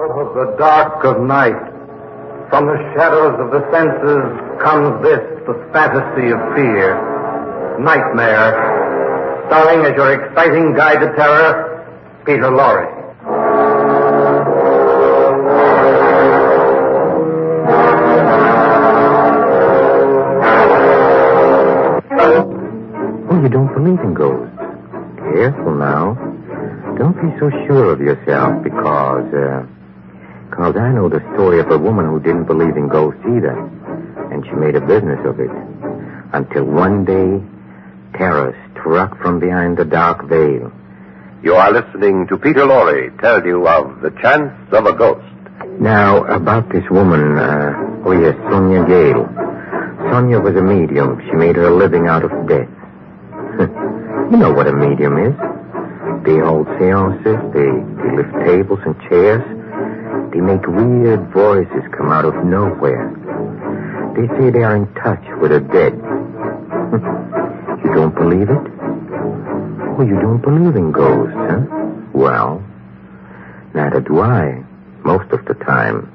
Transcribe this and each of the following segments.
Out of the dark of night, from the shadows of the senses, comes this, the fantasy of fear. Nightmare, starring as your exciting guide to terror, Peter Lorre. Oh, you don't believe in ghosts? Careful now. Don't be so sure of yourself because I know the story of a woman who didn't believe in ghosts either. And she made a business of it. Until one day, terror struck from behind the dark veil. You are listening to Peter Lorre tell you of The Chance of a Ghost. Now, about this woman, Sonia Gale. Sonia was a medium. She made her living out of death. You know what a medium is. They hold seances, they lift tables and chairs. They make weird voices come out of nowhere. They say they are in touch with the dead. You don't believe it? Oh, you don't believe in ghosts, huh? Well, neither do I, most of the time.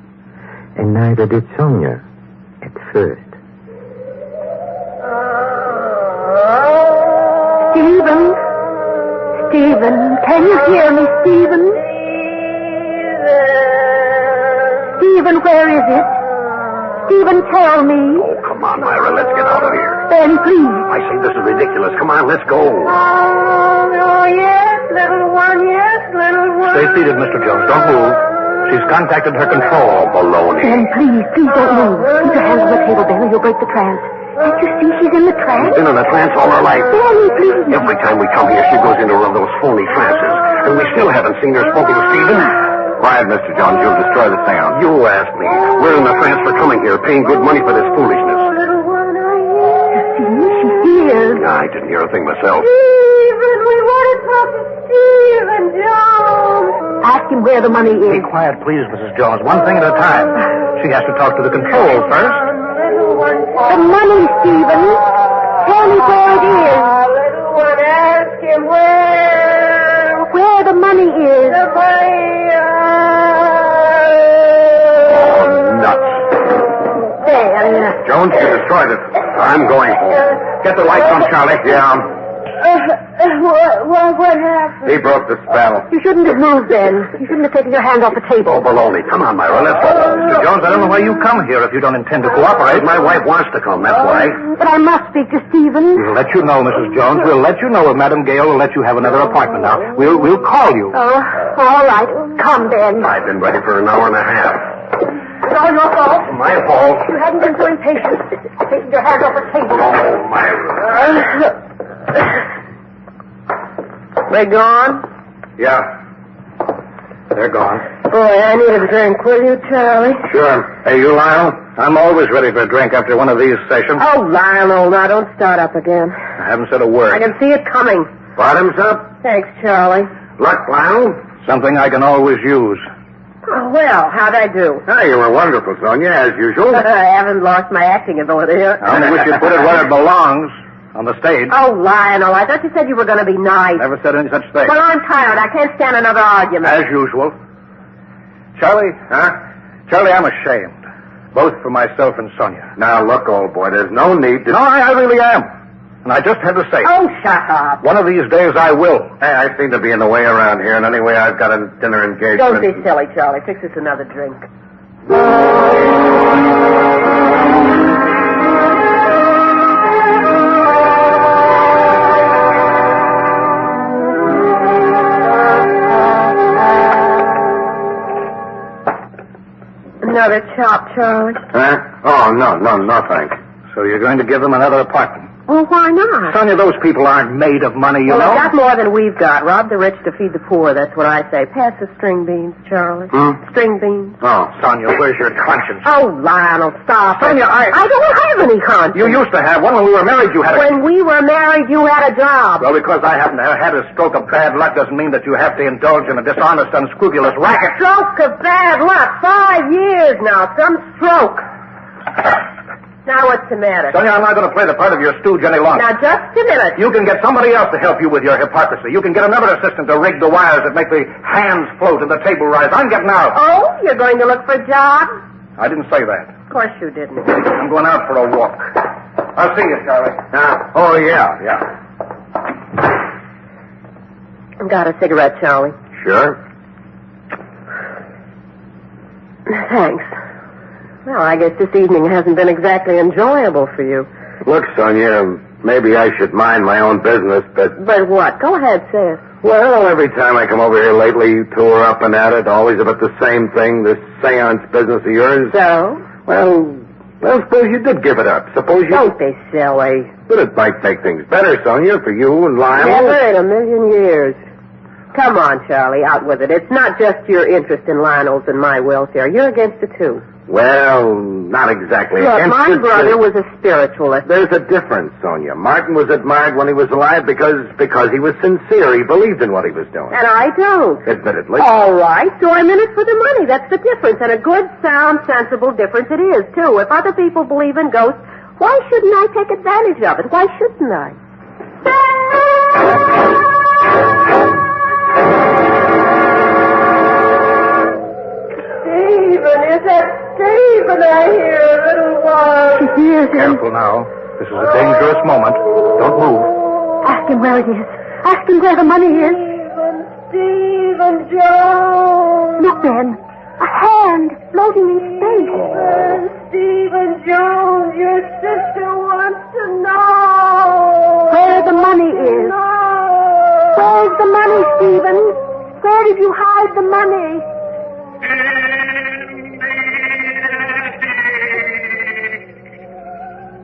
And neither did Sonia, at first. Stephen, can you hear me, Stephen? Stephen, where is it? Stephen, tell me. Oh, come on, Myra, let's get out of here. Ben, please. I say this is ridiculous. Come on, let's go. Oh, yes, little one, yes, little one. Stay seated, Mr. Jones. Don't move. She's contacted her control. Baloney. Ben, please don't move. Keep your hands on the table, Ben, or you'll break the trance. Can't you see she's in the trance? She's been in a trance all her life. Benny, please. Every time we come here, she goes into one of those phony trances. And we still haven't seen her spoken to Stephen. Quiet, Mr. Jones. You'll destroy the seance. You asked me. We're in a trance for coming here, paying good money for this foolishness. Oh, little one, I hear. She hears. I didn't hear a thing myself. Stephen, we want to talk to Stephen Jones. Ask him where the money is. Be quiet, please, Mrs. Jones. One thing at a time. She has to talk to the control first. The money, Stephen. Tell me where it is. Little one, ask him where the money is. The money. Oh, nuts. There. Jones, you destroyed it. I'm going home. Get the lights on, Charlie. Yeah. What happened? He broke the spell. You shouldn't have moved then. You shouldn't have taken your hand off the Oh, table. baloney. Come on, Myra. Let's go. Mr. Jones, I don't know why you come here if you don't intend to cooperate. My wife wants to come, that's why. But I must speak to Stephen. We'll let you know, Mrs. Jones. We'll let you know if Madam Gale will let you have another appointment now. We'll call you. Oh, all right. Come, Ben. I've been ready for an hour and a half. It's all your fault. My fault. You hadn't been so impatient. Taking your hands off the table. Oh, Myra. They gone? Yeah. They're gone. Boy, I need a drink, will you, Charlie? Sure. Hey, you, Lionel? I'm always ready for a drink after one of these sessions. Oh, Lionel, now don't start up again. I haven't said a word. I can see it coming. Bottoms up. Thanks, Charlie. Luck, Lionel. Something I can always use. Oh, well, how'd I do? Ah, you were wonderful, Sonia, as usual. I haven't lost my acting ability here. I only wish you'd put it where it belongs, on the stage. Oh, Lionel, I thought you said you were going to be nice. Never said any such thing. Well, I'm tired. I can't stand another argument. As usual. Charlie? Huh? Charlie, I'm ashamed. Both for myself and Sonia. Now, look, old boy, there's no need to... No, I really am. And I just had to say it. Oh, shut up. One of these days I will. Hey, I seem to be in the way around here, and anyway, I've got a dinner engagement. Don't be silly, Charlie. Fix us another drink. Another chop, Charlie. Huh? Oh, no, thanks. So you're going to give them another apartment? Well, why not? Sonia, those people aren't made of money, you Well, know. they've got more than we've got. Rob the rich to feed the poor, that's what I say. Pass the string beans, Charlie. String beans. Oh, Sonia, where's your conscience? Oh, Lionel, stop. Sonia, I don't have any conscience. You used to have one. When we were married, you had a... When we were married, you had a job. Well, because I haven't had a stroke of bad luck doesn't mean that you have to indulge in a dishonest, unscrupulous racket. Stroke of bad luck. 5 years now. Some stroke. Now what's the matter? Sonia, I'm not going to play the part of your stooge any longer. Now, just a minute. You can get somebody else to help you with your hypocrisy. You can get another assistant to rig the wires that make the hands float and the table rise. I'm getting out. Oh, you're going to look for a job? I didn't say that. Of course you didn't. I'm going out for a walk. I'll see you, Charlie. Oh, yeah. Got a cigarette, Charlie? Sure. Thanks. Well, I guess this evening hasn't been exactly enjoyable for you. Look, Sonia, maybe I should mind my own business, but... But what? Go ahead, say it. Well, every time I come over here lately, you two are up and at it, always about the same thing, this seance business of yours. So? Well, suppose you did give it up. Suppose you... Don't be silly. But it might make things better, Sonia, for you and Lionel. Never in a million years. Come on, Charlie, out with it. It's not just your interest in Lionel's and my welfare. You're against it, too. Well, not exactly. Look, my brother was a spiritualist. There's a difference, Sonia. Martin was admired when he was alive because he was sincere. He believed in what he was doing. And I don't. Admittedly. All right, so I'm in it for the money. That's the difference. And a good, sound, sensible difference it is, too. If other people believe in ghosts, why shouldn't I take advantage of it? Why shouldn't I? Stephen, is that Stephen I hear a little while? She hears him. Careful now. This is a dangerous moment. Don't move. Ask him where it is. Ask him where the money is. Stephen Jones. Look, Ben. A hand floating in space. Stephen Jones, your sister wants to know where the money is. Where's the money, Stephen? Where did you hide the money?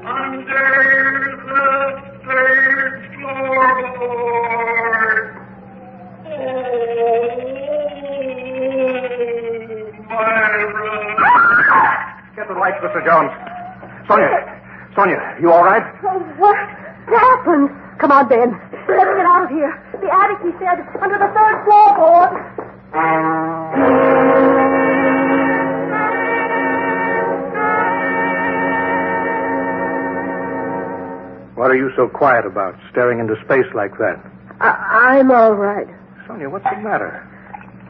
Under the third floorboard. Get the lights, Mr. Jones. Sonia, you all right? Oh, what happened? Come on, Ben. Let's get out of here. The attic, he said, under the third floorboard. What are you so quiet about, staring into space like that? I'm all right. Sonia, what's the matter?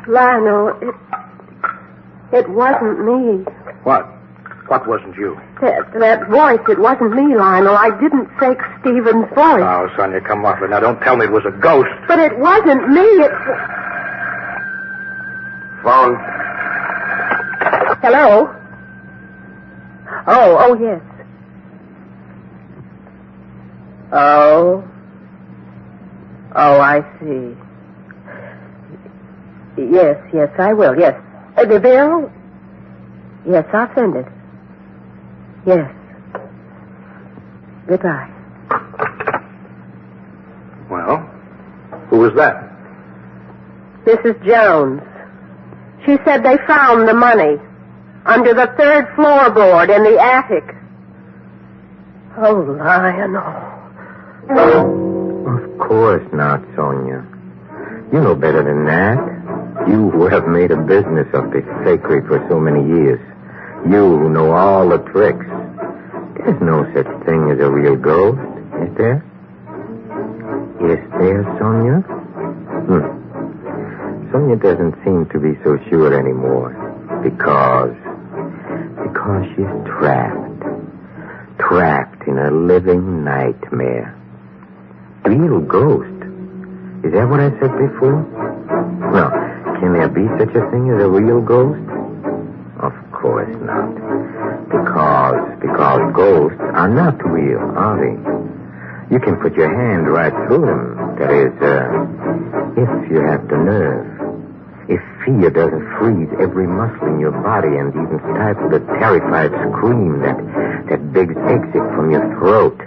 Lionel, it wasn't me. What? What wasn't you? That voice, it wasn't me, Lionel. I didn't fake Stephen's voice. Oh, Sonia, come off it. Now, don't tell me it was a ghost. But it wasn't me. Phone. Hello? Oh, yes. Oh, I see. Yes, I will, yes. The bill? Yes, I'll send it. Yes. Goodbye. Well, who was that? Mrs. Jones. She said they found the money under the third floorboard in the attic. Oh, Lionel. Of course not, Sonia. You know better than that. You who have made a business of this sacred for so many years. You who know all the tricks. There's no such thing as a real ghost, is there? Is there, Sonia? Sonia doesn't seem to be so sure anymore. Because she's trapped in a living nightmare. Real ghost. Is that what I said before? No. Can there be such a thing as a real ghost? Of course not. Because ghosts are not real, are they? You can put your hand right through them. That is, if you have the nerve. If fear doesn't freeze every muscle in your body and even stifle the terrified scream that begs exit from your throat.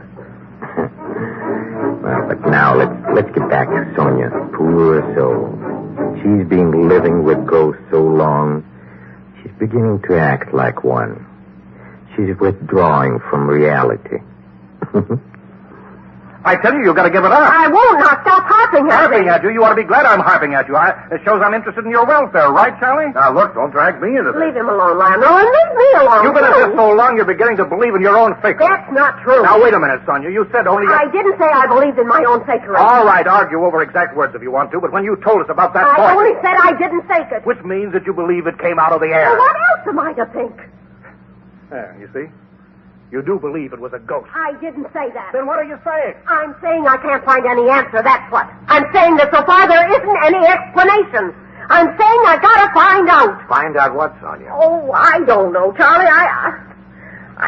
Well, but now let's get back to Sonia. Poor soul. She's been living with ghosts so long, she's beginning to act like one. She's withdrawing from reality. I tell you, you've got to give it up. I won't. Now stop harping at me. Harping at you? You ought to be glad I'm harping at you. It shows I'm interested in your welfare, right, Charlie? Now, look, don't drag me into this. Leave him alone, Lionel, and leave me alone. You've been at this so long, you're beginning to believe in your own fakery. That's not true. Now, wait a minute, Sonia. You said only... I didn't say I believed in my own fakery. All right, argue over exact words if you want to, but when you told us about that I voice... only said I didn't fake it. Which means that you believe it came out of the air. Well, what else am I to think? There, you see? You do believe it was a ghost. I didn't say that. Then what are you saying? I'm saying I can't find any answer, that's what. I'm saying that so far there isn't any explanation. I'm saying I gotta find out. Find out what, Sonia? Oh, I don't know, Charlie. I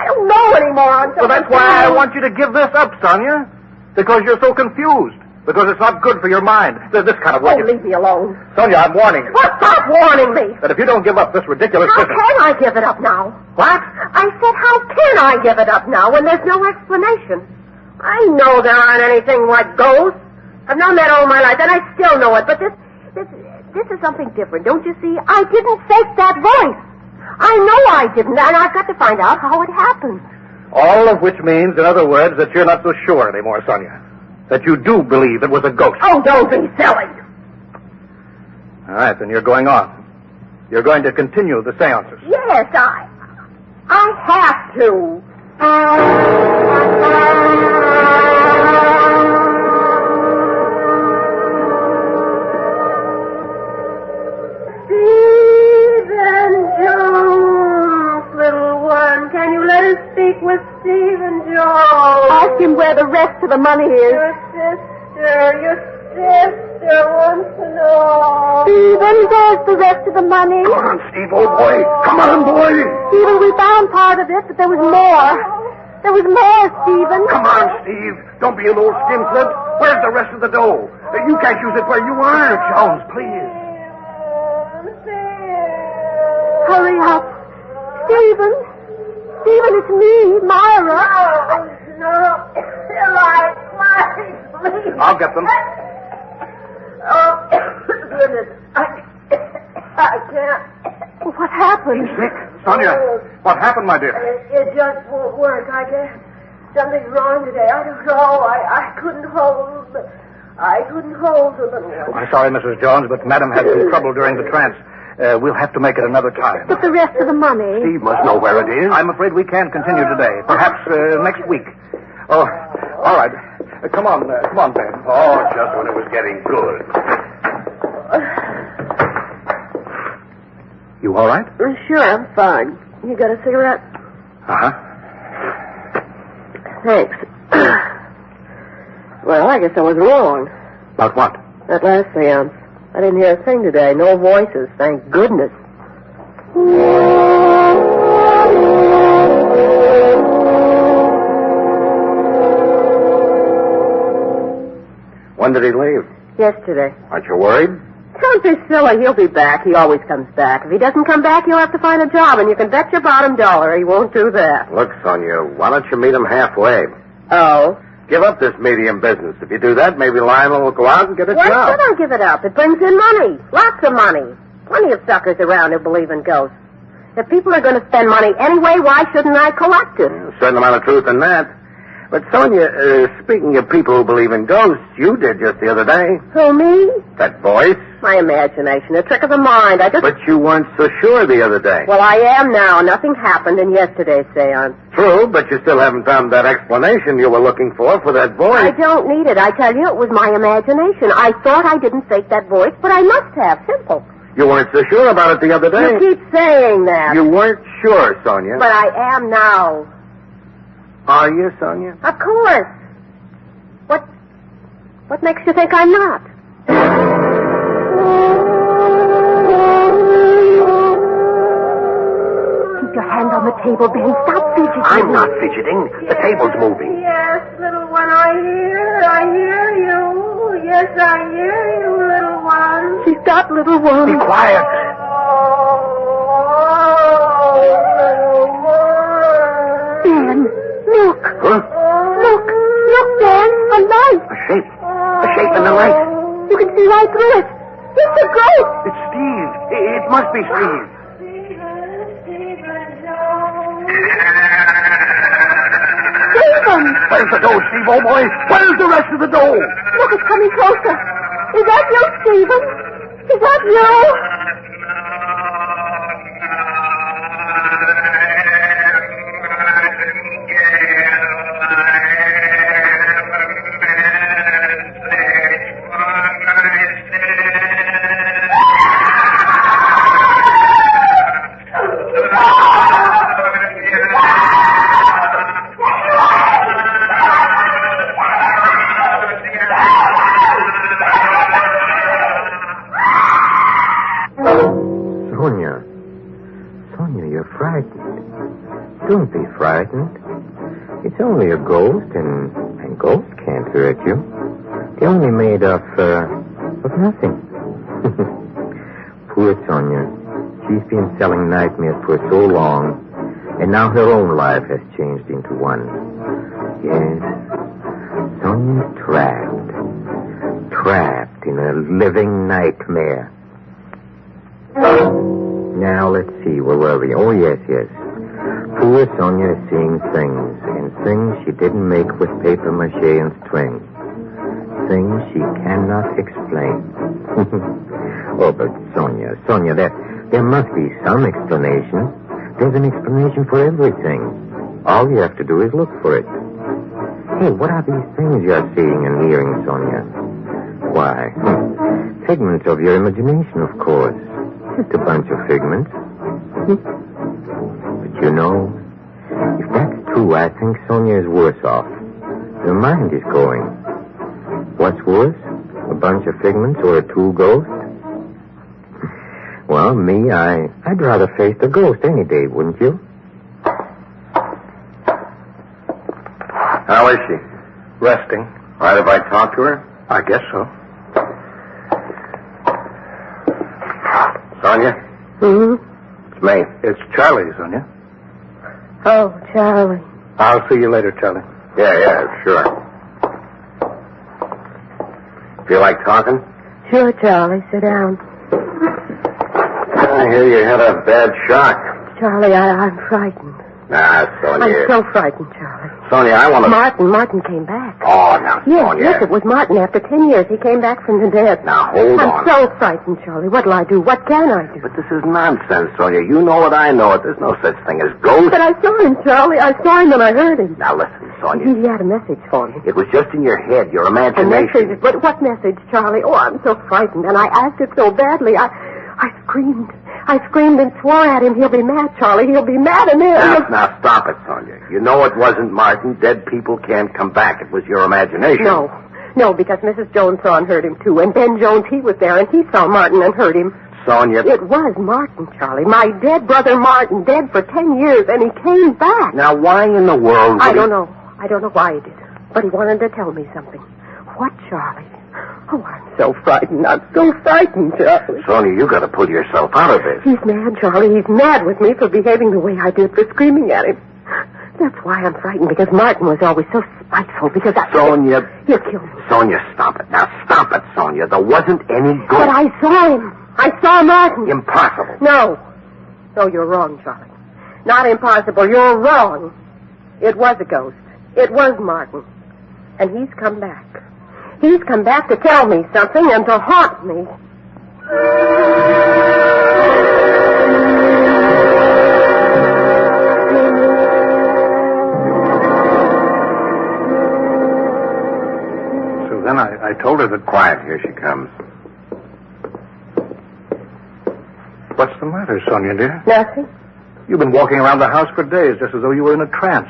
don't know anymore. Well, that's why I want you to give this up, Sonia. Because you're so confused. Because it's not good for your mind. This kind of way. Oh, leave me alone. Sonia, I'm warning you. Well, stop warning me. That if you don't give up this ridiculous How business... can I give it up now? What? I said, how can I give it up now when there's no explanation? I know there aren't anything like ghosts. I've known that all my life, and I still know it. But this is something different, don't you see? I didn't fake that voice. I know I didn't, and I've got to find out how it happened. All of which means, in other words, that you're not so sure anymore, Sonia. That you do believe it was a ghost. Oh, don't be silly. All right, then you're going on. You're going to continue the seances. Yes, I have to. Stephen Jones, little one. Can you let us speak with Stephen Jones? Ask him where the rest of the money is. Your sister wants to know. Stephen, there's the rest of the money. Come on, Steve, old boy. Come on, boy. Stephen, we found part of it, but there was more. There was more, Stephen. Come on, Steve. Don't be an old skinflint. Where's the rest of the dough? You can't use it where you are. Jones, please. Hurry up. Stephen. Stephen, it's me, Myra. No. I'll get them. Oh, goodness. I can't. What happened? Sick. Sonia, what happened, my dear? It just won't work. I guess something's wrong today. I don't know. I couldn't hold the little one. I'm sorry, Mrs. Jones, but Madam had some trouble during the trance. We'll have to make it another time. But the rest of the money? Steve must know where it is. I'm afraid we can't continue today. Perhaps next week. Oh, all right. Come on, Ben. Oh, just when it was getting good. You all right? Sure, I'm fine. You got a cigarette? Uh-huh. Thanks. Well, I guess I was wrong. About what? That last seance. I didn't hear a thing today. No voices, thank goodness. When did he leave? Yesterday. Aren't you worried? Don't be silly. He'll be back. He always comes back. If he doesn't come back, you'll have to find a job, and you can bet your bottom dollar he won't do that. Look, Sonia, why don't you meet him halfway? Oh? Give up this medium business. If you do that, maybe Lionel will go out and get a Why job. should I give it up? It brings in money. Lots of money. Plenty of suckers around who believe in ghosts. If people are going to spend money anyway, why shouldn't I collect it? A certain amount of truth in that. But, Sonia, speaking of people who believe in ghosts, you did just the other day. Who, me? That voice. My imagination, a trick of the mind. But you weren't so sure the other day. Well, I am now. Nothing happened in yesterday's seance. True, but you still haven't found that explanation you were looking for that voice. I don't need it. I tell you, it was my imagination. I thought I didn't fake that voice, but I must have. Simple. You weren't so sure about it the other day. You keep saying that. You weren't sure, Sonia. But I am now. Are you, Sonia? Of course. What makes you think I'm not? Keep your hand on the table, Ben. Stop fidgeting. I'm not fidgeting. The table's moving. Yes, little one, I hear you. Yes, I hear you, little one. She's got little one. Be quiet. Little one. Ben, look. Huh? Look, Ben, a light. A shape in the light. You can see right through it. It's a ghost. It's Steve. It must be Steve. Stephen! him! Where's the dough, Steve, old boy? Where's the rest of the dough? Look, it's coming closer. Is that you, Stephen? Is that you? Sonia, you're frightened. Don't be frightened. It's only a ghost, and ghosts can't hurt you. They're only made of nothing. Poor Sonia. She's been selling nightmares for so long, and now her own life has changed into one. Yes, Sonia's trapped in a living nightmare. Now, let's see, where were we? Oh, yes. Poor Sonia is seeing things, and things she didn't make with paper mache and string. Things she cannot explain. Oh, but Sonia, there must be some explanation. There's an explanation for everything. All you have to do is look for it. Hey, what are these things you're seeing and hearing, Sonia? Why, figments of your imagination, of course. Just a bunch of figments. But you know, if that's true, I think Sonia is worse off. Her mind is going. What's worse? A bunch of figments or a true ghost? Well, me, I'd rather face the ghost any day, wouldn't you? How is she? Resting. Right if I talk to her? I guess so. Sonia? It's me. It's Charlie, Sonia. Oh, Charlie. I'll see you later, Charlie. Yeah, sure. Feel like talking? Sure, Charlie. Sit down. I hear you had a bad shock. Charlie, I'm frightened. Nah, Sonia. I'm so frightened, Charlie. Sonia, I want to... Martin came back. Oh, now, Sonia. Yes, it was Martin. After 10 years, he came back from the dead. Now, hold on. I'm so frightened, Charlie. What'll I do? What can I do? But this is nonsense, Sonia. You know it, I know it. There's no such thing as ghosts. But I saw him, Charlie. I saw him and I heard him. Now, listen, Sonia. He had a message for me. It was just in your head, your A imagination. message? But what message, Charlie? Oh, I'm so frightened, and I acted so badly. I screamed. I screamed and swore at him. He'll be mad, Charlie. He'll be mad, and then... Now, stop it, Sonia. You know it wasn't Martin. Dead people can't come back. It was your imagination. No, because Mrs. Jones saw and heard him, too. And Ben Jones, he was there, and he saw Martin and heard him. Sonia... It was Martin, Charlie. My dead brother Martin, dead for 10 years, and he came back. Now, why in the world... I don't know. I don't know why he did. But he wanted to tell me something. What, Charlie? Oh, I'm so frightened. I'm so frightened, Charlie. Sonia, you got to pull yourself out of this. He's mad, Charlie. He's mad with me for behaving the way I did, for screaming at him. That's why I'm frightened, because Martin was always so spiteful, because Sonia... He'll kill me. Sonia, stop it. Now, stop it, Sonia. There wasn't any ghost. But I saw him. I saw Martin. Impossible. No, you're wrong, Charlie. Not impossible. You're wrong. It was a ghost. It was Martin. And he's come back. He's come back to tell me something and to haunt me. So then I told her that... Quiet. Here she comes. What's the matter, Sonia, dear? Nothing. You've been walking around the house for days, just as though you were in a trance.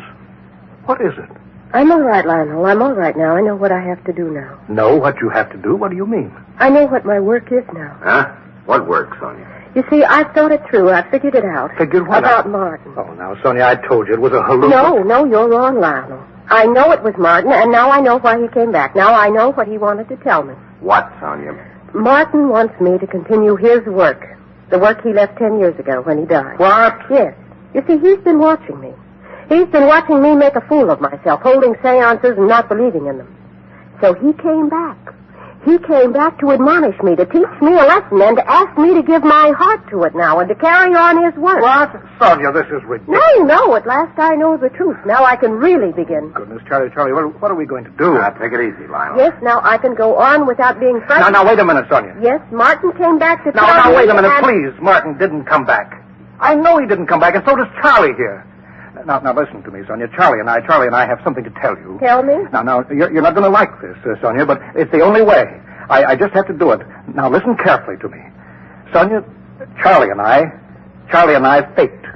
What is it? I'm all right, Lionel. I'm all right now. I know what I have to do now. Know what you have to do? What do you mean? I know what my work is now. Huh? What work, Sonia? You see, I've thought it through. I've figured it out. Figured what About out? Martin. Oh, now, Sonia, I told you it was a hallucination. No, you're wrong, Lionel. I know it was Martin, and now I know why he came back. Now I know what he wanted to tell me. What, Sonia? Martin wants me to continue his work. The work he left 10 years ago when he died. What? Yes. You see, he's been watching me. He's been watching me make a fool of myself, holding seances and not believing in them. So he came back. He came back to admonish me, to teach me a lesson, and to ask me to give my heart to it now and to carry on his work. What? Sonia, this is ridiculous. No, at last I know the truth. Now I can really begin. Goodness, Charlie, what are we going to do? Take it easy, Lionel. Yes, now I can go on without being frightened. Now, wait a minute, Sonia. Yes, Martin came back to tell Now, me wait a minute, and- please. Martin didn't come back. I know he didn't come back, and so does Charlie here. Now, listen to me, Sonia. Charlie and I have something to tell you. Tell me? Now, you're not going to like this, Sonia, but it's the only way. I just have to do it. Now, listen carefully to me. Sonia, Charlie and I faked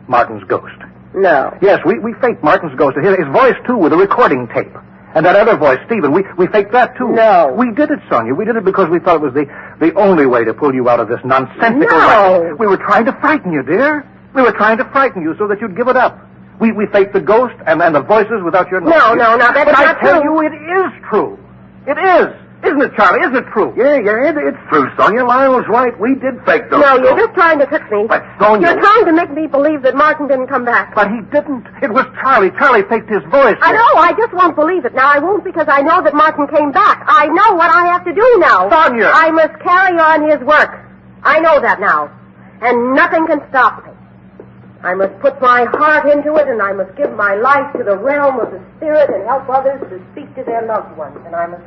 Martin's ghost. No. Yes, we faked Martin's ghost. His voice, too, with a recording tape. And that other voice, Stephen, we faked that, too. No. We did it, Sonia. We did it because we thought it was the only way to pull you out of this nonsensical... No. We were trying to frighten you, dear. We were trying to frighten you so that you'd give it up. We faked the ghost and the voices without your knowledge. No, that's but not I tell true. you, it is true. It is. Isn't it, Charlie? Isn't it true? Yeah, it's true, Sonia. Lionel's right. We did fake those. No, you're just trying to trick me. But, Sonia... You're trying to make me believe that Martin didn't come back. But he didn't. It was Charlie. Charlie faked his voice. I know. I just won't believe it. Now, I won't because I know that Martin came back. I know what I have to do now. Sonia! I must carry on his work. I know that now. And nothing can stop me. I must put my heart into it, and I must give my life to the realm of the spirit and help others to speak to their loved ones. And I must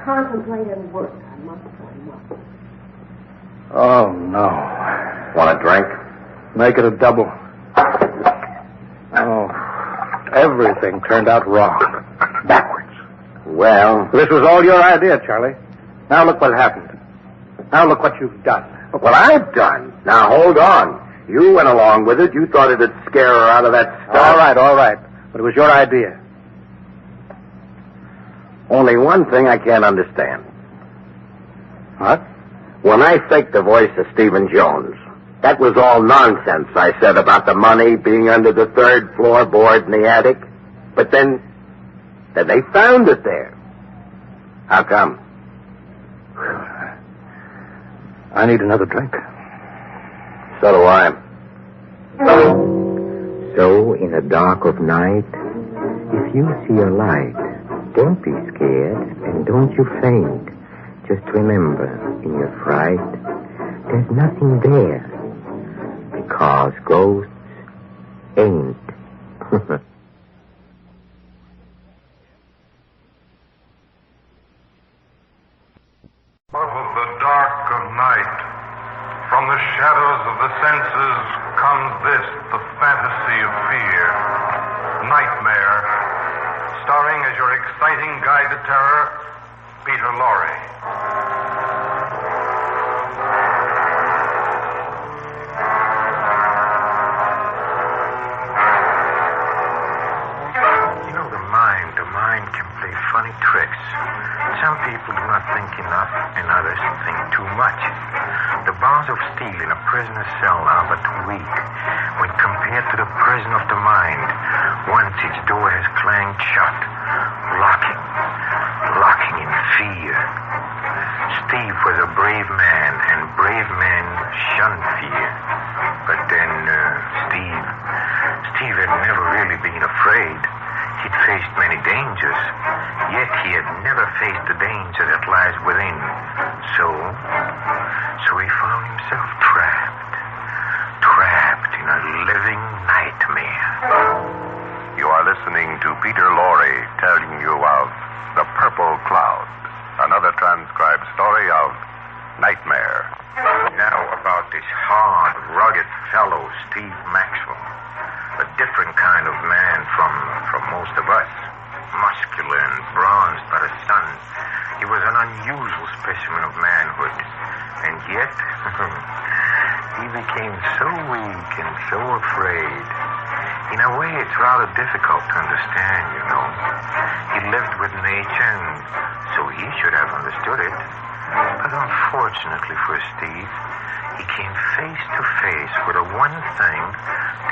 contemplate and work. I must. Oh, no. Want a drink? Make it a double. Oh, everything turned out wrong. Backwards. Well... This was all your idea, Charlie. Now look what happened. Now look what you've done. Look what I've done. Now, hold on. You went along with it. You thought it'd scare her out of that stuff. All right. But it was your idea. Only one thing I can't understand. What? When I faked the voice of Stephen Jones, that was all nonsense I said about the money being under the third floorboard in the attic. But then they found it there. How come? I need another drink. So do I. So, in the dark of night, if you see a light, don't be scared and don't you faint. Just remember, in your fright, there's nothing there. Because ghosts ain't. Out of the dark of night, from the shadows of the senses, comes this, the fantasy of fear. Nightmare, starring as your exciting guide to terror, Peter Lorre. You know, the mind can play funny tricks. Some people do not think enough, and others think too much. The bars of steel in a prisoner's cell are but weak when compared to the prison of the mind, once its door has clanged shut, locking in fear. Steve was a brave man, and brave men shun fear. But then, Steve had never really been afraid. He'd faced many dangers, yet he had never faced the danger that lies within. So he found himself trapped in a living nightmare. You are listening to Peter Lorre telling you of The Purple Cloud, another transcribed story of Nightmare. Now about this hard, rugged fellow, Steve Maxwell. A different kind of man from most of us. Muscular and bronzed by the sun. He was an unusual specimen of manhood. And yet, he became so weak and so afraid. In a way, it's rather difficult to understand, you know. He lived with nature, and so he should have understood it. But unfortunately for Steve, he came face to face with the one thing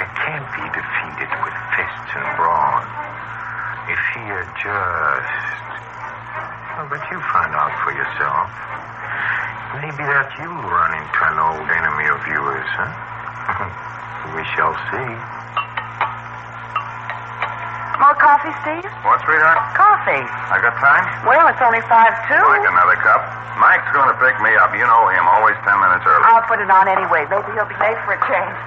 that can't be defeated with fists and brawn. If he had just... Well, but you find out for yourself. Maybe that you'll run into an old enemy of yours, huh? We shall see. More coffee, Steve? What, sweetheart? Coffee. I got time? Well, it's only 5:02. Like another cup. Mike's going to pick me up. You know him, always 10 minutes early. I'll put it on anyway. Maybe he'll be late for a change.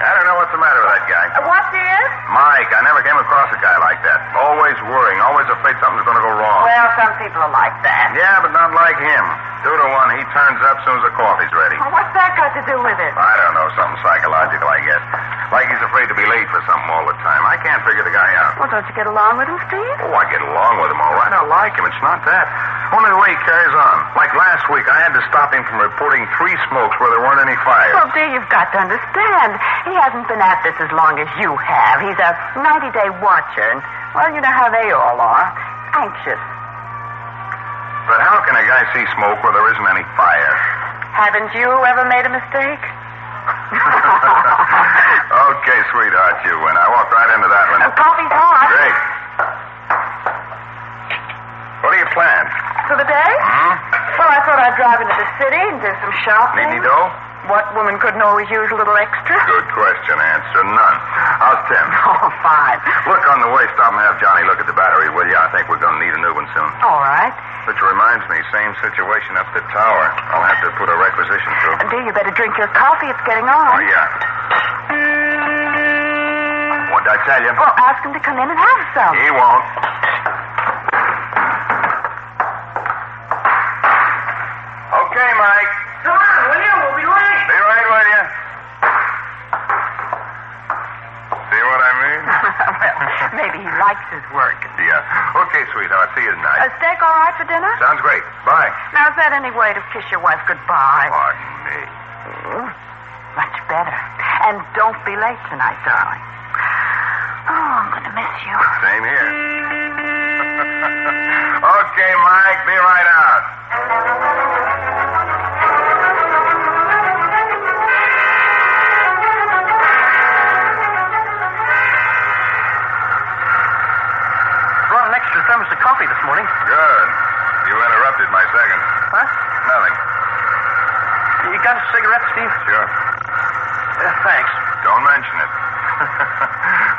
I don't know what's the matter with that guy. What, dear? Mike, I never came across a guy like that. Always worrying, always afraid something's going to go wrong. Well, some people are like that. Yeah, but not like him. 2 to 1, he turns up as soon as the coffee's ready. Well, what's that got to do with it? I don't know, something psychological, I guess. Like he's afraid to be late for something all the time. I can't figure the guy out. Well, don't you get along with him, Steve? Oh, I get along with him all right. I like him. It's not that. Only the way he carries on. Like last week, I had to stop him from reporting 3 smokes where there weren't any fires. Well, dear, you've got to understand. He hasn't been at this as long as you have. He's a 90-day watcher. And, well, you know how they all are. Anxious. But how can a guy see smoke where there isn't any fire? Haven't you ever made a mistake? Okay, sweetheart, you win. I walked right into that one. Coffee's hot. Great. What do you plan? For the day? Well, I thought I'd drive into the city and do some shopping. Need any dough? What woman couldn't always use a little extra? Good question. Answer none. How's Tim? Oh, fine. Look, on the way, stop and have Johnny look at the battery, will you? I think we're going to need a new one soon. All right. Which reminds me, same situation up the tower. I'll have to put a requisition through. Dear, you better drink your coffee. It's getting on. Oh, yeah. What'd I tell you? Well, ask him to come in and have some. He won't. Okay, Mike. Come on, will you? We'll be late. Be right with you. See what I mean? Well, maybe he likes his work. Yeah. Okay, sweetheart. See you tonight. Steak all right for dinner? Sounds great. Bye. Now, is that any way to kiss your wife goodbye? Pardon me. Much better. And don't be late tonight, darling. Oh, I'm going to miss you. Same here. Okay, Mike. Be right out. Brought an extra thermos of coffee this morning. Good. You interrupted my second. Huh? Nothing. You got a cigarette, Steve? Sure. Thanks. Don't mention it.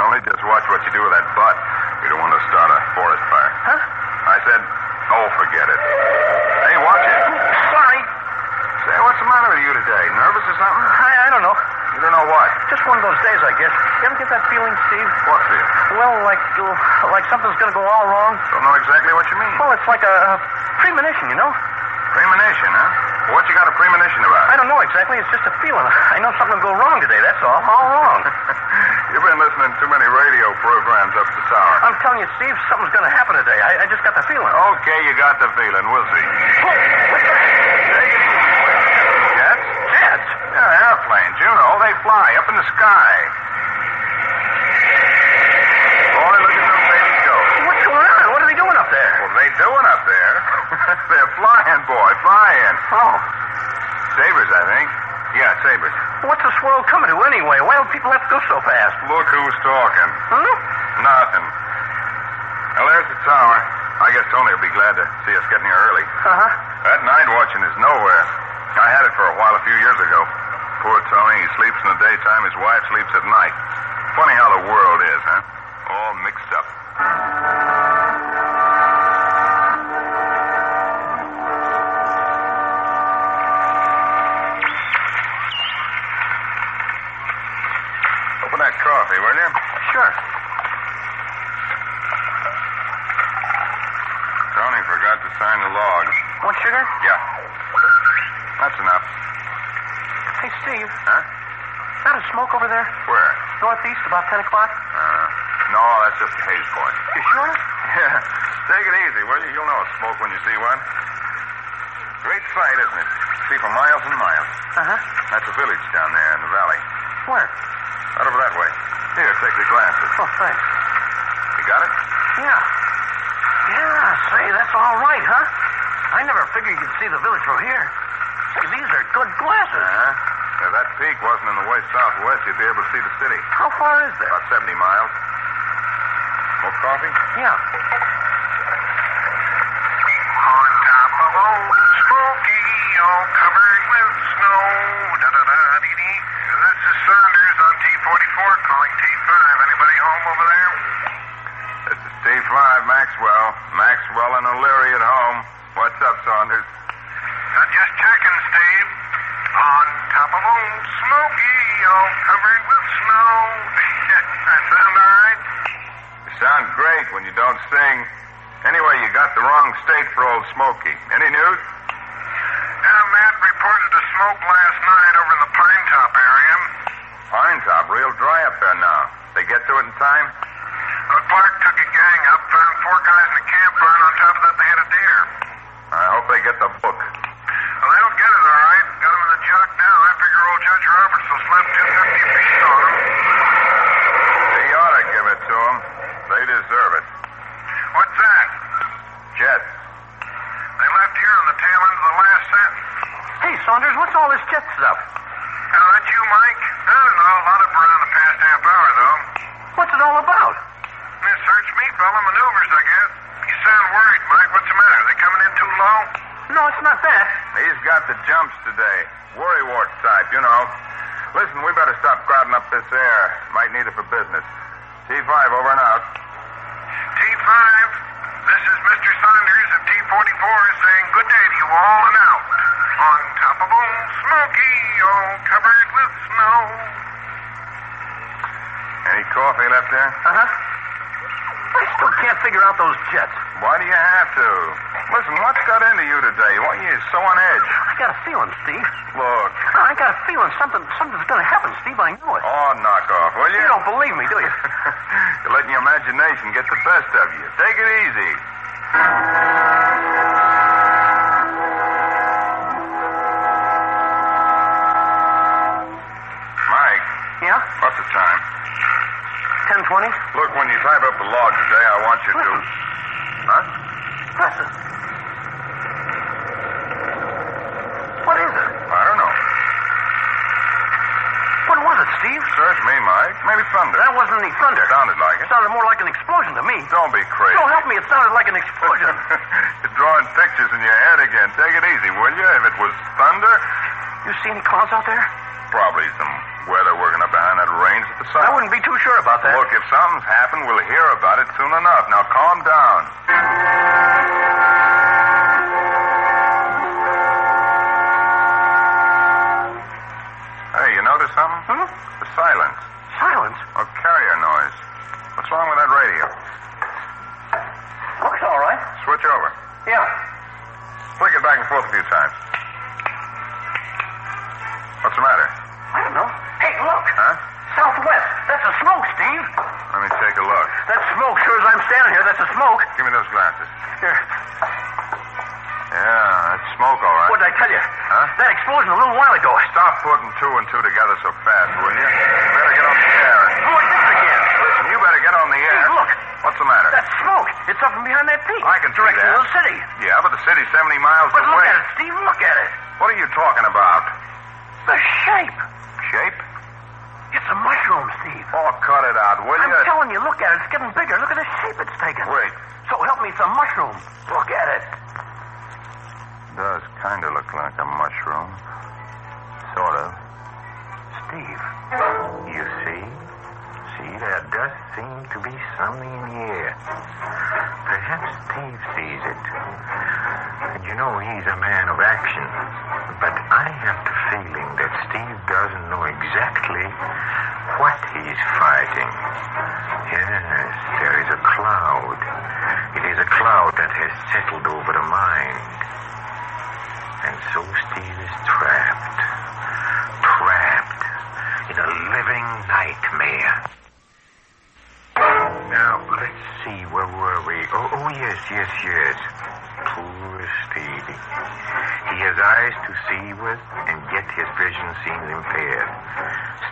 Only just watch what you do with that butt. You don't want to start a forest fire. Huh? I said, oh, forget it. Hey, watch it. Sorry. Say, what's the matter with you today? Nervous or something? I don't know. You don't know what? Just one of those days, I guess. You ever get that feeling, Steve? What feel? Well, like something's going to go all wrong. Don't know exactly what you mean. Well, it's like a premonition, you know? Premonition, huh? What you got a premonition about? I don't know exactly. It's just a feeling. I know something will go wrong today, that's all. All wrong. You've been listening to too many radio programs up the tower. I'm telling you, Steve, something's going to happen today. I just got the feeling. Okay, you got the feeling. We'll see. Jets? Jets? Yeah, airplanes. You know, they fly up in the sky. Boy, look at them babies go. What's going on? What are they doing up there? What are they doing up there? They're flying, boy, flying. Oh. Sabres, I think. Yeah, sabres. What's this world coming to anyway? Why do people have to go so fast? Look who's talking. Huh? Nothing. Well, there's the tower. I guess Tony will be glad to see us getting here early. Uh-huh. That night watching is nowhere. I had it for a while a few years ago. Poor Tony, he sleeps in the daytime. His wife sleeps at night. Funny how the world is, huh? All mixed up. Open that coffee, will you? Sure. Tony forgot to sign the log. Want sugar? Yeah. That's enough. Hey, Steve. Huh? Is that a smoke over there? Where? Northeast, about 10 o'clock? No, that's just the haze point. You sure? Yeah. Take it easy, will you? You'll know it's smoke when you see one. Great sight, isn't it? See for miles and miles. Uh-huh. That's a village down there in the valley. Where? Right over that way. Here, take the glasses. Oh, thanks. You got it? Yeah. Yeah, say, that's all right, huh? I never figured you'd see the village from here. Say, these are good glasses. If that peak wasn't in the west-southwest, you'd be able to see the city. How far is that? About 70 miles. More coffee? Yeah. On top of old Smoky, all covered with snow. Da-da-da-dee-dee. This is Saunders on T-44 calling T-5. Anybody home over there? This is T5, Maxwell. Maxwell and O'Leary at home. What's up, Saunders? Just checking, Steve. On top of Old Smoky, all covered with snow. I sound all right? You sound great when you don't sing. Anyway, you got the wrong state for Old Smoky. Any news? Matt reported a smoke last night over in the Pine Top area. Pine Top, real dry up there now. They get to it in time? Clark took a gang up, found 4 guys in a campfire, and on top of that they had a deer. I hope they get the book. Well, they'll get it all right. Got them in the jug now. I figure old Judge Roberts will slap 250 apiece on them. He ought to give it to them. They deserve it. What's that? Jets. They left here on the tail end of the last sentence. Hey, Saunders, what's all this jet stuff? Now, that's you, Mike? I don't know. A lot of around the past half hour, though. What's it all about? Search me, fella. Maneuvers, I guess. You sound worried, Mike. What's the matter? They coming in too low? No, it's not that. He's got the jumps today. Worrywart type, you know. Listen, we better stop crowding up this air. Might need it for business. T5, over and out. T5, this is Mr. Saunders of T44 saying good day to you all and out. On top of Old Smoky, all covered with snow. Any coffee left there? Uh-huh. I still can't figure out those jets. Why do you have to? Listen, what's got into you today? Why are you so on edge? I got a feeling, Steve. Look. I got a feeling something's going to happen, Steve. I know it. Oh, knock off, will you? You don't believe me, do you? You're letting your imagination get the best of you. Take it easy. Mike. Yeah? What's the time? 10:20. Look, when you type up the log today, I want you to... Huh? Press it. What is it? I don't know. What was it, Steve? Search me, Mike. Maybe thunder. That wasn't any thunder. Sounded like it. It sounded more like an explosion to me. Don't be crazy. No, help me. It sounded like an explosion. You're drawing pictures in your head again. Take it easy, will you? If it was thunder... You see any clouds out there? Probably some weather working up behind that range at the sun. I wouldn't be too sure about that. Look, if something's happened, we'll hear about it soon enough. Now, calm down. Hey, you notice something? Hmm? The silence. Silence? Or carrier noise. What's wrong with that radio? Looks all right. Switch over. Yeah. Flick it back and forth a few times. What's the matter? I don't know. Hey, look. Huh? Southwest. That's the smoke, Steve. Let me take a look. That smoke, sure as I'm standing here, that's the smoke. Give me those glasses. Here. Yeah, that's smoke, all right. What did I tell you? Huh? That explosion a little while ago. Stop putting 2 and 2 together so fast, will you? You better get on the air. Oh, it's this again. Listen, you better get on the air. Hey, look. What's the matter? That's smoke. It's up from behind that peak. I can see direction that. of the city. Yeah, but the city's 70 miles But away. look at it, Steve. Look at it. What are you talking about? The shape. Shape? It's a mushroom, Steve. Oh, cut it out, will I'm you? telling you, look at it. It's getting bigger. Look at the shape it's taken. Wait. So help me, it's a mushroom. Look at it. Does kind of look like a mushroom. Sort of. Steve, you see? See, there does seem to be something in the air. Perhaps Steve sees it. And you know, he's a man of action. But I have the feeling that Steve doesn't know exactly what he's fighting. Yes, there is a cloud. It is a cloud that has settled over the mind. And so Steve is trapped in a living nightmare. Now, let's see, where were we? Oh, yes. Poor Stevie. He has eyes to see with, and yet his vision seems impaired.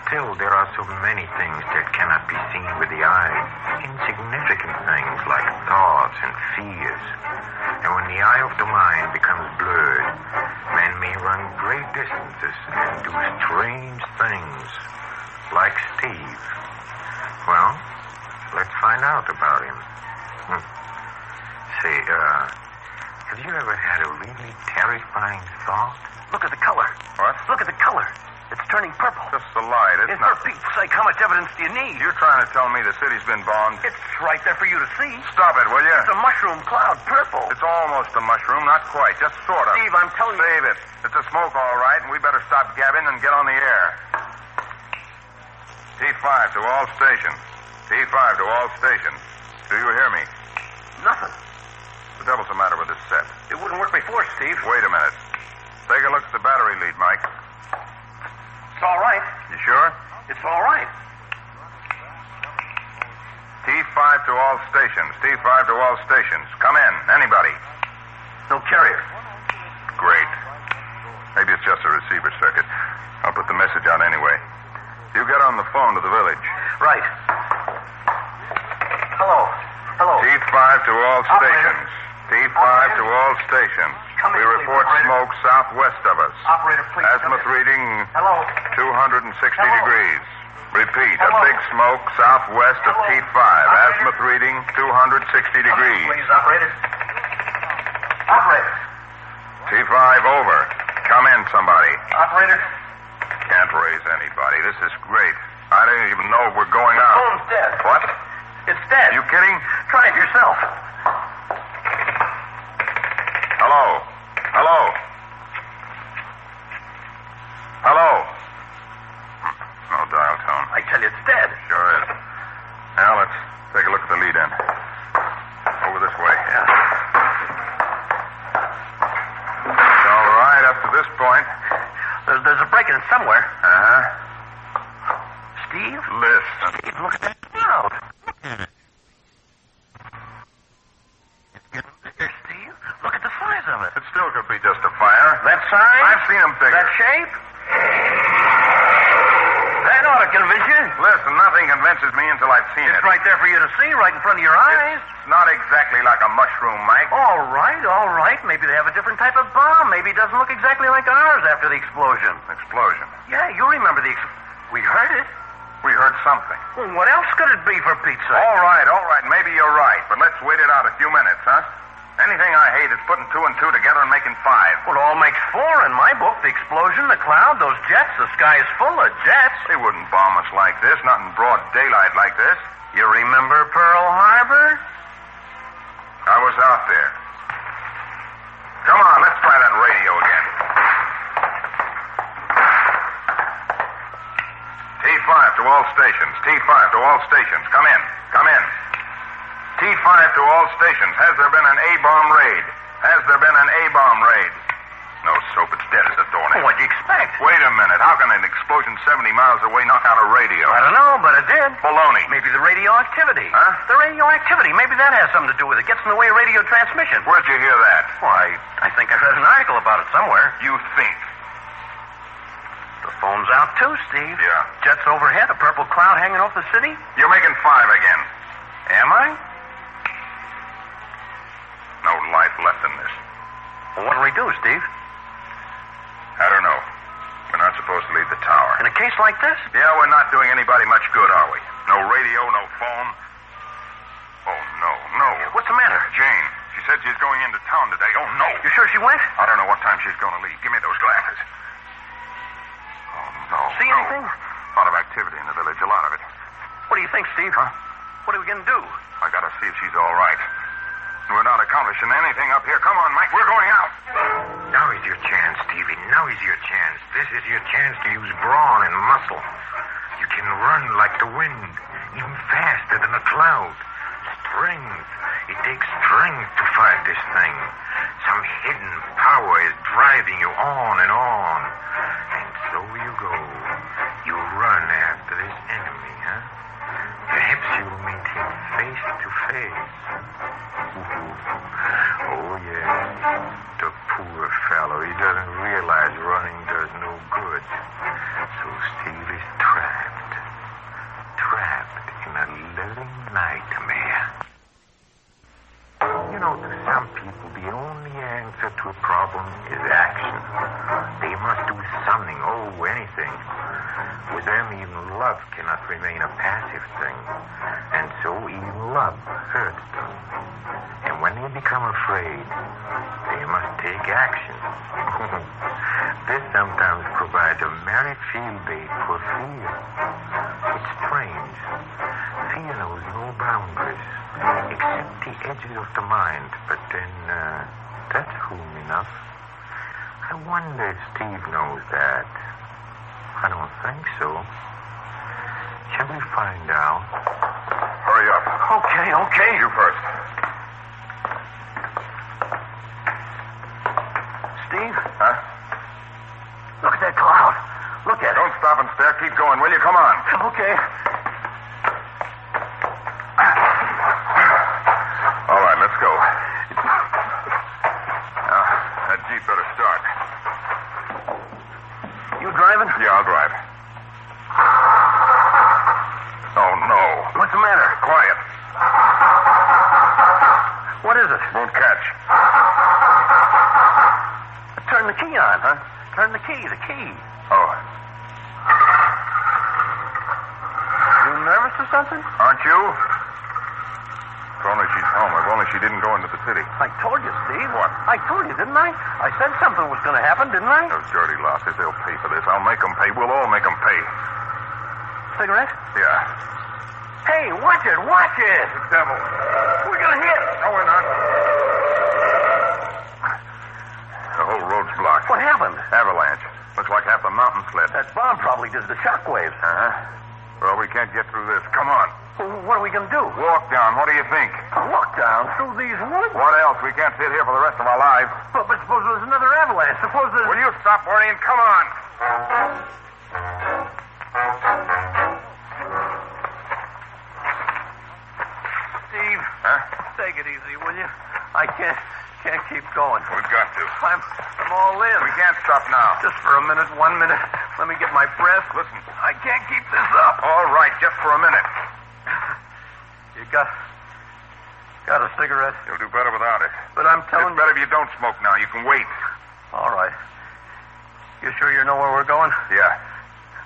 Still, there are so many things that cannot be seen with the eye. Insignificant things like thoughts and fears. And when the eye of the mind becomes blurred, man may run great distances and do strange things, like Steve. Well, let's find out about him. Say, have you ever had a really terrifying thought? Look at the color. What? Look at the color. It's turning purple. Just the light. It's For not... Pete's sake, how much evidence do you need? You're trying to tell me the city's been bombed? It's right there for you to see. Stop it, will you? It's a mushroom cloud, purple. It's almost a mushroom, not quite. Just sort of. Steve, I'm telling you. Save it. It's a smoke, all right, and we better stop gabbing and get on the air. T5 to all stations. T5 to all stations. Do you hear me? Nothing. The devil's the matter with this set? It wouldn't work before, Steve. Wait a minute. Take a look at the battery lead, Mike. It's all right. You sure? It's all right. T5 to all stations. T5 to all stations. Come in. Anybody? No carrier. Great. Maybe it's just a receiver circuit. I'll put the message out anyway. You get on the phone to the village. Right. Hello. T5 to all stations. T5 to all stations. Come in, We report please, smoke southwest of us. Operator, please. Azimuth reading Hello. 260 degrees. Repeat, Hello. a big smoke southwest of T5. Azimuth reading 260 degrees. Please, operator. Operator. T5 over. Come in, somebody. Operator. Can't raise anybody. This is great. I don't even know we're going The out. phone's dead. What? It's dead. You kidding? Try it yourself. Hello? Hello? Hello? No dial tone. I tell you, it's dead. Sure is. Now, let's take a look at the lead in. Over this way. Yeah. It's all right up to this point. There's a break-in somewhere. Uh-huh. Steve? Listen. Steve, look at that cloud. Steve, look at the size of it. It still could be just a fire. That size? I've seen them bigger. That shape? That ought to convince you. Listen, nothing convinces me until I've seen It's it. right there for you to see, right in front of your eyes. It's not exactly like a mushroom, Mike. All right. Maybe they have a different type of bomb. Maybe it doesn't look exactly like ours after the explosion. Explosion. Yeah, you remember the We heard it. We heard something. Well, what else could it be, for Pete's sake? All right. Maybe you're right. But let's wait it out a few minutes, huh? Anything I hate is putting two and two together and making five. Well, it all makes four in my book. The explosion, the cloud, those jets. The sky is full of jets. They wouldn't bomb us like this, not in broad daylight like this. You remember Pearl Harbor? I was out there. Come on, let's try that radio again. T5 to all stations. T5 to all stations. Come in. Come in. T5 to all stations. Has there been an A-bomb raid? Has there been an A-bomb raid? No soap. It's dead as a doornail. Well, what'd you expect? Wait a minute. How can an explosion 70 miles away knock out a radio? I don't know, but it did. Baloney. Maybe the radioactivity. Huh? The radioactivity. Maybe that has something to do with it. Gets in the way of radio transmission. Where'd you hear that? Why, I think I read an article about it somewhere. You think? The phone's out too, Steve. Yeah. Jets overhead, a purple cloud hanging over the city. You're making five again. Am I? No life left in this. Well, what'll we do, Steve? I don't know. We're not supposed to leave the tower. In a case like this? Yeah, we're not doing anybody much good, are we? No radio, no phone. Oh, no. What's the matter? Jane. She said she's going into town today. Oh, no. You sure she went? I don't know what time she's going to leave. Give me those glasses. Oh, no. See anything? A lot of activity in the village, a lot of it. What do you think, Steve? Huh? What are we going to do? I got to see if she's all right. We're not accomplishing anything up here. Come on, Mike. We're going out. Now is your chance, Stevie. Now is your chance. This is your chance to use brawn and muscle. You can run like the wind, even faster than a cloud. Strength. It takes strength to fight this thing. Some hidden power is driving you on and on. And so you go. You run after this enemy, huh? Perhaps you'll meet him face to face. Oh, yes. The poor fellow. He doesn't realize running does no good. So Steve is trapped. Trapped in a living nightmare. You know, to some people, the only answer to a problem is action. They must do something, anything. With them, even love cannot remain a passive thing. And so even love hurts them. And when they become afraid, they must take action. This sometimes provides a carried field bait for fear. It's strange. Fear knows no boundaries, except the edges of the mind. But then, that's room enough. I wonder if Steve knows that. I don't think so. Shall we find out? Hurry up. Okay. You first. Steve? Huh? Look at that cloud. Look at it. Don't stop and stare. Keep going, will you? Come on. Okay. All right, let's go. Now, that Jeep better start. You driving? Yeah, I'll drive. Oh, no. What's the matter? Quiet. What is it? Won't catch. Turn the key on. Huh? Turn the key. Oh, You nervous or something? aren't you? If only she's home. If only she didn't go into the city. I told you, Steve. What? I told you, didn't I? I said something was going to happen, didn't I? Those dirty losses, they'll pay for this. I'll make them pay. We'll all make them pay. Cigarette? Yeah. Hey, watch it. The devil. We're going to hit. No, we're not. The whole road's blocked. What happened? Avalanche. Looks like half the mountain slid. That bomb probably did the shockwaves. Uh-huh. Well, we can't get through this. Come on. What are we going to do? Walk down. What do you think? Walk down through these woods? What else? We can't sit here for the rest of our lives. But suppose there's another avalanche. Suppose there's... Will you stop worrying? Come on. Steve, Huh? take it easy, will you? I can't keep going. We've got to. I'm all in. We can't stop now. Just for a minute, 1 minute. Let me get my breath. Listen. I can't keep this up. All right, just for a minute. You got a cigarette? You'll do better without it. But I'm telling It's better if you don't smoke now. You can wait. All right. You sure you know where we're going? Yeah.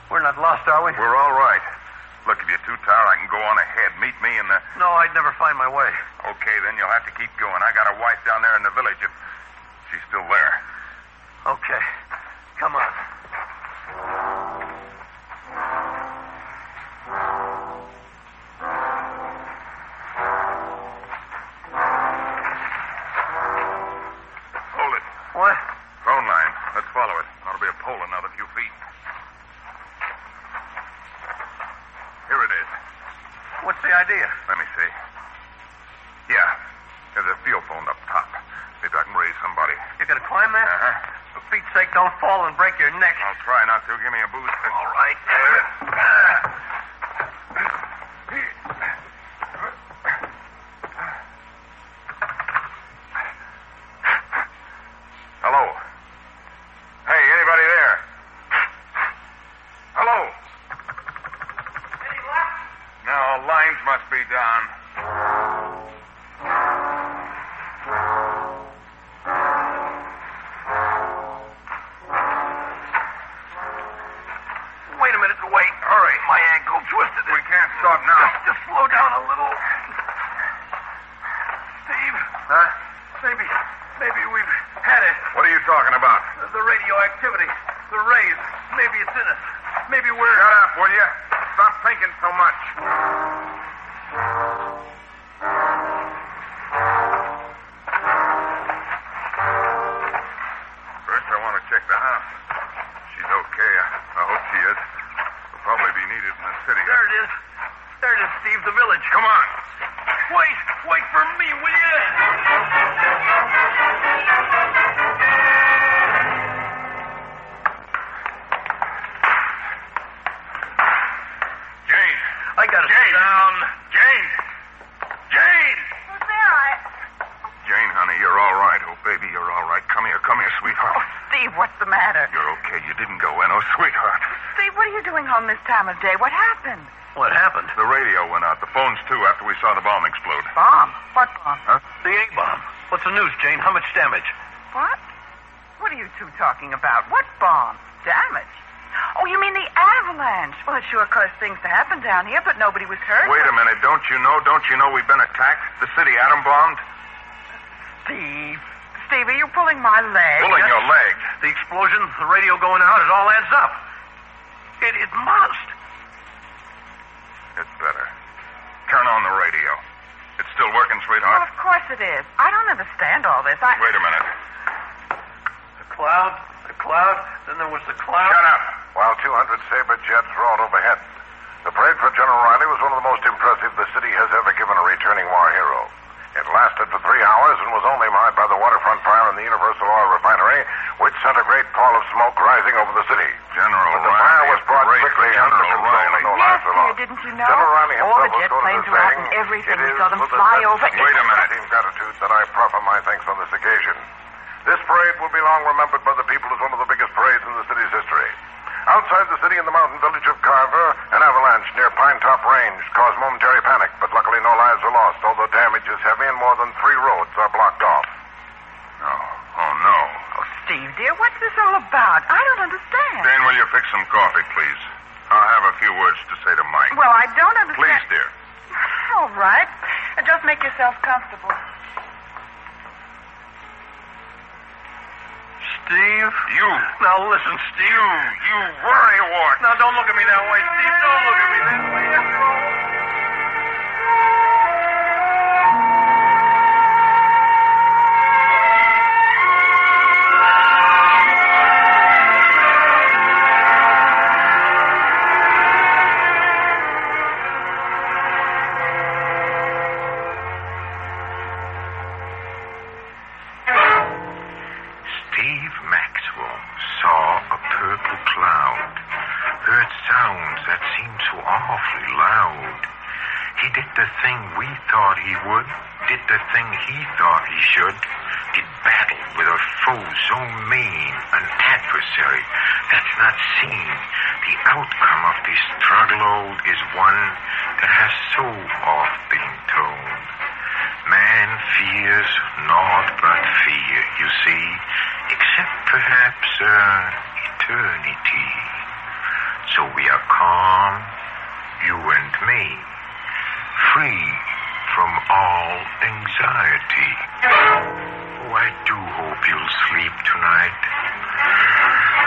We're not lost, are we? We're all right. Look, if you're too tired, I can go on ahead. Meet me in the... No, I'd never find my way. Okay, then you'll have to keep going. I got a wife down there in the village. If she's still there. Okay. Come on. Hold it. What? Phone line. Let's follow it. Ought to be a pole another few feet. Here it is. What's the idea? Let me see. Yeah. There's a field phone up top. Maybe I can raise somebody. You gonna climb that? Uh-huh. For Pete's sake, don't fall and break your neck. I'll try not to. Give me a boost. All right. Hello. Hey, anybody there? Hello. Any luck? No, lines must be down. Wait a minute. Wait. Hurry. My ankle twisted. We can't stop now. Just slow down a little. Steve. Huh? Maybe we've had it. What are you talking about? The radioactivity. The rays. Maybe it's in us. Maybe we're... Shut up, will you? Stop thinking so much. First, I want to check the house. She's okay. I hope she is. We'll probably be needed in the city. There it is. There it is, Steve, the village. Come on. Wait for me, will you? Jane. I gotta Jane. sit down. Jane. Jane. Who's there? Jane, honey, you're all right. Oh, baby, you're all right. Come here, sweetheart. Oh, Steve, what's the matter? You're okay. You didn't go in. Oh, sweetheart. Steve, what are you doing home this time of day? What happened? What happened? The radio went out. The phones, too, after we saw the bomb explode. Bomb? What bomb? Huh? The A-bomb. What's the news, Jane? How much damage? What? What are you two talking about? What bomb? Damage? Oh, you mean the avalanche? Well, it sure caused things to happen down here, but nobody was hurt. Wait a minute. Don't you know we've been attacked? The city atom bombed? Steve, are you pulling my leg? Pulling your leg. The explosion, the radio going out, it all adds up. It must. It's better. Turn on the radio. It's still working, Well, sweetheart? of course it is. I don't understand all this. Wait a minute. The cloud, then there was the cloud. Shut up. While 200 Sabre jets roared overhead, the parade for General Riley was one of the most impressive the city has ever given a returning war hero. It lasted for 3 hours and was only marred by the waterfront fire in the Universal Oil Refinery, which sent a great pall of smoke rising over the city. But the fire was brought quickly under control and no lives were lost. Didn't you know? General Riley All himself the jet was quoted planes as were out saying, and everything. "It We is saw them with a fly sense over. of Wait a minute. Gratitude that I proffer my thanks on this occasion. This parade will be long remembered by the people as one of the biggest parades in the city's history. Outside the city in the mountain village of Carver, an avalanche near Pine Top Range caused momentary panic, but luckily no lives were lost, although damage is heavy and more than 3 roads are blocked off. Oh, no. Oh, Steve, dear, what's this all about? I don't understand. Jane, will you fix some coffee, please? I'll have a few words to say to Mike. Well, I don't understand. Please, dear. All right. Just make yourself comfortable. Steve? You. Now listen, Steve. You worrywart. Now don't look at me that way, Steve. Don't look at me that way. Steve Maxwell saw a purple cloud, heard sounds that seemed so awfully loud. He did the thing we thought he would, did the thing he thought he should, did battle with a foe so mean, an adversary that's not seen. The outcome of this struggle is one that has so oft been told. Man fears naught but fear, you see, except perhaps eternity. So we are calm, you and me, free from all anxiety. Oh, I do hope you'll sleep tonight.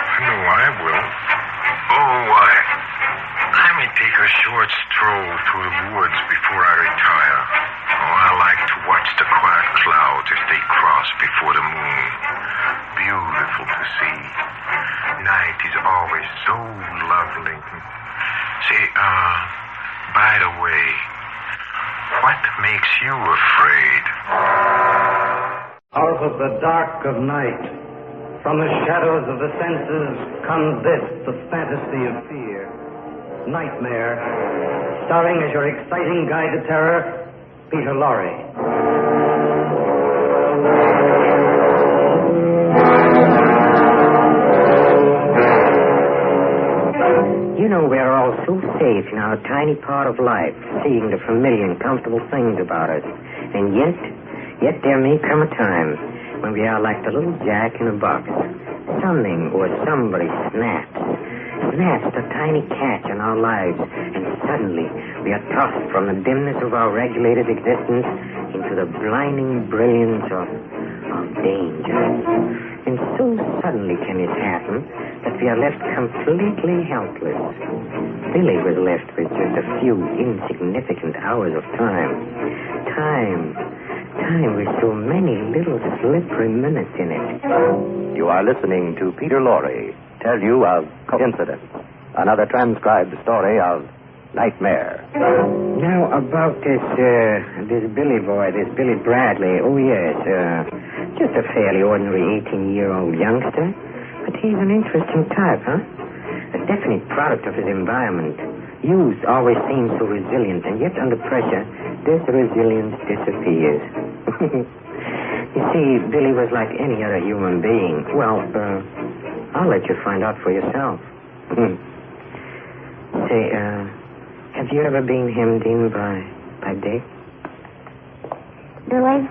I know I will. I may take a short stroll through the woods before I retire. I like to watch the quiet clouds as they cross before the moon. Beautiful to see. Night is always so lovely. Say, by the way, what makes you afraid? Out of the dark of night, from the shadows of the senses, comes this, the fantasy of fear. Nightmare, starring as your exciting guide to terror, Peter Lorre. You know, we're all so safe in our tiny part of life, seeing the familiar and comfortable things about us. And yet there may come a time when we are like the little jack in a box. Something or somebody snaps the tiny catch in our lives, and suddenly we are tossed from the dimness of our regulated existence into the blinding brilliance of danger. And so suddenly can it happen that we are left completely helpless. Billy was left with just a few insignificant hours of time. Time with so many little slippery minutes in it. You are listening to Peter Lorre tell you of Coincidence, another transcribed story of Nightmare. Now, about this Billy boy, this Billy Bradley. Oh, yes, just a fairly ordinary 18-year-old youngster. But he's an interesting type, huh? A definite product of his environment. Youth always seems so resilient, and yet under pressure, this resilience disappears. You see, Billy was like any other human being. Well, I'll let you find out for yourself. Say, have you ever been hemmed in by Dick? Billy?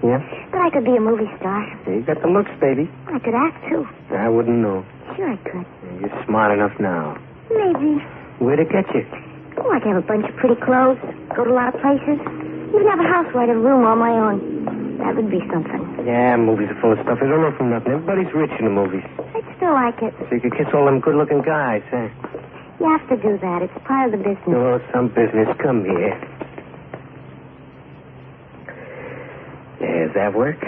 Yeah? But I could be a movie star. You got the looks, baby. I could act, too. I wouldn't know. Sure I could. You're smart enough now. Maybe. Where'd it get you? Oh, I could have a bunch of pretty clothes, go to a lot of places, even have a house where I had a room all my own. That would be something. Yeah, movies are full of stuff. I don't know from nothing. Everybody's rich in the movies. I'd still like it. So you could kiss all them good-looking guys, eh? You have to do that. It's part of the business. Oh, some business. Come here. Does that work?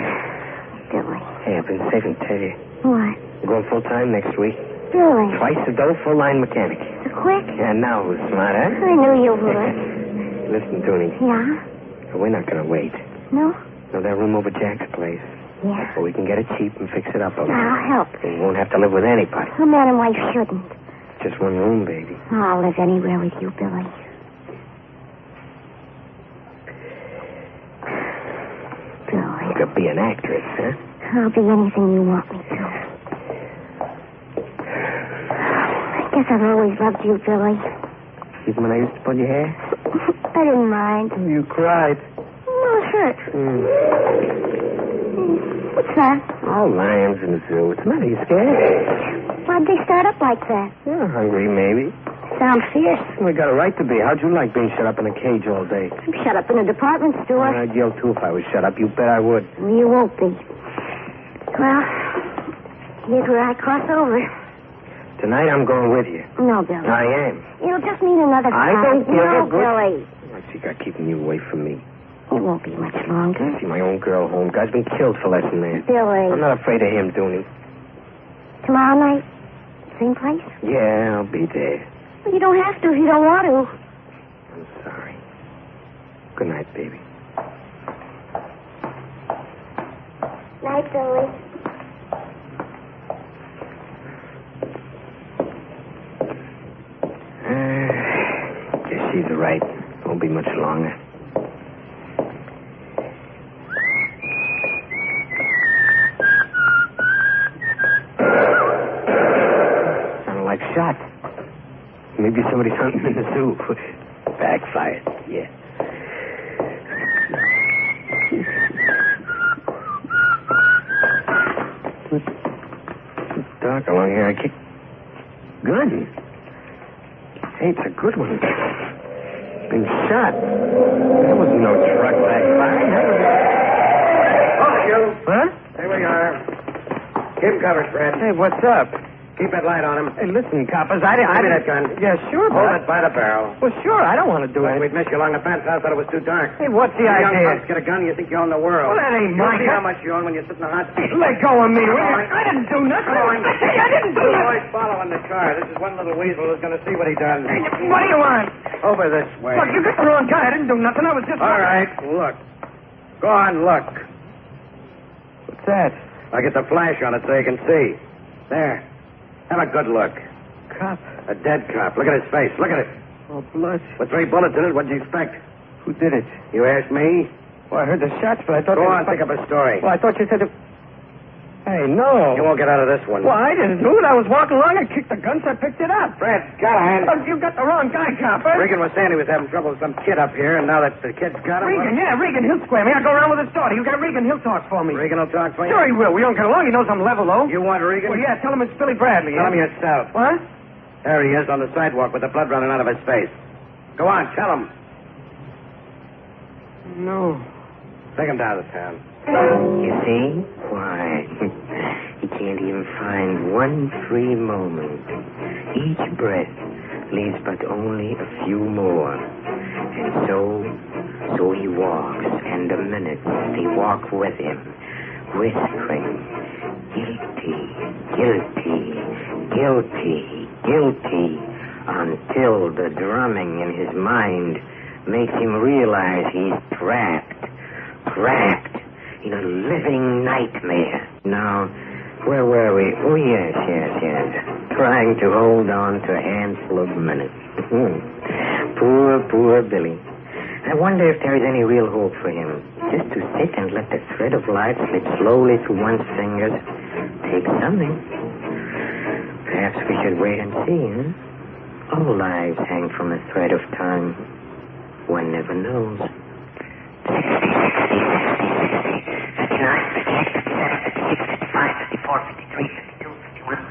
Billy. Hey, I've been saving to tell you. What? I'm going full-time next week. Billy. Twice a dough, full-line mechanic. So quick? Yeah, now who's smart, huh? I knew you would. Listen, Toonie. Yeah? We're not going to wait. No? Know that room over Jack's place? Yeah. Well, we can get it cheap and fix it up a little. I'll help. We won't have to live with anybody. A man and wife shouldn't. Just one room, baby. I'll live anywhere with you, Billy. Billy. You could be an actress, huh? I'll be anything you want me to. I guess I've always loved you, Billy. Even when I used to pull your hair? I didn't mind. You cried. No, it hurt. What's that? Oh, lions in the zoo. What's the matter? You scared? Why'd they start up like that? You're hungry, maybe. Sound fierce. We got a right to be. How'd you like being shut up in a cage all day? I'm shut up in a department store. I'd yell, too, if I was shut up. You bet I would. You won't be. Well, here's where I cross over. Tonight I'm going with you. No, Billy. I am. You'll just need another I fight. don't give No, a good... Billy. What's he got keeping you away from me? It won't be much longer. I see my own girl home. Guy's been killed for less than that. Billy. I'm not afraid of him, Dooney. Tomorrow night? Same place? Yeah, I'll be there. Well, you don't have to if you don't want to. I'm sorry. Good night, baby. Night, Billy. Guess she's right. Won't be much longer. Sounded like shots. Maybe somebody's hunting in the zoo. Backfired. Yeah. It's dark along here. I kick. Gun. Hey, it's a good one. Been shot. There was no truck backfiring. Oh, you. Huh? There we are. Give him cover, Fred. Hey, what's up? Keep that light on him. Hey, listen, coppers, I Give me didn't... that gun. Yeah, sure, Hold but... it by the barrel. Well, sure, I don't want to do Look, it. we'd miss you along the fence. I thought it was too dark. Hey, what's the You young idea? punks get a gun, you think you own the world. Well, that ain't You mine. see how much you own when you sit in the hot seat. Let go of me, will Come you? on. I didn't do nothing. Come on. Hey, I didn't do Two nothing. boys following the car. This is one little weasel who's going to see what he does. Hey, what do you want? Over this way. Look, you got the wrong guy. I didn't do nothing. I was just... All right, look. Go on, look. What's that? I'll get the flash on it so you can see. There. Have a good look. Cop. A dead cop. Look at his face. Look at it. Oh, blood. With 3 bullets in it, what'd you expect? Who did it? You asked me? Well, I heard the shots, but I thought... Go they on, were- pick up a story. Well, I thought you said... Hey, no. You won't get out of this one. Well, I didn't do it. I was walking along. I kicked the gun, so I picked it up. Fred, Callahan. Look, you got the wrong guy, copper. Regan was saying he was having trouble with some kid up here, and now that the kid's got him... Regan, yeah, Regan. He'll square me. I'll go around with his daughter. You get Regan, he'll talk for me. Regan will talk for you? Sure he will. We don't get along. He knows I'm level, though. You want Regan? Well, yeah, tell him it's Billy Bradley. Tell yeah? him yourself. What? There he is on the sidewalk with the blood running out of his face. Go on, tell him. No. Take him down to town. You see? Why? He can't even find one free moment. Each breath leaves but only a few more. And so he walks, and the minutes they walk with him, whispering, guilty, guilty, guilty, guilty, until the drumming in his mind makes him realize he's trapped in a living nightmare. Now, where were we? Oh, yes. Trying to hold on to a handful of minutes. Poor Billy. I wonder if there is any real hope for him. Just to sit and let the thread of life slip slowly through one's fingers takes something. Perhaps we should wait and see, huh? All lives hang from a thread of time. One never knows. 59, 58, 57, 56, 55, 54, 53, 52, 51.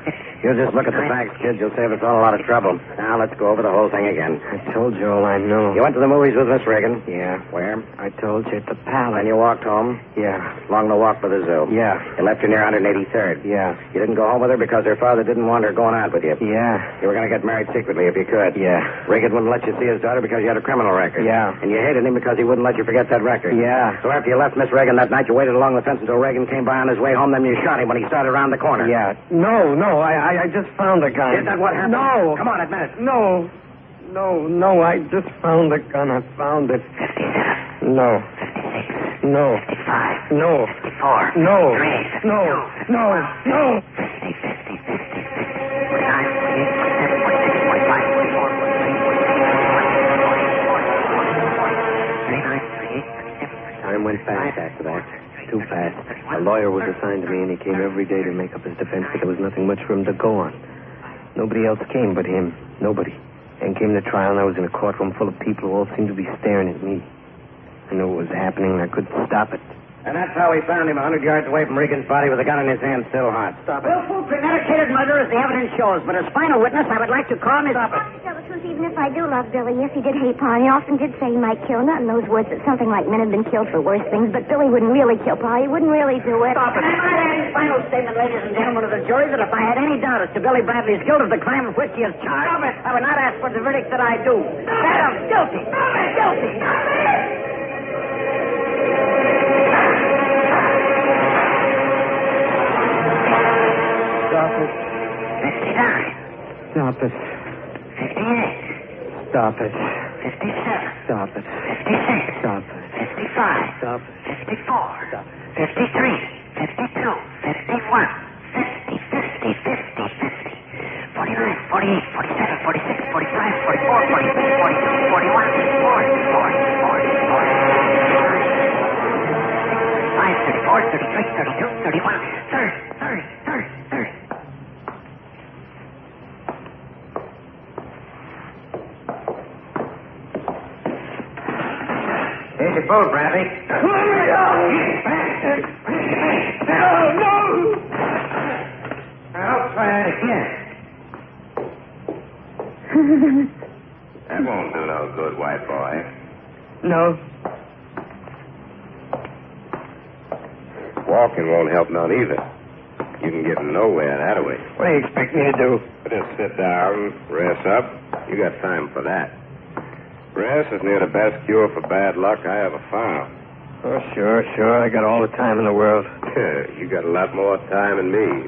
You just look at the facts, kid. You'll save us all a lot of trouble. Now, let's go over the whole thing again. I told you all I know. You went to the movies with Miss Reagan? Yeah. Where? I told you at the palace. And you walked home? Yeah. Along the walk by the zoo? Yeah. You left her near 183rd? Yeah. You didn't go home with her because her father didn't want her going out with you? Yeah. You were going to get married secretly if you could? Yeah. Reagan wouldn't let you see his daughter because you had a criminal record? Yeah. And you hated him because he wouldn't let you forget that record? Yeah. So after you left Miss Reagan that night, you waited along the fence until Reagan came by on his way home, then you shot him when he started around the corner? Yeah. No, I just found the gun. Is that what happened? No. Come on, admit it. No, I just found the gun. I found it. 57. No. 56. No. 55. No. 54. No. 53. No. 52. No. No. 50, 50, 50, 50. 49, 48, 47, 48, 49, 48, 49, 48, 49, 48, 49. Time went fast after that. Too fast. A lawyer was assigned to me, and he came every day to make up his defense, but there was nothing much for him to go on. Nobody else came but him. Nobody. And came to trial, and I was in a courtroom full of people who all seemed to be staring at me. I knew what was happening, and I couldn't stop it. And that's how we found him 100 yards away from Regan's body with a gun in his hand, still hot. Stop it. Willful, premeditated murder, as the evidence shows. But as final witness, I would like to call Miss... Stop it. To tell the truth, even if I do love Billy, yes, he did hate Pa, and he often did say he might kill. Not in those words that something like men have been killed for worse things, but Billy wouldn't really kill Pa. He wouldn't really do it. Stop it. And I might add his final statement, ladies and gentlemen of the jury, that if I had any doubt as to Billy Bradley's guilt of the crime of which he is charged, I would not ask for the verdict that I do. That of guilty. Guilty. Stop it. 59. Stop it. 58. Stop it. 57. Stop it. 56. Stop it. 55. Stop it. 54. Stop 53. 52. 51. 50. 50. 50. 50. 49. 48. 47. 46. 45. 44. 46. 42. 41. 40. 40. 40. 35. 34. 33. 32. 31. 30. 30. 30. 30. Here's your boat, Bradley. No! I'll try it again. That won't do no good, white boy. No. Walking won't help none either. You can get nowhere that way. What do you expect me to do? Just sit down, rest up. You got time for that. Rest is near the best cure for bad luck I ever found. Oh, sure. I got all the time in the world. You got a lot more time than me.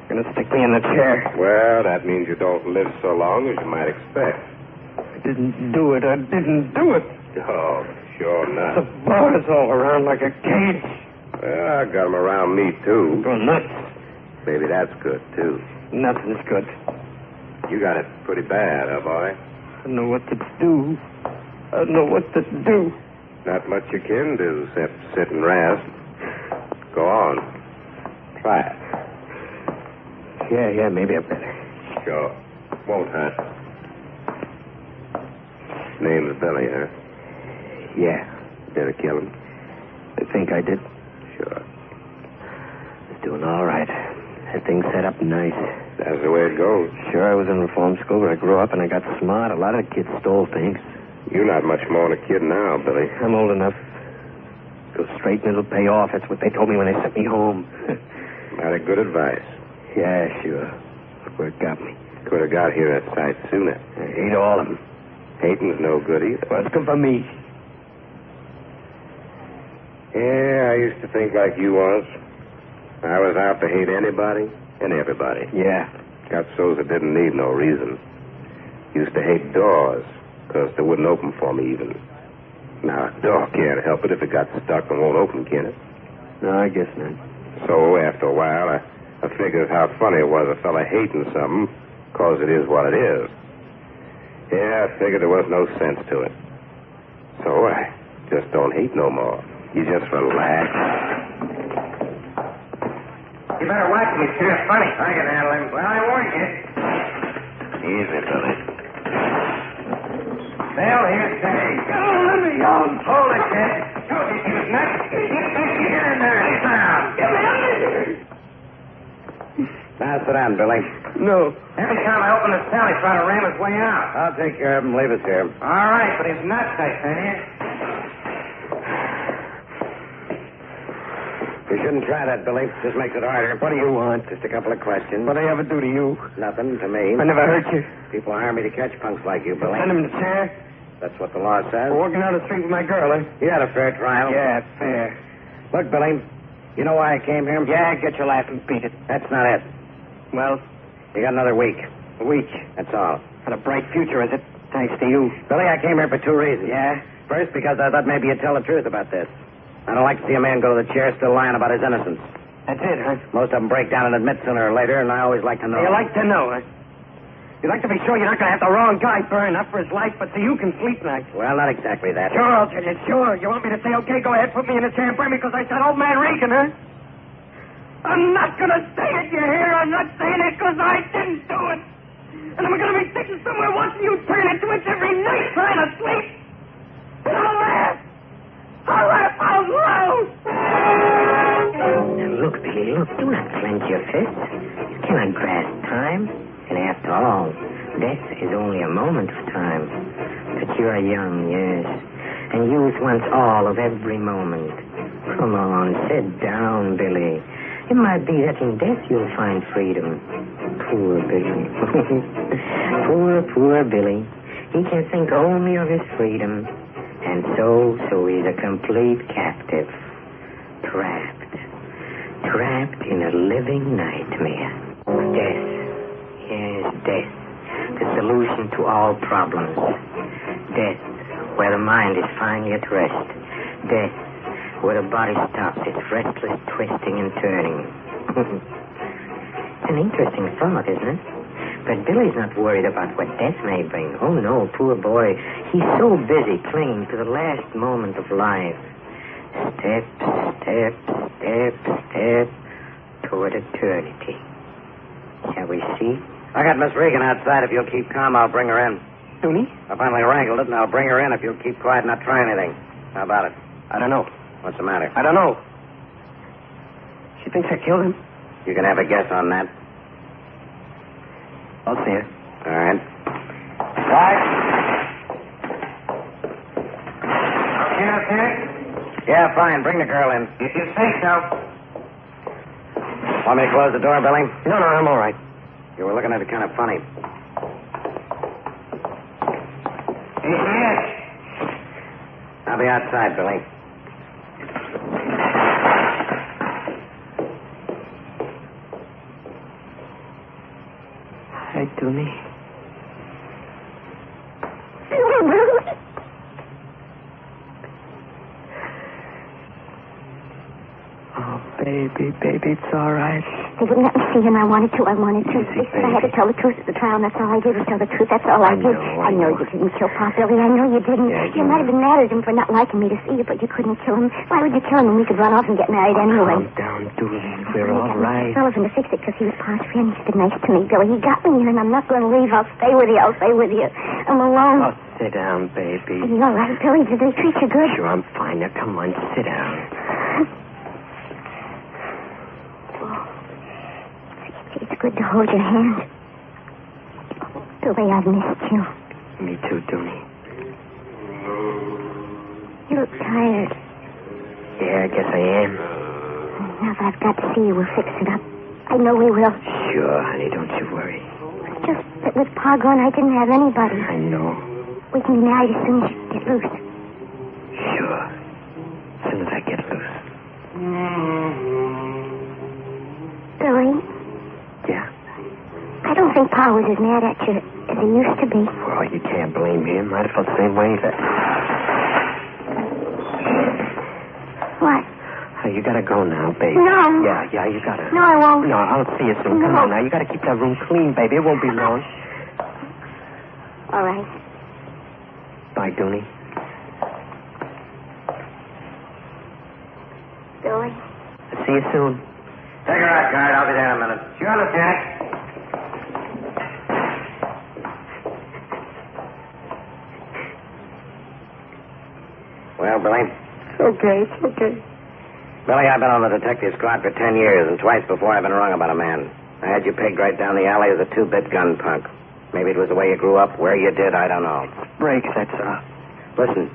Gonna stick me in the chair. Well, that means you don't live so long as you might expect. I didn't do it. Oh, sure The not. bars all around like a cage. Well, I got 'em around me, too. Go nuts. Maybe that's good, too. Nothing's good. You got it pretty bad, huh, boy? I don't know what to do. Not much you can do except sit and rest. Go on. Try it. Yeah, maybe I better. Sure. Won't hurt. Name's Billy, huh? Yeah, Did I kill him? I think I did. Sure. He's doing all right. Had things set up nice. That's the way it goes. Sure, I was in reform school, but I grew up and I got smart. A lot of the kids stole things. You're not much more than a kid now, Billy. I'm old enough. Go straight and it'll pay off. That's what they told me when they sent me home. Mighty good advice. Yeah, sure. That's where it got me. Could have got here a sight sooner. I hate all of them. Hating's no good either. Well, it's good for me. Yeah, I used to think like you was. I was out to hate anybody and everybody. Yeah. Got so's I didn't need no reason. Used to hate doors, because they wouldn't open for me even. Now, a door can't help it if it got stuck and won't open, can it? No, I guess not. So, after a while, I figured how funny it was a fella hating something, because it is what it is. Yeah, I figured there was no sense to it. So I just don't hate no more. You just relax. You better watch him. He's kind of funny. I can handle him. Well, I warned you. Easy, Billy. Bill, here's Teddy. Oh, let me out. Hold it, kid. Told you she was nuts. Get in there. Sit down. Get me out of here. Now sit down, Billy. No. Every time I open the cell, he's trying to ram his way out. I'll take care of him. Leave us here. All right, but he's nuts, I say. You shouldn't try that, Billy. Just makes it harder. What do you want? Just a couple of questions. What did I ever do to you? Nothing to me. I never hurt you. People hire me to catch punks like you, Billy. Send him to chair. That's what the law says. Walking down the street with my girl, eh? You had a fair trial. Yeah, fair. Look, Billy, you know why I came here? Yeah, get your laugh and beat it. That's not it. Well, You got another week. a week. That's all. Got a bright future, is it? Thanks to you. Billy, I came here for two reasons. Yeah? First, because I thought maybe you'd tell the truth about this. I don't like to see a man go to the chair still lying about his innocence. That's it, huh? Most of them break down and admit sooner or later, and I always like to know. You like to know, huh? You like to be sure you're not going to have the wrong guy burn up for his life, but so you can sleep nights. Well, not exactly that. Sure, I'll tell you. Sure. You want me to say, okay, go ahead, put me in a chair and burn me because I said old man Regan, huh? I'm not going to say it, you hear? I'm not saying it because I didn't do it. And I'm going to be sitting somewhere watching you turn into it every night trying to sleep. And I'll laugh. I'll laugh out loud. Now, look, Billy, look. Do not clench your fists. You cannot grasp time. And after all, death is only a moment of time. But you are young, yes. And youth wants all of every moment. Come on, sit down, Billy. It might be that in death you'll find freedom. Poor Billy. Poor Billy. He can think only of his freedom. And so he's a complete captive. Trapped in a living nightmare. Death. Yes, death. The solution to all problems. Death, where the mind is finally at rest. Death, where the body stops its restless twisting and turning. An interesting thought, isn't it? But Billy's not worried about what death may bring. Oh, no, poor boy. He's so busy clinging to the last moment of life. Step toward eternity. Shall we see? I got Miss Regan outside. If you'll keep calm, I'll bring her in. Toonie? I finally wrangled it, and I'll bring her in if you'll keep quiet and not try anything. How about it? I don't know. What's the matter? I don't know. She thinks I killed him. You can have a guess on that. I'll see her. All right. Right. Okay, okay? Yeah, fine. Bring the girl in. If you say so. Want me to close the door, Billy? No, I'm all right. You were looking at it kind of funny. Yes. I'll be outside, Billy. Hi, Toonie. Oh, baby, it's all right. They wouldn't let me see him. I wanted to. Easy, They said I had to tell the truth at the trial, and that's all I did was tell the truth. That's all I did. I know you didn't kill Pop, Billy. I know you didn't. Yeah, you might have been mad at him for not liking me to see you, but you couldn't kill him. Why would you kill him when we could run off and get married anyway? Calm down, Toonie. We're all right. Sullivan to fix it because he was Pa's friend. He's been nice to me, Billy. He got me here, and I'm not going to leave. I'll stay with you. I'm alone. Oh, sit down, baby. Are you all right, Billy? Did they treat you good? Sure, I'm fine. Now, come on, sit down. It's good to hold your hand. Billy, I've missed you. Me too, Toonie. You look tired. Yeah, I guess I am. Now that I've got to see you, we'll fix it up. I know we will. Sure, honey, don't you worry. It's just that with Pa gone, I didn't have anybody. I know. We can be married as soon as you get loose. Sure. As soon as I get loose. Billy? Yeah? I don't think Pa was as mad at you as he used to be. Well, you can't blame him. I'd feel the same way. What? You gotta go now, baby. No. Yeah, you gotta. No, I won't. No, I'll see you soon. Come No. on now. You gotta keep that room clean, baby. It won't be long. All right. Bye, Toonie. Billy? I'll see you soon. Take her out, guard. I'll be there in a minute. Sure, Lieutenant. Well, Billy? It's okay. Billy, I've been on the detective squad for 10 years, and twice before I've been wrong about a man. I had you pegged right down the alley as a two-bit gun punk. Maybe it was the way you grew up. Where you did, I don't know. Breaks, that's all. Listen,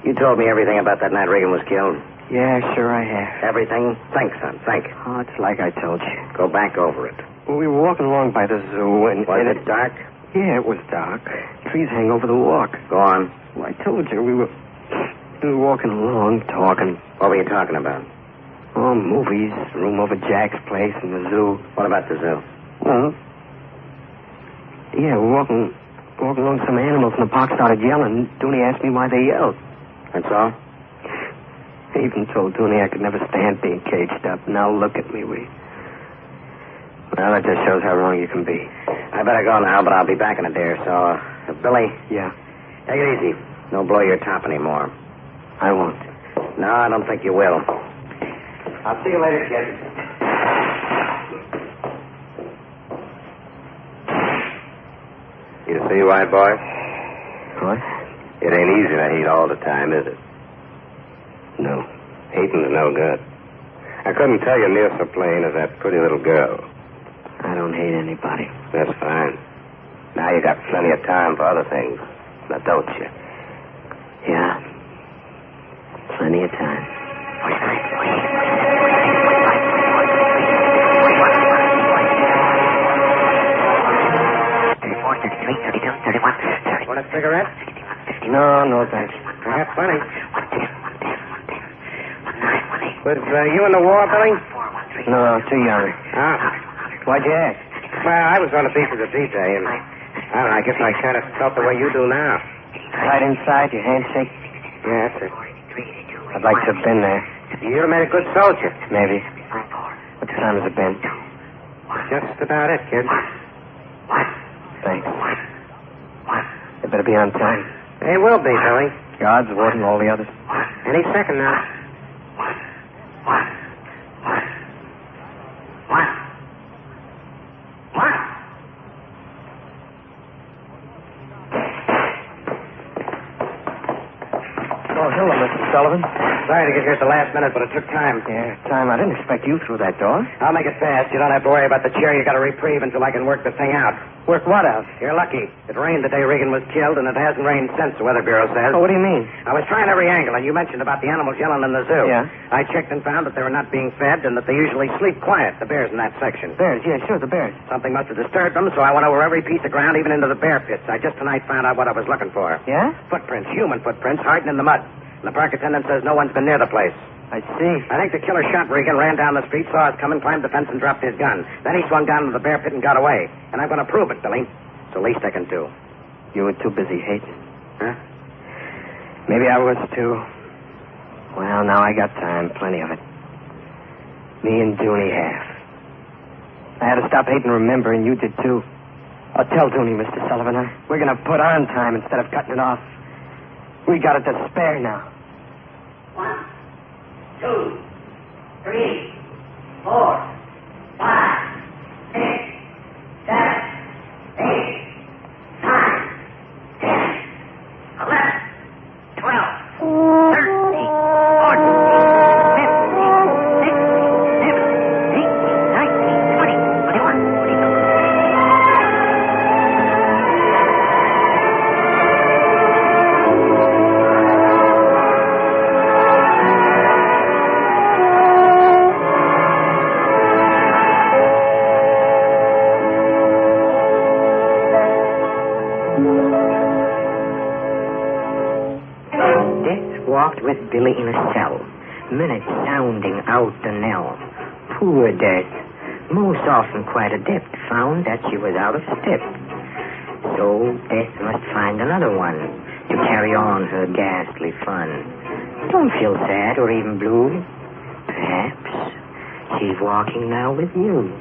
you told me everything about that night Regan was killed. Yeah, sure I have. Everything? Think, son, think. Oh, it's like I told you. Go back over it. We were walking along by the zoo and... Was it dark? Yeah, it was dark. Trees hang over the walk. Go on. Well, I told you, we were walking along, talking. What were you talking about? Oh, movies, room over Jack's place and the zoo. What about the zoo? Well, yeah, we're walking along, some animals in the park started yelling. Dooney asked me why they yelled. That's all? I even told Dooney I could never stand being caged up. Now look at me, Well, that just shows how wrong you can be. I better go now, but I'll be back in a day or so. Billy? Yeah? Take it easy. Don't blow your top anymore. I won't. No, I don't think you will. I'll see you later, kid. You see why, boy? What? It ain't easy to hate all the time, is it? No. Hating's no good. I couldn't tell you near so plain as that pretty little girl. I don't hate anybody. That's fine. Now you got plenty of time for other things. Now, don't you? Yeah. Plenty of time. 31. Want a cigarette? No, thanks. I got plenty. Was you in the war, Billy? No, too young. Why'd you ask? Well, I was on a piece of the DJ, and I don't know, I guess I kind of felt the way you do now. Right inside, your handshake? Yeah, that's it. I'd like to have been there. You'd have made a good soldier. Maybe. What time has it been? Just about it, kid. Thanks. They better be on time. They will be, Billy. Guards, warden, all the others. Any second now. Oh, hello, Mr. Sullivan. Sorry to get here at the last minute, but it took time. Yeah, time. I didn't expect you through that door. I'll make it fast. You don't have to worry about the chair. You got a reprieve until I can work the thing out. Work what out? You're lucky. It rained the day Regan was killed, and it hasn't rained since, the Weather Bureau says. Oh, what do you mean? I was trying every angle, and you mentioned about the animals yelling in the zoo. Yeah? I checked and found that they were not being fed, and that they usually sleep quiet, the bears in that section. Bears, yeah, sure, the bears. Something must have disturbed them, so I went over every piece of ground, even into the bear pits. I just tonight found out what I was looking for. Yeah? Footprints, human footprints, hardened in the mud. And the park attendant says no one's been near the place. I see. I think the killer shot Regan, ran down the street, saw us coming, climbed the fence, and dropped his gun. Then he swung down to the bear pit and got away. And I'm going to prove it, Billy. It's the least I can do. You were too busy hating. Huh? Maybe I was too. Well, now I got time, plenty of it. Me and Dooney have. I had to stop hating, remember, and you did too. I'll tell Dooney, Mr. Sullivan. We're going to put on time instead of cutting it off. We got it to spare now. 1, 2, 3, 4, 5, 6, 7, 8, 9, 10, 11, 12, 13, 14, 15, 16, 17, 18, 19, 20, 21, 22. Walked with Billy in a cell, minutes sounding out the knell. Poor Death, most often quite adept, found that she was out of step. So Death must find another one to carry on her ghastly fun. Don't feel sad or even blue. Perhaps she's walking now with you.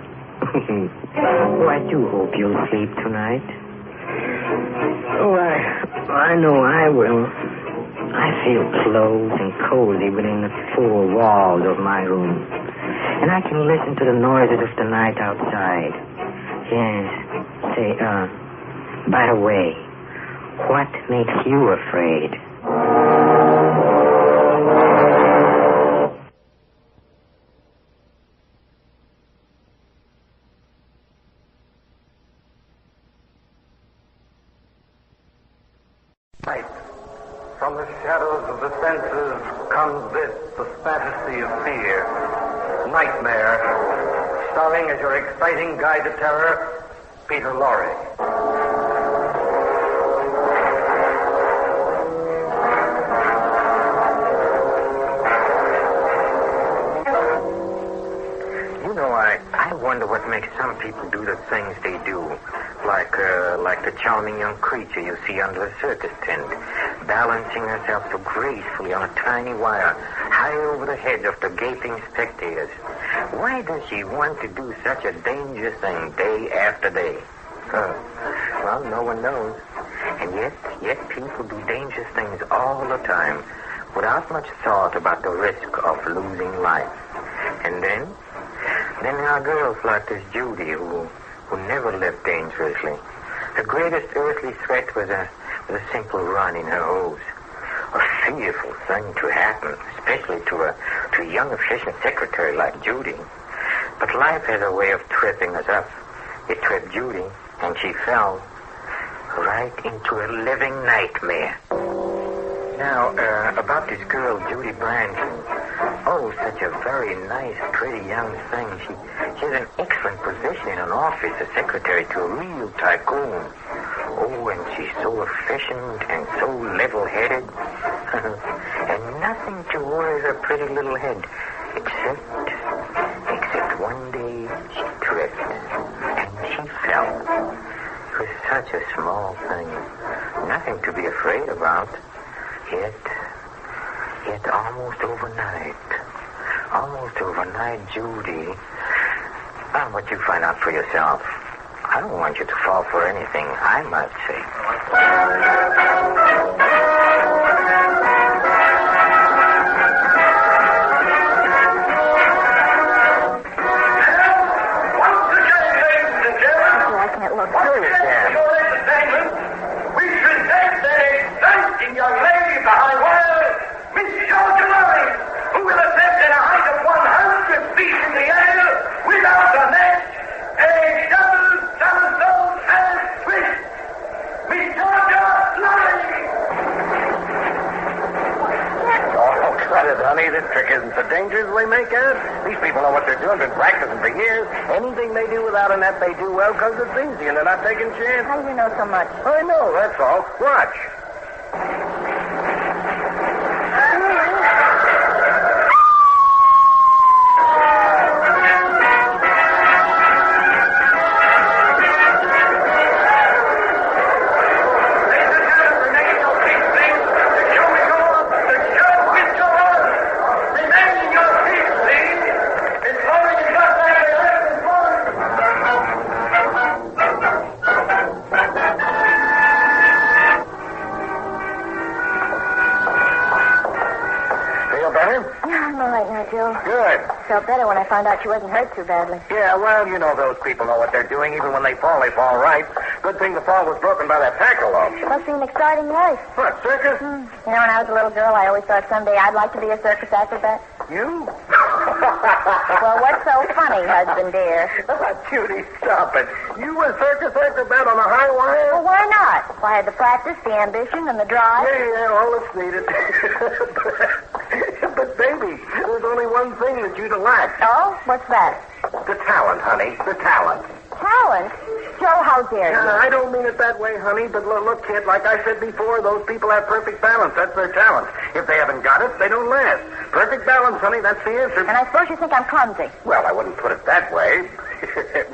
Oh, I do hope you'll sleep tonight. Oh, I know I will. I feel close and cozy within the four walls of my room. And I can listen to the noises of the night outside. Yes. Say, by the way, what makes you afraid? senses comes this, the fantasy of fear. Nightmare. Starring as your exciting guide to terror, Peter Lorre. I wonder what makes some people do the things they do. Like the charming young creature you see under a circus tent, balancing herself so gracefully on a tiny wire, high over the heads of the gaping spectators. Why does she want to do such a dangerous thing day after day? Well, no one knows. And yet people do dangerous things all the time without much thought about the risk of losing life. And then there are girls like this Judy who never lived dangerously. Her greatest earthly threat was a simple run in her hose. A fearful thing to happen, especially to a young efficient secretary like Judy. But life has a way of tripping us up. It tripped Judy, and she fell right into a living nightmare. Now, about this girl, Judy Branson. Oh, such a very nice, pretty young thing. She has an excellent position in an office, a secretary to a real tycoon. Oh, and she's so efficient and so level-headed. And nothing to worry her pretty little head, except one day she tripped and she fell. It was such a small thing. Nothing to be afraid about. Yet almost overnight, Judy. I'll let you find out for yourself. I don't want you to fall for anything I might say. Once again, ladies and gentlemen. I can't look. Once again, for entertainment, we present an exciting young lady behind wires, Miss Georgia Lorre, who will attempt at a height of 100 feet in the air without a net, a double somersault and twist. Miss Georgia Lorre! Oh, cut it, honey. This trick isn't so dangerous as they make out. These people know what they're doing. Been practicing for years. Anything they do without a net, they do well because it's easy and they're not taking chances. How do you know so much? I know, that's all. Watch. Felt better when I found out she wasn't hurt too badly. Yeah, well, you know those people know what they're doing. Even when they fall right. Good thing the fall was broken by that tackle, though. Must be an exciting life. What, circus? You know, when I was a little girl, I always thought someday I'd like to be a circus acrobat. You? Well, what's so funny, husband dear? Judy, stop it. You a circus acrobat on a high wire? Well, why not? If I had the practice, the ambition, and the drive. Yeah, all that's needed. But, baby, there's only one thing that you'd lack. Oh? What's that? The talent, honey. The talent. Talent? Joe, how dare you? I don't mean it that way, honey, but look, kid, like I said before, those people have perfect balance. That's their talent. If they haven't got it, they don't last. Perfect balance, honey, that's the answer. And I suppose you think I'm clumsy. Well, I wouldn't put it that way.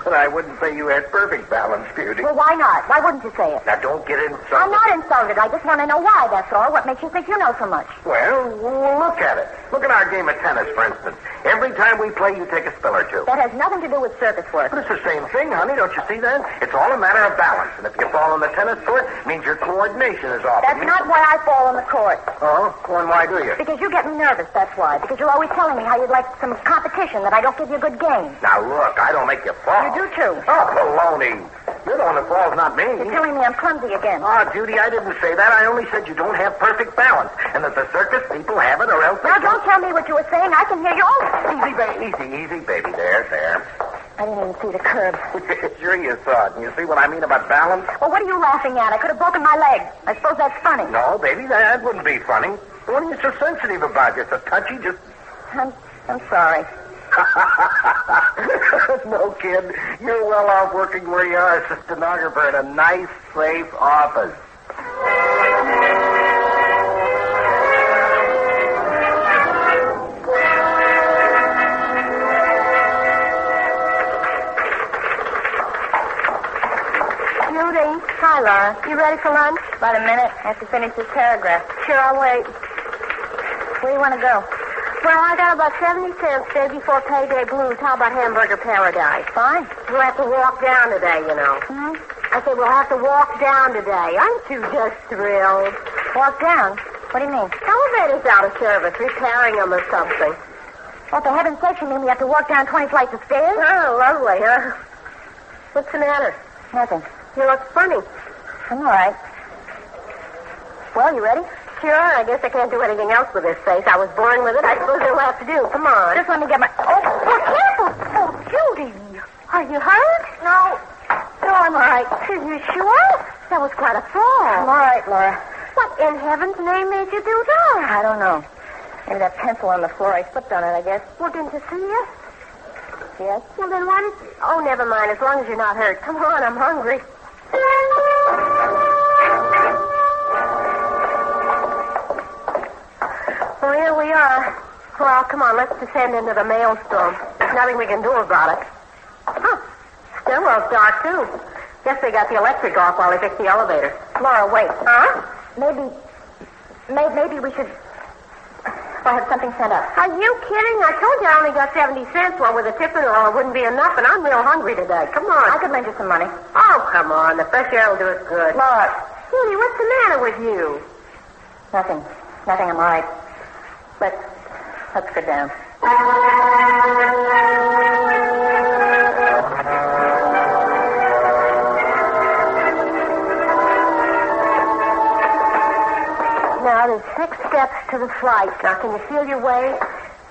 But I wouldn't say you had perfect balance, Beauty. Well, why not? Why wouldn't you say it? Now, don't get insulted. I'm not insulted. I just want to know why, that's all. What makes you think you know so much? Well, look at it. Look at our game of tennis, for instance. Every time we play, you take a spill or two. That has nothing to do with circus work. But it's the same thing, honey. Don't you see that? It's all a matter of balance. And if you fall on the tennis court, it means your coordination is off. That's not why I fall on the court. Oh? Well, and why do you? Because you get me nervous, that's why. Because you're always telling me how you'd like some competition, that I don't give you a good game. Now, look, I don't make you fall. You do, too. Oh, baloney. You're the one that falls, not me. You're telling me I'm clumsy again. Oh, Judy, I didn't say that. I only said you don't have perfect balance, and that the circus people have it, or else... Now, don't tell me what you were saying. I can hear you. Easy, baby. There. I didn't even see the curb. Sure you saw it. And you see what I mean about balance? Well, what are you laughing at? I could have broken my leg. I suppose that's funny. No, baby, that wouldn't be funny. What are you so sensitive about? You're so touchy, just... I'm sorry. No, kid. You're well off working where you are as a stenographer in a nice, safe office. Hi, Laura. You ready for lunch? About a minute. I have to finish this paragraph. Sure, I'll wait. Where do you want to go? Well, I got about 70 cents day before payday blues. How about Hamburger Paradise? Fine. We'll have to walk down today, you know. Hmm? I said we'll have to walk down today. Aren't you just thrilled? Walk down? What do you mean? Elevator's out of service, repairing them or something. Well, for heaven's sake, you mean we have to walk down 20 flights of stairs? Oh, lovely, huh? What's the matter? Nothing. You look funny. I'm all right. Well, you ready? Sure, I guess I can't do anything else with this face. I was born with it. I suppose it'll have to do. Come on. Just let me get my... Oh, careful. Oh, Judy. Are you hurt? no. No, I'm all right. Are you sure? That was quite a fall. I'm all right, Laura. What in heaven's name made you do that? I don't know. Maybe that pencil on the floor. I slipped on it, I guess. Well, didn't you see it? Yes? Well, then why did... Oh, never mind. As long as you're not hurt. Come on, I'm hungry. Well, here we are. Well, come on, let's descend into the maelstrom. There's nothing we can do about it. Huh. Stairwell's dark, too. Guess they got the electric off while they fixed the elevator. Laura, wait. Huh? Maybe we should... I'll have something sent up. Are you kidding? I told you I only got 70 cents. Well, with a tip and all, it wouldn't be enough, and I'm real hungry today. Come on. I could lend you some money. Oh, come on. The fresh air will do us good. Laura. Judy, what's the matter with you? Nothing. I'm all right. Let's sit down. Now, there's 6 steps to the flight. Now, can you feel your way?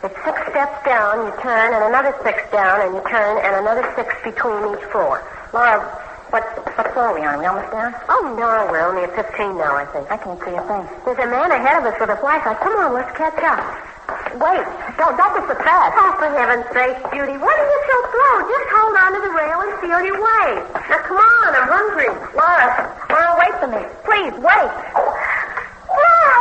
It's 6 steps down, you turn, and another 6 down, and you turn, and another 6 between each floor. Laura, what floor are we on? Are we almost down? Oh, no, we're only at 15 now, I think. I can't see a thing. There's a man ahead of us with a flashlight. Come on, let's catch up. Wait, don't go so fast. Oh, for heaven's sake, Judy, what are you so slow? Just hold on to the rail and feel your way. Now, come on, I'm hungry. Laura, wait for me. Please, wait. Laura,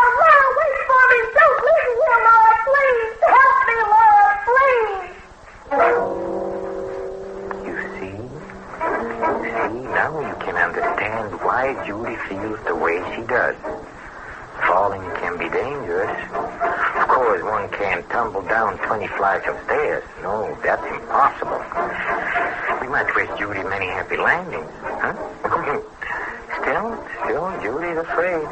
wait for me. Don't leave me here, Laura, please. Help me, Laura, please. You see? Now you can understand why Judy feels the way she does. Falling can be dangerous. Of course, one can't tumble down 20 flights of stairs. No, that's impossible. We might wish Judy many happy landings, huh? Still, Judy's afraid.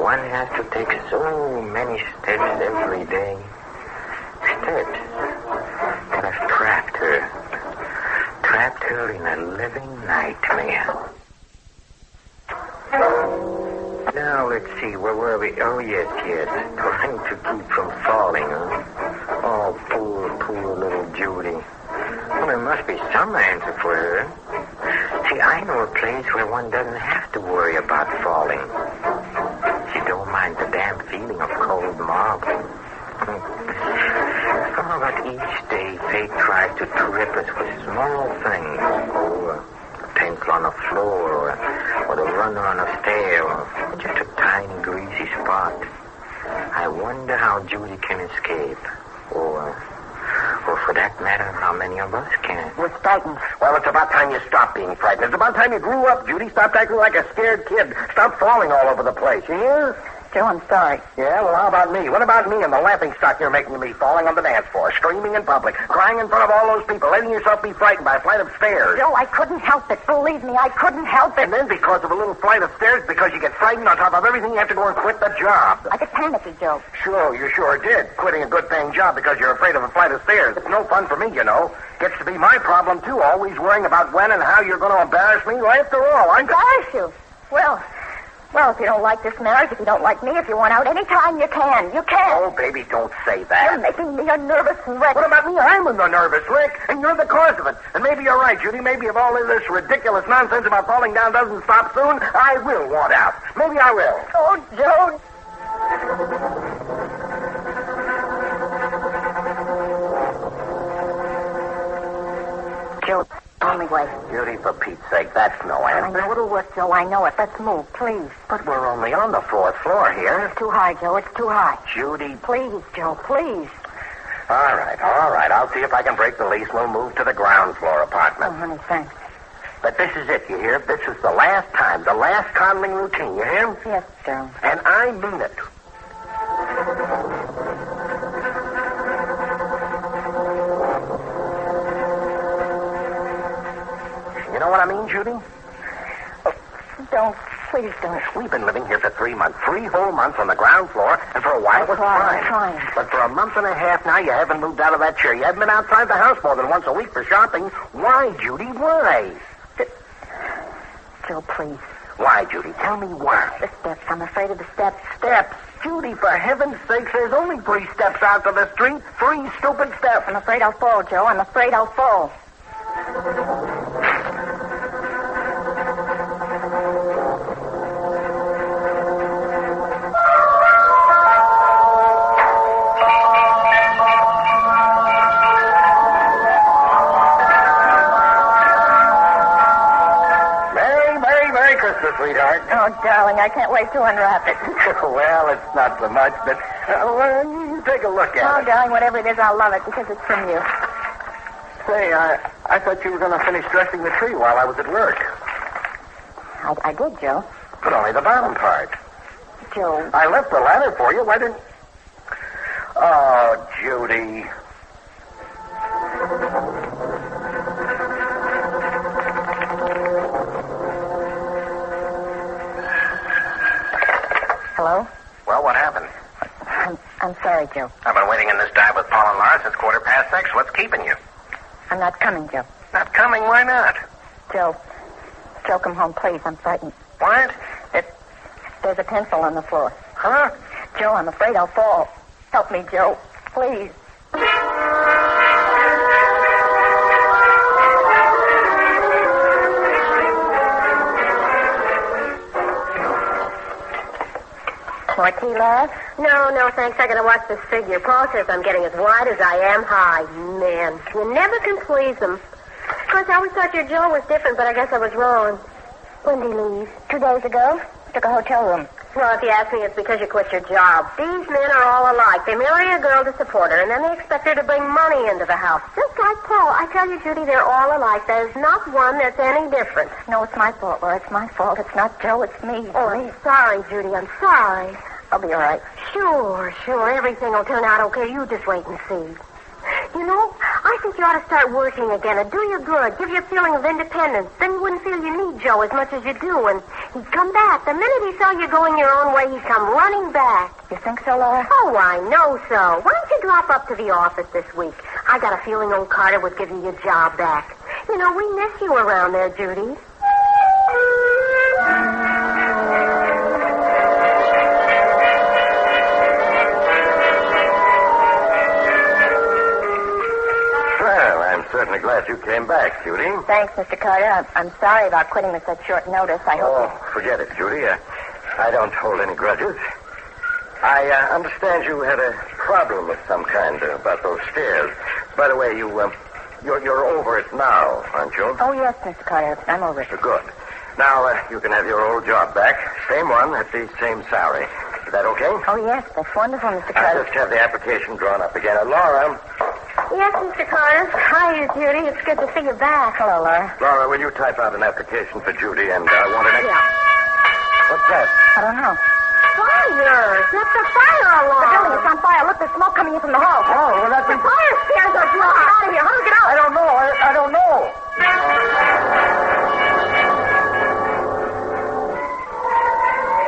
One has to take so many steps every day. Steps that have trapped her in a living nightmare. Now, let's see, where were we? Oh, yes. Trying to keep from falling, huh? Oh, poor little Judy. Well, there must be some answer for her. See, I know a place where one doesn't have to worry about falling. She don't mind the damp feeling of cold marble. Oh, but each day fate tries to trip us with small things. Oh, a pencil on the floor, or the runner on a stair, or just a tiny greasy spot. I wonder how Judy can escape. Or for that matter, how many of us can. We're frightened. Well, it's about time you stopped being frightened. It's about time you grew up, Judy. Stop acting like a scared kid. Stop falling all over the place, you hear? Joe, I'm sorry. Yeah, well, how about me? What about me and the laughing stock you're making of me falling on the dance floor, screaming in public, crying in front of all those people, letting yourself be frightened by a flight of stairs? Joe, I couldn't help it. Believe me, I couldn't help it. And then because of a little flight of stairs, because you get frightened on top of everything, you have to go and quit the job. I get panicky, Joe. Sure, you sure did. Quitting a good-paying job because you're afraid of a flight of stairs. It's no fun for me, you know. Gets to be my problem, too, always worrying about when and how you're going to embarrass me. Well, after all, I'm... Embarrass you? Well, if you don't like this marriage, if you don't like me, if you want out anytime, you can. You can. Oh, baby, don't say that. You're making me a nervous wreck. What about me? I'm the nervous wreck, and you're the cause of it. And maybe you're right, Judy. Maybe if all of this ridiculous nonsense about falling down doesn't stop soon, I will want out. Maybe I will. Oh, Joe. way. Judy, for Pete's sake, that's no I answer. know it'll work, Joe. I know it. Let's move, please. But we're only on the 4th floor here. It's too high, Joe. It's too high. Judy. Please, Joe, please. All right. I'll see if I can break the lease. We'll move to the ground floor apartment. Oh, honey, thanks. But this is it, you hear? This is the last time, the last coddling routine, you hear? Yes, Joe. And I mean it. You know what I mean, Judy? Don't. Please don't. We've been living here for 3 months. 3 whole months on the ground floor, and for a while it was fine. I'm trying. But for a month and a half now, you haven't moved out of that chair. You haven't been outside the house more than once a week for shopping. Why, Judy? Why? Joe, please. Why, Judy? Tell me why. The steps. I'm afraid of the steps. Steps? Judy, for heaven's sakes, there's only 3 steps out to the street. 3 stupid steps. I'm afraid I'll fall, Joe. I'm afraid I'll fall. Sweetheart. Oh, darling, I can't wait to unwrap it. Well, it's not so much, but you take a look at Oh, it. darling, whatever it is, I'll love it because it's from you. Say, I thought you were going to finish dressing the tree while I was at work. I did, Joe. But only the bottom part. Joe. I left the ladder for you. Why didn't... Oh, Judy. Hello? Well, what happened? I'm sorry, Joe. I've been waiting in this dive with Paul and Laura since 6:15. What's keeping you? I'm not coming, Joe. Not coming? Why not? Joe, come home, please. I'm frightened. What? There's a pencil on the floor. Huh? Joe, I'm afraid I'll fall. Help me, Joe. Please. More tea, Laura? No, thanks. I gotta watch this figure. Paul says I'm getting as wide as I am high. Man, you never can please them. Of course, I always thought your Joe was different, but I guess I was wrong. When did he leave? 2 days ago. Took a hotel room. Well, if you ask me, it's because you quit your job. These men are all alike. They marry a girl to support her, and then they expect her to bring money into the house. Just like Paul. I tell you, Judy, they're all alike. There's not one that's any different. No, it's my fault, Laura. It's my fault. It's not Joe. It's me. Oh, I'm sorry, Judy. I'm sorry. I'll be all right. Sure. Everything will turn out okay. You just wait and see. You know, I think you ought to start working again. It'd do you good. Give you a feeling of independence. Then you wouldn't feel you need Joe as much as you do, and he'd come back. The minute he saw you going your own way, he'd come running back. You think so, Laura? Oh, I know so. Why don't you drop up to the office this week? I got a feeling old Carter would give you your job back. You know, we miss you around there, Judy. Certainly glad you came back, Judy. Thanks, Mr. Carter. I'm sorry about quitting with such short notice. I hope... Oh, forget it, Judy. I don't hold any grudges. I understand you had a problem of some kind about those stairs. By the way, you're over it now, aren't you? Oh, yes, Mr. Carter. I'm over it. Good. Now, you can have your old job back. Same one at the same salary. Is that okay? Oh, yes. That's wonderful, Mr. Carter. I'll just have the application drawn up again. Laura. Yes, Mr. Carter. Hi, Judy. It's good to see you back. Hello, Laura. Laura, will you type out an application for Judy and I want an... Yeah. What's that? I don't know. Fire! That's the fire alarm! The building is on fire. Look, there's smoke coming in from the hall. Oh, well, that's... The fire scares us. Get out of here. Hurry, get out. I don't know. I don't know.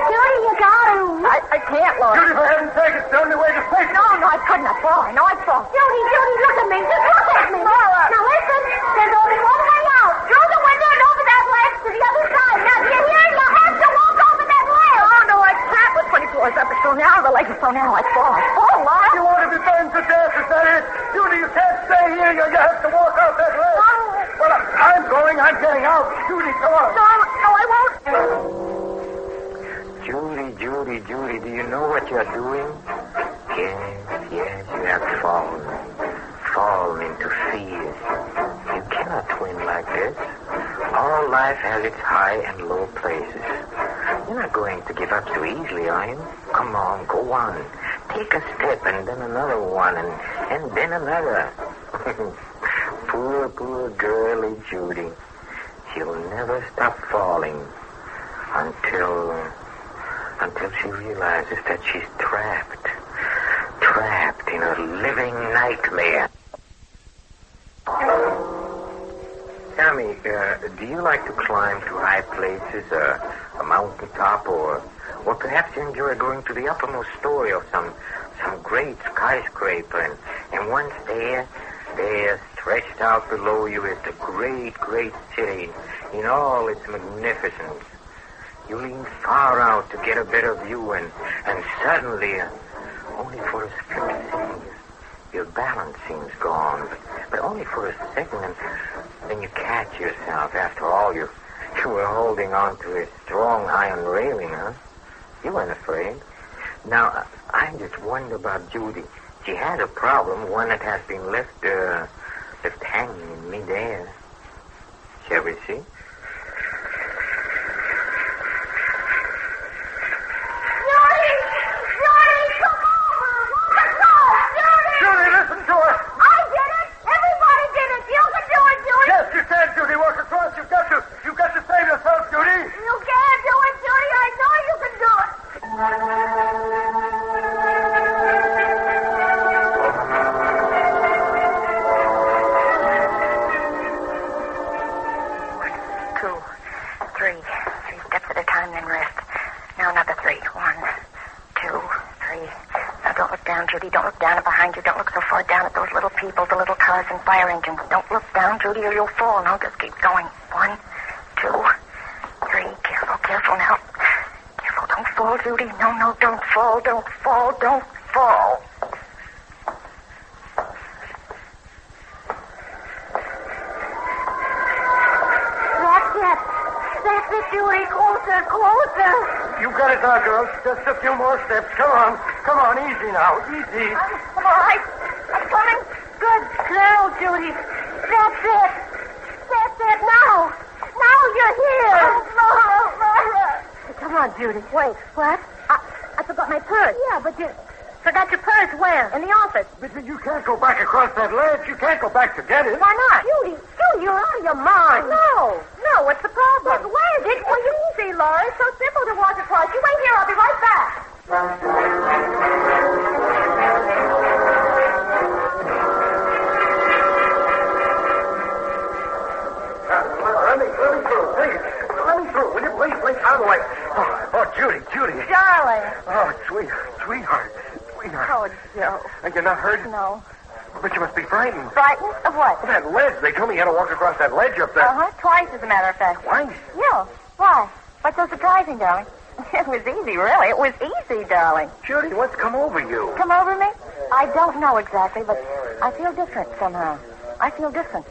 Judy, you got to. I can't, Laura. Judy, for heaven's sake, it's the only way to save No, I couldn't. I'd fall. I know I'd fall. Judy, look at me. Just look at me. Laura. Now, listen. There's only one way out. Through the window and over that ledge to the other side. Now, do you hear? You have to walk over that ledge. Oh, no, I can't. With 20 floors up, it's so narrow. The legs are so narrow. I'd fall. I'd fall, Laura. You want to be burned to death, is that it? Judy, you can't stay here. You have to walk out that ledge. No. Well, I'm going. I'm getting out. Judy, come on. No, I won't. Judy, do you know what you're doing? Yes, you have fallen into fear. You cannot win like this. All life has its high and low places. You're not going to give up so easily, are you? Come on, go on. Take a step and then another one and then another. Poor girlie Judy. She'll never stop falling until she realizes that she's trapped in a living nightmare. Tell me, do you like to climb to high places, a mountaintop, or perhaps you enjoy going to the uppermost story of some great skyscraper, and once there, stretched out below you is the great city in all its magnificence. You lean far out to get a better view, and suddenly, only for a split second, your balance seems gone, but only for a second, and then you catch yourself. After all, you were holding on to a strong iron railing, huh? You weren't afraid. Now, I just wonder about Judy. She has a problem, one that has been left hanging in midair. Shall we see? Fire engine. Don't look down, Judy, or you'll fall. Now just keep going. 1, 2, 3. Careful now. Careful, don't fall, Judy. No, don't fall. That's it, Judy. Closer. You got it now, girls. Just a few more steps. Come on, easy now. Easy. I'm all right. I'm coming. Good girl, Judy. That's it. Now you're here. Laura. Come on, Judy. Wait. What? I forgot my purse. Yeah, but you forgot your purse where? In the office. But you can't go back across that ledge. You can't go back to get it. Why not? Judy, you're out of your mind. No. What's the problem? But where is it? Well, you see, Laura. It's so simple to walk across. You wait here. I'll be right back. Let me through. Will you please? Out of the way. Oh, Judy. Darling. Oh, sweetheart. Oh, Joe. And you're not hurt? No. But you must be frightened. Frightened? Of what? That ledge. They told me you had to walk across that ledge up there. Uh-huh. Twice, as a matter of fact. Twice? Yeah. Why? What's so surprising, darling? It was easy, really. It was easy, darling. Judy, what's come over you? Come over me? I don't know exactly, but I feel different somehow. I feel different.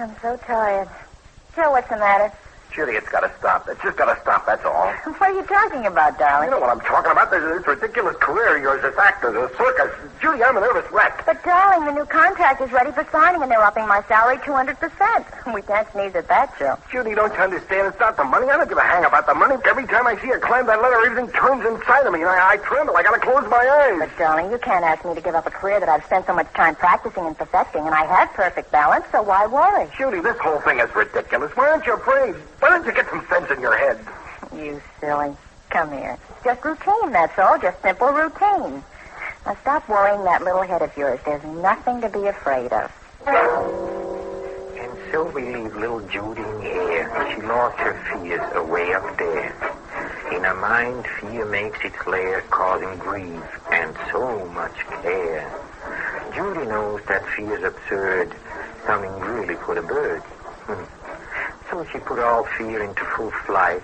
I'm so tired. Joe, what's the matter? Judy, it's got to stop. It's just got to stop, that's all. What are you talking about, darling? You know what I'm talking about? This ridiculous career of yours, this actor, this circus. Judy, I'm a nervous wreck. But, darling, the new contract is ready for signing, and they're upping my salary 200%. We can't sneeze at that, Joe. Judy, don't you understand? It's not the money. I don't give a hang about the money. Every time I see her climb that ladder, everything turns inside of me, and I tremble. I got to close my eyes. But, darling, you can't ask me to give up a career that I've spent so much time practicing and perfecting, and I have perfect balance, so why worry? Judy, this whole thing is ridiculous. Why aren't you afraid? Why don't you get some sense in your head? You silly. Come here. Just routine, that's all. Just simple routine. Now stop worrying that little head of yours. There's nothing to be afraid of. And so we leave little Judy in the air. She lost her fears away up there. In her mind, fear makes its lair, causing grief and so much care. Judy knows that fear's absurd, something really for the birds. So she put all fear into full flight.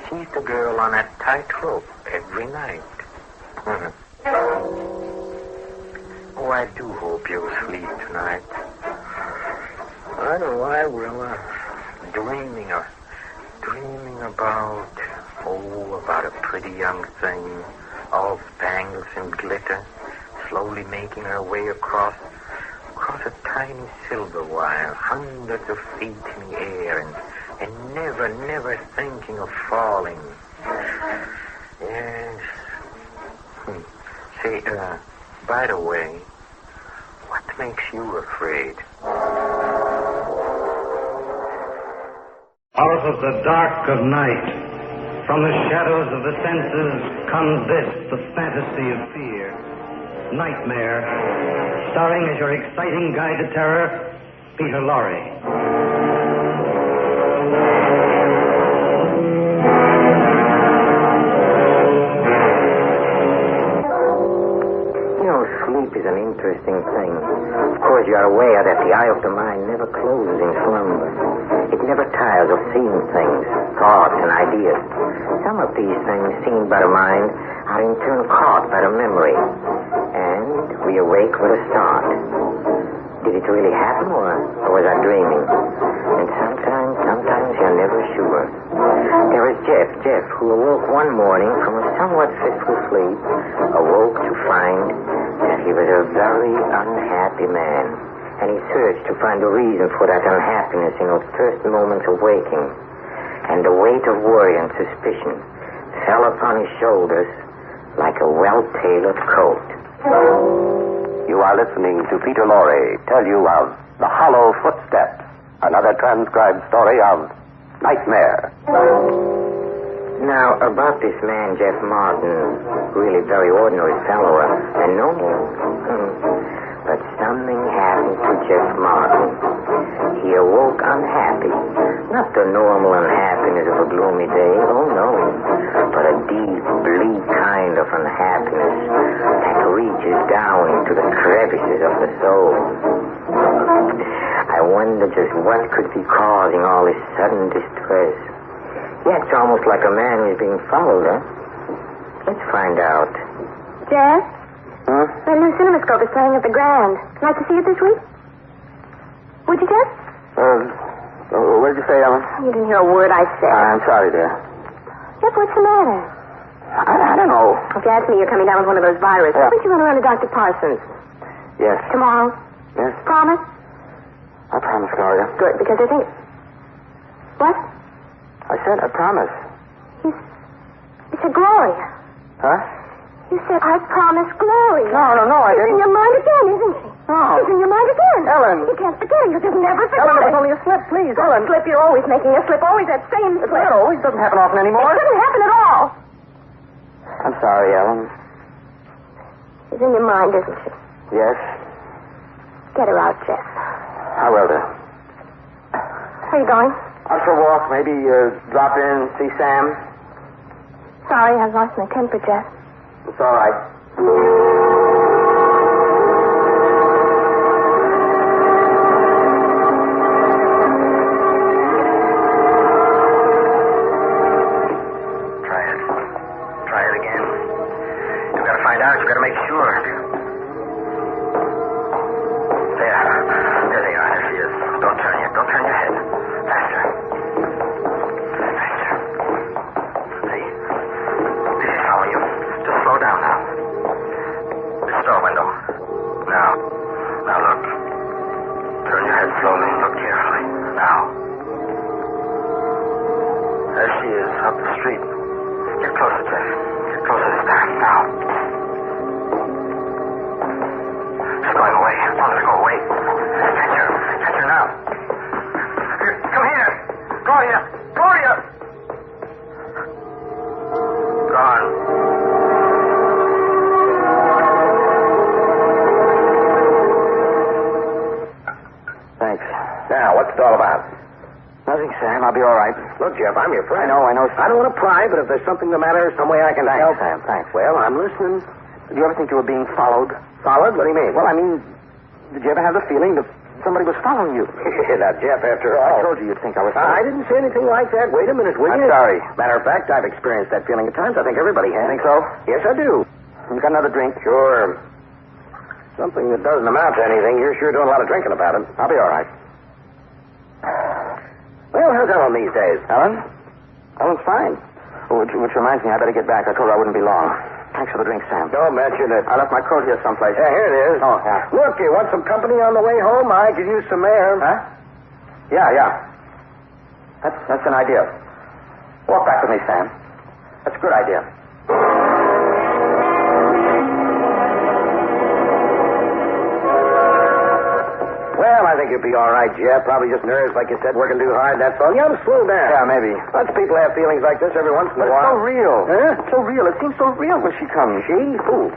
She's the girl on that tightrope every night. Oh, I do hope you'll sleep tonight. I know I will. Dreaming about a pretty young thing, all spangles and glitter, slowly making her way across a tiny silver wire, hundreds of feet in the air, and never thinking of falling. Yes. Say, by the way, what makes you afraid? Out of the dark of night, from the shadows of the senses, comes this, the fantasy of fear. Nightmare, starring as your exciting guide to terror, Peter Lorre. You know, sleep is an interesting thing. Of course, you are aware that the eye of the mind never closes in slumber. It never tires of seeing things, thoughts, and ideas. Some of these things seen by the mind are in turn caught by the memory. And we awake with a start. Did it really happen, or was I dreaming? And sometimes you're never sure. There is Jeff, who awoke one morning from a somewhat fitful sleep, awoke to find that he was a very unhappy man. And he searched to find a reason for that unhappiness in those first moments of waking. And the weight of worry and suspicion fell upon his shoulders like a well-tailored coat. You are listening to Peter Lorre tell you of The Hollow Footsteps, another transcribed story of Nightmare. Now, about this man, Jeff Martin, really very ordinary fellow, and no but something happened to Jeff Martin. He awoke unhappy. Not the normal unhappiness of a gloomy day, oh no, but a deep, bleak kind of unhappiness that reaches down into the crevices of the soul. I wonder just what could be causing all this sudden distress. Yeah, it's almost like a man who's being followed, huh? Let's find out. Jeff? Huh? That new cinemascope is playing at the Grand. Like to see it this week? Would you, Jeff? What did you say, Ellen? You didn't hear a word I said. I'm sorry, dear. Jeff, what's the matter? I don't know. If you ask me, you're coming down with one of those viruses. Yeah. Why don't you run around to Dr. Parsons? Yes. Tomorrow? Yes. Promise? I promise, Gloria. Good, because I think... What? I said I promise. You said Gloria. Huh? You said, I promise Gloria. No, I She's didn't. in your mind again, isn't she? No. She's in your mind again. Ellen. You can't forget it. You just never forget Ellen, it it. was only a slip, please. Ellen. Slip, you're always making a slip. Always that same slip. It always doesn't happen often anymore. It doesn't happen at all. I'm sorry, Ellen. She's in your mind, isn't she? Yes. Get her out, Jeff. I will, dear. Where are you going? Out for a walk. Maybe drop in, see Sam. Sorry, I've lost my temper, Jeff. It's all right. Try it again. You've got to find out. You've got to make sure. There they are. There she is. Don't turn yet. up the street. Get closer, Jeff. Get closer this time. Now. It's going away. Don't let it go away. Catch her now. Come here. Gloria. Gloria. Gone. Thanks. Now, what's it all about? Nothing, Sam. I'll be all right. Look, Jeff, I'm your friend. I know, Sam. I don't want to pry, but if there's something the matter, some way I can help. Sam, thanks. Well, I'm listening. Did you ever think you were being followed? Followed? What do you mean? Well, I mean, did you ever have the feeling that somebody was following you? Now, Jeff, after I all. told you you'd think I was I didn't say anything like that. Wait a minute, will I'm you? sorry. Matter of fact, I've experienced that feeling at times. I think everybody has. Think so? Yes, I do. You got another drink? Sure. Something that doesn't amount to anything. You're sure doing a lot of drinking about it. I'll be all right. Well, how's Ellen these days? Ellen? Ellen's fine. Oh, which reminds me, I better get back. I told her I wouldn't be long. Thanks for the drink, Sam. Don't mention it. I left my coat here someplace. Yeah, here it is. Oh, yeah. Look, you want some company on the way home? I could use some air. Huh? Yeah. That's an idea. Walk back with me, Sam. That's a good idea. Well, I think you'll be all right, Jeff. Probably just nerves, like you said, working too hard, that's all. You ought to slow down. Yeah, maybe. Lots of people have feelings like this every once in a But it's while. so real. Huh? It's so real. It seems so real when she comes. She? Who?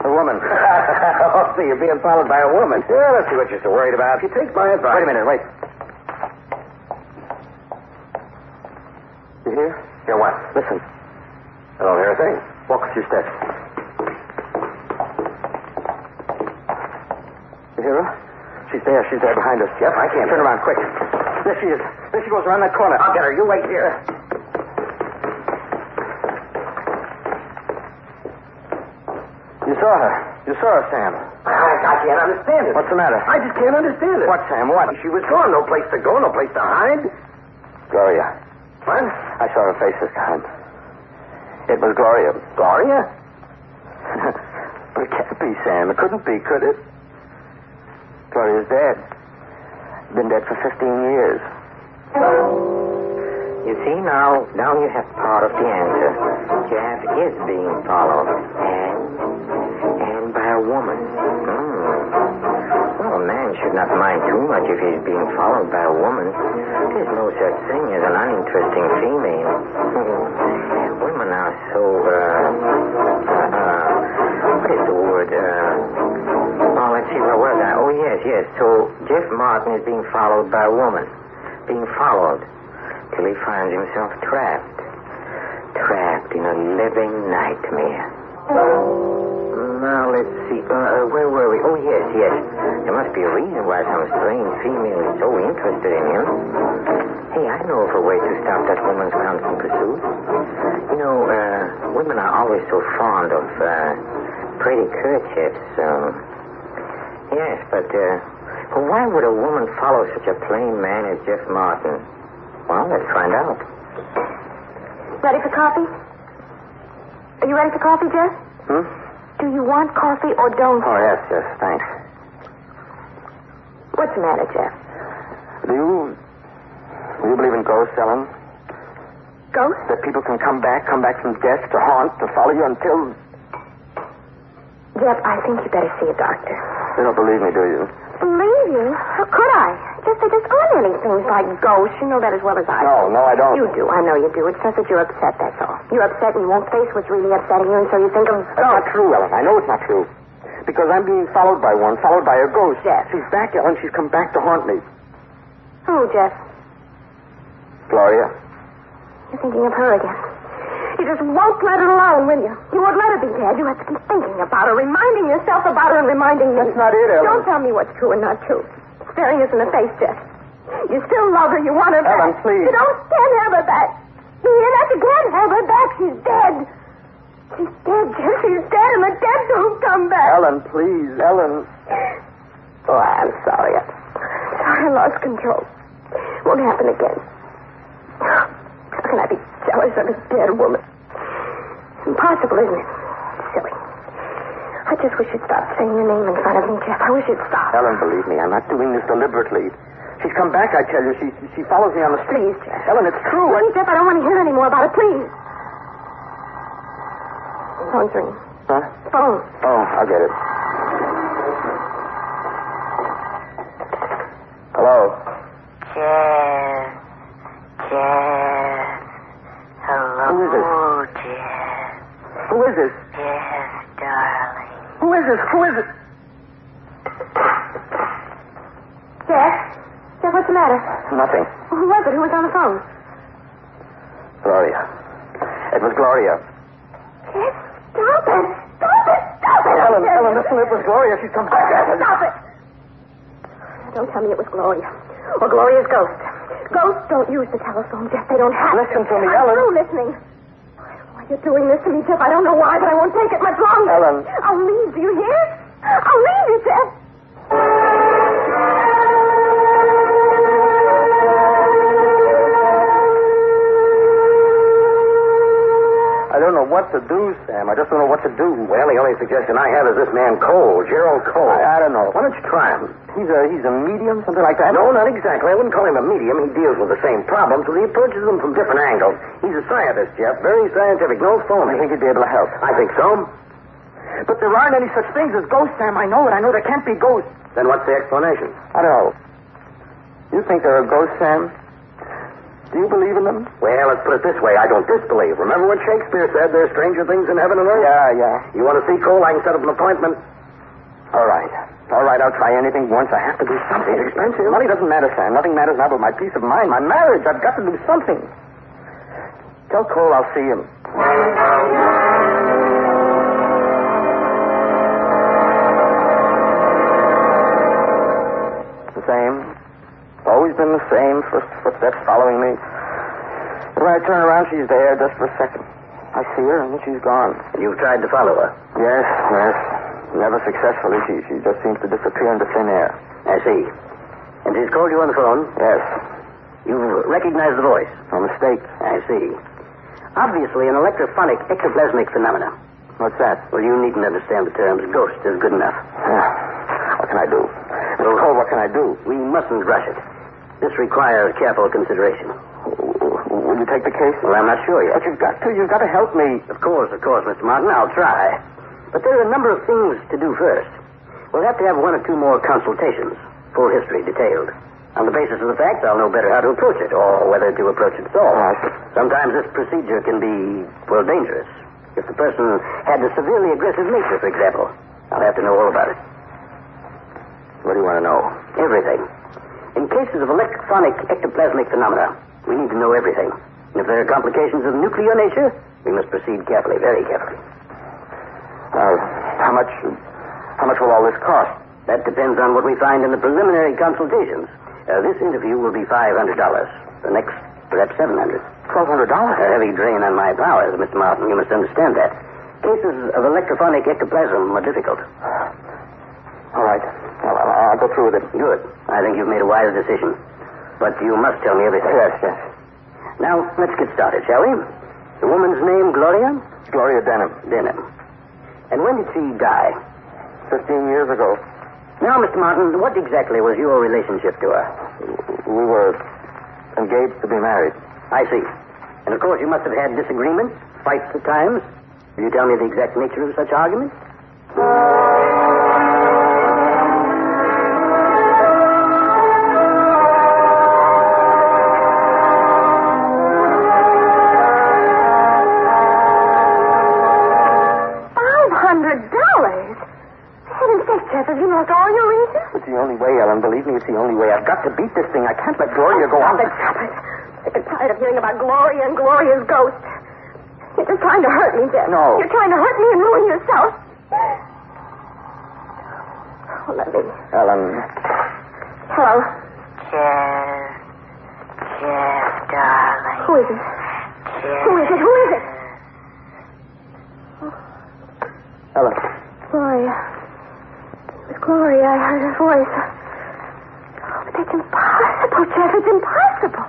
The woman. Oh, see, you're being followed by a woman. Yeah, let's see what you're so worried about. If you take my advice. Wait a minute, wait. You hear? Hear what? Listen. I don't hear a thing. Walk a few steps. You hear her? She's there behind us. Yep, I can't. Turn around, quick. There she is. There she goes around that corner. I'll get her. You wait here. You saw her, Sam. I can't understand it. What's the matter? I just can't understand it. What, Sam? What? She was gone. No place to go. No place to hide. Gloria. What? I saw her face this time. It was Gloria. Gloria? But it can't be, Sam. It couldn't be, could it? Gloria's dead. Been dead for 15 years. You see, now you have part of the answer. Jeff is being followed. And by a woman. Well, a man should not mind too much if he's being followed by a woman. There's no such thing as an uninteresting female. Women are so, what is the word? Oh, let's see, where was I? Oh, yes. So Jeff Martin is being followed by a woman. Being followed till he finds himself trapped in a living nightmare. Now, let's see. Where were we? Oh, yes. There must be a reason why some strange female is so interested in him. Hey, I know of a way to stop that woman's constant pursuit. You know, women are always so fond of pretty kerchiefs. Yes, but why would a woman follow such a plain man as Jeff Martin? Well, let's find out. Ready for coffee? Are you ready for coffee, Jeff? Do you want coffee or don't? Oh, yes, thanks. What's the matter, Jeff? Do you believe in ghosts, Ellen? Ghosts? That people can come back from death to haunt, to follow you until... Jeff, I think you better see a doctor. You don't believe me, do you? Believe you? How could I? Just there just aren't any things like ghosts. You know that as well as I do. No, I don't. You do. I know you do. It's just that you're upset, that's all. You're upset and you won't face what's really upsetting you, and so you think of... That's not true, Ellen. I know it's not true. Because I'm being followed by a ghost. Jeff. She's back, Ellen. She's come back to haunt me. Who, Jeff? Gloria. You're thinking of her again. You just won't let her alone, will you? You won't let her be dead. You have to be thinking about her, reminding yourself about her and reminding me. That's not it, Ellen. Don't tell me what's true and not true. Staring us in the face, Jeff. You still love her. You want her back. Ellen, please. You can't have her back. You hear that? You can't have her back. She's dead. She's dead, Jeff. She's dead, and the dead don't come back. Ellen, please. Ellen. Oh, I'm sorry. I lost control. Won't happen again. How can I be jealous of a dead woman? Impossible, isn't it? Silly. I just wish you'd stop saying your name in front of me, Jeff. I wish you'd stop. Ellen, believe me, I'm not doing this deliberately. She's come back, I tell you. She follows me on the street. Please, Jeff. Ellen, it's true. Please, Jeff, I don't want to hear any more about it, please. Phone's ringing. Huh? Phone. Oh, I'll get it. Hello? Jess. Hello, Who is this? Jess. Who is this? Jess, darling. Who is this? Who is it? Jeff? Jeff, what's the matter? Nothing. Who was it? Who was on the phone? Gloria. It was Gloria. Jeff, stop it. Stop it. Stop it. Ellen, listen, it was Gloria. She's come back. Stop it. Don't tell me it was Gloria. Or Gloria's ghost. Ghosts don't use the telephone, Jeff. They don't have Listen to me, I'm Ellen. through listening. Why you're doing this to me, Jeff? I don't know why, but I won't take it much longer. Ellen. I'll leave. Do you hear? I'll leave you, Jeff. I don't know what to do, Sam. I just don't know what to do. Well, the only suggestion I have is this man Cole, Gerald Cole. I don't know. Why don't you try him? He's a medium, something like that? No, not exactly. I wouldn't call him a medium. He deals with the same problems, but he approaches them from different angles. He's a scientist, Jeff. Very scientific. No phony. I think he'd be able to help. I think so. But there aren't any such things as ghosts, Sam. I know it. I know there can't be ghosts. Then what's the explanation? I don't know. You think there are ghosts, Sam? Do you believe in them? Well, let's put it this way. I don't disbelieve. Remember what Shakespeare said? There's stranger things in heaven and earth? Yeah. You want to see Cole? I can set up an appointment. All right, I'll try anything once. I have to do something. It's expensive. Money doesn't matter, Sam. Nothing matters now but my peace of mind, my marriage. I've got to do something. Tell Cole I'll see him. The same. Always been the same. First footsteps following me. But when I turn around, she's there just for a second. I see her, and then she's gone. You've tried to follow her? Yes. Never successfully. She just seems to disappear into thin air. I see. And she's called you on the phone? Yes. You've recognized the voice? No mistake. I see. Obviously, an electrophonic ectoplasmic phenomena. What's that? Well, you needn't understand the terms. Ghost is good enough. What can I do? Cole, what can I do? We mustn't rush it. This requires careful consideration. Will you take the case? Well, I'm not sure yet. But you've got to. You've got to help me. Of course, Mr. Martin. I'll try. But there are a number of things to do first. We'll have to have one or two more consultations. Full history detailed. On the basis of the facts, I'll know better how to approach it, or whether to approach it at all. Sometimes this procedure can be, well, dangerous. If the person had a severely aggressive nature, for example, I'll have to know all about it. What do you want to know? Everything. In cases of electrophonic ectoplasmic phenomena, we need to know everything. And if there are complications of nuclear nature, we must proceed carefully, very carefully. How much will all this cost? That depends on what we find in the preliminary consultations. This interview will be $500. The next, perhaps $700. $1,200? A heavy drain on my powers, Mr. Martin. You must understand that. Cases of electrophonic ectoplasm are difficult. All right. I'll go through with it. Good. I think you've made a wise decision. But you must tell me everything. Yes. Now, let's get started, shall we? The woman's name, Gloria? Gloria Denham. And when did she die? 15 years ago. Now, Mr. Martin, what exactly was your relationship to her? We were engaged to be married. I see. And, of course, you must have had disagreements, fights at times. Will you tell me the exact nature of such arguments? Have you lost all your reason? It's the only way, Ellen. Believe me, it's the only way. I've got to beat this thing. I can't let Gloria go on. Stop it. Sick and tired of hearing about Gloria and Gloria's ghost. You're just trying to hurt me, Jeff. No. You're trying to hurt me and ruin yourself. Oh, let me. Ellen. Hello? Jeff, darling. Who is it? Jeff. Who is it? Ellen. Gloria. It was Gloria. I heard her voice. Oh, but that's impossible, Jeff. It's impossible.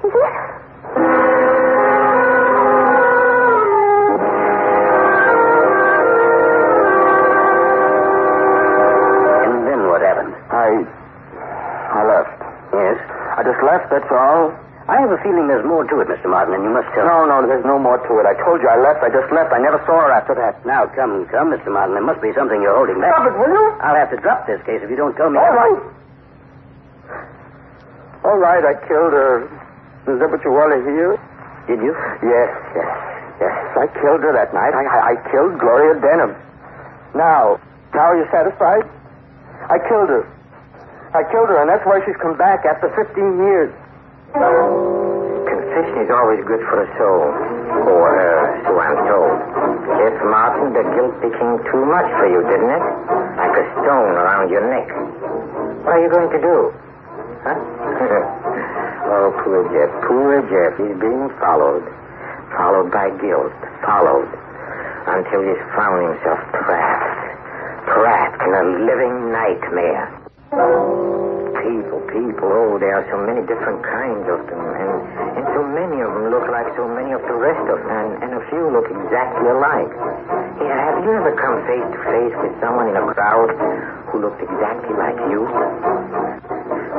Isn't it? And then what happened? I left. Yes? I just left, that's all. I I have a feeling there's more to it, Mr. Martin, and you must tell me. No, there's no more to it. I told you I left. I just left. I never saw her after that. Now, come, Mr. Martin. There must be something you're holding back. Stop it, will you? I'll have to drop this case if you don't tell me. All right. All right, I killed her. Is that what you want to hear? Did you? Yes. I killed her that night. I killed Gloria Denham. Now are you satisfied? I killed her, and that's why she's come back after 15 years. Confession is always good for a soul. Or her, so I'm told. Yes, Martin, the guilt became too much for you, didn't it? Like a stone around your neck. What are you going to do? Huh? Oh, poor Jeff. He's being followed. Followed by guilt. Followed. Until he's found himself trapped in a living nightmare. People, oh, there are so many different kinds of them, and so many of them look like so many of the rest of them, and a few look exactly alike. Yeah, have you ever come face to face with someone in a crowd who looked exactly like you?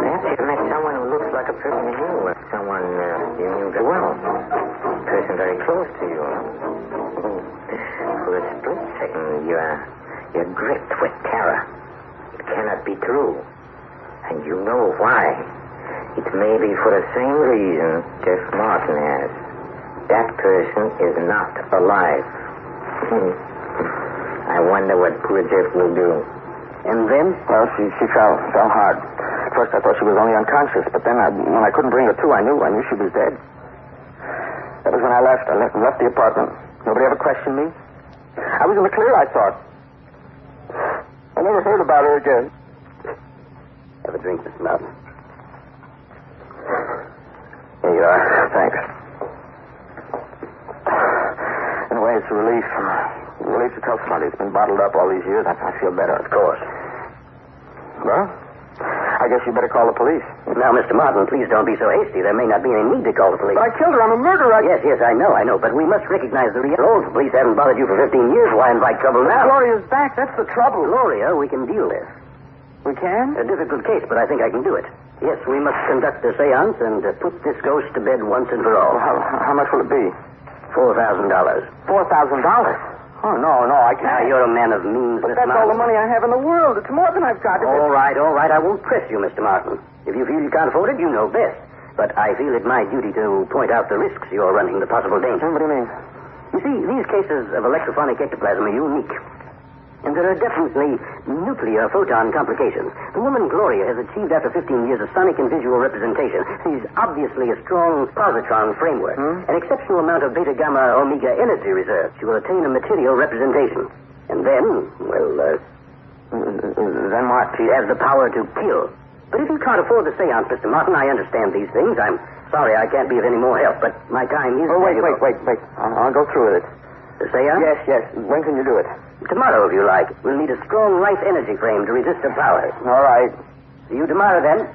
Perhaps you've met someone who looks like a person you knew, or someone you knew very well. A person very close to you. For a split second, you're gripped with terror. It cannot be true. And you know why. It may be for the same reason Jeff Martin has. That person is not alive. I wonder what poor Jeff will do. And then? Well, she fell hard. At first I thought she was only unconscious, but then when I couldn't bring her to, I knew she was dead. That was when I left. I left the apartment. Nobody ever questioned me. I was in the clear, I thought. I never heard about her again. Have a drink, Mr. Martin. Here you are. Thanks. In a way, it's a relief. Relief to tell somebody. It's been bottled up all these years. I feel better. Of course. Well, I guess you better call the police. Now, Mr. Martin, please don't be so hasty. There may not be any need to call the police. But I killed her. I'm a murderer. Yes, I know. But we must recognize the real role. The police haven't bothered you for 15 years. Why invite trouble now? Gloria's back. That's the trouble. Gloria, we can deal with. We can? A difficult case, but I think I can do it. Yes, we must conduct a seance and put this ghost to bed once and for all. Well, how much will it be? $4,000. $4,000? Oh, no, I can't. Now, you're a man of means, But Mr. that's Martin. all the money I have in the world. It's more than I've got. All right. I won't press you, Mr. Martin. If you feel you can't afford it, you know best. But I feel it my duty to point out the risks you're running, the possible danger. What do you mean? You see, these cases of electrophonic ectoplasm are unique. And there are definitely nuclear photon complications. The woman Gloria has achieved after 15 years of sonic and visual representation. She's obviously a strong positron framework. An exceptional amount of beta gamma omega energy reserve. She will attain a material representation. And then, then what? She has the power to kill. But if you can't afford the seance, Mr. Martin, I understand these things. I'm sorry I can't be of any more help, but my time is... Oh, wait. I'll go through with it. The seance? Yes. When can you do it? Tomorrow, if you like. We'll need a strong life energy frame to resist her power. All right. See you tomorrow, then.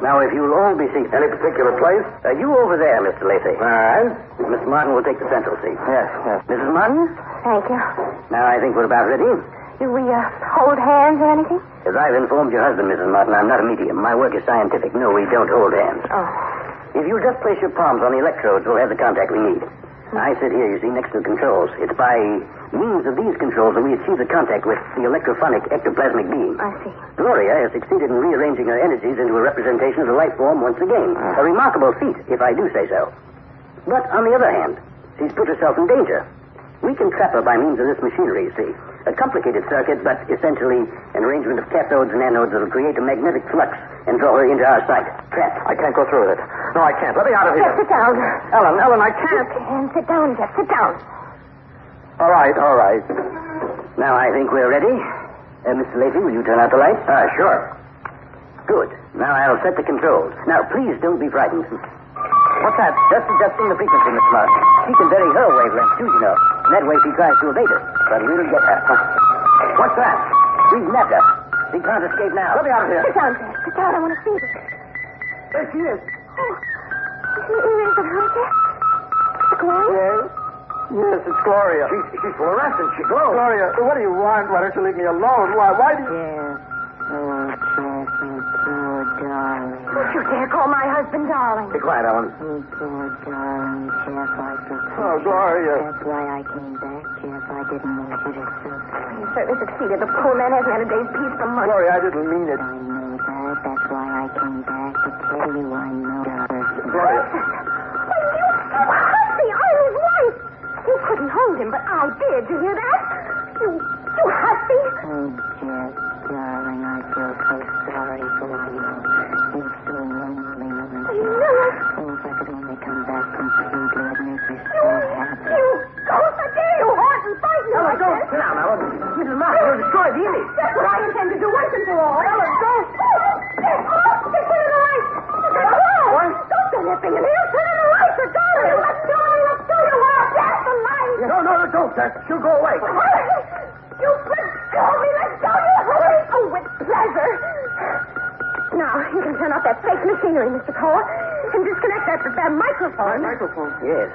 Now, if you'll all be seated. Any particular place? You over there, Mr. Lacey. All right. Miss Martin will take the central seat. Yes. Mrs. Martin? Thank you. Now, I think we're about ready. Do we hold hands or anything? As I've informed your husband, Mrs. Martin, I'm not a medium. My work is scientific. No, we don't hold hands. Oh. If you'll just place your palms on the electrodes, we'll have the contact we need. I sit here, you see, next to the controls. It's by means of these controls that we achieve the contact with the electrophonic ectoplasmic beam. I see. Gloria has succeeded in rearranging her energies into a representation of the life form once again. A remarkable feat, if I do say so. But, on the other hand, she's put herself in danger. We can trap her by means of this machinery, you see. A complicated circuit, but essentially an arrangement of cathodes and anodes that will create a magnetic flux and draw her into our sight. Trapped. I can't go through with it. No, I can't. Let me out of here. Jeff, sit down. Ellen, I can't. And sit down, Jeff. Sit down. All right. Now, I think we're ready. Mr. Lacey, will you turn out the lights? Sure. Good. Now, I'll set the controls. Now, please don't be frightened. What's that? Just adjusting the frequency, Miss Martin. She can vary her wavelength, too, you know. And that way she tries to evade us. But we'll get her. What's that? We've nabbed her. She can't escape now. Let me out of here. Sit down, Jeff. Sit down. I want to see this. There she is. Oh, is it her, Jeff? Gloria? Yes. Yes, it's Gloria. She's fluorescent. She glows. Gloria, what do you want? Why don't you leave me alone? Why do you... Jeff. Oh, Jeff, you poor darling. Don't you dare call my husband darling. Be quiet, Ellen. You poor darling, Jeff. I forgot. Oh, Gloria. That's why I came back, Jeff. I didn't want you to suffer. You certainly succeeded. The poor man hasn't had a day's peace for months. Gloria, I didn't mean it. I know that. That's why I came back to tell you I know. Gloria. You hussy! I'm his wife! You couldn't hold him, but I did. You hear that? You hussy! Oh, Jeff, darling, I feel so sorry for you. You're so lonely, aren't you? Oh, if I could only come back completely, it'd make me so happy. You ghost! I dare you hard and fight you like this! Sit down, Ellen. Mrs. Martin, you'll destroy the image. That's what I intend to do once and for all. Ellen, don't. Just turn the lights! What? Don't do anything in here! Turn the lights! Or darling! Let's do you want! That's the light! No, don't. She'll go away. Hurry! You let me! Let go! You hurry! Oh, with pleasure! Now, you can turn off that fake machinery, Mr. Cole, and disconnect that microphone. Microphone? Yes.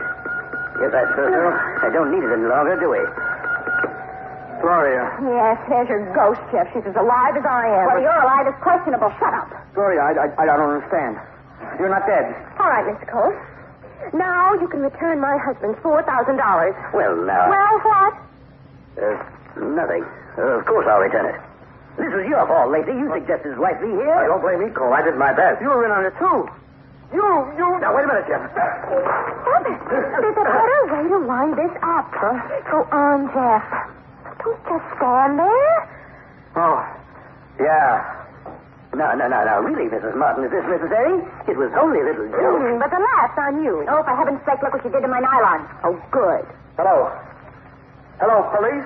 Yes, I suppose so. I don't need it any longer, do we? Gloria. Yes, there's your ghost, Jeff. She's as alive as I am. Well, you're alive is questionable. Shut up. Gloria, I don't understand. You're not dead. All right, Mr. Cole. Now you can return my husband's $4,000. Well, now... Well, what? Nothing. Of course I'll return it. This was your fault, Lacey. You suggested his wife be here. Don't blame me, Cole. I did my best. You were in on it, too. You... Now, wait a minute, Jeff. Oh, there's a better way to wind this up. Huh? Go on, Jeff. Don't just stand there. Oh, yeah. No. Really, Mrs. Martin, is this necessary? It was only a little joke. But the laugh's on you. Oh, for heaven's sake, look what you did to my nylon. Oh, good. Hello, police?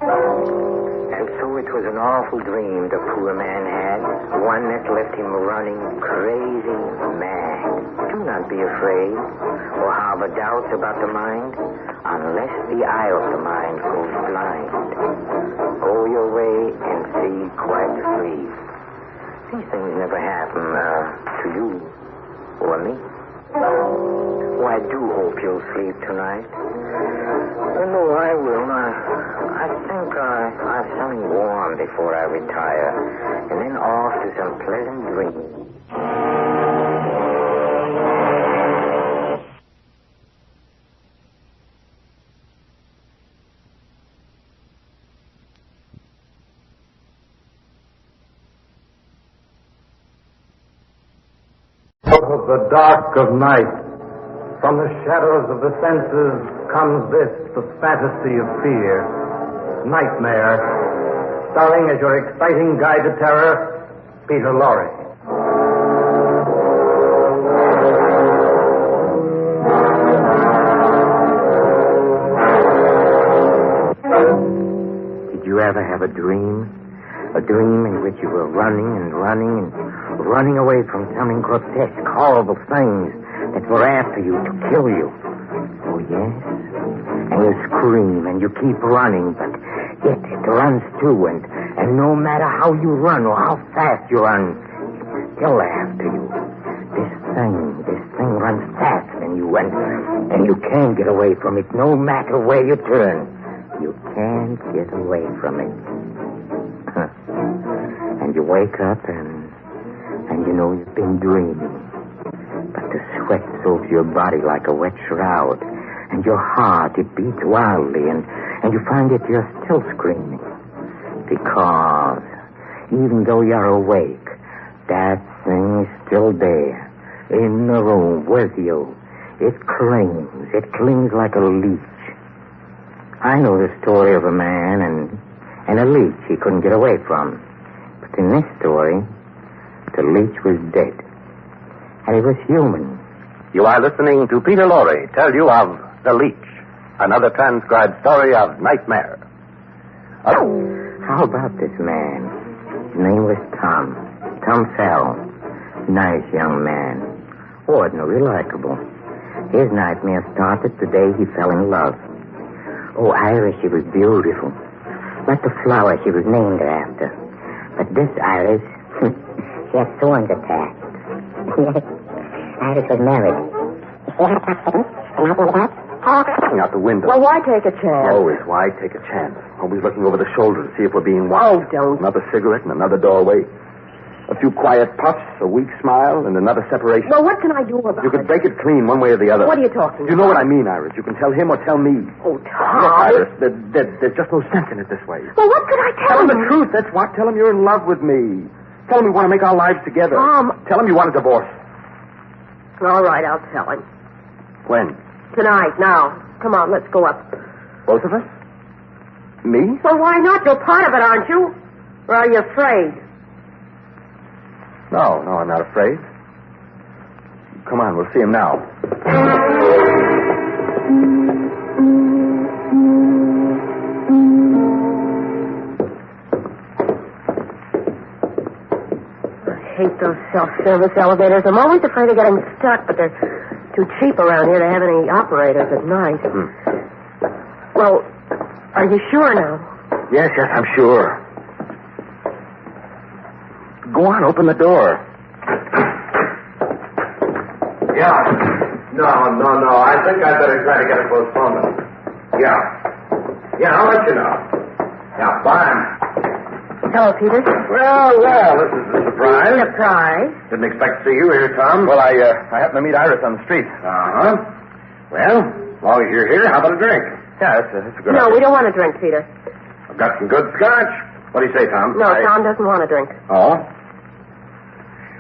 And so it was an awful dream the poor man had, one that left him running crazy mad. Do not be afraid or harbor doubts about the mind, unless the eye of the mind goes blind. Go your way and see quite free. These things never happen to you or me. Oh, I do hope you'll sleep tonight. No, I will. I think I'll something warm before I retire, and then off to some pleasant dreams. Out of the dark of night, from the shadows of the senses, comes this, the fantasy of fear. Nightmare, starring as your exciting guide to terror, Peter Lorre. Did you ever have a dream? A dream in which you were running away from something grotesque, horrible things that were after you to kill you. Oh, yes? And you scream and you keep running, but it runs too, and no matter how you run or how fast you run, it's still after you. This thing runs faster than you, and you can't get away from it no matter where you turn. You can't get away from it. And you wake up and you know you've been dreaming. But the sweat soaks your body like a wet shroud. And your heart, it beats wildly. And you find that you're still screaming. Because even though you're awake, that thing is still there. In the room with you. It clings like a leech. I know the story of a man and a leech he couldn't get away from. But in this story, the leech was dead. And he was human. You are listening to Peter Lorre tell you of The Leech, another transcribed story of Nightmare. How about this man? His name was Tom. Tom Fell. Nice young man. Ordinary, likable. His nightmare started the day he fell in love. Oh, Iris, she was beautiful. Like the flower she was named after. But this Iris, she had thorns attached. Iris was married. She had attached to me. The night we met, Out the window. Well, why take a chance? Always. Why take a chance? Always looking over the shoulder to see if we're being watched. Oh, don't. Another cigarette and another doorway. A few quiet puffs, a weak smile, and another separation. Well, what can I do about it? You could break it clean one way or the other. What are you talking about? You know what I mean, Iris. You can tell him or tell me. Oh, Look, Tom. Iris, there's just no sense in it this way. Well, what could I Tell tell him the truth. That's what. Tell him you're in love with me. Tell him you want to make our lives together. Tell him you want a divorce. All right, I'll tell him. When? Tonight, now. Come on, let's go up. Both of us? Me? Well, why not? You're part of it, aren't you? Or are you afraid? No, I'm not afraid. Come on, we'll see him now. I hate those self-service elevators. I'm always afraid of getting stuck, but they're too cheap around here to have any operators at night. Well, are you sure now? Yes, I'm sure. Go on, open the door. Yeah. No. I think I'd better try to get a postponement. Yeah, I'll let you know. Yeah, bye. Hello, Peter. Well, this is a surprise. Surprise? Didn't expect to see you here, Tom. Well, I happened to meet Iris on the street. Uh-huh. Well, as long as you're here, how about a drink? Yeah, that's a good No, idea. we don't want to drink, Peter. I've got some good scotch. What do you say, Tom? No, Tom doesn't want to drink. Oh?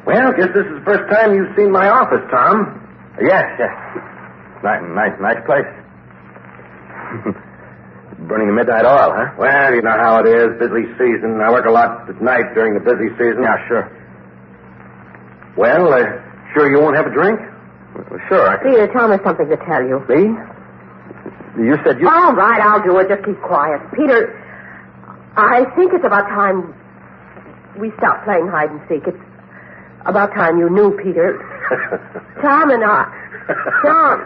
Well, guess this is the first time you've seen my office, Tom. Yes. Nice place. Burning the midnight oil, huh? Well, you know how it is, busy season. I work a lot at night during the busy season. Yeah, sure. Well, sure you won't have a drink? Well, sure, I can... Peter, Tom has something to tell you. Me? You said you... All right, I'll do it. Just keep quiet. Peter, I think it's about time we stopped playing hide and seek. It's about time you knew, Peter. Tom and I... Tom.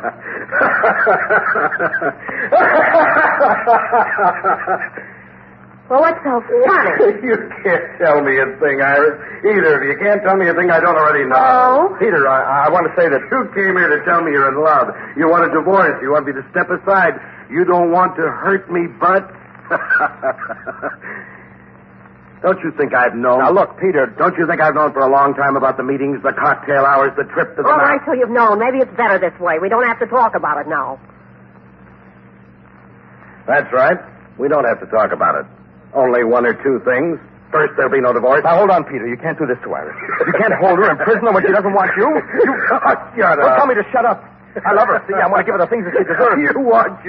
Well, what's so funny? You can't tell me a thing, Iris. Either of you can't tell me a thing I don't already know. Oh? Peter, I want to say that you came here to tell me you're in love. You want a divorce. You want me to step aside. You don't want to hurt me, but... Don't you think I've known? Now, look, Peter... Don't you think I've known for a long time about the meetings, the cocktail hours, the trip to the... All right, so you've known. Maybe it's better this way. We don't have to talk about it now. That's right. We don't have to talk about it. Only one or two things. First, there'll be no divorce. Now, hold on, Peter. You can't do this to Iris. You can't hold her in prison when she doesn't want you. Shut Well, up. tell me to shut up. I love her. See, I want to give her the things that she deserves. You want.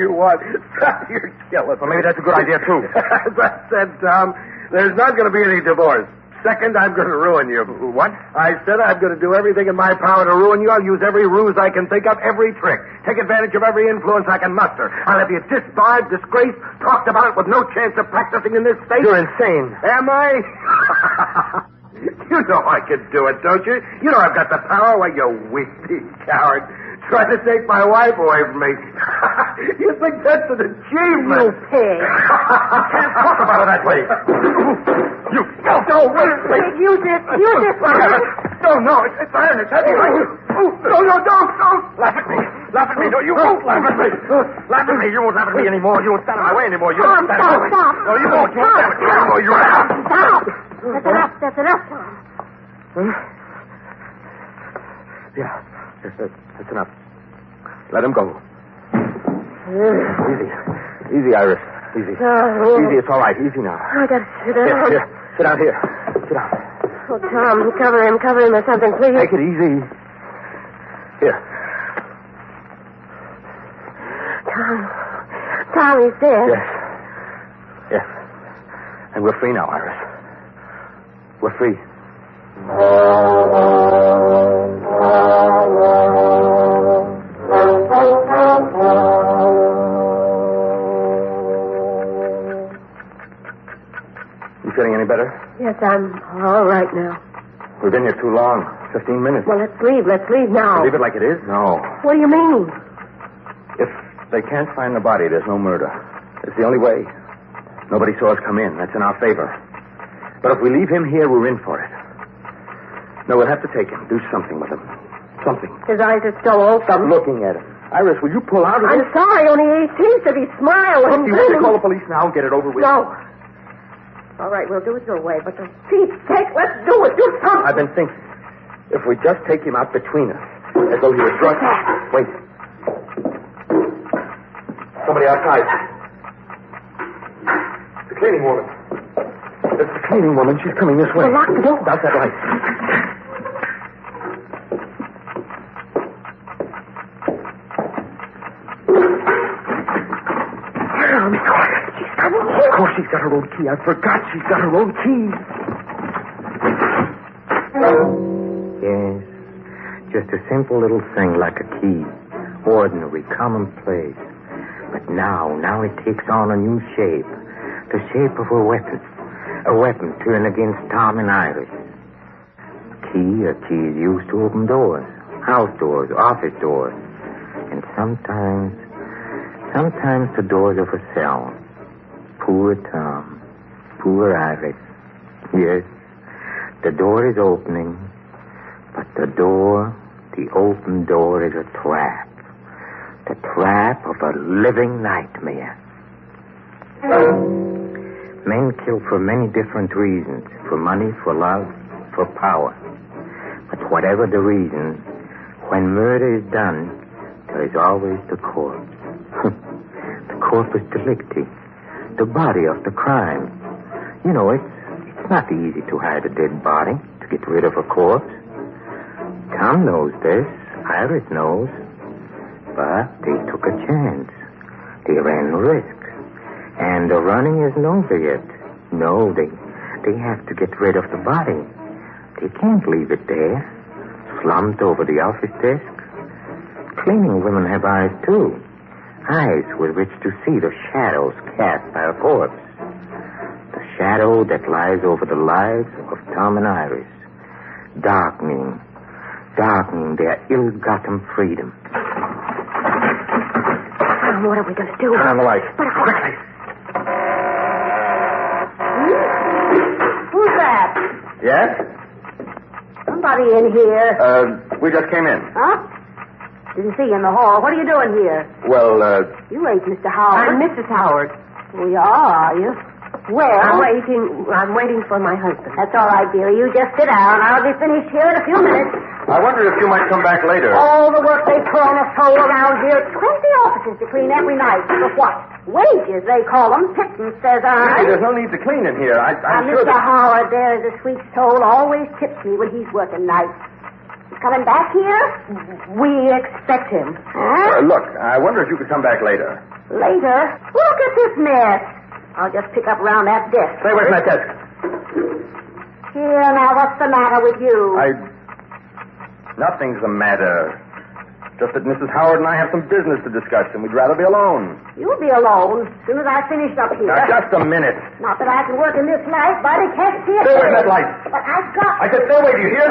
Stop your killing. Well, maybe that's a good idea, too. As I said, Tom, there's not going to be any divorce. Second, I'm going to ruin you. What? I said I'm going to do everything in my power to ruin you. I'll use every ruse I can think of, every trick. Take advantage of every influence I can muster. I'll have you disbarred, disgraced, talked about with no chance of practicing in this state. You're insane. Am I? You know I can do it, don't you? You know I've got the power. Why, you weak coward. Trying to take my wife away from me. You think that's an achievement? You pig. You can't talk about it that way. You go away. Pig, use this. No, it's iron. It's heavy. No, don't. Laugh at me. No, you won't laugh at me. Laugh at me. You won't laugh at me anymore. You won't stand in my way anymore. You won't stand in my way. Stop. No, you won't. You won't stand in my way anymore. You're out. Stop. That's enough, Tom. Huh? Yeah. That's enough. Let him go. Easy, Iris. Easy. Easy, it's all right. Easy now. I gotta sit down. Here. Sit down here. Sit down. Oh, Tom, cover him or something, please. Take it easy. Here. Tom, he's dead. Yes. And we're free now, Iris. We're free. You feeling any better? Yes, I'm all right now. We've been here too long. 15 minutes. Well, let's leave. Let's leave now. Leave it like it is? No. What do you mean? If they can't find the body, there's no murder. It's the only way. Nobody saw us come in. That's in our favor. But if we leave him here, we're in for it. No, we'll have to take him. Do something with him. Something. His eyes are still open. Stop looking at him. Iris, will you pull out of I'm this? sorry, only he seems to be smiling. Look, do you want to call the police now and get it over with? No. All right, we'll do it your way, but for Pete's sake, let's do it. Do something. I've been thinking. If we just take him out between us, as though he was drunk. Wait. Somebody outside. The cleaning woman. It's the cleaning woman. She's coming this way. Well, lock the door. Out that light. Now, be quiet. She's coming here. Of course she's got her own key. I forgot she's got her own key. Yes, just a simple little thing like a key. Ordinary, commonplace. But now it takes on a new shape. The shape of a weapon. A weapon turned against Tom and Iris. A key is used to open doors. House doors, office doors. And sometimes the doors of a cell. Poor Tom. Poor Iris. Yes, the door is opening. But the open door is a trap. The trap of a living nightmare. Men kill for many different reasons. For money, for love, for power. But whatever the reason, when murder is done, there is always the corpse. The corpus delicti. The body of the crime. You know, it's not easy to hide a dead body, to get rid of a corpse. Tom knows this. Iris knows. But they took a chance. They ran risk. And the running isn't over yet. No, they have to get rid of the body. They can't leave it there, slumped over the office desk. Cleaning women have eyes, too. Eyes with which to see the shadows cast by a corpse. The shadow that lies over the lives of Tom and Iris. Darkening their ill-gotten freedom. What are we going to do? Turn on the light. Quickly. Who's that? Yes? Somebody in here. We just came in. Huh? Didn't see you in the hall. What are you doing here? Well, You ain't Mr. Howard. I'm Mrs. Howard. Oh, you are you? Well, I'm waiting for my husband. That's all right, dearie. You just sit down. I'll be finished here in a few minutes. I wondered if you might come back later. All the work they throw on us whole around here. 20 offices to clean every night. For what? Wages, they call them. Pittance, says I. There's no need to clean in here. I'm sure Mr. Howard there is a sweet soul. Always tips me when he's working nights. He's coming back here? We expect him. Huh? Look, I wonder if you could come back later. Later? Look at this mess. I'll just pick up around that desk. Stay away from that desk. Here, now, what's the matter with you? Nothing's the matter. Just that Mrs. Howard and I have some business to discuss, and we'd rather be alone. You'll be alone as soon as I finish up here. Now, just a minute. Not that I can work in this light, but I can't see it. Stay away from that light. But I've got... I said stay away, do you hear?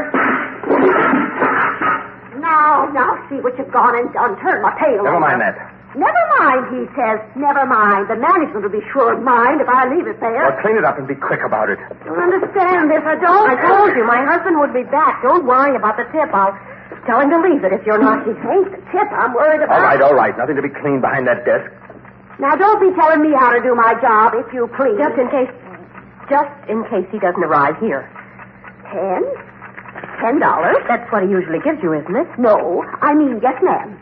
Now, see what you've gone and done. Turn my tail Never over. mind that. Never mind, he says. Never mind. The management will be sure of mind if I leave it there. Well, clean it up and be quick about it. Don't understand this. I don't. I told you, my husband would be back. Don't worry about the tip. I'll tell him to leave it if you're not. It ain't the tip I'm worried about. All right. Nothing to be cleaned behind that desk. Now, don't be telling me how to do my job, if you please. Just in case he doesn't arrive here. $10? That's what he usually gives you, isn't it? No, I mean, yes, ma'am.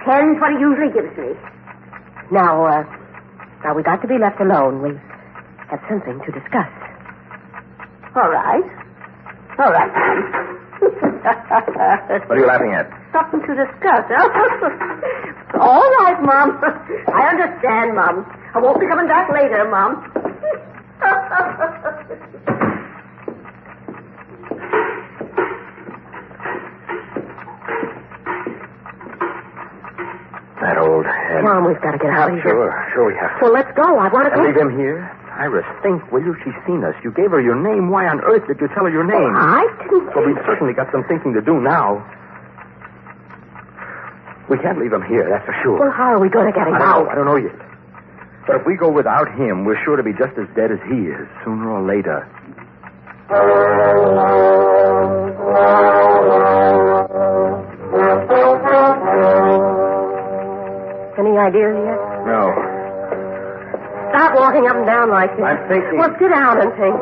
10's what he usually gives me. Now we got to be left alone. We have something to discuss. All right, ma'am. What are you laughing at? Something to discuss, huh? All right, Mom. I understand, Mom. I won't be coming back later, Mom. That old head. Tom, we've got to get out of here. Sure we have to. Well, let's go. I want to go. Leave him here? Iris, think, will you? She's seen us. You gave her your name. Why on earth did you tell her your name? I didn't... Well, we've certainly got some thinking to do now. We can't leave him here, that's for sure. Well, how are we going to get him out? I don't know yet. But if we go without him, we're sure to be just as dead as he is, sooner or later. Any ideas yet? No. Stop walking up and down like this. I'm thinking. Well, sit down and think.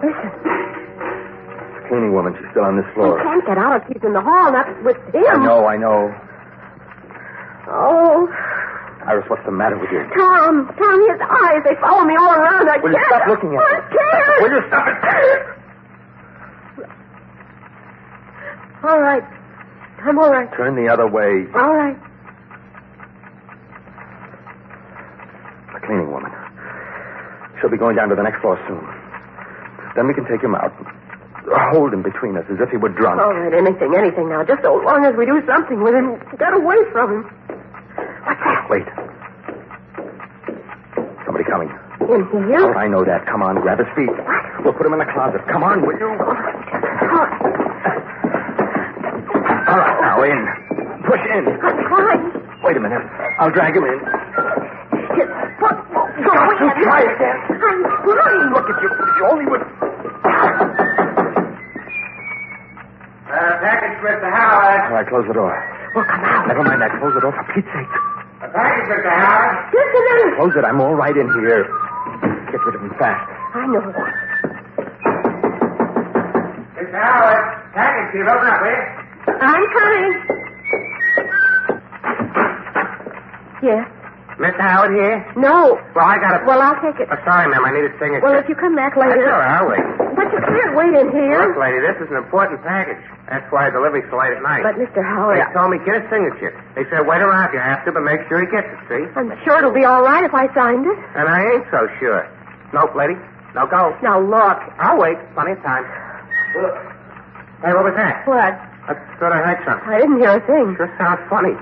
Listen. The cleaning woman, she's still on this floor. She can't get out if she's in the hall, not with him. I know. Oh. Iris, what's the matter with you? Tom, his eyes, they follow me all around. I Will can't. you stop looking at me? I can't. Will you stop it? All right. I'm all right. Turn the other way. All right. The cleaning woman. She'll be going down to the next floor soon. Then we can take him out. Hold him between us as if he were drunk. All right, anything now. Just so long as we do something with him. Get away from him. What's that? Wait. Somebody coming. In here? Oh, I know that. Come on, grab his feet. What? We'll put him in the closet. Come on, will you? All right, now in. Push in. I'm trying. Wait a minute. I'll drag him in. Go ahead. Try again. I'm trying. Look, if you only would... Package, Mr. Howard. All right, close the door. Well, come out. Never mind that. Close the door for Pete's sake. A package, Mr. Howard. Just a minute. Close it. I'm all right in here. Get rid of him fast. I know. Mr. Howard, package, please open up, will you? I'm coming. Yes. Mr. Howard here? No. Well, I got it. Well, I'll take it. Oh, sorry, ma'am. I need a signature. Well, if you come back That's later. all right. I'll wait. But you can't wait in here. Look, lady, this is an important package. That's why the delivery's so late at night. But, Mr. Howard, They told me get a signature. They said wait around if you have to, but make sure he gets it, see? I'm sure it'll be all right if I signed it. And I ain't so sure. Nope, lady. No go. Now, look. I'll wait. Plenty of time. Hey, what was that? What? I thought I heard something. I didn't hear a thing. Sure sounds funny.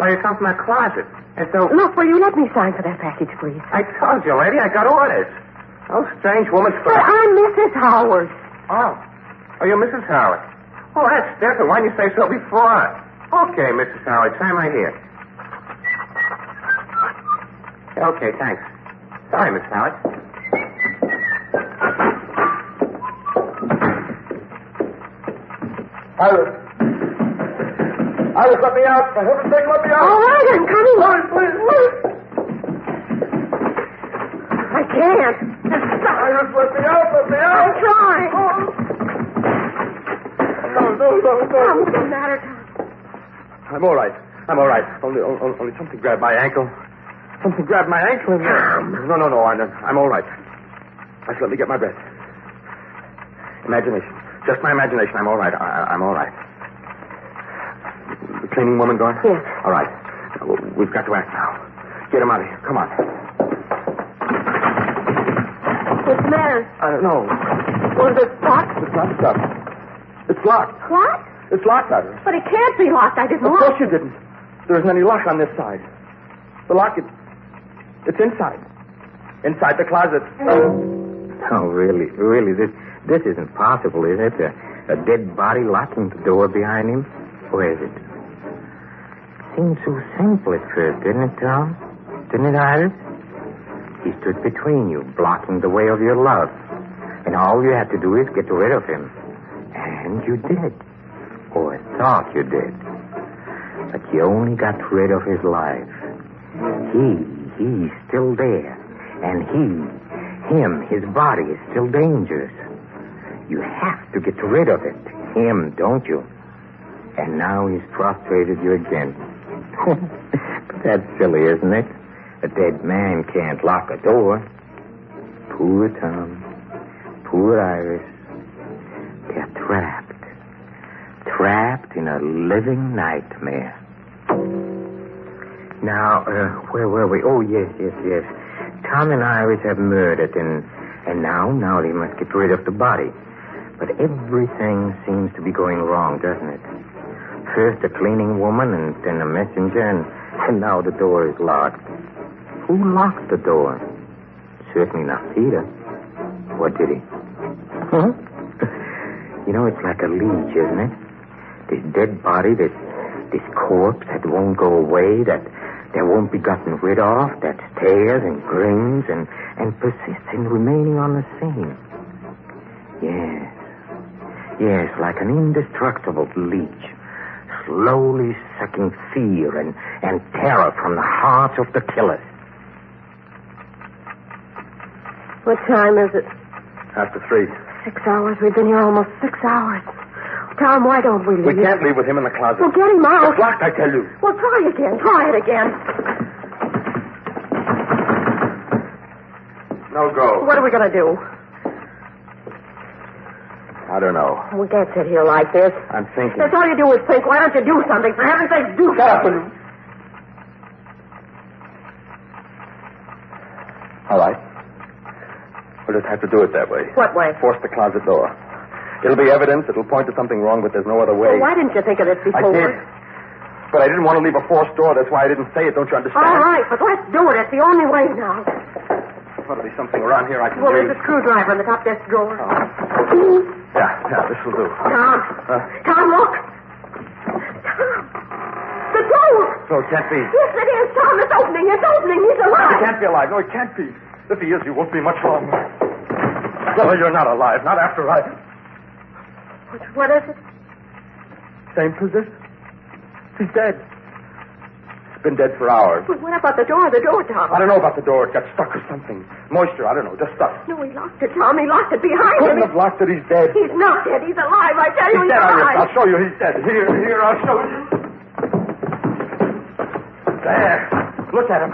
Like it comes from that closet. As though... Look, will you let me sign for that package, please? I told you, lady, I got orders. Oh, strange woman's... But I'm Mrs. Howard. Oh, you're Mrs. Howard. Oh, that's different. Why didn't you say so before? Okay, Mrs. Howard, sign right here. Okay, thanks. Sorry, Miss Howard. Iris, let me out. For heaven's sake, let me out. All right, I'm coming. Please. I can't. Iris, let me out. I'm trying. No. What's the matter, Tom? I'm all right. Only something grabbed my ankle. Something grabbed my ankle. No. I'm all right. Just let me get my breath. Imagination. Just my imagination. I'm all right. I'm all right. The cleaning woman gone? Yes. All right. We've got to act now. Get him out of here. Come on. What's the matter? I don't know. Was it locked? It's not stuff. It's locked. What? It's locked, Iris. But it can't be locked. I didn't Of lock course you didn't. There isn't any lock on this side. The lock, it's inside. Inside the closet. Oh, really, this isn't possible, is it? A dead body locking the door behind him? Or is it? Seemed so simple at first, didn't it, Tom? Didn't it, Iris? He stood between you, blocking the way of your love. And all you had to do is get rid of him. And you did. Or thought you did. But you only got rid of his life. He's still there. And his body is still dangerous. You have to get rid of it. Him, don't you? And now he's frustrated you again. But that's silly, isn't it? A dead man can't lock a door. Poor Tom. Poor Iris. They're trapped. Trapped in a living nightmare. Now, where were we? Oh, yes. Tom and Iris have murdered, and now they must get rid of the body. But everything seems to be going wrong, doesn't it? First a cleaning woman, and then a messenger, and now the door is locked. Who locked the door? Certainly not Peter. What did he? Huh? You know, it's like a leech, isn't it? This dead body, this corpse that won't go away, that won't be gotten rid of, that stares and grins and persists in remaining on the scene. Yes, like an indestructible leech, slowly sucking fear and terror from the hearts of the killers. What time is it? After 3. 6 hours. We've been here almost 6 hours. Tom, why don't we leave? We can't leave with him in the closet. Well, get him out. It's locked, I tell you. Well, try again. Try it again. No go. What are we going to do? I don't know. We can't sit here like this. I'm thinking. That's all you do is think. Why don't you do something? For heaven's sake, do Shut up, something. will you? All right. We'll just have to do it that way. What way? Force the closet door. It'll be evidence. It'll point to something wrong, but there's no other way. Well, why didn't you think of this before? I did. But I didn't want to leave a forced door. That's why I didn't say it. Don't you understand? All right, but let's do it. It's the only way now. There'll be something around here I can Well, use. there's a screwdriver in the top desk drawer. Yeah, this will do. Tom. Tom, look. Tom. The door. No, it can't be. Yes, it is, Tom. It's opening. It's opening. He's alive. He can't be alive. No, he can't be. If he is, he won't be much longer. No, you're not alive. Not after I... What is it? Same position. He's dead. He's been dead for hours. Well, what about the door? The door, Tom. I don't know about the door. It got stuck or something. Moisture, I don't know. Just stuck. No, he locked it, Tom. He locked it behind Couldn't him. have locked it. He's dead. He's not dead. He's alive. I tell you, He's he's dead, alive. Iris. I'll show you he's dead. Here, I'll show you. There. Look at him.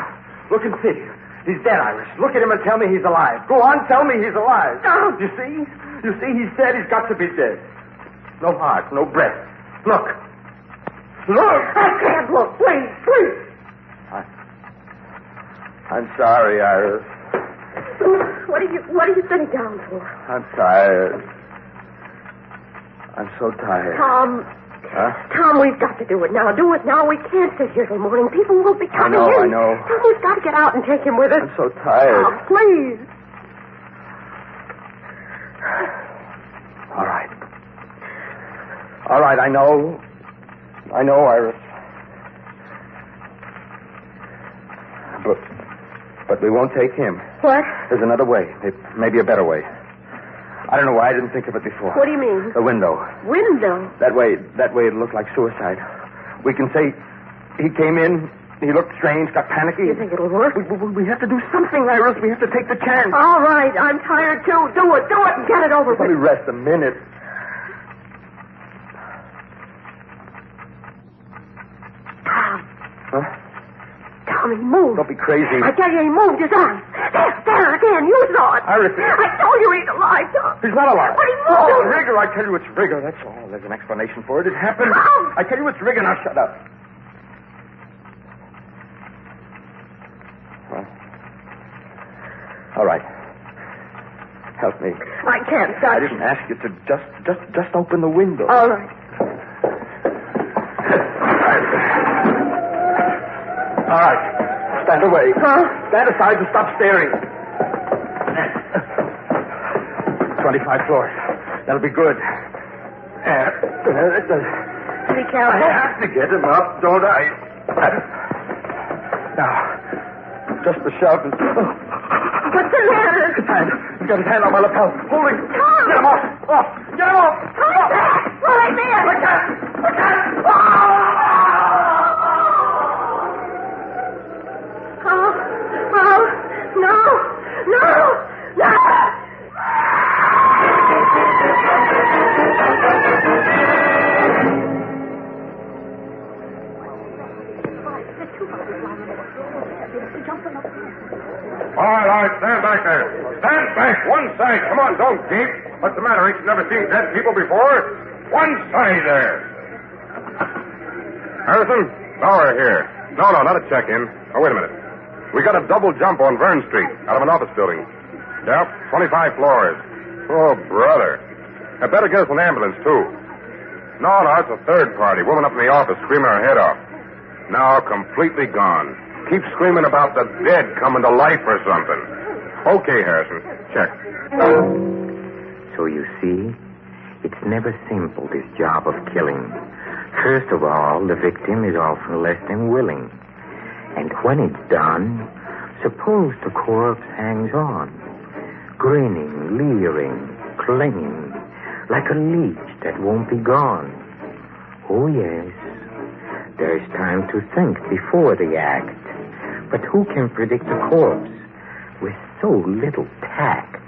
Look and see. He's dead, Iris. Look at him and tell me he's alive. Go on, tell me he's alive. No. You see? You see, he's dead. He's got to be dead. No heart, no breath. Look. Look! I can't look. Please, please. I'm sorry, Iris. What are you sitting down for? I'm tired. I'm so tired. Tom. Huh? Tom, we've got to do it now. Do it now. We can't sit here till morning. People won't be coming in. I know. Tom, we've got to get out and take him with us. I'm so tired. Tom, please. All right. All right, I know. I know, Iris. But we won't take him. What? There's another way. Maybe a better way. I don't know why I didn't think of it before. What do you mean? The window. Window? That way it looked like suicide. We can say he came in, he looked strange, got panicky. You think it'll work? We have to do something, Iris. We have to take the chance. All right, I'm tired too. Do it and get it over with. Let me rest a minute. Tom. Huh? Tom, he moved. Don't be crazy. I tell you, he moved his arm. There again. You saw it. Iris. I told you he's alive, Tom. He's not alive. But he moved. Oh, rigor. I tell you it's rigor. That's all. There's an explanation for it. It happened. Tom. I tell you it's rigor. Now shut up. Well, all right. Help me. I can't touch. I didn't ask you to just open the window. All right. All right. Stand away. Huh? Stand aside and stop staring. 25 floors. That'll be good. Be careful. I have to get him up, don't I? Now, just the shelf and... What's the matter? His hand. He's got his hand on my lapel. Holding. Tom! Get him off! Off! Get him off! Come back! Right there! I can't! No! All right, stand back there. Stand back, one side. Come on, don't keep. What's the matter? Ain't you never seen dead people before? One side there. Harrison, Lorre here. No, not a check-in. Oh, wait a minute. We got a double jump on Vern Street out of an office building. Yep, 25 floors. Oh, brother. I better get us an ambulance, too. No, it's a third party. Woman up in the office screaming her head off. Now completely gone. Keep screaming about the dead coming to life or something. Okay, Harrison. Check. So you see, it's never simple, this job of killing. First of all, the victim is often less than willing. And when it's done, suppose the corpse hangs on, grinning, leering, clinging, like a leech that won't be gone. Oh, yes, There's time to think before the act. But who can predict a corpse with so little tact?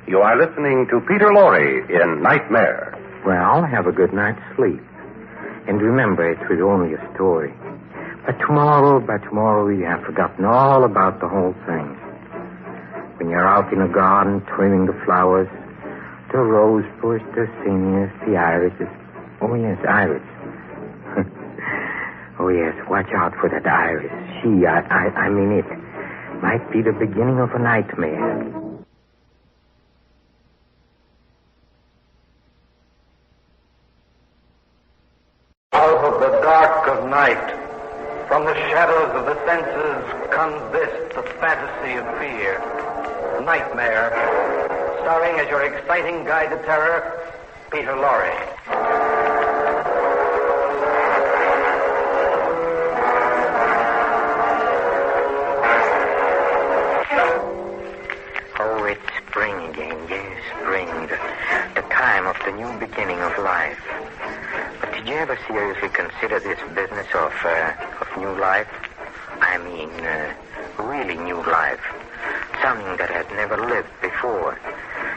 You are listening to Peter Lorre in Nightmare. Well, have a good night's sleep. And remember, it was only a story. By tomorrow, you have forgotten all about the whole thing. When you're out in the garden trimming the flowers, the rose bush, the zinnias, the irises. Oh, yes, iris. Oh, yes, watch out for that iris. I mean it. Might be the beginning of a nightmare. Out of the dark of night, from the shadows of the senses, comes this, the fantasy of fear. Nightmare, starring as your exciting guide to terror, Peter Lorre. Oh, it's spring again. Yes, spring. The time of the new beginning of life. But did you ever seriously consider this business of new life? I mean, really new life. Something that has never lived before.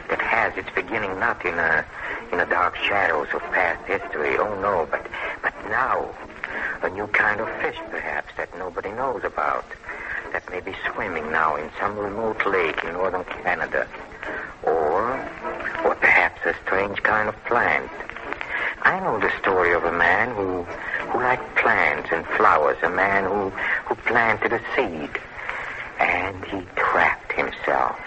That has its beginning not in the dark shadows of past history. Oh, no, but now. A new kind of fish, perhaps, that nobody knows about. That may be swimming now in some remote lake in northern Canada. Or perhaps a strange kind of plant. I know the story of a man who liked plants and flowers. A man who planted a seed. And he trapped himself.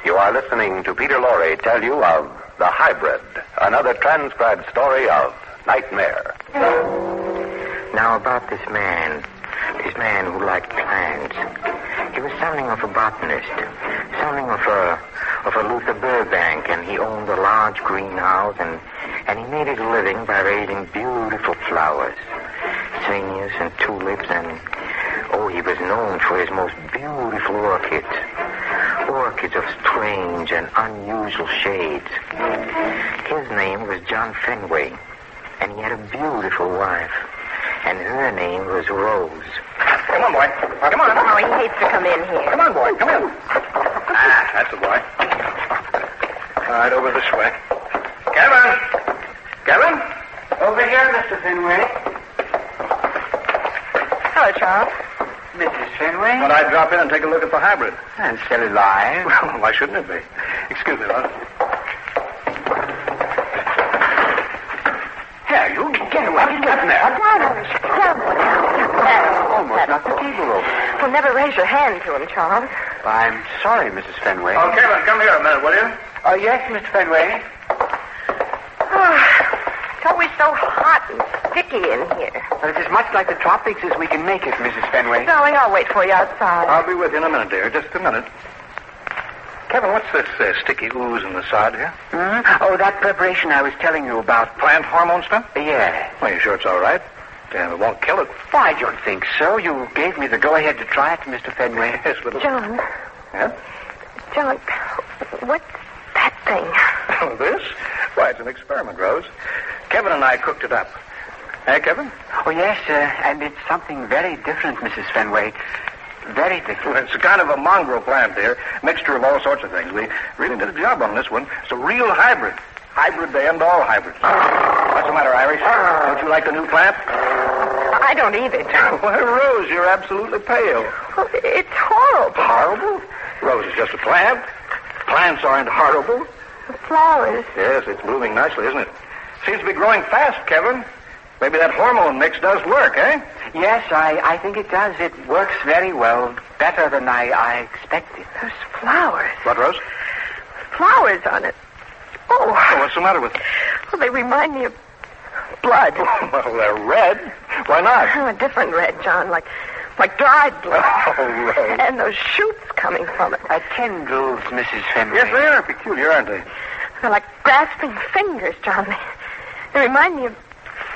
You are listening to Peter Lorre tell you of The Hybrid, another transcribed story of Nightmare. Now about this man who liked plants. He was something of a botanist, something of a Luther Burbank, and he owned a large greenhouse, and he made his living by raising beautiful flowers, zinnias and tulips, and he was known for his most beautiful orchids of strange and unusual shades. His name was John Fenway, and he had a beautiful wife, and her name was Rose. Come on, boy. Come on. Oh, he hates to come in here. Come on, boy. Come in. That's the boy. All right, over this way. Kevin? Over here, Mr. Fenway. Hello, Charles. Mrs. Fenway? Thought I'd drop in and take a look at the hybrid. And still alive? Well, why shouldn't it be? Excuse me, Lord. Here, you get away. Get in there. Almost knocked the table over. Well, never raise your hand to him, Charles. I'm sorry, Mrs. Fenway. Oh, Kevin, come here a minute, will you? Oh, yes, Mr. Fenway. It's always so hot and sticky in here. Well, it's as much like the tropics as we can make it, Mrs. Fenway. Darling, I'll wait for you outside. I'll be with you in a minute, dear. Just a minute. Kevin, what's this sticky ooze in the side here? Oh, that preparation I was telling you about. Plant hormone stuff? Yeah. Well, you sure it's all right? It won't kill it. Well, I don't think so. You gave me the go-ahead to try it, Mr. Fenway. Yes, little... John. Yeah? John, what's that thing? This? Why, it's an experiment, Rose. Kevin and I cooked it up. Hey, Kevin? Oh, yes, and it's something very different, Mrs. Fenway. Very different. Well, it's a kind of a mongrel plant, dear. Mixture of all sorts of things. We really did a job on this one. It's a real hybrid. Hybrid to end all hybrids. What's the matter, Irish? Don't you like the new plant? I don't eat it. Why, Rose, you're absolutely pale. Well, it's horrible. Horrible? Rose is just a plant. Plants aren't horrible. The flowers. Yes, it's moving nicely, isn't it? Seems to be growing fast, Kevin. Maybe that hormone mix does work, eh? Yes, I think it does. It works very well. Better than I expected. There's flowers. What, Rose? Flowers on it. Oh. What's the matter with them? Well, they remind me of blood. Well, they're red. Why not? Oh, a different red, John, like dried blood. Oh, Rose. And those shoots coming from it. Tendrils, Mrs. Fenway. Yes, they are peculiar, aren't they? They're like grasping fingers, John. They remind me of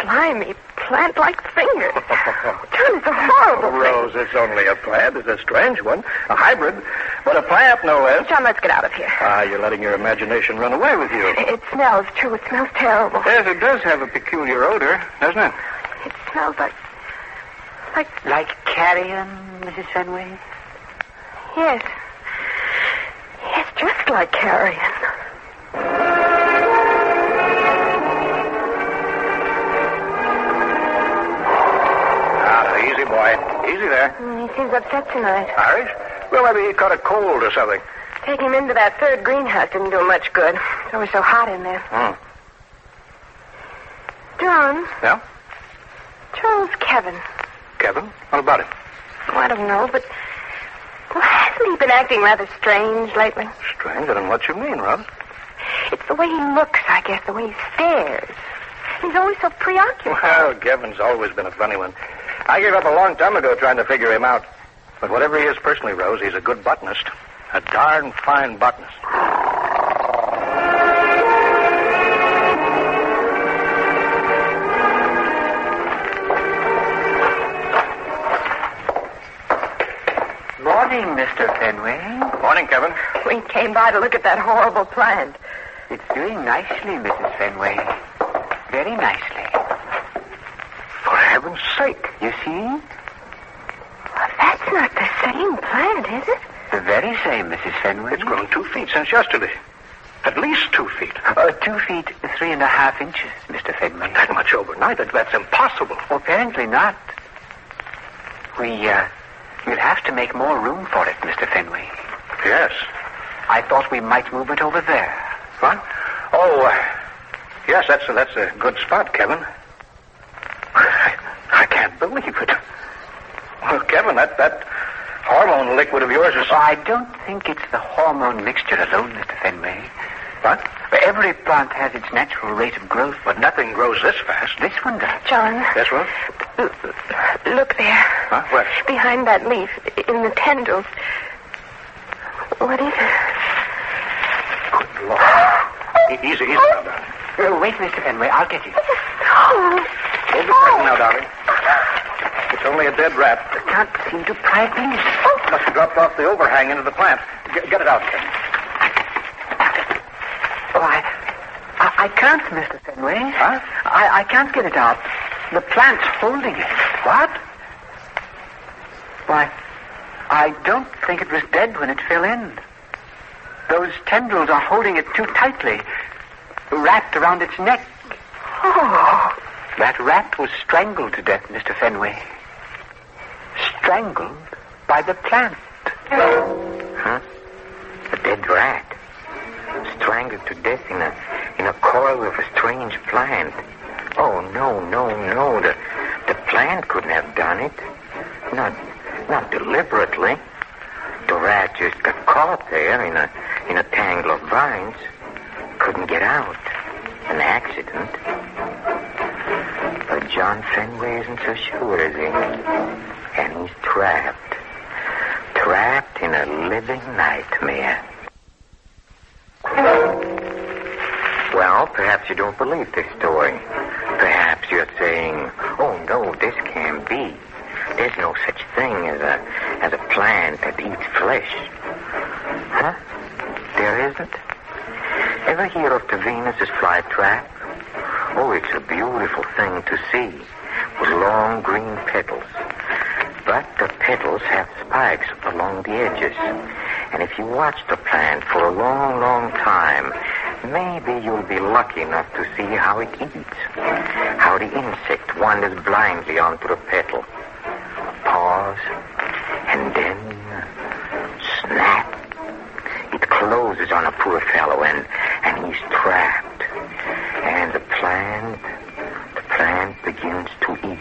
slimy, plant-like fingers. John, it's a horrible thing. Rose, it's only a plant. It's a strange one. A hybrid. But a plant, no less. John, let's get out of here. You're letting your imagination run away with you. It smells, too. It smells terrible. Yes, it does have a peculiar odor, doesn't it? It's smells like... Like carrion, Mrs. Fenway? Yes. Yes, just like carrion. Easy, boy. Easy there. He seems upset tonight. Irish? Well, maybe he caught a cold or something. Taking him into that third greenhouse didn't do him much good. It's always so hot in there. John? Yeah? Charles Kevin. Kevin? What about him? Oh, I don't know, but... Well, hasn't he been acting rather strange lately? Strange? I don't know what you mean, Rose. It's the way he looks, I guess, the way he stares. He's always so preoccupied. Well, Kevin's always been a funny one. I gave up a long time ago trying to figure him out. But whatever he is personally, Rose, he's a good botanist. A darn fine botanist. Morning, Mr. Fenway. Morning, Kevin. We came by to look at that horrible plant. It's doing nicely, Mrs. Fenway. Very nicely. For heaven's sake. You see? Well, that's not the same plant, is it? The very same, Mrs. Fenway. It's grown 2 feet since yesterday. At least 2 feet. 2 feet, 3.5 inches, Mr. Fenway. That much overnight? That's impossible. Apparently not. We'll have to make more room for it, Mr. Fenway. Yes. I thought we might move it over there. What? Oh, yes, that's a good spot, Kevin. I can't believe it. Well, Kevin, that hormone liquid of yours is... Oh, I don't think it's the hormone mixture alone, Mr. Fenway. What? Every plant has its natural rate of growth. But nothing grows this fast. This one does. John. Yes, Rose? Look there. Huh? Where? Behind that leaf, in the tendrils. What is it? Good Lord. Easy now, darling. Wait, Mr. Fenway. I'll get it. Oh. Hold your breath now, darling. It's only a dead rat. I can't seem to pry it loose. Must have dropped off the overhang into the plant. Get it out, Kevin. Oh, I can't, Mr. Fenway. Huh? I can't get it out. The plant's holding it. What? Why, I don't think it was dead when it fell in. Those tendrils are holding it too tightly, wrapped around its neck. Oh. That rat was strangled to death, Mr. Fenway. Strangled by the plant. Huh? A dead rat. Strangled to death in a coil of a strange plant. Oh, no. The plant couldn't have done it. Not deliberately. The rat just got caught there in a tangle of vines. Couldn't get out. An accident. But John Fenway isn't so sure, is he? And he's trapped. Trapped in a living nightmare. Well, perhaps you don't believe this story. Perhaps you're saying, oh, no, this can't be. There's no such thing as a plant that eats flesh. Huh? There isn't? Ever hear of the Venus's flytrap? Oh, it's a beautiful thing to see, with long green petals. But the petals have spikes along the edges. And if you watch the plant for a long, long time, maybe you'll be lucky enough to see how it eats. How the insect wanders blindly onto the petal. Pause, and then snap. It closes on a poor fellow, and he's trapped. And the plant begins to eat.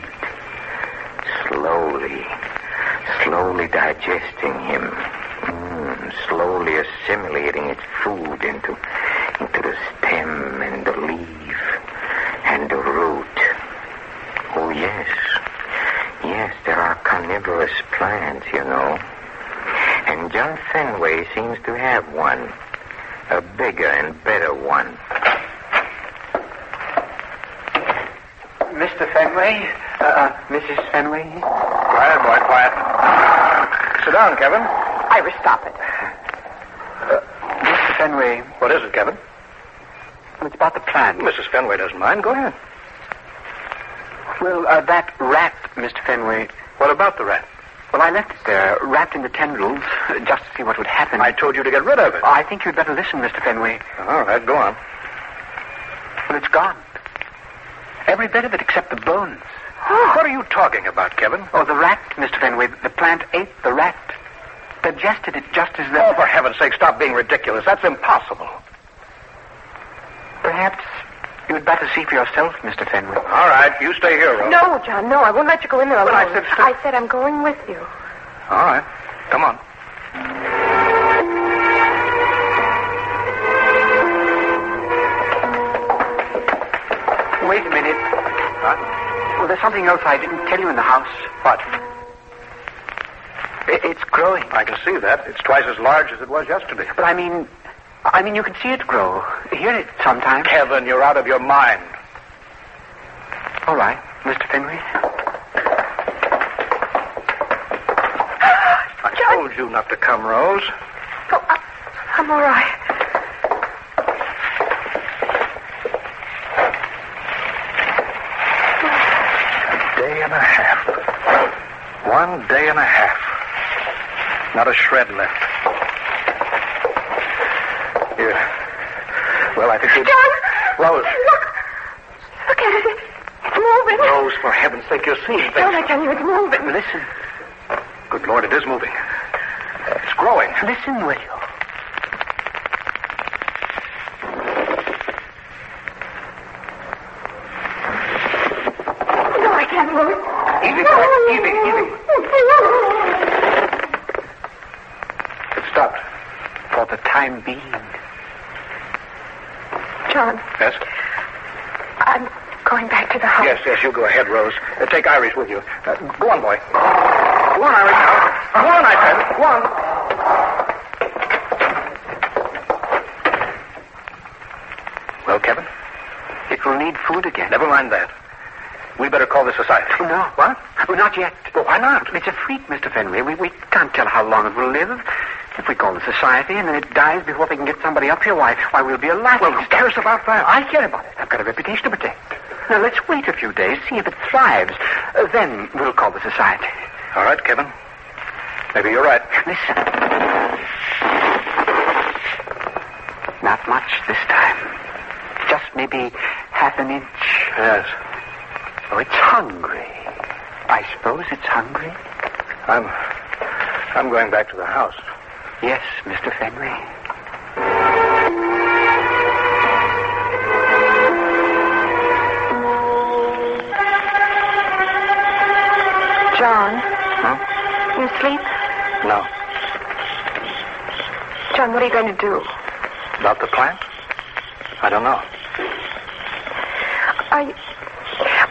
Slowly digesting him. Slowly assimilating its food into the stem and the leaf and the root. Oh, yes. Yes, there are carnivorous plants, you know. And John Fenway seems to have one. A bigger and better one. Mr. Fenway? Mrs. Fenway? Quiet, boy, quiet. Sit down, Kevin. Irish, stop it. Mr. Fenway. What is it, Kevin? It's about the plant. Mrs. Fenway doesn't mind. Go ahead. Well, that rat, Mr. Fenway. What about the rat? Well, I left it there, wrapped in the tendrils, just to see what would happen. I told you to get rid of it. I think you'd better listen, Mr. Fenway. All right, go on. Well, it's gone. Every bit of it except the bones. What are you talking about, Kevin? Oh, the rat, Mr. Fenway. The plant ate the rat. Digested it just as the... Oh, for heaven's sake, stop being ridiculous. That's impossible. Perhaps you'd better see for yourself, Mr. Fenway. All right, you stay here, Rose. No, John, no. I won't let you go in there alone. But I said I'm going with you. All right, come on. Wait a minute. Well, there's something else I didn't tell you in the house. What? It's growing. I can see that. It's twice as large as it was yesterday. But I mean, you can see it grow. Hear it sometimes. Kevin, you're out of your mind. All right, Mr. Fenway. I told you not to come, Rose. Oh, I'm all right. Day and a half. 1 day and a half. Not a shred left. Here. Well, I think you... John! Rose. Look at it. It's moving. Rose, for heaven's sake, you're seeing things. Don't I tell you it's moving? Listen. Good Lord, it is moving. It's growing. Listen, will you? No, I can't move. Easy, boy. Easy. It stopped. For the time being. John. Yes? I'm going back to the house. Yes, you go ahead, Rose. Take Irish with you. Go on, boy. Go on, Irish, now. Go on, I said. Go on. Well, Kevin? It will need food again. Never mind that. We better call the society. Oh, no. What? Well, not yet. Well, why not? It's a freak, Mr. Fenway. We can't tell how long it will live. If we call the society and then it dies before they can get somebody up here, why we'll be alive. Well, who cares about that? I care about it. I've got a reputation to protect. Now, let's wait a few days, see if it thrives. Then we'll call the society. All right, Kevin. Maybe you're right. Listen. Not much this time. Just maybe half an inch. Yes. Oh, it's hungry. I suppose it's hungry. I'm going back to the house. Yes, Mr. Fenway. John. Huh? You asleep? No. John, what are you going to do? About the plant? I don't know.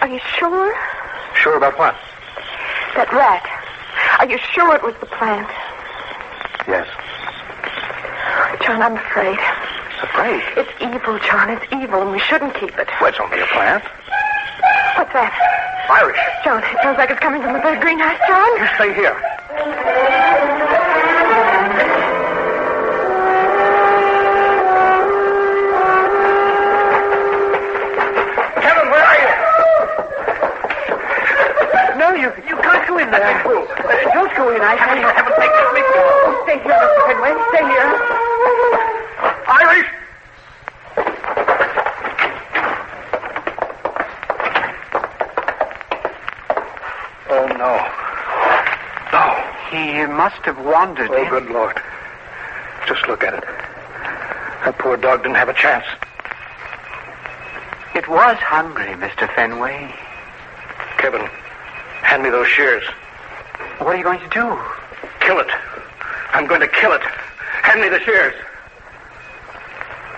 Are you sure? Sure about what? That rat. Are you sure it was the plant? Yes. John, I'm afraid. Afraid? It's evil, John. It's evil, and we shouldn't keep it. Well, it's only a plant. What's that? Irish. John, it sounds like it's coming from the third greenhouse, John. You stay here. Kevin, where are you? No, you can't go in there. Don't go in. I haven't taken a sleep. Oh, stay here, Mr. Fenway. Stay here. Irish! Oh, no. No. He must have wandered Oh, in. good Lord. Just look at it. That poor dog didn't have a chance. It was hungry, Mr. Fenway. Kevin, hand me those shears. What are you going to do? Kill it. I'm going to kill it. Hand me the shears.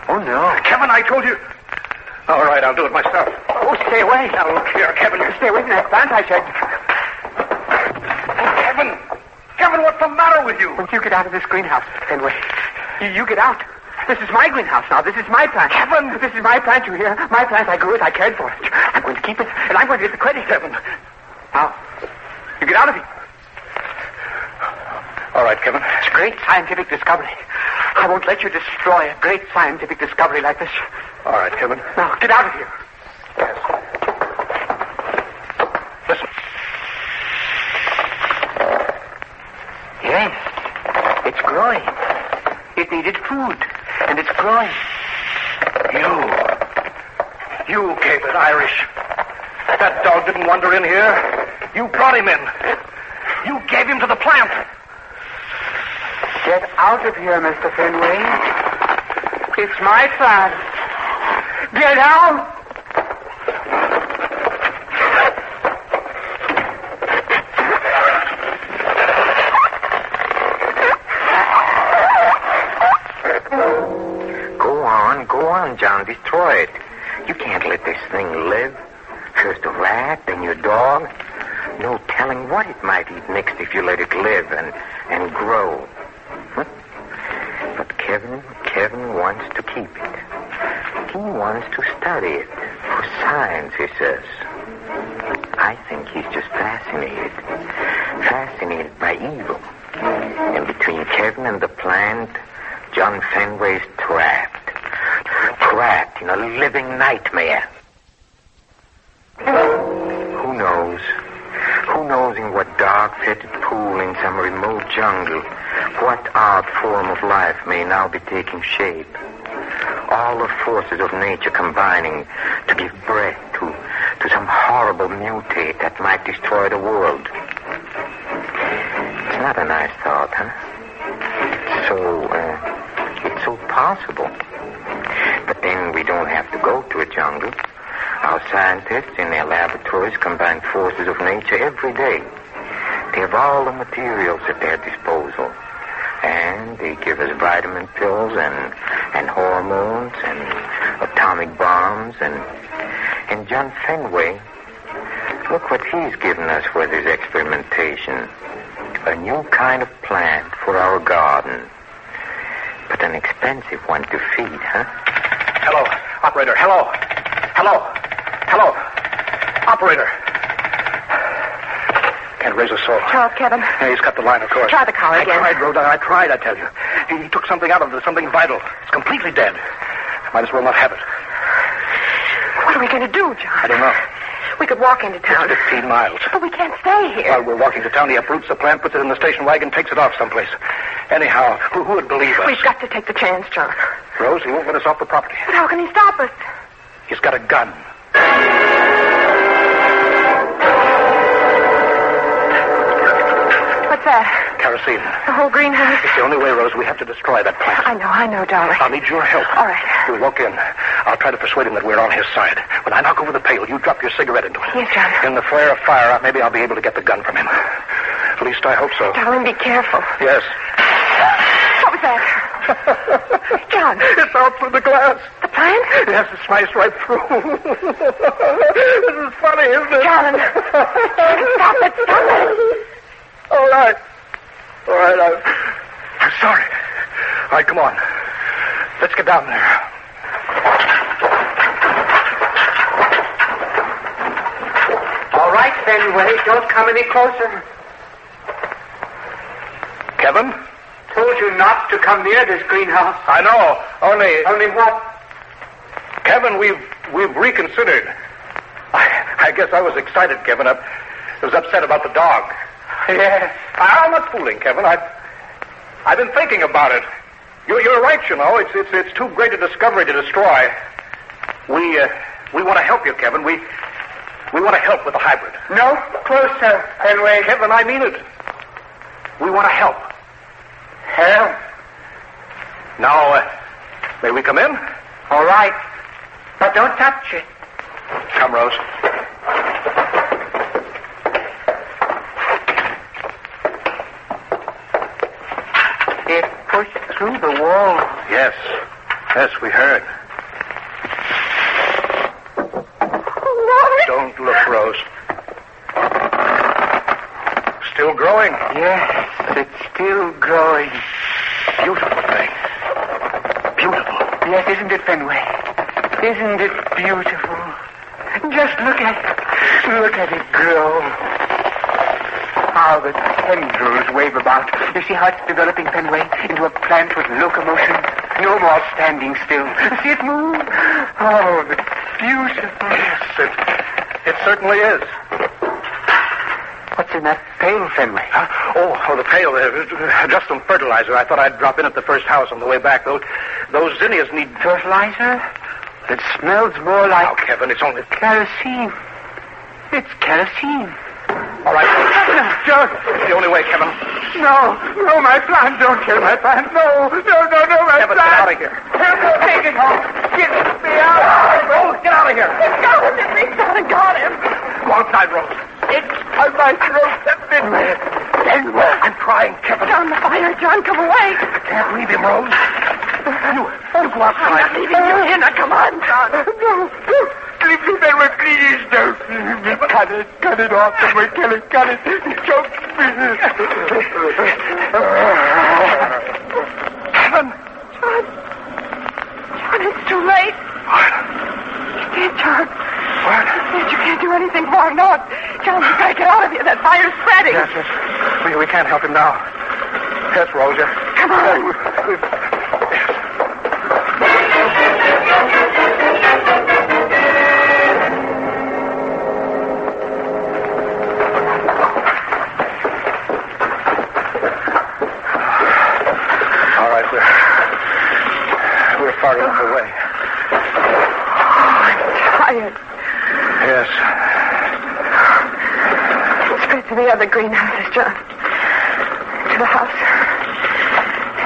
Oh, no. Kevin, I told you. All right, I'll do it myself. Oh, stay away. Now, look here, Kevin. Stay away from that plant, I said. Kevin! Kevin, what's the matter with you? Won't you get out of this greenhouse, Fenway? You get out. This is my greenhouse now. This is my plant. Kevin! This is my plant, you hear? My plant. I grew it. I cared for it. I'm going to keep it, and I'm going to get the credit. Kevin. Now, you get out of here. All right, Kevin. It's a great scientific discovery. I won't let you destroy a great scientific discovery like this. All right, Kevin. Now, get out of here. Yes. growing. It needed food, and it's growing. You gave it, Irish. That dog didn't wander in here. You brought him in. You gave him to the plant. Get out of here, Mr. Fenway. It's my plant. Get out! Go on, John. Destroy it. You can't let this thing live. First a rat, then your dog. No telling what it might eat next if you let it live and grow. But Kevin wants to keep it. He wants to study it for science, he says. I think he's just fascinated by evil. And between Kevin and the plant, John Fenway's trapped in a living nightmare. Who knows in what dark, fetid pool in some remote jungle, what odd form of life may now be taking shape. All the forces of nature combining to give breath to some horrible mutate that might destroy the world. It's not a nice thought, huh? It's so possible. But then we don't have to go to a jungle. Our scientists in their laboratories combine forces of nature every day. They have all the materials at their disposal. And they give us vitamin pills and hormones and atomic bombs and John Fenway, look what he's given us for this experimentation. A new kind of plant for our garden. But an expensive one to feed, huh? Hello, operator. Hello. Operator. Can't raise a soul. Charles, Kevin. Yeah, he's cut the line, of course. Try the car again. I tried, Rhoda. I tell you. He took something out of it, something vital. It's completely dead. Might as well not have it. What are we going to do, John? I don't know. We could walk into town. It's 15 miles. But we can't stay here. While we're walking to town, he uproots the plant, puts it in the station wagon, takes it off someplace. Anyhow, who would believe us? We've got to take the chance, John. Rose, he won't let us off the property. But how can he stop us? He's got a gun. What's that? Kerosene. The whole greenhouse? It's the only way, Rose. We have to destroy that plant. I know, darling. I'll need your help. All right. We'll walk in. I'll try to persuade him that we're on his side. When I knock over the pail, you drop your cigarette into it. Yes, John. In the flare of fire, maybe I'll be able to get the gun from him. At least I hope so. Darling, be careful. Yes. What was that? John. It's out through the glass. The plant? Yes, it's sliced right through. This is funny, isn't it? John. Stop it. All right. I'm sorry. All right, come on. Let's get down there. All right, Fenway. Don't come any closer. Kevin? Told you not to come near this greenhouse. I know. Only what? Kevin, we've reconsidered. I guess I was excited, Kevin. I was upset about the dog. Yes. I'm not fooling, Kevin. I've been thinking about it. You're right, you know. It's too great a discovery to destroy. We want to help you, Kevin. We want to help with the hybrid. No, closer, Fenway. Kevin, I mean it. We want to help. Help? Now, may we come in? All right. But don't touch it. Come, Rose. It pushed through the wall. Yes, we heard. Don't look, Rose. Still growing? Yes, it's still growing. Beautiful thing. Beautiful. Yes, isn't it, Fenway? Isn't it beautiful? Just look at it grow. How the tendrils wave about. You see how it's developing, Fenway, into a plant with locomotion? No more standing still. See it move? Oh, it's beautiful. Yes, it certainly is. What's in that pail, Finley? Huh? Oh, the pail. Just some fertilizer. I thought I'd drop in at the first house on the way back. Those zinnias need... Fertilizer? It smells more like... Now, Kevin, it's only... kerosene. It's kerosene. All right. Just... It's the only way, Kevin. No, my plant. Don't kill my plant. No, my Kevin, plant. get out of here. Take it home. Get me out. Rose, get out of here. Got him. They got him. Go outside, Rose. It's on my throat. Finley. I'm trying, Kevin. John, the fire. John, come away. I can't leave him, Rose. You go outside. I'm not leaving you here. Now, come on, John. No. Leave me, Finley, please. Don't leave me. Cut it off, Finley. Kill it. Cut it. Choke me. Kevin. John, it's too late. What? He's dead, John. What? You can't do anything more. No. John, you gotta get out of here. That fire's spreading. Yes. We can't help him now. Yes, Rose. Come on. We're far enough away. I'm tired. Yes. Straight to the other greenhouses, John. To the house.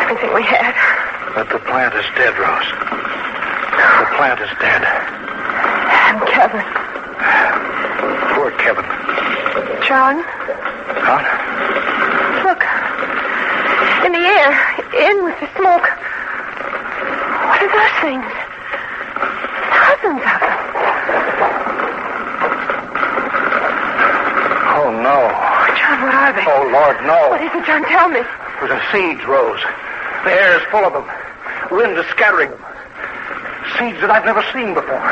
Everything we had. But the plant is dead, Rose. The plant is dead. And Kevin. Poor Kevin. John. Huh? Look. In the air. In with the smoke. What are those things? Dozens of them. Oh, no. John, what are they? Oh, Lord, no. What is it, John? Tell me. It was a seeds, Rose. The air is full of them. Wind is scattering them. Seeds that I've never seen before.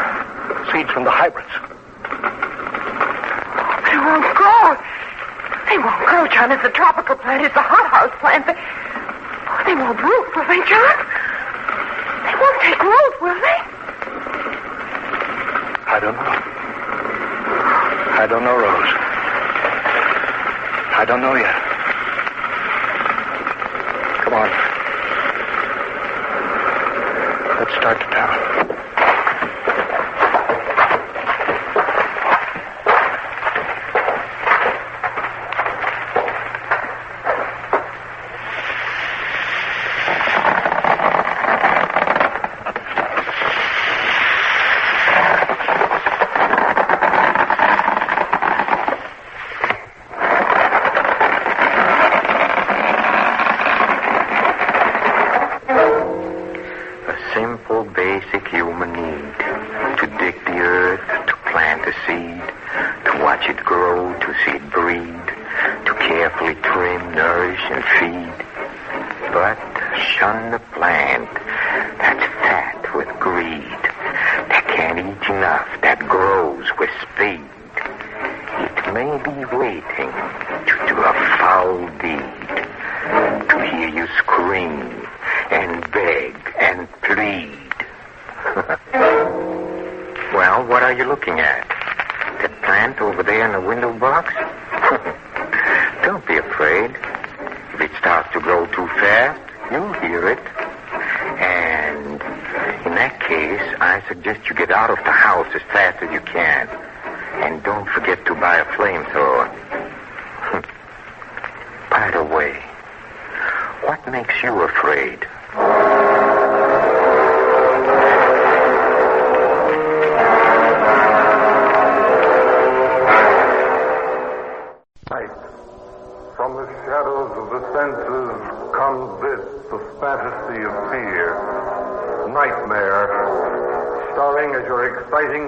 Seeds from the hybrids. They won't grow. They won't grow, John. It's a tropical plant. It's a hothouse plant. They won't root, will they, John? They won't take root, will they? I don't know. I don't know, Rose. I don't know yet. Come on. Let's start to town.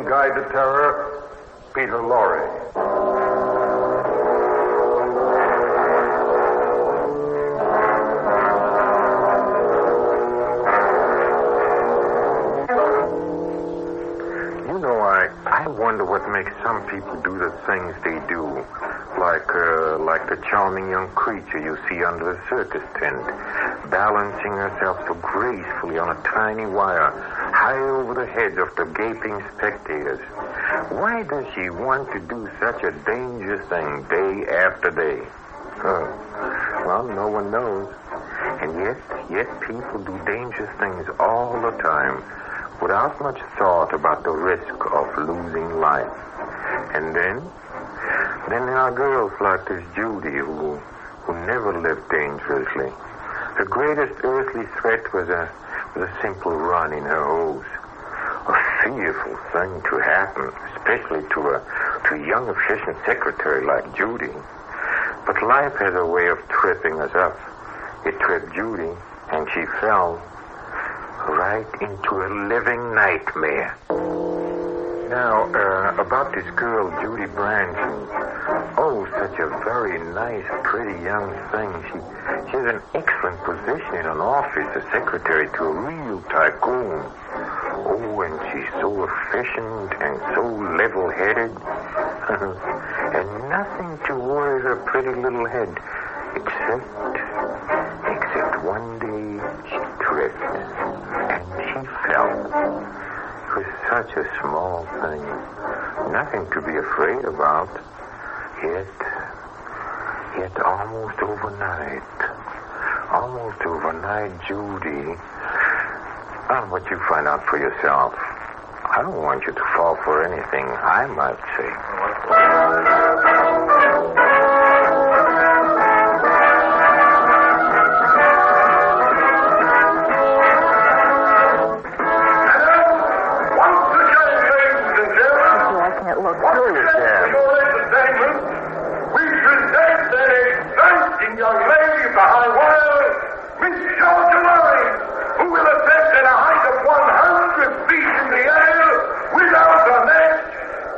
Guide to Terror, Peter Lorre. You know, I wonder what makes some people do the things they do. Like the charming young creature you see under the circus tent, balancing herself so gracefully on a tiny wire high over the heads of the gaping spectators. Why does she want to do such a dangerous thing day after day? Well, no one knows. And yet people do dangerous things all the time without much thought about the risk of losing life. And then there are girls like this Judy who never lived dangerously. Her greatest earthly threat was a simple run in her hose. A fearful thing to happen, especially to a young efficient secretary like Judy. But life has a way of tripping us up. It tripped Judy, and she fell right into a living nightmare. Now, about this girl, Judy Branch. Such a very nice, pretty young thing. She has an excellent position in an office, a secretary to a real tycoon. And she's so efficient and so level-headed. And nothing to worry her pretty little head, except one day she tripped and she fell. It was such a small thing. Nothing to be afraid about. Yet almost overnight, Judy. I'll let you find out for yourself. I don't want you to fall for anything I might say. Young lady behind wire, Miss Georgia Lorre, who will ascend at a height of 100 feet in the air without a net,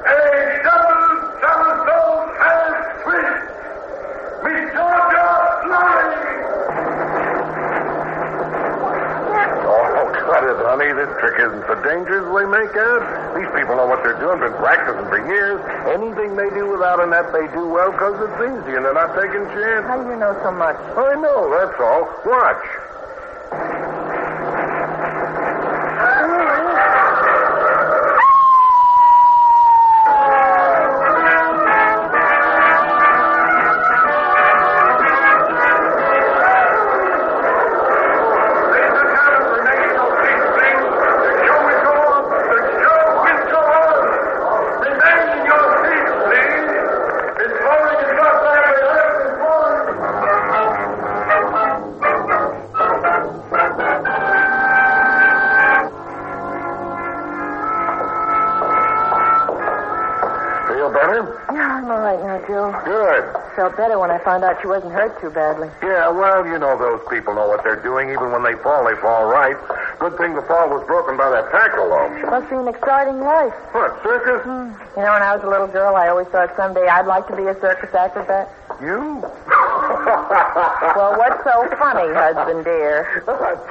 a double somersault and twist. Miss Georgia Lorre! Oh, cut it, honey. This trick isn't so dangerous as they make out. These people know what they're doing, been practicing for years. Anything they do without a net, they do well because it's easy and they're not taking chances. How do you know so much? I know, that's all. Watch. Felt better when I found out she wasn't hurt too badly. Yeah, well, you know those people know what they're doing. Even when they fall right. Good thing the fall was broken by that tackle, though. Must be an exciting life. What, circus? You know, when I was a little girl, I always thought someday I'd like to be a circus acrobat. You? Well, what's so funny, husband dear?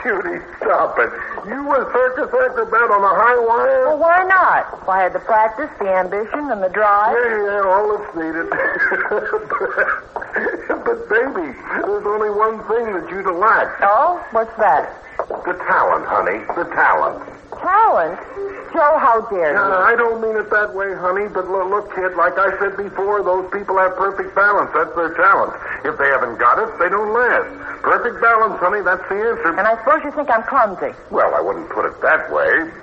Judy, stop it. You a circus acrobat on a high wire? Well, why not? If I had the practice, the ambition, and the drive. Yeah, all that's needed. But, baby, there's only one thing that you'd lack. Oh? What's that? The talent, honey. The talent. Talent? Joe, how dare you? I don't mean it that way, honey, but look, kid, like I said before, those people have perfect balance. That's their talent. If they haven't got it, they don't last. Perfect balance, honey, that's the answer. And I suppose you think I'm clumsy. Well, I wouldn't put it that way.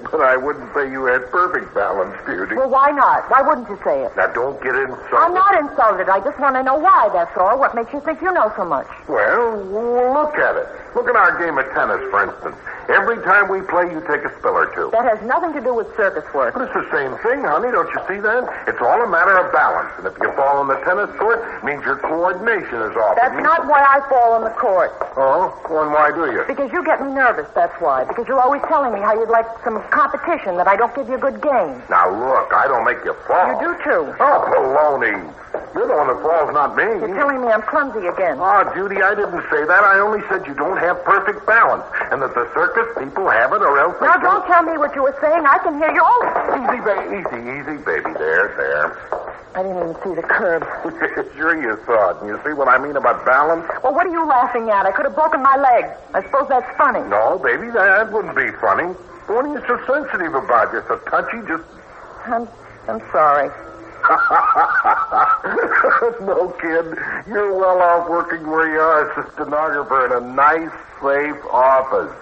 But I wouldn't say you had perfect balance, Beauty. Well, why not? Why wouldn't you say it? Now, don't get insulted. I'm not insulted. I just want to know why, that's all. What makes you think you know so much? Well, look at it. Look at our game of tennis, for instance. Every time we play, you take a spill or two. That has nothing to do with circus work. But it's the same thing, honey. Don't you see that? It's all a matter of balance. And if you fall on the tennis court, it means your coordination is off. That's not why I fall on the court. Oh? Well, and why do you? Because you get me nervous, that's why. Because you're always telling me how you'd like some competition, that I don't give you a good game. Now, look, I don't make you fall. You do, too. Oh, baloney. You're the one that falls, not me. You're telling me I'm clumsy again. Oh, Judy, I didn't say that. I only said you don't have perfect balance, and that the circus people have it, or else they Now, don't tell me what you were saying. I can hear you. Oh! Easy, baby. There. I didn't even see the curb. Sure you saw it. And you see what I mean about balance? Well, what are you laughing at? I could have broken my leg. I suppose that's funny. No, baby, that wouldn't be funny. What are you so sensitive about? You're so touchy. Just I'm sorry. No, kid. You're well off working where you are as a stenographer in a nice, safe office.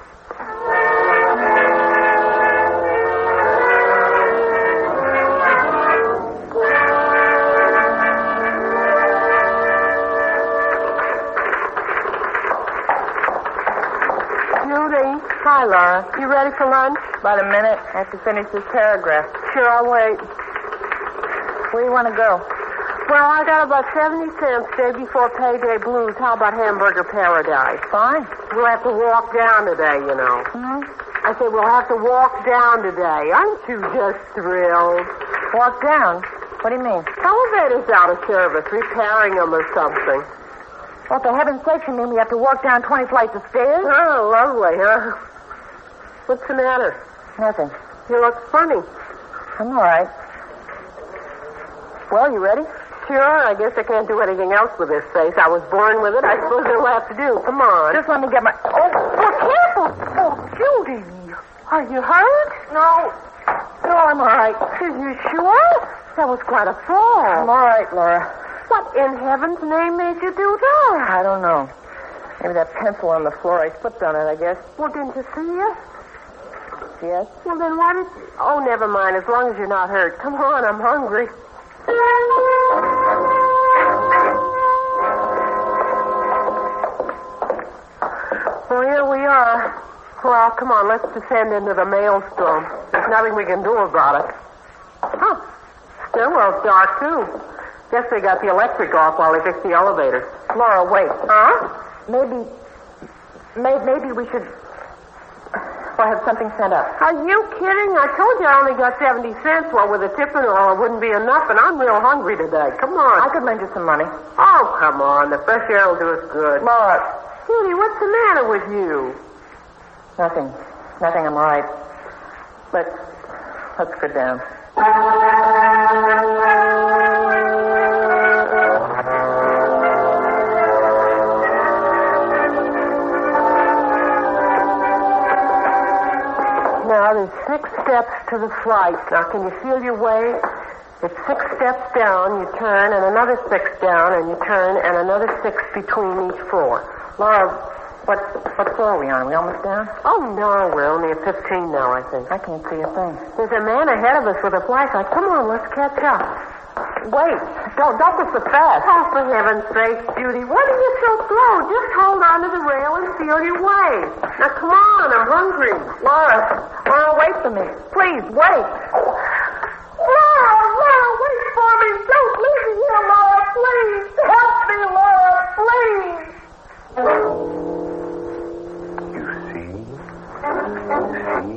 Hi, Laura. You ready for lunch? About a minute. I have to finish this paragraph. Sure, I'll wait. Where do you want to go? Well, I got about 70 cents day before payday blues. How about Hamburger Paradise? Fine. We'll have to walk down today, you know. Hmm? I said we'll have to walk down today. Aren't you just thrilled? Walk down? What do you mean? Elevator's out of service. Repairing them or something. Well, for heaven's sake, you mean we have to walk down 20 flights of stairs? Oh, lovely, huh? What's the matter? Nothing. You look funny. I'm all right. Well, you ready? Sure. I guess I can't do anything else with this face. I was born with it. I suppose it'll have to do. Come on. Just let me get my... Oh, careful. Oh, Judy. Are you hurt? No. No, I'm all right. Are you sure? That was quite a fall. I'm all right, Laura. What in heaven's name made you do that? I don't know. Maybe that pencil on the floor. I slipped on it, I guess. Well, didn't you see it? Yes. Well, then why did... Oh, never mind. As long as you're not hurt. Come on, I'm hungry. Well, here we are. Well, come on, let's descend into the maelstrom. There's nothing we can do about it. Huh. Stairwell's dark, too. Guess they got the electric off while they fixed the elevator. Laura, wait. Huh? Maybe we should... Or have something sent up. Are you kidding? I told you I only got 70 cents. Well, with a tip and all, it wouldn't be enough, and I'm real hungry today. Come on. I could lend you some money. Oh, come on. The fresh air will do us good. Laura. Judy, what's the matter with you? Nothing. Nothing. I'm all right. Let's go down. Now, there's 6 steps to the flight. Now, can you feel your way? It's 6 steps down, you turn, and another 6 down, and you turn, and another 6 between each floor. Laura, what floor are we on? Are we almost down? Oh, no, we're only at 15 now, I think. I can't see a thing. There's a man ahead of us with a flashlight. Come on, let's catch up. Wait, don't go so fast. Oh, for heaven's sake, Judy, what are you so slow? Just hold on to the rail and feel your way. Now, come on, I'm hungry. Laura, wait for me. Please, wait. Laura, wait for me. Don't leave me here, Laura, please. Help me, Laura, please. You see,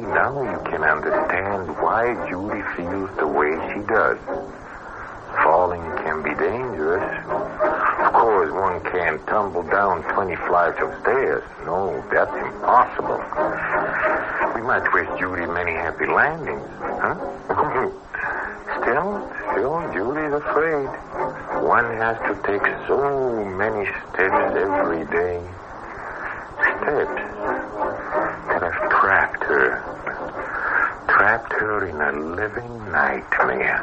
now you can understand why Judy feels the way she does. Falling can be dangerous. Of course, one can't tumble down 20 flights of stairs. No, that's impossible. We might wish Judy many happy landings, huh? Still, Judy's afraid. One has to take so many steps every day. Steps that have trapped her in a living nightmare.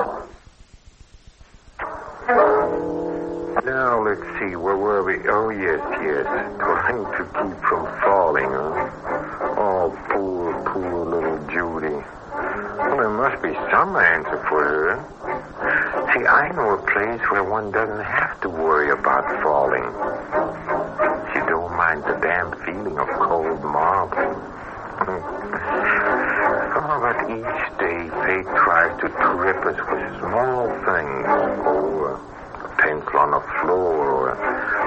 Now, let's see, where were we? Oh, yes. Trying to keep from falling, huh? Oh, poor little Judy. Well, there must be some answer for her. See, I know a place where one doesn't have to worry about falling. She don't mind the damn feeling of cold marble. Oh, but each day fate tries to trip us with small things. Oh, pencil on the floor,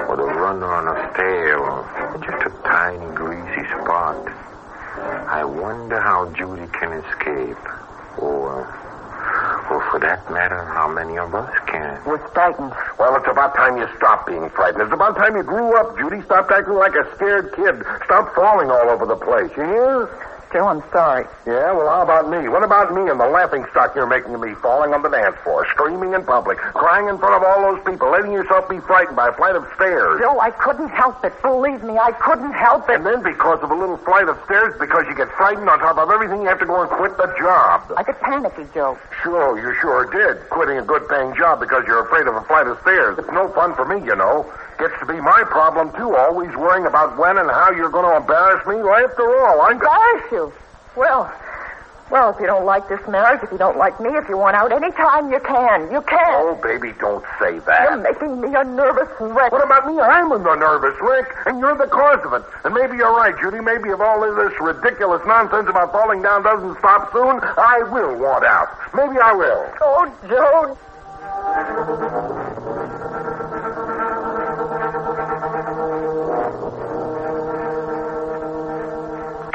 or the runner on a stair, or just a tiny greasy spot. I wonder how Judy can escape, or for that matter, how many of us can. We're frightened. Well, it's about time you stopped being frightened. It's about time you grew up, Judy. Stop acting like a scared kid. Stop falling all over the place, you hear? Joe, I'm sorry. Yeah, well, how about me? What about me and the laughing stock you're making of me falling on the dance floor, screaming in public, crying in front of all those people, letting yourself be frightened by a flight of stairs? Joe, I couldn't help it. Believe me, I couldn't help it. And then because of a little flight of stairs, because you get frightened on top of everything, you have to go and quit the job. I get panicky, Joe. Sure, you sure did. Quitting a good-paying job because you're afraid of a flight of stairs. It's no fun for me, you know. Gets to be my problem, too, always worrying about when and how you're going to embarrass me. Well, after all, I'm... Embarrass you? Well, if you don't like this marriage, if you don't like me, if you want out any time, you can. You can. Oh, baby, don't say that. You're making me a nervous wreck. What about me? I'm a nervous wreck, and you're the cause of it. And maybe you're right, Judy. Maybe if all of this ridiculous nonsense about falling down doesn't stop soon, I will want out. Maybe I will. Oh, Joe.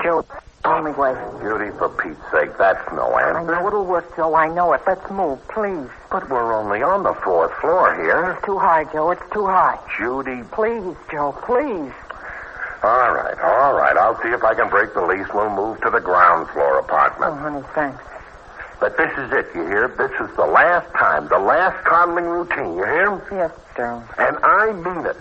Joe, only way. Judy, for Pete's sake, that's no answer. I know it'll work, Joe. I know it. Let's move, please. But we're only on the 4th floor here. It's too high, Joe. It's too high. Judy. Please, Joe, please. All right. I'll see if I can break the lease. We'll move to the ground floor apartment. Oh, honey, thanks. But this is it, you hear? This is the last time, the last coddling routine, you hear? Yes, Joe. And I mean it.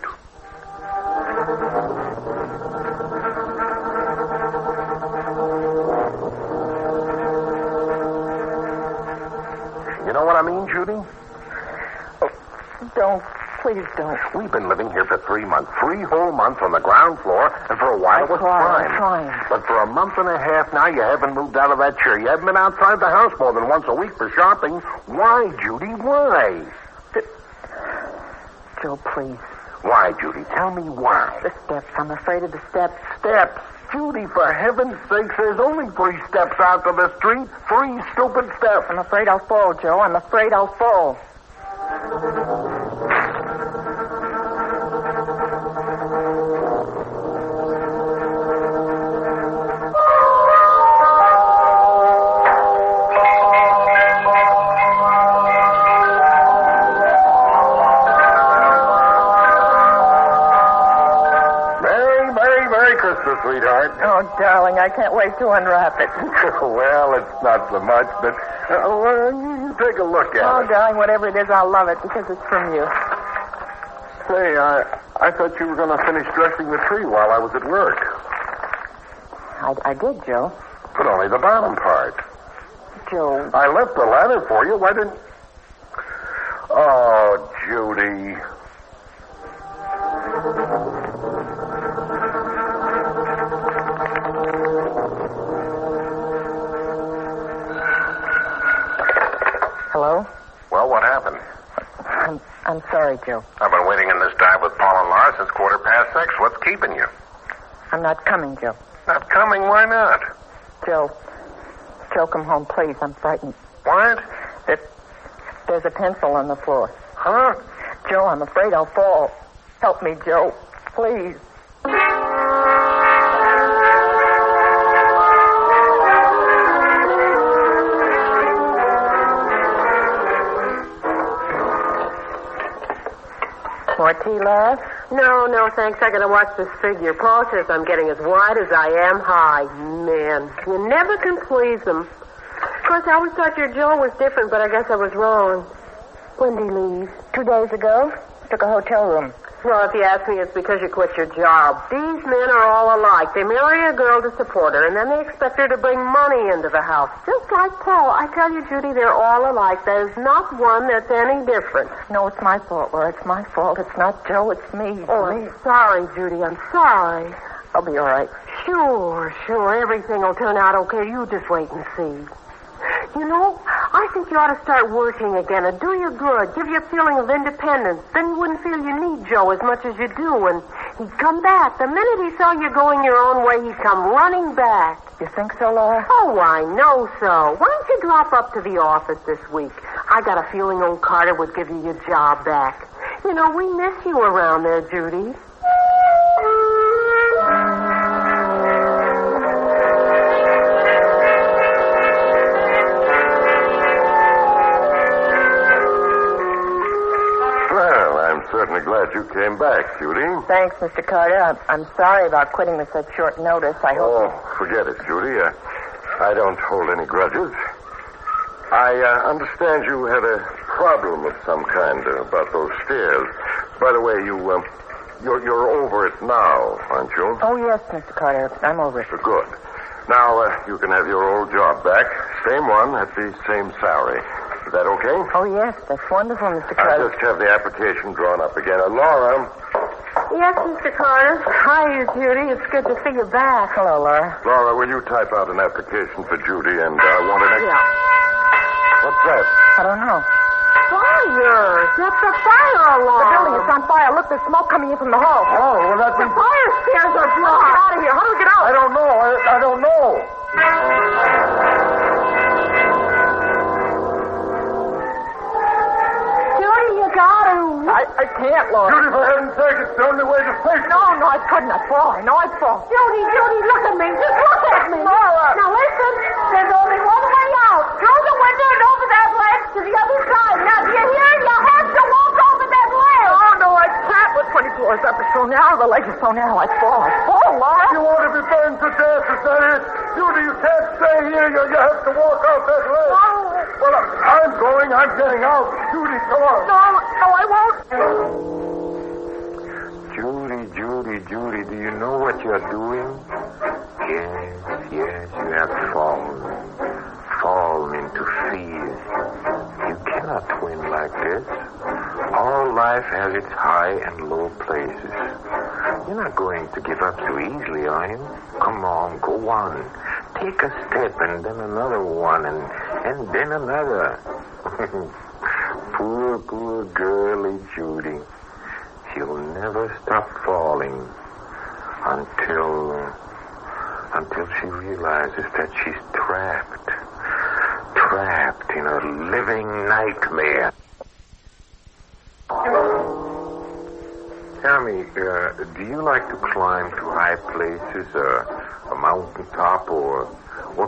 You know what I mean, Judy? Oh, don't. Please don't. We've been living here for 3 months. 3 whole months on the ground floor, and for a while it was fine. I'm trying. But for a month and a half now, you haven't moved out of that chair. You haven't been outside the house more than once a week for shopping. Why, Judy? Why? Joe, please. Why, Judy? Tell me why. The steps. I'm afraid of the steps. Steps? Judy, for heaven's sakes, there's only 3 steps out to the street. 3 stupid steps. I'm afraid I'll fall, Joe. I'm afraid I'll fall. Sweetheart. Oh, darling, I can't wait to unwrap it. Well, it's not so much, but you take a look at it. Oh, darling, whatever it is, I'll love it because it's from you. Say, I thought you were going to finish dressing the tree while I was at work. I did, Joe. But only the bottom part. Joe. I left the ladder for you. Why didn't... Oh, Judy. Hello? Well, what happened? I'm sorry, Joe. I've been waiting in this dive with Paul and Laura since 6:15. What's keeping you? I'm not coming, Joe. Not coming? Why not? Joe, come home, please. I'm frightened. What? There's a pencil on the floor. Huh? Joe, I'm afraid I'll fall. Help me, Joe. Please. More tea, Laura? No, thanks. I gotta watch this figure. Paul says I'm getting as wide as I am high. Man, you never can please them. Of course, I always thought your Joe was different, but I guess I was wrong. When did he leave? 2 days ago. Took a hotel room. Well, if you ask me, it's because you quit your job. These men are all alike. They marry a girl to support her, and then they expect her to bring money into the house. Just like Paul. I tell you, Judy, they're all alike. There's not one that's any different. No, it's my fault, Laura. It's my fault. It's not Joe. It's me. Oh, I'm sorry, Judy. I'm sorry. I'll be all right. Sure. Everything will turn out okay. You just wait and see. You know, I think you ought to start working again. It'd do you good. Give you a feeling of independence. Then you wouldn't feel you need Joe as much as you do. And he'd come back. The minute he saw you going your own way, he'd come running back. You think so, Laura? Oh, I know so. Why don't you drop up to the office this week? I got a feeling old Carter would give you your job back. You know, we miss you around there, Judy. Certainly glad you came back, Judy. Thanks, Mr. Carter. I'm sorry about quitting with such short notice. I hope... Oh, forget it, Judy. I don't hold any grudges. I understand you had a problem of some kind about those stairs. By the way, you're over it now, aren't you? Oh, yes, Mr. Carter. I'm over it. Good. Now, you can have your old job back. Same one at the same salary. Is that okay? Oh, yes. That's wonderful, Mr. Carter. I'll just have the application drawn up again. Laura. Yes, Mr. Carter. Hi, Judy. It's good to see you back. Hello, Laura. Laura, will you type out an application for Judy and I want an... Yeah. What's that? I don't know. Fire! That's a fire alarm. The building is on fire. Look, there's smoke coming in from the hall. Oh, well, that means... The fire stairs are blocked. Get out of here. How do we get out? I don't know. I don't know. Judy, you got to. I can't, Laura. Judy, for heaven's sake, it's the only way to safety. No, I couldn't. I'd fall. I know I'd fall. Judy, look at me. Just look at me. Laura. Now listen, there's only one way out. Through the window and over that ledge to the other side. Now, do you hear? You have to walk over that ledge. Oh, no, I can't. With 20 floors up, it's so narrow. The ledge is so narrow. I'd fall, Laura. You want to be burned to death, is that it? Judy, you can't stay here. You have to walk out that ledge. No. Well, I'm going. I'm getting out. Judy, come on. No, I won't. Judy, do you know what you're doing? Yes, you have fallen into fear. You cannot win like this. All life has its high and low places. You're not going to give up so easily, are you? Come on, go on. Take a step and then another one and then another. Poor girlie Judy. She'll never stop falling until she realizes that she's trapped in a living nightmare. Tell me, do you like to climb to high places, a mountaintop, or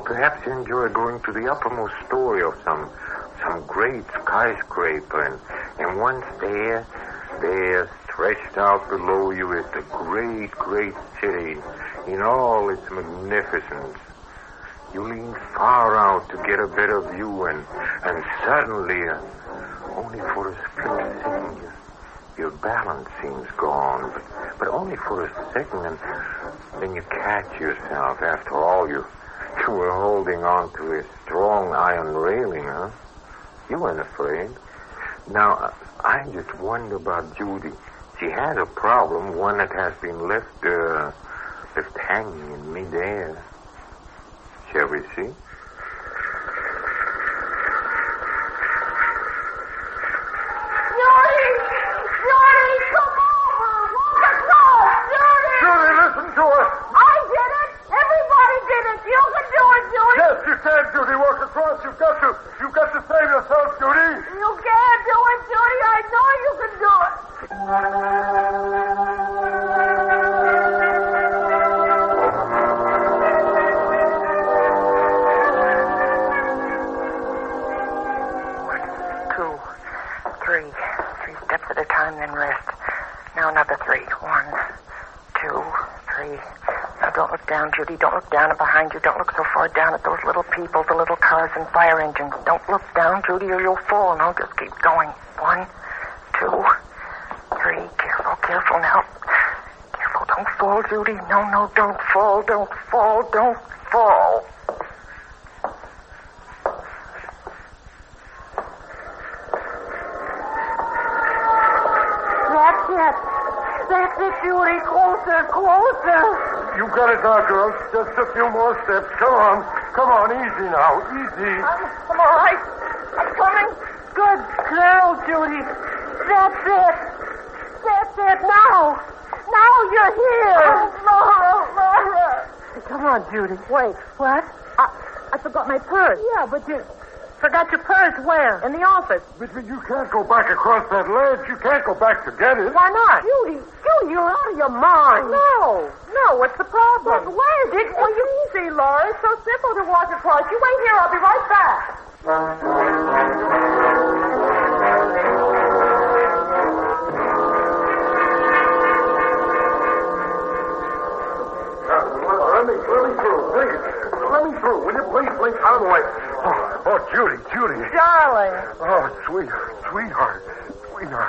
perhaps you enjoy going to the uppermost story of some great skyscraper, and once there, stretched out below you is the great city in all its magnificence. You lean far out to get a better view, and suddenly, only for a split second, your balance seems gone, but only for a second, and then you catch yourself. After all, you were holding on to a strong iron railing, huh? You weren't afraid. Now, I just wonder about Judy. She has a problem, one that has been left hanging in midair. Shall we see? Judy, listen to us. I did it. Everybody did it. You can do it, Judy. Yes, you can, Judy. Walk across. You've got to save yourself, Judy. You can do it, Judy. I know you can do it. Three steps at a time, then rest. Now another 3. 1, 2, 3. Now don't look down, Judy. Don't look down and behind you. Don't look so far down at those little people, the little cars and fire engines. Don't look down, Judy, or you'll fall. Now just keep going. 1, 2, 3. Careful now. Careful, don't fall, Judy. No, don't fall. That's it, Judy. Closer. You got it now, girls. Just a few more steps. Come on, easy now. Easy. I'm all right. I'm coming. Good girl, Judy. That's it. Now you're here. Oh, Laura. Come on, Judy. Wait. What? I forgot my purse. Yeah, but you forgot your purse where? In the office. But you can't go back across that ledge. You can't go back to get it. Why not? Judy, you're out of your mind. No, what's the problem? But where did... Well, you easy, Laura. It's so simple to walk across. You wait here. I'll be right back. Out of the way. Oh, Judy. Darling. Oh, sweetheart.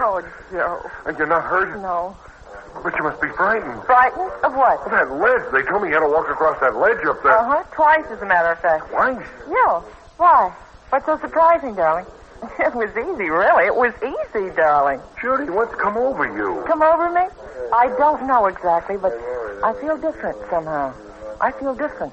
Oh, Joe. And you're not hurt? No. But you must be frightened. Frightened? Of what? That ledge. They told me you had to walk across that ledge up there. Uh-huh. Twice, as a matter of fact. Twice? Yeah. Why? What's so surprising, darling? It was easy, really. It was easy, darling. Judy, what's come over you? Come over me? I don't know exactly, but I feel different somehow. I feel different.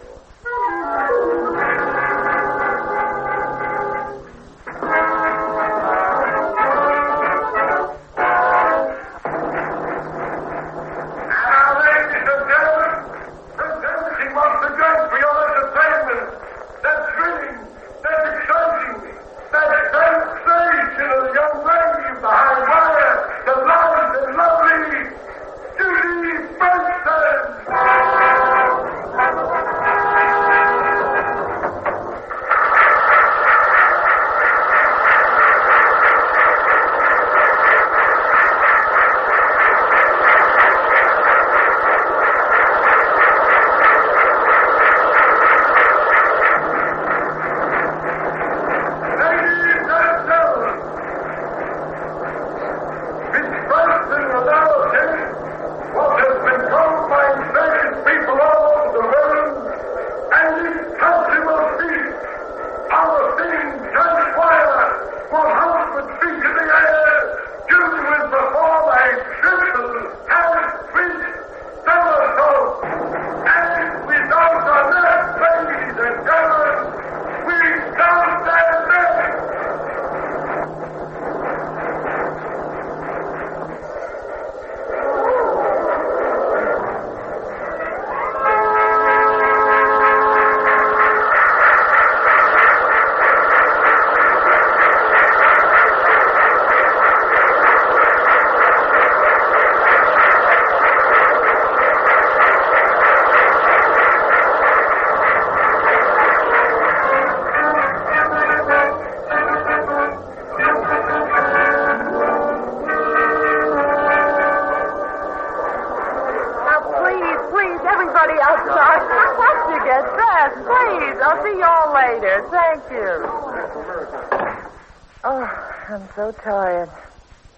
I'm so tired.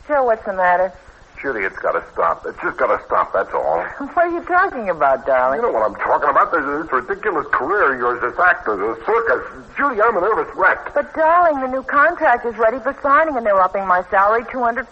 Joe, what's the matter? Judy, it's got to stop. It's just got to stop, that's all. What are you talking about, darling? You know what I'm talking about? There's this ridiculous career of yours, this actor, this circus. Judy, I'm a nervous wreck. But, darling, the new contract is ready for signing, and they're upping my salary 200%.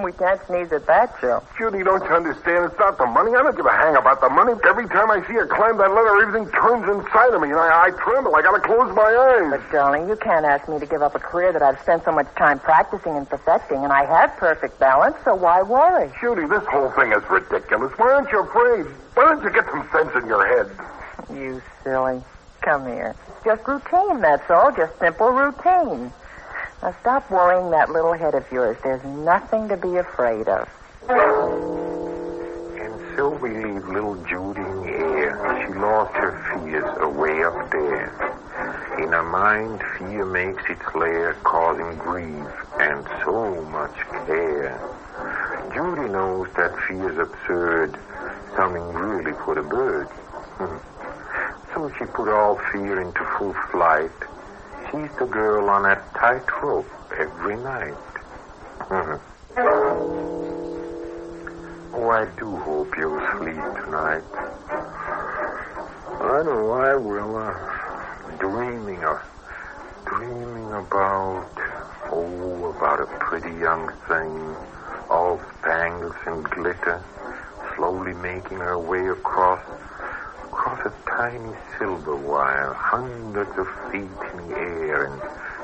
We can't sneeze at that, Joe. Judy, don't you understand? It's not the money. I don't give a hang about the money. Every time I see her climb that ladder, everything turns inside of me, and I tremble. I got to close my eyes. But, darling, you can't ask me to give up a career that I've spent so much time practicing and perfecting, and I have perfect balance, so why worry? Judy, this whole thing is ridiculous. Why aren't you afraid? Why don't you get some sense in your head? You silly. Come here. It's just routine, that's all. Just simple routine. Now stop worrying that little head of yours. There's nothing to be afraid of. And so we leave little Judy in the air. She lost her fears away up there. In her mind, fear makes its lair, causing grief and so much care. Judy knows that fear's absurd, something really for the bird. So she put all fear into full flight. She's the girl on that tightrope every night. Oh, I do hope you'll sleep tonight. I know I will. Dreaming about a pretty young thing, all spangles and glitter, slowly making her way across a tiny silver wire, hundreds of feet in the air,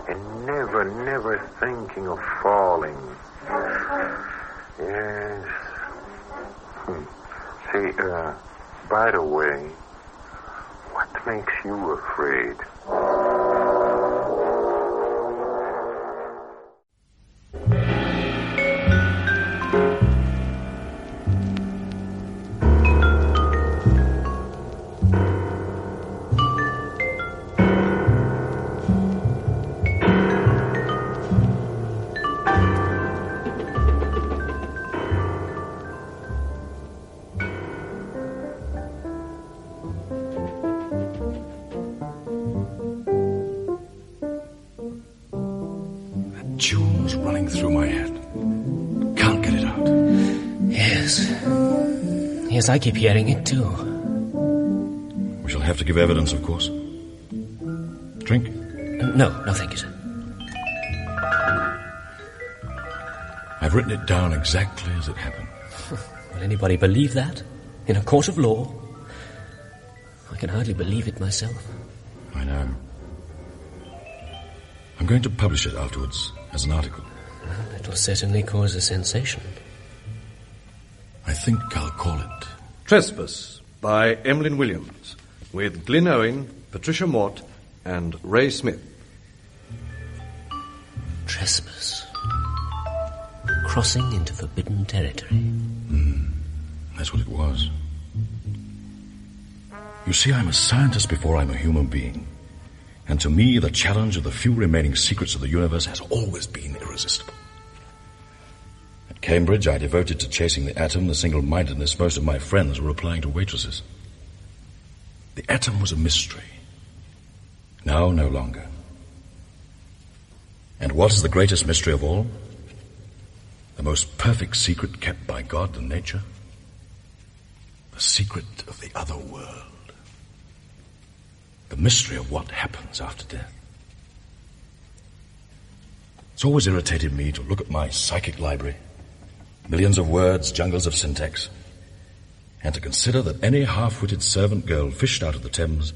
and never thinking of falling. Yes. Say, by the way, what makes you afraid? tune's running through my head. Can't get it out. Yes. Yes, I keep hearing it too. We shall have to give evidence, of course. Drink? No, thank you, sir. I've written it down exactly as it happened. Will anybody believe that? In a court of law? I can hardly believe it myself. I know. I'm going to publish it afterwards as an article. Well, it will certainly cause a sensation. I think I'll call it Trespass by Emlyn Williams, with Glyn Owen, Patricia Mort, and Ray Smith. Trespass. Crossing into forbidden territory. That's what it was. You see, I'm a scientist before I'm a human being. And to me, the challenge of the few remaining secrets of the universe has always been irresistible. At Cambridge, I devoted to chasing the atom the single-mindedness most of my friends were applying to waitresses. The atom was a mystery. Now, no longer. And what is the greatest mystery of all? The most perfect secret kept by God and nature? The secret of the other world. The mystery of what happens after death. It's always irritated me to look at my psychic library, millions of words, jungles of syntax, and to consider that any half-witted servant girl fished out of the Thames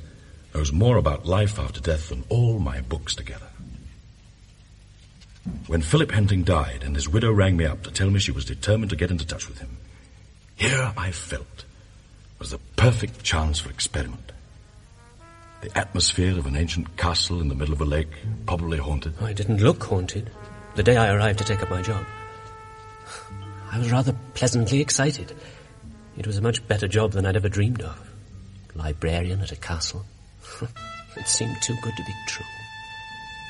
knows more about life after death than all my books together. When Philip Henting died and his widow rang me up to tell me she was determined to get into touch with him, here I felt was the perfect chance for experiment. The atmosphere of an ancient castle in the middle of a lake, probably haunted. Oh, it didn't look haunted the day I arrived to take up my job. I was rather pleasantly excited. It was a much better job than I'd ever dreamed of. Librarian at a castle. It seemed too good to be true.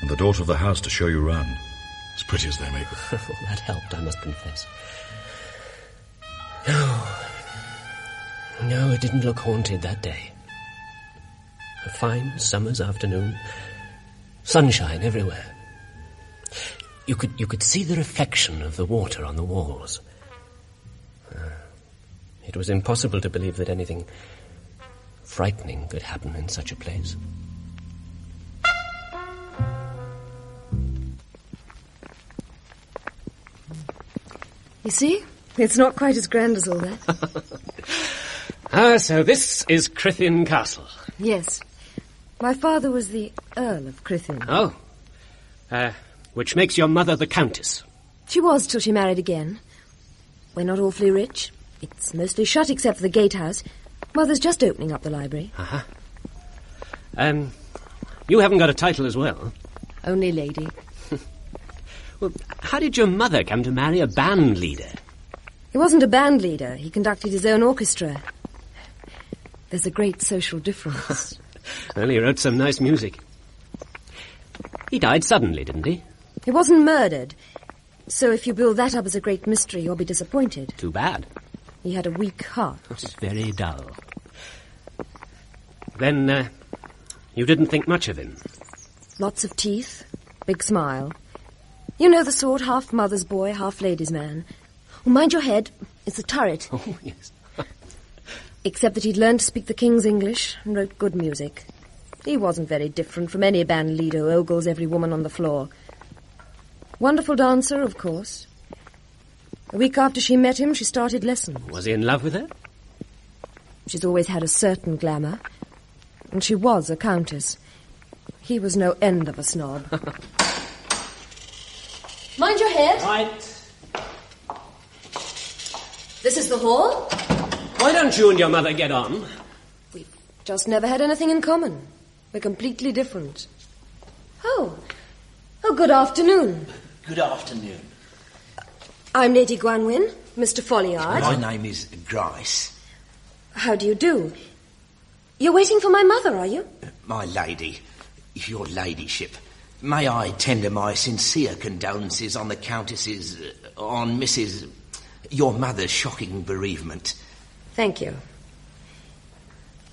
And the daughter of the house to show you round. As pretty as they make them. Oh, that helped, I must confess. No, it didn't look haunted that day. A fine summer's afternoon. Sunshine everywhere. You could see the reflection of the water on the walls. It was impossible to believe that anything frightening could happen in such a place. You see? It's not quite as grand as all that. So this is Crithin Castle. Yes. My father was the Earl of Crithin. Oh. Which makes your mother the Countess. She was till she married again. We're not awfully rich. It's mostly shut except for the gatehouse. Mother's just opening up the library. Uh-huh. You haven't got a title as well. Only lady. Well, how did your mother come to marry a band leader? He wasn't a band leader. He conducted his own orchestra. There's a great social difference. Well, he wrote some nice music. He died suddenly, didn't he? He wasn't murdered. So if you build that up as a great mystery, you'll be disappointed. Too bad. He had a weak heart. It's very dull. Then, you didn't think much of him? Lots of teeth, big smile. You know the sort, half mother's boy, half lady's man. Oh, mind your head, it's a turret. Oh, yes. Except that he'd learned to speak the King's English and wrote good music. He wasn't very different from any band leader who ogles every woman on the floor. Wonderful dancer, of course. A week after she met him, she started lessons. Was he in love with her? She's always had a certain glamour. And she was a countess. He was no end of a snob. Mind your head. Right. This is the hall. Why don't you and your mother get on? We've just never had anything in common. We're completely different. Oh, good afternoon. Good afternoon. I'm Lady Gwanwyn, Mr. Folliard. My name is Grice. How do you do? You're waiting for my mother, are you? My lady, your ladyship, may I tender my sincere condolences on the Countess's, on Mrs. your mother's shocking bereavement. Thank you.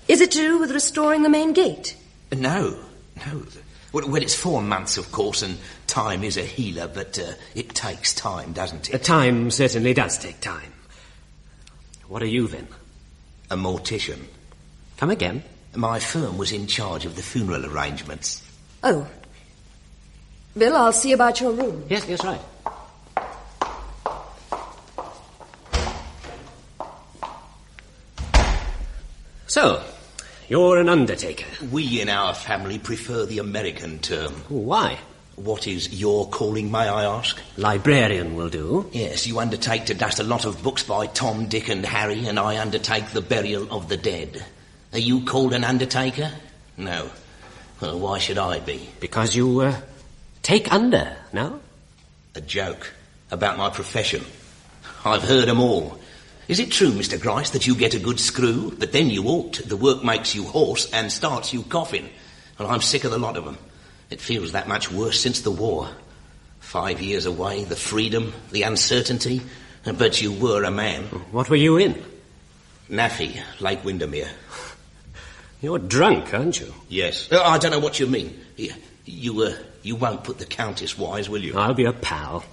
Is it to do with restoring the main gate? No. Well, it's 4 months, of course, and time is a healer, but it takes time, doesn't it? Time certainly does take time. What are you, then? A mortician. Come again? My firm was in charge of the funeral arrangements. Oh. Bill, I'll see about your room. Yes, right. So, you're an undertaker. We in our family prefer the American term. Why? What is your calling, may I ask? Librarian will do. Yes, you undertake to dust a lot of books by Tom, Dick and Harry, and I undertake the burial of the dead. Are you called an undertaker? No. Well, why should I be? Because you, take under, no? A joke about my profession. I've heard them all. Is it true, Mr. Grice, that you get a good screw, but then you alt, the work makes you hoarse and starts you coughing? Well, I'm sick of the lot of them. It feels that much worse since the war. 5 years away, the freedom, the uncertainty, but you were a man. What were you in? Naffy, Lake Windermere. You're drunk, aren't you? Yes. I don't know what you mean. You won't put the Countess wise, will you? I'll be a pal.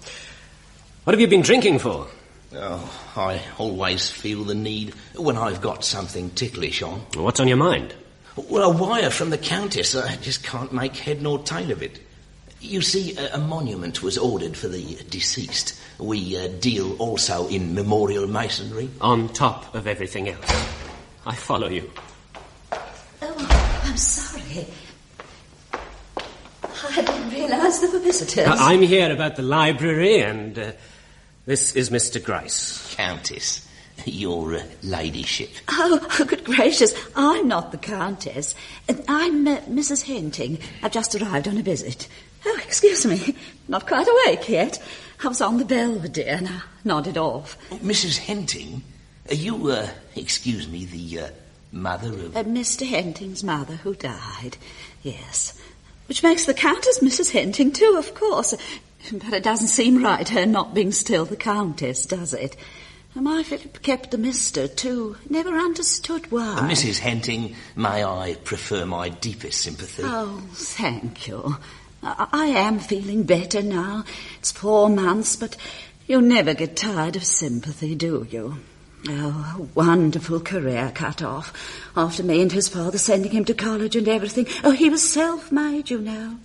What have you been drinking for? Oh, I always feel the need when I've got something ticklish on. What's on your mind? Well, a wire from the Countess. I just can't make head nor tail of it. You see, a monument was ordered for the deceased. We deal also in memorial masonry. On top of everything else. I follow you. Oh, I'm sorry. I didn't realise there were visitors. I'm here about the library, and this is Mr. Grice. Countess, your ladyship. Oh, good gracious. I'm not the Countess. I'm Mrs. Henting. I've just arrived on a visit. Oh, excuse me. Not quite awake yet. I was on the Belvedere and I nodded off. Mrs. Henting? Are you, excuse me, the mother of... Mr. Henting's mother who died, yes. Which makes the Countess Mrs. Henting too, of course. But it doesn't seem right, her not being still the Countess, does it? My Philip kept the Mr. too. Never understood why. Mrs. Henting, may I prefer my deepest sympathy? Oh, thank you. I am feeling better now. It's 4 months, but you never get tired of sympathy, do you? Oh, a wonderful career cut off. After me and his father sending him to college and everything. Oh, he was self-made, you know.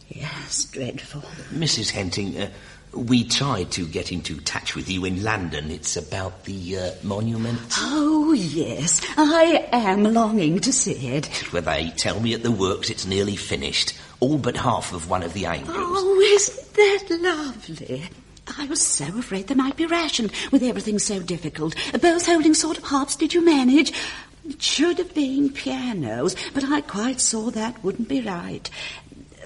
Yes, dreadful. Mrs. Henting, we tried to get into touch with you in London. It's about the monument. Oh, yes. I am longing to see it. Well, they tell me at the works it's nearly finished. All but half of one of the angels. Oh, isn't that lovely? I was so afraid they might be rationed with everything so difficult. Both holding sort of harps, did you manage? It should have been pianos, but I quite saw that wouldn't be right.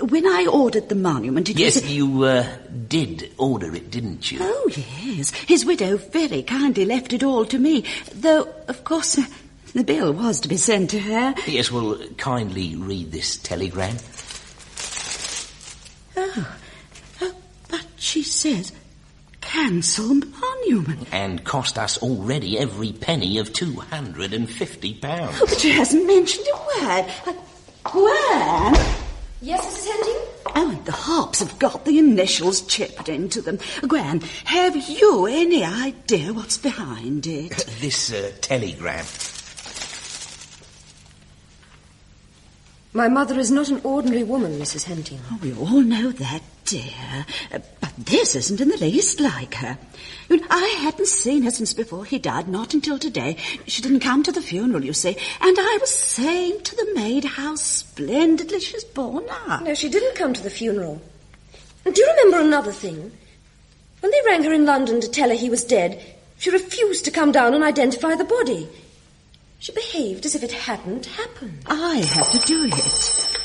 When I ordered the monument, it was... Yes, you did order it, didn't you? Oh, yes. His widow very kindly left it all to me, though, of course, the bill was to be sent to her. Yes, well, kindly read this telegram. Oh, but she says... cancel monument. And cost us already every penny of £250. Oh, but she hasn't mentioned a word. Gwen? Yes, Mrs. Henting? Oh, and the harps have got the initials chipped into them. Gwen, have you any idea what's behind it? This telegram. My mother is not an ordinary woman, Mrs. Henting. Oh, we all know that, dear. But this isn't in the least like her. I hadn't seen her since before he died, not until today. She didn't come to the funeral, you see. And I was saying to the maid how splendidly she's borne up. No, she didn't come to the funeral. And do you remember another thing? When they rang her in London to tell her he was dead, she refused to come down and identify the body. She behaved as if it hadn't happened. I had to do it.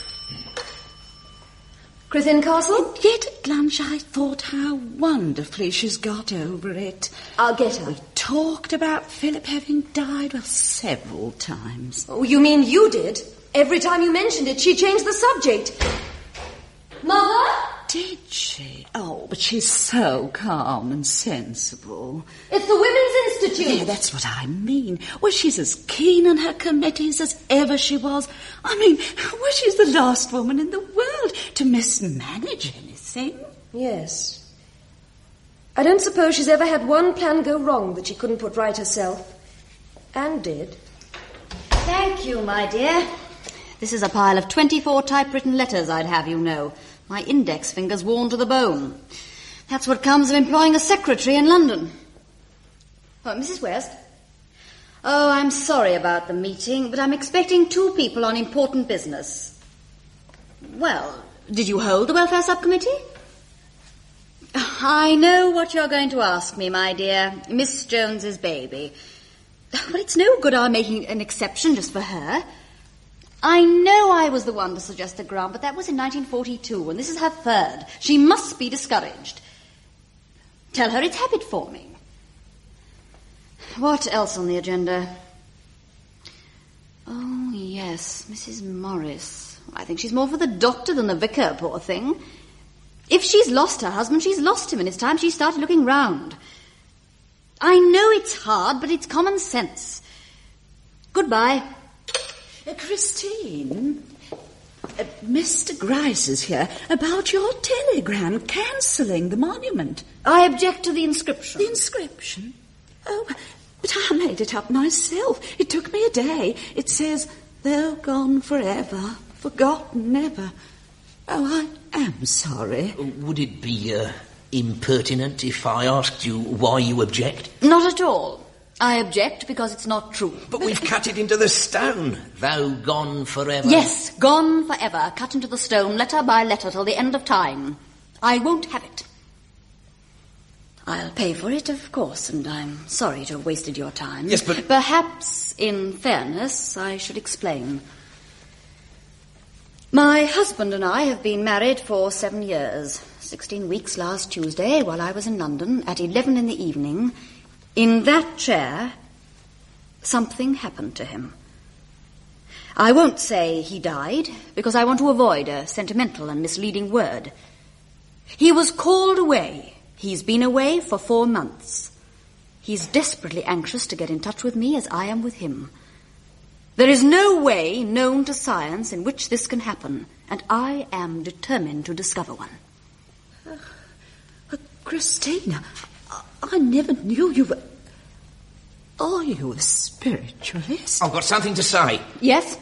Crithin Castle? Yet at lunch I thought how wonderfully she's got over it. I'll get her. We talked about Philip having died, well, several times. Oh, you mean you did? Every time you mentioned it, she changed the subject. Mother? Did she? Oh, but she's so calm and sensible. It's the Women's Institute. Yeah, that's what I mean. Well, she's as keen on her committees as ever she was. I mean, well, she's the last woman in the world to mismanage anything. Yes. I don't suppose she's ever had one plan go wrong that she couldn't put right herself. And did. Thank you, my dear. This is a pile of 24 typewritten letters, I'd have you know. My index finger's worn to the bone. That's what comes of employing a secretary in London. Oh, Mrs. West? Oh, I'm sorry about the meeting, but I'm expecting 2 people on important business. Well, did you hold the welfare subcommittee? I know what you're going to ask me, my dear. Miss Jones's baby. Well, it's no good our making an exception just for her. I know I was the one to suggest the grant, but that was in 1942, and this is her 3rd. She must be discouraged. Tell her it's habit forming. What else on the agenda? Oh, yes, Mrs. Morris. I think she's more for the doctor than the vicar, poor thing. If she's lost her husband, she's lost him, and it's time she started looking round. I know it's hard, but it's common sense. Goodbye. Christine, Mr. Grice is here about your telegram cancelling the monument. I object to the inscription. The inscription? Oh, but I made it up myself. It took me a day. It says, "Though gone forever, forgotten never." Oh, I am sorry. Would it be impertinent if I asked you why you object? Not at all. I object because it's not true. But we've cut it into the stone. Though gone forever. Yes, gone forever. Cut into the stone, letter by letter, till the end of time. I won't have it. I'll pay for it, of course, and I'm sorry to have wasted your time. Yes, but... Perhaps, in fairness, I should explain. My husband and I have been married for 7 years. 16 weeks last Tuesday, while I was in London, at 11 in the evening... In that chair, something happened to him. I won't say he died, because I want to avoid a sentimental and misleading word. He was called away. He's been away for 4 months. He's desperately anxious to get in touch with me as I am with him. There is no way known to science in which this can happen, and I am determined to discover one. Christina... I never knew you were... Are you a spiritualist? I've got something to say. Yes?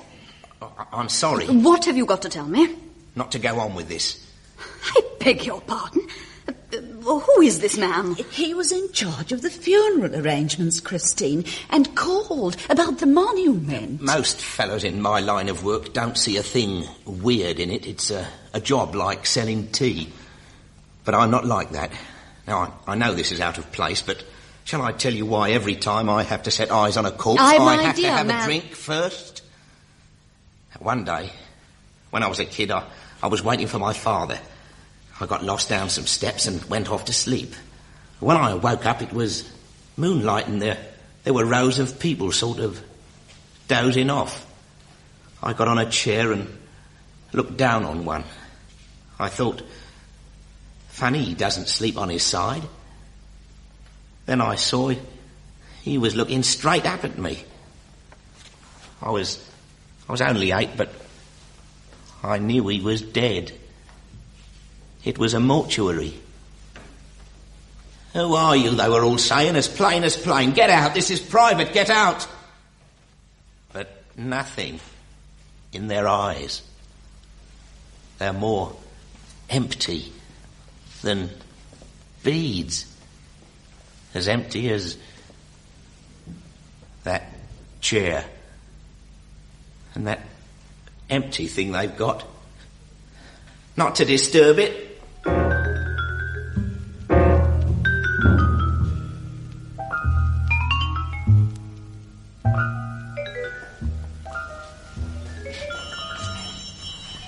I'm sorry. What have you got to tell me? Not to go on with this. I beg your pardon. Who is this man? He was in charge of the funeral arrangements, Christine, and called about the monument. Most fellows in my line of work don't see a thing weird in it. It's a job like selling tea. But I'm not like that. Now, I know this is out of place, but shall I tell you why every time I have to set eyes on a corpse, I have to have a drink first? One day, when I was a kid, I was waiting for my father. I got lost down some steps and went off to sleep. When I woke up, it was moonlight, and there were rows of people sort of dozing off. I got on a chair and looked down on one. I thought... Funny he doesn't sleep on his side. Then I saw he was looking straight up at me. I was only 8, but I knew he was dead. It was a mortuary. Who are you, they were all saying, as plain as plain. Get out, this is private, get out. But nothing in their eyes. They're more empty than beads. As empty as that chair. And that empty thing they've got. Not to disturb it.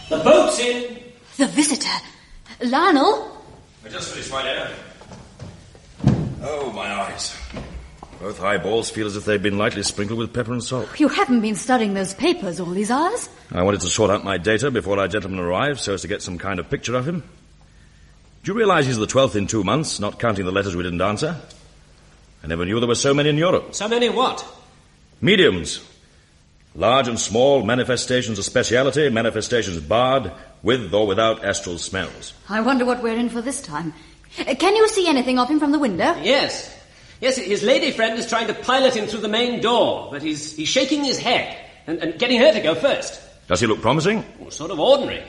The boat's in. The visitor. Lionel? I just finished my dinner. Oh, my eyes. Both eyeballs feel as if they've been lightly sprinkled with pepper and salt. You haven't been studying those papers all these hours? I wanted to sort out my data before our gentleman arrived so as to get some kind of picture of him. Do you realize he's the 12th in 2 months, not counting the letters we didn't answer? I never knew there were so many in Europe. So many what? Mediums. Large and small, manifestations of speciality, manifestations barred, with or without astral smells. I wonder what we're in for this time. Can you see anything of him from the window? Yes. Yes, his lady friend is trying to pilot him through the main door, but he's shaking his head and getting her to go first. Does he look promising? Well, sort of ordinary.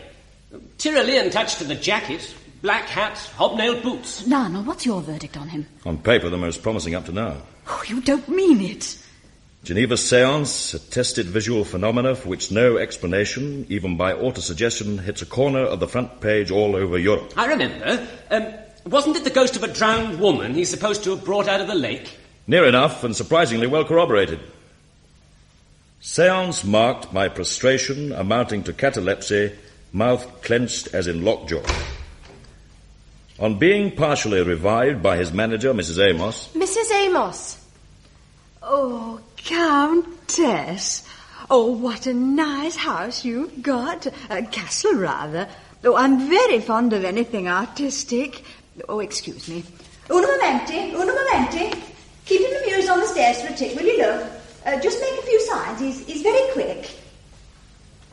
Tyrolean touch to the jacket, black hat, hobnailed boots. Lionel, what's your verdict on him? On paper, the most promising up to now. Oh, you don't mean it. Geneva seance, a tested visual phenomena for which no explanation, even by autosuggestion, hits a corner of the front page all over Europe. I remember. Wasn't it the ghost of a drowned woman he's supposed to have brought out of the lake? Near enough and surprisingly well corroborated. Seance marked by prostration amounting to catalepsy, mouth clenched as in lockjaw. On being partially revived by his manager, Mrs. Amos... Mrs. Amos. Oh, Countess. Oh, what a nice house you've got. A castle, rather. Oh, I'm very fond of anything artistic. Oh, excuse me. Una momenti. Keep him amused on the stairs for a tick, will you, love? Just make a few signs. He's very quick.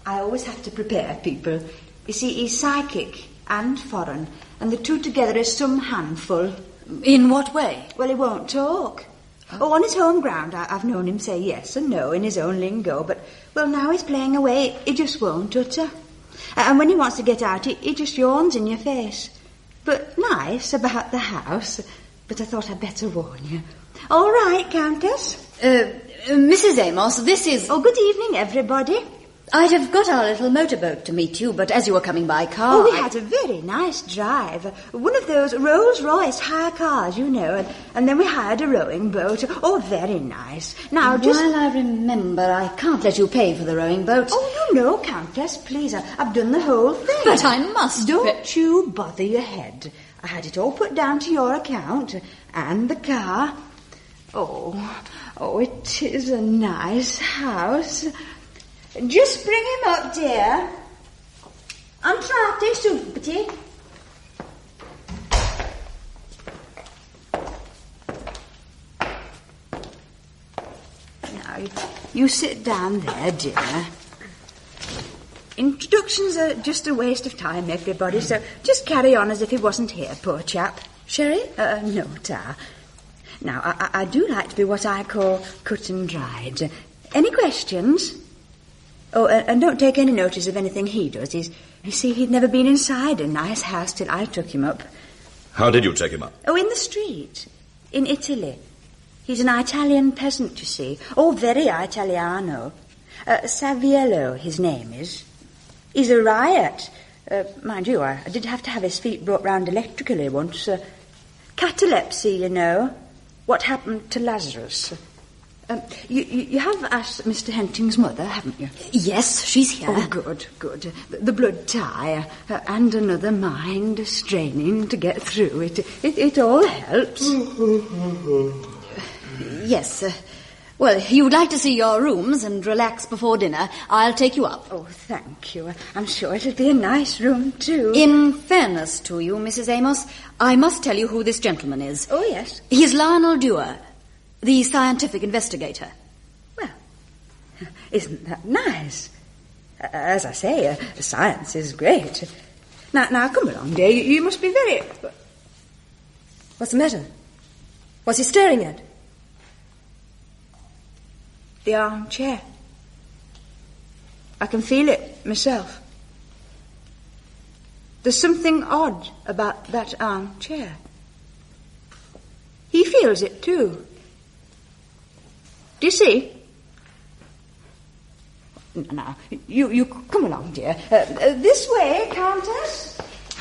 I always have to prepare people. You see, he's psychic and foreign, and the two together is some handful. In what way? Well, he won't talk. Oh, on his home ground, I've known him say yes and no in his own lingo, but, well, now he's playing away, he just won't utter. And when he wants to get out, he just yawns in your face. But nice about the house, but I thought I'd better warn you. All right, Countess. Mrs. Amos, this is... Oh, good evening, everybody. I'd have got our little motorboat to meet you, but as you were coming by car... Oh, we had a very nice drive. One of those Rolls-Royce hire cars, you know, and then we hired a rowing boat. Oh, very nice. Now, just... While I remember, I can't let you pay for the rowing boat. Oh, you know, Countess, please, I've done the whole thing. But I must... Don't you bother your head. I had it all put down to your account, and the car. Oh, it is a nice house. Just bring him up, dear. Entrate subito. Now, you sit down there, dear. Introductions are just a waste of time, everybody, so just carry on as if he wasn't here, poor chap. Sherry? No, tar. Now, I do like to be what I call cut and dried. Any questions? Oh, and don't take any notice of anything he does. You see, he'd never been inside a nice house till I took him up. How did you take him up? Oh, in the street. In Italy. He's an Italian peasant, you see. Oh, very Italiano. Saviello, his name is. He's a riot. Mind you, I did have to have his feet brought round electrically once. Catalepsy, you know. What happened to Lazarus. You have asked Mr. Henting's mother, haven't you? Yes, she's here. Oh, good. The blood tie and another mind straining to get through it. It all helps. Yes. Well, you would like to see your rooms and relax before dinner. I'll take you up. Oh, thank you. I'm sure it'll be a nice room, too. In fairness to you, Mrs. Amos, I must tell you who this gentleman is. Oh, yes. He's Lionel Dewar, the scientific investigator. Well, isn't that nice? As I say, science is great. Now, come along, dear. You must be very... What's the matter? What's he staring at? The armchair. I can feel it myself. There's something odd about that armchair. He feels it too. Do you see? Now, you come along, dear. This way, Countess.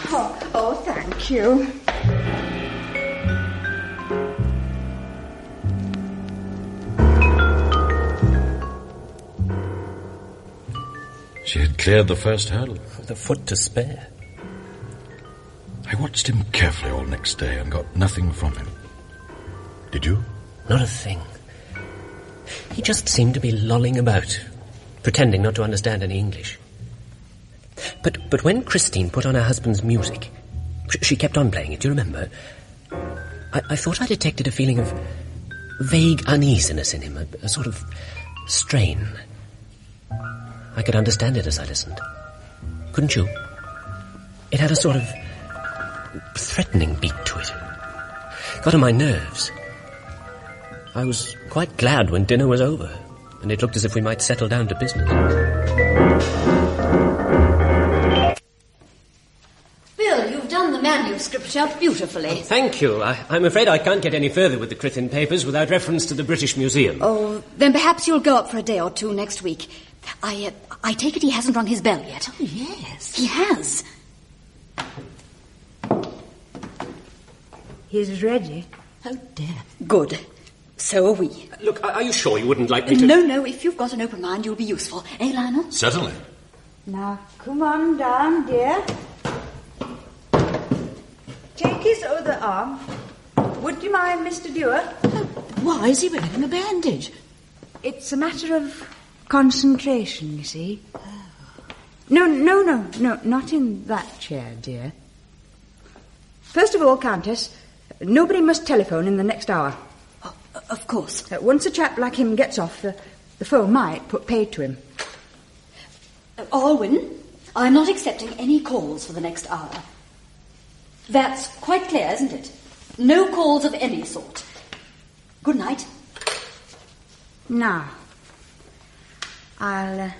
Oh, thank you. She had cleared the first hurdle. With a foot to spare. I watched him carefully all next day and got nothing from him. Did you? Not a thing. He just seemed to be lolling about, pretending not to understand any English. But when Christine put on her husband's music, She kept on playing it, do you remember? I thought I detected a feeling of vague uneasiness in him, a sort of strain. I could understand it as I listened. Couldn't you? It had a sort of threatening beat to it. Got on my nerves. I was quite glad when dinner was over, and it looked as if we might settle down to business. Bill, you've done the manuscript up beautifully. Thank you. I'm afraid I can't get any further with the Crithin papers without reference to the British Museum. Oh, then perhaps you'll go up for a day or two next week. I take it he hasn't rung his bell yet. Oh, yes. He has. He's ready. Oh, dear. Good. So are we. Look, are you sure you wouldn't like me to... No, if you've got an open mind, you'll be useful. Eh, Lionel? Certainly. Now, come on down, dear. Take his other arm. Would you mind, Mr. Dewar? Why is he wearing a bandage? It's a matter of concentration, you see. No, not in that chair, dear. First of all, Countess, nobody must telephone in the next hour. Oh, of course. Once a chap like him gets off, the phone might put paid to him. Alwyn, I'm not accepting any calls for the next hour. That's quite clear, isn't it? No calls of any sort. Good night. Now, I'll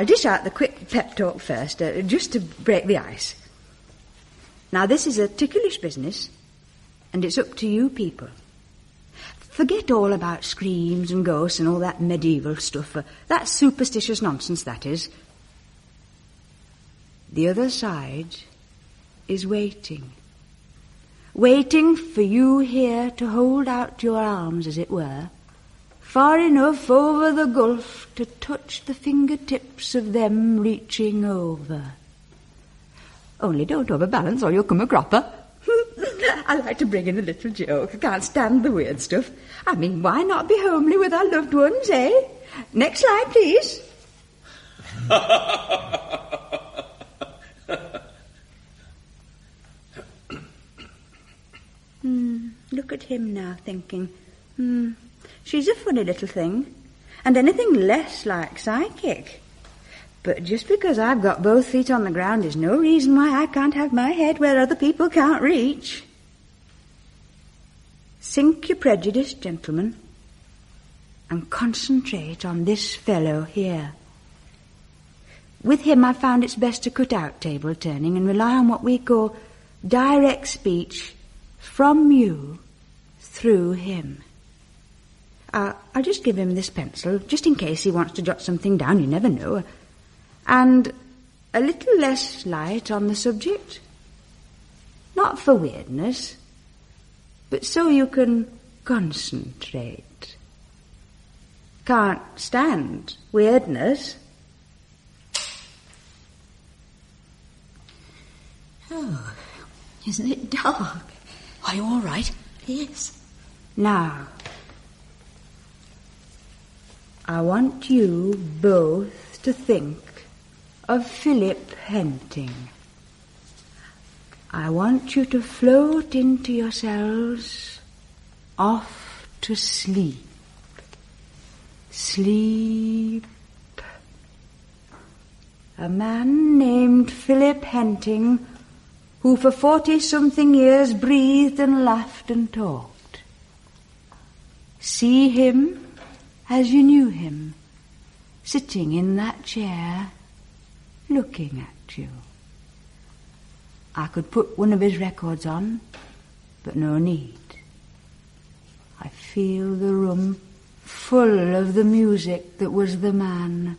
dish out the quick pep talk first, just to break the ice. Now, this is a ticklish business, and it's up to you people. Forget all about screams and ghosts and all that medieval stuff. That's superstitious nonsense, that is. The other side is waiting. Waiting for you here to hold out your arms, as it were, far enough over the gulf to touch the fingertips of them reaching over. Only don't overbalance or you'll come a cropper. I like to bring in a little joke. I can't stand the weird stuff. I mean, why not be homely with our loved ones, eh? Next slide, please. Look at him now, thinking, she's a funny little thing, and anything less like psychic. But just because I've got both feet on the ground is no reason why I can't have my head where other people can't reach. Sink your prejudice, gentlemen, and concentrate on this fellow here. With him I found it's best to cut out table turning and rely on what we call direct speech from you through him. I'll just give him this pencil, just in case he wants to jot something down, you never know. And a little less light on the subject. Not for weirdness, but so you can concentrate. Can't stand weirdness. Oh, isn't it dark? Are you all right? Yes. Now, I want you both to think of Philip Henting. I want you to float into yourselves off to sleep. Sleep. A man named Philip Henting, who for 40-something years breathed and laughed and talked. See him as you knew him, sitting in that chair, looking at you. I could put one of his records on, but no need. I feel the room full of the music that was the man,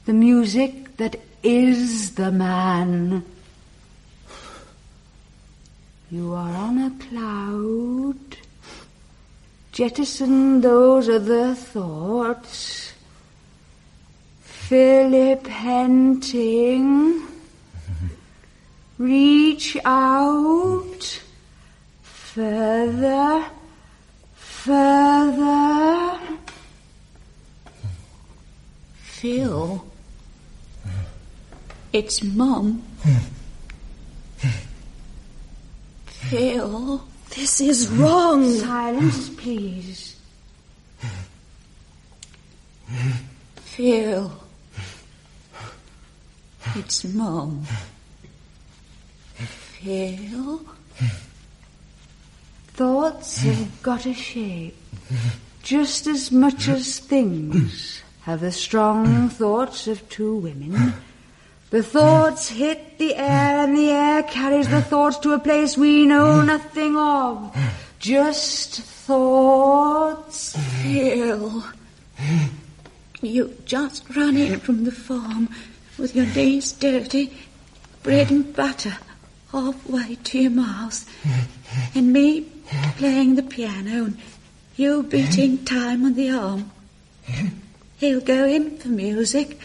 the music that is the man. You are on a cloud. Jettison those other thoughts. Philip Henting. Reach out. Further. Further. Phil. It's Mum. Phil, this is wrong. Silence, please. Phil, it's Mum. Phil? Thoughts have got a shape, just as much as things have the strong thoughts of two women. The thoughts hit the air, and the air carries the thoughts to a place we know nothing of. Just thoughts. Phil, you just ran in from the farm with your knees dirty, bread and butter halfway to your mouth, and me playing the piano and you beating time on the arm. He'll go in for music.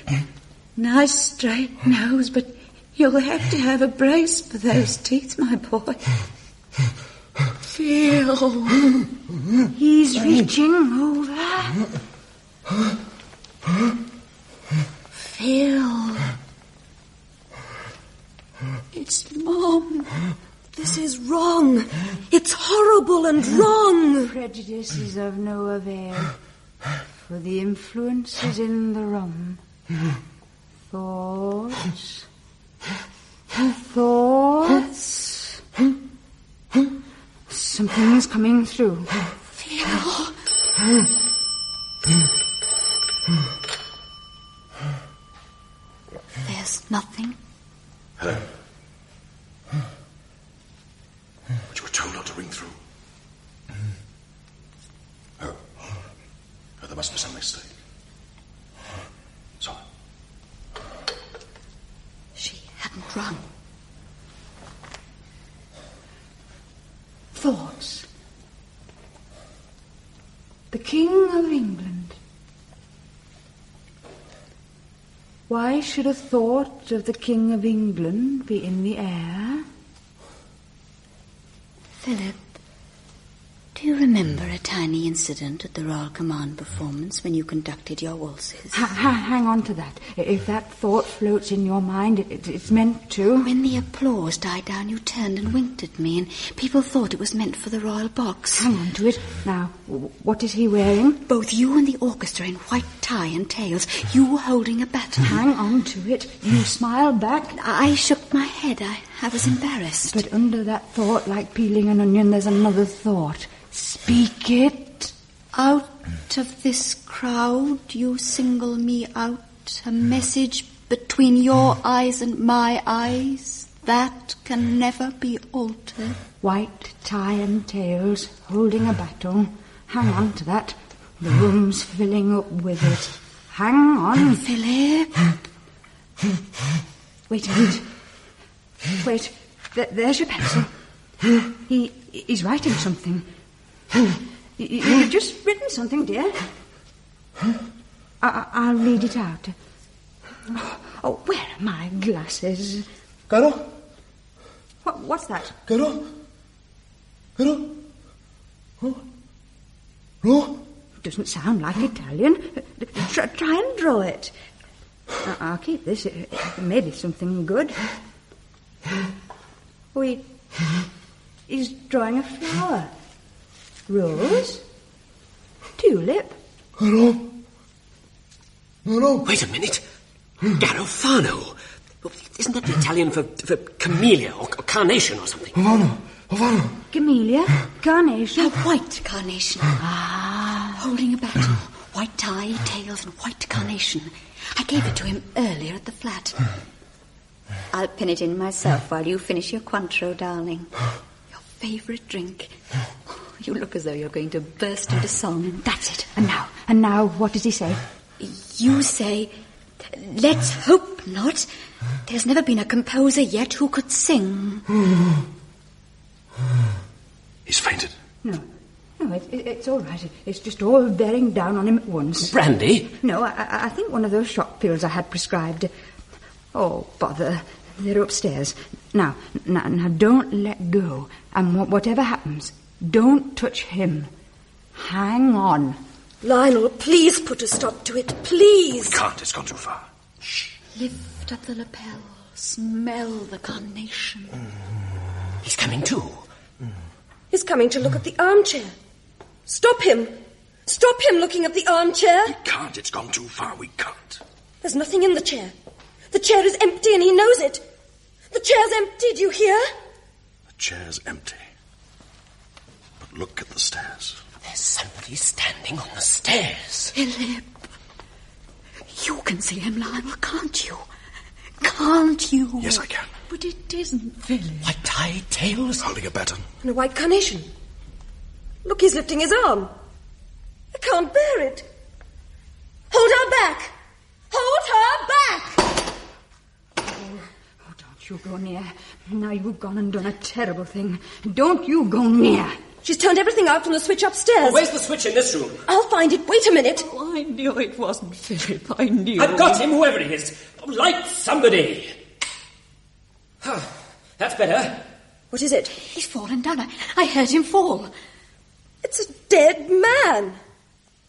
Nice straight nose, but you'll have to have a brace for those teeth, my boy. Phil. He's reaching over. Phil. It's Mum. This is wrong. It's horrible and wrong. Prejudice is of no avail, for the influence is in the rum. Thoughts. Thoughts. Something's coming through. Phil. There's nothing. Hello. But you were told not to ring through. Oh, there must be some mistake. Sorry. She hadn't rung. Thoughts. The King of England. Why should a thought of the King of England be in the air? Philip, do you remember a tiny incident at the Royal Command performance when you conducted your waltzes? Hang on to that. If that thought floats in your mind, it's meant to. When the applause died down, you turned and winked at me, and people thought it was meant for the royal box. Hang on to it. Now, what is he wearing? Both you and the orchestra in white tie and tails, you holding a baton. Hang on to it. You smiled back. I shook my head. I was embarrassed. But under that thought, like peeling an onion, there's another thought. Speak it. Out of this crowd, you single me out. A message between your eyes and my eyes that can never be altered. White tie and tails, holding a baton. Hang on to that. The room's filling up with it. Hang on. Philip. Wait a minute. Wait. There's your pencil. He's writing something. You've just written something, dear. I'll read it out. Oh, where are my glasses? Caro? What's that? Caro? Caro? Oh? No? Doesn't sound like Italian. Try and draw it. I'll keep this. It may be something good. He's drawing a flower. Rose? Tulip? No. Wait a minute. Garofano. Isn't that the Italian for camellia or carnation or something? Havana. Camellia? Carnation? A white carnation. Holding a baton. White tie, tails, and white carnation. I gave it to him earlier at the flat. I'll pin it in myself while you finish your Cointreau, darling. Your favourite drink. You look as though you're going to burst into song. That's it. And now, what does he say? You say, let's hope not. There's never been a composer yet who could sing. He's fainted. No, it's all right. It's just all bearing down on him at once. Brandy? No, I think one of those shock pills I had prescribed. Oh, bother. They're upstairs. Now, don't let go. And whatever happens, don't touch him. Hang on. Lionel, please put a stop to it, please. We can't. It's gone too far. Shh. Lift up the lapel. Smell the carnation. He's coming to. He's coming to look at the armchair. Stop him! Stop him looking at the armchair! We can't. It's gone too far. We can't. There's nothing in the chair. The chair is empty and he knows it. The chair's empty, do you hear? The chair's empty. But look at the stairs. There's somebody standing on the stairs. Philip, you can see him, Lionel, can't you? Can't you? Yes, I can. But it isn't Philip. White-tied tails. Holding a baton. And a white carnation. Look, he's lifting his arm. I can't bear it. Hold her back! Hold her back! Oh, don't you go near. Now you've gone and done a terrible thing. Don't you go near. She's turned everything out from the switch upstairs. Oh, where's the switch in this room? I'll find it. Wait a minute. Oh, I knew it wasn't Philip. I knew. I've got him, whoever he is. Light somebody. That's better. What is it? He's fallen down. I heard him fall. It's a dead man.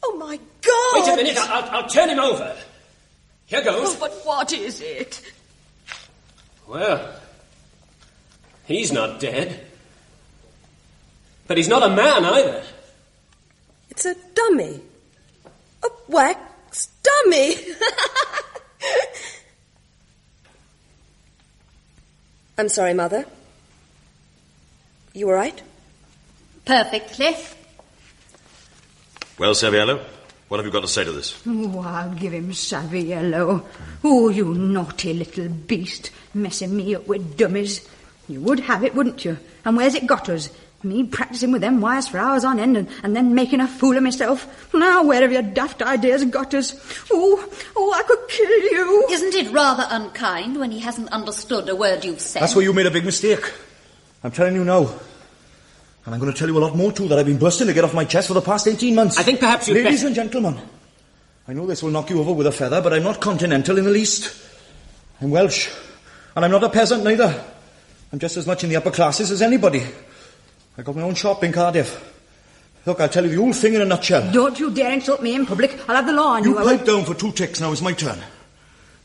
Oh, my God. Wait a minute. I'll turn him over. Here goes. Oh, but what is it? Well, he's not dead. But he's not a man either. It's a dummy. A wax dummy. I'm sorry, Mother. You all right? Perfectly. Well, Saviello, what have you got to say to this? Oh, I'll give him Saviello. Oh, you naughty little beast, messing me up with dummies. You would have it, wouldn't you? And where's it got us? Me practising with them wires for hours on end and then making a fool of myself. Now where have your daft ideas got us? Oh, I could kill you. Isn't it rather unkind when he hasn't understood a word you've said? That's where you made a big mistake. I'm telling you now. And I'm going to tell you a lot more too that I've been bursting to get off my chest for the past 18 months. I think perhaps you'd Ladies and gentlemen, I know this will knock you over with a feather, but I'm not continental in the least. I'm Welsh. And I'm not a peasant neither. I'm just as much in the upper classes as anybody. I got my own shop in Cardiff. Look, I'll tell you the whole thing in a nutshell. Don't you dare insult me in public. I'll have the law on you. You pipe down for 2 ticks, now it's my turn.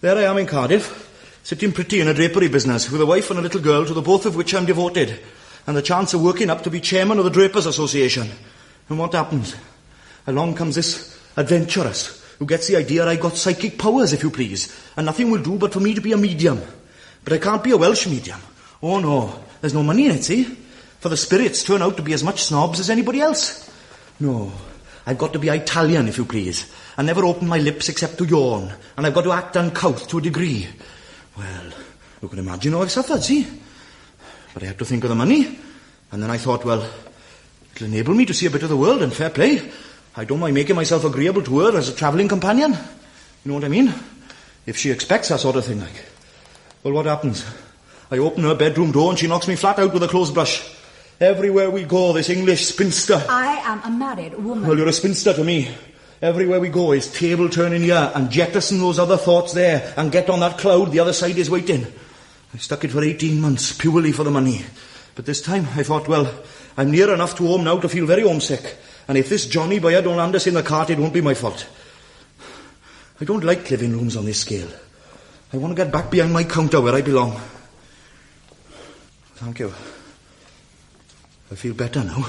There I am in Cardiff, sitting pretty in a drapery business with a wife and a little girl to the both of which I'm devoted, and the chance of working up to be chairman of the Drapers Association. And what happens? Along comes this adventuress who gets the idea I got psychic powers, if you please, and nothing will do but for me to be a medium. But I can't be a Welsh medium. Oh no, there's no money in it, see? For the spirits turn out to be as much snobs as anybody else. No, I've got to be Italian, if you please, and never open my lips except to yawn, and I've got to act uncouth to a degree. Well, you can imagine how I've suffered, see? But I had to think of the money, and then I thought, well, it'll enable me to see a bit of the world, and fair play. I don't mind making myself agreeable to her as a travelling companion. You know what I mean? If she expects that sort of thing, like. Well, what happens? I open her bedroom door and she knocks me flat out with a clothes brush. Everywhere we go, this English spinster. I am a married woman. Well, you're a spinster to me. Everywhere we go is table turning here and jettison those other thoughts there and get on that cloud the other side is waiting. I stuck it for 18 months, purely for the money. But this time I thought, well, I'm near enough to home now to feel very homesick. And if this Johnny Boyer don't land us in the cart, it won't be my fault. I don't like living rooms on this scale. I want to get back behind my counter where I belong. Thank you. I feel better now.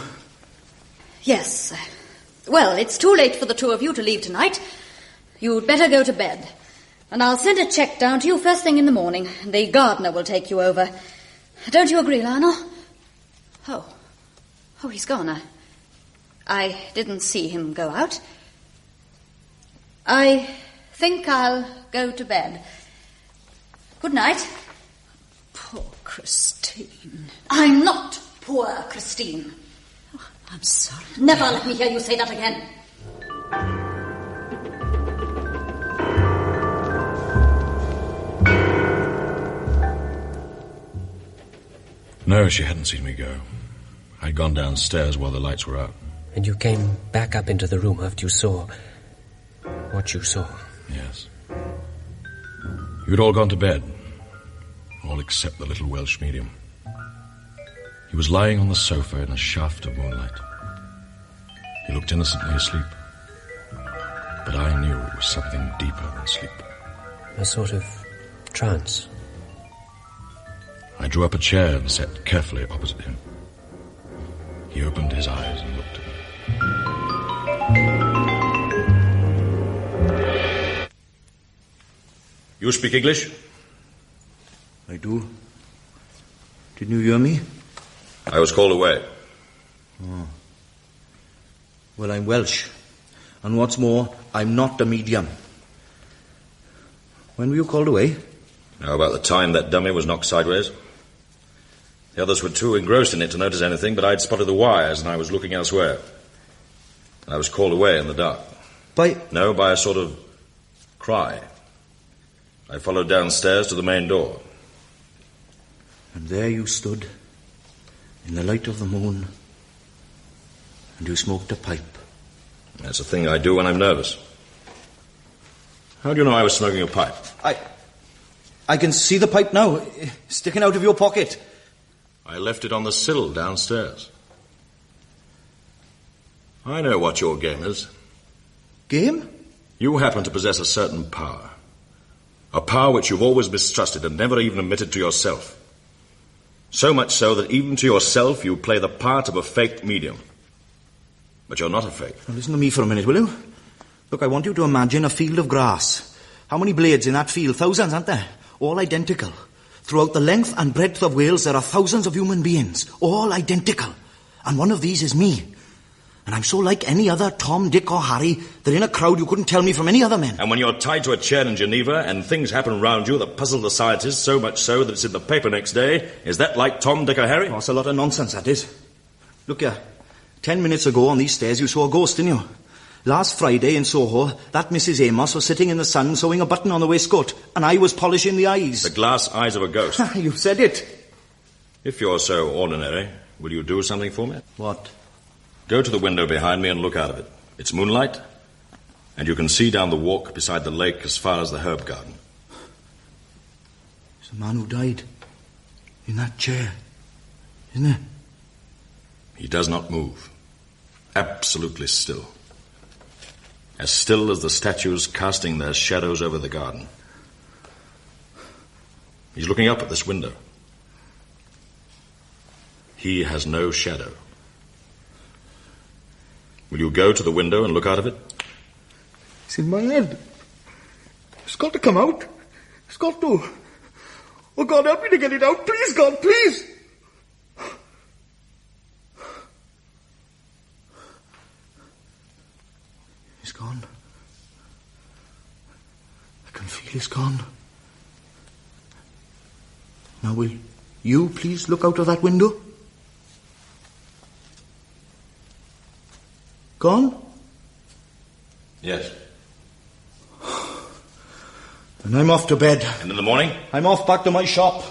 Yes. Well, it's too late for the two of you to leave tonight. You'd better go to bed. And I'll send a cheque down to you first thing in the morning. The gardener will take you over. Don't you agree, Lionel? Oh, he's gone. I didn't see him go out. I think I'll go to bed. Good night. Poor Christine. I'm not poor Christine. Oh, I'm sorry. Never let me hear you say that again. No, she hadn't seen me go. I'd gone downstairs while the lights were out. And you came back up into the room after you saw what you saw? Yes. You'd all gone to bed. All except the little Welsh medium. He was lying on the sofa in a shaft of moonlight. He looked innocently asleep. But I knew it was something deeper than sleep. A sort of trance. I drew up a chair and sat carefully opposite him. He opened his eyes and looked at me. You speak English? I do. Didn't you hear me? I was called away. Oh. Well, I'm Welsh. And what's more, I'm not a medium. When were you called away? Now, about the time that dummy was knocked sideways. The others were too engrossed in it to notice anything, but I'd spotted the wires and I was looking elsewhere. And I was called away in the dark. By? No, by a sort of cry. I followed downstairs to the main door. And there you stood, in the light of the moon, and you smoked a pipe. That's a thing I do when I'm nervous. How do you know I was smoking a pipe? I can see the pipe now, sticking out of your pocket. I left it on the sill downstairs. I know what your game is. Game? You happen to possess a certain power. A power which you've always mistrusted and never even admitted to yourself. So much so that even to yourself you play the part of a fake medium. But you're not a fake. Now listen to me for a minute, will you? Look, I want you to imagine a field of grass. How many blades in that field? Thousands, aren't there? All identical. Throughout the length and breadth of Wales there are thousands of human beings, all identical. And one of these is me. And I'm so like any other Tom, Dick or Harry that in a crowd you couldn't tell me from any other men. And when you're tied to a chair in Geneva and things happen around you that puzzle the scientists so much so that it's in the paper next day, is that like Tom, Dick or Harry? Oh, it's a lot of nonsense, that is. Look here. 10 minutes ago on these stairs you saw a ghost, didn't you? Last Friday in Soho, that Mrs. Amos was sitting in the sun sewing a button on the waistcoat, and I was polishing the eyes. The glass eyes of a ghost. You said it. If you're so ordinary, will you do something for me? What? Go to the window behind me and look out of it. It's moonlight, and you can see down the walk beside the lake as far as the herb garden. It's a man who died in that chair, isn't it? He does not move. Absolutely still. As still as the statues casting their shadows over the garden. He's looking up at this window. He has no shadow. Will you go to the window and look out of it? It's in my head. It's got to come out. It's got to. Oh, God, help me to get it out. Please, God, please. He's gone. I can feel he's gone. Now, will you please look out of that window? Gone? Yes. And I'm off to bed. And in the morning? I'm off back to my shop.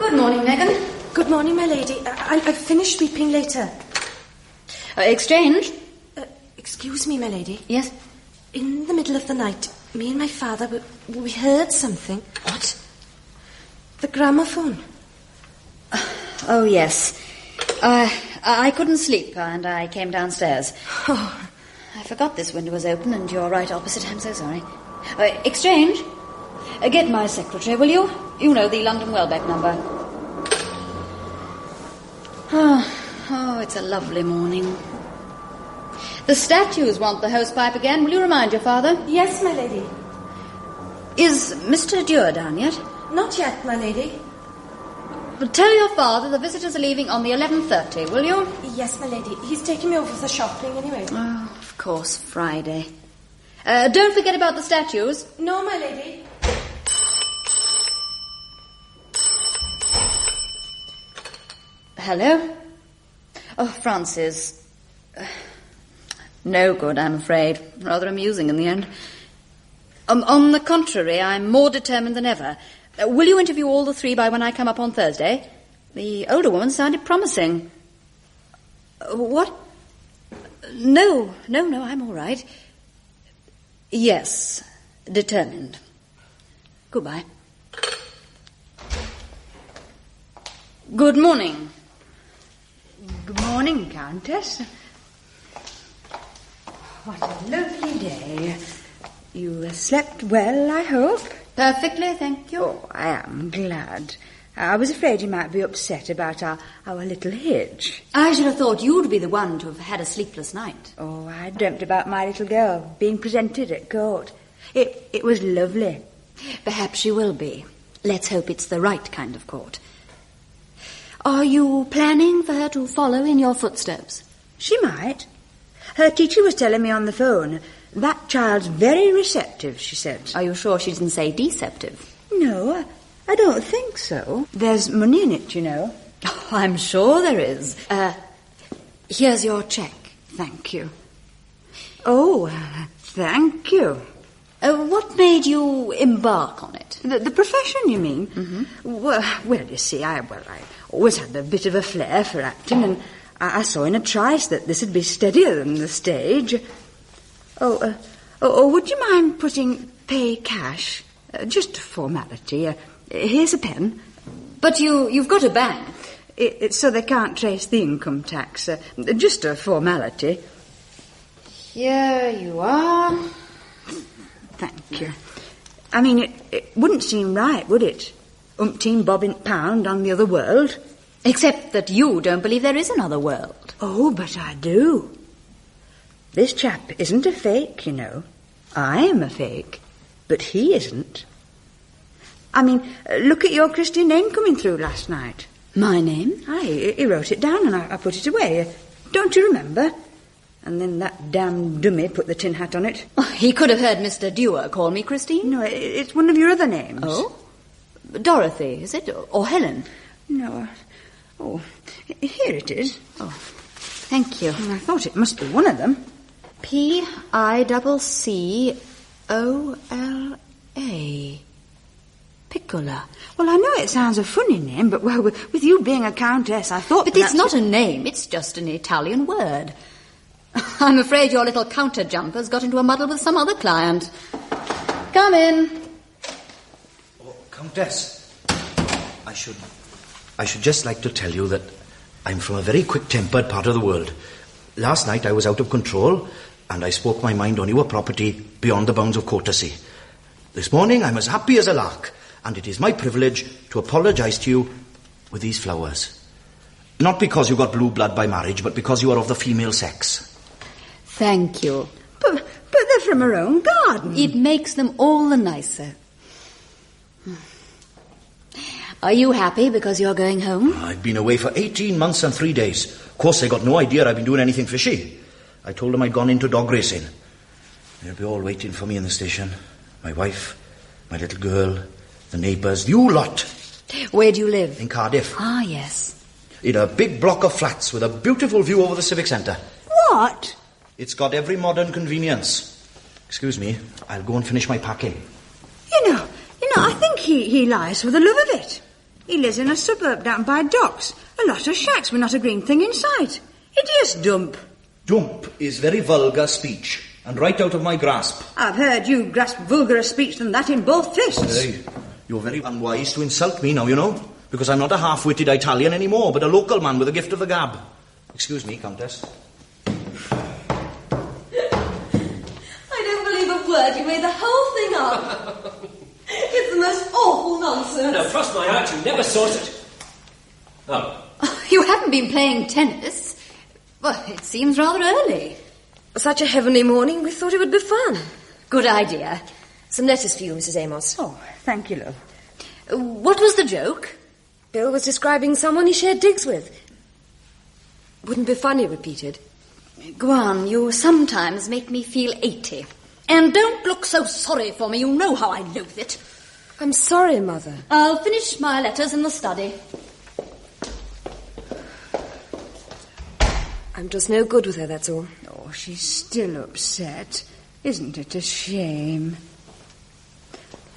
Good morning, Megan. Good morning, my lady. I'll finish sweeping later. Exchange? Excuse me, my lady. Yes? In the middle of the night, me and my father, we heard something. What? The gramophone. Oh, yes. I couldn't sleep, and I came downstairs. Oh. I forgot this window was open, and you're right opposite. I'm so sorry. Exchange? Get my secretary, will you? You know, the London Welbeck number. Oh, it's a lovely morning. The statues want the hosepipe again. Will you remind your father? Yes, my lady. Is Mr. Dewar down yet? Not yet, my lady. Well, tell your father the visitors are leaving on the 11:30, will you? Yes, my lady. He's taking me over for shopping anyway. Oh, of course, Friday. Don't forget about the statues. No, my lady. Hello? Oh, Francis. No good, I'm afraid. Rather amusing in the end. On the contrary, I'm more determined than ever. Will you interview all the three by when I come up on Thursday? The older woman sounded promising. What? No, I'm all right. Yes, determined. Goodbye. Good morning. Good morning, Countess. What a lovely day. You slept well, I hope? Perfectly, thank you. Oh, I am glad. I was afraid you might be upset about our little hitch. I should have thought you'd be the one to have had a sleepless night. Oh, I dreamt about my little girl being presented at court. It was lovely. Perhaps she will be. Let's hope it's the right kind of court. Are you planning for her to follow in your footsteps? She might. Her teacher was telling me on the phone, that child's very receptive, she said. Are you sure she didn't say deceptive? No, I don't think so. There's money in it, you know. Oh, I'm sure there is. Here's your cheque. Thank you. Oh, thank you. What made you embark on it? The profession, you mean? Mm-hmm. Well, you see, I always had a bit of a flair for acting, and I saw in a trice that this would be steadier than the stage. Oh, would you mind putting pay cash? Just a formality. Here's a pen. But you've got a bank. It's so they can't trace the income tax. Just a formality. Here you are. Thank you. I mean, it wouldn't seem right, would it? Umpteen bobbing pound on the other world. Except that you don't believe there is another world. Oh, but I do. This chap isn't a fake, you know. I am a fake, but he isn't. I mean, look at your Christian name coming through last night. My name? Aye, he wrote it down and I put it away. Don't you remember? And then that damn dummy put the tin hat on it. Oh, he could have heard Mr. Dewar call me Christine. No, it's one of your other names. Oh? Dorothy, is it? Or Helen? No. Oh, here it is. Oh, thank you. I thought it must be one of them. Piccola. Piccola. Well, I know it sounds a funny name, but well, with you being a countess, I thought... But it's not a name, it's just an Italian word. I'm afraid your little counter jumper's got into a muddle with some other client. Come in. Oh, Countess, I should just like to tell you that I'm from a very quick-tempered part of the world. Last night I was out of control, and I spoke my mind on your property beyond the bounds of courtesy. This morning I'm as happy as a lark, and it is my privilege to apologise to you with these flowers. Not because you got blue blood by marriage, but because you are of the female sex. Thank you. But they're from her own garden. It makes them all the nicer. Are you happy because you're going home? I've been away for 18 months and 3 days. Of course, they got no idea I've been doing anything fishy. I told them I'd gone into dog racing. They'll be all waiting for me in the station. My wife, my little girl, the neighbours, you lot. Where do you live? In Cardiff. Ah, yes. In a big block of flats with a beautiful view over the civic centre. What? It's got every modern convenience. Excuse me, I'll go and finish my packing. You know, I think he lies for the love of it. He lives in a suburb down by docks. A lot of shacks with not a green thing in sight. Hideous dump. Dump is very vulgar speech, and right out of my grasp. I've heard you grasp vulgarer speech than that in both fists. Hey, you're very unwise to insult me now, you know, because I'm not a half-witted Italian anymore, but a local man with a gift of the gab. Excuse me, Countess. I don't believe a word. You made the whole thing up. It's the most awful nonsense. No, cross my heart, you never sorted it. Oh. You haven't been playing tennis? Well, it seems rather early. Such a heavenly morning, we thought it would be fun. Good idea. Some letters for you, Mrs. Amos. Oh, thank you, love. What was the joke? Bill was describing someone he shared digs with. Wouldn't be funny repeated. Go on, you sometimes make me feel 80. And don't look so sorry for me, you know how I loathe it. I'm sorry, Mother. I'll finish my letters in the study. I'm just no good with her, that's all. Oh, she's still upset. Isn't it a shame?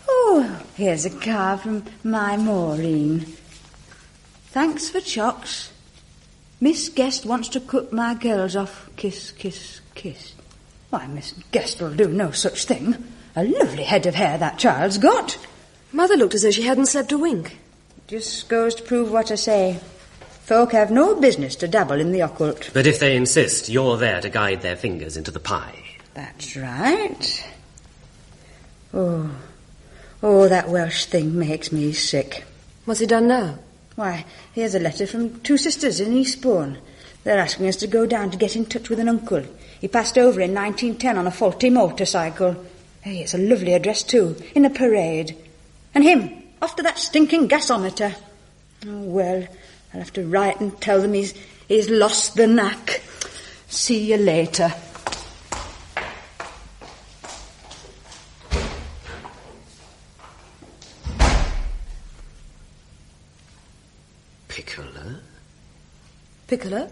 Oh, here's a card from my Maureen. Thanks for chocs. Miss Guest wants to cut my girls off. Kiss, kiss, kiss. Why, Miss Guest will do no such thing. A lovely head of hair that child's got. Mother looked as though she hadn't slept a wink. Just goes to prove what I say. Folk have no business to dabble in the occult. But if they insist, you're there to guide their fingers into the pie. That's right. Oh, that Welsh thing makes me sick. What's he done now? Why, here's a letter from two sisters in Eastbourne. They're asking us to go down to get in touch with an uncle. He passed over in 1910 on a faulty motorcycle. Hey, it's a lovely address too, in a parade. And him, off to that stinking gasometer. Oh, well, I'll have to write and tell them he's lost the knack. See you later. Piccola?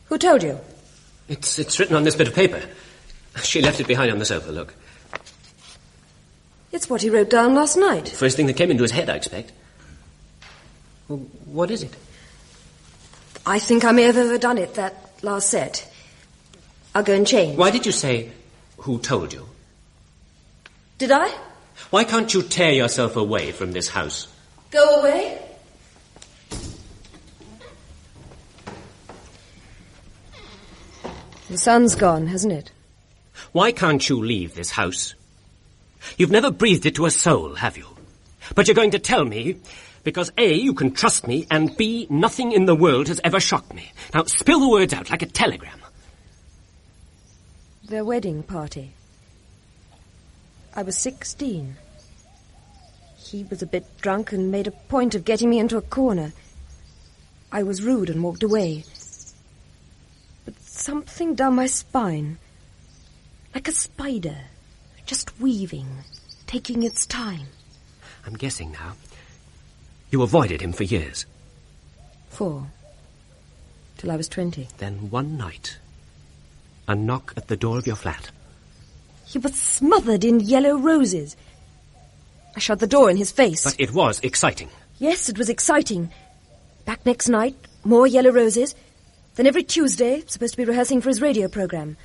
Who told you? It's written on this bit of paper. She left it behind on the sofa, look. It's what he wrote down last night. First thing that came into his head, I expect. Well, what is it? I think I may have overdone it, that last set. I'll go and change. Why did you say, who told you? Did I? Why can't you tear yourself away from this house? Go away? The sun's gone, hasn't it? Why can't you leave this house? You've never breathed it to a soul, have you? But you're going to tell me because A, you can trust me, and B, nothing in the world has ever shocked me. Now, spill the words out like a telegram. Their wedding party. I was 16. He was a bit drunk and made a point of getting me into a corner. I was rude and walked away. Something down my spine, like a spider, just weaving, taking its time. I'm guessing now. You avoided him for years. 4. Till I was 20. Then one night, a knock at the door of your flat. He was smothered in yellow roses. I shut the door in his face. But it was exciting. Yes, it was exciting. Back next night, more yellow roses. Then every Tuesday, supposed to be rehearsing for his radio program.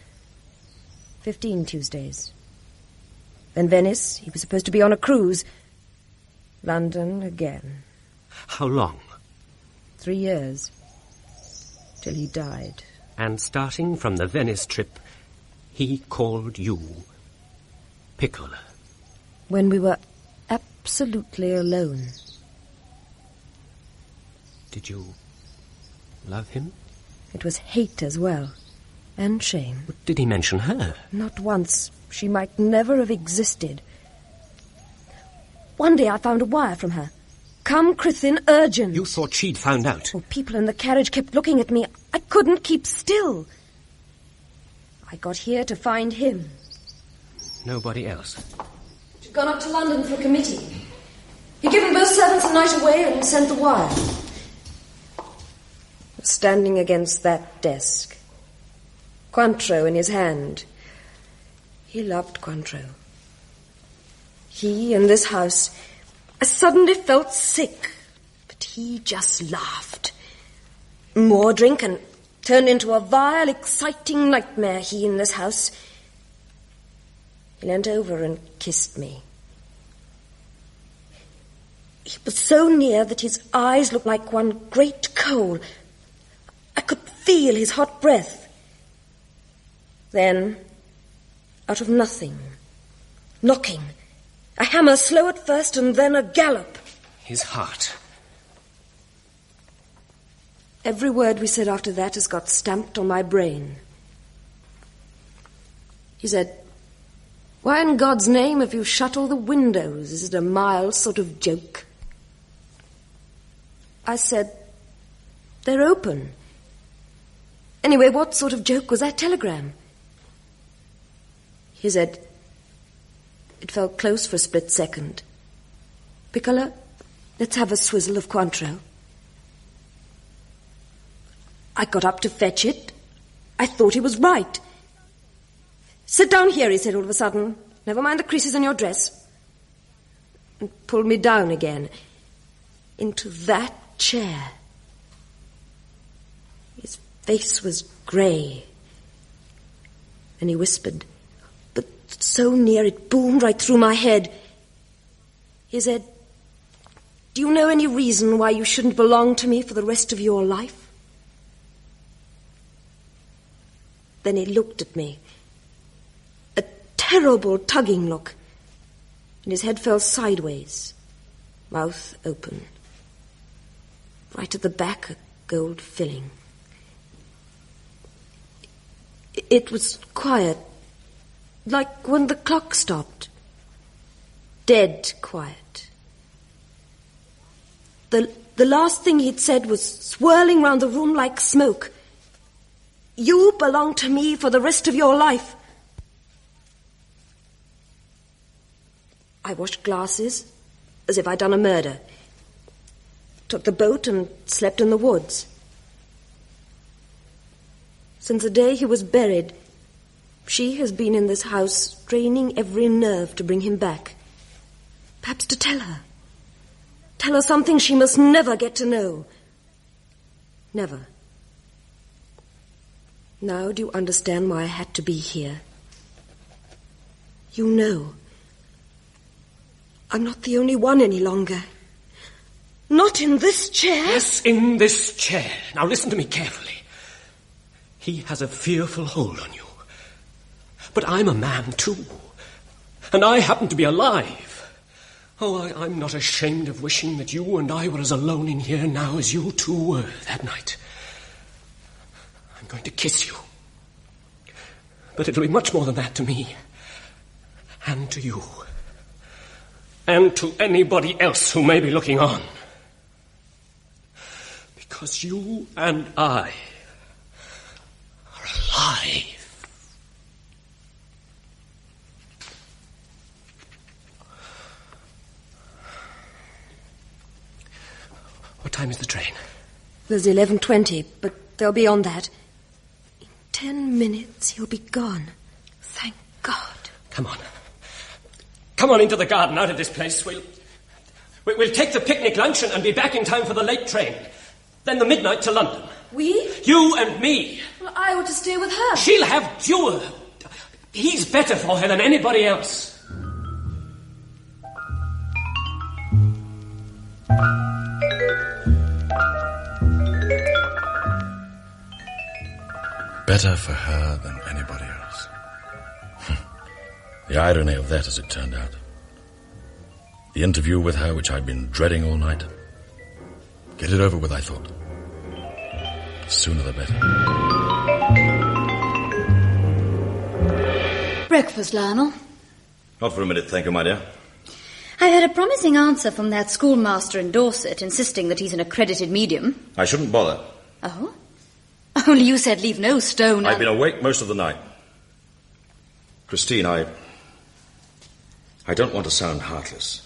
15 Tuesdays. Then Venice, he was supposed to be on a cruise. London again. How long? 3 years. Till he died. And starting from the Venice trip, he called you Piccola. When we were absolutely alone. Did you love him? It was hate as well, and shame. But did he mention her? Not once. She might never have existed. One day I found a wire from her. Come, Crithin, urgent. You thought she'd found out? Oh, people in the carriage kept looking at me. I couldn't keep still. I got here to find him. Nobody else? She'd gone up to London for a committee. He'd given both servants a night away and sent the wire. Standing against that desk, Cointreau in his hand. He loved Cointreau. He in this house. I suddenly felt sick, but he just laughed. More drink and turned into a vile, exciting nightmare, he in this house. He leant over and kissed me. He was so near that his eyes looked like one great coal. I could feel his hot breath. Then, out of nothing, knocking, a hammer slow at first and then a gallop. His heart. Every word we said after that has got stamped on my brain. He said, "Why in God's name have you shut all the windows? Is it a mild sort of joke?" I said, "They're open." Anyway, what sort of joke was that telegram? He said, it felt close for a split second. "Piccola, let's have a swizzle of Cointreau." I got up to fetch it. I thought he was right. "Sit down here," he said all of a sudden. "Never mind the creases in your dress." And pulled me down again into that chair. His face was grey. And he whispered, but so near it boomed right through my head. He said, "Do you know any reason why you shouldn't belong to me for the rest of your life?" Then he looked at me. A terrible tugging look, and his head fell sideways, mouth open. Right at the back, a gold filling. It was quiet, like when the clock stopped. Dead quiet. The last thing he'd said was swirling round the room like smoke. You belong to me for the rest of your life. I washed glasses, as if I'd done a murder. Took the boat and slept in the woods. Since the day he was buried, she has been in this house, straining every nerve to bring him back. Perhaps to tell her. Tell her something she must never get to know. Never. Now do you understand why I had to be here? You know. I'm not the only one any longer. Not in this chair. Yes, in this chair. Now listen to me carefully. He has a fearful hold on you. But I'm a man too. And I happen to be alive. Oh, I'm not ashamed of wishing that you and I were as alone in here now as you two were that night. I'm going to kiss you. But it'll be much more than that to me. And to you. And to anybody else who may be looking on. Because you and I are alive. What time is the train? There's 11:20, but they'll be on that. In 10 minutes, he'll be gone. Thank God. Come on. Come on into the garden, out of this place. We'll take the picnic lunch and be back in time for the late train. Then the midnight to London. We? You and me. Well, I ought to stay with her. She'll have Dewar. He's better for her than anybody else. Better for her than anybody else. The irony of that, as it turned out. The interview with her, which I'd been dreading all night. Get it over with, I thought. The sooner the better. Breakfast, Lionel. Not for a minute, thank you, my dear. I've had a promising answer from that schoolmaster in Dorset, insisting that he's an accredited medium. I shouldn't bother. Oh? Only you said leave no stone. I've been awake most of the night. Christine, I don't want to sound heartless,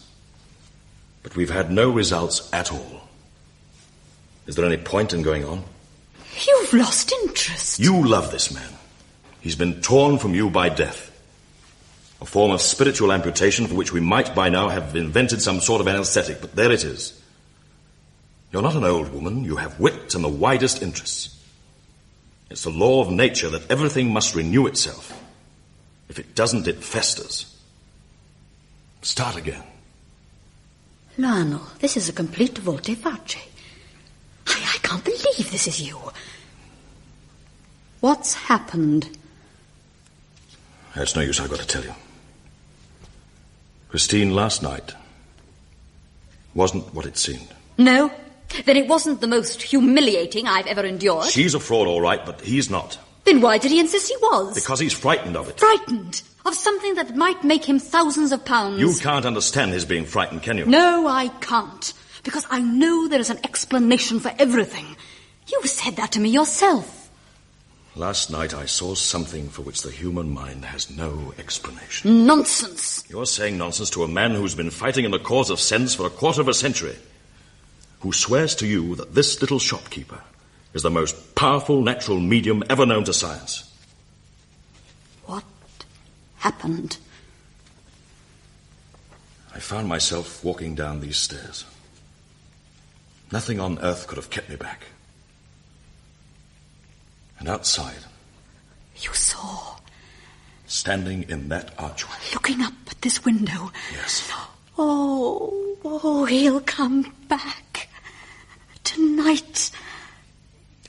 but we've had no results at all. Is there any point in going on? You've lost interest. You love this man. He's been torn from you by death. A form of spiritual amputation for which we might by now have invented some sort of anesthetic, but there it is. You're not an old woman. You have wit and the widest interests. It's the law of nature that everything must renew itself. If it doesn't, it festers. Start again. Lionel, this is a complete volte-face. I can't believe this is you. What's happened? It's no use, I've got to tell you. Christine, last night wasn't what it seemed. No? Then it wasn't the most humiliating I've ever endured. She's a fraud, all right, but he's not. Then why did he insist he was? Because he's frightened of it. Frightened? Of something that might make him thousands of pounds? You can't understand his being frightened, can you? No, I can't. Because I know there is an explanation for everything. You said that to me yourself. Last night I saw something for which the human mind has no explanation. Nonsense. You're saying nonsense to a man who's been fighting in the cause of sense for a quarter of a century. Who swears to you that this little shopkeeper is the most powerful natural medium ever known to science. What happened? I found myself walking down these stairs. Nothing on earth could have kept me back. And outside... You saw? Standing in that archway. Looking up at this window. Yes. Oh, he'll come back. Tonight.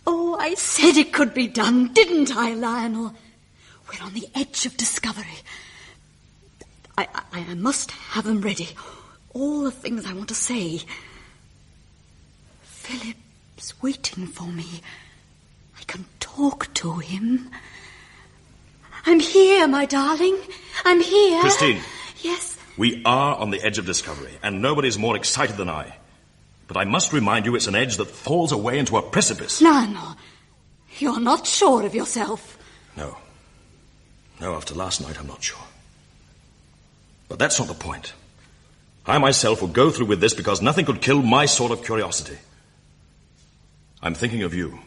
Oh, I said it could be done, didn't I, Lionel? We're on the edge of discovery. I must have them ready. All the things I want to say. Philip's waiting for me. I can talk to him. I'm here, my darling. I'm here. Christine. Yes? We are on the edge of discovery, and nobody's more excited than I. But I must remind you it's an edge that falls away into a precipice. Lionel, you're not sure of yourself. No. No, after last night, I'm not sure. But that's not the point. I myself will go through with this because nothing could kill my sort of curiosity. I'm thinking of you.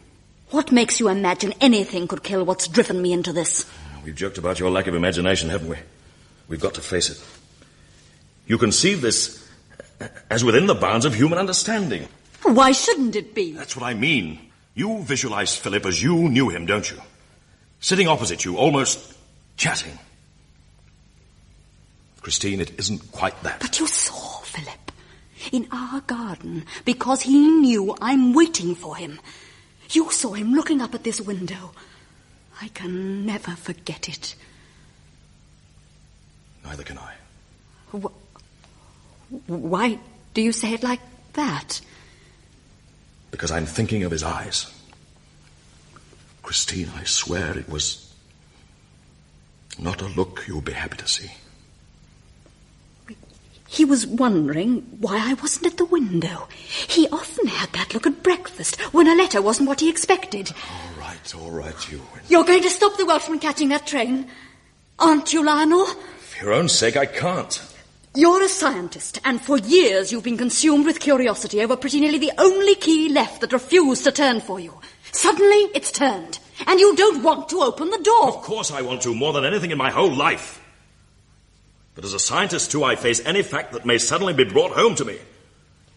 What makes you imagine anything could kill what's driven me into this? We've joked about your lack of imagination, haven't we? We've got to face it. You conceive this as within the bounds of human understanding. Why shouldn't it be? That's what I mean. You visualize Philip as you knew him, don't you? Sitting opposite you, almost chatting. Christine, it isn't quite that. But you saw Philip in our garden because he knew I'm waiting for him. You saw him looking up at this window. I can never forget it. Neither can I. Why do you say it like that? Because I'm thinking of his eyes. Christine, I swear it was not a look you'll be happy to see. He was wondering why I wasn't at the window. He often had that look at breakfast when a letter wasn't what he expected. All right, you. You're going to stop the Welshman catching that train, aren't you, Lionel? For your own sake, I can't. You're a scientist, and for years you've been consumed with curiosity over pretty nearly the only key left that refused to turn for you. Suddenly, it's turned, and you don't want to open the door. Of course I want to, more than anything in my whole life. But as a scientist, too, I face any fact that may suddenly be brought home to me.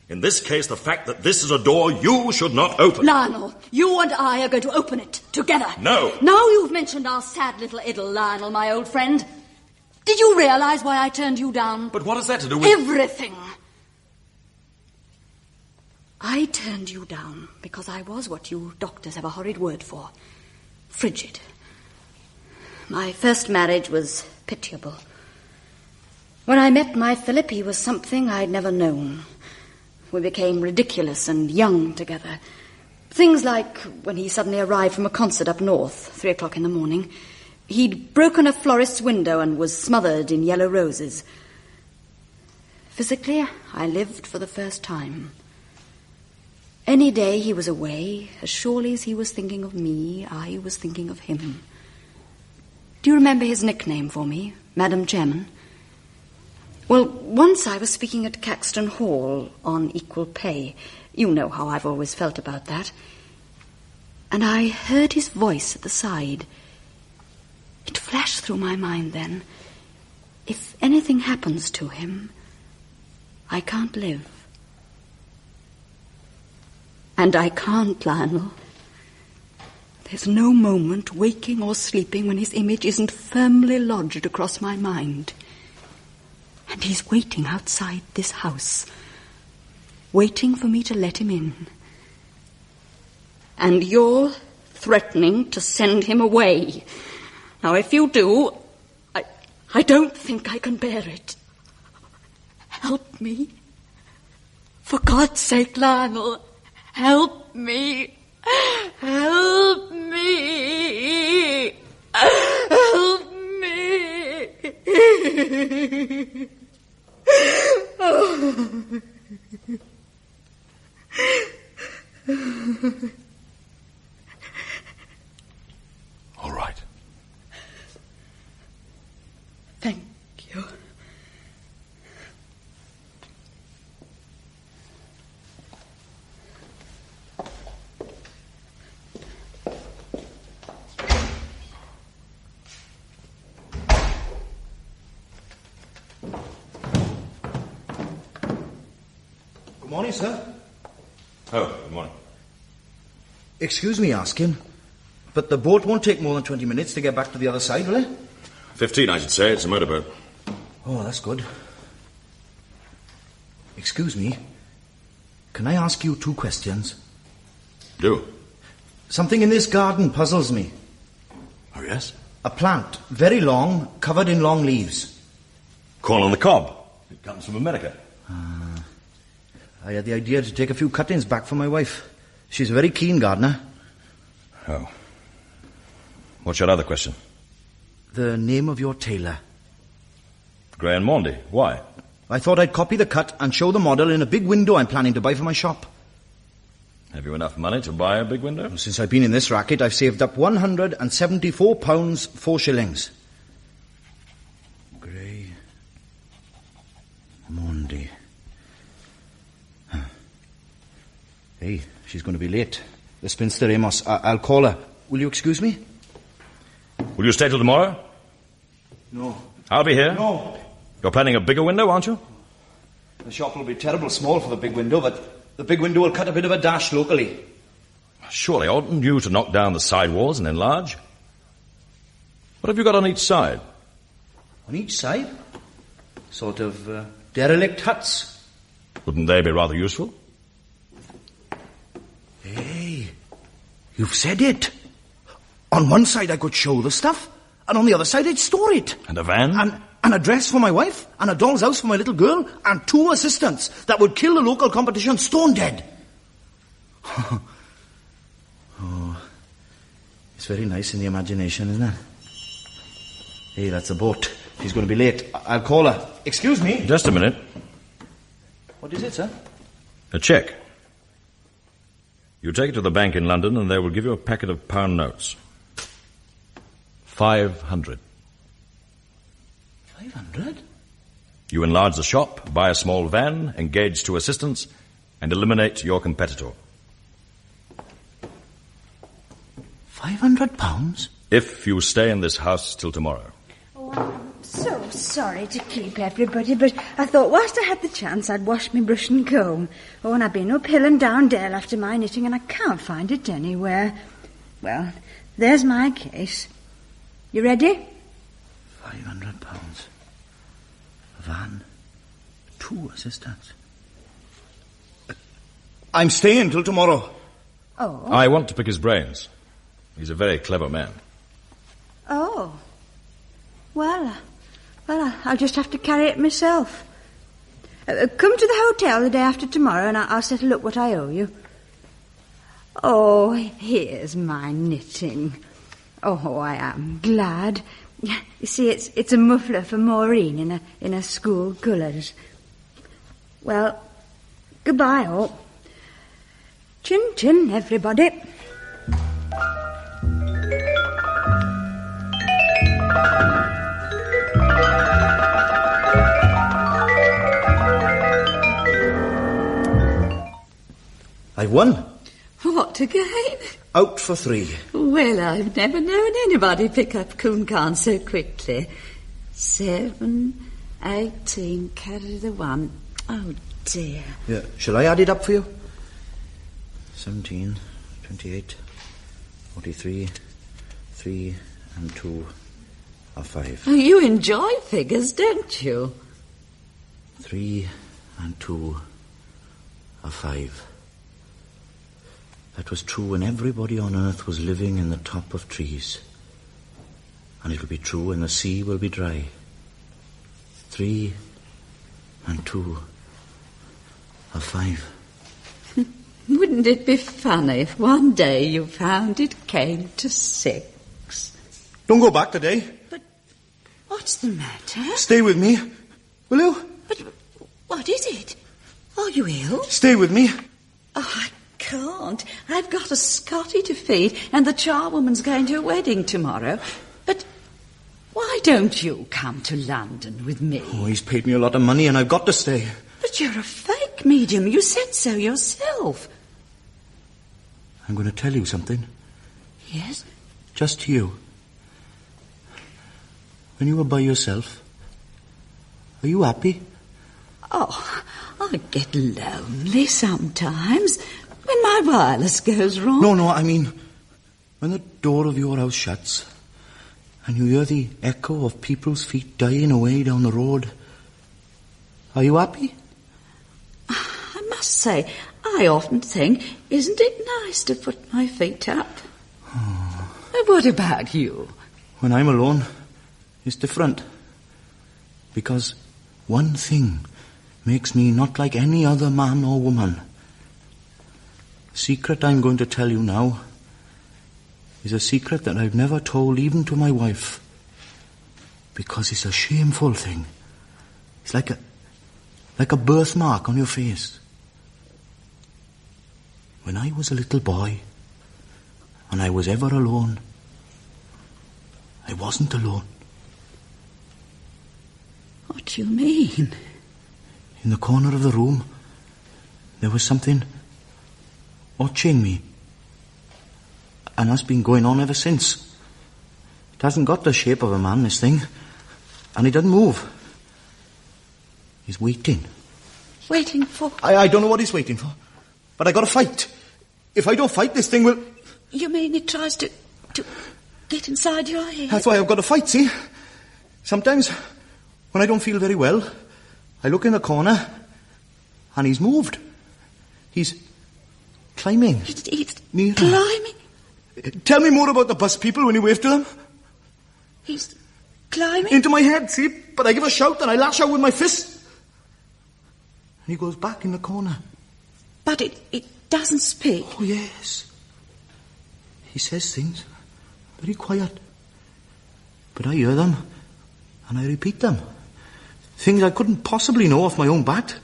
In this case, the fact that this is a door you should not open. Lionel, you and I are going to open it together. No. Now you've mentioned our sad little idyll, Lionel, my old friend. Did you realize why I turned you down? But what has that to do with... Everything. I turned you down because I was what you doctors have a horrid word for. Frigid. My first marriage was pitiable. When I met my Philip, he was something I'd never known. We became ridiculous and young together. Things like when he suddenly arrived from a concert up north, 3 o'clock in the morning. He'd broken a florist's window and was smothered in yellow roses. Physically, I lived for the first time. Any day he was away, as surely as he was thinking of me, I was thinking of him. Do you remember his nickname for me, Madam Chairman? Well, once I was speaking at Caxton Hall on equal pay. You know how I've always felt about that. And I heard his voice at the side. It flashed through my mind then. If anything happens to him, I can't live. And I can't, Lionel. There's no moment, waking or sleeping, when his image isn't firmly lodged across my mind. And he's waiting outside this house, waiting for me to let him in. And you're threatening to send him away. Now, if you do, I don't think I can bear it. Help me. For God's sake, Lionel, help me. Help me. Help me. All right. Thank you. Good morning, sir. Oh, good morning. Excuse me asking, but the boat won't take more than 20 minutes to get back to the other side, will it? 15, I should say. It's a motorboat. Oh, that's good. Excuse me. Can I ask you 2 questions? Do. Something in this garden puzzles me. Oh, yes? A plant, very long, covered in long leaves. Corn on the cob. It comes from America. I had the idea to take a few cuttings back for my wife. She's a very keen gardener. Oh. What's your other question? The name of your tailor. Gray and Maundy. Why? I thought I'd copy the cut and show the model in a big window I'm planning to buy for my shop. Have you enough money to buy a big window? Well, since I've been in this racket, I've saved up £174, 4 shillings. Gray. Maundy. Huh. Hey, she's going to be late. The spinster Amos. I'll call her. Will you excuse me? Will you stay till tomorrow? No. I'll be here. No. You're planning a bigger window, aren't you? The shop will be terrible small for the big window, but the big window will cut a bit of a dash locally. Surely, oughtn't you to knock down the side walls and enlarge? What have you got on each side? On each side? Sort of derelict huts. Wouldn't they be rather useful? Hey, you've said it. On one side I could show the stuff, and on the other side I'd store it. And a van? And a dress for my wife, and a doll's house for my little girl, and 2 assistants that would kill the local competition stone dead. Oh, it's very nice in the imagination, isn't it? Hey, that's a boat. She's going to be late. I'll call her. Excuse me? Just a minute. What is it, sir? A cheque. You take it to the bank in London and they will give you a packet of pound notes. 500. 500? You enlarge the shop, buy a small van, engage 2 assistants, and eliminate your competitor. £500? If you stay in this house till tomorrow. Oh, I'm so sorry to keep everybody, but I thought whilst I had the chance I'd wash me brush and comb. Oh, and I've been up hill and down dale after my knitting and I can't find it anywhere. Well, there's my case. You ready? £500. A van. 2 assistants. I'm staying till tomorrow. Oh. I want to pick his brains. He's a very clever man. Oh. Well, I'll just have to carry it myself. Come to the hotel the day after tomorrow and I'll settle up what I owe you. Oh, here's my knitting. Oh, I am glad. You see, it's a muffler for Maureen in her school colours. Well, goodbye all. Chin chin, everybody. I've won. What again? Out for 3. Well, I've never known anybody pick up Kunkan so quickly. 7, 18, carry the 1. Oh, dear. Yeah. Shall I add it up for you? 17, 28, 43, 3 and 2 are 5. Oh, you enjoy figures, don't you? 3 and 2 are 5. That was true when everybody on earth was living in the top of trees. And it'll be true when the sea will be dry. 3 and 2 are 5. Wouldn't it be funny if one day you found it came to 6? Don't go back today. But what's the matter? Stay with me, will you? But what is it? Are you ill? Stay with me. Oh, I can't. I've got a Scotty to feed, and the charwoman's going to a wedding tomorrow. But why don't you come to London with me? Oh, he's paid me a lot of money, and I've got to stay. But you're a fake medium. You said so yourself. I'm going to tell you something. Yes? Just to you. When you were by yourself, are you happy? Oh, I get lonely sometimes. When my wireless goes wrong. No, I mean, when the door of your house shuts and you hear the echo of people's feet dying away down the road, are you happy? I must say, I often think, isn't it nice to put my feet up? Oh. What about you? When I'm alone, it's different. Because One thing makes me not like any other man or woman. The secret I'm going to tell you now is a secret that I've never told even to my wife, because it's a shameful thing. It's like a birthmark on your face. When I was a little boy, and I was ever alone, I wasn't alone. What do you mean? In the corner of the room, there was something watching me. And that's been going on ever since. It hasn't got the shape of a man, this thing. And it doesn't move. He's waiting. Waiting for? I don't know what he's waiting for. But I got to fight. If I don't fight, this thing will... You mean it tries to get inside your head? That's why I've got to fight, see? Sometimes, when I don't feel very well, I look in the corner, and he's moved. He's climbing. He's nearer. Climbing? Tell me more about the bus people when you wave to them. He's climbing? Into my head, see? But I give a shout and I lash out with my fist. And he goes back in the corner. But it doesn't speak. Oh, yes. He says things, very quiet. But I hear them, and I repeat them. Things I couldn't possibly know off my own bat.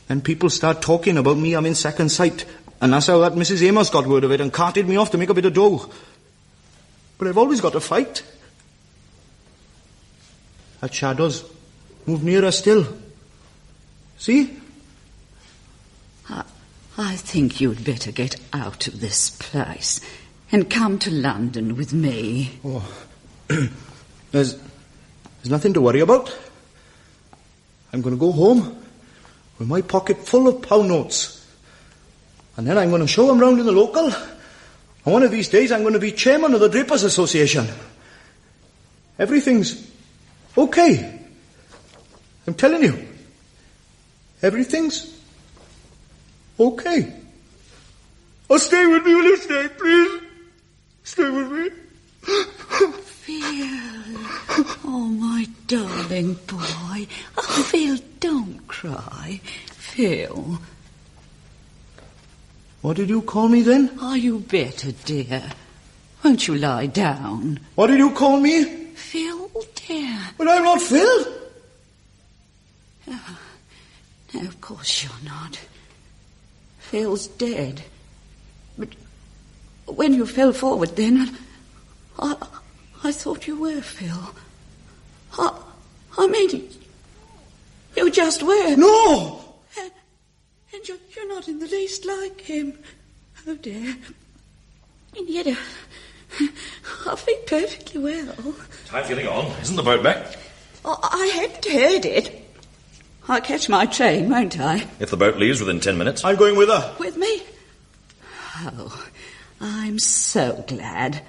Then people start talking about me I'm in second sight, and that's how that Mrs. Amos got word of it and carted me off to make a bit of dough. But I've always got to fight. That shadows move nearer still. See? I think you'd better get out of this place and come to London with me. Oh, there's nothing to worry about. I'm going to go home with my pocket full of pound notes. And then I'm going to show them round in the local. And one of these days I'm going to be chairman of the Drapers Association. Everything's okay. I'm telling you. Everything's okay. Oh, stay with me, will you stay, please? Stay with me. Phil. Oh, my darling boy. Oh, Phil, don't cry. Phil. What did you call me then? Are you better, dear? Won't you lie down? What did you call me? Phil, dear. But I'm not Phil. No, of course you're not. Phil's dead. But when you fell forward then, I thought you were Phil. I mean, you just were. No! And you're not in the least like him. Oh, dear. And yet, I feel perfectly well. Time's getting on. Isn't the boat back? Oh, I hadn't heard it. I'll catch my train, won't I? If the boat leaves within 10 minutes. I'm going with her. With me? Oh, I'm so glad.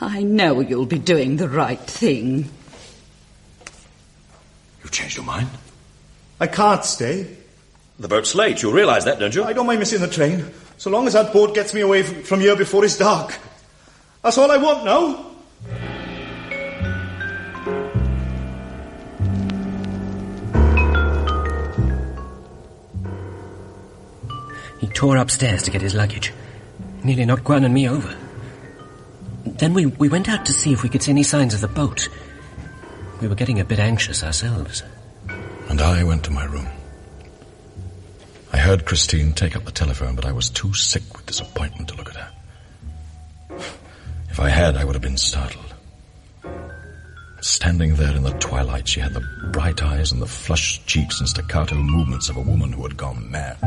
I know you'll be doing the right thing. You've changed your mind? I can't stay. The boat's late. You realise that, don't you? I don't mind missing the train, so long as that boat gets me away from here before it's dark. That's all I want now. He tore upstairs to get his luggage. Nearly knocked Gwen and me over. Then we went out to see if we could see any signs of the boat. We were getting a bit anxious ourselves. And I went to my room. I heard Christine take up the telephone, but I was too sick with disappointment to look at her. If I had, I would have been startled. Standing there in the twilight, she had the bright eyes and the flushed cheeks and staccato movements of a woman who had gone mad.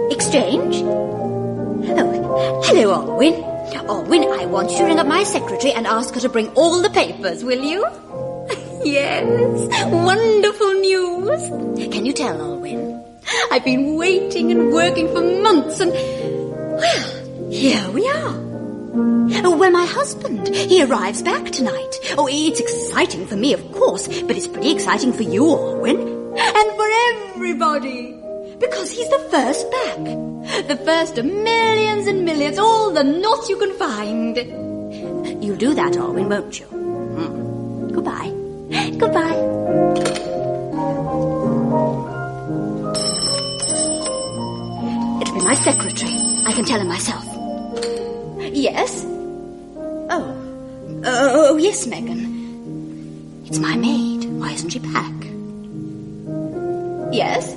Exchange? Oh, hello, Alwyn. Alwyn, I want you to ring up my secretary and ask her to bring all the papers, will you? Yes, wonderful news. Can you tell, Alwyn? I've been waiting and working for months and, well, here we are. Well, my husband. He arrives back tonight. Oh, it's exciting for me, of course, but it's pretty exciting for you, Orwin. And for everybody. Because he's the first back. The first of millions and millions, all the knots you can find. You'll do that, Orwin, won't you? Goodbye. Goodbye. It'll be my secretary. I can tell him myself. Yes? Oh, yes, Megan. It's my maid. Why isn't she back? Yes?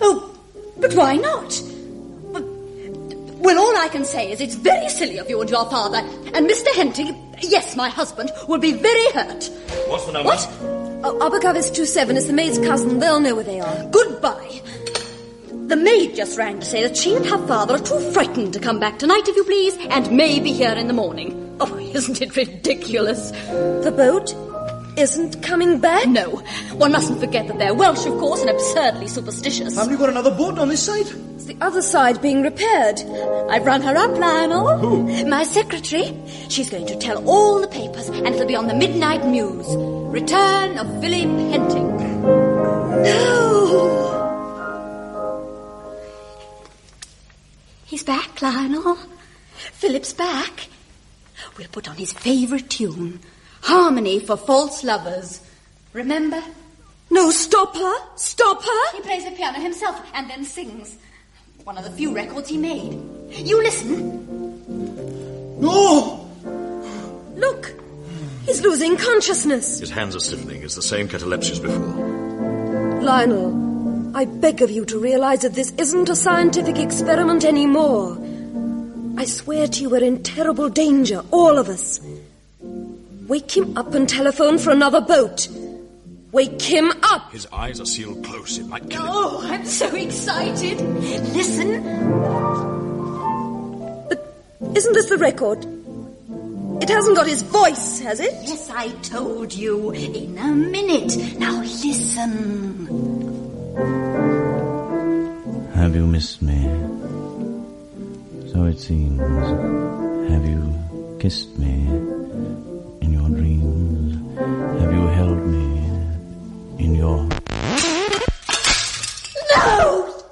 Oh, but why not? Well, all I can say is it's very silly of you and your father. And Mr. Henting, yes, my husband, will be very hurt. What's the number? What? Abergavis 27 is the maid's cousin. They'll know where they are. Goodbye. The maid just rang to say that she and her father are too frightened to come back tonight, if you please, and may be here in the morning. Oh, isn't it ridiculous? The boat isn't coming back? No. One mustn't forget that they're Welsh, of course, and absurdly superstitious. Haven't you got another boat on this side? It's the other side being repaired. I've run her up, Lionel. Who? My secretary. She's going to tell all the papers, and it'll be on the midnight news. Return of Philip Henting. No! He's back, Lionel. Philip's back. We'll put on his favourite tune. Harmony for False Lovers. Remember? No, stop her! Stop her! He plays the piano himself and then sings. One of the few records he made. You listen. No! Look! He's losing consciousness. His hands are stiffening. It's the same catalepsy as before. Lionel, I beg of you to realize that this isn't a scientific experiment anymore. I swear to you we're in terrible danger, all of us. Wake him up and telephone for another boat. Wake him up! His eyes are sealed close. It might kill him. Oh, I'm so excited. Listen. But isn't this the record? It hasn't got his voice, has it? Yes, I told you. In a minute. Now listen. Have you missed me? So it seems. Have you kissed me in your dreams? Have you held me in your... No!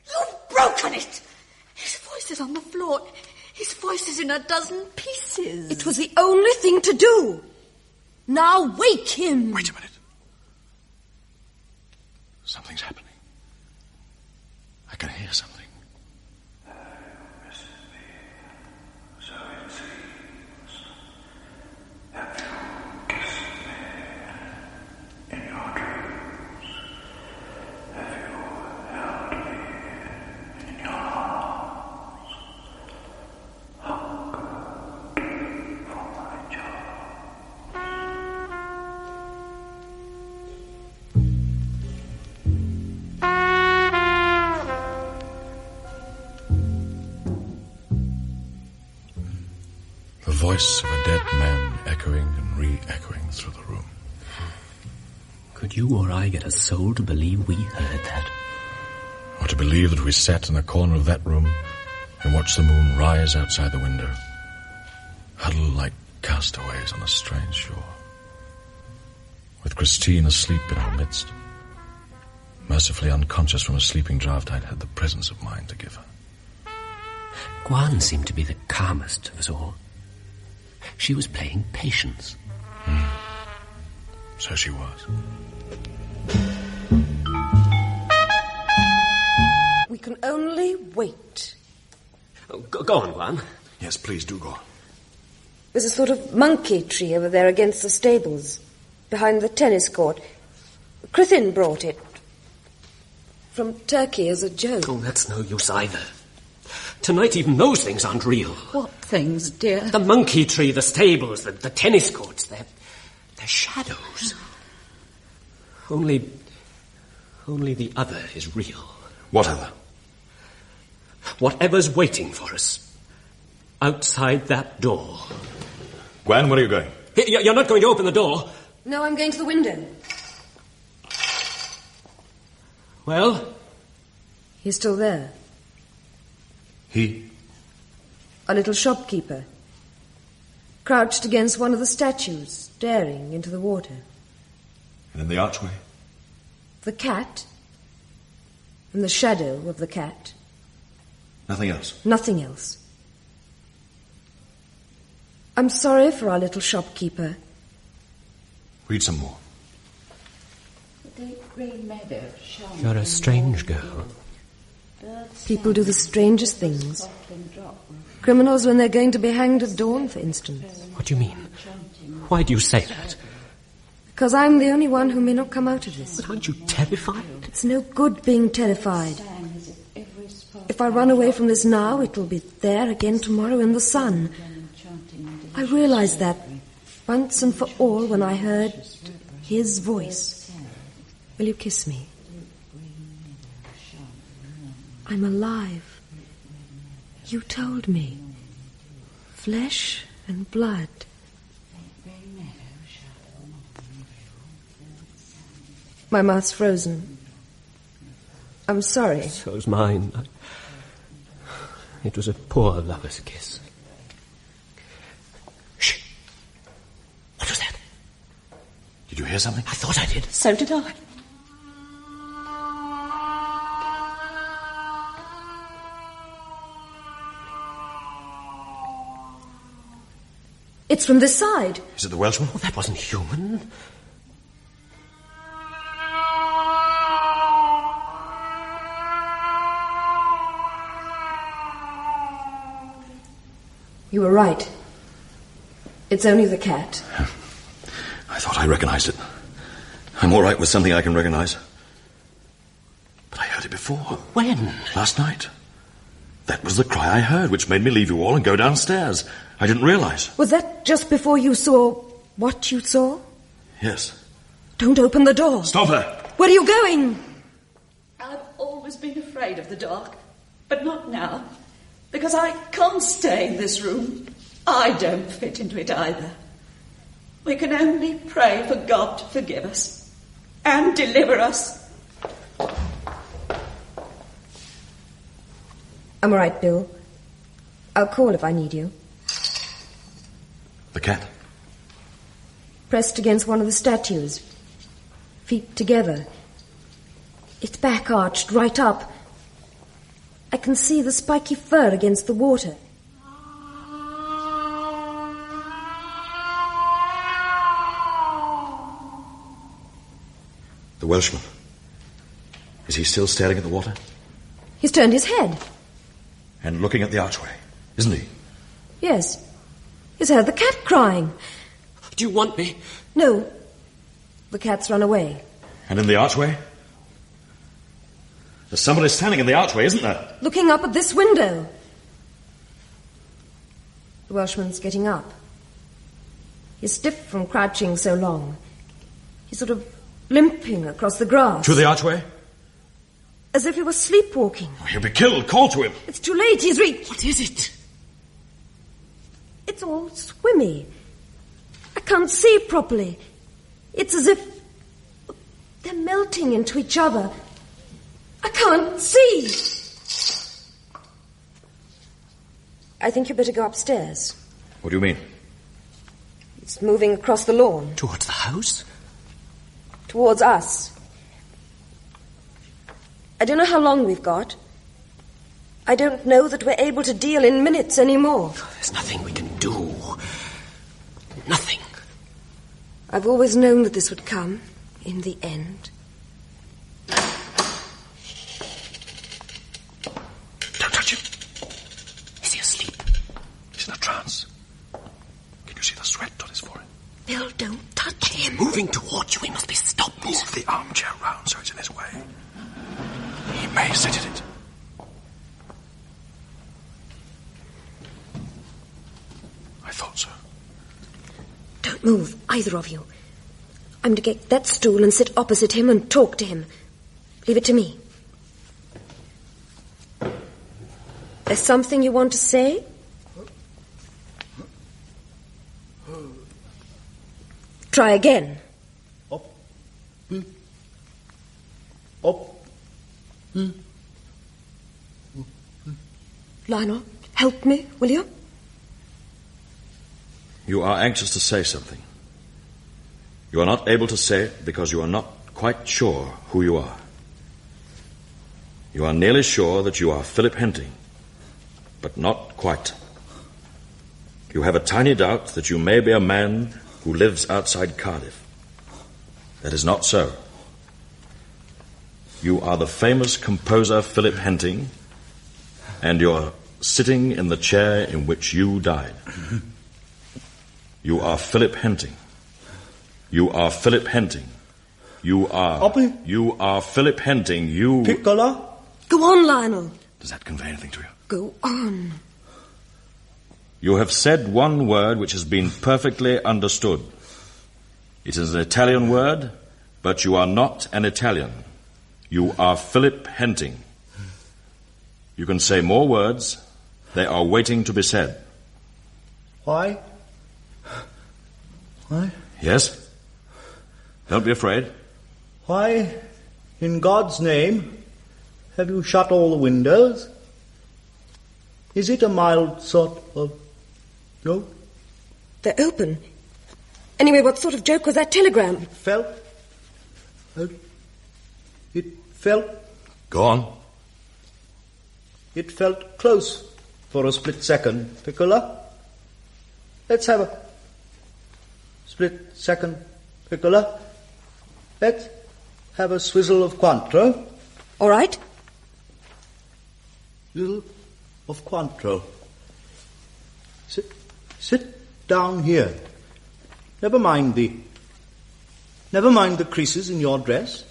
You've broken it! His voice is on the floor. His voice is in a dozen pieces. It was the only thing to do. Now wake him. Wait a minute. Something's happening. I can hear something. The voice of a dead man echoing and re-echoing through the room. Could you or I get a soul to believe we heard that? Or to believe that we sat in a corner of that room and watched the moon rise outside the window, huddled like castaways on a strange shore, with Christine asleep in our midst, mercifully unconscious from a sleeping draught I'd had the presence of mind to give her. Guan seemed to be the calmest of us all. She was playing patience. So she was. We can only wait. Oh, go on, Guan. Yes, please do go on. There's a sort of monkey tree over there against the stables, behind the tennis court. Crithin brought it from Turkey as a joke. Oh, that's no use either. Tonight, even those things aren't real. What things, dear? The monkey tree, the stables, the tennis courts, they're shadows. Only the other is real. What other? Whatever's waiting for us. Outside that door. Gwen, where are you going? You're not going to open the door. No, I'm going to the window. Well? He's still there. He? A little shopkeeper, crouched against one of the statues, staring into the water. And in the archway? The cat, and the shadow of the cat. Nothing else? Nothing else. I'm sorry for our little shopkeeper. Read some more. You're a strange girl. People do the strangest things. Criminals when they're going to be hanged at dawn, for instance. What do you mean? Why do you say that? Because I'm the only one who may not come out of this. But aren't you terrified? It's no good being terrified. If I run away from this now, it will be there again tomorrow in the sun. I realized that once and for all when I heard his voice. Will you kiss me? I'm alive. You told me. Flesh and blood. My mouth's frozen. I'm sorry. So's mine. It was a poor lover's kiss. Shh. What was that? Did you hear something? I thought I did. So did I. It's from this side. Is it the Welshman? Oh, that wasn't human. You were right. It's only the cat. I thought I recognized it. I'm all right with something I can recognize. But I heard it before. When? Last night. That was the cry I heard, which made me leave you all and go downstairs. I didn't realize. Was that just before you saw what you saw? Yes. Don't open the door. Stop her. Where are you going? I've always been afraid of the dark, but not now. Because I can't stay in this room. I don't fit into it either. We can only pray for God to forgive us and deliver us. I'm all right, Bill. I'll call if I need you. The cat? Pressed against one of the statues. Feet together. Its back arched right up. I can see the spiky fur against the water. The Welshman. Is he still staring at the water? He's turned his head. And looking at the archway, isn't he? Yes. He's heard the cat crying. Do you want me? No. The cat's run away. And in the archway? There's somebody standing in the archway, isn't there? Looking up at this window. The Welshman's getting up. He's stiff from crouching so long. He's sort of limping across the grass. To the archway? As if he was sleepwalking. Oh, he'll be killed. Call to him. It's too late. He's reached. What is it? It's all swimmy. I can't see properly. It's as if they're melting into each other. I can't see. I think you better go upstairs. What do you mean? It's moving across the lawn. Towards the house? Towards us. I don't know how long we've got. I don't know that we're able to deal in minutes anymore. There's nothing we can do. Nothing. I've always known that this would come in the end. Don't touch him. Is he asleep? He's in a trance. Can you see the sweat on his forehead? Bill, don't touch him. Moving towards you, he must be stopped. Move the armchair round so it's in his way. He may sit in it. I thought so. Don't move, either of you. I'm to get that stool and sit opposite him and talk to him. Leave it to me. There's something you want to say? Try again. Up. Lionel, help me, will you? You are anxious to say something. You are not able to say it because you are not quite sure who you are. You are nearly sure that you are Philip Henting, but not quite. You have a tiny doubt that you may be a man who lives outside Cardiff. That is not so. You are the famous composer Philip Henting, and you're sitting in the chair in which you died. You are Philip Henting. You are Philip Henting. You are Philip Henting. You... Piccola? Go on, Lionel. Does that convey anything to you? Go on. You have said one word which has been perfectly understood. It is an Italian word, but you are not an Italian. You are Philip Henting. You can say more words. They are waiting to be said. Why? Why? Yes? Don't be afraid. Why, in God's name, have you shut all the windows? Is it a mild sort of joke? They're open. Anyway, what sort of joke was that telegram? It felt... Go on. It felt close for a split second, Piccola. Let's have a split second, Piccola. Let's have a swizzle of Cointreau. All right. Swizzle of Cointreau. Sit down here. Never mind the creases in your dress.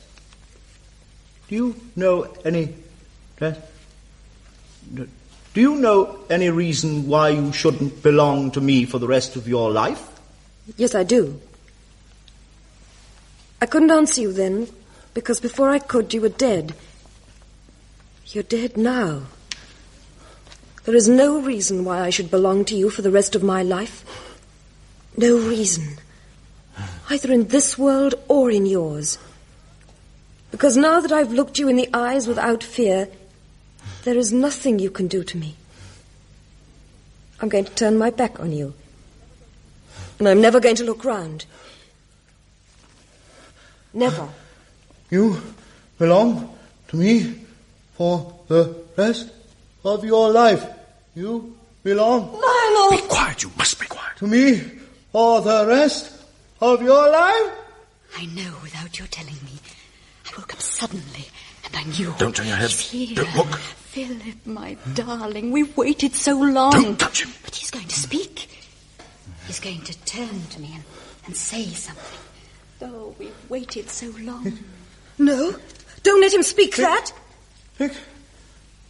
Do you know any reason why you shouldn't belong to me for the rest of your life? Yes, I do. I couldn't answer you then, because before I could, you were dead. You're dead now. There is no reason why I should belong to you for the rest of my life. No reason. Either in this world or in yours. Because now that I've looked you in the eyes without fear, there is nothing you can do to me. I'm going to turn my back on you. And I'm never going to look round. Never. You belong to me for the rest of your life. You belong... Lionel! Be quiet, you must be quiet. To me for the rest of your life? I know without your telling me. I woke up suddenly and I knew... Don't turn your head. He's here. Don't look. Philip, my darling, we've waited so long. Don't touch him. But he's going to speak. He's going to turn to me and say something. Oh, we've waited so long. No, don't let him speak that.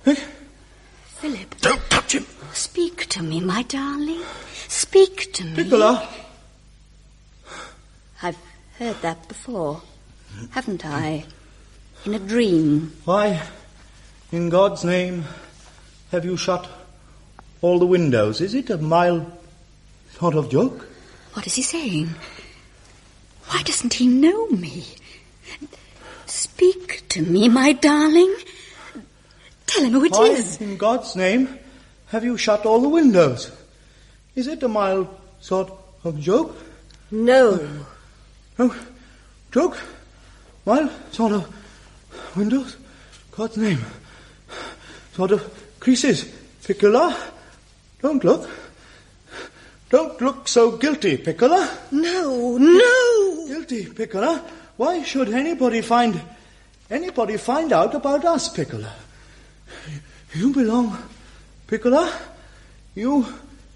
Philip. Don't touch him. Speak to me, my darling. Speak to me. Piccola. I've heard that before, haven't I? In a dream. Why, in God's name, have you shut all the windows? Is it a mild sort of joke? What is he saying? Why doesn't he know me? Speak to me, my darling. Tell him who it is. In God's name, have you shut all the windows? Is it a mild sort of joke? No. No, joke? Mild sort of windows? God's name. Sort of creases. Piccola, don't look. Don't look so guilty, Piccola. No. Guilty, Piccola? Why should anybody find out about us, Piccola? You belong, Piccola. You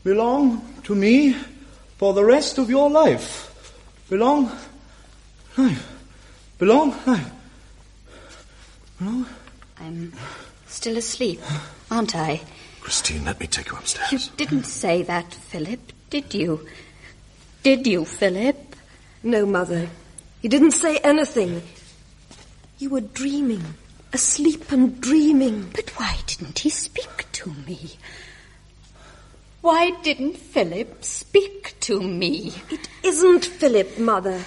belong to me for the rest of your life. Belong life. I'm still asleep, aren't I? Christine, let me take you upstairs. You didn't say that, Philip, did you? Did you, Philip? No, Mother. He didn't say anything. You were dreaming. Asleep and dreaming. But why didn't he speak to me? Why didn't Philip speak to me? It isn't Philip, Mother.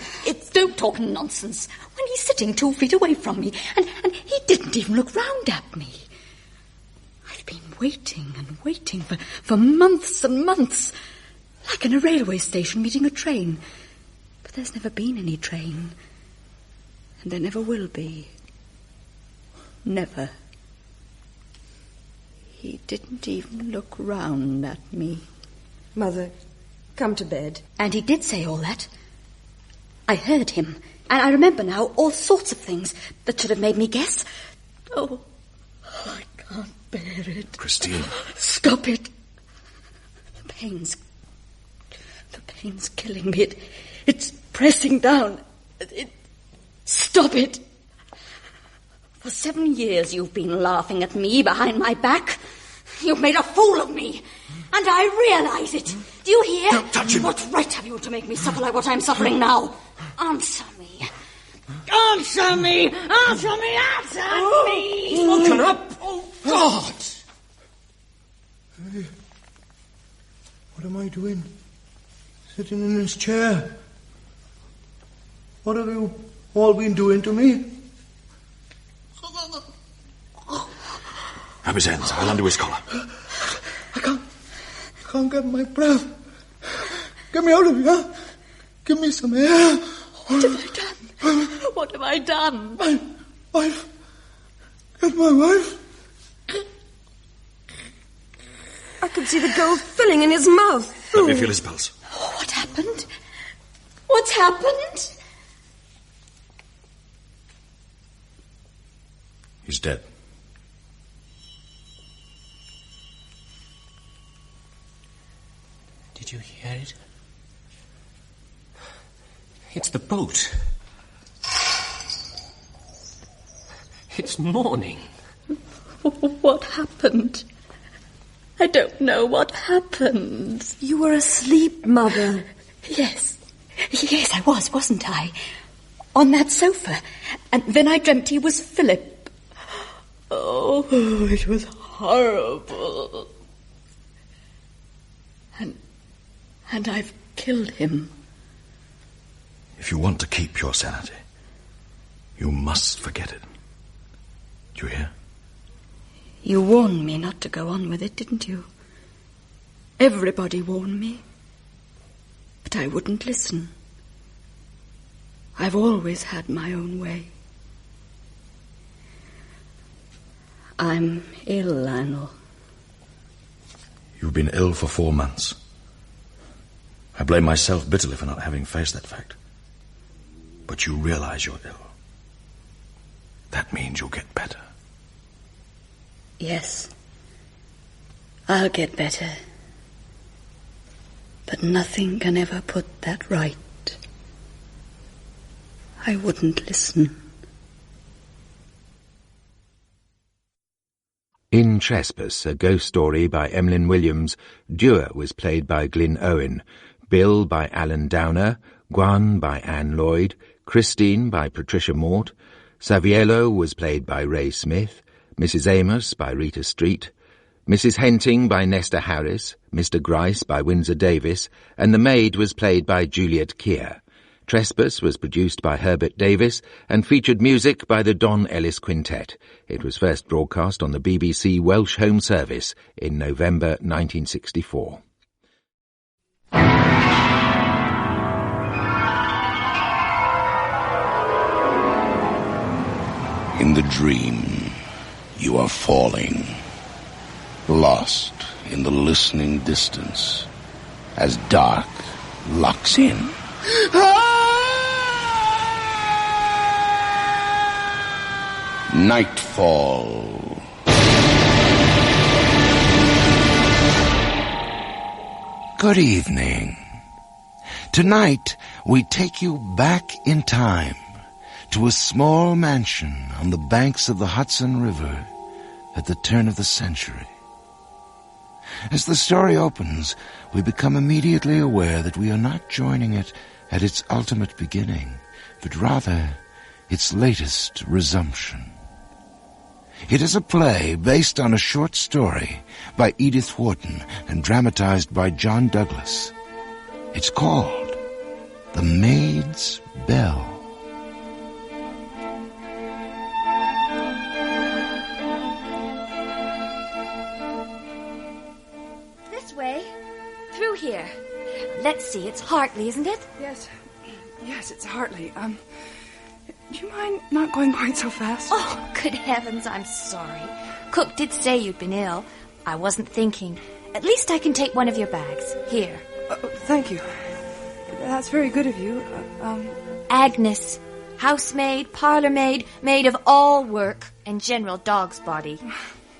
Don't talk nonsense. When he's sitting 2 feet away from me, and he didn't even look round at me. I've been waiting and waiting for months and months. Like in a railway station meeting a train. But there's never been any train. And there never will be. Never. He didn't even look round at me. Mother, come to bed. And he did say all that. I heard him, and I remember now all sorts of things that should have made me guess. Oh, I can't bear it. Christine. Stop it. The pain's killing me. It's pressing down. Stop it. For 7 years you've been laughing at me behind my back. You've made a fool of me. And I realise it. Do you hear? Don't touch him. What right have you to make me suffer like what I'm suffering now? Answer me. Answer me. Answer me. Answer me. Woken up. Oh, God. Hey, what am I doing? Sitting in this chair. What have you all been doing to me? Have his hands. I'll undo his collar. I can't get my breath. Get me out of here. Give me some air. What have I done? What have I done? My wife. Get my wife. I could see the gold filling in his mouth. Let me feel his pulse. What happened? What's happened? He's dead. Did you hear it? It's the boat. It's morning. What happened? I don't know what happened. You were asleep, Mother. Yes, I was, wasn't I? On that sofa. And then I dreamt he was Philip. Oh, it was horrible. And I've killed him. If you want to keep your sanity, you must forget it. Do you hear? You warned me not to go on with it, didn't you? Everybody warned me. But I wouldn't listen. I've always had my own way. I'm ill, Lionel. You've been ill for 4 months. I blame myself bitterly for not having faced that fact. But you realize you're ill. That means you'll get better. Yes. I'll get better. But nothing can ever put that right. I wouldn't listen. In Trespass, a ghost story by Emlyn Williams, Dewar was played by Glyn Owen, Bill by Alan Downer, Gwan by Anne Lloyd, Christine by Patricia Mort, Saviello was played by Ray Smith, Mrs. Amos by Rita Street, Mrs. Henting by Nesta Harris, Mr. Grice by Windsor Davis, and the Maid was played by Juliet Keir. Trespass was produced by Herbert Davis and featured music by the Don Ellis Quintet. It was first broadcast on the BBC Welsh Home Service in November 1964. In the dream, you are falling, lost in the listening distance, as dark locks in. Nightfall. Good evening. Tonight, we take you back in time to a small mansion on the banks of the Hudson River at the turn of the century. As the story opens, we become immediately aware that we are not joining it at its ultimate beginning, but rather its latest resumption. It is a play based on a short story by Edith Wharton and dramatized by John Douglas. It's called The Maid's Bell. This way. Through here. Let's see, it's Hartley, isn't it? Yes, it's Hartley. Do you mind not going quite so fast? Oh, good heavens, I'm sorry. Cook did say you'd been ill. I wasn't thinking. At least I can take one of your bags. Here. Thank you. That's very good of you. Agnes. Housemaid, parlour maid, maid of all work, and general dog's body.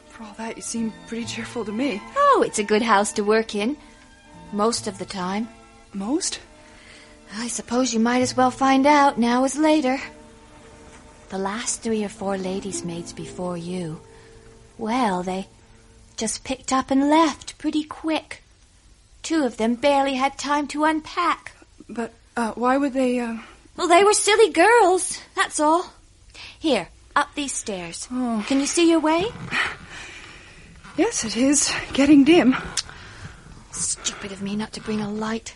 For all that, you seem pretty cheerful to me. Oh, it's a good house to work in. Most of the time. Most? I suppose you might as well find out now as later. The last 3 or 4 ladies' maids before you, well, they just picked up and left pretty quick. 2 of them barely had time to unpack. But why would they... Well, they were silly girls, that's all. Here, up these stairs. Oh. Can you see your way? Yes, it is getting dim. Stupid of me not to bring a light.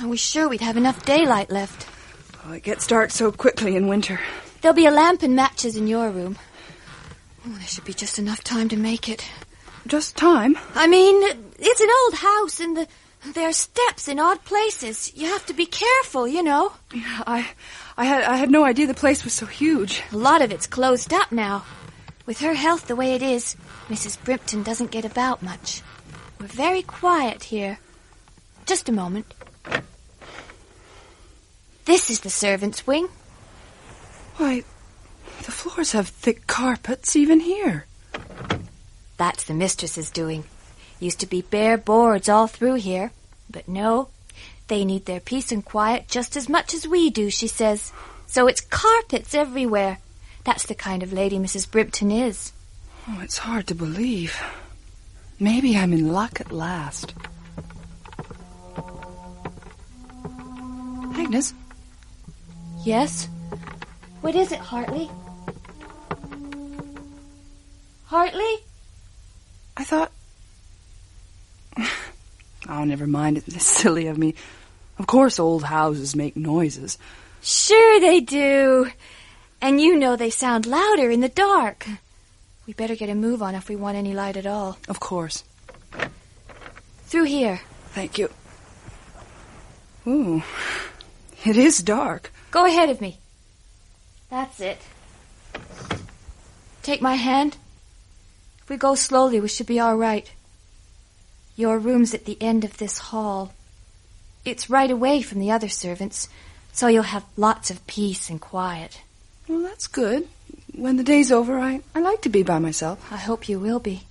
I was sure we'd have enough daylight left. Oh, it gets dark so quickly in winter. There'll be a lamp and matches in your room. Oh, there should be just enough time to make it. Just time? I mean, it's an old house and there are steps in odd places. You have to be careful, you know. Yeah, I had no idea the place was so huge. A lot of it's closed up now. With her health the way it is, Mrs. Brimpton doesn't get about much. We're very quiet here. Just a moment. This is the servants' wing. Why, the floors have thick carpets even here. That's the mistress's doing. Used to be bare boards all through here. But no, they need their peace and quiet just as much as we do, she says. So it's carpets everywhere. That's the kind of lady Mrs. Brimpton is. Oh, it's hard to believe. Maybe I'm in luck at last. Agnes? Yes? What is it, Hartley? Hartley? I thought... Oh, never mind. It's silly of me. Of course old houses make noises. Sure they do. And you know they sound louder in the dark. We better get a move on if we want any light at all. Of course. Through here. Thank you. Ooh, it is dark. Go ahead of me. That's it. Take my hand. If we go slowly, we should be all right. Your room's at the end of this hall. It's right away from the other servants, so you'll have lots of peace and quiet. Well, that's good. When the day's over, I like to be by myself. I hope you will be.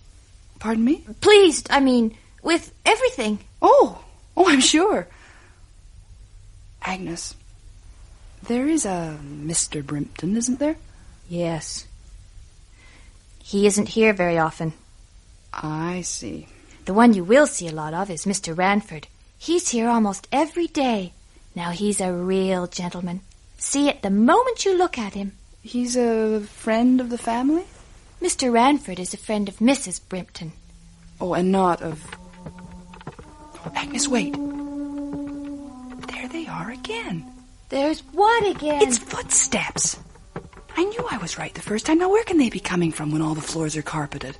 Pardon me? Pleased, I mean, with everything. Oh, I'm sure. Agnes, there is a Mr. Brimpton, isn't there? Yes. He isn't here very often. I see. The one you will see a lot of is Mr. Ranford. He's here almost every day. Now, he's a real gentleman. See it the moment you look at him. He's a friend of the family? Mr. Ranford is a friend of Mrs. Brimpton. Oh, and not of... Oh, Agnes, wait. There they are again. There's what again? It's footsteps. I knew I was right the first time. Now, where can they be coming from when all the floors are carpeted?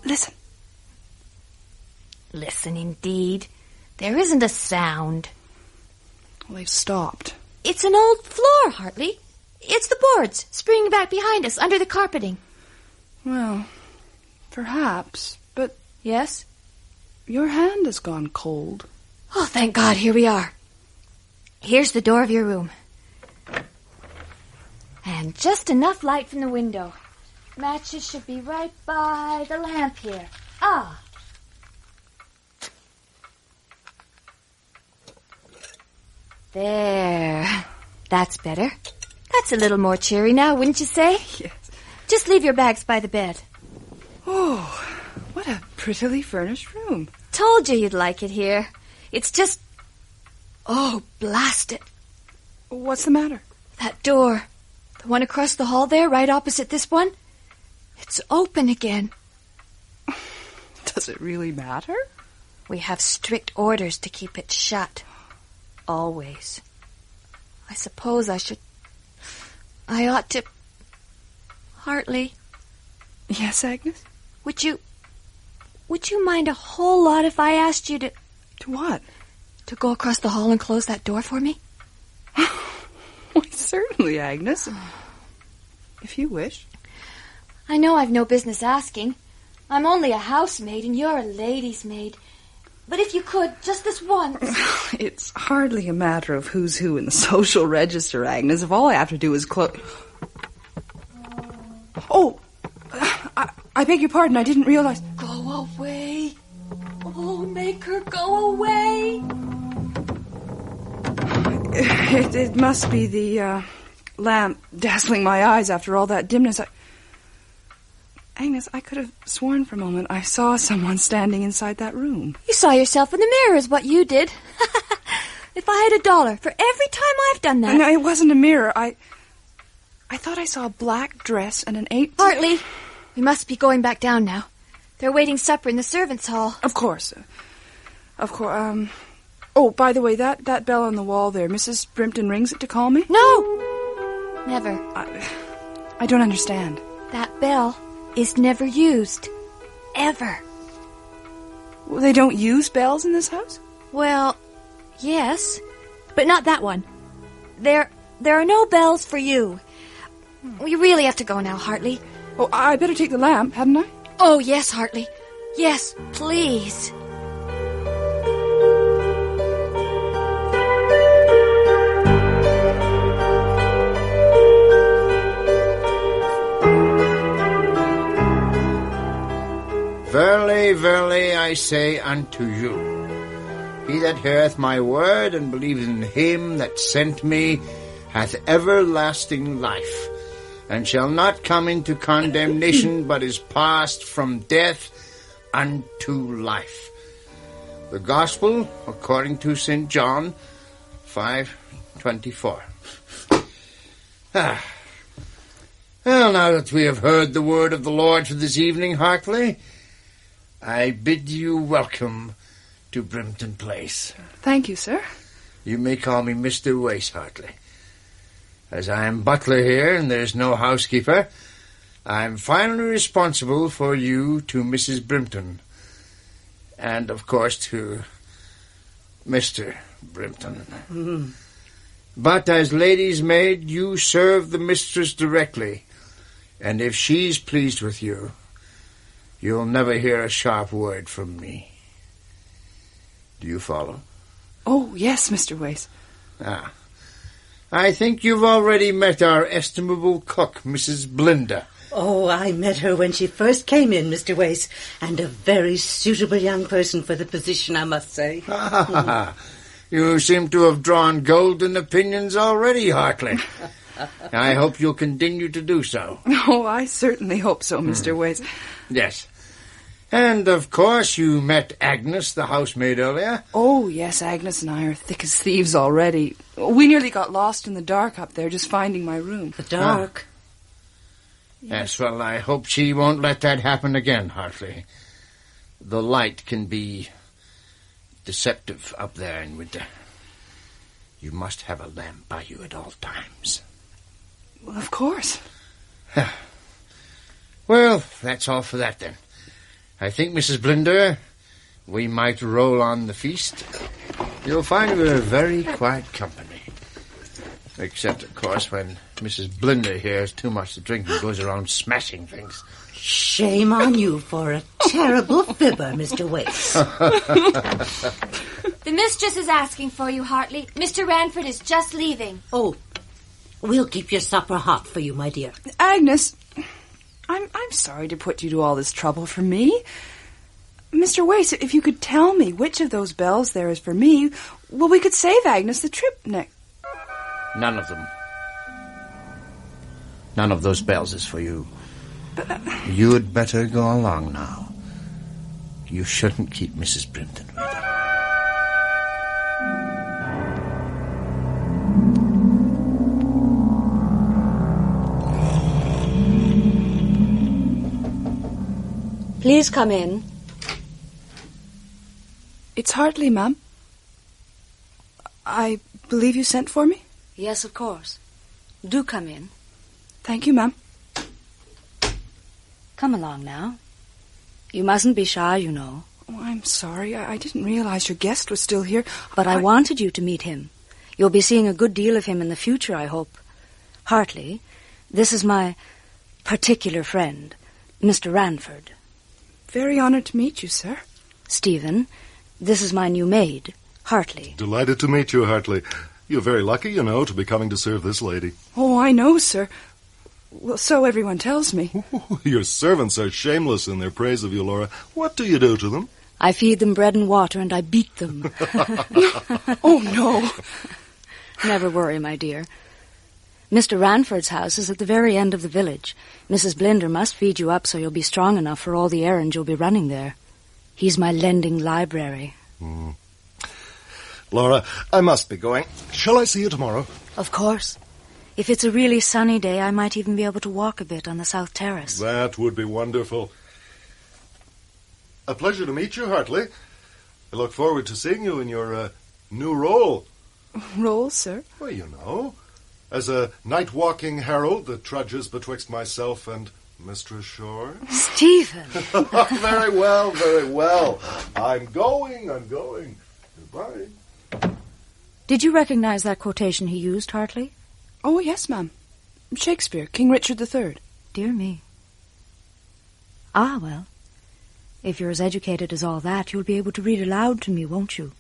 Listen. Listen, indeed. There isn't a sound. Well, they've stopped. It's an old floor, Hartley. It's the boards springing back behind us under the carpeting. Well, perhaps, but... Yes? Your hand has gone cold. Oh, thank God, here we are. Here's the door of your room. And just enough light from the window. Matches should be right by the lamp here. Ah. There. That's better. That's a little more cheery now, wouldn't you say? Yes. Just leave your bags by the bed. Oh, what a prettily furnished room. Told you you'd like it here. It's just... Oh, blast it. What's the matter? That door. The one across the hall there, right opposite this one. It's open again. Does it really matter? We have strict orders to keep it shut. Always. I suppose I ought to... Hartley. Yes, Agnes? Would you mind a whole lot if I asked you to To what? To go across the hall and close that door for me? Why, certainly, Agnes. If you wish. I know I've no business asking. I'm only a housemaid and you're a lady's maid. But if you could, just this once. It's hardly a matter of who's who in the social register, Agnes. If all I have to do is close... Oh, I beg your pardon. I didn't realize... Go away. Oh, make her go away. It must be the lamp dazzling my eyes after all that dimness. Agnes, I could have sworn for a moment I saw someone standing inside that room. You saw yourself in the mirror is what you did. If I had $1 for every time I've done that... No, it wasn't a mirror. I thought I saw a black dress and an 8... Hartley, we must be going back down now. They're waiting supper in the servants' hall. Of course. Oh, by the way, that bell on the wall there, Mrs. Brimpton rings it to call me? No! Never. I don't understand. That bell is never used. Ever. Well, they don't use bells in this house? Well, yes, but not that one. There are no bells for you. We really have to go now, Hartley. Oh, I better take the lamp, hadn't I? Oh, yes, Hartley. Yes, please. Verily, verily, I say unto you, he that heareth my word and believeth in him that sent me hath everlasting life, and shall not come into condemnation, but is passed from death unto life. The Gospel according to St. John 5:24. Well, now that we have heard the word of the Lord for this evening, Hartley, I bid you welcome to Brimpton Place. Thank you, sir. You may call me Mr. Wace, Hartley. As I am butler here and there's no housekeeper, I am finally responsible for you to Mrs. Brimpton. And, of course, to Mr. Brimpton. But as lady's maid, you serve the mistress directly. And if she's pleased with you, you'll never hear a sharp word from me. Do you follow? Oh, yes, Mr. Wace. I think you've already met our estimable cook, Mrs. Blinder. Oh, I met her when she first came in, Mr. Wace, and a very suitable young person for the position, I must say. You seem to have drawn golden opinions already, Hartley. I hope you'll continue to do so. Oh, I certainly hope so, Mr. Wace. Yes. And, of course, you met Agnes, the housemaid, earlier. Oh, yes, Agnes and I are thick as thieves already. We nearly got lost in the dark up there, just finding my room. The dark? Yes, well, I hope she won't let that happen again, Hartley. The light can be deceptive up there in winter. You must have a lamp by you at all times. Well, of course. Well, that's all for that, then. I think, Mrs. Blinder, we might roll on the feast. You'll find we're very quiet company. Except, of course, when Mrs. Blinder hears too much to drink and goes around smashing things. Shame on you for a terrible fibber, Mr. Wace. The mistress is asking for you, Hartley. Mr. Ranford is just leaving. Oh, we'll keep your supper hot for you, my dear. Agnes, I'm sorry to put you to all this trouble for me. Mr. Wace, if you could tell me which of those bells there is for me, well, we could save Agnes the trip next... None of them. None of those bells is for you. You'd better go along now. You shouldn't keep Mrs. Brimpton waiting. Please come in. It's Hartley, ma'am. I believe you sent for me? Yes, of course. Do come in. Thank you, ma'am. Come along now. You mustn't be shy, you know. Oh, I'm sorry. I didn't realize your guest was still here. But I wanted you to meet him. You'll be seeing a good deal of him in the future, I hope. Hartley, this is my particular friend, Mr. Ranford. Very honored to meet you, sir. Stephen, this is my new maid, Hartley. Delighted to meet you, Hartley. You're very lucky, you know, to be coming to serve this lady. Oh, I know, sir. Well, so everyone tells me. Your servants are shameless in their praise of you, Laura. What do you do to them? I feed them bread and water, and I beat them. Oh, no. Never worry, my dear. Mr. Ranford's house is at the very end of the village. Mrs. Blinder must feed you up so you'll be strong enough for all the errands you'll be running there. He's my lending library. Laura, I must be going. Shall I see you tomorrow? Of course. If it's a really sunny day, I might even be able to walk a bit on the south terrace. That would be wonderful. A pleasure to meet you, Hartley. I look forward to seeing you in your new role. Role, sir? Well, you know, as a night-walking herald that trudges betwixt myself and Mistress Shore. Stephen! Very well, very well. I'm going. Goodbye. Did you recognize that quotation he used, Hartley? Oh, yes, ma'am. Shakespeare, King Richard III. Dear me. Ah, well, if you're as educated as all that, you'll be able to read aloud to me, won't you?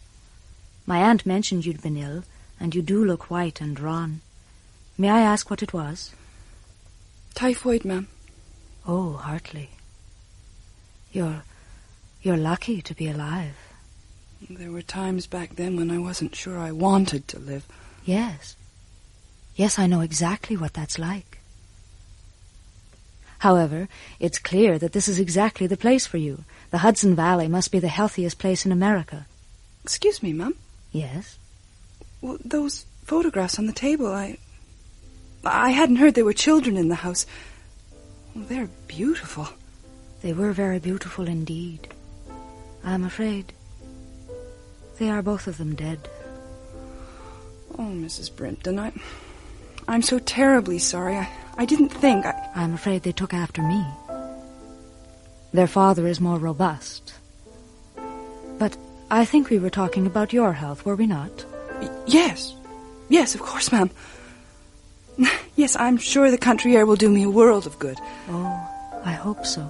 My aunt mentioned you'd been ill, and you do look white and drawn. May I ask what it was? Typhoid, ma'am. Oh, Hartley. You're lucky to be alive. There were times back then when I wasn't sure I wanted to live. Yes. Yes, I know exactly what that's like. However, it's clear that this is exactly the place for you. The Hudson Valley must be the healthiest place in America. Excuse me, ma'am? Yes? Well, those photographs on the table, I hadn't heard there were children in the house. Well, they're beautiful. They were very beautiful indeed. I'm afraid they are both of them dead. Oh, Mrs. Brimpton, I'm so terribly sorry. I didn't think. I'm afraid they took after me. Their father is more robust. But I think we were talking about your health, were we not? Yes. Yes, of course, ma'am. Yes, I'm sure the country air will do me a world of good. Oh, I hope so.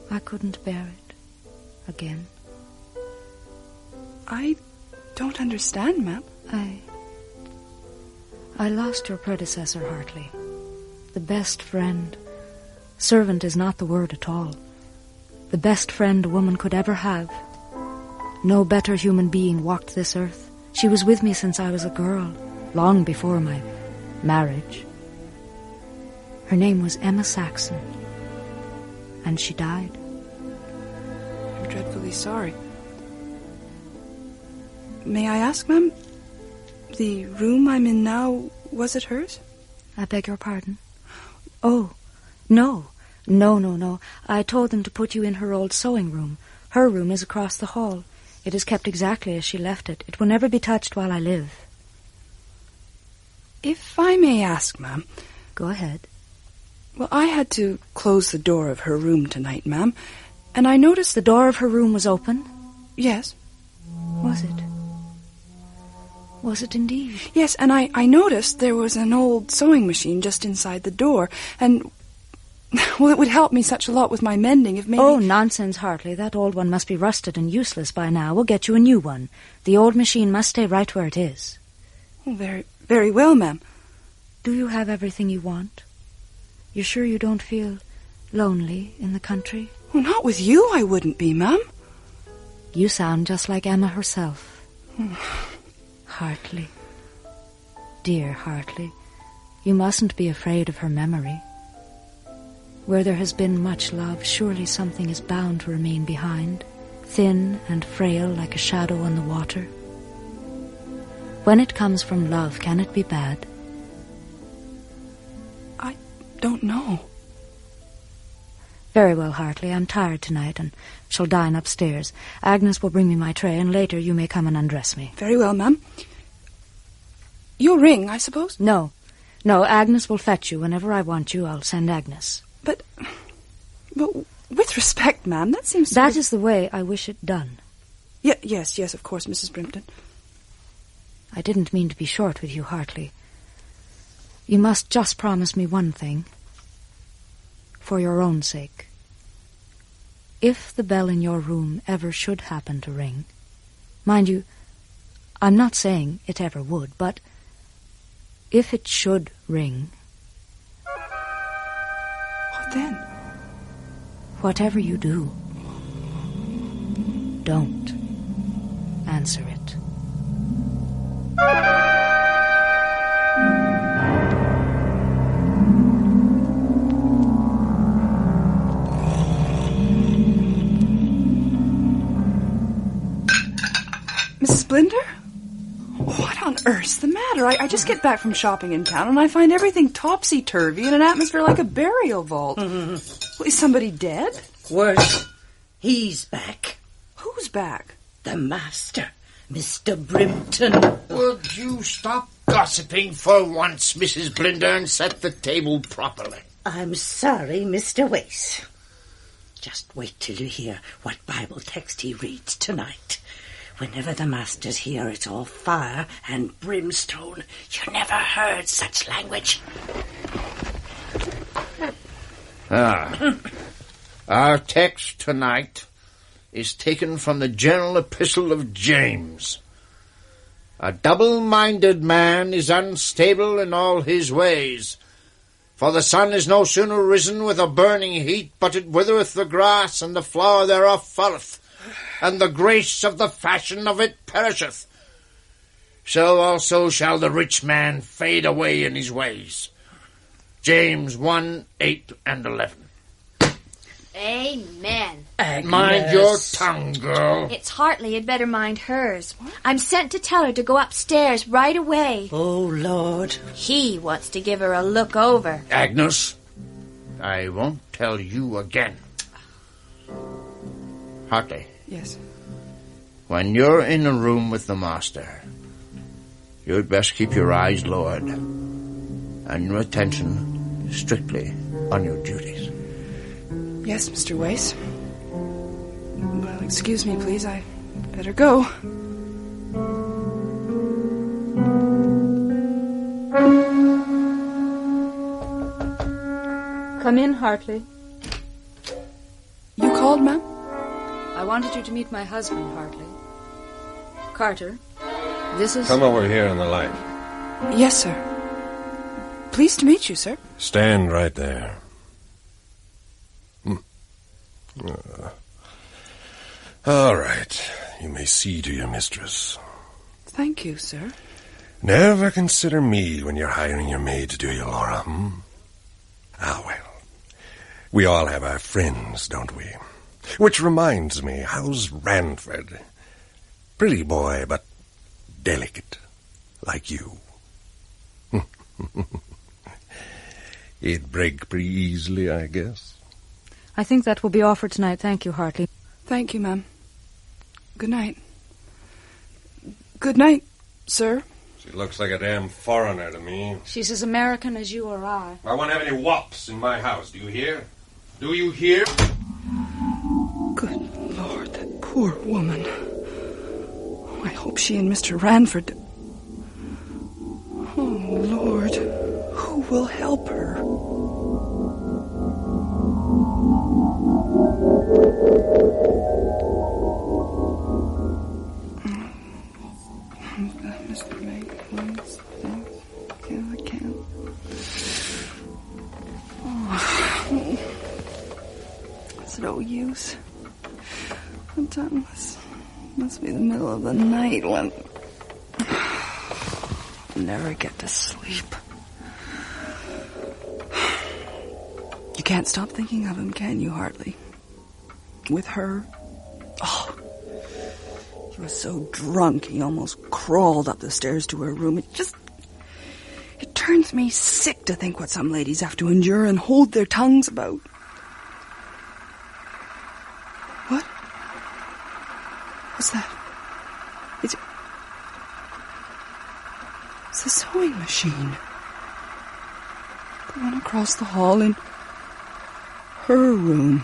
I couldn't bear it again. I don't understand, ma'am. I lost your predecessor, Hartley. The best friend. Servant is not the word at all. The best friend a woman could ever have. No better human being walked this earth. She was with me since I was a girl, long before my marriage. Her name was Emma Saxon, and she died. I'm dreadfully sorry. May I ask, ma'am, the room I'm in now, was it hers? I beg your pardon? Oh, no. No. I told them to put you in her old sewing room. Her room is across the hall. It is kept exactly as she left it. It will never be touched while I live. If I may ask, ma'am. Go ahead. Well, I had to close the door of her room tonight, ma'am, and I noticed the door of her room was open? Yes. Was it? Was it indeed? Yes, and I noticed there was an old sewing machine just inside the door, and, well, it would help me such a lot with my mending if maybe... Oh, nonsense, Hartley. That old one must be rusted and useless by now. We'll get you a new one. The old machine must stay right where it is. Oh, very, very well, ma'am. Do you have everything you want? You're sure you don't feel lonely in the country? Oh, not with you, I wouldn't be, ma'am. You sound just like Emma herself. Hartley. Dear Hartley, you mustn't be afraid of her memory. Where there has been much love, surely something is bound to remain behind, thin and frail like a shadow on the water. When it comes from love, can it be bad? I don't know. Very well, Hartley. I'm tired tonight and shall dine upstairs. Agnes will bring me my tray, and later you may come and undress me. Very well, ma'am. You'll ring, I suppose? No, Agnes will fetch you. Whenever I want you, I'll send Agnes. But With respect, ma'am, that seems to That be... is the way I wish it done. Yes, of course, Mrs. Brimpton. I didn't mean to be short with you, Hartley. You must just promise me one thing. For your own sake. If the bell in your room ever should happen to ring, mind you, I'm not saying it ever would, but if it should ring... What then? Whatever you do, don't answer it. Mrs. Blinder? What on earth's the matter? I just get back from shopping in town and I find everything topsy-turvy in an atmosphere like a burial vault. Well, is somebody dead? Worse. He's back. Who's back? The master, Mr. Brimpton. Would you stop gossiping for once, Mrs. Blinder, and set the table properly? I'm sorry, Mr. Wace. Just wait till you hear what Bible text he reads tonight. Whenever the master's here, it's all fire and brimstone. You never heard such language. Our text tonight is taken from the general epistle of James. A double-minded man is unstable in all his ways. For the sun is no sooner risen with a burning heat, but it withereth the grass, and the flower thereof falleth, and the grace of the fashion of it perisheth. So also shall the rich man fade away in his ways. James 1, 8 and 11. Amen. Agnes. Mind your tongue, girl. It's Hartley had better mind hers. I'm sent to tell her to go upstairs right away. Oh, Lord. He wants to give her a look over. Agnes, I won't tell you again. Hartley. Yes. When you're in a room with the master, you'd best keep your eyes lowered and your attention strictly on your duties. Yes, Mr. Wace. Well, excuse me, please. I better go. Come in, Hartley. You called, ma'am? I wanted you to meet my husband, Hartley. Carter, this is... Come over here in the light. Yes, sir. Pleased to meet you, sir. Stand right there. All right. You may see to your mistress. Thank you, sir. Never consider me when you're hiring your maid to do you, Laura. Ah, well. We all have our friends, don't we? Which reminds me, how's Ranford? Pretty boy, but delicate, like you. He'd break pretty easily, I guess. I think that will be all for tonight. Thank you, Hartley. Thank you, ma'am. Good night. Good night, sir. She looks like a damn foreigner to me. She's as American as you or I. I won't have any wops in my house, do you hear? Do you hear? Good Lord, that poor woman. I hope she and Mr. Ranford... Oh, Lord, who will help her? Mr. Maid, please. I can't. Oh. It's no use. What time must be the middle of the night when... I'll never get to sleep. You can't stop thinking of him, can you, Hartley? With her? Oh, he was so drunk he almost crawled up the stairs to her room. It turns me sick to think what some ladies have to endure and hold their tongues about. What? What's that? It's the sewing machine. The one across the hall in her room.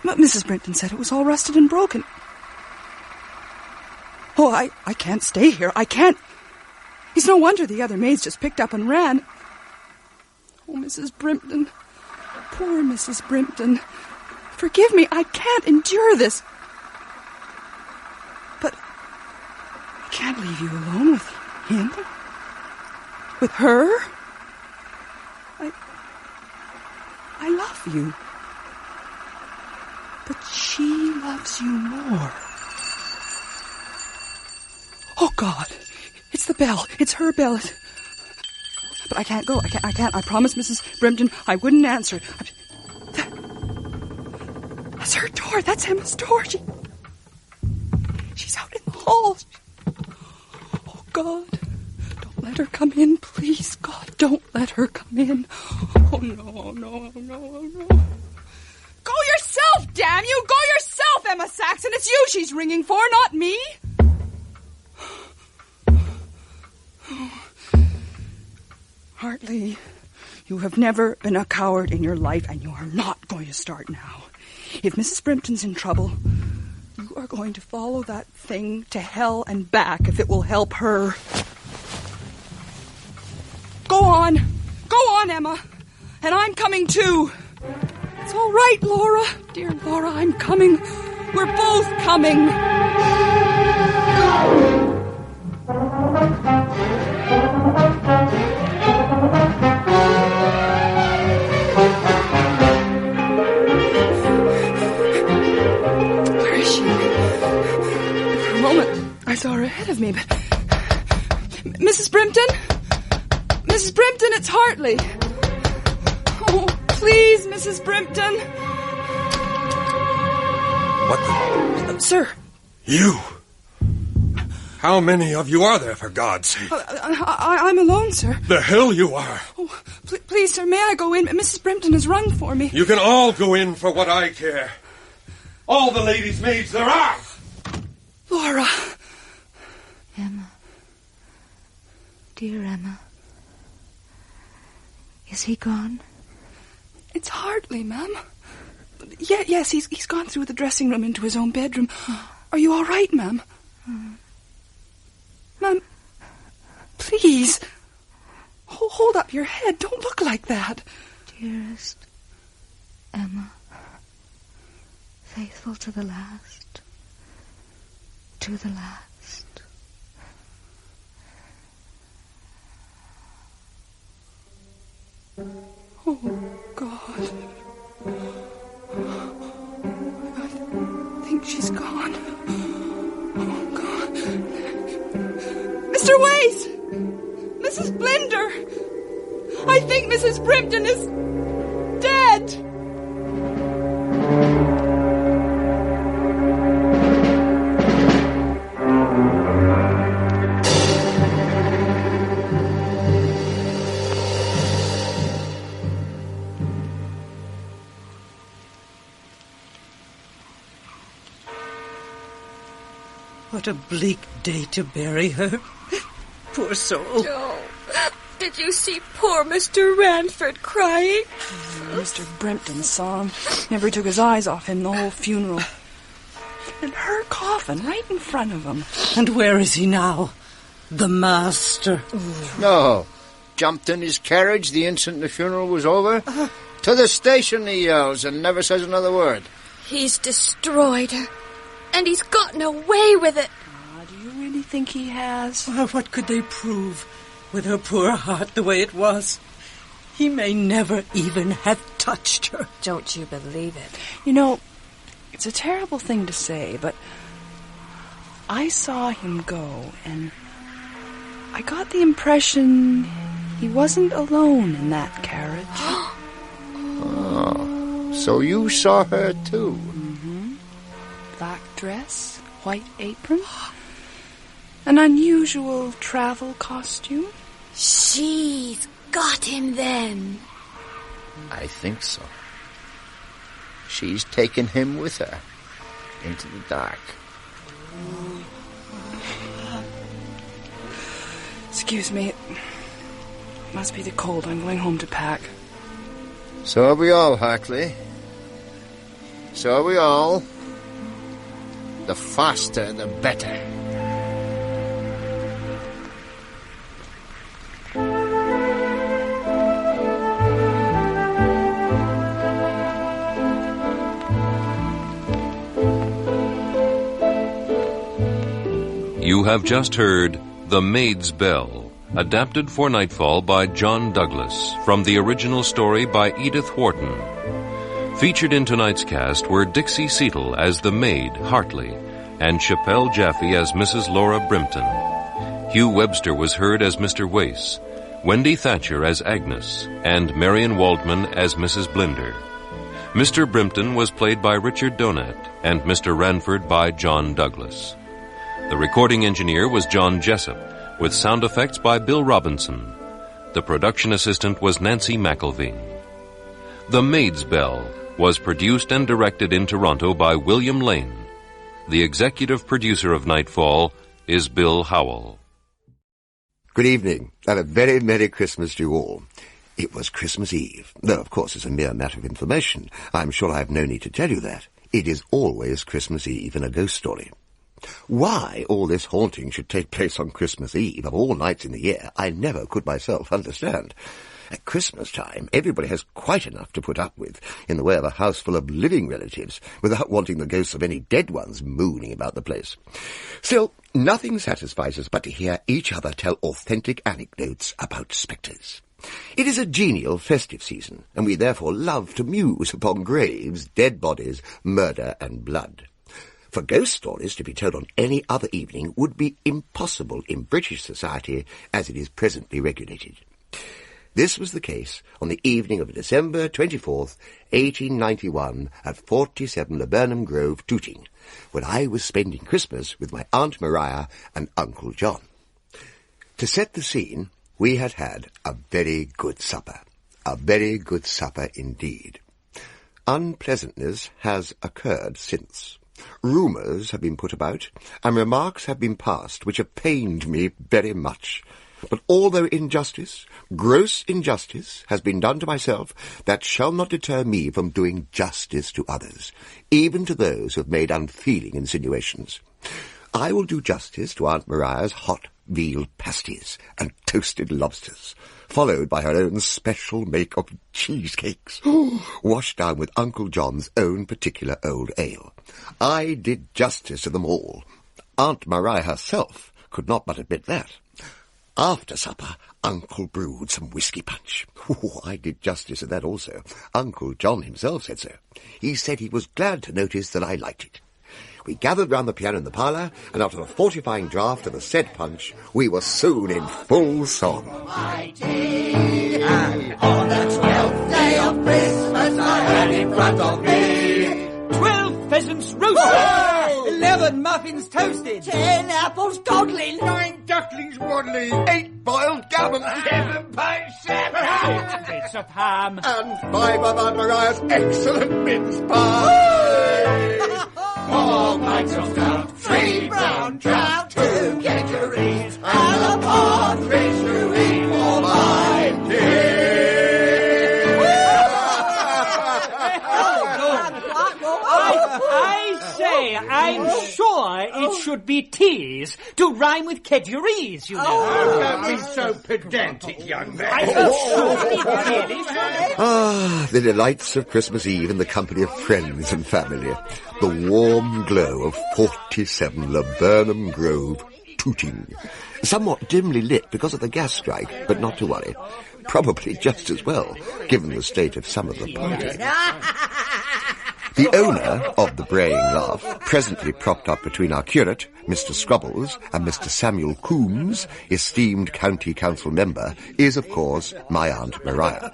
But Mrs. Brinton said it was all rusted and broken. Oh, I can't stay here. I can't. It's no wonder the other maids just picked up and ran. Oh, Mrs. Brinton. Poor Mrs. Brinton. Forgive me, I can't endure this. But I can't leave you alone with him. With her. I love you. But she loves you more. Oh, God. It's the bell. It's her bell. But I can't go. I can't. I promised Mrs. Brinton I wouldn't answer. That's her door. That's Emma's door. She's out in the hall. Oh, God. Don't let her come in, please. God, don't let her come in. Oh, no, oh, no, oh, no, oh, no. Go yourself, damn you! Go yourself, Emma Saxon! It's you she's ringing for, not me! Hartley, you have never been a coward in your life, and you are not going to start now. If Mrs. Brinton's in trouble, you are going to follow that thing to hell and back if it will help her. Go on, Emma. And I'm coming too. It's all right, Laura. Dear Laura, I'm coming. We're both coming. Where is she? For a moment, I saw her ahead of me, but... Mrs. Brinton? Mrs. Brinton, it's Hartley. Oh, please, Mrs. Brinton. What the... Sir. You? How many of you are there, for God's sake? I'm alone, sir. The hell you are. Oh, please, sir, may I go in? Mrs. Brinton has rung for me. You can all go in for what I care. All the ladies' maids there are. Laura. Emma. Dear Emma. Is he gone? It's Hartley, ma'am. Yes, he's gone through the dressing room into his own bedroom. Are you all right, ma'am? Ma'am, please. Hold up your head. Don't look like that. Dearest Emma, faithful to the last. To the last. Oh, God. I think she's gone. Oh, God. Mr. Wace! Mrs. Blinder! I think Mrs. Brinton is dead! What a bleak day to bury her. Poor soul. Oh, did you see poor Mr. Ranford crying? Mr. Brinton saw him. Never took his eyes off him the whole funeral. And her coffin right in front of him. And where is he now? The master. No. Jumped in his carriage the instant the funeral was over. To the station, he yells, and never says another word. He's destroyed her. And he's gotten away with it. Do you really think he has? Well, what could they prove with her poor heart the way it was? He may never even have touched her. Don't you believe it? You know, it's a terrible thing to say, but I saw him go, and I got the impression he wasn't alone in that carriage. Oh, so you saw her too? Black dress, white apron, an unusual travel costume. She's got him then. I think so. She's taken him with her into the dark. Excuse me. It must be the cold. I'm going home to pack. So are we all, Hartley. So are we all. The faster, the better. You have just heard The Maid's Bell, adapted for Nightfall by John Douglas, from the original story by Edith Wharton. Featured in tonight's cast were Dixie Seatle as the maid, Hartley, and Chappelle Jaffe as Mrs. Laura Brimpton. Hugh Webster was heard as Mr. Wace, Wendy Thatcher as Agnes, and Marion Waldman as Mrs. Blinder. Mr. Brimpton was played by Richard Donat, and Mr. Ranford by John Douglas. The recording engineer was John Jessup, with sound effects by Bill Robinson. The production assistant was Nancy McElveen. The Maid's Bell was produced and directed in Toronto by William Lane. The executive producer of Nightfall is Bill Howell. Good evening, and a very Merry Christmas to you all. It was Christmas Eve, though of course as a mere matter of information, I'm sure I have no need to tell you that. It is always Christmas Eve in a ghost story. Why all this haunting should take place on Christmas Eve of all nights in the year, I never could myself understand. At Christmas time, everybody has quite enough to put up with in the way of a house full of living relatives, without wanting the ghosts of any dead ones mooning about the place. Still, nothing satisfies us but to hear each other tell authentic anecdotes about spectres. It is a genial festive season, and we therefore love to muse upon graves, dead bodies, murder and blood. For ghost stories to be told on any other evening would be impossible in British society as it is presently regulated. This was the case on the evening of December 24th, 1891, at 47 Laburnum Grove, Tooting, when I was spending Christmas with my Aunt Maria and Uncle John. To set the scene, we had had a very good supper. A very good supper indeed. Unpleasantness has occurred since. Rumours have been put about, and remarks have been passed which have pained me very much. But although injustice, gross injustice, has been done to myself, that shall not deter me from doing justice to others, even to those who have made unfeeling insinuations. I will do justice to Aunt Maria's hot veal pasties and toasted lobsters, followed by her own special make of cheesecakes, washed down with Uncle John's own particular old ale. I did justice to them all. Aunt Maria herself could not but admit that. After supper, Uncle brewed some whisky punch. I did justice to that also. Uncle John himself said so. He said he was glad to notice that I liked it. We gathered round the piano in the parlour, and after a fortifying draught of the said punch, we were soon in full song. And on the 12th day of Christmas, I had in front of me 12 pheasants roasted, 11 muffins toasted, 10 apples dodling, 9 ducklings waddling, 8 boiled gammon, 7 pies salmon, 8 bits of ham, and 5 of Aunt Maria's excellent mince pies. 4 pints of stout, 3 brown trout, 2 cantaries, and a partridge to eat for my tea. I say, I'm sure it should be teas to rhyme with kedgerese, you know. Don't be so pedantic, young man. I'm sure really. Ah, the delights of Christmas Eve in the company of friends and family. The warm glow of 47 Laburnum Grove, Tooting. Somewhat dimly lit because of the gas strike, but not to worry. Probably just as well, given the state of some of the party. The owner of the braying laugh, presently propped up between our curate, Mr. Scrubbles, and Mr. Samuel Coombs, esteemed county council member, is, of course, my Aunt Maria.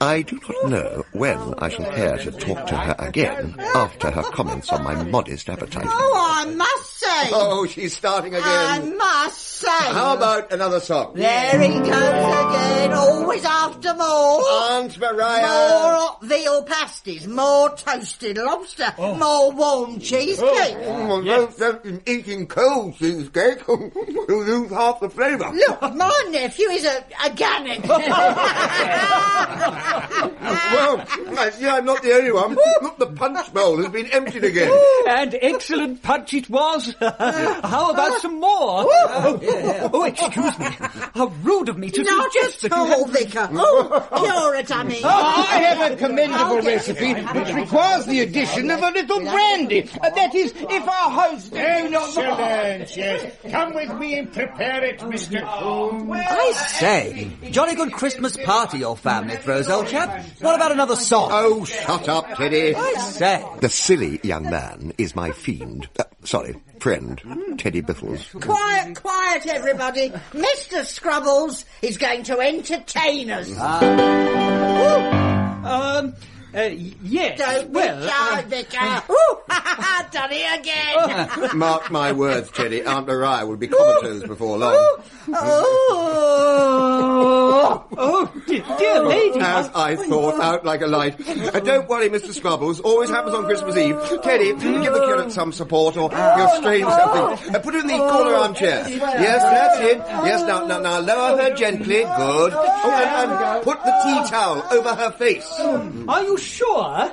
I do not know when I shall care to talk to her again after her comments on my modest appetite. Oh, I must say say. Oh, she's starting again. I must say. How about another song? There he goes again, always after more. Aunt Maria. More hot veal pasties, more toasted lobster, more warm cheesecake. Don't eating cold cheesecake. You'll lose half the flavour. Look, my nephew is a Gannick. Well, I see I'm not the only one. Look, the punch bowl has been emptied again. And excellent punch it was. How about some more? Excuse me. How rude of me to suggest that you had... Vicar. Curate, I mean. I have a commendable recipe which requires the addition of a little brandy. That is, if our host... Excellent, yes. Come with me and prepare it, Mr. Coombs. I say, jolly good Christmas party your family throws, old chap. What about another song? Oh, shut up, Teddy. I say. The silly young man is my friend, Teddy Biffles. Quiet, everybody. Mr. Scrubbles is going to entertain us. Yes. Don't be shy, Vicar. Done it again. Mark my words, Teddy. Aunt Maria will be comatose before long. Dear lady. As I thought, out like a light. Don't worry, Mr. Scrubbles. Always happens on Christmas Eve. Teddy, give the curate some support, or you'll strain something. Put her in the corner armchair. Yes, that's it. Yes, now, lower her gently. Good. And put the tea towel over her face. Are you sure?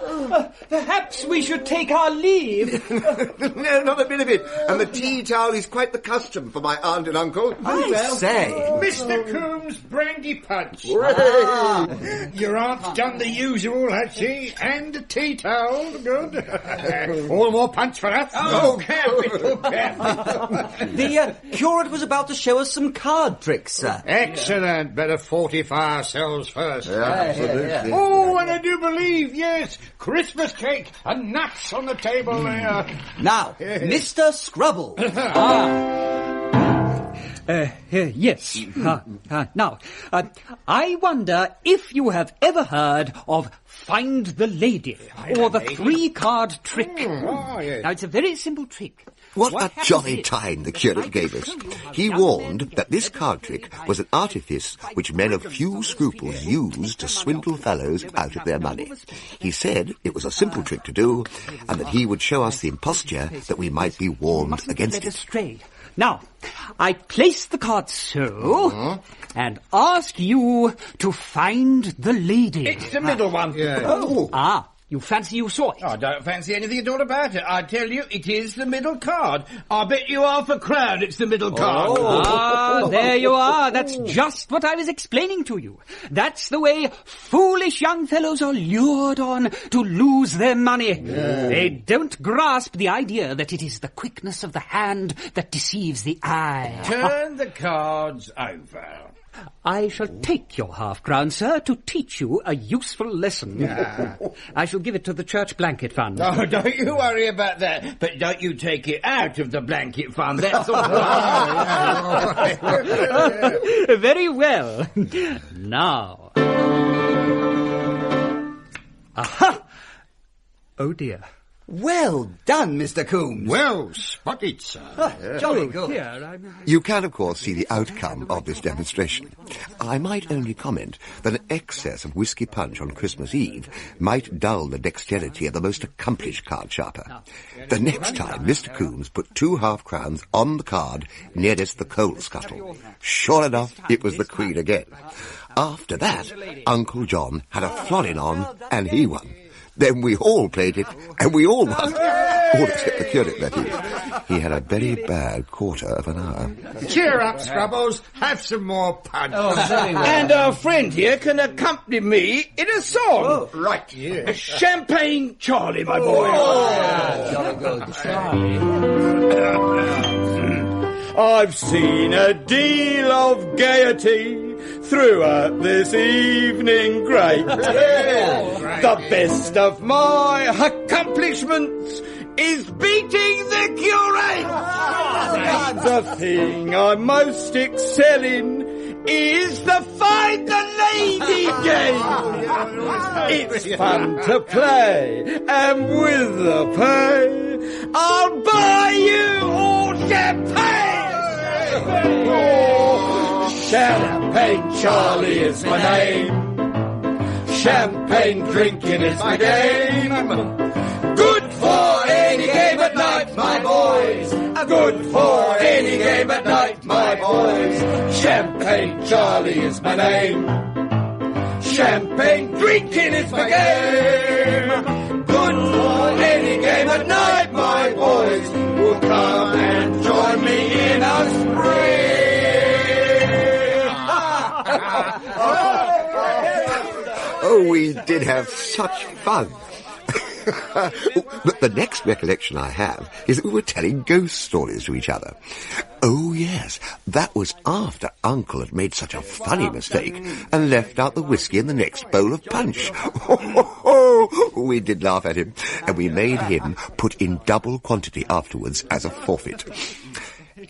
Perhaps we should take our leave. No, not a bit of it. And the tea towel is quite the custom for my aunt and uncle. I say. Mr. Coombs, brandy punch. Your aunt's done the usual, has she? And a tea towel. Good. All more punch for us. Careful. The curate was about to show us some card tricks, sir. Excellent. Better fortify ourselves first. Absolutely. Oh, and I do believe, yes, Christmas cake and nuts on the table there. Now, Mr. Scrubble. Yes. Now, I wonder if you have ever heard of Find the Lady, or the 3-card trick. Now, it's a very simple trick. What a jolly time the curate gave us. He warned that this card trick was an artifice which men of few scruples used to swindle fellows out of their money. He said it was a simple trick to do, and that he would show us the imposture that we might be warned against it. Now, I place the card so, and ask you to find the lady. It's the middle one. You fancy you saw it? I don't fancy anything at all about it. I tell you, it is the middle card. I bet you £5 it's the middle card. There you are. That's just what I was explaining to you. That's the way foolish young fellows are lured on to lose their money. They don't grasp the idea that it is the quickness of the hand that deceives the eye. Turn the cards over. I shall take your £5, sir, to teach you a useful lesson. I shall give it to the church blanket fund. Oh, don't you worry about that. But don't you take it out of the blanket fund, that's all. Very well. Now. Aha! Oh, dear. Well done, Mr. Coombs. Well spotted, sir. Jolly good. You can, of course, see the outcome of this demonstration. I might only comment that an excess of whiskey punch on Christmas Eve might dull the dexterity of the most accomplished card sharper. The next time, Mr. Coombs put 2 half-crowns on the card nearest the coal scuttle. Sure enough, it was the Queen again. After that, Uncle John had a florin on, and he won. Then we all played it, and we all won. All except the curate, that is. He had a very bad quarter of an hour. Cheer up, Scrubbles. Have some more punch. And our friend here can accompany me in a song. Right, yeah. Champagne Charlie, my boy. Jolly good, Charlie. I've seen a deal of gaiety throughout this evening great. The best of my accomplishments is beating the curate. The thing I'm most excelling is the Find the Lady game. It's fun to play, and with the pay, I'll buy you all Champagne Charlie is my name. Champagne drinking is my game. Good for any game at night, my boys. Good for any game at night, my boys. Champagne Charlie is my name. Champagne drinking is my game. Good for any game at night, my boys. Will come and join me in a spree. Oh, we did have such fun. But the next recollection I have is that we were telling ghost stories to each other. Oh, yes, that was after Uncle had made such a funny mistake and left out the whiskey in the next bowl of punch. We did laugh at him, and we made him put in double quantity afterwards as a forfeit.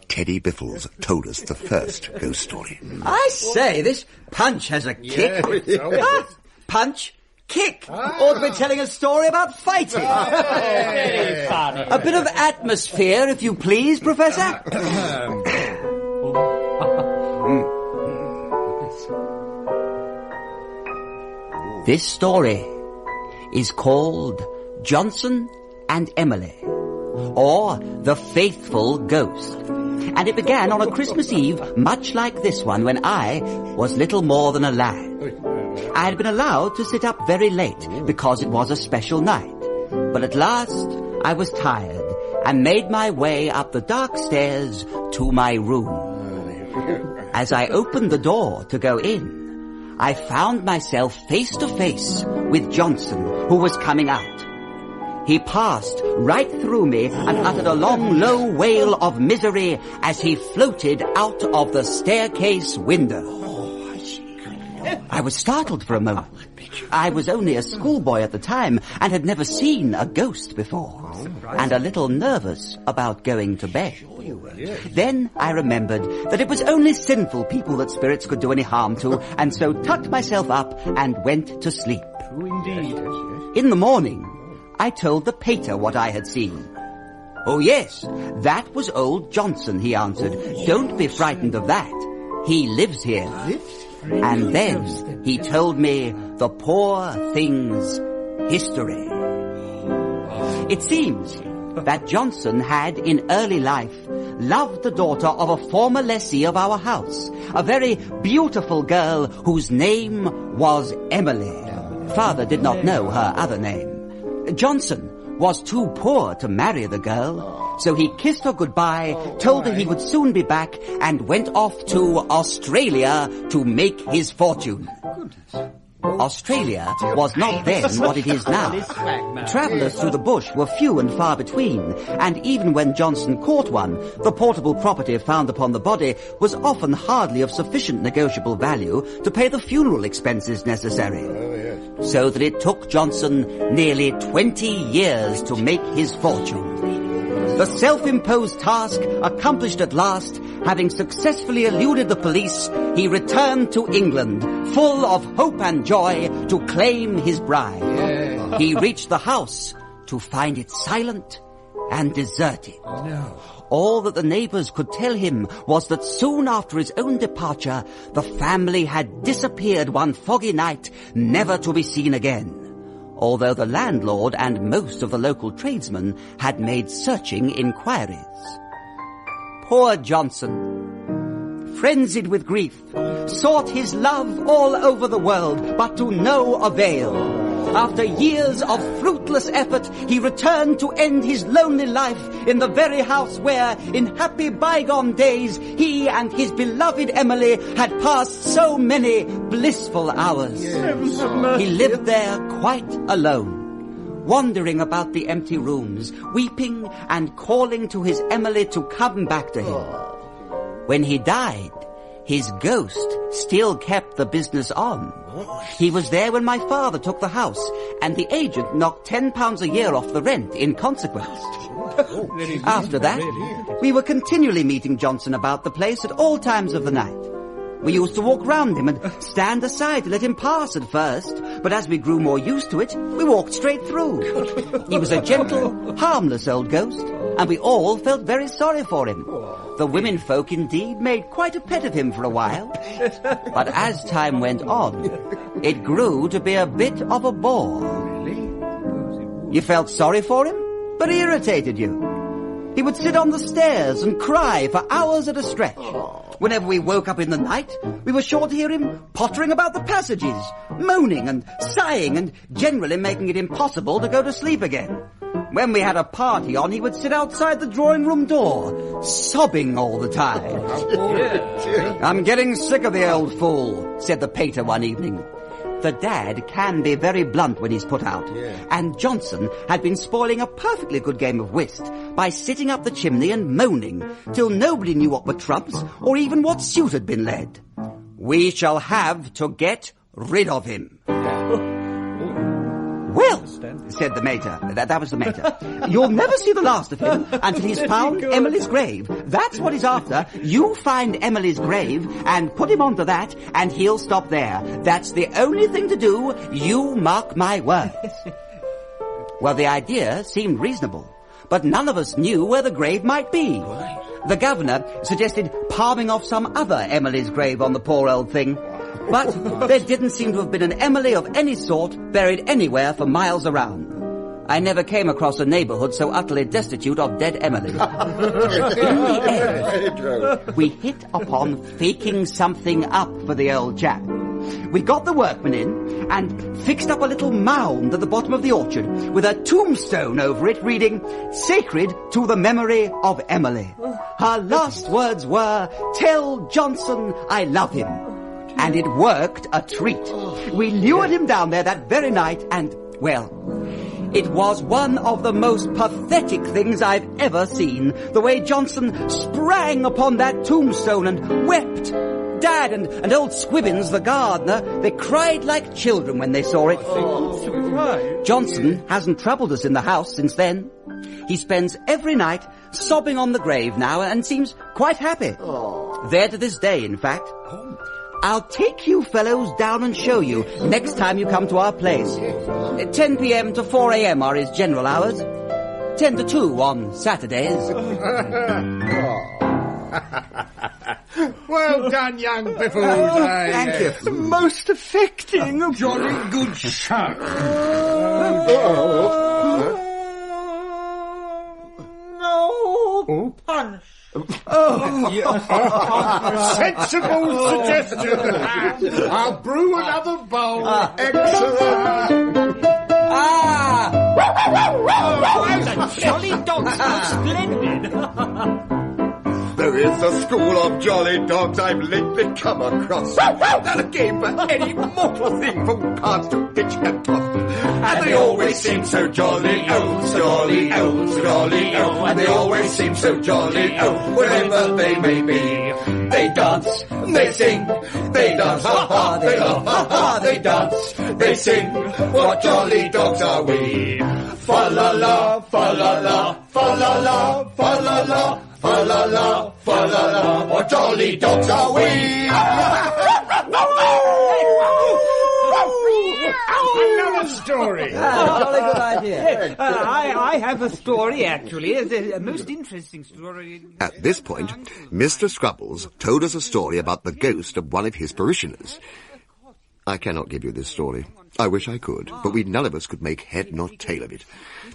Teddy Biffles told us the first ghost story. I say, this punch has a kick. Punch, kick. Or we're telling a story about fighting. Very funny. A bit of atmosphere, if you please, Professor. This story is called Johnson and Emily, or The Faithful Ghost. And it began on a Christmas Eve, much like this one, when I was little more than a lad. I had been allowed to sit up very late because it was a special night. But at last I was tired and made my way up the dark stairs to my room. As I opened the door to go in, I found myself face to face with Johnson, who was coming out. He passed right through me and uttered a long, low wail of misery as he floated out of the staircase window. I was startled for a moment. I was only a schoolboy at the time and had never seen a ghost before, and a little nervous about going to bed. Then I remembered that it was only sinful people that spirits could do any harm to, and so tucked myself up and went to sleep. In the morning, I told the pater what I had seen. "Oh, yes, that was old Johnson," he answered. "Don't be frightened of that. He lives here." And then he told me the poor thing's history. It seems that Johnson had, in early life, loved the daughter of a former lessee of our house, a very beautiful girl whose name was Emily. Father did not know her other name. Johnson was too poor to marry the girl, so he kissed her goodbye, told her he would soon be back, and went off to Australia to make his fortune. Australia was not then what it is now. Travellers through the bush were few and far between, and even when Johnson caught one, the portable property found upon the body was often hardly of sufficient negotiable value to pay the funeral expenses necessary. So that it took Johnson nearly 20 years to make his fortune. The self-imposed task accomplished at last, having successfully eluded the police, he returned to England, full of hope and joy, to claim his bride. Yeah. He reached the house to find it silent and deserted. No. All that the neighbours could tell him was that soon after his own departure, the family had disappeared one foggy night, never to be seen again, although the landlord and most of the local tradesmen had made searching inquiries. Poor Johnson, frenzied with grief, sought his love all over the world, but to no avail. After years of fruitless effort, he returned to end his lonely life in the very house where, in happy bygone days, he and his beloved Emily had passed so many blissful hours. He lived there quite alone, wandering about the empty rooms, weeping and calling to his Emily to come back to him. When he died, his ghost still kept the business on. He was there when my father took the house, and the agent knocked £10 a year off the rent in consequence. After that, we were continually meeting Johnson about the place at all times of the night. We used to walk round him and stand aside to let him pass at first, but as we grew more used to it, we walked straight through. He was a gentle, harmless old ghost, and we all felt very sorry for him. The women folk indeed made quite a pet of him for a while. But as time went on, it grew to be a bit of a bore. You felt sorry for him, but he irritated you. He would sit on the stairs and cry for hours at a stretch. Whenever we woke up in the night, we were sure to hear him pottering about the passages, moaning and sighing and generally making it impossible to go to sleep again. When we had a party on, he would sit outside the drawing room door, sobbing all the time. I'm getting sick of the old fool, said the pater one evening. The dad can be very blunt when he's put out, and Johnson had been spoiling a perfectly good game of whist by sitting up the chimney and moaning till nobody knew what were trumps or even what suit had been led. We shall have to get rid of him. Well, said the mater, that was the mater, you'll never see the last of him until he's found Emily's grave. That's what he's after. You find Emily's grave and put him onto that, and he'll stop there. That's the only thing to do, you mark my words. Well, the idea seemed reasonable, but none of us knew where the grave might be. The governor suggested palming off some other Emily's grave on the poor old thing. But there didn't seem to have been an Emily of any sort buried anywhere for miles around. I never came across a neighbourhood so utterly destitute of dead Emily. In the end, we hit upon faking something up for the old chap. We got the workmen in and fixed up a little mound at the bottom of the orchard with a tombstone over it reading, "Sacred to the memory of Emily." Her last words were, "Tell Johnson I love him." And it worked a treat. We lured him down there that very night and, well, it was one of the most pathetic things I've ever seen. The way Johnson sprang upon that tombstone and wept. Dad and old Squibbins, the gardener, they cried like children when they saw it. Johnson hasn't troubled us in the house since then. He spends every night sobbing on the grave now and seems quite happy. There to this day, in fact. I'll take you fellows down and show you next time you come to our place. 10 p.m. to 4 a.m. are his general hours. 10 to 2 on Saturdays. Well done, young Biffles. Thank you. Most affecting. Jolly good show. No punch. Sensible suggestion. I'll brew another bowl. Excellent. The jolly dogs look splendid. There is a school of jolly dogs I've lately come across. They're a game for any mortal thing from cards to pitch and toss. And they always seem so jolly, oh, jolly, oh, jolly, oh. And they always seem so jolly, oh, wherever they may be. They dance, they sing, they dance, ha ha, they laugh, ha ha, they dance, they sing. What jolly dogs are we? Fa la la, fa la la, fa la la, fa la la. Fa la la, fa la la, what jolly dogs are we? Another story. Jolly good idea. I have a story, actually. A most interesting story. At this point, Mr. Scrubbles told us a story about the ghost of one of his parishioners. I cannot give you this story. I wish I could, but we none of us could make head nor tail of it.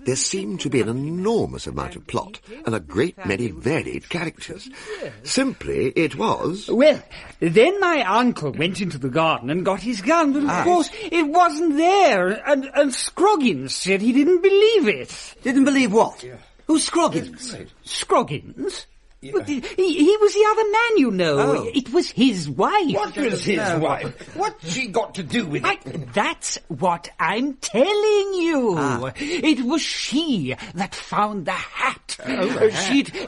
There seemed to be an enormous amount of plot and a great many varied characters. Simply, it was... Well, then my uncle went into the garden and got his gun, but of course it wasn't there, and Scroggins said he didn't believe it. Didn't believe what? Who's Scroggins? Scroggins? But he was the other man, you know. Oh. It was his wife. What was his wife? What's she got to do with it? That's what I'm telling you. It was she that found the hat.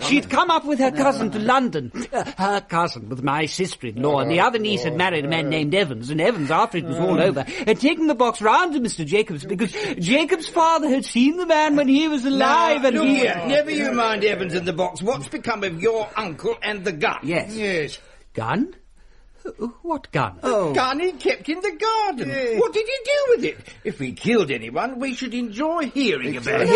She'd come up with her cousin to London. Her cousin with my sister-in-law, and the other niece had married a man named Evans, and Evans, after it was all over, had taken the box round to Mr. Jacobs because Jacobs' father had seen the man when he was alive, and he... Never you mind Evans and the box. What's become of your uncle and the gun? Yes. Gun? What gun? The gun he kept in the garden. Yeah. What did he do with it? If we killed anyone, we should enjoy hearing about it.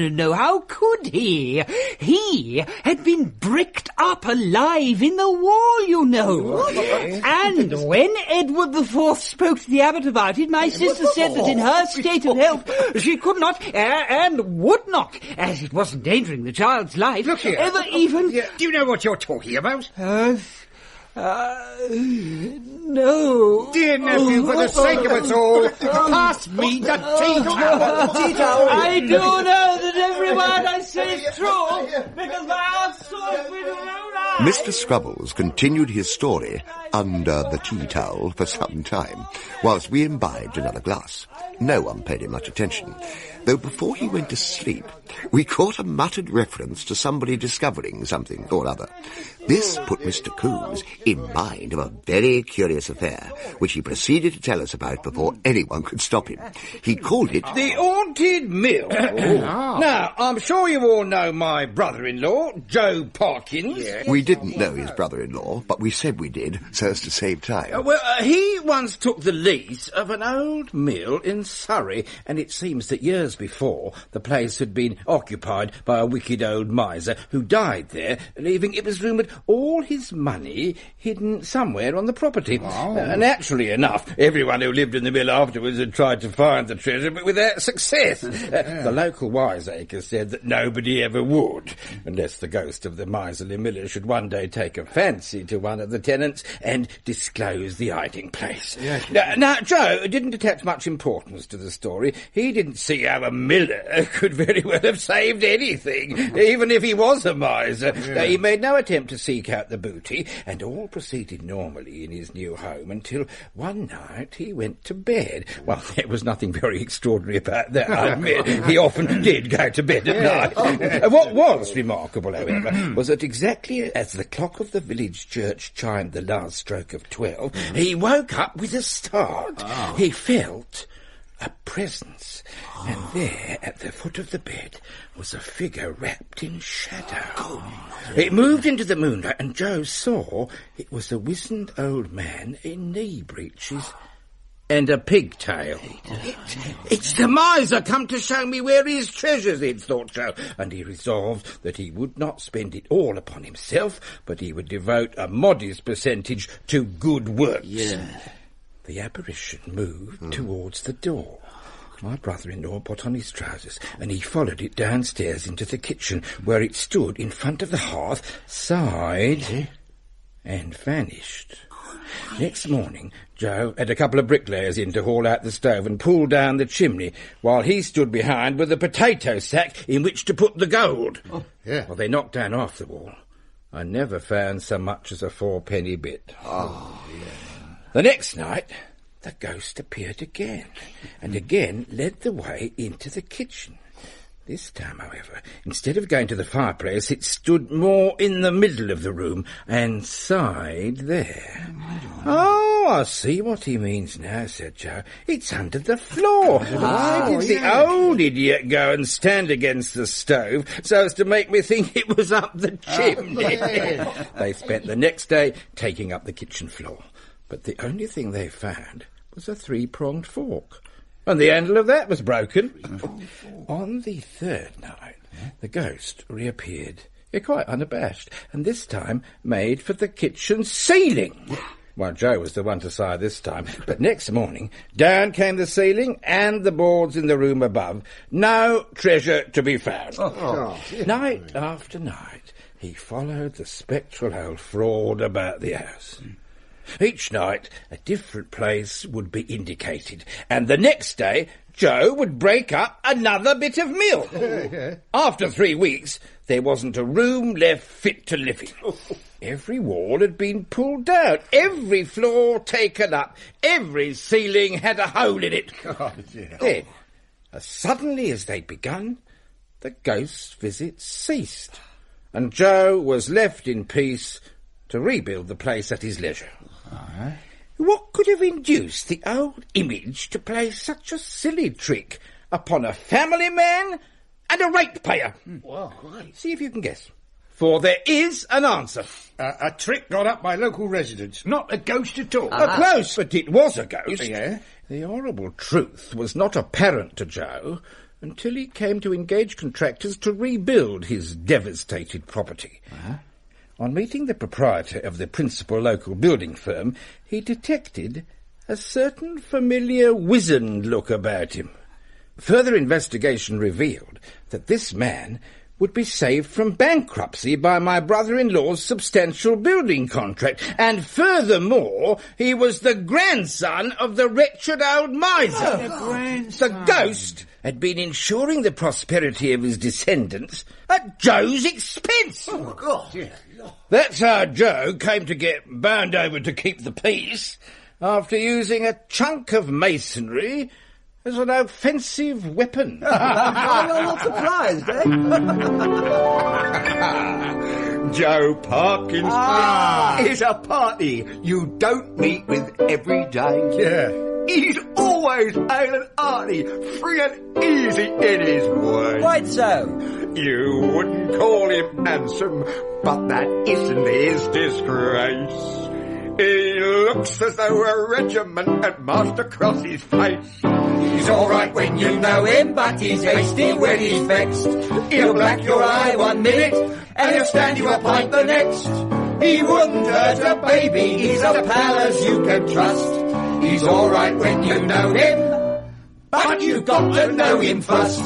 No. How could he? He had been bricked up alive in the wall, you know. And when Edward IV spoke to the abbot about it, my sister said that in her state of health, she could not and would not, as it was endangering the child's life, Look here. ever even... Do you know what you're talking about? No. Dear nephew, for the sake of us all, pass me the tea towel. I do know that every word I say is true, because my heart's so with Mr. Scrubbles continued his story under the tea towel for some time, whilst we imbibed another glass. No one paid him much attention, though before he went to sleep, we caught a muttered reference to somebody discovering something or other. This put Mr. Coombs in mind of a very curious affair, which he proceeded to tell us about before anyone could stop him. He called it The Haunted Mill. Now, I'm sure you all know my brother-in-law, Joe Parkins. We didn't know his brother-in-law, but we said we did, so as to save time. He once took the lease of an old mill in Surrey, and it seems that years before, the place had been occupied by a wicked old miser who died there, leaving, it was rumoured, all his money hidden somewhere on the property. Naturally enough, everyone who lived in the mill afterwards had tried to find the treasure, but without success. The local wiseacre said that nobody ever would, unless the ghost of the miserly miller should one day take a fancy to one of the tenants and disclose the hiding place. Now, Joe didn't attach much importance to the story. He didn't see how a miller could very well have saved anything, even if he was a miser. He made no attempt to seek out the booty, and all proceeded normally in his new home until one night he went to bed. Well, there was nothing very extraordinary about that, I admit. He often did go to bed at night. What was remarkable, however, was that exactly as the clock of the village church chimed the last stroke of 12, he woke up with a start. He felt a presence, and there, at the foot of the bed, was a figure wrapped in shadow. It moved into the moonlight, and Joe saw it was a wizened old man in knee breeches and a pigtail. It's the miser come to show me where his treasures is, thought Joe, and he resolved that he would not spend it all upon himself, but he would devote a modest percentage to good works. The apparition moved towards the door. My brother-in-law put on his trousers, and he followed it downstairs into the kitchen, where it stood in front of the hearth, sighed, and vanished. Next morning, Joe had a couple of bricklayers in to haul out the stove and pull down the chimney, while he stood behind with a potato sack in which to put the gold. Well, they knocked down half the wall. I never found so much as a 4-penny bit. The next night, the ghost appeared again, and again led the way into the kitchen. This time, however, instead of going to the fireplace, it stood more in the middle of the room and sighed there. Oh, I see what he means now, said Joe. It's under the floor. Why did the old idiot go and stand against the stove so as to make me think it was up the chimney? They spent the next day taking up the kitchen floor, but the only thing they found was a 3-pronged fork, and the handle of that was broken. On the third night, the ghost reappeared, quite unabashed, and this time made for the kitchen ceiling. Well, Joe was the one to sigh this time, but next morning, down came the ceiling and the boards in the room above. No treasure to be found. Night after night, he followed the spectral old fraud about the house. Each night, a different place would be indicated, and the next day, Joe would break up another bit of mill. After 3 weeks, there wasn't a room left fit to live in. Every wall had been pulled down, every floor taken up, every ceiling had a hole in it. Then, as suddenly as they'd begun, the ghost's visits ceased, and Joe was left in peace to rebuild the place at his leisure. What could have induced the old image to play such a silly trick upon a family man and a ratepayer? See if you can guess. for there is an answer. A trick got up by local residents, not a ghost at all. Close, but it was a ghost. Yeah? The horrible truth was not apparent to Joe until he came to engage contractors to rebuild his devastated property. On meeting the proprietor of the principal local building firm, he detected a certain familiar wizened look about him. Further investigation revealed that this man would be saved from bankruptcy by my brother-in-law's substantial building contract, and furthermore, he was the grandson of the wretched old miser. The ghost had been ensuring the prosperity of his descendants at Joe's expense. Oh, God. Yeah. That's how Joe came to get bound over to keep the peace, after using a chunk of masonry as an offensive weapon. You're not surprised, eh? Joe Parkins is a party you don't meet with every day. Yeah. He's always hale and hearty, free and easy in his way. Quite so. You wouldn't call him handsome, but that isn't his disgrace. He looks as though a regiment had marched across his face. He's all right when you know him, but he's hasty when he's vexed. He'll black your eye 1 minute, and he'll stand you a pint the next. He wouldn't hurt a baby, he's a pal as you can trust. He's all right when you know him, but you've got to know him first.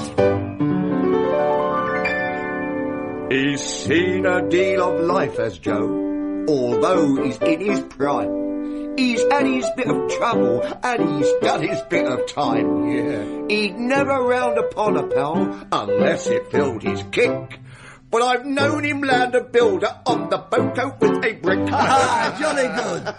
He's seen a deal of life, has Joe, although he's in his prime. He's had his bit of trouble, and he's done his bit of time. Yeah. He'd never round upon a pal unless it filled his kick. But I've known him land a builder on the boat with a brick. Jolly good.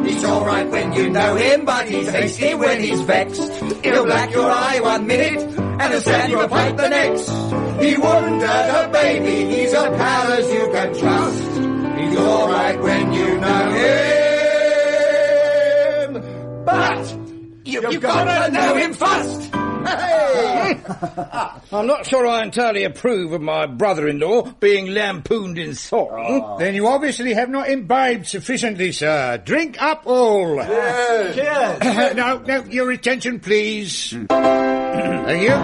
He's all right when you know him, but he's hasty when he's vexed. He'll black your eye 1 minute, and he'll stand you a pint the next. He wouldn't hurt a baby, he's a pal as you can trust. He's all right when you know him, but you've got to know him first. Hey! I'm not sure I entirely approve of my brother-in-law being lampooned in song. Then you obviously have not imbibed sufficiently, sir. Drink up all. Cheers. Now, your attention, please. Thank you.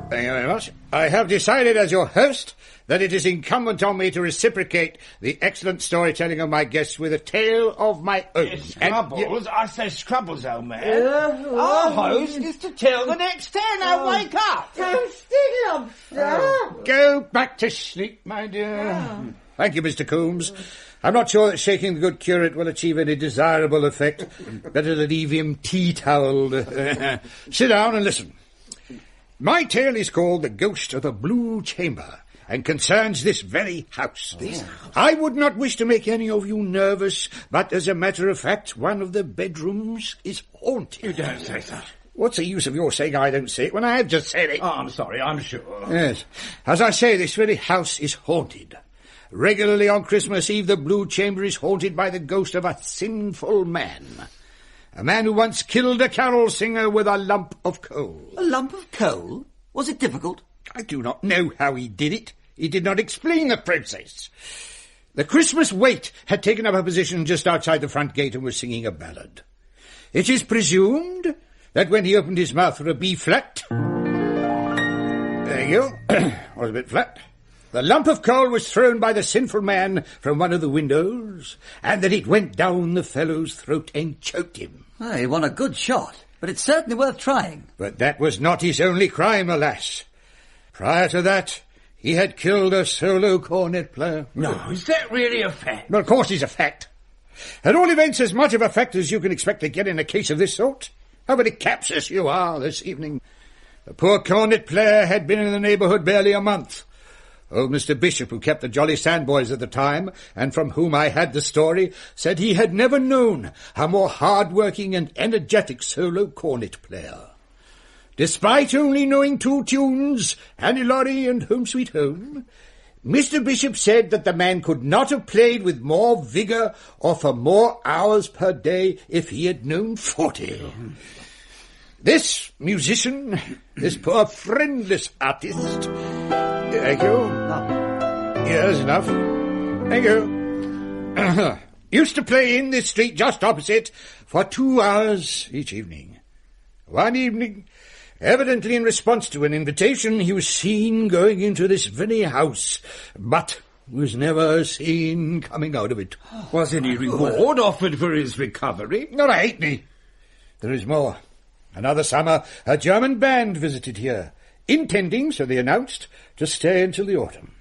Thank you very much. I have decided as your host that it is incumbent on me to reciprocate the excellent storytelling of my guests with a tale of my own. Scrubbles? I say Scrubbles, old man. Our host is to tell the next tale. Now wake up. Go back to sleep, my dear. Thank you, Mr. Coombs. I'm not sure that shaking the good curate will achieve any desirable effect. Better to leave him tea-towelled. Sit down and listen. My tale is called The Ghost of the Blue Chamber, and concerns this very house. I would not wish to make any of you nervous, but as a matter of fact, one of the bedrooms is haunted. You don't say so. What's the use of your saying I don't say it when I have just said it? Oh, I'm sorry, I'm sure. Yes. As I say, this very house is haunted. Regularly on Christmas Eve, the Blue Chamber is haunted by the ghost of a sinful man. A man who once killed a carol singer with a lump of coal. A lump of coal? Was it difficult? I do not know how he did it. He did not explain the process. The Christmas Waite had taken up a position just outside the front gate and was singing a ballad. It is presumed that when he opened his mouth for a B flat... There you go. Was a bit flat. The lump of coal was thrown by the sinful man from one of the windows, and that it went down the fellow's throat and choked him. Oh, he won a good shot, but it's certainly worth trying. But that was not his only crime, alas. Prior to that, he had killed a solo cornet player. No, is that really a fact? Well, of course it's a fact. At all events, as much of a fact as you can expect to get in a case of this sort. How many captious you are this evening. The poor cornet player had been in the neighbourhood barely a month. Old Mr. Bishop, who kept the Jolly Sandboys at the time, and from whom I had the story, said he had never known a more hard-working and energetic solo cornet player. Despite only knowing 2 tunes, Annie Laurie and Home Sweet Home, Mr. Bishop said that the man could not have played with more vigour or for more hours per day if he had known 40. This musician, this poor friendless artist... Thank you. Yes, enough. Thank you. Used to play in this street just opposite for 2 hours each evening. One evening, evidently in response to an invitation, he was seen going into this very house, but was never seen coming out of it. Was any reward offered for his recovery? Not a halfpenny. There is more. Another summer, a German band visited here, intending, so they announced, to stay until the autumn.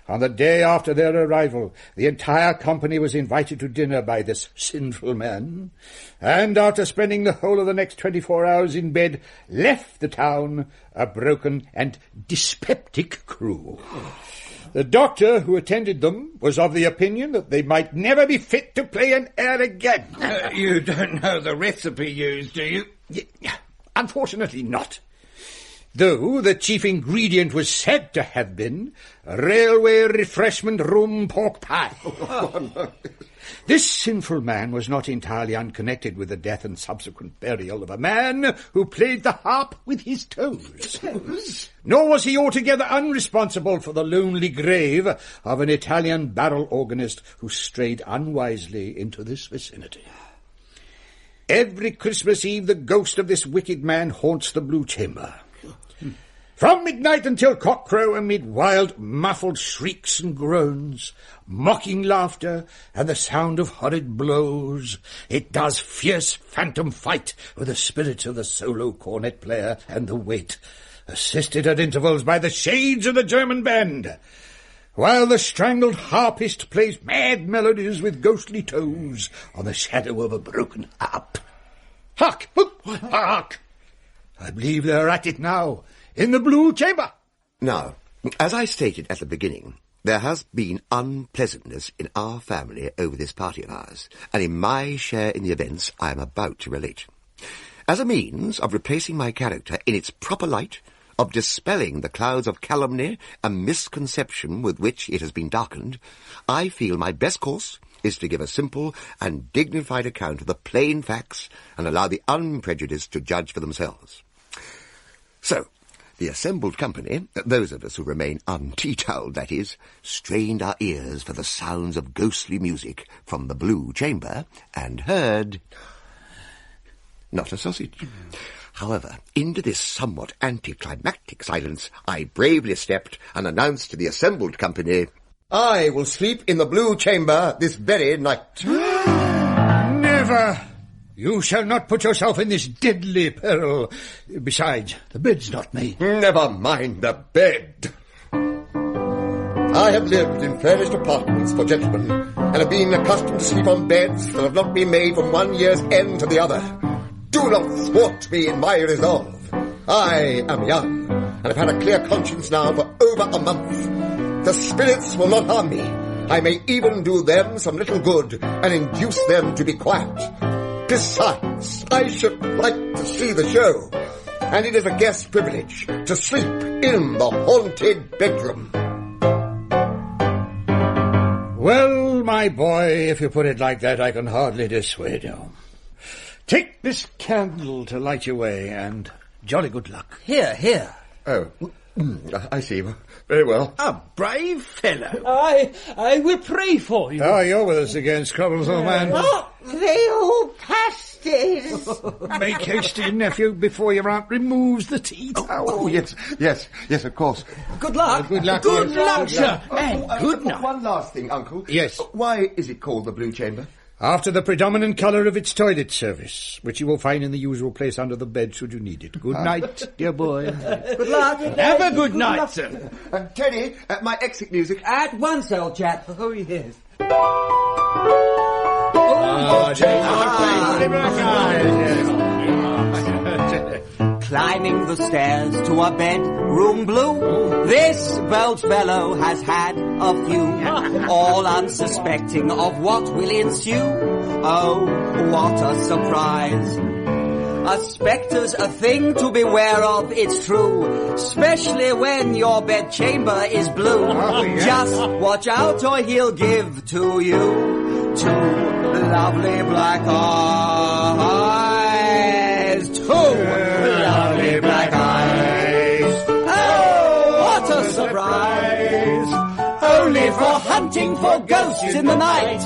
On the day after their arrival, the entire company was invited to dinner by this sinful man, and after spending the whole of the next 24 hours in bed, left the town a broken and dyspeptic crew. The doctor who attended them was of the opinion that they might never be fit to play an air again. You don't know the recipe used, do you? Unfortunately not. Though the chief ingredient was said to have been railway refreshment room pork pie. This sinful man was not entirely unconnected with the death and subsequent burial of a man who played the harp with his toes. Nor was he altogether unresponsible for the lonely grave of an Italian barrel organist who strayed unwisely into this vicinity. Every Christmas Eve the ghost of this wicked man haunts the Blue Chamber. From midnight until cockcrow, amid wild, muffled shrieks and groans, mocking laughter, and the sound of horrid blows, it does fierce phantom fight with the spirits of the solo cornet player and the wait, assisted at intervals by the shades of the German band, while the strangled harpist plays mad melodies with ghostly toes on the shadow of a broken harp. Hark! Hark! I believe they're at it now, in the Blue Chamber. Now, as I stated at the beginning, there has been unpleasantness in our family over this party of ours, and in my share in the events I am about to relate. As a means of replacing my character in its proper light, of dispelling the clouds of calumny and misconception with which it has been darkened, I feel my best course is to give a simple and dignified account of the plain facts and allow the unprejudiced to judge for themselves. So, the assembled company, those of us who remain unteetoweled, that is, strained our ears for the sounds of ghostly music from the Blue Chamber and heard not a sausage. However, into this somewhat anticlimactic silence I bravely stepped and announced to the assembled company, I will sleep in the Blue Chamber this very night. Never! You shall not put yourself in this deadly peril. Besides, the bed's not made. Never mind the bed. I have lived in furnished apartments for gentlemen, and have been accustomed to sleep on beds that have not been made from one year's end to the other. Do not thwart me in my resolve. I am young, and have had a clear conscience now for over a month. The spirits will not harm me. I may even do them some little good, and induce them to be quiet. Besides, I should like to see the show, and it is a guest privilege to sleep in the haunted bedroom. Well, my boy, if you put it like that, I can hardly dissuade you. Take this candle to light your way, and jolly good luck. Here. Oh, I see. Very well. A brave fellow. I will pray for you. Oh, you're with us again, Scrubbles, old man. Oh, they all pasties. Make haste, nephew, before your aunt removes the tea towel. Oh, yes, of course. Good luck. Good luck, sir. And good night. One last thing, Uncle. Yes. Why is it called the Blue Chamber? After the predominant colour of its toilet service, which you will find in the usual place under the bed should you need it. Good night, dear boy. Good luck. Have a good night, sir. Teddy, my exit music. At once, old chap. Oh, yes. Climbing the stairs to a bedroom blue, this bold fellow has had a few, all unsuspecting of what will ensue. Oh, what a surprise. A spectre's a thing to beware of, it's true, especially when your bedchamber is blue. Just watch out or he'll give to you two lovely black eyes. Two lovely black eyes. Oh, what a surprise. Only only for hunting for ghosts in the night.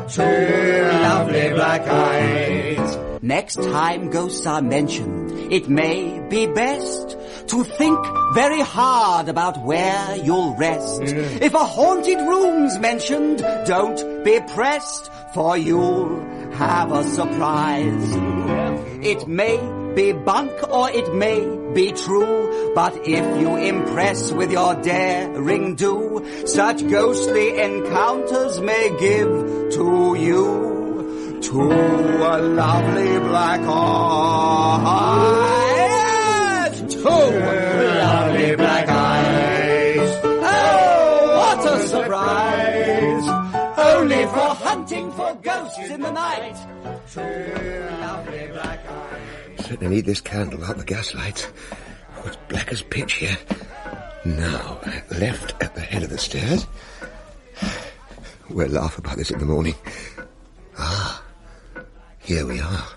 Two lovely black eyes. Next time ghosts are mentioned, it may be best to think very hard about where you'll rest. If a haunted room's mentioned, don't be pressed, for you'll have a surprise. It may be bunk or it may be true, but if you impress with your daring do, such ghostly encounters may give to you to a lovely black eyes. Two lovely black eyes. Oh, what a surprise! Only for hunting for ghosts in the night. Two lovely black eyes. Certainly need this candle out the gaslights. Oh, it's black as pitch here. Now, left at the head of the stairs. We'll laugh about this in the morning. Ah, here we are.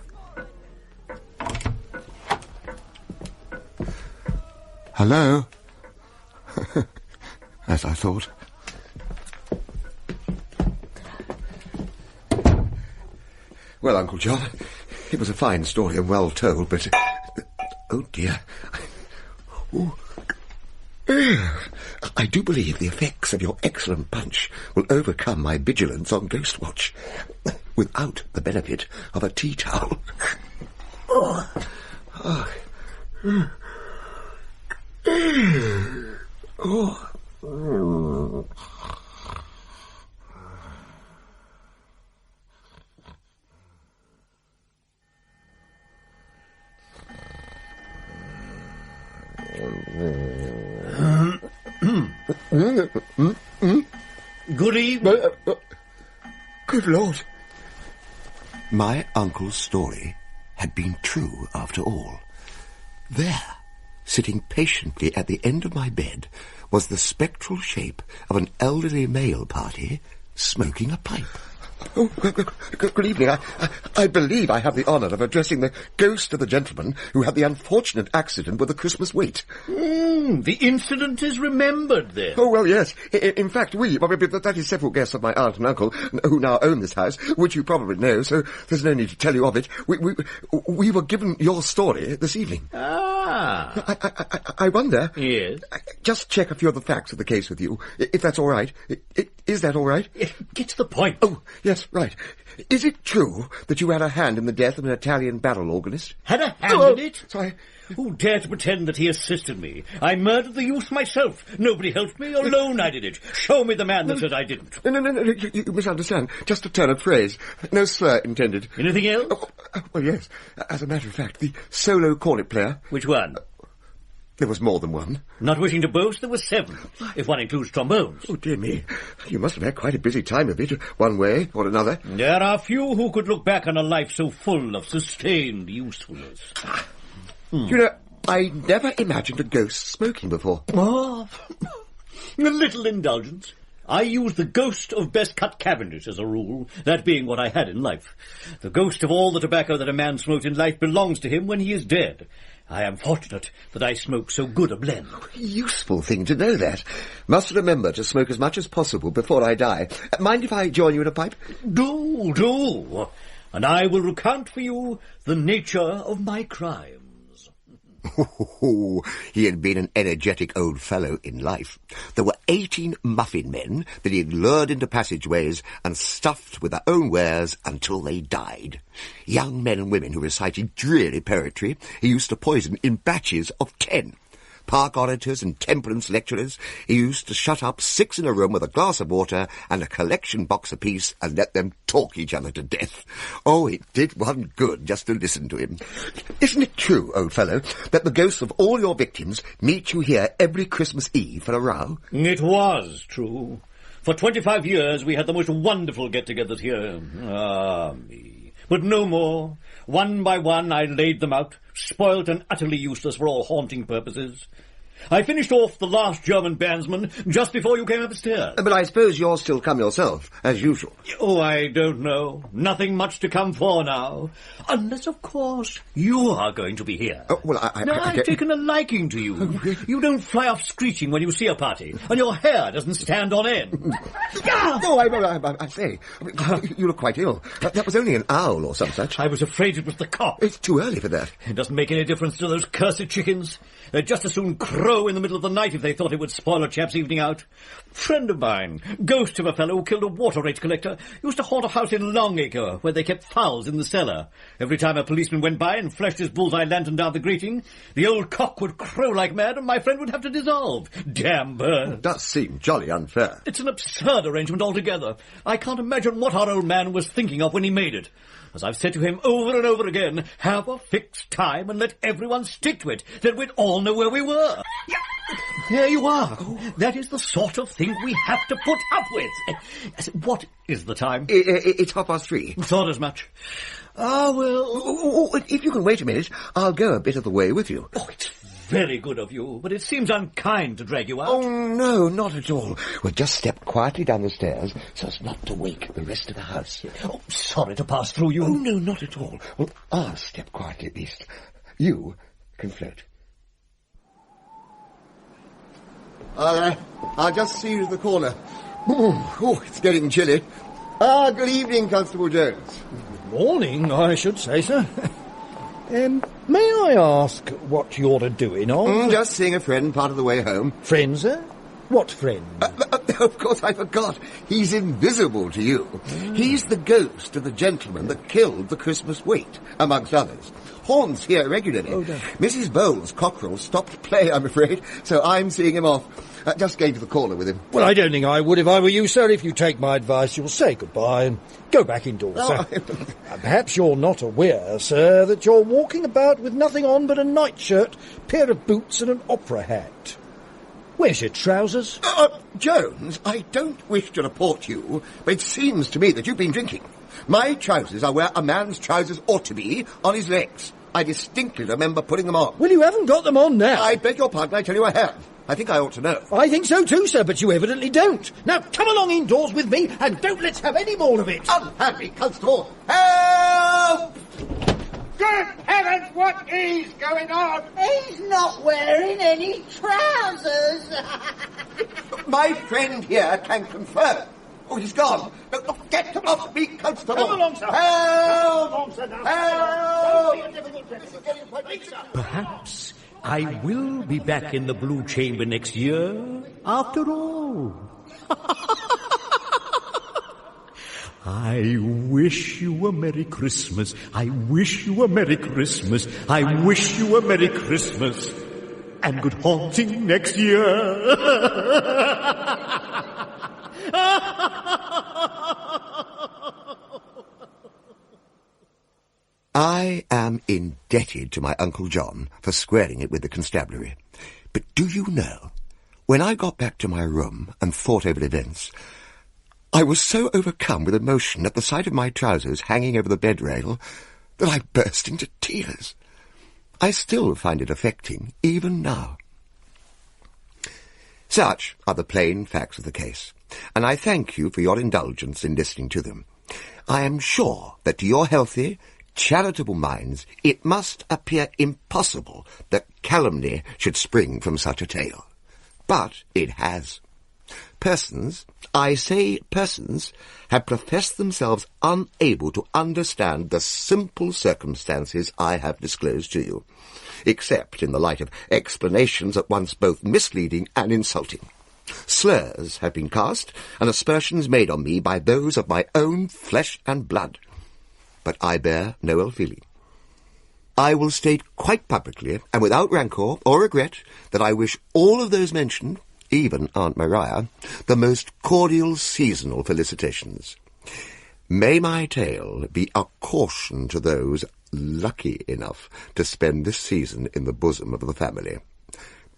Hello? As I thought. Well, Uncle John, it was a fine story and well told, but... oh, dear. Ooh. I do believe the effects of your excellent punch will overcome my vigilance on Ghost Watch, without the benefit of a tea towel. Oh. Oh. Oh. Good evening. Good Lord. My uncle's story had been true after all. There, sitting patiently at the end of my bed, was the spectral shape of an elderly male party smoking a pipe. Oh, good evening. I believe I have the honour of addressing the ghost of the gentleman who had the unfortunate accident with the Christmas wait. The incident is remembered, then. Oh, well, yes. In fact, that is several guests of my aunt and uncle who now own this house, which you probably know, so there's no need to tell you of it. We were given your story this evening. Ah. I wonder... Yes? Just check a few of the facts of the case with you, if that's all right. Is that all right? Get to the point. Oh, yes, right. Is it true that you had a hand in the death of an Italian barrel organist? Had a hand in it? Sorry. Who dare to pretend that he assisted me? I murdered the youth myself. Nobody helped me. Alone I did it. Show me the man that said I didn't. No, you misunderstand. Just a turn of phrase. No slur intended. Anything else? Well, yes. As a matter of fact, the solo cornet player... Which one? There was more than one. Not wishing to boast, there were 7, if one includes trombones. Oh, dear me. You must have had quite a busy time of it, one way or another. There are few who could look back on a life so full of sustained usefulness. You know, I never imagined a ghost smoking before. Oh, a little indulgence. I use the ghost of best-cut Cavendish as a rule, that being what I had in life. The ghost of all the tobacco that a man smoked in life belongs to him when he is dead. I am fortunate that I smoke so good a blend. Useful thing to know that. Must remember to smoke as much as possible before I die. Mind if I join you in a pipe? Do. And I will recount for you the nature of my crimes. He had been an energetic old fellow in life. There were 18 muffin men that he had lured into passageways and stuffed with their own wares until they died. Young men and women who recited dreary poetry he used to poison in batches of 10. Park orators and temperance lecturers he used to shut up 6 in a room with a glass of water and a collection box apiece and let them talk each other to death. Oh, it did one good just to listen to him. Isn't it true, old fellow, that the ghosts of all your victims meet you here every Christmas Eve for a row? It was true. For 25 years we had the most wonderful get-togethers here. Ah, me. But no more. One by one I laid them out, spoilt and utterly useless for all haunting purposes. I finished off the last German bandsman just before you came upstairs. But I suppose you'll still come yourself, as usual. Oh, I don't know. Nothing much to come for now. Unless, of course, you are going to be here. Oh, well, I've taken a liking to you. You don't fly off screeching when you see a party, and your hair doesn't stand on end. I say, you look quite ill. That was only an owl or some such. I was afraid it was the cock. It's too early for that. It doesn't make any difference to those cursed chickens. They'd just as soon crow in the middle of the night if they thought it would spoil a chap's evening out. Friend of mine, ghost of a fellow who killed a water rate collector, used to haunt a house in Longacre where they kept fowls in the cellar. Every time a policeman went by and flashed his bullseye lantern down the grating, the old cock would crow like mad and my friend would have to dissolve. Damn bird. It does seem jolly unfair. It's an absurd arrangement altogether. I can't imagine what our old man was thinking of when he made it. As I've said to him over and over again, have a fixed time and let everyone stick to it, then we'd all know where we were. There you are. That is the sort of thing we have to put up with. What is the time? It's 3:30. Thought as much. Ah, well... if you can wait a minute, I'll go a bit of the way with you. Oh, it's very good of you, but it seems unkind to drag you out. Oh, no, not at all. We'll just step quietly down the stairs so as not to wake the rest of the house. Oh, sorry to pass through you. Oh, no, not at all. Well, I'll step quietly at least. You can float. I'll just see you to the corner. Oh, it's getting chilly. Good evening, Constable Jones. Morning, I should say, sir. May I ask what you're doing on? Just seeing a friend part of the way home. Friend, sir? What friend? Of course, I forgot. He's invisible to you. He's the ghost of the gentleman that killed the Christmas wait, amongst others. Haunts here regularly. Oh, no. Mrs. Bowles' cockerel stopped play, I'm afraid, so I'm seeing him off. Just going to the corner with him. Well, I don't think I would if I were you, sir. If you take my advice, you'll say goodbye and go back indoors, sir. Perhaps you're not aware, sir, that you're walking about with nothing on but a nightshirt, pair of boots and an opera hat. Where's your trousers? Jones, I don't wish to report you, but it seems to me that you've been drinking. My trousers are where a man's trousers ought to be, on his legs. I distinctly remember putting them on. Well, you haven't got them on now. I beg your pardon, I tell you I have. I think I ought to know. I think so too, sir, but you evidently don't. Now, come along indoors with me, and don't let's have any more of it. Unhappy constable! Help! Good heavens, what is going on? He's not wearing any trousers. My friend here can confirm. Oh, he's gone. No, get off me, constable. Come along, sir. Help! Come along, sir, now. Help! Perhaps I will be back in the Blue Chamber next year, after all. I wish you a Merry Christmas. I wish you a Merry Christmas. I wish you a Merry Christmas. And good haunting next year. I am indebted to my Uncle John for squaring it with the constabulary. But do you know, when I got back to my room and thought over events, I was so overcome with emotion at the sight of my trousers hanging over the bed rail that I burst into tears. I still find it affecting, even now. Such are the plain facts of the case, and I thank you for your indulgence in listening to them. I am sure that to your healthy, charitable minds it must appear impossible that calumny should spring from such a tale. But it has. Persons, I say persons, have professed themselves unable to understand the simple circumstances I have disclosed to you, except in the light of explanations at once both misleading and insulting. Slurs have been cast, and aspersions made on me by those of my own flesh and blood. But I bear no ill feeling. I will state quite publicly, and without rancour or regret, that I wish all of those mentioned, even Aunt Maria, the most cordial seasonal felicitations. May my tale be a caution to those lucky enough to spend this season in the bosom of the family.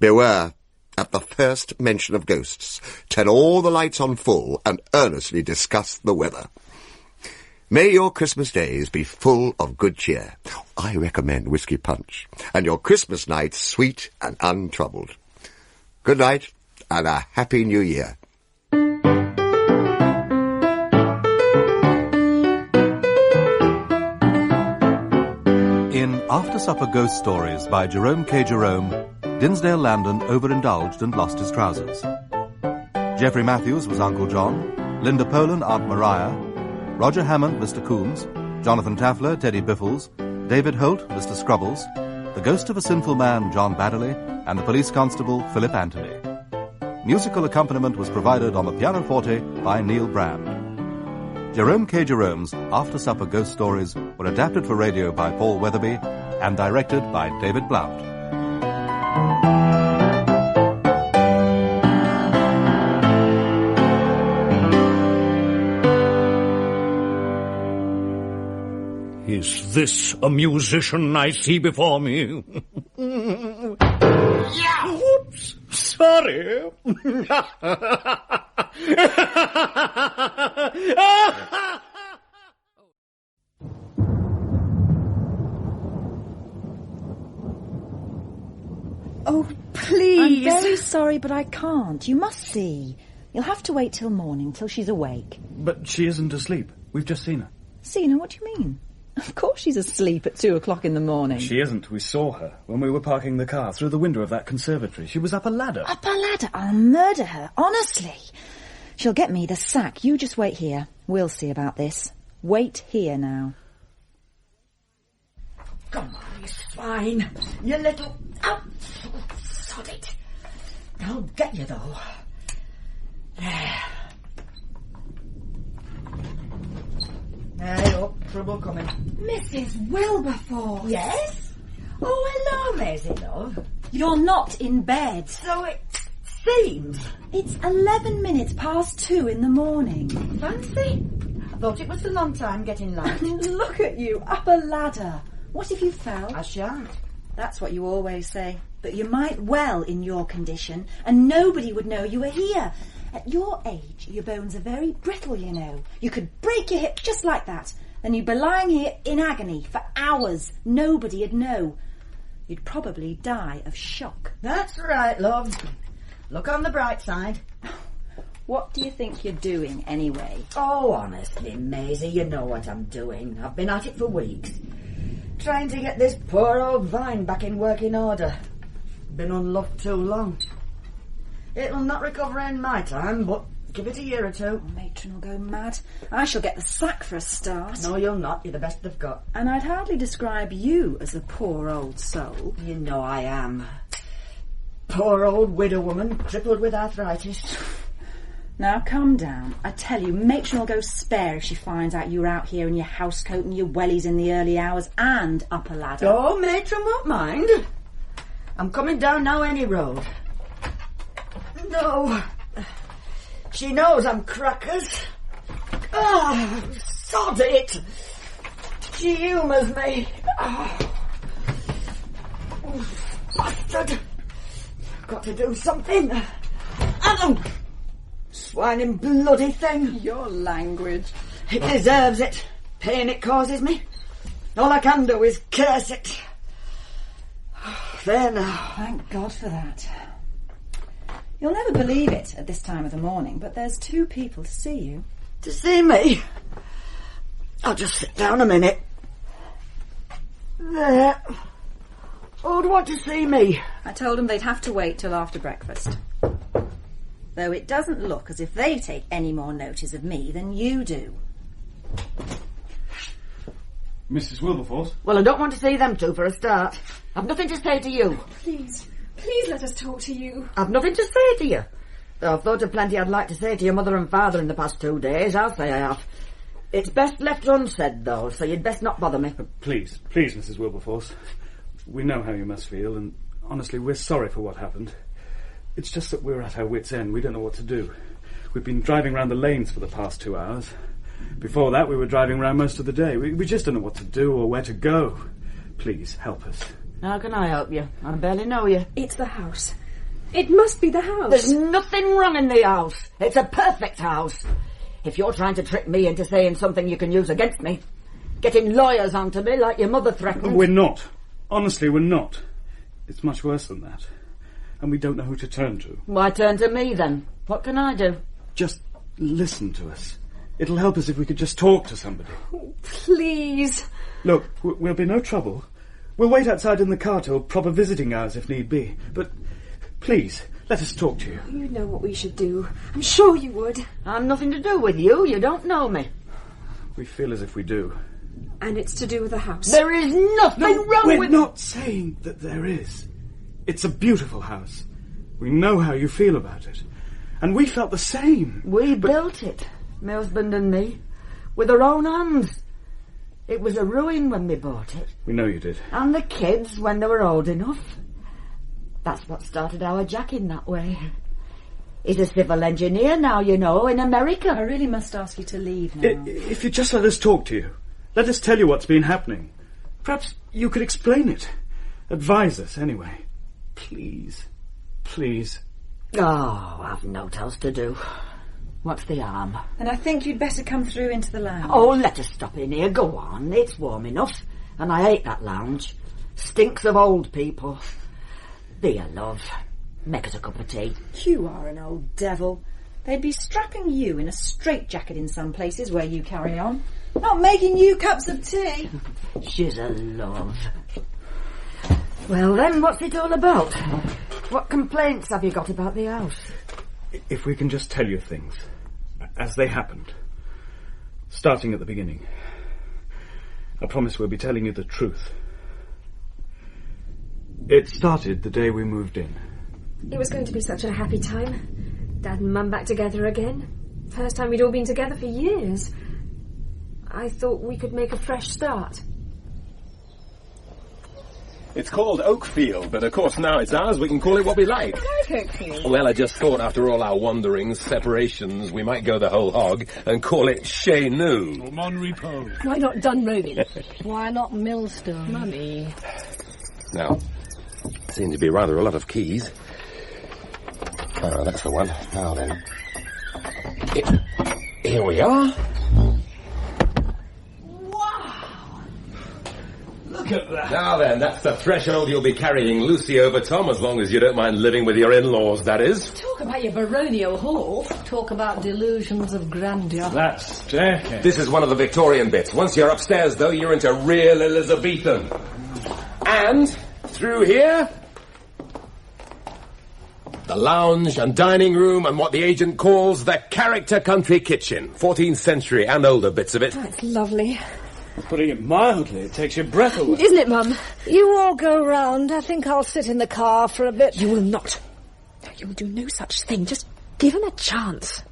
Beware, at the first mention of ghosts, turn all the lights on full and earnestly discuss the weather. May your Christmas days be full of good cheer. I recommend whiskey punch, and your Christmas nights sweet and untroubled. Good night, and a Happy New Year. In After Supper Ghost Stories by Jerome K. Jerome, Dinsdale Landon overindulged and lost his trousers. Geoffrey Matthews was Uncle John, Linda Poland, Aunt Maria, Roger Hammond, Mr. Coombs, Jonathan Taffler, Teddy Biffles, David Holt, Mr. Scrubbles, the ghost of a sinful man, John Baddeley, and the police constable, Philip Anthony. Musical accompaniment was provided on the pianoforte by Neil Brand. Jerome K. Jerome's After Supper Ghost Stories were adapted for radio by Paul Weatherby and directed by David Blount. Is this a musician I see before me? Yeah! Oops, sorry. Oh, please. I'm very sorry, but I can't. You must see. You'll have to wait till morning, till she's awake. But she isn't asleep. We've just seen her. Seen her? What do you mean? Of course she's asleep at 2 o'clock in the morning. She isn't. We saw her when we were parking the car through the window of that conservatory. She was up a ladder. Up a ladder? I'll murder her, honestly. She'll get me the sack. You just wait here. We'll see about this. Wait here now. Come on, you swine. You little... Oh, sod it. I'll get you, though. There. Hey, up. Trouble coming. Mrs. Wilberforce. Yes? Oh, hello, Maisie, love. You're not in bed. So it seems. It's 11 minutes past 2 in the morning. Fancy? I thought it was a long time getting light. Look at you, up a ladder. What if you fell? I shan't. That's what you always say. But you might well in your condition, and nobody would know you were here. At your age, your bones are very brittle, you know. You could break your hip just like that. Then you'd be lying here in agony for hours. Nobody'd know. You'd probably die of shock. That's right, love. Look on the bright side. What do you think you're doing, anyway? Oh, honestly, Maisie, you know what I'm doing. I've been at it for weeks. Trying to get this poor old vine back in working order. Been unloved too long. It'll not recover in my time, but give it a year or two. Matron will go mad. I shall get the sack for a start. No, you'll not. You're the best they've got. And I'd hardly describe you as a poor old soul. You know I am. Poor old widow woman, crippled with arthritis. Now, calm down. I tell you, Matron will go spare if she finds out you're out here in your housecoat and your wellies in the early hours and up a ladder. Oh, Matron won't mind. I'm coming down now any road. No. She knows I'm crackers. Ah, oh, sod it. She humours me. Oh. Bastard. I've got to do something. Adam! Swining bloody thing. Your language. It deserves it. Pain it causes me. All I can do is curse it. There now. Thank God for that. You'll never believe it at this time of the morning, but there's 2 people to see you. To see me? I'll just sit down a minute. There. Who'd want to see me? I told them they'd have to wait till after breakfast. Though it doesn't look as if they take any more notice of me than you do. Mrs. Wilberforce? Well, I don't want to see them 2 for a start. I've nothing to say to you. Please let us talk to you. I've nothing to say to you. Though I've thought of plenty I'd like to say to your mother and father in the past 2 days. I'll say I have. It's best left unsaid, though, so you'd best not bother me. Please, Mrs. Wilberforce. We know how you must feel, and honestly, we're sorry for what happened. It's just that we're at our wits' end. We don't know what to do. We've been driving round the lanes for the past 2 hours. Before that, we were driving round most of the day. We just don't know what to do or where to go. Please, help us. How can I help you? I barely know you. It's the house. It must be the house. There's nothing wrong in the house. It's a perfect house. If you're trying to trick me into saying something you can use against me, getting lawyers onto me like your mother threatened... We're not. Honestly, we're not. It's much worse than that. and we don't know who to turn to. Why turn to me, then? What can I do? Just listen to us. It'll help us if we could just talk to somebody. Oh, please. Look, we'll be no trouble. We'll wait outside in the car till proper visiting hours if need be. But please, let us talk to you. You know what we should do. I'm sure you would. I'm nothing to do with you. You don't know me. We feel as if we do. And it's to do with the house. There is nothing wrong with... We're not saying that there is. It's a beautiful house. We know how you feel about it. And we felt the same. We built it, my husband and me, with our own hands. It was a ruin when we bought it. We know you did. And the kids when they were old enough. That's what started our Jack in that way. He's a civil engineer now, you know, in America. I really must ask you to leave now. If you just let us talk to you. Let us tell you what's been happening. Perhaps you could explain it. Advise us, anyway. Please. Please. Oh, I've no else to do. What's the harm? And I think you'd better come through into the lounge. Oh, let us stop in here. Go on. It's warm enough. And I hate that lounge. Stinks of old people. Dear love, make us a cup of tea. You are an old devil. They'd be strapping you in a straitjacket in some places where you carry on. Not making you cups of tea. She's a love. Well then, what's it all about? What complaints have you got about the house? If we can just tell you things, as they happened, starting at the beginning. I promise we'll be telling you the truth. It started the day we moved in. It was going to be such a happy time. Dad and Mum back together again. First time we'd all been together for years. I thought we could make a fresh start. It's called Oakfield, but of course now it's ours, we can call it what we like. I like Oakfield. Well, I just thought after all our wanderings, separations, we might go the whole hog and call it Chez Nous. Or Mon Repos. Why not Dunrovin? Why not Millstone? Mummy. Now, seem to be rather a lot of keys. Oh, that's the one. Now then. Here we are. Look at that. Now then, that's the threshold you'll be carrying Lucy over, Tom, as long as you don't mind living with your in-laws, that is. Talk about your baronial hall. Talk about delusions of grandeur. That staircase. This is one of the Victorian bits. Once you're upstairs, though, you're into real Elizabethan. And through here, the lounge and dining room and what the agent calls the character country kitchen. 14th century and older bits of it. That's lovely. Putting it mildly, it takes your breath away. Isn't it, Mum? You all go round. I think I'll sit in the car for a bit. You will not. No, you will do no such thing. Just give him a chance.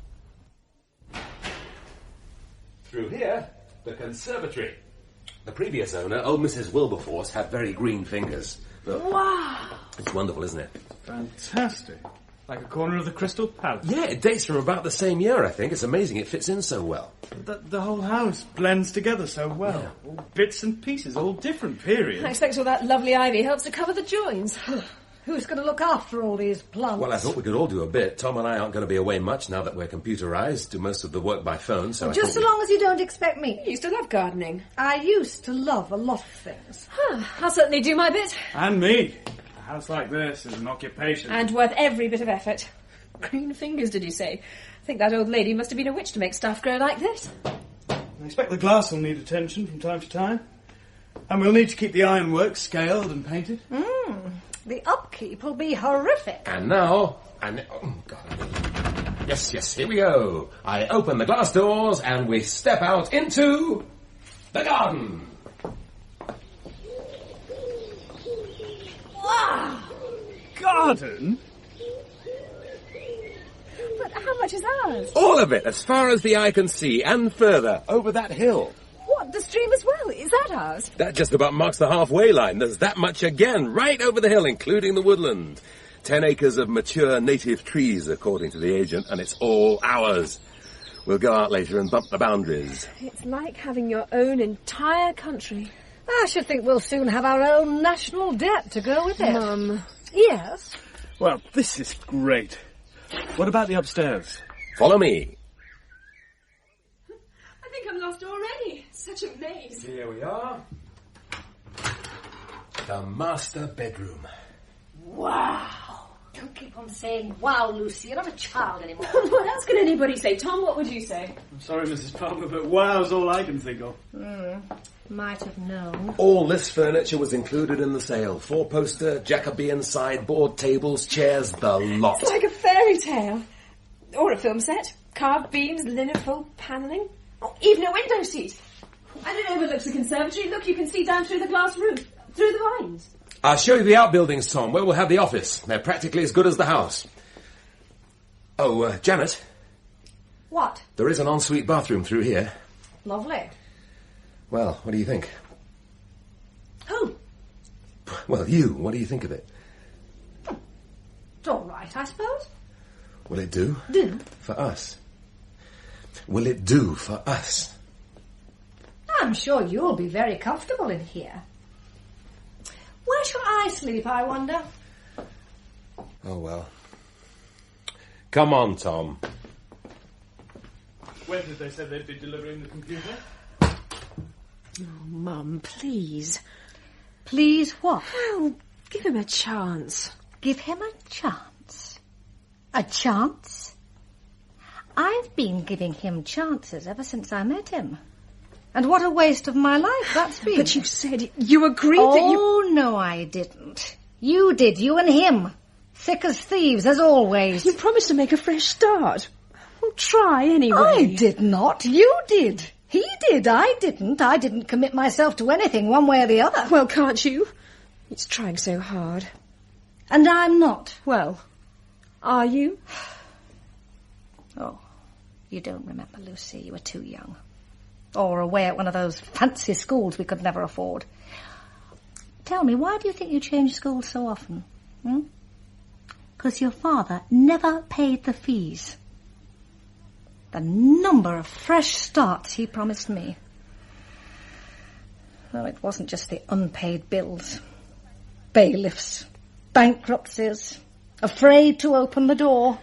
Through here, the conservatory. The previous owner, old Mrs. Wilberforce, had very green fingers. Look. Wow. It's wonderful, isn't it? Fantastic. Like a corner of the Crystal Palace. Yeah, it dates from about the same year, I think. It's amazing it fits in so well. The whole house blends together so well. Yeah. All bits and pieces, all different periods. I expect all that lovely ivy helps to cover the joins. Who's going to look after all these plants? Well, I thought we could all do a bit. Tom and I aren't going to be away much now that we're computerised, do most of the work by phone, so just so long as you don't expect me. You used to love gardening. I used to love a lot of things. I'll certainly do my bit. And me. A house like this is an occupation. And worth every bit of effort. Green fingers, did you say? I think that old lady must have been a witch to make stuff grow like this. I expect the glass will need attention from time to time. And we'll need to keep the ironwork scaled and painted. The upkeep will be horrific. And now, oh, God. Yes, here we go. I open the glass doors and we step out into the garden. Wow! Garden? But how much is ours? All of it, as far as the eye can see, and further, over that hill. What, the stream as well? Is that ours? That just about marks the halfway line. There's that much again, right over the hill, including the woodland. 10 acres of mature native trees, according to the agent, and it's all ours. We'll go out later and bump the boundaries. It's like having your own entire country. I should think we'll soon have our own national debt to go with it. Mum. Yes? Well, this is great. What about the upstairs? Follow me. I think I'm lost already. Such a maze. Here we are. The master bedroom. Wow. Don't keep on saying, wow, Lucy, you're not a child anymore. What else could anybody say? Tom, what would you say? I'm sorry, Mrs. Palmer, but wow's all I can think of. Might have known. All this furniture was included in the sale. 4-poster, Jacobean sideboard, tables, chairs, the lot. It's like a fairy tale. Or a film set. Carved beams, linenfold panelling. Oh, even a window seat. And it overlooks the conservatory. Look, you can see down through the glass roof, through the vines. I'll show you the outbuildings, Tom, where we'll have the office. They're practically as good as the house. Oh, Janet, What? there is an ensuite bathroom through here. Lovely. Well, what do you think? Who? Well, you. What do you think of it? It's all right, I suppose. Will it do? Do? For us? Will it do for us? I'm sure you'll be very comfortable in here. Where shall I sleep, I wonder? Oh, well. Come on, Tom. When did they say they'd be delivering the computer? Oh, Mum, please. Please what? Well, give him a chance. Give him a chance? A chance? I've been giving him chances ever since I met him. And what a waste of my life that's been. But you said you agreed that you... Oh, no, I didn't. You did, you and him. Thick as thieves, as always. You promised to make a fresh start. Well, try anyway. I did not. You did. He did. I didn't. I didn't commit myself to anything one way or the other. Well, can't you? He's trying so hard. And I'm not. Well, are you? Oh, you don't remember, Lucy. You were too young. Or away at one of those fancy schools we could never afford. Tell me, why do you think you change schools so often? Because your father never paid the fees. The number of fresh starts he promised me. Oh, it wasn't just the unpaid bills. Bailiffs, bankruptcies, afraid to open the door,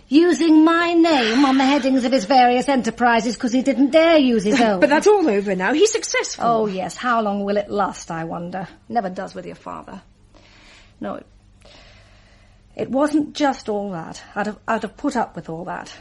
using my name on the headings of his various enterprises because he didn't dare use his own. But that's all over now. He's successful. Oh, yes. How long will it last, I wonder? Never does with your father. No, it wasn't just all that. I'd have put up with all that.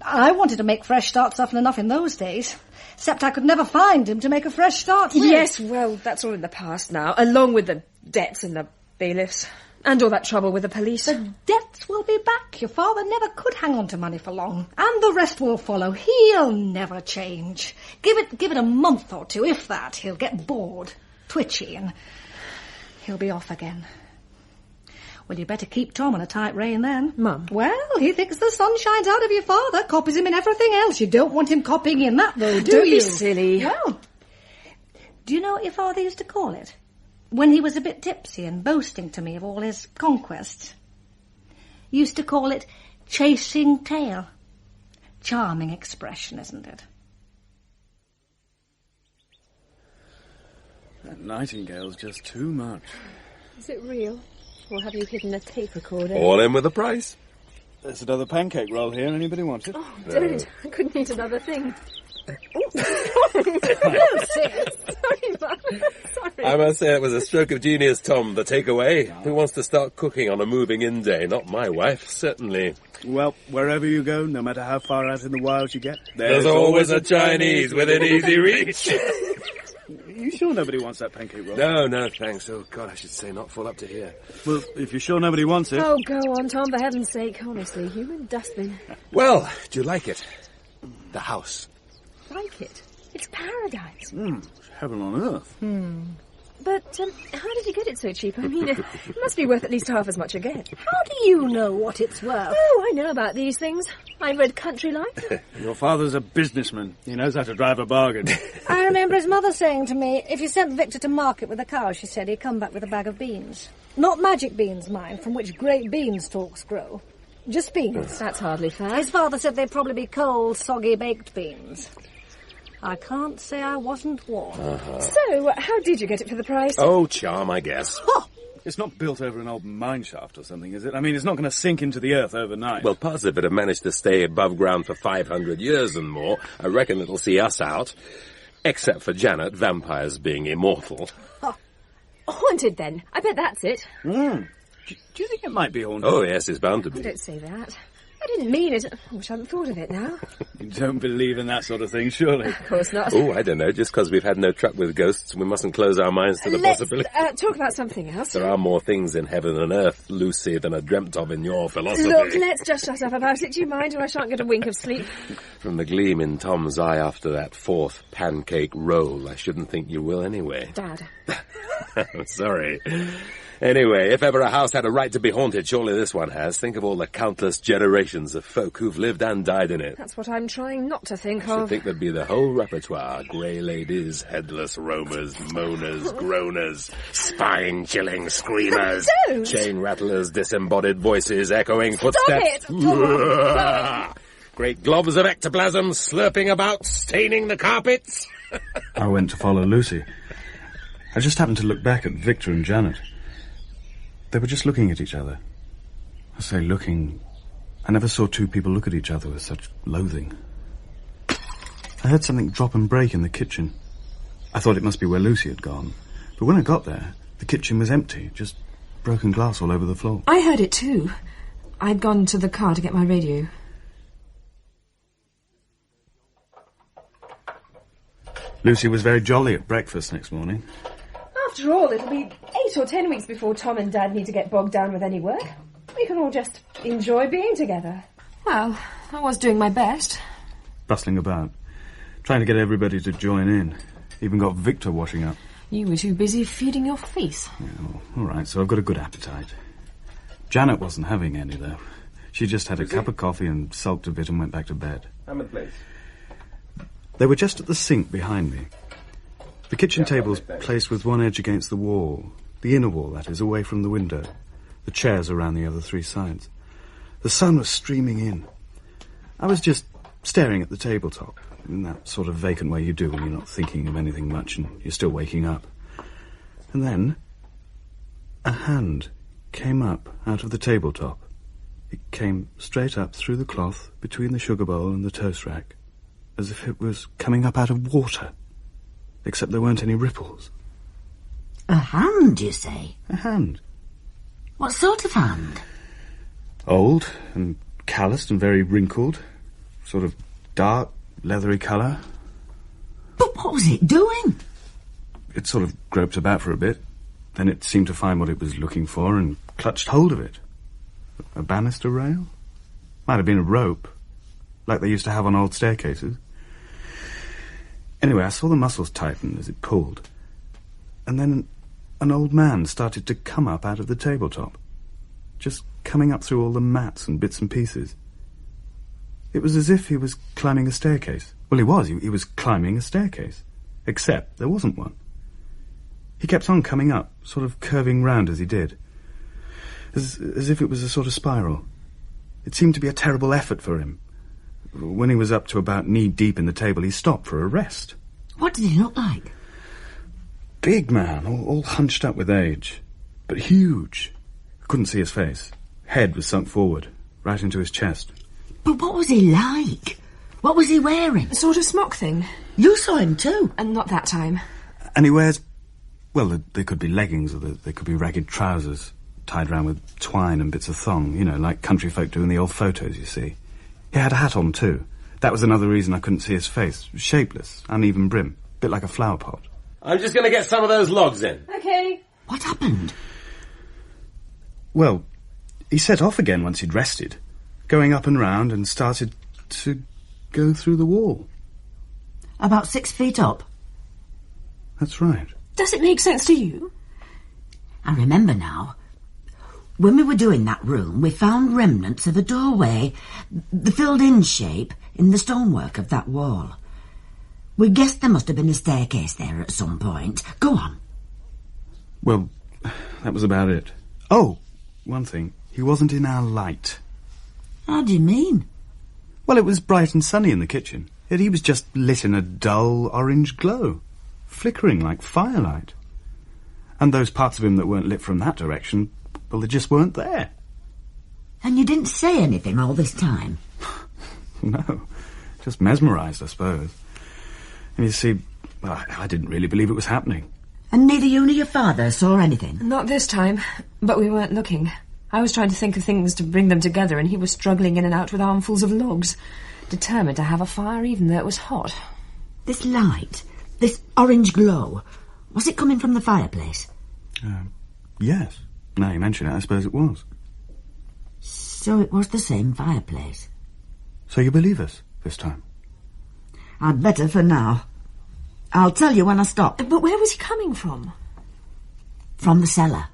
I wanted to make fresh starts often enough in those days, except I could never find him to make a fresh start with. Yes, well, that's all in the past now, along with the debts and the bailiffs. And all that trouble with the police. The debts will be back. Your father never could hang on to money for long. And the rest will follow. He'll never change. Give it a month or two, if that. He'll get bored, twitchy, and he'll be off again. Well, you better keep Tom on a tight rein then. Mum. Well, he thinks the sun shines out of your father, copies him in everything else. You don't want him copying in that, though, do you? Don't be silly. Well, do you know what your father used to call it? When he was a bit tipsy and boasting to me of all his conquests. Used to call it chasing tail. Charming expression, isn't it? That nightingale's just too much. Is it real? Or have you hidden a tape recorder? All in with the price. There's another pancake roll here. Anybody want it? Oh, don't. I couldn't eat another thing. Lucy! Sorry, Mum. Sorry. I must say it was a stroke of genius, Tom, the takeaway. Who wants to start cooking on a moving-in day? Not my wife, certainly. Well, wherever you go, no matter how far out in the wild you get, there's always a Chinese within easy reach. You sure nobody wants that pancake roll? No, thanks. Oh, God, I should say not full up to here. Well, if you're sure nobody wants it... Oh, go on, Tom, for heaven's sake. Honestly, human dustbin. Well, do you like it? The house. Like it? It's paradise. Heaven on earth. But how did you get it so cheap? I mean, it must be worth at least half as much again. How do you know what it's worth? Oh, I know about these things. I read Country Life. Your father's a businessman. He knows how to drive a bargain. I remember his mother saying to me, if you sent Victor to market with a cow, she said, he'd come back with a bag of beans. Not magic beans, mind, from which great beanstalks grow. Just beans. That's hardly fair. His father said they'd probably be cold, soggy, baked beans. I can't say I wasn't warned. So, how did you get it for the price? Oh, charm, I guess. It's not built over an old mine shaft or something, is it? I mean, it's not going to sink into the earth overnight. Well, plus, if it had managed to stay above ground for 500 years and more, I reckon it'll see us out. Except for Janet, vampires being immortal. Haunted, then. I bet that's it. Do you think it might be haunted? Oh, yes, it's bound to be. Don't say that. I didn't mean it. I wish I hadn't thought of it now. You don't believe in that sort of thing, surely? Of course not. Oh, I don't know. Just because we've had no truck with ghosts, we mustn't close our minds to the possibility. Let's talk about something else. There are more things in heaven and earth, Lucy, than are dreamt of in your philosophy. Look, let's just shut up about it. Do you mind, or I shan't get a wink of sleep? From the gleam in Tom's eye after that fourth pancake roll, I shouldn't think you will anyway. Dad. I'm sorry. Anyway, if ever a house had a right to be haunted, surely this one has. Think of all the countless generations of folk who've lived and died in it. That's what I'm trying not to think I should of. think there'd be the whole repertoire. Grey ladies, headless roamers, moaners, groaners, spine-chilling screamers, Don't! chain rattlers, disembodied voices, echoing footsteps. Stop it! Great globs of ectoplasm slurping about, staining the carpets. I went to follow Lucy. I just happened to look back at Victor and Janet. They were just looking at each other. I say looking. I never saw two people look at each other with such loathing. I heard something drop and break in the kitchen. I thought it must be where Lucy had gone. But when I got there, the kitchen was empty, just broken glass all over the floor. I heard it too. I'd gone to the car to get my radio. Lucy was very jolly at breakfast next morning. After all, it'll be 8 or 10 weeks before Tom and Dad need to get bogged down with any work. We can all just enjoy being together. Well, I was doing my best. Bustling about, trying to get everybody to join in. Even got Victor washing up. You were too busy feeding your face. Oh, all right, so I've got a good appetite. Janet wasn't having any, though. She just had a cup of coffee and sulked a bit and went back to bed. I'm in place. They were just at the sink behind me. The kitchen table's placed with one edge against the wall. The inner wall, that is, away from the window. The chairs around the other three sides. The sun was streaming in. I was just staring at the tabletop, in that sort of vacant way you do when you're not thinking of anything much and you're still waking up. And then a hand came up out of the tabletop. It came straight up through the cloth between the sugar bowl and the toast rack, as if it was coming up out of water. Except there weren't any ripples. A hand, you say? A hand. What sort of hand? Old and calloused and very wrinkled. Sort of dark, leathery colour. But what was it doing? It sort of groped about for a bit. Then it seemed to find what it was looking for and clutched hold of it. A banister rail? Might have been a rope, like they used to have on old staircases. Anyway, I saw the muscles tighten as it pulled. And then an old man started to come up out of the tabletop. Just coming up through all the mats and bits and pieces. It was as if he was climbing a staircase. Well, he was. He was climbing a staircase. Except there wasn't one. He kept on coming up, sort of curving round as he did. As if it was a sort of spiral. It seemed to be a terrible effort for him. When he was up to about knee-deep in the table, he stopped for a rest. What did he look like? Big man, all hunched up with age. But huge. Couldn't see his face. Head was sunk forward, right into his chest. But what was he like? What was he wearing? A sort of smock thing. You saw him too. And not that time. And he wears... Well, they could be leggings or they could be ragged trousers, tied round with twine and bits of thong, you know, like country folk do in the old photos, you see. He had a hat on, too. That was another reason I couldn't see his face. Shapeless, uneven brim, bit like a flower pot. I'm just going to get some of those logs in. Okay. What happened? Well, he set off again once he'd rested, going up and round and started to go through the wall. About 6 feet up? That's right. Does it make sense to you? I remember now. When we were doing that room, we found remnants of a doorway, the filled-in shape in the stonework of that wall. We guessed there must have been a staircase there at some point. Go on. Well, that was about it. Oh, one thing. He wasn't in our light. How do you mean? Well, it was bright and sunny in the kitchen, yet he was just lit in a dull orange glow, flickering like firelight. And those parts of him that weren't lit from that direction, well, they just weren't there. And you didn't say anything all this time? No, just mesmerised, I suppose. And you see, well, I didn't really believe it was happening. And neither you nor your father saw anything? Not this time, but we weren't looking. I was trying to think of things to bring them together, and he was struggling in and out with armfuls of logs, determined to have a fire even though it was hot. This light, this orange glow, was it coming from the fireplace? Yes. Now you mention it, I suppose it was. So it was the same fireplace. So you believe us this time? I'd better for now. I'll tell you when I stop. But where was he coming from? From the cellar.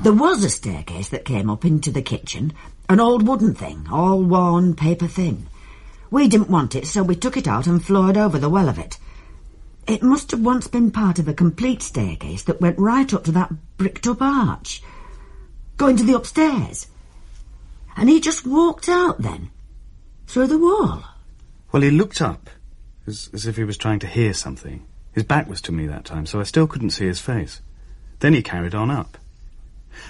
There was a staircase that came up into the kitchen, an old wooden thing, all worn, paper thin. We didn't want it, so we took it out and floored over the well of it. It must have once been part of a complete staircase that went right up to that bricked-up arch, going to the upstairs. And he just walked out then, through the wall. Well, he looked up, as if he was trying to hear something. His back was to me that time, so I still couldn't see his face. Then he carried on up.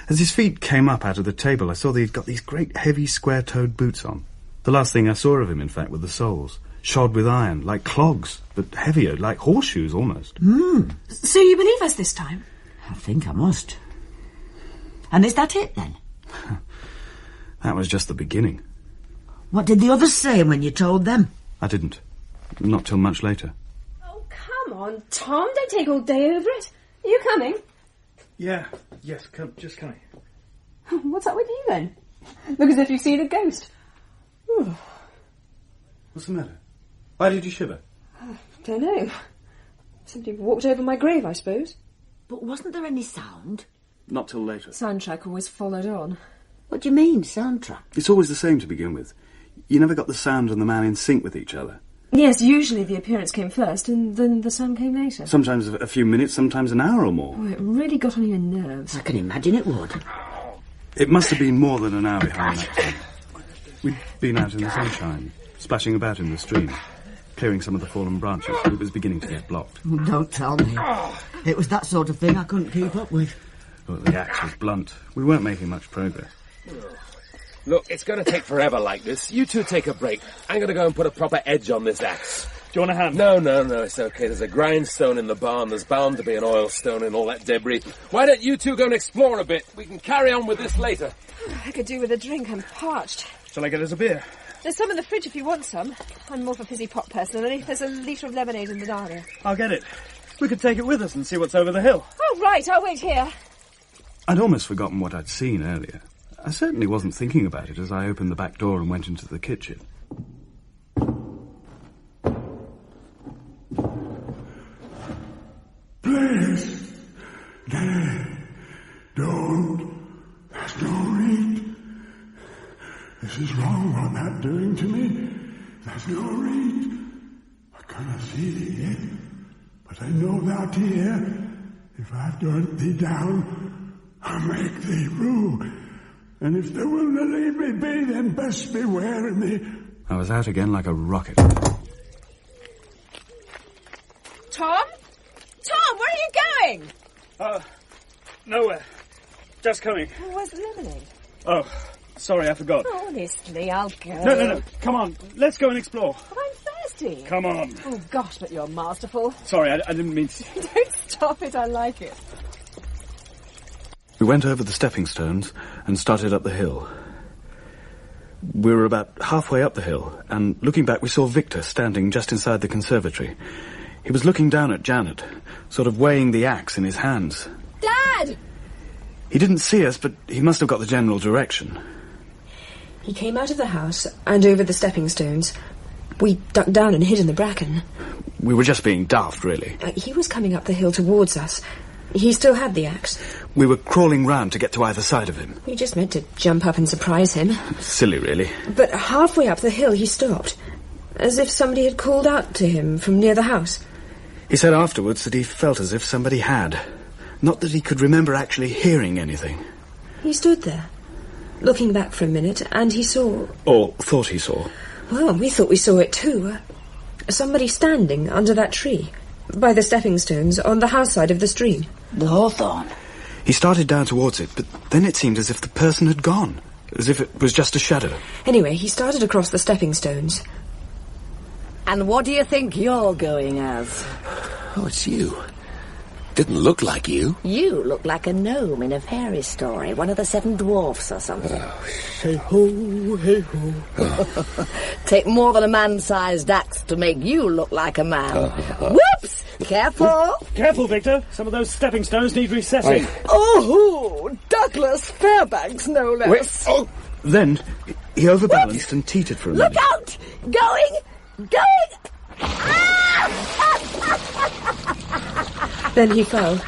As his feet came up out of the table, I saw that he'd got these great heavy square-toed boots on. The last thing I saw of him, in fact, were the soles, shod with iron, like clogs, but heavier, like horseshoes almost. So you believe us this time? I think I must. And is that it, then? That was just the beginning. What did the others say when you told them? I didn't. Not till much later. Oh, come on, Tom. Don't take all day over it. Are you coming? Yes, just coming. What's up with you, then? Look as if you've seen a ghost. What's the matter? Why did you shiver? Don't know. Somebody walked over my grave, I suppose. But wasn't there any sound? Not till later. Soundtrack always followed on. What do you mean, soundtrack? It's always the same to begin with. You never got the sound and the man in sync with each other. Yes, usually the appearance came first, and then the sound came later. Sometimes a few minutes, sometimes an hour or more. Oh, it really got on your nerves. I can imagine it would. It must have been more than an hour behind that time. We'd been out in the sunshine, splashing about in the stream, clearing some of the fallen branches. It was beginning to get blocked. Don't tell me. It was that sort of thing I couldn't keep up with. Well, the axe was blunt. We weren't making much progress. Look, it's going to take forever like this. You two take a break. I'm going to go and put a proper edge on this axe. Do you want a hand? No, it's okay. There's a grindstone in the barn. There's bound to be an oil stone in all that debris. Why don't you two go and explore a bit? We can carry on with this later. I could do with a drink. I'm parched. Shall I get us a beer? There's some in the fridge if you want some. I'm more of a fizzy pop personally. There's a litre of lemonade in the larder. I'll get it. We could take it with us and see what's over the hill. Oh, right. I'll wait here. I'd almost forgotten what I'd seen earlier. I certainly wasn't thinking about it as I opened the back door and went into the kitchen. Please, don't. There's no need. This is wrong what they're doing to me. There's no need. I cannot see thee yet, but I know thou'rt here. If I've burnt thee down, I'll make thee rue. And if thou wilt not leave me be, then best beware of me. I was out again like a rocket. Tom? Tom, where are you going? Nowhere. Just coming. Oh, where's the lemonade? Oh, sorry, I forgot. Oh, honestly, I'll go. No. Come on, let's go and explore. But I'm thirsty. Come on. Oh, gosh, but you're masterful. Sorry, I didn't mean to... Don't stop it, I like it. We went over the stepping stones and started up the hill. We were about halfway up the hill, and looking back we saw Victor standing just inside the conservatory. He was looking down at Janet, sort of weighing the axe in his hands. Dad! He didn't see us, but he must have got the general direction. He came out of the house and over the stepping stones. We ducked down and hid in the bracken. We were just being daft, really. He was coming up the hill towards us. He still had the axe. We were crawling round to get to either side of him. We just meant to jump up and surprise him. Silly, really. But halfway up the hill he stopped, as if somebody had called out to him from near the house. He said afterwards that he felt as if somebody had. Not that he could remember actually hearing anything. He stood there, looking back for a minute, and he saw... Or thought he saw. Well, we thought we saw it too. Somebody standing under that tree, by the stepping stones, on the house side of the stream. The hawthorn. He started down towards it, but then it seemed as if the person had gone, as if it was just a shadow. Anyway, he started across the stepping stones. And what do you think you're going as? Oh, it's you. didn't look like you. You look like a gnome in a fairy story, one of the 7 dwarfs or something. Hey ho, hey ho. Take more than a man-sized axe to make you look like a man. Whoops! Careful! Careful, Victor. Some of those stepping stones need resetting. Oh, Douglas Fairbanks, no less. Wait, oh! Then he overbalanced and teetered for a Look minute. out! Going! Then he fell,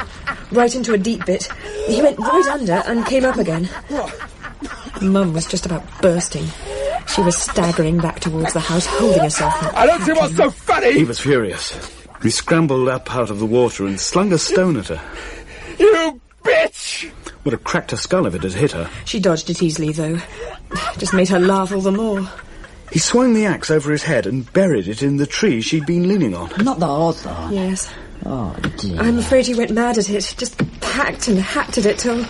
right into a deep bit. He went right under and came up again. Mum was just about bursting. She was staggering back towards the house, holding herself up. I don't see what's so funny! He was furious. He scrambled up out of the water and slung a stone at her. You bitch! Would have cracked her skull if it had hit her. She dodged it easily, though. Just made her laugh all the more. He swung the axe over his head and buried it in the tree she'd been leaning on. Not the author. Yes. Oh, dear. I'm afraid he went mad at it. Just hacked and hacked at it till...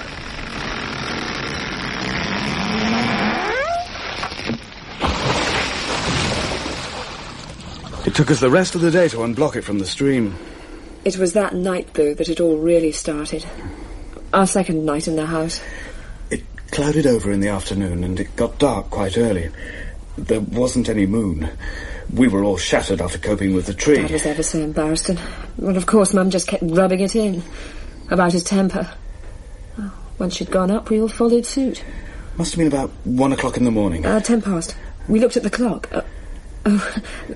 It took us the rest of the day to unblock it from the stream. It was that night, though, that it all really started. Our second night in the house. It clouded over in the afternoon and it got dark quite early. There wasn't any moon. We were all shattered after coping with the tree. Dad was ever so embarrassed, and well, of course, Mum just kept rubbing it in about his temper. Oh, once she'd gone up, we all followed suit. Must have been about 1 o'clock in the morning. 10 past. We looked at the clock.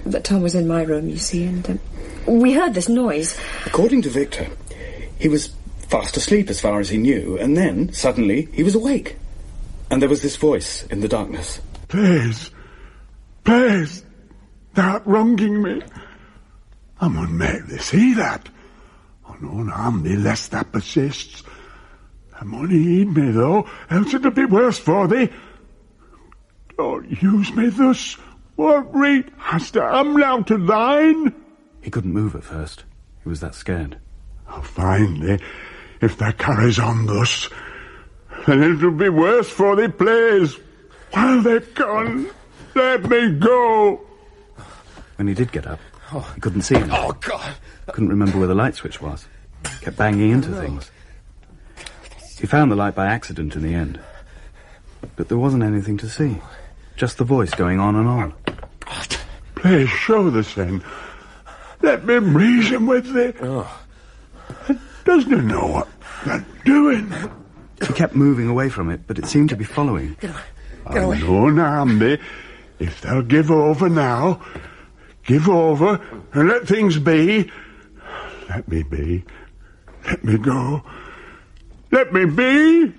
But Tom was in my room, you see, and we heard this noise. According to Victor, he was fast asleep as far as he knew, and then, suddenly, he was awake. And there was this voice in the darkness. Please, please, stop wronging me. I must make thee see that. I don't harm thee lest thou persists. Thou mun heed me, though, else it'll be worse for thee. Don't use me thus. What right hast thou now to thine? He couldn't move at first. He was that scared. I'll find thee, if thou carries on thus. Then it'll be worse for thee, please. While they're gone, let me go. When he did get up, he couldn't see anything. Oh, God! Couldn't remember where the light switch was. Kept banging into things. He found the light by accident in the end. But there wasn't anything to see. Just the voice going on and on. Please show the same. Let me reason with thee. Doesn't he know what they're doing? He kept moving away from it, but it seemed to be following. I don't harm thee. If they'll give over now, give over and let things be. Let me be. Let me go. Let me be.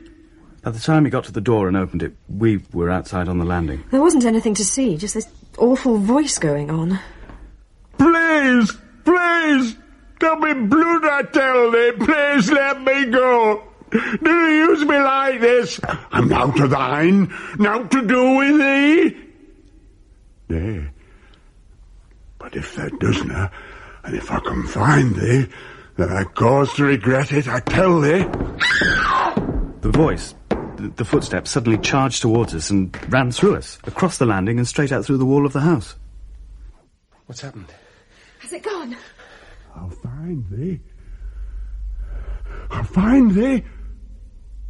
By the time he got to the door and opened it, we were outside on the landing. There wasn't anything to see, just this awful voice going on. Please, please, don't be blood, I tell thee. Please let me go. Do you use me like this? I'm now to thine, now to do with thee. Nay, but if thou doesna, and if I can find thee, then I cause to regret it, I tell thee. The voice, the footsteps, suddenly charged towards us and ran through us, across the landing and straight out through the wall of the house. What's happened? Has it gone? I'll find thee. I'll find thee.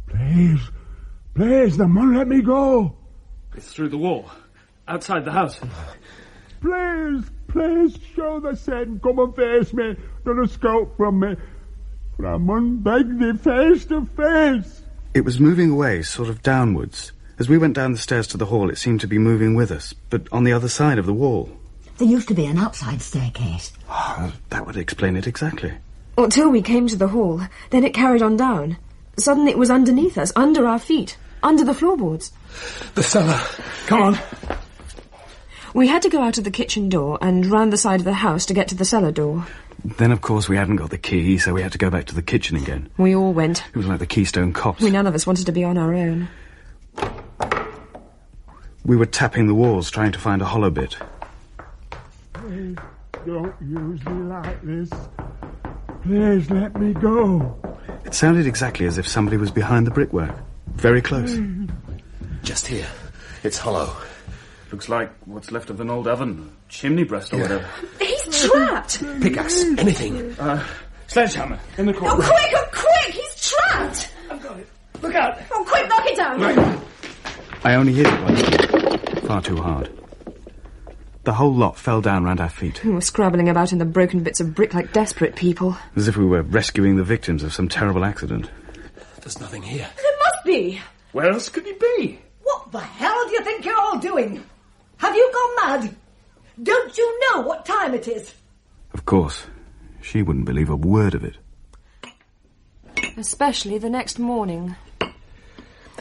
Please, please, thou mun let me go. It's through the wall, outside the house. Please, please, show the sin, come and face me, don't escape from me. For I mun beg thee face to face. It was moving away, sort of downwards. As we went down the stairs to the hall, it seemed to be moving with us, but on the other side of the wall. There used to be an outside staircase. Oh, that would explain it exactly. Until we came to the hall, then it carried on down. Suddenly it was underneath us, under our feet, under the floorboards. The cellar. Come on. We had to go out of the kitchen door and round the side of the house to get to the cellar door. Then, of course, we hadn't got the key, so we had to go back to the kitchen again. We all went. It was like the Keystone Cops. None of us wanted to be on our own. We were tapping the walls, trying to find a hollow bit. Please, don't use me like this. Please let me go. It sounded exactly as if somebody was behind the brickwork. Very close. Just here. It's hollow. Looks like what's left of an old oven, chimney breast or whatever. He's trapped! Pickaxe, anything. Sledgehammer, in the corner. Oh, quick! He's trapped! I've got it. Look out! Oh, quick, knock it down! Right. I only hit it once. Far too hard. The whole lot fell down round our feet. We were scrabbling about in the broken bits of brick like desperate people. As if we were rescuing the victims of some terrible accident. There's nothing here. There must be! Where else could he be? What the hell do you think you're all doing? Have you gone mad? Don't you know what time it is? Of course. She wouldn't believe a word of it. Especially the next morning.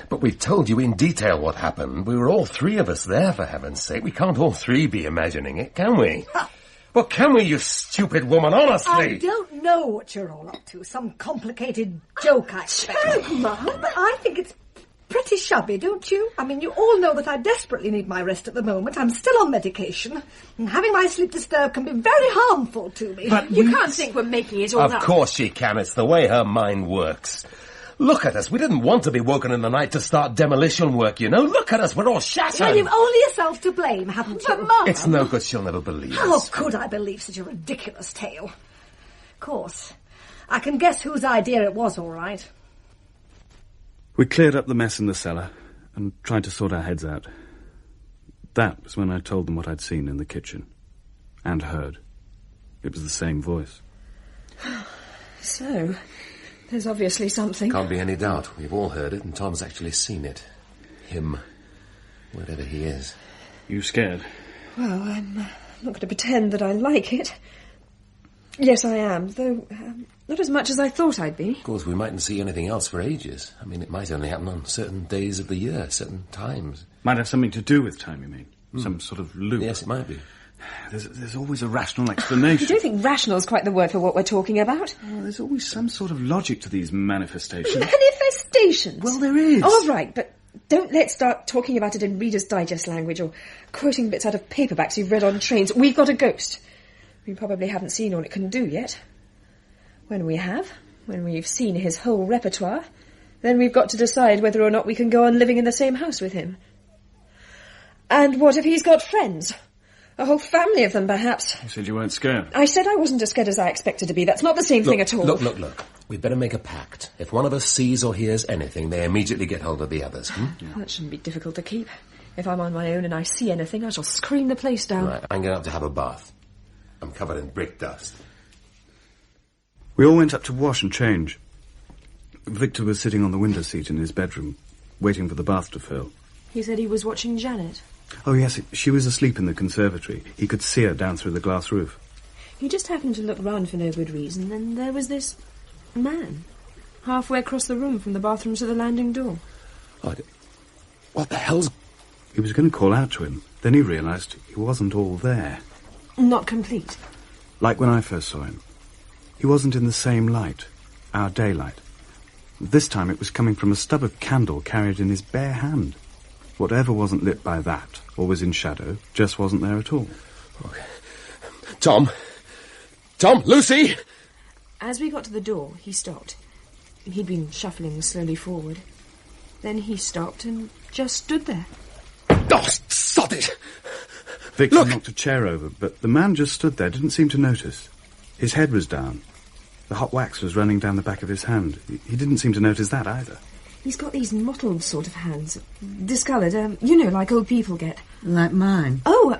But we've told you in detail what happened. We were all three of us there, for heaven's sake. We can't all three be imagining it, can we? Well, can we, you stupid woman, honestly? I don't know what you're all up to. Some complicated joke, I expect. Mum. But I think it's pretty shabby, don't you? I mean, you all know that I desperately need my rest at the moment. I'm still on medication. And having my sleep disturbed can be very harmful to me. But you can't think we're making it all up. Of course she can. It's the way her mind works. Look at us. We didn't want to be woken in the night to start demolition work, you know. Look at us. We're all shattered. Well, you've only yourself to blame, haven't you? But, Mum... It's no good. She'll never believe us. How could I believe such a ridiculous tale? Of course. I can guess whose idea it was, all right. We cleared up the mess in the cellar and tried to sort our heads out. That was when I told them what I'd seen in the kitchen. And heard. It was the same voice. So, there's obviously something. Can't be any doubt. We've all heard it, and Tom's actually seen it. Him. Whatever he is. You scared? Well, I'm not going to pretend that I like it. Yes, I am, though not as much as I thought I'd be. Of course, we mightn't see anything else for ages. I mean, it might only happen on certain days of the year, certain times. Might have something to do with time, you mean? Some sort of loop. Yes, it might be. There's always a rational explanation. I don't think rational is quite the word for what we're talking about. Well, there's always some sort of logic to these manifestations. Manifestations? Well, there is. All right, but don't let's start talking about it in Reader's Digest language or quoting bits out of paperbacks you've read on trains. We've got a ghost. We probably haven't seen all it can do yet. When we have, when we've seen his whole repertoire, then we've got to decide whether or not we can go on living in the same house with him. And what if he's got friends? A whole family of them, perhaps. You said you weren't scared. I said I wasn't as scared as I expected to be. That's not the same thing at all. Look. We'd better make a pact. If one of us sees or hears anything, they immediately get hold of the others. Yeah. That shouldn't be difficult to keep. If I'm on my own and I see anything, I shall scream the place down. Right, I'm going to have a bath. I'm covered in brick dust. We all went up to wash and change. Victor was sitting on the window seat in his bedroom, waiting for the bath to fill. He said he was watching Janet. Oh, yes, she was asleep in the conservatory. He could see her down through the glass roof. He just happened to look round for no good reason, and there was this man, halfway across the room from the bathroom to the landing door. What the hell's... He was going to call out to him. Then he realised he wasn't all there. Not complete. Like when I first saw him. He wasn't in the same light, our daylight. This time it was coming from a stub of candle carried in his bare hand. Whatever wasn't lit by that, or was in shadow, just wasn't there at all. Okay. Tom, Lucy! As we got to the door, he stopped. He'd been shuffling slowly forward. Then he stopped and just stood there. Oh, sod it! Victor knocked a chair over, but the man just stood there, didn't seem to notice. His head was down. The hot wax was running down the back of his hand. He didn't seem to notice that either. He's got these mottled sort of hands. Discoloured, like old people get. Like mine? Oh,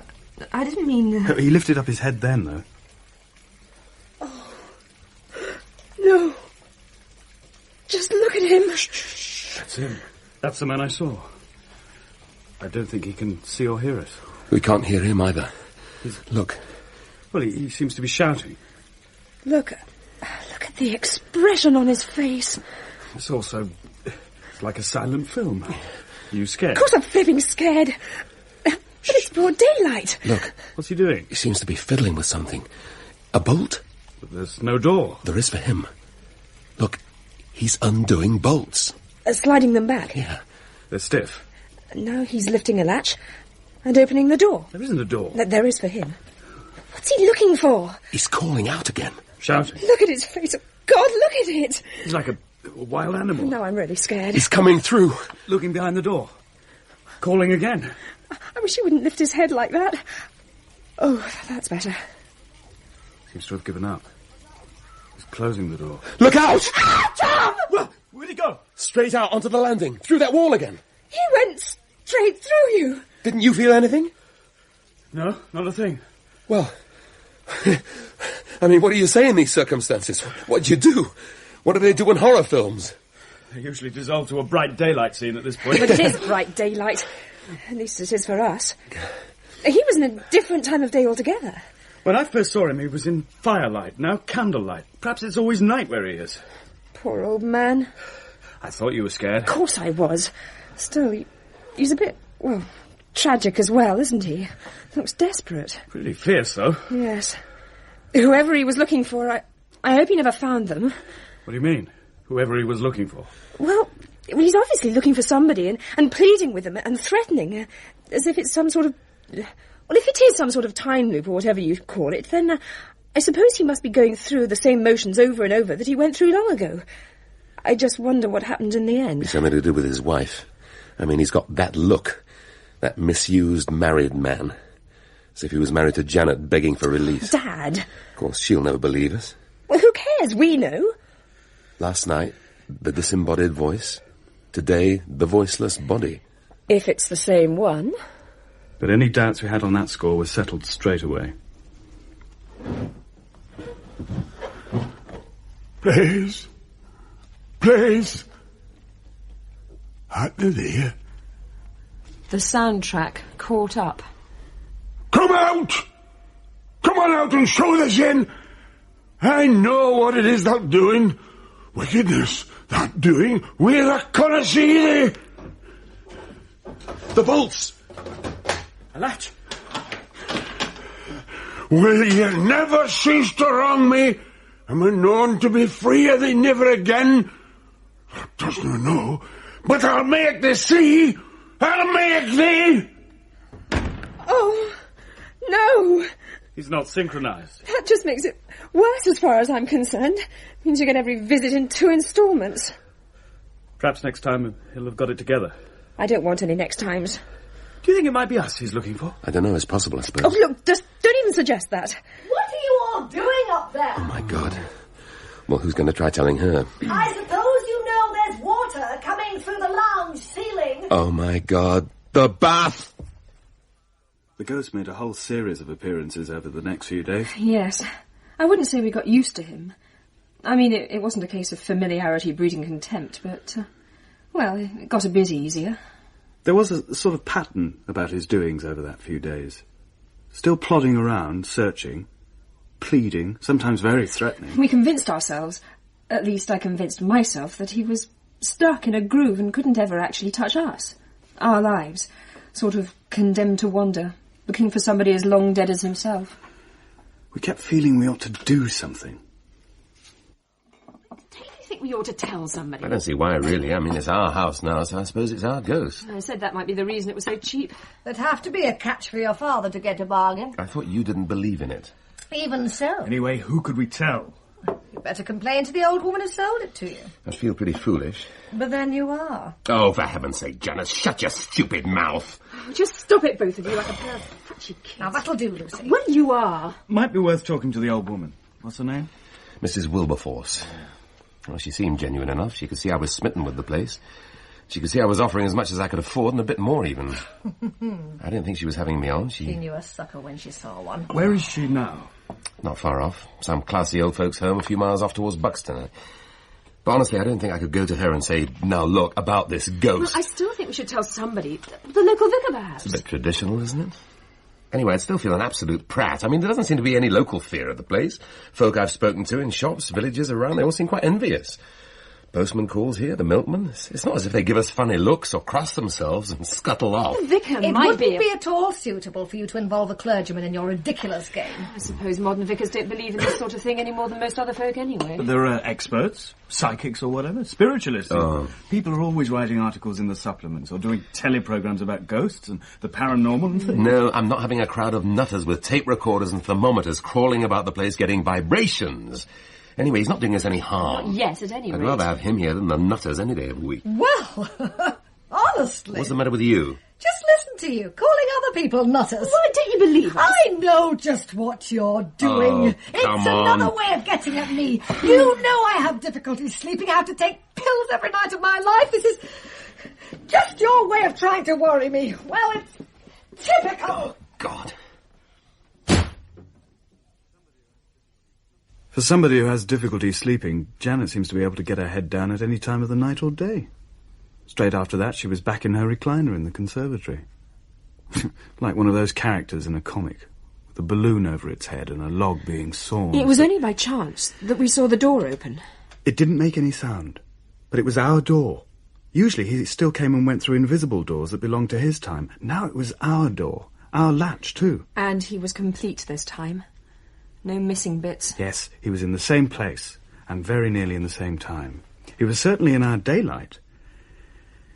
I didn't mean... He lifted up his head then, though. Oh, no. Just look at him. Shh. That's him. That's the man I saw. I don't think he can see or hear us. We can't hear him either. Look. Well, he seems to be shouting. Look at the expression on his face. It's also... It's like a silent film. You scared? Of course I'm flipping scared. But it's broad daylight. Look. What's he doing? He seems to be fiddling with something. A bolt? But there's no door. There is for him. Look, he's undoing bolts. Sliding them back? Yeah. They're stiff. Now he's lifting a latch and opening the door. There isn't a door. There is for him. What's he looking for? He's calling out again. Shouting. Look at his face. Oh, God, look at it. He's like a wild animal. Now I'm really scared. He's coming through. Looking behind the door. Calling again. I wish he wouldn't lift his head like that. Oh, that's better. Seems to have given up. He's closing the door. Look out! Tom! Well, where'd he go? Straight out onto the landing, through that wall again. He went straight through you. Didn't you feel anything? No, not a thing. Well, I mean, what do you say in these circumstances? What do you do? What do they do in horror films? They usually dissolve to a bright daylight scene at this point. But it is bright daylight. At least it is for us. He was in a different time of day altogether. When I first saw him, he was in firelight, now candlelight. Perhaps it's always night where he is. Poor old man. I thought you were scared. Of course I was. Still, he's a bit, well, tragic as well, isn't he? Looks desperate. Pretty fierce, though. Yes. Whoever he was looking for, I hope he never found them. What do you mean? Whoever he was looking for? Well, he's obviously looking for somebody and pleading with them and threatening, as if it's some sort of... Well, if it is some sort of time loop or whatever you call it, then I suppose he must be going through the same motions over and over that he went through long ago. I just wonder what happened in the end. It's something to do with his wife. I mean, he's got that look. That misused married man. As if he was married to Janet begging for release. Dad! Of course, she'll never believe us. Well, who cares? We know. Last night, the disembodied voice. Today, the voiceless body. If it's the same one. But any doubts we had on that score were settled straight away. Please. Please. What did they hear? The soundtrack caught up. Come out! Come on out and show this in! I know what it is they're doing. Wickedness, they're doing. We're gonna see thee! The bolts! A latch! Will you never cease to wrong me? Am I known to be free of thee never again? Thou dost not know, but I'll make thee see! I'll make thee! Oh, no! He's not synchronized. That just makes it worse as far as I'm concerned. Means you get every visit in 2 installments. Perhaps next time he'll have got it together. I don't want any next times. Do you think it might be us he's looking for? I don't know, it's possible, I suppose. Oh, look, just don't even suggest that. What are you all doing up there? Oh, my God. Well, who's going to try telling her? I suppose you know there's water coming through the lounge ceiling. Oh, my God. The bath! The ghost made a whole series of appearances over the next few days. Yes. I wouldn't say we got used to him. I mean, it wasn't a case of familiarity breeding contempt, but, well, it got a bit easier. There was a sort of pattern about his doings over that few days. Still plodding around, searching, pleading, sometimes very threatening. We convinced ourselves, at least I convinced myself, that he was stuck in a groove and couldn't ever actually touch us. Our lives. Sort of condemned to wander, looking for somebody as long dead as himself. We kept feeling we ought to do something. I think we ought to tell somebody. I don't see why, really. I mean, it's our house now, so I suppose it's our ghost. I said that might be the reason it was so cheap. There'd have to be a catch for your father to get a bargain. I thought you didn't believe in it. Even so. Anyway, who could we tell? You better complain to the old woman who sold it to you. I feel pretty foolish. But then you are. Oh, for heaven's sake, Janice, shut your stupid mouth. Just stop it, both of you, like a pair of fatty kids. Now, that'll do, Lucy. Well, you are. Might be worth talking to the old woman. What's her name? Mrs. Wilberforce. Well, she seemed genuine enough. She could see I was smitten with the place. She could see I was offering as much as I could afford, and a bit more, even. I didn't think she was having me on. She knew a sucker when she saw one. Where is she now? Not far off. Some classy old folks' home a few miles off towards Buxton. But honestly, I don't think I could go to her and say, now look, about this ghost. Well, I still think we should tell somebody. The local vicar, perhaps. It's a bit traditional, isn't it? Anyway, I'd still feel an absolute prat. I mean, there doesn't seem to be any local fear of the place. Folk I've spoken to in shops, villages around, they all seem quite envious. Postman calls here, the milkman. It's not as if they give us funny looks or cross themselves and scuttle off. The vicar it might wouldn't be at all suitable for you to involve a clergyman in your ridiculous game. I suppose modern vicars don't believe in this sort of thing any more than most other folk anyway. But there are experts, psychics or whatever, spiritualists. Oh. People are always writing articles in the supplements or doing teleprograms about ghosts and the paranormal and things. No, I'm not having a crowd of nutters with tape recorders and thermometers crawling about the place getting vibrations. Anyway, he's not doing us any harm. Yes, at any rate. I'd rather have him here than the nutters any day of the week. Well, honestly. What's the matter with you? Just listen to to you, calling other people nutters. Why don't you believe us? I know just what you're doing. It's come on. another way of getting at me. You know I have difficulty sleeping. I have to take pills every night of my life. This is just your way of trying to worry me. Well, it's typical. Oh, God. For somebody who has difficulty sleeping, Janet seems to be able to get her head down at any time of the night or day. Straight after that, she was back in her recliner in the conservatory. Like one of those characters in a comic, with a balloon over its head and a log being sawn. It was only by chance that we saw the door open. It didn't make any sound, but it was our door. Usually he still came and went through invisible doors that belonged to his time. Now it was our door, our latch too. And he was complete this time. No missing bits. Yes, he was in the same place, and very nearly in the same time. He was certainly in our daylight.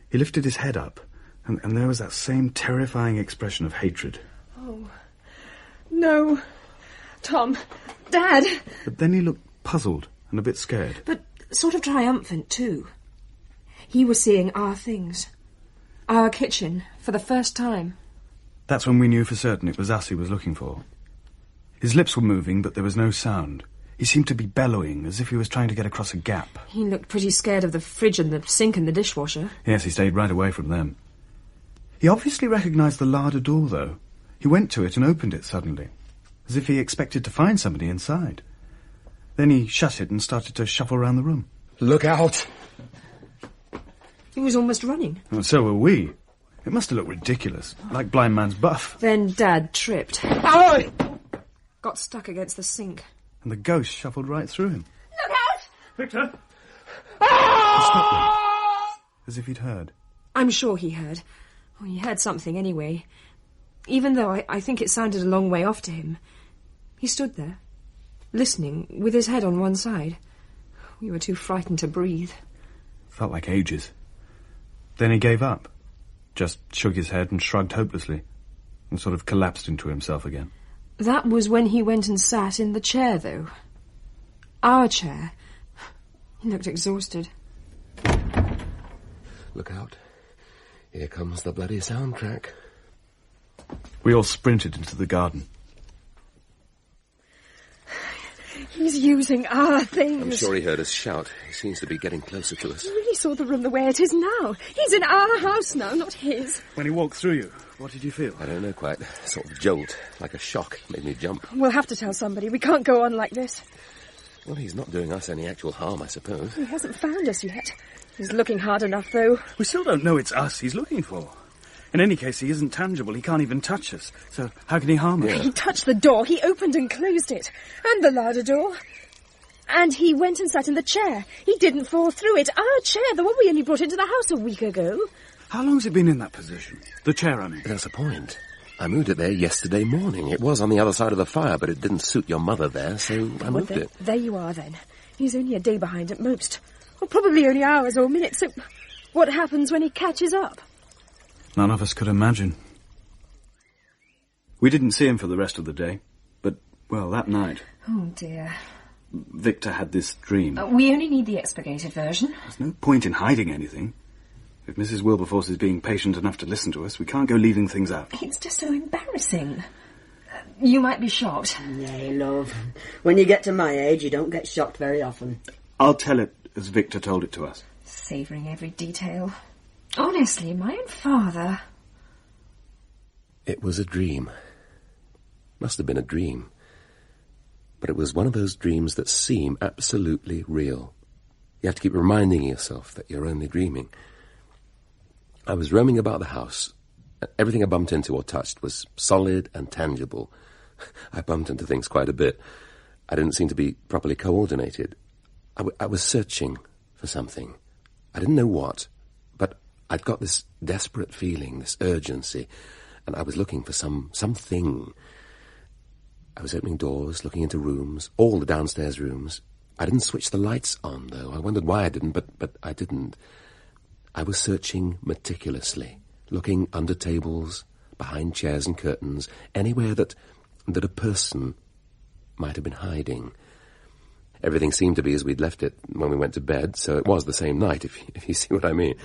He lifted his head up, and there was that same terrifying expression of hatred. Oh, no. Tom, Dad. But then he looked puzzled and a bit scared. But sort of triumphant, too. He was seeing our things. Our kitchen, for the first time. That's when we knew for certain it was us he was looking for. His lips were moving, but there was no sound. He seemed to be bellowing, as if he was trying to get across a gap. He looked pretty scared of the fridge and the sink and the dishwasher. Yes, he stayed right away from them. He obviously recognised the larder door, though. He went to it and opened it suddenly, as if he expected to find somebody inside. Then he shut it and started to shuffle round the room. Look out! He was almost running. Well, so were we. It must have looked ridiculous, like blind man's buff. Then Dad tripped. Ow! Got stuck against the sink. And the ghost shuffled right through him. Look out! Victor! He stopped then, as if he'd heard. I'm sure he heard. Oh, he heard something anyway. Even though I think it sounded a long way off to him. He stood there, listening, with his head on one side. We were too frightened to breathe. Felt like ages. Then he gave up. Just shook his head and shrugged hopelessly, and sort of collapsed into himself again. That was when he went and sat in the chair, though. Our chair. He looked exhausted. Look out. Here comes the bloody soundtrack. We all sprinted into the garden. He's using our things. I'm sure he heard us shout. He seems to be getting closer to us. He really saw the room the way it is now. He's in our house now, not his. When he walked through you, what did you feel? I don't know quite. Sort of jolt, like a shock. Made me jump. We'll have to tell somebody. We can't go on like this. Well, he's not doing us any actual harm, I suppose. He hasn't found us yet. He's looking hard enough, though. We still don't know it's us he's looking for. In any case, he isn't tangible. He can't even touch us. So how can he harm us? He touched the door. He opened and closed it. And the larder door. And he went and sat in the chair. He didn't fall through it. Our chair, the one we only brought into the house a week ago. How long's it been in that position? The chair, I mean. That's the point. I moved it there yesterday morning. It was on the other side of the fire, but it didn't suit your mother there, so I moved it. There you are, then. He's only a day behind at most. Or probably only hours or minutes. So what happens when he catches up? None of us could imagine. We didn't see him for the rest of the day. But, well, that night, Oh, dear. Victor had this dream. We only need the expurgated version. There's no point in hiding anything. If Mrs. Wilberforce is being patient enough to listen to us, we can't go leaving things out. It's just so embarrassing. You might be shocked. Nay, love. When you get to my age, you don't get shocked very often. I'll tell it as Victor told it to us. Savouring every detail. Honestly, my own father. It was a dream. Must have been a dream. But it was one of those dreams that seem absolutely real. You have to keep reminding yourself that you're only dreaming. I was roaming about the house. Everything I bumped into or touched was solid and tangible. I bumped into things quite a bit. I didn't seem to be properly coordinated. I was searching for something. I didn't know what, but I'd got this desperate feeling, this urgency, and I was looking for something. I was opening doors, looking into rooms, all the downstairs rooms. I didn't switch the lights on, though. I wondered why I didn't, but I didn't. I was searching meticulously, looking under tables, behind chairs and curtains, anywhere that a person might have been hiding. Everything seemed to be as we'd left it when we went to bed, so it was the same night, if you see what I mean.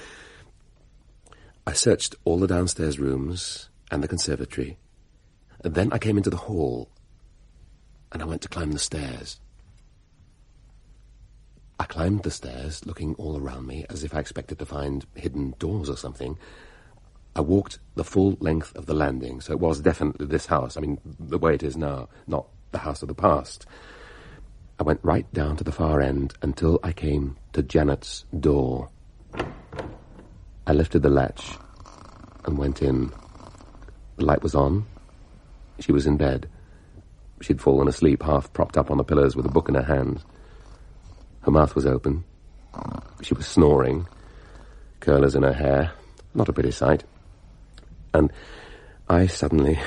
I searched all the downstairs rooms, and the conservatory. And then I came into the hall, and I went to climb the stairs. I climbed the stairs, looking all around me, as if I expected to find hidden doors or something. I walked the full length of the landing, so it was definitely this house. I mean, the way it is now, not the house of the past. I went right down to the far end until I came to Janet's door. I lifted the latch and went in. The light was on. She was in bed. She'd fallen asleep, half propped up on the pillows with a book in her hand. Her mouth was open. She was snoring. Curlers in her hair. Not a pretty sight. And I suddenly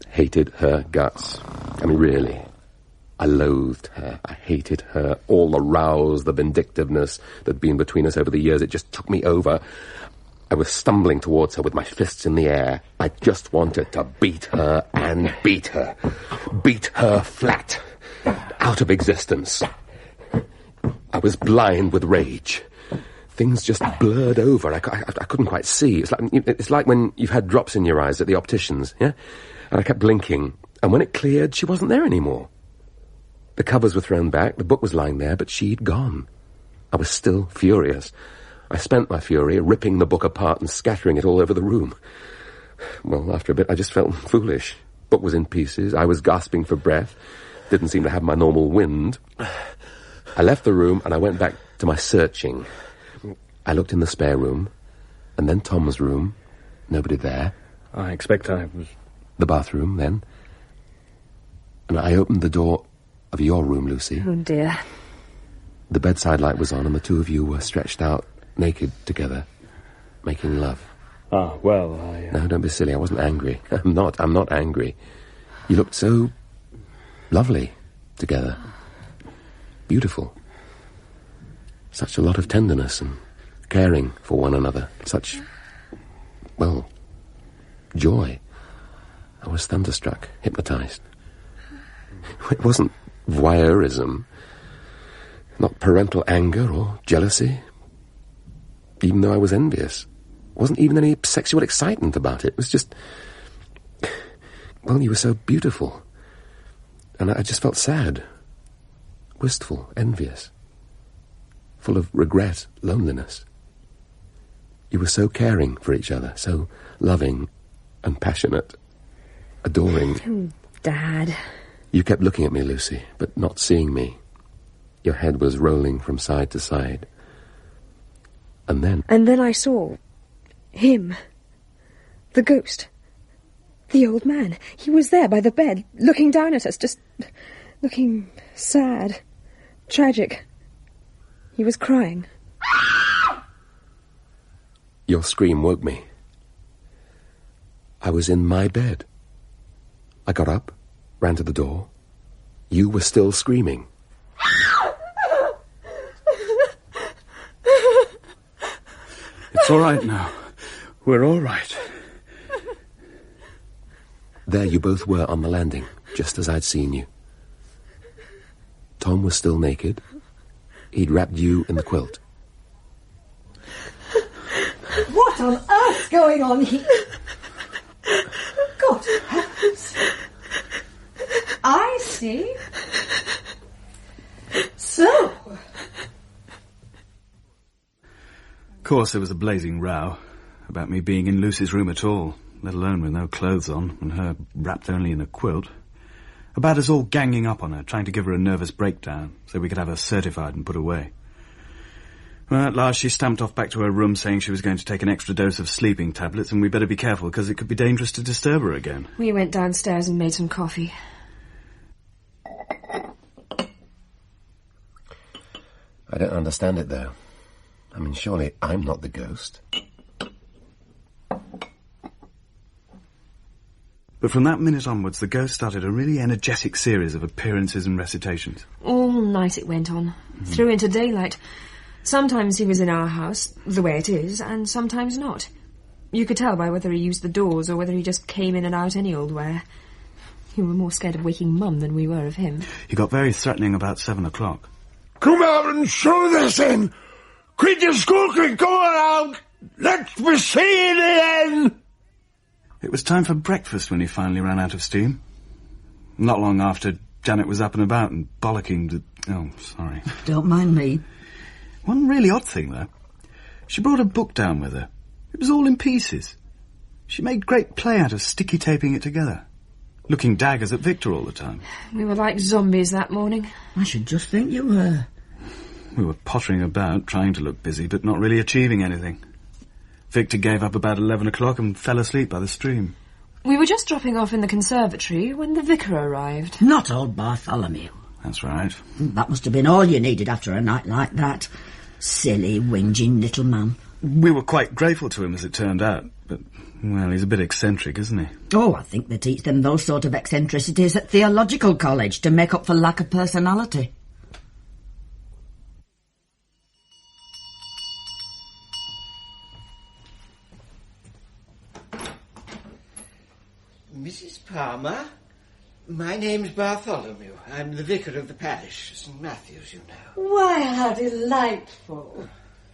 hated her guts. I mean, really. I loathed her. I hated her. All the rows, the vindictiveness that'd been between us over the years, it just took me over. I was stumbling towards her with my fists in the air. I just wanted to beat her and beat her. Beat her flat. Out of existence. I was blind with rage. Things just blurred over. I couldn't quite see. It's like when you've had drops in your eyes at the optician's, yeah? And I kept blinking. And when it cleared, she wasn't there anymore. The covers were thrown back, the book was lying there, but she'd gone. I was still furious. I spent my fury ripping the book apart and scattering it all over the room. Well, after a bit, I just felt foolish. Book was in pieces. I was gasping for breath. Didn't seem to have my normal wind. I left the room and I went back to my searching. I looked in the spare room, and then Tom's room. Nobody there. I expect I was... The bathroom, then. And I opened the door of your room, Lucy. Oh, dear. The bedside light was on, and the two of you were stretched out, naked, together, making love. Ah, well, No, don't be silly. I wasn't angry. I'm not angry. You looked so lovely together. Beautiful. Such a lot of tenderness and caring for one another. Such, well, joy. I was thunderstruck, hypnotized. It wasn't voyeurism, not parental anger or jealousy, even though I was envious. Wasn't even any sexual excitement about it. It was just, well, you were so beautiful. And I just felt sad, wistful, envious, full of regret, loneliness. You were so caring for each other, so loving and passionate, adoring. Oh, Dad. You kept looking at me, Lucy, but not seeing me. Your head was rolling from side to side. And then I saw him. The ghost. The old man. He was there by the bed, looking down at us, just looking sad, tragic. He was crying. Your scream woke me. I was in my bed. I got up, ran to the door. You were still screaming. It's all right now. We're all right. There you both were on the landing, just as I'd seen you. Tom was still naked. He'd wrapped you in the quilt. What on earth's going on here? Good heavens. I see. So. Of course, there was a blazing row about me being in Lucy's room at all, let alone with no clothes on, and her wrapped only in a quilt. About us all ganging up on her, trying to give her a nervous breakdown, so we could have her certified and put away. Well, at last she stamped off back to her room saying she was going to take an extra dose of sleeping tablets, and we better be careful, because it could be dangerous to disturb her again. We went downstairs and made some coffee. I don't understand it, though. I mean, surely I'm not the ghost. But from that minute onwards, the ghost started a really energetic series of appearances and recitations. All night it went on, through into daylight. Sometimes he was in our house, the way it is, and sometimes not. You could tell by whether he used the doors or whether he just came in and out any old where. You were more scared of waking Mum than we were of him. He got very threatening about 7 o'clock. Come out and show this in! Quit your skulking, go out! Let me see it again! It was time for breakfast when he finally ran out of steam. Not long after, Janet was up and about and bollocking the... Oh, sorry. Don't mind me. One really odd thing, though. She brought a book down with her. It was all in pieces. She made great play out of sticky taping it together, looking daggers at Victor all the time. We were like zombies that morning. I should just think you were. We were pottering about, trying to look busy, but not really achieving anything. Victor gave up about 11 o'clock and fell asleep by the stream. We were just dropping off in the conservatory when the vicar arrived. Not old Bartholomew. That's right. That must have been all you needed after a night like that. Silly, whinging little man. We were quite grateful to him, as it turned out, but, well, he's a bit eccentric, isn't he? Oh, I think they teach them those sort of eccentricities at theological college to make up for lack of personality. Mrs. Palmer, my name's Bartholomew. I'm the vicar of the parish, St. Matthew's, you know. Why, how delightful.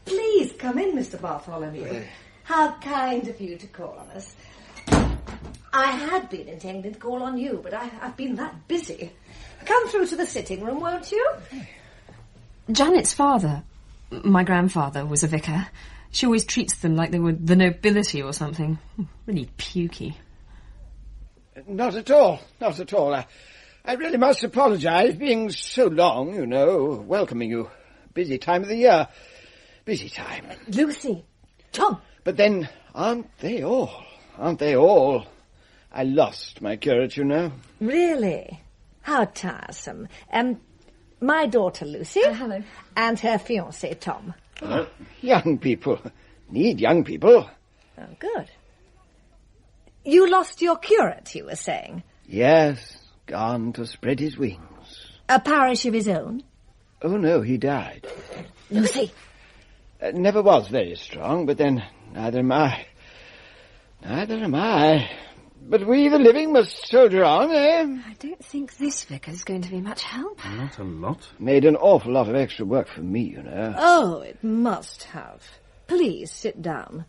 Please come in, Mr. Bartholomew. How kind of you to call on us. I had been intending to call on you, but I've been that busy. Come through to the sitting room, won't you? Janet's father, my grandfather, was a vicar. She always treats them like they were the nobility or something. Really pukey. Not at all, not at all. I really must apologise, being so long, you know, welcoming you. Busy time of the year. Busy time. Lucy. Tom. But then, aren't they all? Aren't they all? I lost my curate, you know. Really? How tiresome. My daughter, Lucy. Hello. And her fiancé, Tom. Young people. Need young people. Oh, good. You lost your curate, you were saying? Yes, gone to spread his wings. A parish of his own? Oh, no, he died. Lucy. Never was very strong, but then neither am I. Neither am I. But we, the living, must soldier on, eh? I don't think this vicar's going to be much help. Not a lot. Made an awful lot of extra work for me, you know. Oh, it must have. Please, sit down.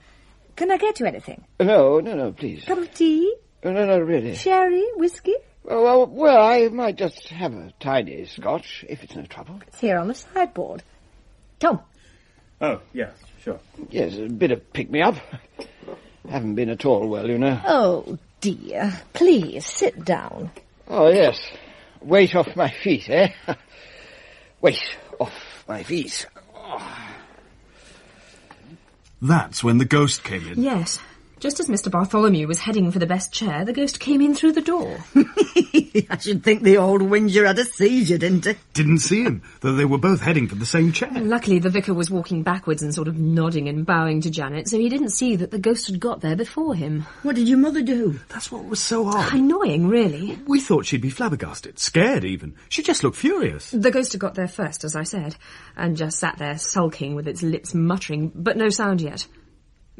Can I get you anything? No, please. Cup of tea? No, really. Sherry? Whiskey? Well, I might just have a tiny scotch, if it's no trouble. It's here on the sideboard. Tom. Oh, yes, sure. Yes, a bit of pick-me-up. Haven't been at all well, you know. Oh, dear. Please, sit down. Oh, yes. Weight off my feet, eh? Weight off my feet. Oh. That's when the ghost came in. Yes. Just as Mr. Bartholomew was heading for the best chair, the ghost came in through the door. I should think the old whinger had a seizure, didn't he? Didn't see him, though they were both heading for the same chair. Luckily, the vicar was walking backwards and sort of nodding and bowing to Janet, so he didn't see that the ghost had got there before him. What did your mother do? That's what was so odd. Annoying, really. We thought she'd be flabbergasted, scared even. She just looked furious. The ghost had got there first, as I said, and just sat there sulking with its lips muttering, but no sound yet.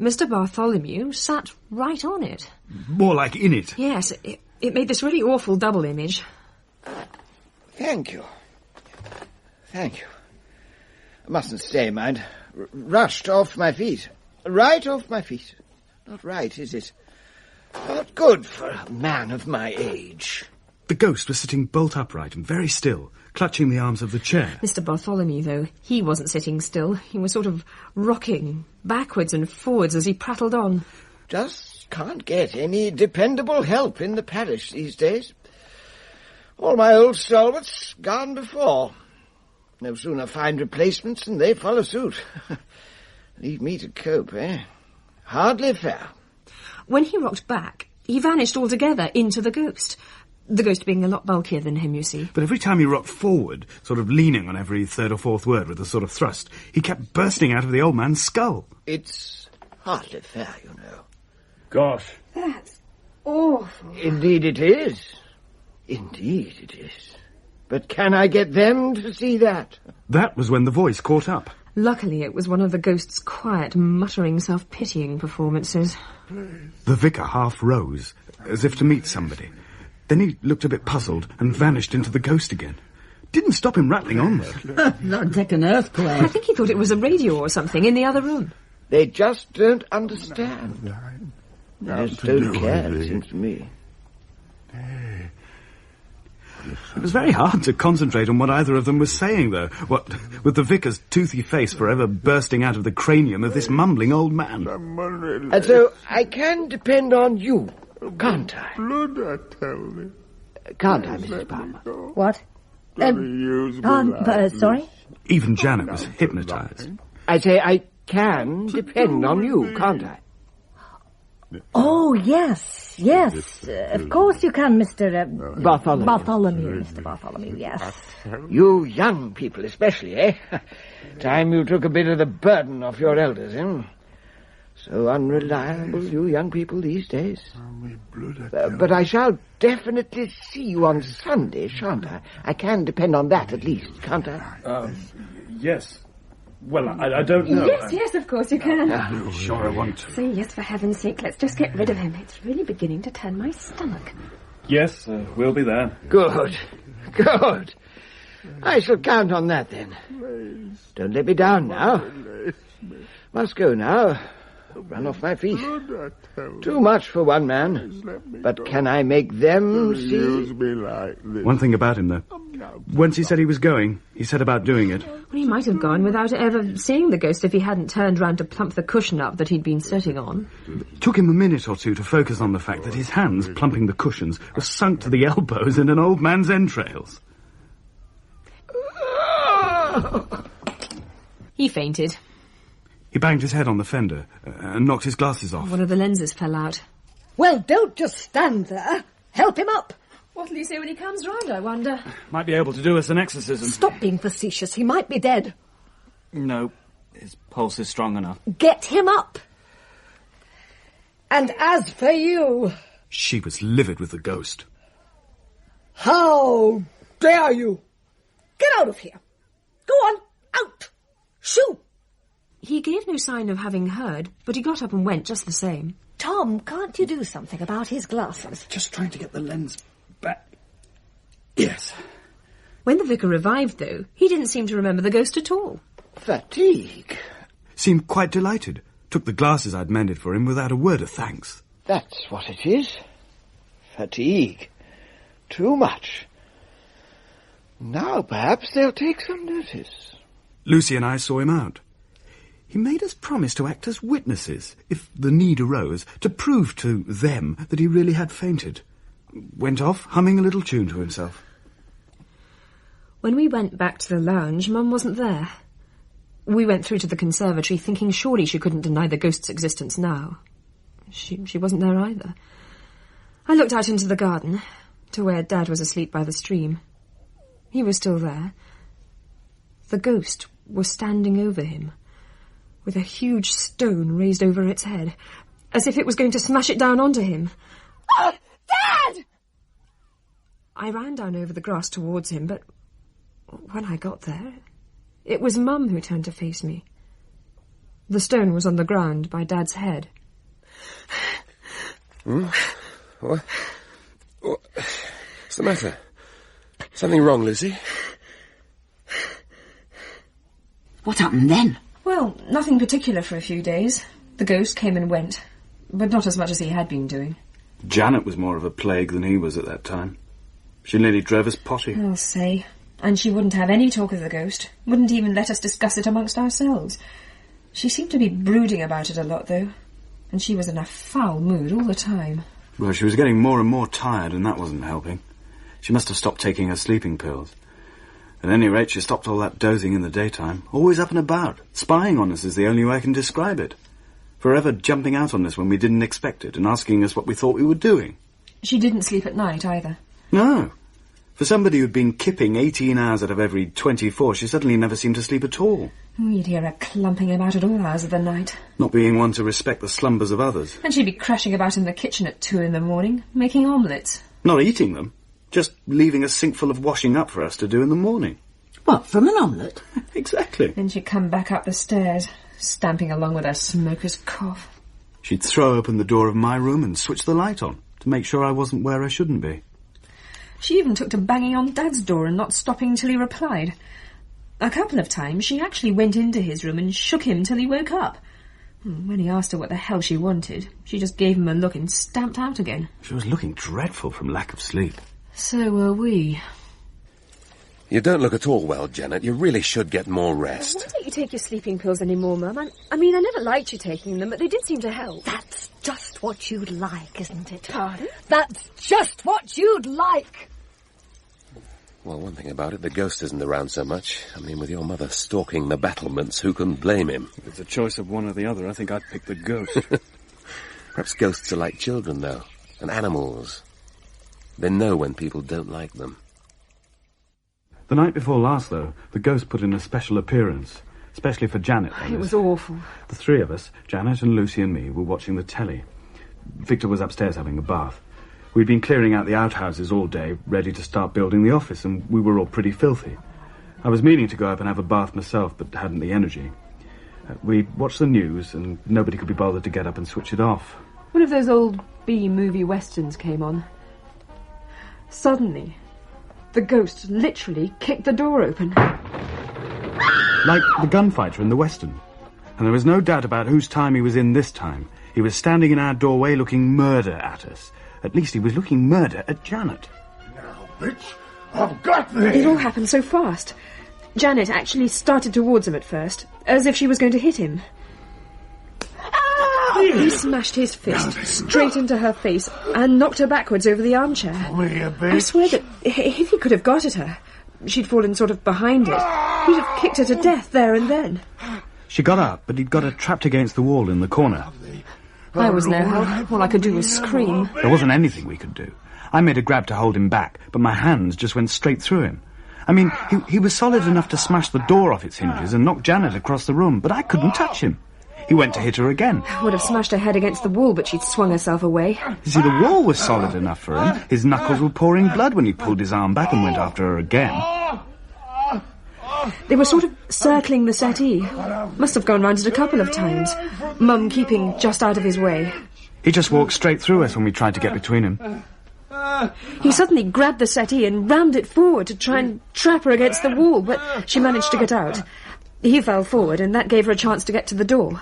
Mr. Bartholomew sat right on it. More like in it. Yes, it made this really awful double image. Thank you. Thank you. I mustn't stay, mind. Rushed off my feet. Right off my feet. Not right, is it? Not good for a man of my age. The ghost was sitting bolt upright and very still, clutching the arms of the chair. Mr. Bartholomew, though, he wasn't sitting still. He was sort of rocking backwards and forwards as he prattled on. Just can't get any dependable help in the parish these days. All my old stalwarts gone before. No sooner find replacements than they follow suit. Leave me to cope, eh? Hardly fair. When he rocked back, he vanished altogether into the ghost. The ghost being a lot bulkier than him, you see. But every time he rocked forward, sort of leaning on every third or fourth word with a sort of thrust, he kept bursting out of the old man's skull. It's hardly fair, you know. Gosh. That's awful. Indeed it is. Indeed it is. But can I get them to see that? That was when the voice caught up. Luckily, it was one of the ghost's quiet, muttering, self-pitying performances. The vicar half rose, as if to meet somebody. Then he looked a bit puzzled and vanished into the ghost again. Didn't stop him rattling on, though. That'd take an earthquake. I think he thought it was a radio or something in the other room. They just don't understand. They just don't care, it seems to me. It was very hard to concentrate on what either of them was saying, though. What with the vicar's toothy face forever bursting out of the cranium of this mumbling old man. And so I can depend on you, can't I? Can't I, Mrs. Palmer? What? Sorry? Even Janet was hypnotised. I say I can depend on you, can't I? Oh, yes. Of course you can, Mr. Bartholomew. Mr. Bartholomew, yes. You young people especially, eh? Time you took a bit of the burden off your elders, eh? So unreliable, you young people these days. But I shall definitely see you on Sunday, shan't I? I can depend on that at least, can't I? Yes. Well, I don't know. Yes, of course you can. Sure I want to. Say yes, for heaven's sake. Let's just get rid of him. It's really beginning to turn my stomach. Yes, we'll be there. Good. I shall count on that, then. Don't let me down now. Must go now. Run off my feet. Too much for one man. But can I make them see? One thing about him, though. Once he said he was going, he set about doing it. Well, he might have gone without ever seeing the ghost if he hadn't turned round to plump the cushion up that he'd been sitting on. It took him a minute or two to focus on the fact that his hands, plumping the cushions, were sunk to the elbows in an old man's entrails. He fainted. He banged his head on the fender and knocked his glasses off. One of the lenses fell out. Well, don't just stand there. Help him up. What'll he say when he comes round, I wonder? Might be able to do us an exorcism. Stop being facetious. He might be dead. No, his pulse is strong enough. Get him up. And as for you... She was livid with the ghost. How dare you? Get out of here. Go on, out. Shoo. He gave no sign of having heard, but he got up and went just the same. Tom, can't you do something about his glasses? Just trying to get the lens back. Yes. When the vicar revived, though, he didn't seem to remember the ghost at all. Fatigue. Seemed quite delighted. Took the glasses I'd mended for him without a word of thanks. That's what it is. Fatigue. Too much. Now perhaps they'll take some notice. Lucy and I saw him out. He made us promise to act as witnesses, if the need arose, to prove to them that he really had fainted. Went off, humming a little tune to himself. When we went back to the lounge, Mum wasn't there. We went through to the conservatory, thinking surely she couldn't deny the ghost's existence now. She wasn't there either. I looked out into the garden, to where Dad was asleep by the stream. He was still there. The ghost was standing over him, with a huge stone raised over its head, as if it was going to smash it down onto him. Oh, Dad! I ran down over the grass towards him, but when I got there, it was Mum who turned to face me. The stone was on the ground by Dad's head. What? What's the matter? Something wrong, Lucy? What happened then? Well, nothing particular for a few days. The ghost came and went, but not as much as he had been doing. Janet was more of a plague than he was at that time. She nearly drove us potty. I'll say. And she wouldn't have any talk of the ghost. Wouldn't even let us discuss it amongst ourselves. She seemed to be brooding about it a lot, though. And she was in a foul mood all the time. Well, she was getting more and more tired, and that wasn't helping. She must have stopped taking her sleeping pills. At any rate, she stopped all that dozing in the daytime. Always up and about. Spying on us is the only way I can describe it. Forever jumping out on us when we didn't expect it and asking us what we thought we were doing. She didn't sleep at night, either. No. For somebody who'd been kipping 18 hours out of every 24, she suddenly never seemed to sleep at all. You'd hear her clumping about at all hours of the night. Not being one to respect the slumbers of others. And she'd be crashing about in the kitchen at 2 a.m, making omelettes. Not eating them. Just leaving a sink full of washing up for us to do in the morning. What, from an omelette? Exactly. Then she'd come back up the stairs, stamping along with her smoker's cough. She'd throw open the door of my room and switch the light on to make sure I wasn't where I shouldn't be. She even took to banging on Dad's door and not stopping till he replied. A couple of times she actually went into his room and shook him till he woke up. When he asked her what the hell she wanted, she just gave him a look and stamped out again. She was looking dreadful from lack of sleep. So were we. You don't look at all well, Janet. You really should get more rest. Why don't you take your sleeping pills anymore, Mum? I mean, I never liked you taking them, but they did seem to help. That's just what you'd like, isn't it? Pardon? That's just what you'd like! Well, one thing about it, the ghost isn't around so much. I mean, with your mother stalking the battlements, who can blame him? If it's a choice of one or the other, I think I'd pick the ghost. Perhaps ghosts are like children, though, and animals. They know when people don't like them. The night before last, though, the ghost put in a special appearance, especially for Janet. It was awful. The three of us, Janet and Lucy and me, were watching the telly. Victor was upstairs having a bath. We'd been clearing out the outhouses all day, ready to start building the office, and we were all pretty filthy. I was meaning to go up and have a bath myself, but hadn't the energy. We watched the news, and nobody could be bothered to get up and switch it off. One of those old B-movie westerns came on. Suddenly, the ghost literally kicked the door open. Like the gunfighter in the western. And there was no doubt about whose time he was in this time. He was standing in our doorway looking murder at us. At least he was looking murder at Janet. Now, bitch, I've got this! It all happened so fast. Janet actually started towards him at first, as if she was going to hit him. He smashed his fist straight into her face and knocked her backwards over the armchair. I swear that if he could have got at her, she'd fallen sort of behind it. He'd have kicked her to death there and then. She got up, but he'd got her trapped against the wall in the corner. I was no help. All I could do was scream. There wasn't anything we could do. I made a grab to hold him back, but my hands just went straight through him. I mean, he was solid enough to smash the door off its hinges and knock Janet across the room, but I couldn't touch him. He went to hit her again. I would have smashed her head against the wall, but she'd swung herself away. You see, the wall was solid enough for him. His knuckles were pouring blood when he pulled his arm back and went after her again. They were sort of circling the settee. Must have gone round it a couple of times. Mum keeping just out of his way. He just walked straight through us when we tried to get between him. He suddenly grabbed the settee and rammed it forward to try and trap her against the wall, but she managed to get out. He fell forward, and that gave her a chance to get to the door.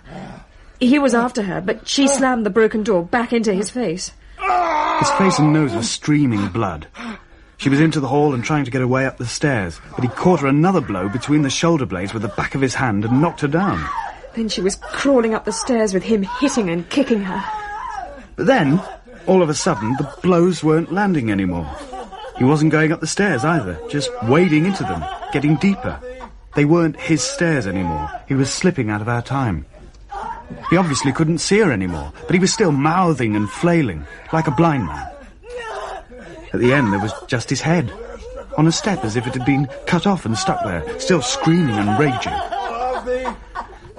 He was after her, but she slammed the broken door back into his face. His face and nose were streaming blood. She was into the hall and trying to get her way up the stairs, but he caught her another blow between the shoulder blades with the back of his hand and knocked her down. Then she was crawling up the stairs with him hitting and kicking her. But then, all of a sudden, the blows weren't landing anymore. He wasn't going up the stairs either, just wading into them, getting deeper. They weren't his stairs anymore. He was slipping out of our time. He obviously couldn't see her anymore, but he was still mouthing and flailing, like a blind man. At the end, there was just his head, on a step as if it had been cut off and stuck there, still screaming and raging.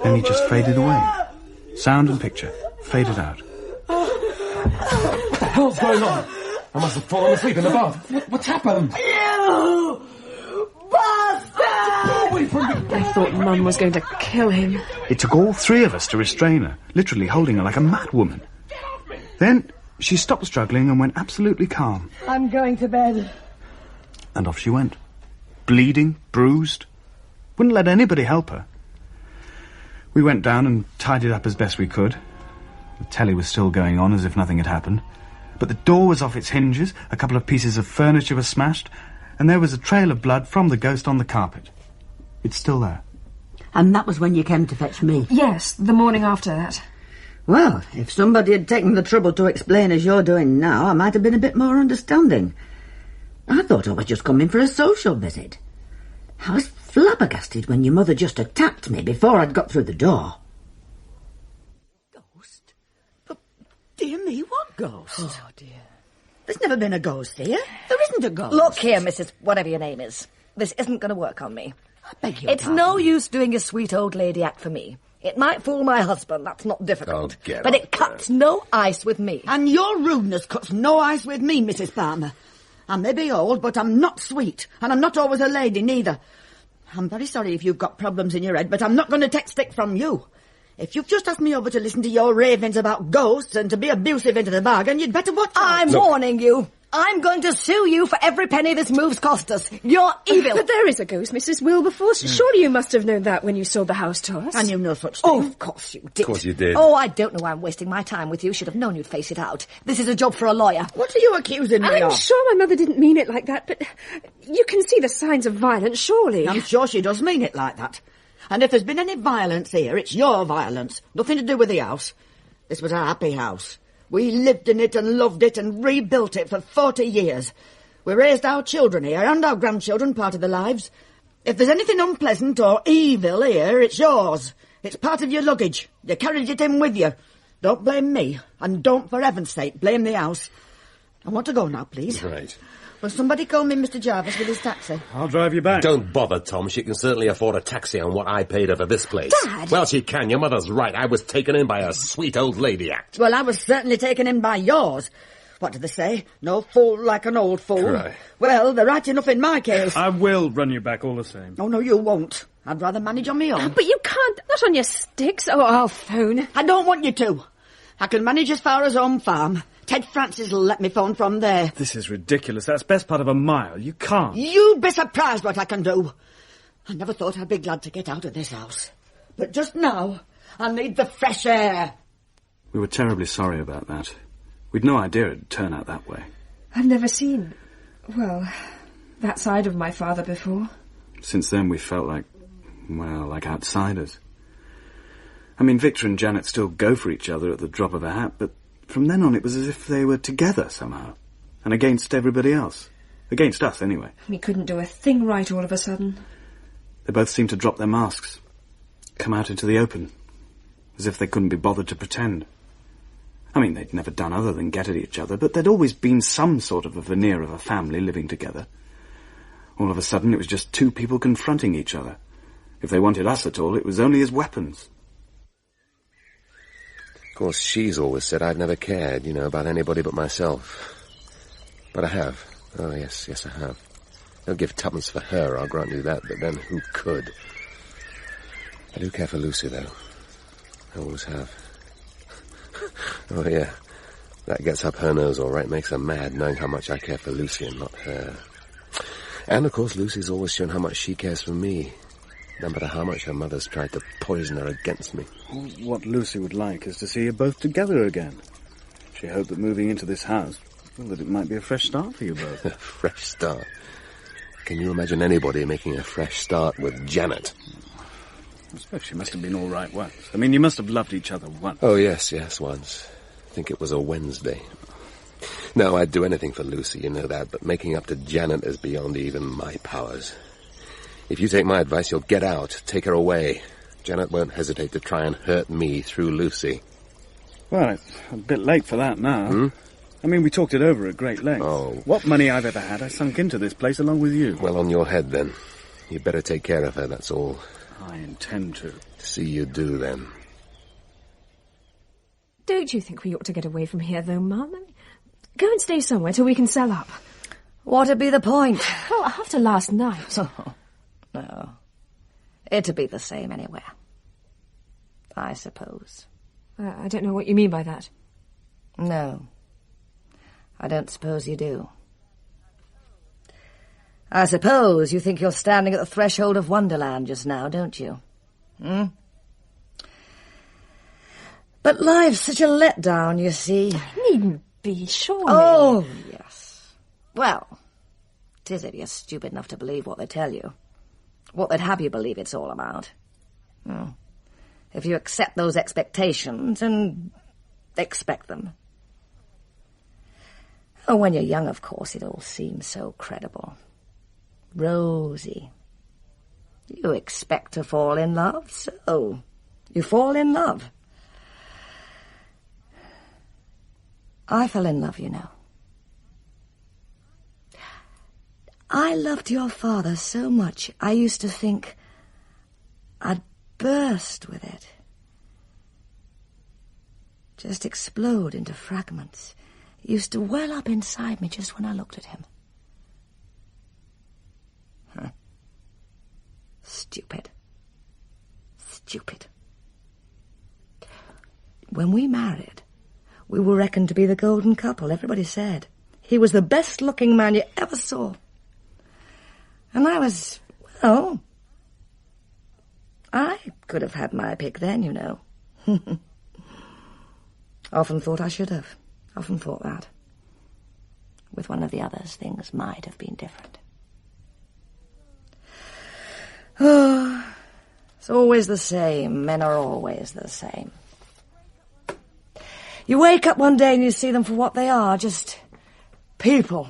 Then he just faded away. Sound and picture faded out. What the hell's going on? I must have fallen asleep in the bath. What's happened? You bastard! Away from me! I thought Mum was going to kill him. It took all three of us to restrain her, literally holding her like a mad woman. Then she stopped struggling and went absolutely calm. I'm going to bed. And off she went. Bleeding, bruised. Wouldn't let anybody help her. We went down and tidied up as best we could. The telly was still going on as if nothing had happened. But the door was off its hinges, a couple of pieces of furniture were smashed, and there was a trail of blood from the ghost on the carpet. It's still there. And that was when you came to fetch me? Yes, the morning after that. Well, if somebody had taken the trouble to explain as you're doing now, I might have been a bit more understanding. I thought I was just coming for a social visit. I was flabbergasted when your mother just attacked me before I'd got through the door. Ghost? But, dear me, what ghost? Oh, dear. There's never been a ghost here. There isn't a ghost. Look here, Mrs. Whatever your name is. This isn't going to work on me. I beg your It's pardon. no use doing a sweet old lady act for me. It might fool my husband, that's not difficult. But it cuts no ice with me. And your rudeness cuts no ice with me, Mrs. Palmer. I may be old, but I'm not sweet, and I'm not always a lady, neither. I'm very sorry if you've got problems in your head, but I'm not going to take stick from you. If you've just asked me over to listen to your ravings about ghosts and to be abusive into the bargain, you'd better watch out. I'm warning you. I'm going to sue you for every penny this move's cost us. You're evil. But there is a ghost, Mrs. Wilberforce. Surely you must have known that when you sold the house to us. I knew no such thing. Oh, of course you did. Of course you did. Oh, I don't know why I'm wasting my time with you. Should have known you'd face it out. This is a job for a lawyer. What are you accusing me I'm of? sure my mother didn't mean it like that, but you can see the signs of violence, surely. I'm sure she does mean it like that. And if there's been any violence here, it's your violence. Nothing to do with the house. This was a happy house. We lived in it and loved it and rebuilt it for 40 years. We raised our children here and our grandchildren part of their lives. If there's anything unpleasant or evil here, it's yours. It's part of your luggage. You carried it in with you. Don't blame me, and don't, for heaven's sake, blame the house. I want to go now, please. Right. Will somebody call me Mr. Jarvis with his taxi? I'll drive you back. Don't bother, Tom. She can certainly afford a taxi on what I paid her for this place. Dad! Well, she can. Your mother's right. I was taken in by a sweet old lady act. Well, I was certainly taken in by yours. What do they say? No fool like an old fool. Right. Well, they're right enough in my case. I will run you back all the same. Oh, no, you won't. I'd rather manage on my own. But you can't. Not on your sticks. Oh, I'll phone. I don't want you to. I can manage as far as home farm. Ted Francis will let me phone from there. This is ridiculous. That's best part of a mile. You can't. You'd be surprised what I can do. I never thought I'd be glad to get out of this house. But just now, I need the fresh air. We were terribly sorry about that. We'd no idea it'd turn out that way. I've never seen, well, that side of my father before. Since then, we felt like outsiders. I mean, Victor and Janet still go for each other at the drop of a hat, but from then on it was as if they were together somehow. And against everybody else. Against us, anyway. We couldn't do a thing right all of a sudden. They both seemed to drop their masks. Come out into the open. As if they couldn't be bothered to pretend. I mean, they'd never done other than get at each other, but there'd always been some sort of a veneer of a family living together. All of a sudden, it was just two people confronting each other. If they wanted us at all, it was only as weapons. Of course, she's always said I've never cared, about anybody but myself. But I have. Oh, yes, I have. They'll give tuppence for her, I'll grant you that, but then who could? I do care for Lucy, though. I always have. Oh, yeah. That gets up her nose all right, makes her mad, knowing how much I care for Lucy and not her. And, of course, Lucy's always shown how much she cares for me. No matter how much her mother's tried to poison her against me. What Lucy would like is to see you both together again. She hoped that moving into this house, that it might be a fresh start for you both. A fresh start? Can you imagine anybody making a fresh start with Janet? I suppose she must have been all right once. I mean, you must have loved each other once. Oh, yes, once. I think it was a Wednesday. No, I'd do anything for Lucy, you know that, but making up to Janet is beyond even my powers. If you take my advice, you'll get out, take her away. Janet won't hesitate to try and hurt me through Lucy. Well, it's a bit late for that now. I mean, we talked it over at great length. Oh. What money I've ever had, I sunk into this place along with you. Well, on your head, then. You better take care of her, that's all. I intend to. See you do, then. Don't you think we ought to get away from here, though, Mum? Go and stay somewhere till we can sell up. What'd be the point? Well, after last night. No. It'd be the same anywhere. I suppose. I don't know what you mean by that. No. I don't suppose you do. I suppose you think you're standing at the threshold of Wonderland just now, don't you? But life's such a letdown, you see. Needn't be, surely. Oh, yes. Well, 'tis if you're stupid enough to believe what they tell you. What they'd have you believe it's all about. If you accept those expectations and expect them. Oh, when you're young, of course, it all seems so credible. Rosy. You expect to fall in love, so you fall in love. I fell in love, you know. I loved your father so much, I used to think I'd burst with it. Just explode into fragments. It used to well up inside me just when I looked at him. Stupid. When we married, we were reckoned to be the golden couple, everybody said. He was the best-looking man you ever saw. And I was, well, I could have had my pick then, you know. Often thought I should have. Often thought that. With one of the others, things might have been different. Oh, it's always the same. Men are always the same. You wake up one day and you see them for what they are, just people.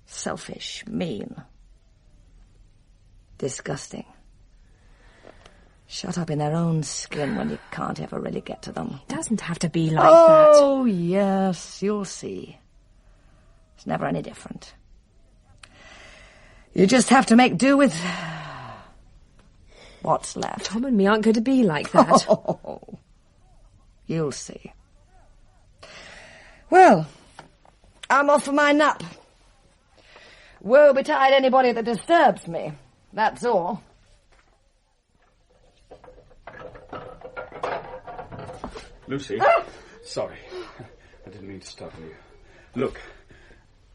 Selfish, mean, disgusting. Shut up in their own skin when you can't ever really get to them. It doesn't have to be like that. Oh, yes, you'll see. It's never any different. You just have to make do with what's left. Tom and me aren't going to be like that. Oh, you'll see. Well, I'm off for my nap. Woe betide anybody that disturbs me. That's all. Lucy, sorry. I didn't mean to startle you. Look,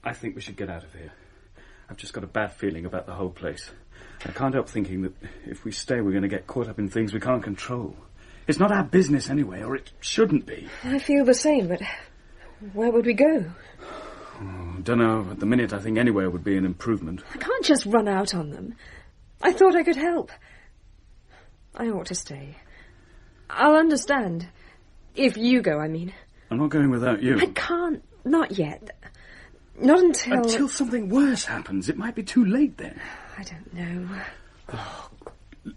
I think we should get out of here. I've just got a bad feeling about the whole place. I can't help thinking that if we stay, we're going to get caught up in things we can't control. It's not our business anyway, or it shouldn't be. I feel the same, but where would we go? Don't know. At the minute, I think anywhere would be an improvement. I can't just run out on them. I thought I could help. I ought to stay. I'll understand. If you go, I mean. I'm not going without you. I can't. Not yet. Not until... Until something worse happens. It might be too late then. I don't know. Oh,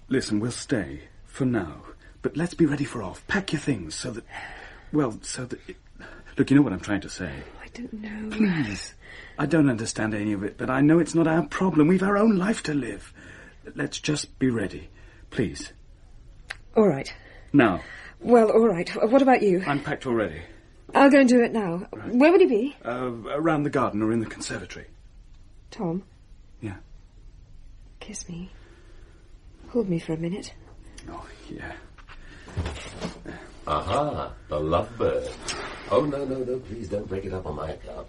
listen, we'll stay. For now. But let's be ready for off. Pack your things so that... Well, so that... Look, you know what I'm trying to say. I don't know. Please. I don't understand any of it, but I know it's not our problem. We've our own life to live. Let's just be ready. Please. All right. Now. Well, all right. What about you? I'm packed already. I'll go and do it now. Right. Where would you be? Around the garden or in the conservatory. Tom? Yeah. Kiss me. Hold me for a minute. Oh, yeah. Aha, the lovebird. Oh, no, please don't break it up on my account.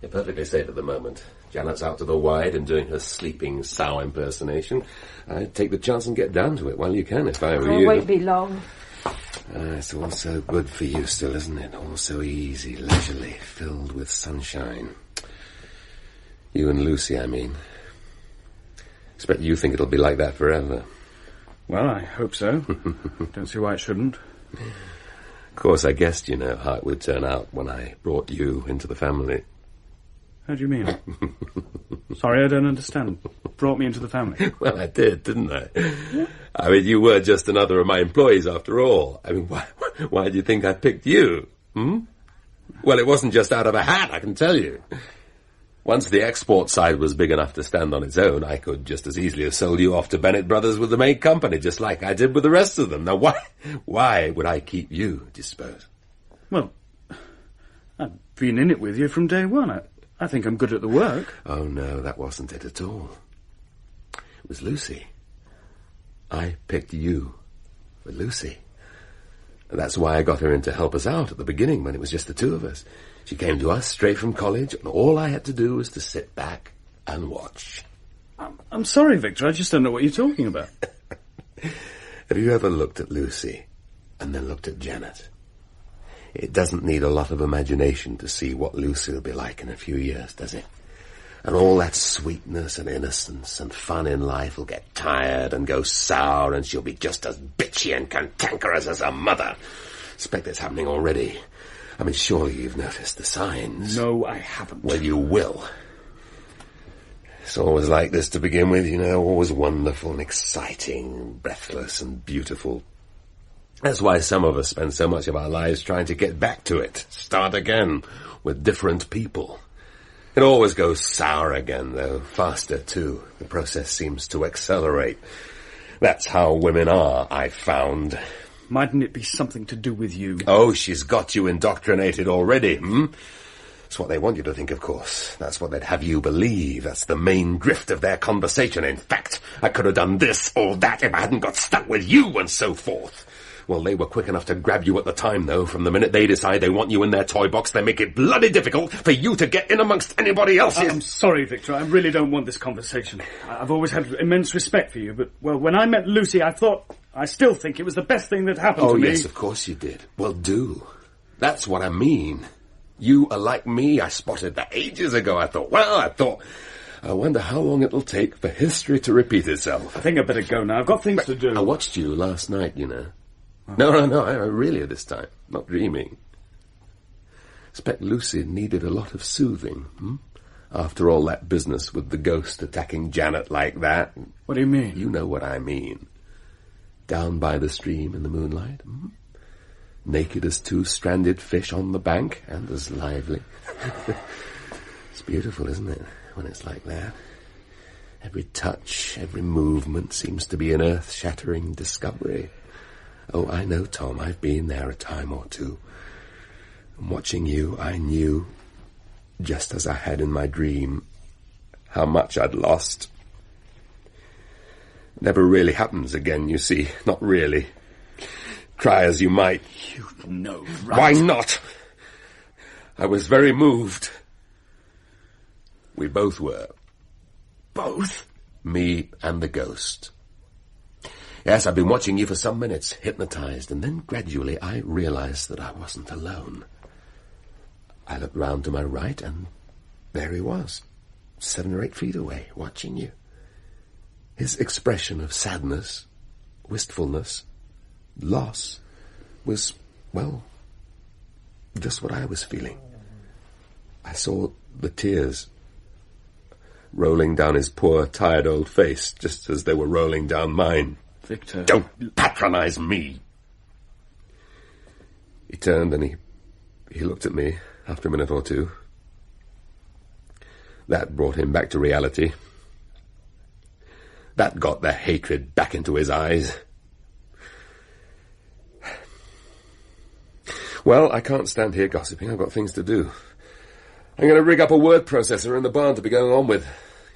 You're perfectly safe at the moment. Janet's out to the wide and doing her sleeping sow impersonation. I'd take the chance and get down to it while you can, if I were you. I won't be long. It's all so good for you still, isn't it? All so easy, leisurely, filled with sunshine. You and Lucy, I mean. Expect you think it'll be like that forever. Well, I hope so. Don't see why it shouldn't. Of course, I guessed, you know, how it would turn out when I brought you into the family. How do you mean? Sorry, I don't understand. Brought me into the family. Well, I did, didn't I? I mean, you were just another of my employees after all. I mean, why do you think I picked you? Well, it wasn't just out of a hat, I can tell you. Once the export side was big enough to stand on its own, I could just as easily have sold you off to Bennett Brothers with the Maid Company, just like I did with the rest of them. Now, why would I keep you, do you suppose? Well, I've been in it with you from day one. I think I'm good at the work. Oh, no, that wasn't it at all. It was Lucy. I picked you for Lucy. And that's why I got her in to help us out at the beginning when it was just the two of us. She came to us straight from college, and all I had to do was to sit back and watch. I'm sorry, Victor, I just don't know what you're talking about. Have you ever looked at Lucy and then looked at Janet? It doesn't need a lot of imagination to see what Lucy will be like in a few years, does it? And all that sweetness and innocence and fun in life will get tired and go sour, and she'll be just as bitchy and cantankerous as her mother. Expect it's happening already. I mean, surely you've noticed the signs. No, I haven't. Well, you will. It's always like this to begin with, you know, always wonderful and exciting, breathless and beautiful. That's why some of us spend so much of our lives trying to get back to it, start again, with different people. It always goes sour again, though, faster too. The process seems to accelerate. That's how women are, I've found. Mightn't it be something to do with you? Oh, she's got you indoctrinated already, That's what they want you to think, of course. That's what they'd have you believe. That's the main drift of their conversation. In fact, I could have done this or that if I hadn't got stuck with you and so forth. Well, they were quick enough to grab you at the time, though. From the minute they decide they want you in their toy box, they make it bloody difficult for you to get in amongst anybody else. I'm sorry, Victor. I really don't want this conversation. I've always had immense respect for you, but, well, when I met Lucy, I still think it was the best thing that happened to me. Oh, yes, of course you did. Well, do. That's what I mean. You are like me. I spotted that ages ago. I thought, I wonder how long it'll take for history to repeat itself. I think I'd better go now. I've got things to do. I watched you last night, you know. No, I really this time. Not dreaming. Expect Lucy needed a lot of soothing, After all that business with the ghost attacking Janet like that. What do you mean? You know what I mean. Down by the stream in the moonlight, naked as two stranded fish on the bank, and as lively. It's beautiful, isn't it, when it's like that? Every touch, every movement seems to be an earth-shattering discovery. Oh, I know, Tom, I've been there a time or two. And watching you, I knew, just as I had in my dream, how much I'd lost. Never really happens again, you see. Not really. Try as you might. You know, right? Why not? I was very moved. We both were. Both? Me and the ghost. Yes, I've been watching you for some minutes, hypnotized, and then gradually I realized that I wasn't alone. I looked round to my right, and there he was, 7 or 8 feet away, watching you. His expression of sadness, wistfulness, loss was, well, just what I was feeling. I saw the tears rolling down his poor, tired old face, just as they were rolling down mine. Victor... Don't patronize me! He turned and he looked at me after a minute or two. That brought him back to reality. That got the hatred back into his eyes. Well, I can't stand here gossiping. I've got things to do. I'm going to rig up a word processor in the barn to be going on with.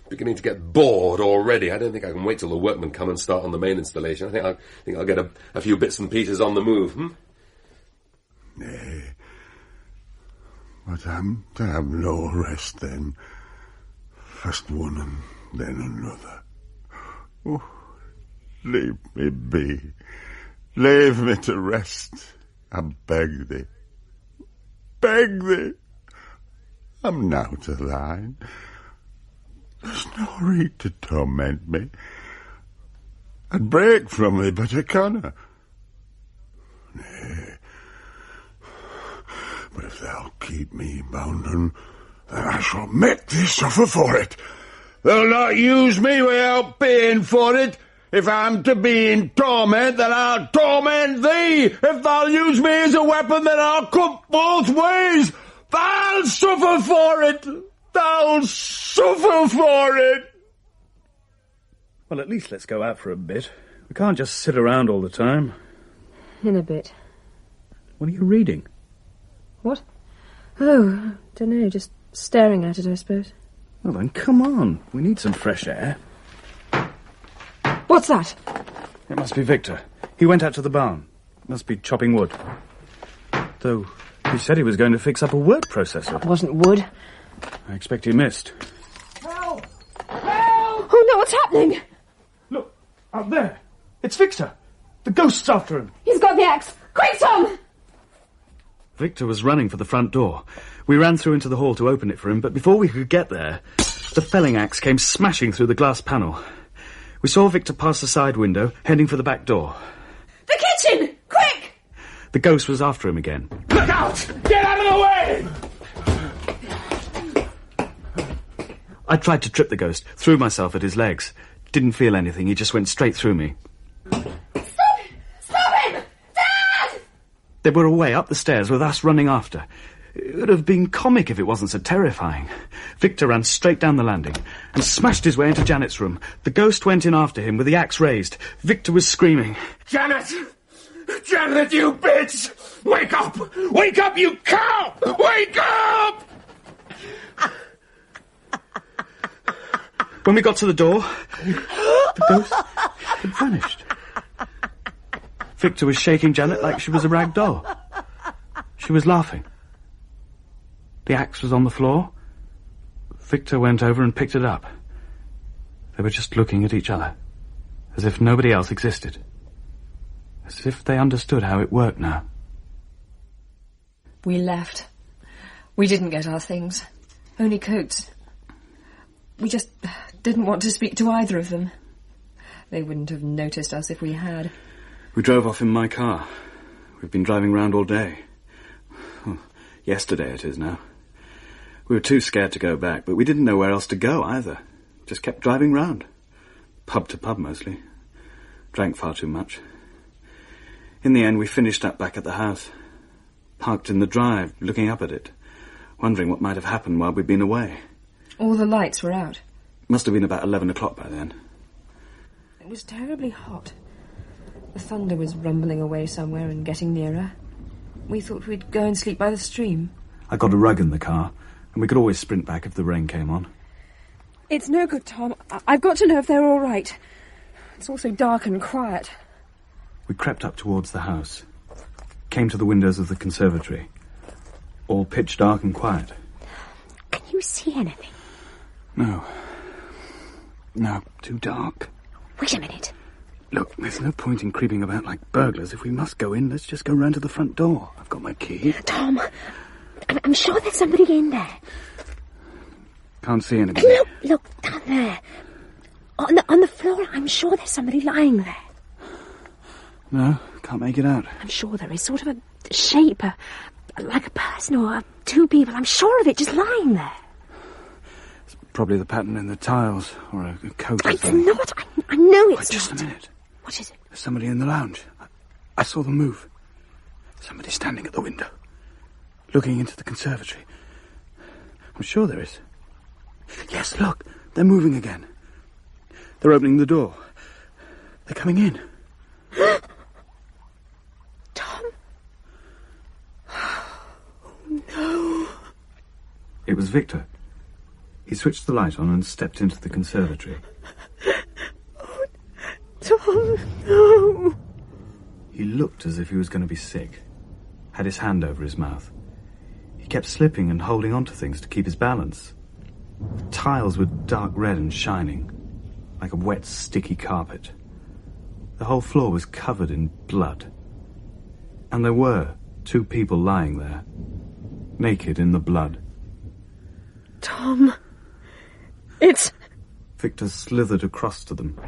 Beginning to get bored already. I don't think I can wait till the workmen come and start on the main installation. I think I'll get a few bits and pieces on the move, Nay, but I'm to have no rest then. First one and then another. Oh, leave me be. Leave me to rest. I beg thee. Beg thee. I'm now to thine. There's no need to torment me. I'd break from thee, but I canna. Nay. But if thou keep me bounden, then I shall make thee suffer for it. They'll not use me without paying for it. If I'm to be in torment, then I'll torment thee. If thou use me as a weapon, then I'll cut both ways. Thou'll suffer for it. Thou'll suffer for it. Well, at least let's go out for a bit. We can't just sit around all the time. In a bit. What are you reading? What? Oh, don't know, just staring at it, I suppose. Well then, come on. We need some fresh air. What's that? It must be Victor. He went out to the barn. Must be chopping wood. Though, he said he was going to fix up a word processor. It wasn't wood. I expect he missed. Help! Help! Oh no, what's happening? Look, out there. It's Victor. The ghost's after him. He's got the axe. Quick, Tom! Victor was running for the front door. We ran through into the hall to open it for him, but before we could get there, the felling axe came smashing through the glass panel. We saw Victor pass the side window, heading for the back door. The kitchen! Quick! The ghost was after him again. Look out! Get out of the way! I tried to trip the ghost, threw myself at his legs. Didn't feel anything, he just went straight through me. Stop him! Dad! They were away up the stairs with us running after. It would have been comic if it wasn't so terrifying. Victor ran straight down the landing and smashed his way into Janet's room. The ghost went in after him with the axe raised. Victor was screaming. Janet! Janet, you bitch! Wake up! Wake up, you cow! Wake up! When we got to the door, the ghost had vanished. Victor was shaking Janet like she was a rag doll. She was laughing. The axe was on the floor. Victor went over and picked it up. They were just looking at each other, as if nobody else existed. As if they understood how it worked now. We left. We didn't get our things. Only coats. We just didn't want to speak to either of them. They wouldn't have noticed us if we had. We drove off in my car. We've been driving round all day. Yesterday it is now. We were too scared to go back, but we didn't know where else to go either. Just kept driving round. Pub to pub mostly. Drank far too much. In the end we finished up back at the house. Parked in the drive, looking up at it, wondering what might have happened while we'd been away. All the lights were out. Must have been about 11 o'clock by then. It was terribly hot. The thunder was rumbling away somewhere and getting nearer. We thought we'd go and sleep by the stream. I got a rug in the car, and we could always sprint back if the rain came on. It's no good, Tom. I've got to know if they're all right. It's all so dark and quiet. We crept up towards the house. Came to the windows of the conservatory. All pitch dark and quiet. Can you see anything? No. No, too dark. Wait a minute. Look, there's no point in creeping about like burglars. If we must go in, let's just go round to the front door. I've got my key. Tom, I'm sure there's somebody in there. Can't see anybody. Look, down there. On the floor, I'm sure there's somebody lying there. No, can't make it out. I'm sure there is sort of a shape, like a person or two people. I'm sure of it, just lying there. It's probably the pattern in the tiles, or a coat or It's something. not. I know it's Just not. a minute. What is it? There's somebody in the lounge. I saw them move. Somebody standing at the window, looking into the conservatory. I'm sure there is. Yes, look, they're moving again. They're opening the door. They're coming in. Tom? Oh, no. It was Victor. He switched the light on and stepped into the conservatory. Oh, Tom, no. He looked as if he was going to be sick. Had his hand over his mouth. He kept slipping and holding on to things to keep his balance. The tiles were dark red and shining, like a wet, sticky carpet. The whole floor was covered in blood. And there were two people lying there, naked in the blood. Tom, it's... Victor slithered across to them.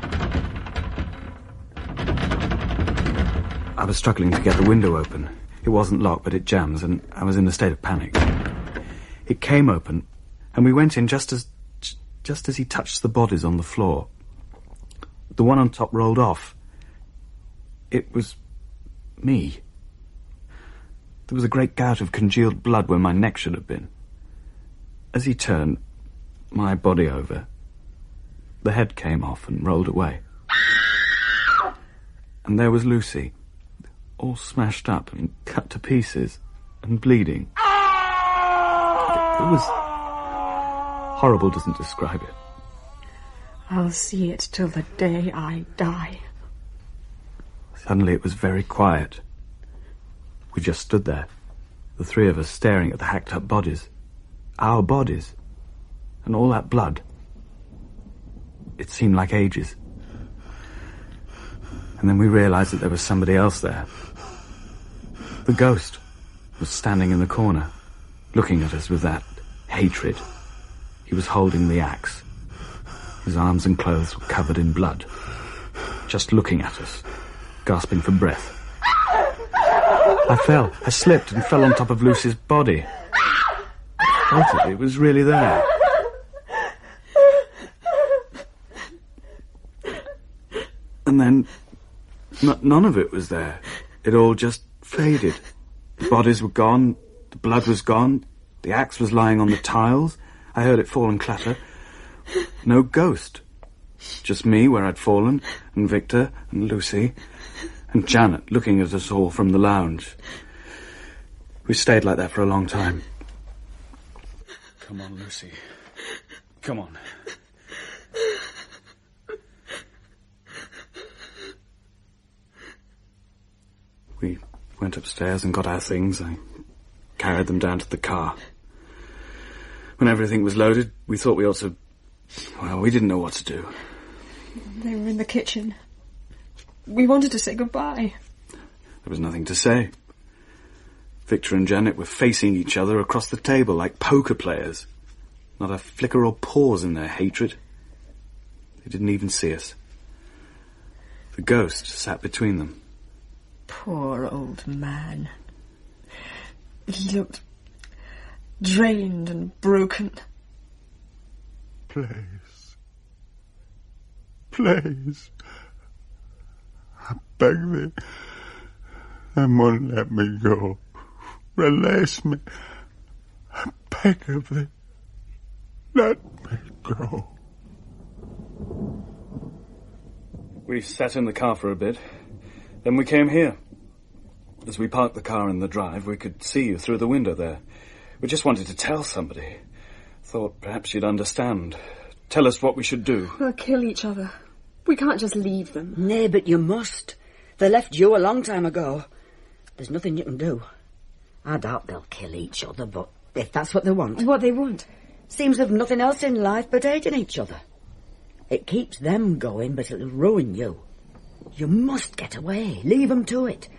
I was struggling to get the window open. It wasn't locked, but it jams, and I was in a state of panic. It came open, and we went in just as he touched the bodies on the floor. The one on top rolled off. It was me. There was a great gout of congealed blood where my neck should have been. As he turned my body over, the head came off and rolled away. And there was Lucy, all smashed up and cut to pieces and bleeding. It was... horrible doesn't describe it. I'll see it till the day I die. Suddenly it was very quiet. We just stood there, the three of us staring at the hacked-up bodies. Our bodies. And all that blood. It seemed like ages. And then we realized that there was somebody else there. The ghost was standing in the corner, looking at us with that hatred. He was holding the axe. His arms and clothes were covered in blood. Just looking at us, gasping for breath. I fell. I slipped and fell on top of Lucy's body. It was really there. And then none of it was there. It all just faded. The bodies were gone. The blood was gone. The axe was lying on the tiles. I heard it fall and clatter. No ghost. Just me where I'd fallen, and Victor, and Lucy, and Janet looking at us all from the lounge. We stayed like that for a long time. Come on, Lucy. Come on. We went upstairs and got our things. I carried them down to the car. When everything was loaded, we thought we ought to... Well, we didn't know what to do. They were in the kitchen. We wanted to say goodbye. There was nothing to say. Victor and Janet were facing each other across the table like poker players. Not a flicker or pause in their hatred. They didn't even see us. The ghost sat between them. Poor old man. He looked drained and broken. Please. Please. I beg thee. They won't let me go. Release me. I beg of thee. Let me go. We sat in the car for a bit. Then we came here. As we parked the car in the drive, we could see you through the window there. We just wanted to tell somebody. Thought perhaps you'd understand. Tell us what we should do. We'll kill each other. We can't just leave them. Nay, but you must. They left you a long time ago. There's nothing you can do. I doubt they'll kill each other, but if that's what they want... What they want? Seems they've nothing else in life but hating each other. It keeps them going, but it'll ruin you. You must get away. Leave them to it.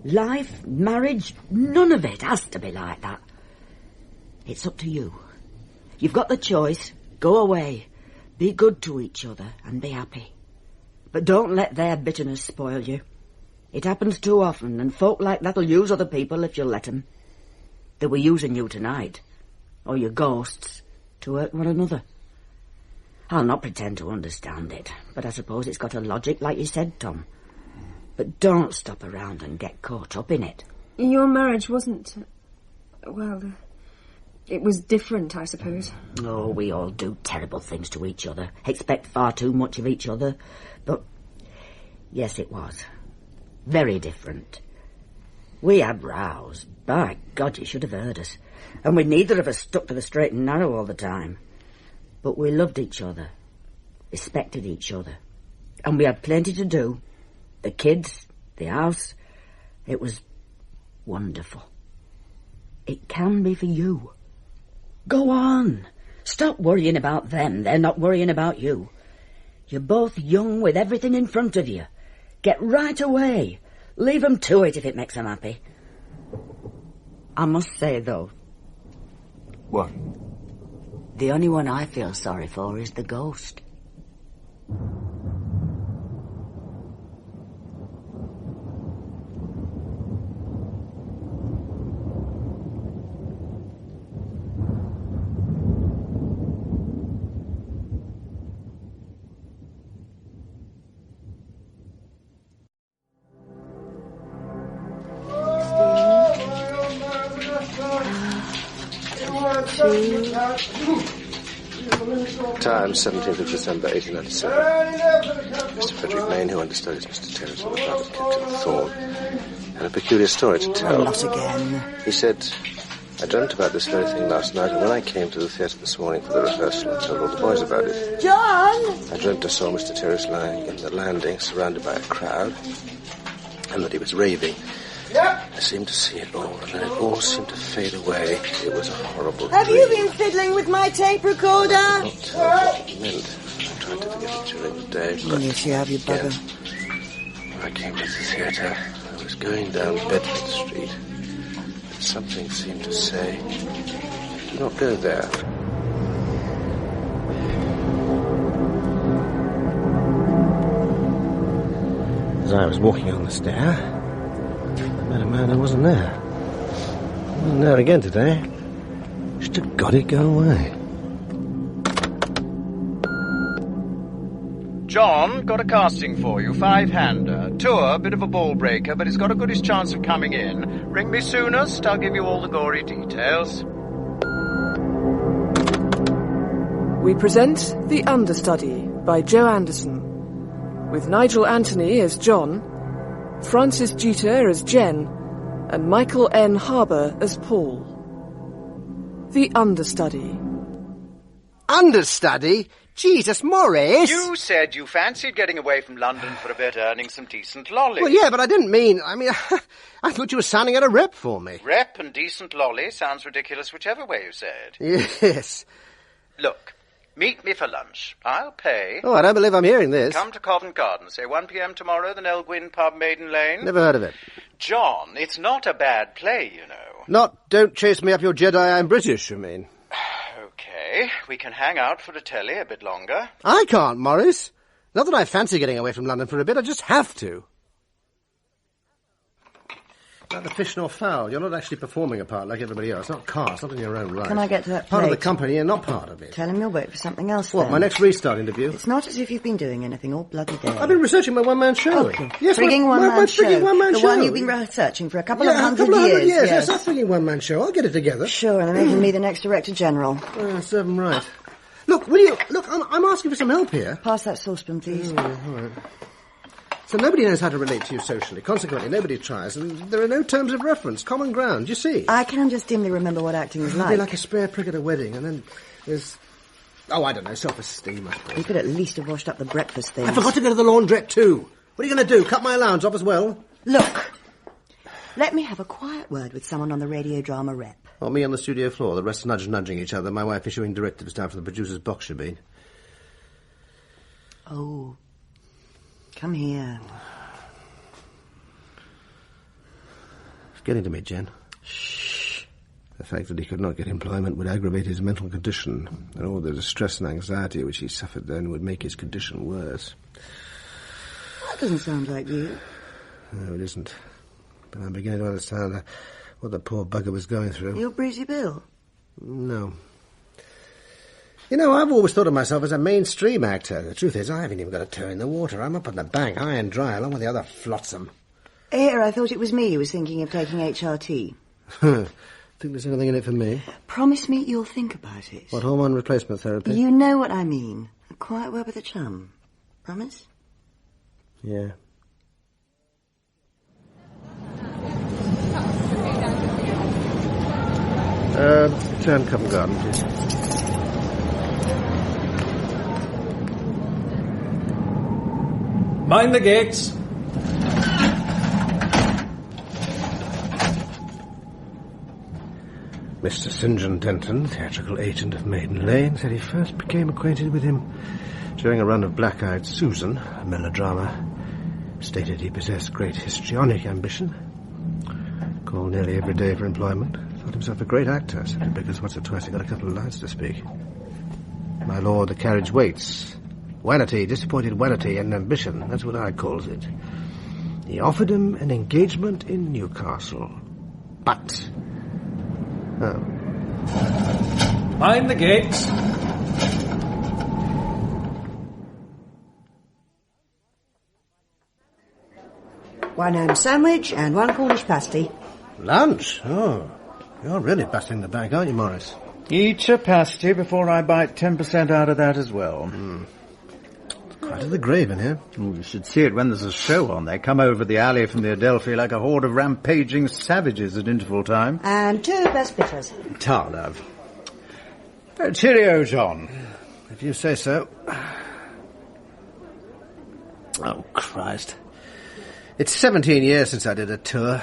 Life, marriage, none of it has to be like that. It's up to you. You've got the choice. Go away. Be good to each other and be happy. But don't let their bitterness spoil you. It happens too often, and folk like that'll use other people if you'll let them. They were using you tonight, or your ghosts, to hurt one another. I'll not pretend to understand it, but I suppose it's got a logic, like you said, Tom. But don't stop around and get caught up in it. Your marriage wasn't... well, it was different, I suppose. Oh, we all do terrible things to each other, expect far too much of each other, but yes, it was. Very different. We had rows. By God, you should have heard us. And we neither of us stuck to the straight and narrow all the time. But we loved each other, respected each other, and we had plenty to do. The kids, the house, it was wonderful. It can be for you. Go on. Stop worrying about them. They're not worrying about you. You're both young with everything in front of you. Get right away. Leave them to it if it makes them happy. I must say, though... What? The only one I feel sorry for is the ghost. Time, 17th of December, 1897. Mr. Frederick Main, who understudies Mr. Terence on the part of Captain Thorne, had a peculiar story to tell. Not again. He said, I dreamt about this very thing last night, and when I came to the theatre this morning for the rehearsal, I told all the boys about it. John! I dreamt I saw Mr. Terence lying in the landing, surrounded by a crowd, and that he was raving. I seemed to see it all, and then it all seemed to fade away. It was a horrible Have dream. you been fiddling with my tape recorder? I could not tell what it meant. I tried to forget it during the day, but Yes, you have, you bugger. when I came to the theatre, I was going down Bedford Street. And something seemed to say, do not go there. As I was walking on the stair, I met a man who wasn't there. He wasn't there again today. Should have got it go away. John, got a casting for you, 5-hander. Tour, bit of a ball breaker, but it's got a goodish chance of coming in. Ring me soonest, I'll give you all the gory details. We present The Understudy by Joe Anderson, with Nigel Anthony as John, Francis Jeter as Jen, and Michael N. Harbour as Paul. The Understudy. Understudy? Jesus, Morris! You said you fancied getting away from London for a bit, earning some decent lolly. Well, yeah, but I didn't mean... I mean, I thought you were sounding out a rep for me. Rep and decent lolly sounds ridiculous whichever way you say it. Yes. Look, meet me for lunch. I'll pay. Oh, I don't believe I'm hearing this. Come to Covent Garden, say 1 p.m. tomorrow, the Nelgwyn pub, Maiden Lane. Never heard of it. John, it's not a bad play, you know. Not Don't Chase Me Up Your Jedi, I'm British, you mean? Okay, we can hang out for a telly a bit longer. I can't, Morris. Not that I fancy getting away from London for a bit, I just have to. Neither fish nor fowl. You're not actually performing a part like everybody else. Not cast, not in your own right. Can I get to that Part of the plate? company and not part of it. Tell him you'll wait for something else. What, then. my next restart interview? It's not as if you've been doing anything all bloody day. I've been researching my one-man show. Okay. Yes, Frigging my one-man show. frigging one-man the show. one you've been researching for a couple of Yeah, hundred a couple of hundred years. years. Yes, that's frigging one-man show. I'll get it together. Sure, and they're making me the next Director General. Serve 'em right. Look, will you... Look, I'm asking for some help here. Pass that saucepan, please. Oh, all right. So nobody knows how to relate to you socially. Consequently, nobody tries, and there are no terms of reference, common ground, you see. I can just dimly remember what acting is It'd be like. like a spare prick at a wedding, and then there's... Oh, I don't know, self-esteem, I suppose. You could at least have washed up the breakfast things. I forgot to go to the laundrette, too. What are you going to do, cut my allowance off as well? Look, let me have a quiet word with someone on the radio drama rep. Or me on the studio floor, the rest nudging each other, my wife issuing directives down from the producer's box, you mean. Oh, come here. It's getting to me, Jen. Shh. The fact that he could not get employment would aggravate his mental condition, and all the distress and anxiety which he suffered then would make his condition worse. That doesn't sound like you. No, it isn't. But I'm beginning to understand what the poor bugger was going through. You're Breezy Bill? No. You know, I've always thought of myself as a mainstream actor. The truth is, I haven't even got a toe in the water. I'm up on the bank, high and dry, along with the other flotsam. Here, I thought it was me who was thinking of taking HRT. Think there's anything in it for me? Promise me you'll think about it. What, hormone replacement therapy? You know what I mean. A quiet word with a chum. Promise? Yeah. Turn Covent Garden, please. Mind the gates. Mr. St. John Denton, theatrical agent of Maiden Lane, said he first became acquainted with him during a run of Black-Eyed Susan, a melodrama. Stated he possessed great histrionic ambition. Called nearly every day for employment. Thought himself a great actor, simply because once or twice he got a couple of lines to speak. My lord, the carriage waits. Vanity, disappointed vanity and ambition, that's what I calls it. He offered him an engagement in Newcastle. But... Oh. Mind the gates. One ham sandwich and one Cornish pasty. Lunch? Oh, you're really busting the bank, aren't you, Morris? Eat a pasty before I bite 10% out of that as well. Quite to the grave in here. Oh, you should see it when there's a show on. They come over the alley from the Adelphi like a horde of rampaging savages at interval time. And 2 best bitters. Tar, love. Cheerio, John. If you say so. Oh, Christ. It's 17 years since I did a tour.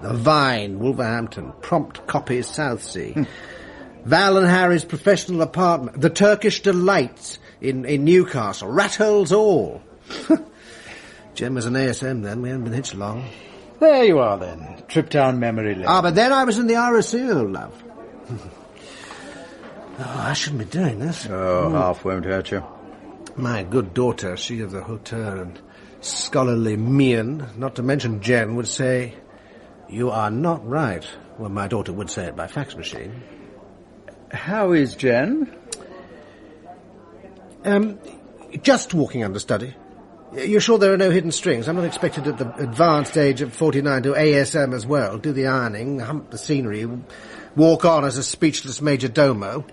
The Vine, Wolverhampton, Prompt Copies, Southsea. Val and Harry's professional apartment. The Turkish Delights in Newcastle. Ratholes all. Jem was an ASM then. We hadn't been hitched long. There you are, then. Trip down memory lane. Ah, but then I was in the RSC, old love. Oh, I shouldn't be doing this. Oh, half won't hurt you. My good daughter, she of the hauteur and scholarly mien, not to mention Jen, would say, "You are not right." Well, my daughter would say it by fax machine. How is Jen? Just walking understudy. You're sure there are no hidden strings? I'm not expected at the advanced age of 49 to ASM as well. Do the ironing, hump the scenery, walk on as a speechless major domo.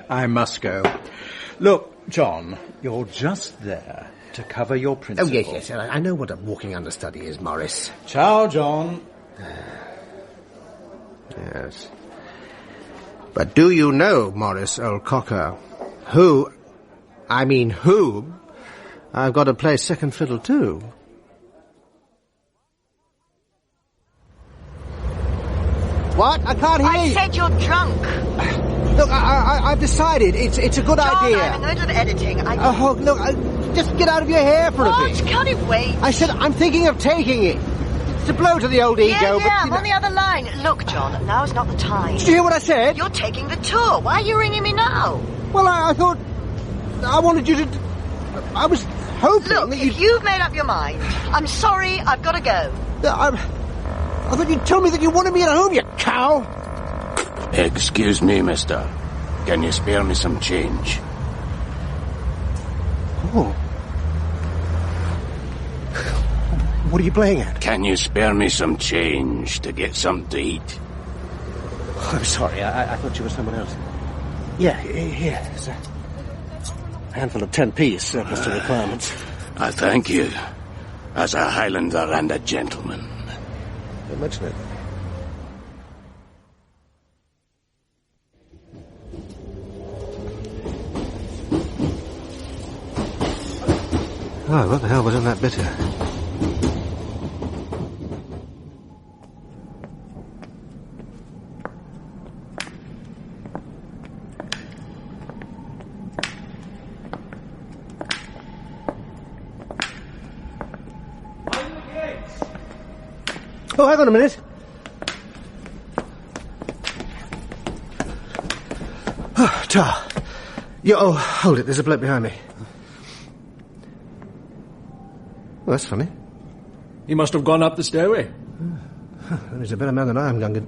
I must go. Look, John, you're just there to cover your principal. Oh, yes. I know what a walking understudy is, Morris. Ciao, John. Yes. But do you know, Morris, old cocker, who... I mean whom? I've got to play second fiddle too. What? I can't hear you. I said you're drunk. Look, I've decided it's a good idea. I'm in the middle of editing. Oh, look, just get out of your hair for a bit. Can't it wait? I said I'm thinking of taking it. It's a blow to the old ego, Yeah, but... I'm on the other line. Look, John, now's not the time. Did you hear what I said? You're taking the tour. Why are you ringing me now? Well, I thought... I wanted you to... I was hoping Look, that if you've made up your mind, I'm sorry, I've got to go. I thought you'd told me that you wanted me at home, you cow! Excuse me, mister. Can you spare me some change? Oh. What are you playing at? Can you spare me some change to get something to eat? I'm sorry, I thought you were someone else. Yeah, here. There's a handful of 10p surplus to requirements. I thank you, as a Highlander and a gentleman. Don't mention it. Oh, what the hell was in that bitter? Oh, hang on a minute. Oh, Tar. Oh, hold it. There's a bloke behind me. Well, that's funny. He must have gone up the stairway. Well, he's a better man than I am, Gungan.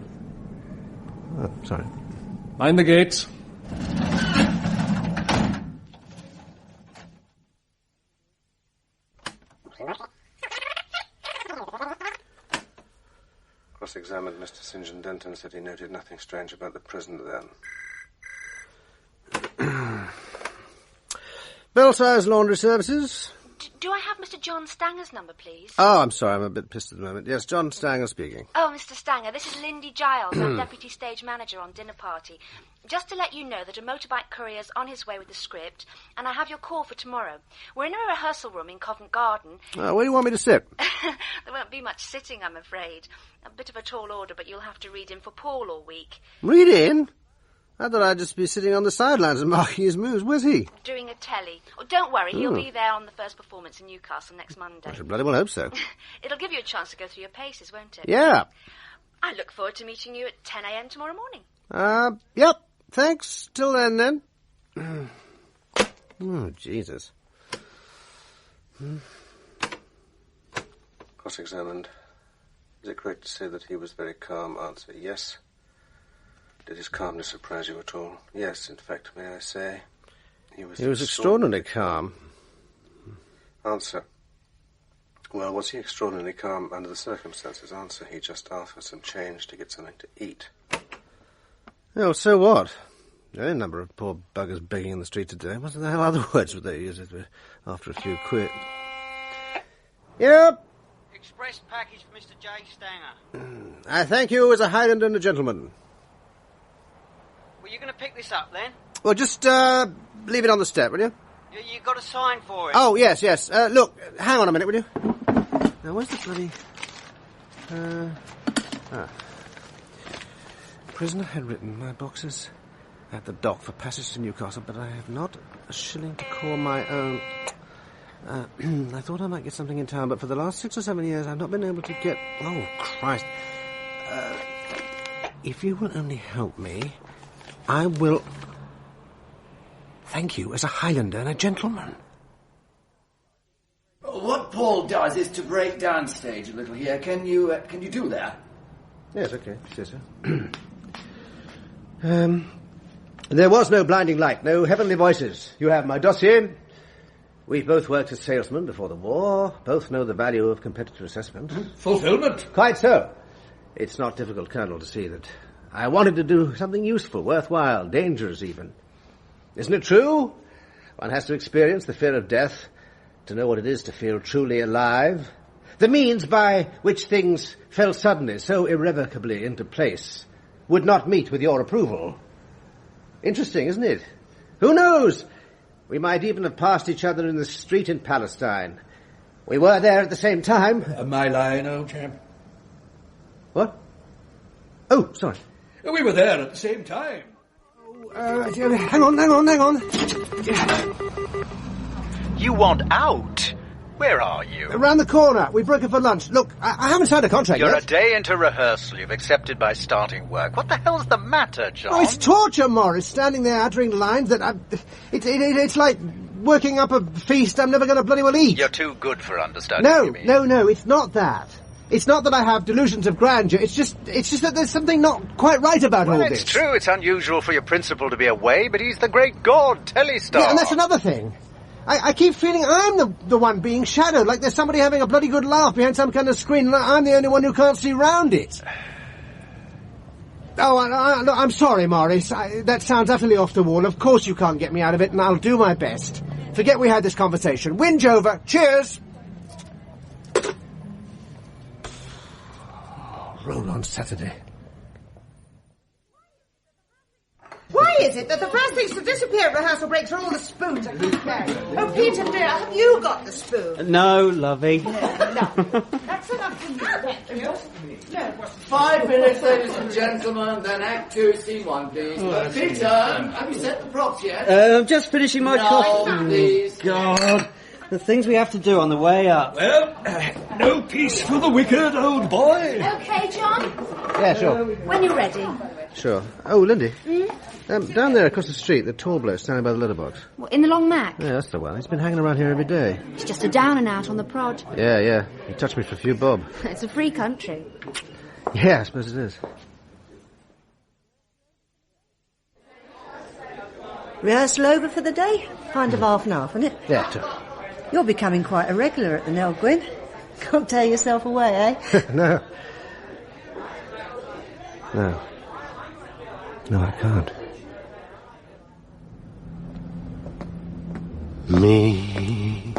Oh, sorry. Mind the gates. Cross-examined Mr. St. John Denton, said he noted nothing strange about the prisoner then. Belsize Laundry Services. Do I have Mr. John Stanger's number, please? Oh, I'm sorry, I'm a bit pissed at the moment. Yes, John Stanger speaking. Oh, Mr. Stanger, this is Lindy Giles. I'm deputy stage manager on Dinner Party. Just to let you know that a motorbike courier's on his way with the script, and I have your call for tomorrow. We're in a rehearsal room in Covent Garden. Where do you want me to sit? There won't be much sitting, I'm afraid. A bit of a tall order, but you'll have to read in for Paul all week. Read in? I thought I'd just be sitting on the sidelines and marking his moves. Where's he? Doing a telly. Oh, don't worry, he'll be there on the first performance in Newcastle next Monday. I should bloody well hope so. It'll give you a chance to go through your paces, won't it? Yeah. I look forward to meeting you at 10 a.m. tomorrow morning. Yep. Thanks. Till then. Oh, Jesus. Cross-examined. Is it correct to say that he was very calm? Answer, yes. Did his calmness surprise you at all? Yes, in fact, may I say, he was extraordinarily calm. Answer. Well, was he extraordinarily calm under the circumstances? Answer, he just asked for some change to get something to eat. Oh, so what? There are a number of poor buggers begging in the street today. What the hell other words would they use after a few quid? Yep. Express package for Mr. J. Stanger. I thank you as a Highlander and a gentleman. Well, you going to pick this up, then? Well, just leave it on the step, will you? You got a sign for it. Oh, yes. Look, hang on a minute, will you? Now, where's the bloody... Prisoner had written my boxes at the dock for passage to Newcastle, but I have not a shilling to call my own. I thought I might get something in town, but for the last 6 or 7 years I've not been able to get... Oh, Christ. If you will only help me... I will thank you as a Highlander and a gentleman. What Paul does is to break down stage a little here. Can you do that? Yes, okay. Yes, sir. There was no blinding light, no heavenly voices. You have my dossier. We've both worked as salesmen before the war, both know the value of competitor assessment. Fulfillment? Quite so. It's not difficult, Colonel, to see that I wanted to do something useful, worthwhile, dangerous even. Isn't it true? One has to experience the fear of death to know what it is to feel truly alive. The means by which things fell suddenly, so irrevocably into place, would not meet with your approval. Interesting, isn't it? Who knows We might even have passed each other in the street in Palestine. We were there at the same time. Am I lying, old chap? What? Oh, sorry. We were there at the same time. Hang on. You want out? Where are you? Around the corner. We broke it for lunch. Look, I haven't signed a contract You're yet. a day into rehearsal. You've accepted by starting work. What the hell's the matter, John? Oh, it's torture, Morris, standing there uttering lines that it's like working up a feast I'm never going to bloody well eat. You're too good for understudy. No, it's not that. It's not that I have delusions of grandeur. It's just that there's something not quite right about all this. It's true. It's unusual for your principal to be away, but he's the great god, Telestar. Yeah, and that's another thing. I keep feeling I'm the one being shadowed, like there's somebody having a bloody good laugh behind some kind of screen, and I'm the only one who can't see round it. Oh, I'm sorry, Morris. That sounds utterly off the wall. Of course you can't get me out of it, and I'll do my best. Forget we had this conversation. Whinge over. Cheers! Roll on Saturday. Why is it that the first things to disappear at rehearsal breaks are all the spoons I keep carrying? Oh, Peter, dear, have you got the spoon? No, lovey. No. That's enough for you. No. 5 minutes, ladies and gentlemen, then Act 2, Scene 1, please. Peter, have you set the props yet? I'm just finishing my coffee. Please. God, the things we have to do on the way up. Well, no peace for the wicked, old boy. Okay, John? Yeah, sure. When you're ready. Sure. Oh, Lindy. Down there across the street, the tall bloke standing by the letterbox. What, in the long Mac? Yeah, that's the one. He's been hanging around here every day. It's just a down and out on the prod. Yeah. He touched me for a few bob. It's a free country. Yeah, I suppose it is. Rehearsal over for the day? Kind of half and half, isn't it? Yeah, tough. You're becoming quite a regular at the Nell, Gwyn. Can't tear yourself away, eh? No, I can't. Me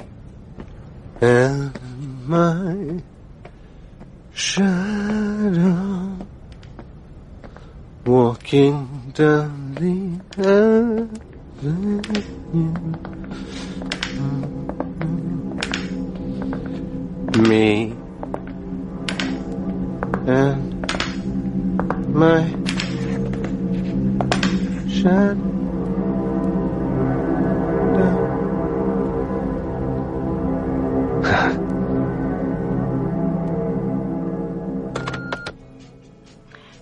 and my shadow walking down the avenue. Me and my shadow.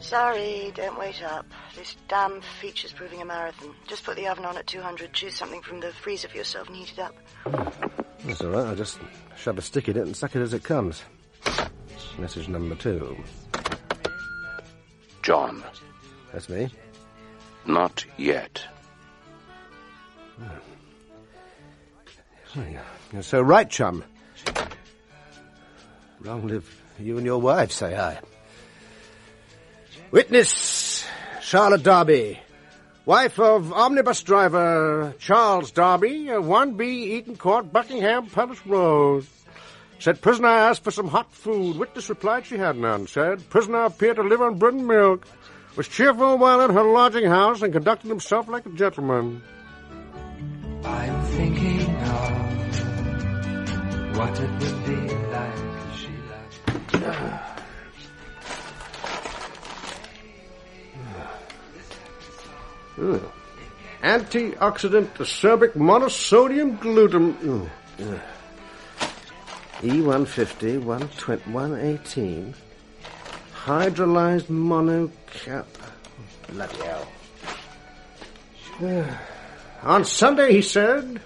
Sorry, don't wait up. This damn feature's proving a marathon. Just put the oven on at 200, choose something from the freezer for yourself and heat it up. That's all right. I'll just shove a stick in it and suck it as it comes. Message number 2. John. That's me. Not yet. Oh, you're so right, chum. Long live you and your wife, say I. Witness Charlotte Darby, wife of omnibus driver Charles Darby of 1B Eaton Court, Buckingham Palace Road. Said prisoner asked for some hot food. Witness replied she had none. Said prisoner appeared to live on bread and milk. Was cheerful while in her lodging house and conducted himself like a gentleman. I'm thinking of what it would be like if she loved. Antioxidant acerbic monosodium glutamate. E150, 118. Hydrolyzed monocap. Bloody hell. On Sunday, he said.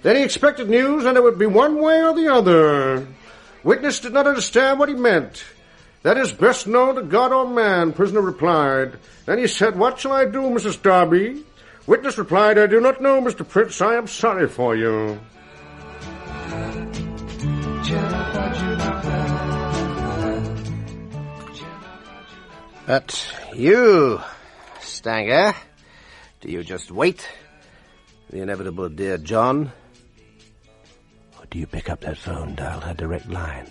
Then he expected news, and it would be one way or the other. Witness did not understand what he meant. That is best known to God or man, prisoner replied. Then he said, what shall I do, Mrs. Darby? Witness replied, I do not know, Mr. Prince. I am sorry for you. But you, Stanger, do you just wait? The inevitable dear John? Or do you pick up that phone, dial her direct line,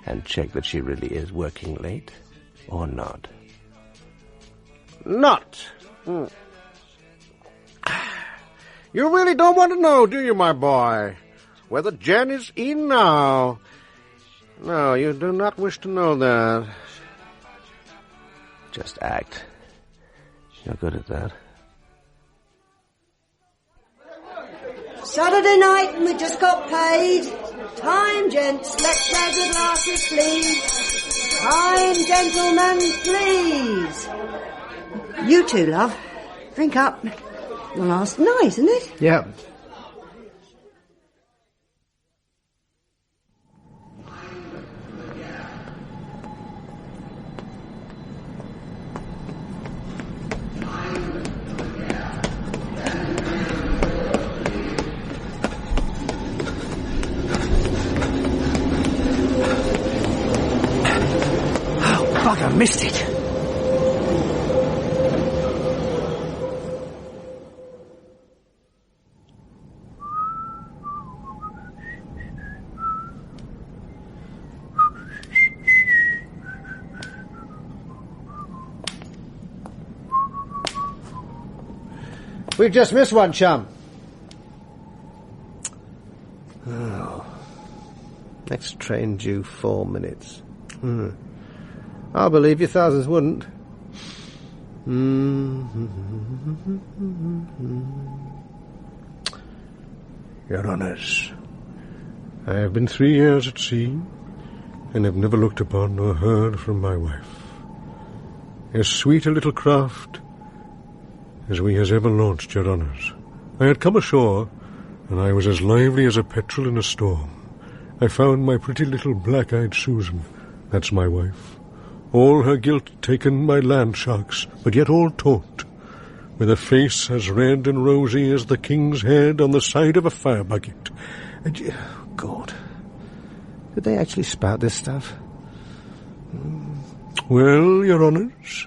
and check that she really is working late, or not? Not! You really don't want to know, do you, my boy? Whether Jen is in now? No, you do not wish to know that. Just act. You're good at that. Saturday night and we just got paid. Time, gents. Let's have the glasses, please. Time, gentlemen, please. You two, love. Drink up. Well, last night, isn't it? Yeah. I missed it. We've just missed one, chum. Oh. Next train due 4 minutes. I'll believe you thousands wouldn't. Your Honours, I have been 3 years at sea, and have never looked upon or heard from my wife. As sweet a little craft as we has ever launched, Your Honours. I had come ashore, and I was as lively as a petrel in a storm. I found my pretty little black-eyed Susan, that's my wife, all her guilt taken by land sharks, but yet all taut, with a face as red and rosy as the king's head on the side of a fire bucket. And, God, did they actually spout this stuff? Well, Your Honours,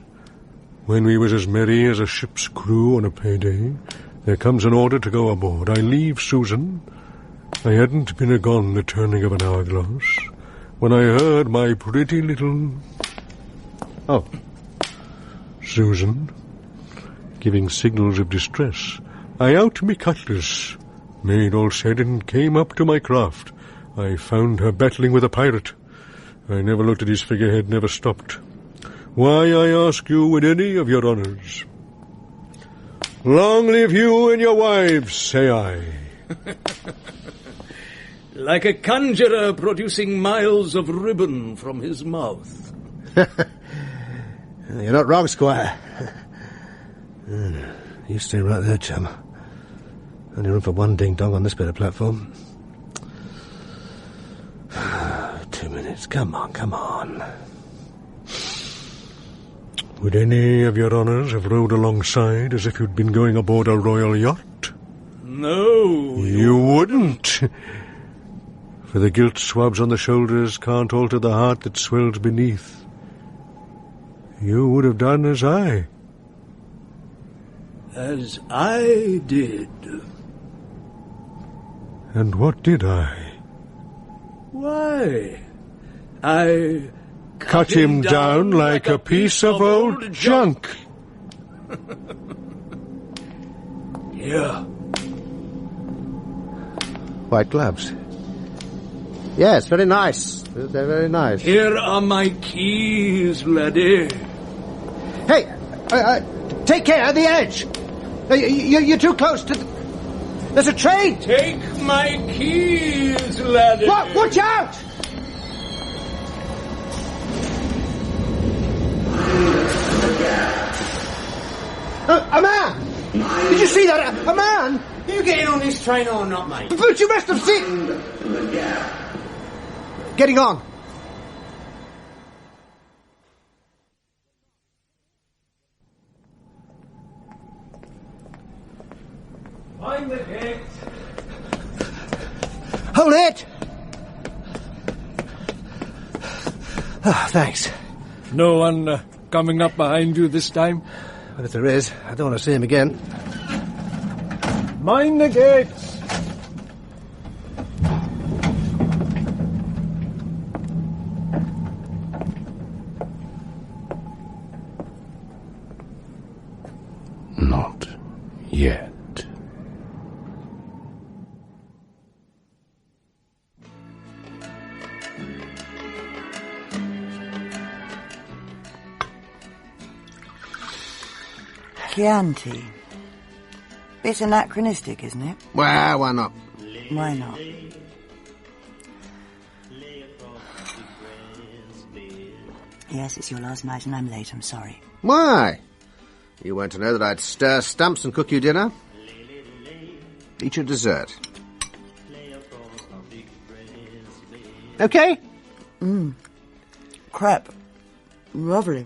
when we was as merry as a ship's crew on a payday, there comes an order to go aboard. I leave Susan. I hadn't been a-gone the turning of an hourglass, when I heard my pretty little... Oh, Susan, giving signals of distress. I out me cutlass. Maid all said and came up to my craft. I found her battling with a pirate. I never looked at his figurehead, never stopped. Why, I ask you, would any of your honours? Long live you and your wives, say I. Like a conjurer producing miles of ribbon from his mouth. You're not wrong, Squire. You stay right there, chum. Only room for one ding-dong on this bit of platform. 2 minutes. Come on, come on. Would any of your honours have rowed alongside as if you'd been going aboard a royal yacht? No. You wouldn't. For the gilt swabs on the shoulders can't alter the heart that swells beneath. You would have done as I. As I did. And what did I? Why, I... Cut him down like a piece of old junk. Yeah. White gloves. Yes, very nice. They're very nice. Here are my keys, laddie. Hey, take care, the edge. You're too close to... There's a train. Take my keys, laddie. What? Watch out! A man! Did you see that? A man! Are you getting on this train or not, mate? But you must have seen... Getting on. Mind the gate. Hold it! Oh, thanks. No one coming up behind you this time? But if there is, I don't want to see him again. Mind the gates! Not yet. Chianti. Bit anachronistic, isn't it? Well, why not? Why not? Yes, it's your last night and I'm late, I'm sorry. Why? You weren't to know that I'd stir stumps and cook you dinner? Eat your dessert. Okay? Crap. Lovely.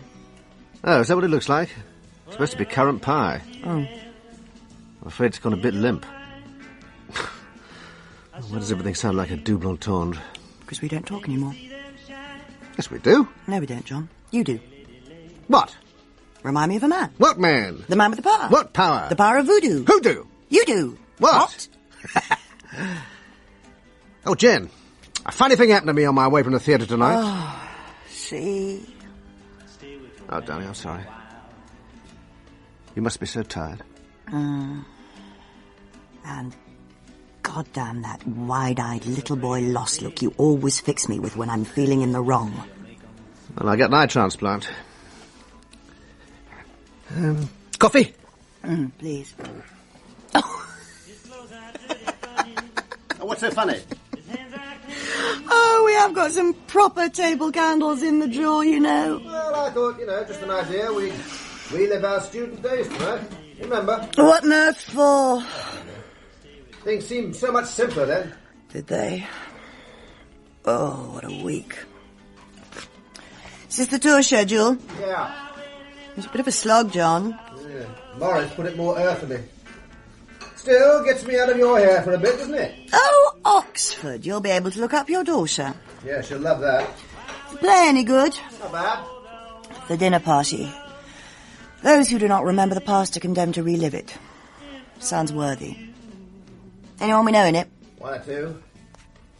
Oh, is that what it looks like? It's supposed to be currant pie. Oh. I'm afraid it's gone a bit limp. Why does everything sound like a double entendre? Because we don't talk anymore. Yes, we do. No, we don't, John. You do. What? Remind me of a man. What man? The man with the power. What power? The power of voodoo. Who do? You do. What? Oh, Jen. A funny thing happened to me on my way from the theatre tonight. Oh, see? Oh, darling, I'm sorry. You must be so tired. And goddamn that wide-eyed little boy lost look you always fix me with when I'm feeling in the wrong. Well, I get an eye transplant. Coffee? Please. What's so funny? Oh, we have got some proper table candles in the drawer, you know. Well, I thought, just an idea. We live our student days tonight. Remember? What on earth for? Things seemed so much simpler then. Did they? Oh, what a week. Is this the tour schedule? Yeah. It's a bit of a slog, John. Yeah. Morris put it more earthily. Still gets me out of your hair for a bit, doesn't it? Oh, Oxford. You'll be able to look up your daughter. Yeah, she'll love that. Play any good? Not bad. The dinner party. Those who do not remember the past are condemned to relive it. Sounds worthy. Anyone we know in it? One or two.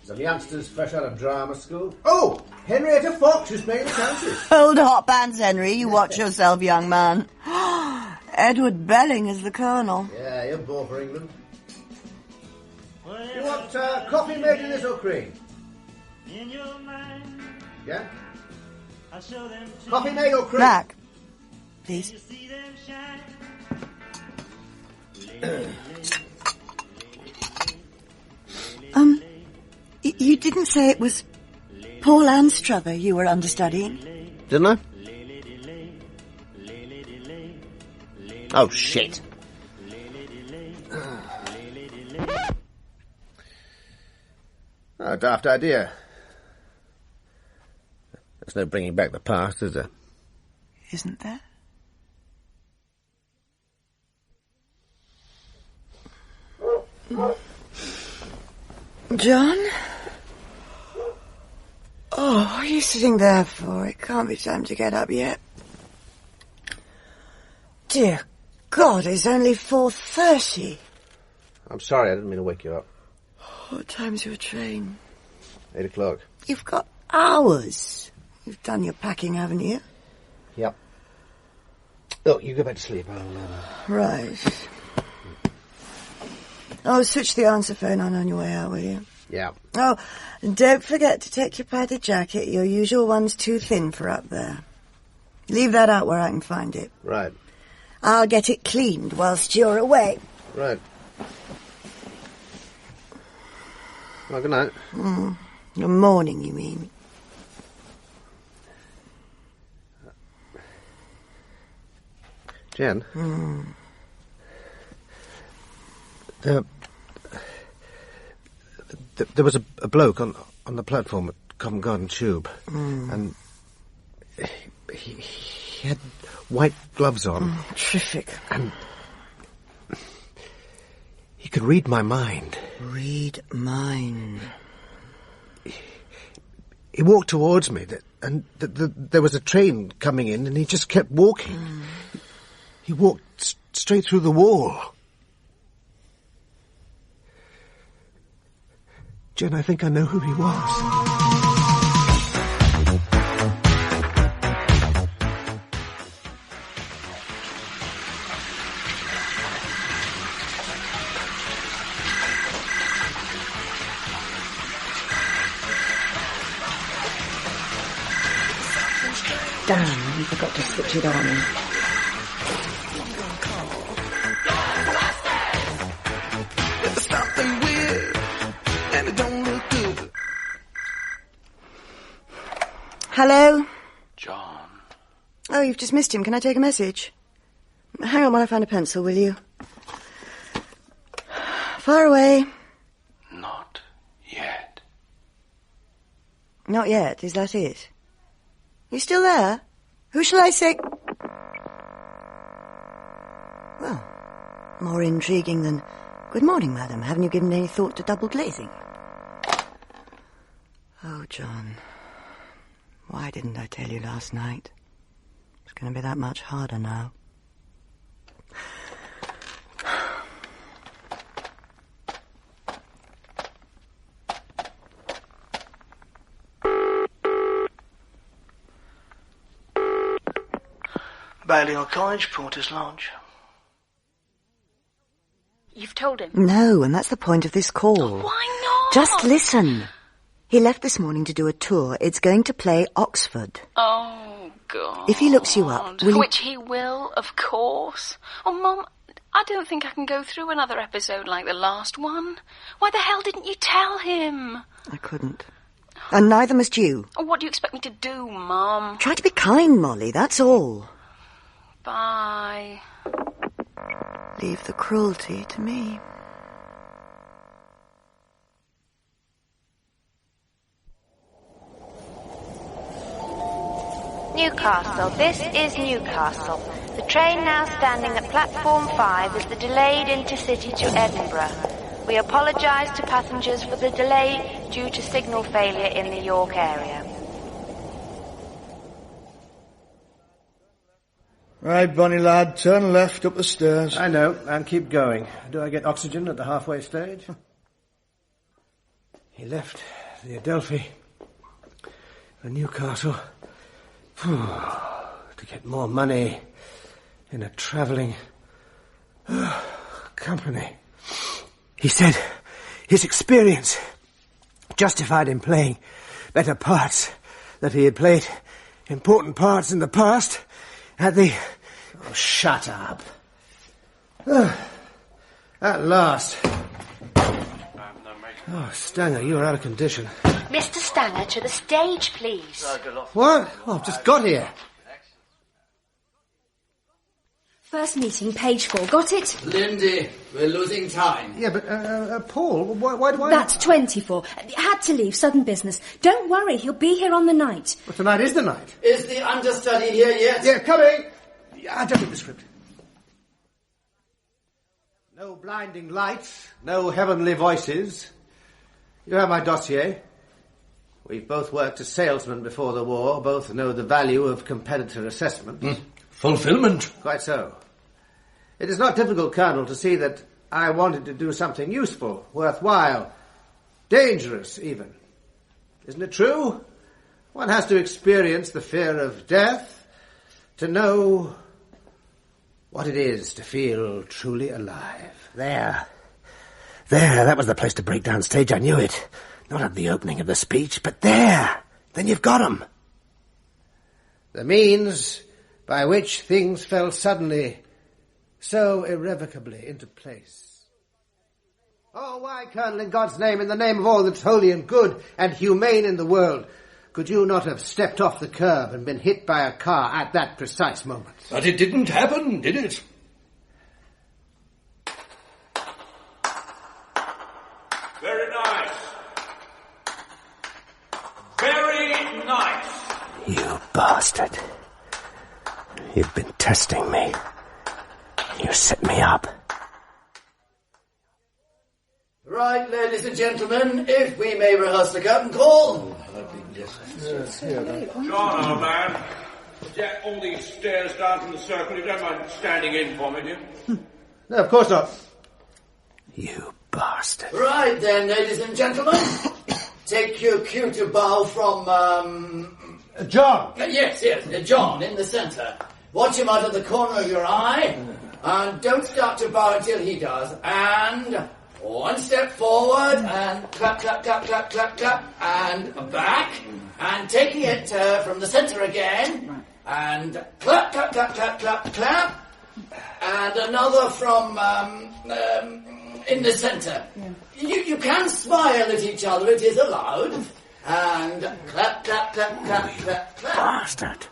Some youngsters fresh out of drama school. Oh, Henrietta Fox is playing the Countess. Hold hot bands, Henry. You watch yourself, young man. Edward Belling is the Colonel. Yeah, he'll bore for England. You want coffee made in this or cream? Yeah? Coffee made or cream? Black. Please. You didn't say it was Paul Anstruther you were understudying? Didn't I? Oh, shit. Oh, daft idea. There's no bringing back the past, is there? Isn't there? John? Oh, what are you sitting there for? It can't be time to get up yet. Dear God, it's only 4:30. I'm sorry, I didn't mean to wake you up. What time's your train? 8 o'clock. You've got hours. You've done your packing, haven't you? Yep. Oh, you go back to sleep. Right. Oh, switch the answer phone on your way out, will you? Yeah. Oh, and don't forget to take your padded jacket. Your usual one's too thin for up there. Leave that out where I can find it. Right. I'll get it cleaned whilst you're away. Right. Well, good night. Good morning, you mean? Jen? There was a bloke on the platform at Covent Garden Tube, and he had white gloves on. Terrific. And he could read my mind. Read mine. He walked towards me, and there was a train coming in, and he just kept walking. He walked straight through the wall. Jen, I think I know who he was. Damn, you forgot to switch it on. Hello? John. Oh, you've just missed him. Can I take a message? Hang on while I find a pencil, will you? Far away. Not yet. Not yet, is that it? You still there? Who shall I say? Well, more intriguing than... Good morning, madam. Haven't you given any thought to double glazing? Oh, John. Why didn't I tell you last night? It's going to be that much harder now. Balliol College, Porter's Lodge. You've told him? No, and that's the point of this call. Why not? Just listen. He left this morning to do a tour. It's going to play Oxford. Oh, God. If he looks you up, will you... Which he will, of course. Oh, Mum, I don't think I can go through another episode like the last one. Why the hell didn't you tell him? I couldn't. And neither must you. Oh, what do you expect me to do, Mum? Try to be kind, Molly, that's all. Bye. Leave the cruelty to me. Newcastle, this is Newcastle. The train now standing at platform 5 is the delayed intercity to Edinburgh. We apologise to passengers for the delay due to signal failure in the York area. Right, Bonnie lad, turn left up the stairs. I know, and keep going. Do I get oxygen at the halfway stage? He left the Adelphi for Newcastle to get more money in a travelling company. He said his experience justified him playing better parts, that he had played important parts in the past at the... Oh, shut up. At last. Oh, Stanger, you are out of condition. Mr. Stanger, to the stage, please. What? Oh, I've just got here. First meeting, page 4. Got it? Lindy, we're losing time. Yeah, but, Paul, why do I... That's 24. Had to leave, sudden business. Don't worry, he'll be here on the night. Well, tonight is the night. Is the understudy here yet? Yeah, coming. I just read the script. No blinding lights, no heavenly voices. You have my dossier. We've both worked as salesmen before the war, both know the value of competitor assessment. Fulfillment. Quite so. It is not difficult, Colonel, to see that I wanted to do something useful, worthwhile, dangerous even. Isn't it true? One has to experience the fear of death to know what it is to feel truly alive. There, that was the place to break down stage, I knew it. Not at the opening of the speech, but there. Then you've got 'em. The means by which things fell suddenly, so irrevocably into place. Oh, why, Colonel, in God's name, in the name of all that's holy and good and humane in the world, could you not have stepped off the curb and been hit by a car at that precise moment? But it didn't happen, did it? Very nice. Very nice. You bastard. You've been testing me. You set me up. Right, ladies and gentlemen, if we may rehearse the curtain call. John, old man, get all these stairs down from the circle. You don't mind standing in for me, do you? No, of course not. You bastard. Right then, ladies and gentlemen, take your cue to bow from, John! Yes, John, in the centre. Watch him out of the corner of your eye, and don't start to bow until he does. And one step forward, and clap, clap, clap, clap, clap, clap, and back, and taking it from the centre again, and clap, clap, clap, clap, clap, clap, and another from in the centre. You can smile at each other, it is allowed. And clap, clap, clap, clap, clap, clap, clap. Bastard.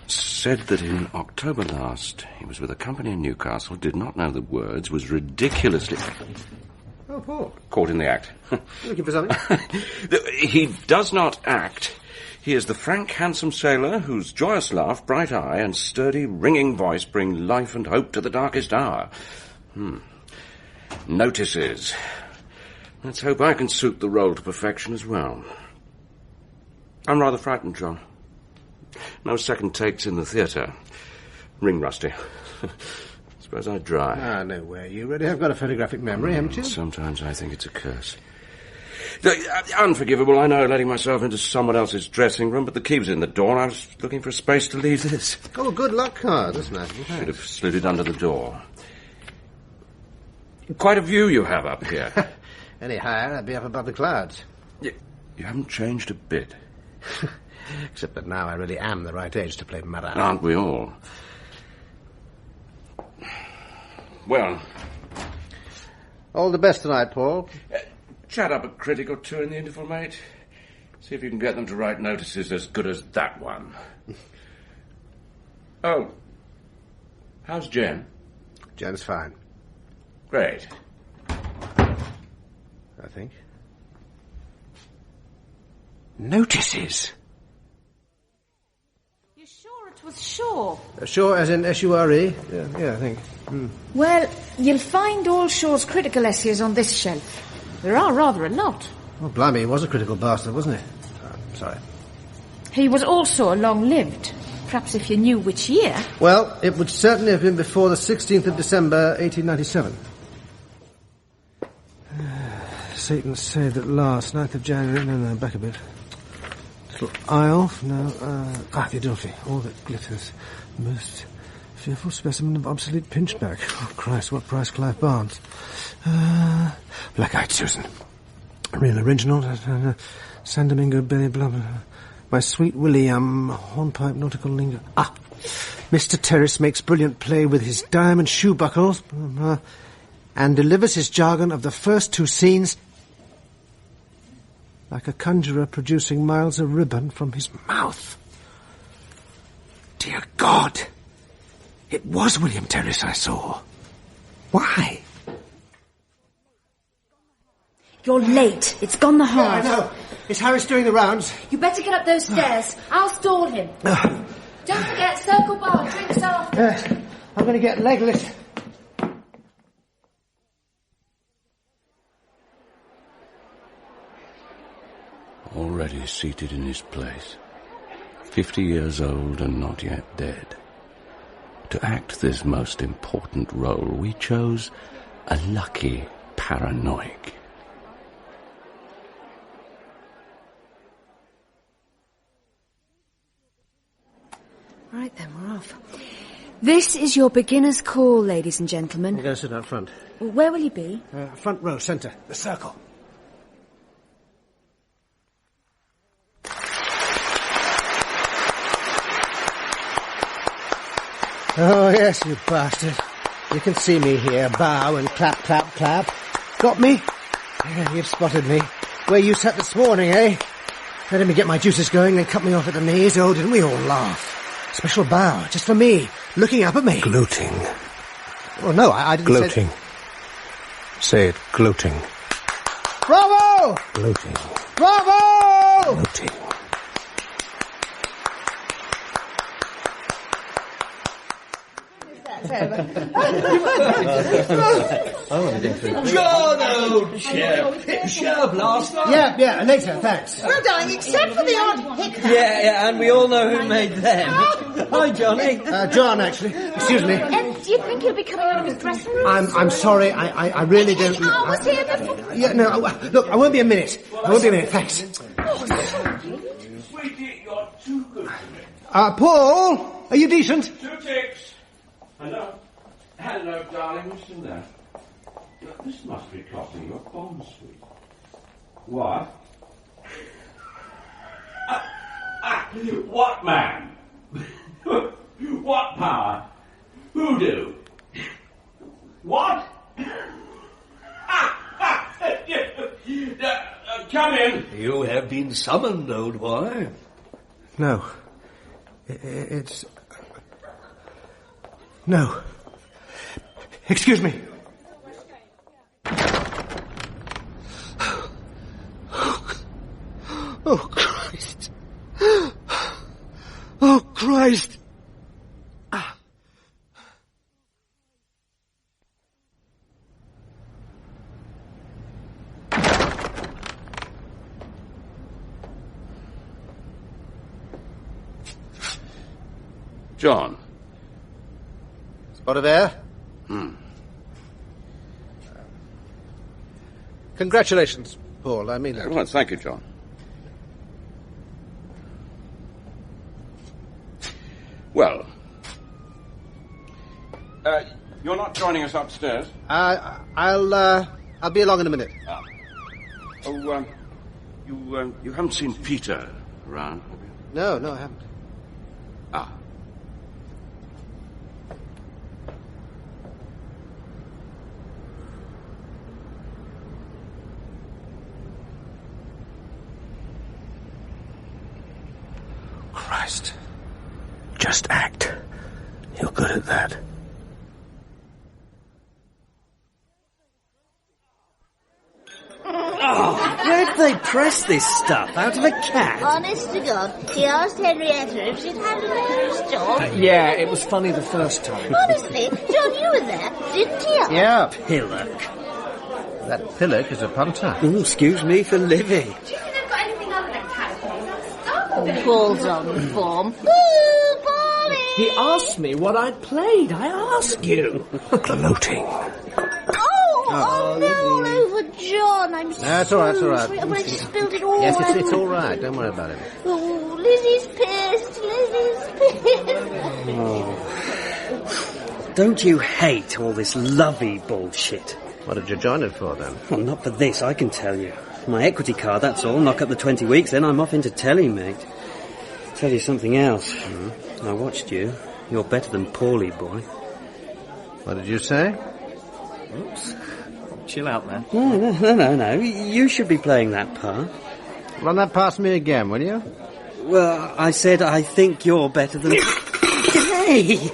Said that in October last he was with a company in Newcastle, did not know the words, was ridiculously... Oh, Paul. Caught in the act. Looking for something? He does not act. He is the frank, handsome sailor whose joyous laugh, bright eye, and sturdy, ringing voice bring life and hope to the darkest hour. Notices. Let's hope I can suit the role to perfection as well. I'm rather frightened, John. No second takes in the theatre. Ring rusty. Suppose I'd dry. Ah, no way. You really have got a photographic memory, haven't you? Sometimes I think it's a curse. Unforgivable, I know, letting myself into someone else's dressing room, but the key was in the door and I was looking for a space to leave this. Oh, good luck card. That's nice. Should have slid it under the door. Quite a view you have up here. Any higher, I'd be up above the clouds. You haven't changed a bit. Except that now I really am the right age to play Marat. Aren't we all? Well... All the best tonight, Paul. Chat up a critic or two in the interval, mate. See if you can get them to write notices as good as that one. Oh. How's Jen? Jen's fine. Great. I think. Notices? You're sure it was Shaw? Sure, as in S-U-R-E? Yeah, I think. Well, you'll find all Shaw's critical essays on this shelf. There are rather a lot. Well, blimey, he was a critical bastard, wasn't he? Sorry. He was also long-lived. Perhaps if you knew which year. Well, it would certainly have been before the 16th of December, 1897. Satan saved at last, 9th of January. No, back a bit. Little Isle. No, the Adelphi. All that glitters. Most fearful specimen of obsolete pinchback. Oh, Christ, what price, Clive Barnes? Black-eyed Susan. Real original. San Domingo Billy Blah. My sweet William. Hornpipe nautical lingo. Mr. Terrace makes brilliant play with his diamond shoe buckles. And delivers his jargon of the first two scenes like a conjurer producing miles of ribbon from his mouth. Dear God! It was William Terrace I saw. Why? You're late. It's gone the half. Yeah, I know. Is Harris doing the rounds? You better get up those stairs. I'll stall him. Don't forget, circle bar, drinks after. I'm going to get legless. Already seated in his place, 50 years old and not yet dead. To act this most important role, we chose a lucky paranoic. Right then, we're off. This is your beginner's call, ladies and gentlemen. I'm going to sit out front. Where will you be? Front row, centre, the circle. Oh, yes, you bastard. You can see me here, bow and clap, clap, clap. Got me? Yeah, you've spotted me. Where you sat this morning, eh? Letting me get my juices going, then cut me off at the knees. Oh, didn't we all laugh? Special bow, just for me, looking up at me. Gloating. Oh, no, I didn't Gloating. Say it, gloating. Bravo! Gloating. Bravo! Gloating. John, old chap. Shower blaster. Yeah, later, thanks. Well, darling, except for the odd hiccup. Yeah, and we all know who made them. Hi, Johnny. John, actually. Excuse me. And do you think he'll be coming out of his dressing room? I'm sorry, I really don't... I was here before. Yeah, no, look, I won't be a minute. Thanks. Sweetie, you're too good to me. Paul, are you decent? 2 ticks. Hello. Hello, darling. What's in there? This must be costing you a bomb, sweet. What? What man? What power? Hoodoo? What? come in. You have been summoned, old boy. No. It's... No. Excuse me. Oh, Christ. Oh, Christ. John. Spotted there? Congratulations, Paul. I mean that. Well, thank you, John. Well, you're not joining us upstairs? I'll be along in a minute. Oh, you haven't seen Peter around, have you? No, I haven't. Ah. Christ. Just act. You're good at that. Oh, where'd they press this stuff? Out of a cat? Honest to God, he asked Henrietta if she'd had a loose job. Yeah, it was funny the first time. Honestly, John, you were there, didn't you? Yeah. Pillock. That pillock is a punter. Oh, excuse me for Livy. Do you think they've got anything other than cat? Paul's on form. Ooh, Paulie! He asked me what I'd played. I ask you. Gloating. Oh, no, all over John. I'm so That's all right, it's all right. sorry. I spilled it all Yes, over. it's all right. Don't worry about it. Oh, Lizzie's pissed. Oh. Don't you hate all this lovey bullshit? What did you join it for, then? Well, not for this, I can tell you. My equity card, that's all. Knock up the 20 weeks, then I'm off into telly, mate. Tell you something else. I watched you. You're better than Paulie, boy. What did you say? Oops. Chill out, man. No. You should be playing that part. Run that past me again, will you? Well, I said I think you're better than... Hey!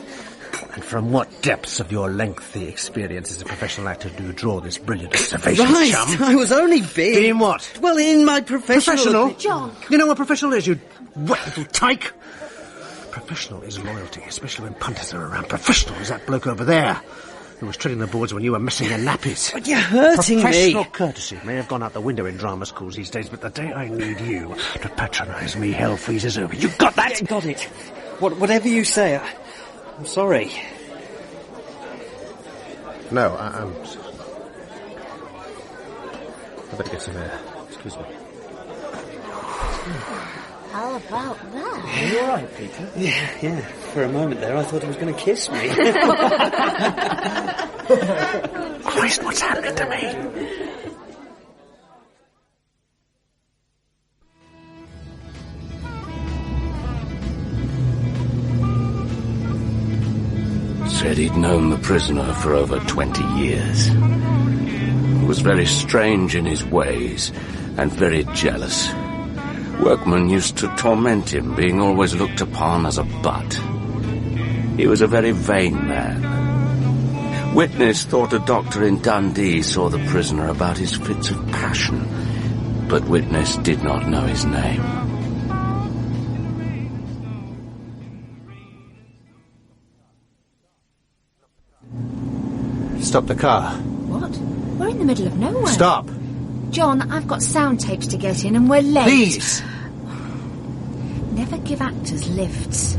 And from what depths of your lengthy experience as a professional actor do you draw this brilliant observation, Right, chum? I was only being... In what? Well, in my professional... John. You know what professional is, you wet little tyke? Professional is loyalty, especially when punters are around. Professional is that bloke over there who was treading the boards when you were missing your nappies. But you're hurting Professional me. courtesy may have gone out the window in drama schools these days, but the day I need you to patronise me, hell freezes over. You got that? Yeah, got it. Whatever you say, I'm sorry. No, I'm... I better get some air. Excuse me. How about that? Are you all right, Peter? Yeah. For a moment there, I thought he was going to kiss me. Christ, what's happening to me? Said he'd known the prisoner for over 20 years. He was very strange in his ways and very jealous. Workmen used to torment him, being always looked upon as a butt. He was a very vain man. Witness thought a doctor in Dundee saw the prisoner about his fits of passion, but Witness did not know his name. Stop the car. What? We're in the middle of nowhere. Stop. John, I've got sound tapes to get in and we're late. Please. Never give actors lifts.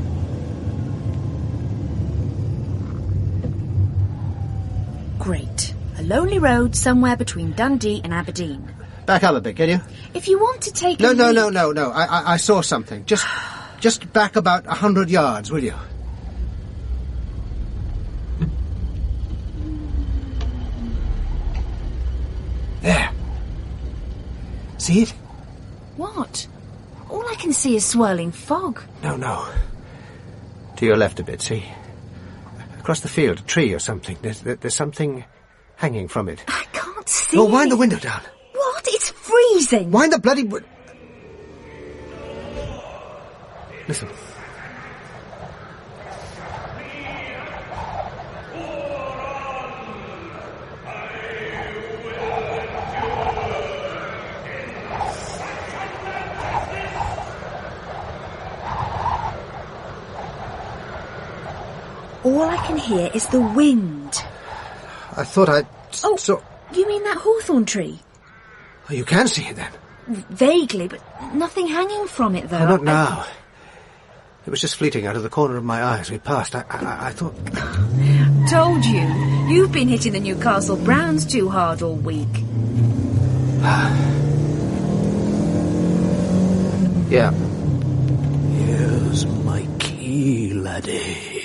Great. A lonely road somewhere between Dundee and Aberdeen. Back up a bit, can you? If you want to take No. a I saw something. Just back about 100 yards, will you? There. See it? What? All I can see is swirling fog. No. To your left a bit, see? Across the field, a tree or something. There's something hanging from it. I can't see. Well, wind the window down. What? It's freezing. amazing. Why in the bloody... Listen. All I can hear is the wind. I thought I Oh, saw... you mean that hawthorn tree? Oh, you can see it then? Vaguely, but nothing hanging from it, though. Oh, not now. It was just fleeting out of the corner of my eye as we passed. I thought... Told you. You've been hitting the Newcastle Browns too hard all week. Yeah. Here's my key, laddie.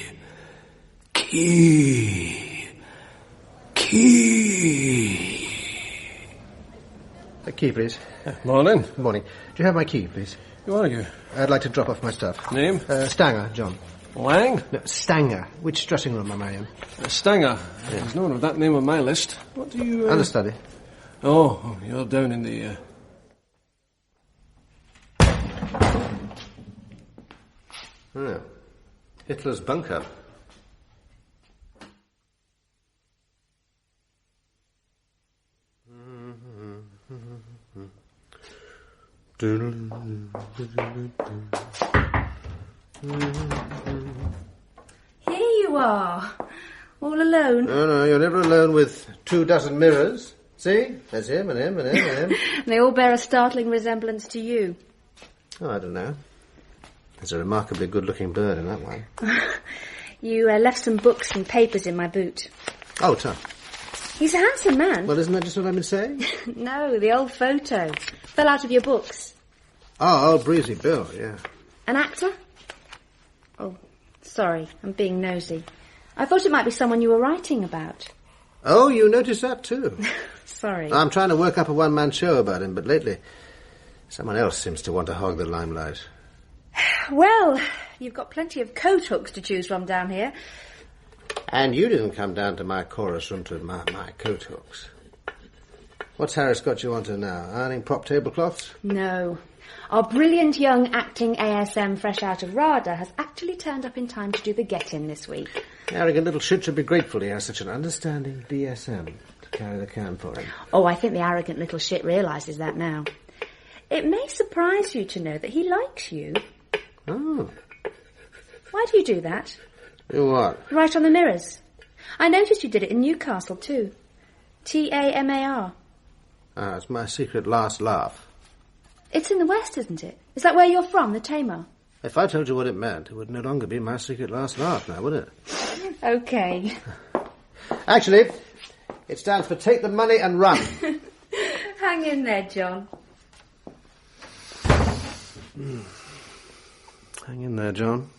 Key. A key, please. Morning. Morning. Do you have my key, please? Who are you? I'd like to drop off my stuff. Name? Stanger, John. Lang? No, Stanger. Which dressing room am I in? Stanger. There's no one with that name on my list. What do you... Understudy. Oh, you're down in the... Oh. Hitler's bunker. Here you are. All alone. No, you're never alone with 24 mirrors. See? There's him and him and him and him. They all bear a startling resemblance to you. Oh, I don't know. There's a remarkably good-looking bird in that one. You left some books and papers in my boot. Oh, Tom. He's a handsome man. Well, isn't that just what I've been saying? No, the old photo. Fell out of your books. Oh, old Breezy Bill, yeah. An actor? Oh, sorry, I'm being nosy. I thought it might be someone you were writing about. Oh, you noticed that too? Sorry. I'm trying to work up a one-man show about him, but lately someone else seems to want to hog the limelight. Well, you've got plenty of coat hooks to choose from down here. And you didn't come down to my chorus room to admire my coat hooks. What's Harris got you onto now? Ironing prop tablecloths? No. Our brilliant young acting ASM fresh out of RADA has actually turned up in time to do the get-in this week. The arrogant little shit should be grateful he has such an understanding BSM to carry the can for him. Oh, I think the arrogant little shit realises that now. It may surprise you to know that he likes you. Oh. Why do you do that? Do what? Write on the mirrors. I noticed you did it in Newcastle too. TAMAR. Ah, it's my secret last laugh. It's in the West, isn't it? Is that where you're from, the Tamar? If I told you what it meant, it would no longer be my secret last laugh now, would it? Okay. Actually, it stands for take the money and run. Hang in there, John. Hang in there, John.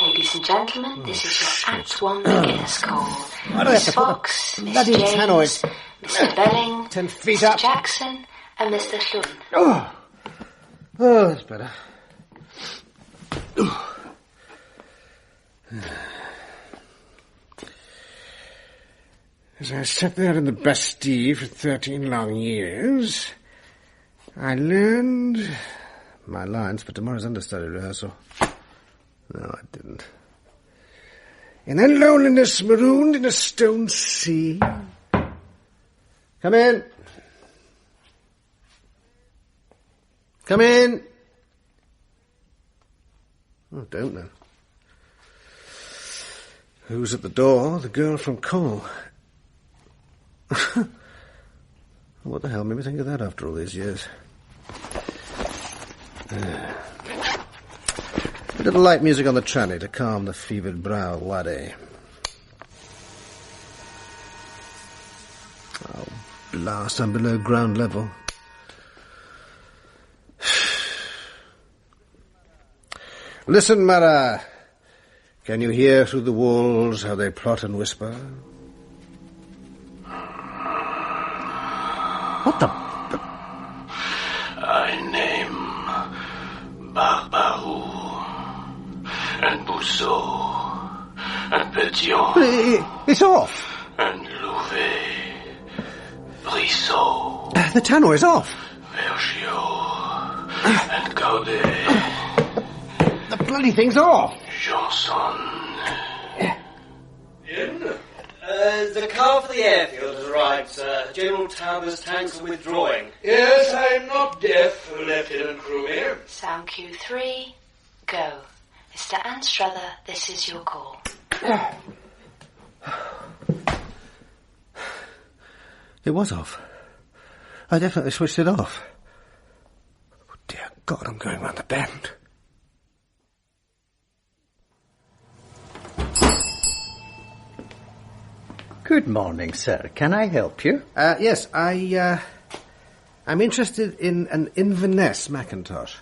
Ladies and gentlemen, this is your Act 1 beginner's call. Miss Fox, Miss bloody James, tannoid. Mr. Belling, 10 feet Mr. up. Jackson, and Mr. Hlun. Oh, that's better. As I sat there in the Bastille for 13 long years, I learned my lines for tomorrow's understudy rehearsal. No, I didn't. In that loneliness, marooned in a stone sea. Come in. Come in. Oh, don't know. Who's at the door? The girl from Cole. What the hell made me think of that after all these years? A little light music on the tranny to calm the fevered brow of Wade. Oh, blast, I'm below ground level. Listen, Mara. Can you hear through the walls how they plot and whisper? What the... I name Barbarou and Bousseau and Pétion. It's off. And Louvet so. The tannoy is off. Vergio. And Gaudet. The bloody thing's off. Johnson. The car for the airfield has arrived, sir. General Tauber's tanks are withdrawing. Yes, I'm not deaf, Lieutenant Crewmere. Sound cue 3, go. Mr. Anstruther, this is your call. It was off. I definitely switched it off. Oh, dear God, I'm going round the bend. Good morning, sir. Can I help you? Yes, I'm interested in an Inverness Macintosh.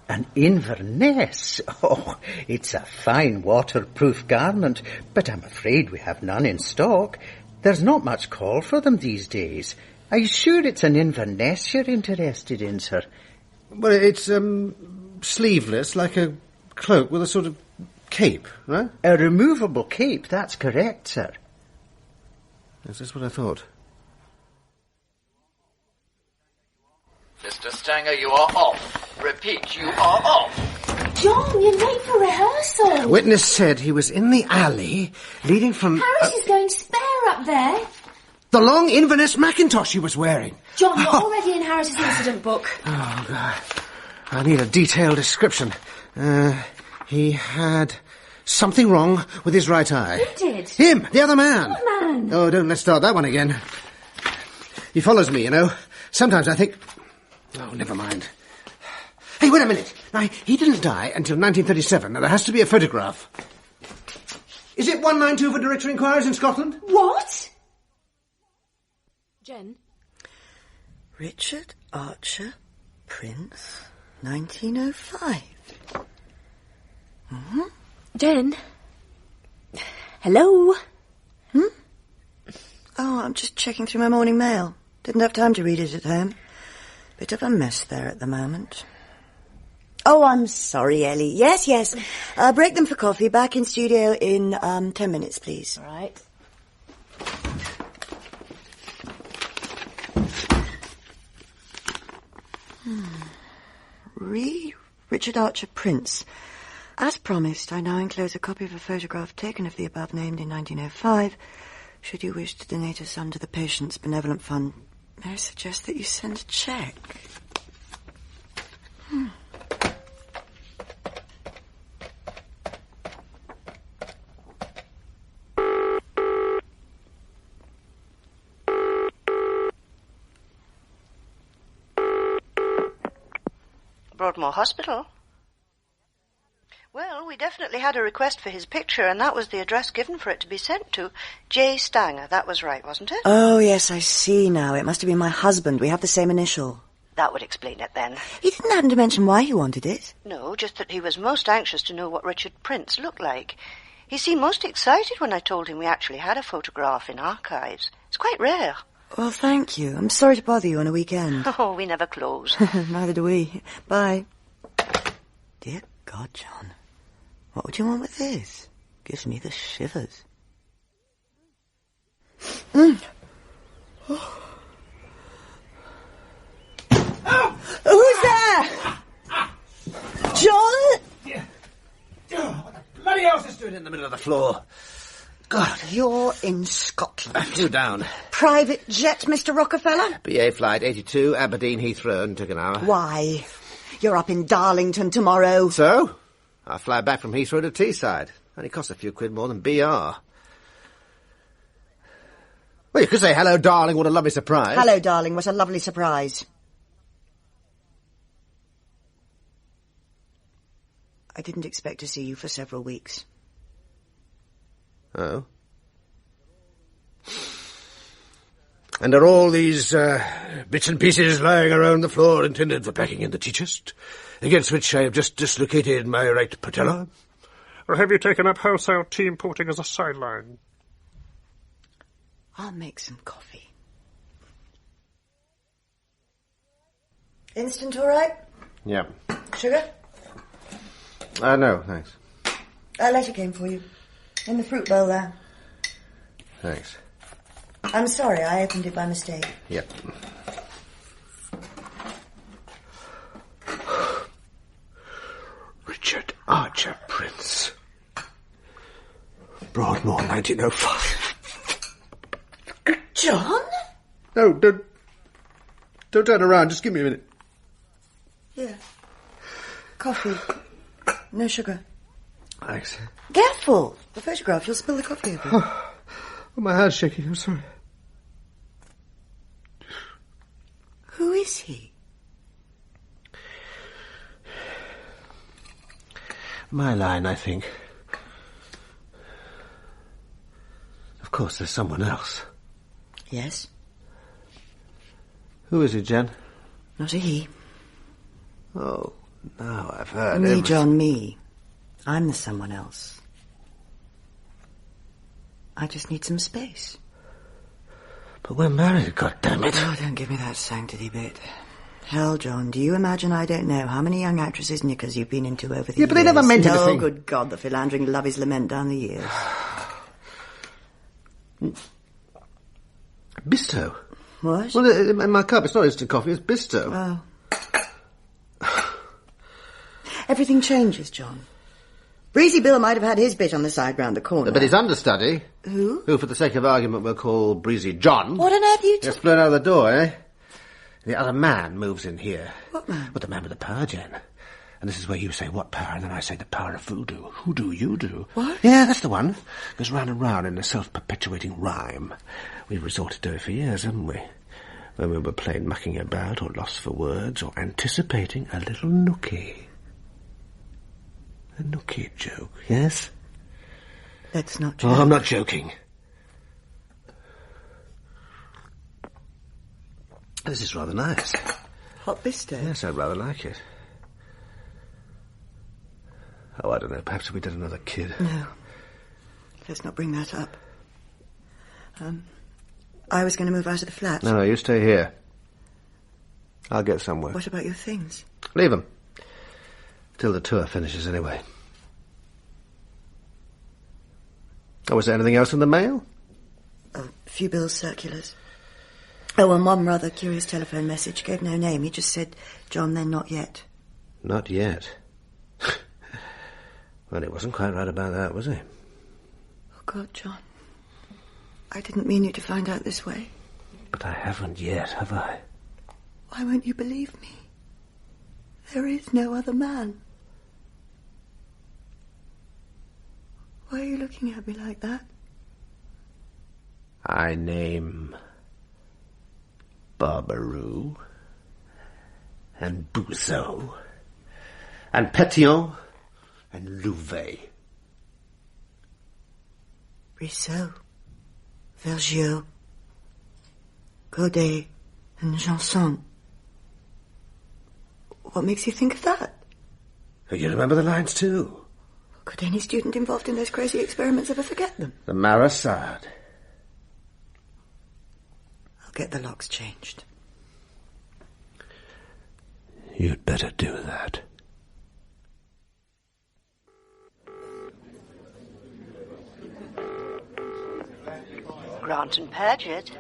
An Inverness? Oh, it's a fine waterproof garment, but I'm afraid we have none in stock. There's not much call for them these days. Are you sure it's an Inverness you're interested in, sir? Well, it's, sleeveless, like a cloak with a sort of cape, right? A removable cape, that's correct, sir. Is this what I thought? Mr. Stanger, you are off. Repeat, you are off. John, you're late for rehearsal. Witness said he was in the alley leading from... Harris is going spare up there. The long Inverness Macintosh he was wearing. John, you're already in Harris's incident book. Oh, God. I need a detailed description. He had something wrong with his right eye. Who did? Him, the other man. What man? Oh, let's start that one again. He follows me, you know. Sometimes I think... Oh, never mind. Hey, wait a minute. Now, he didn't die until 1937. Now, there has to be a photograph. Is it 192 for Director Inquiries in Scotland? What? Jen? Richard Archer, Prince, 1905. Mm-hmm. Jen? Hello? Oh, I'm just checking through my morning mail. Didn't have time to read it at home. Bit of a mess there at the moment. Oh, I'm sorry, Ellie. Yes. Break them for coffee. Back in studio in 10 minutes, please. All right. Richard Archer, Prince. As promised, I now enclose a copy of a photograph taken of the above named in 1905. Should you wish to donate a sum to the Patient's Benevolent Fund, may I suggest that you send a cheque? Broadmoor Hospital? Well, we definitely had a request for his picture, and that was the address given for it to be sent to. J. Stanger, that was right, wasn't it? Oh, yes, I see now. It must have been my husband. We have the same initial. That would explain it then. He didn't happen to mention why he wanted it. No, just that he was most anxious to know what Richard Prince looked like. He seemed most excited when I told him we actually had a photograph in archives. It's quite rare. Well, thank you. I'm sorry to bother you on a weekend. Oh, we never close. Neither do we. Bye. Dear God, John. What would you want with this? Gives me the shivers. Who's there? John? What the bloody hell's this doing in the middle of the floor? God. You're in Scotland. Two down. Private jet, Mr. Rockefeller? BA Flight 82, Aberdeen Heathrow, and took an hour. Why? You're up in Darlington tomorrow. So? I fly back from Heathrow to Teesside. Only costs a few quid more than BR. Well, you could say, hello, darling, what a lovely surprise. Hello, darling, what a lovely surprise. I didn't expect to see you for several weeks. Oh? And are all these bits and pieces lying around the floor intended for packing in the tea chest, against which I have just dislocated my right patella? Or have you taken up wholesale tea importing as a sideline? I'll make some coffee. Instant all right? Yeah. Sugar? No, thanks. A letter came for you. In the fruit bowl there. Thanks. I'm sorry, I opened it by mistake. Yep. Richard Archer, Prince. Broadmoor, 1905. John? No, don't turn around. Just give me a minute. Here. Coffee. No sugar. Thanks. Careful! The photograph, you'll spill the coffee over. Oh, my hand's shaking. I'm sorry. Who is he? My line, I think. Of course, there's someone else. Yes? Who is he, Jen? Not a he. Oh, now I've heard Me, everything. John, me. I'm the someone else. I just need some space. But we're married, goddammit. Oh, don't give me that sanctity bit. Hell, John, do you imagine I don't know how many young actresses' knickers you've been into over the years? Yeah, but they never meant no, anything. Oh, good God, the philandering love is lament down the years. Bisto. What? Well, in my cup, it's not instant coffee, it's Bisto. Oh. Everything changes, John. Breezy Bill might have had his bit on the side round the corner. But his understudy, Who, for the sake of argument, we'll call Breezy John, What on earth are you gets blown out of the door, eh? The other man moves in here. What man? Well, the man with the power, Jen. And this is where you say what power, and then I say the power of voodoo. Hoodoo, you do. What? Yeah, that's the one. Goes round and round in a self-perpetuating rhyme. We've resorted to it for years, haven't we? When we were plain mucking about, or lost for words, or anticipating a little nookie. A nookie joke, yes? That's not true. Oh, I'm not joking. This is rather nice. Hot Bisto? Yes, I'd rather like it. Oh, I don't know, perhaps if we did another kid. No. Let's not bring that up. I was going to move out of the flat. No, you stay here. I'll get somewhere. What about your things? Leave them. Till the tour finishes, anyway. Oh, was there anything else in the mail? A few bills, circulars. Oh, and one rather curious telephone message. Gave no name. He just said, John, then not yet. Not yet. Well, he wasn't quite right about that, was he? Oh, God, John. I didn't mean you to find out this way. But I haven't yet, have I? Why won't you believe me? There is no other man. Why are you looking at me like that? I name Barbarou and Bouzou and Pétion and Louvet. Brissot, Vergniaud, Godet and Janson. What makes you think of that? Oh, you remember the lines too? Could any student involved in those crazy experiments ever forget them? The Marasade. I'll get the locks changed. You'd better do that. Grant and Paget.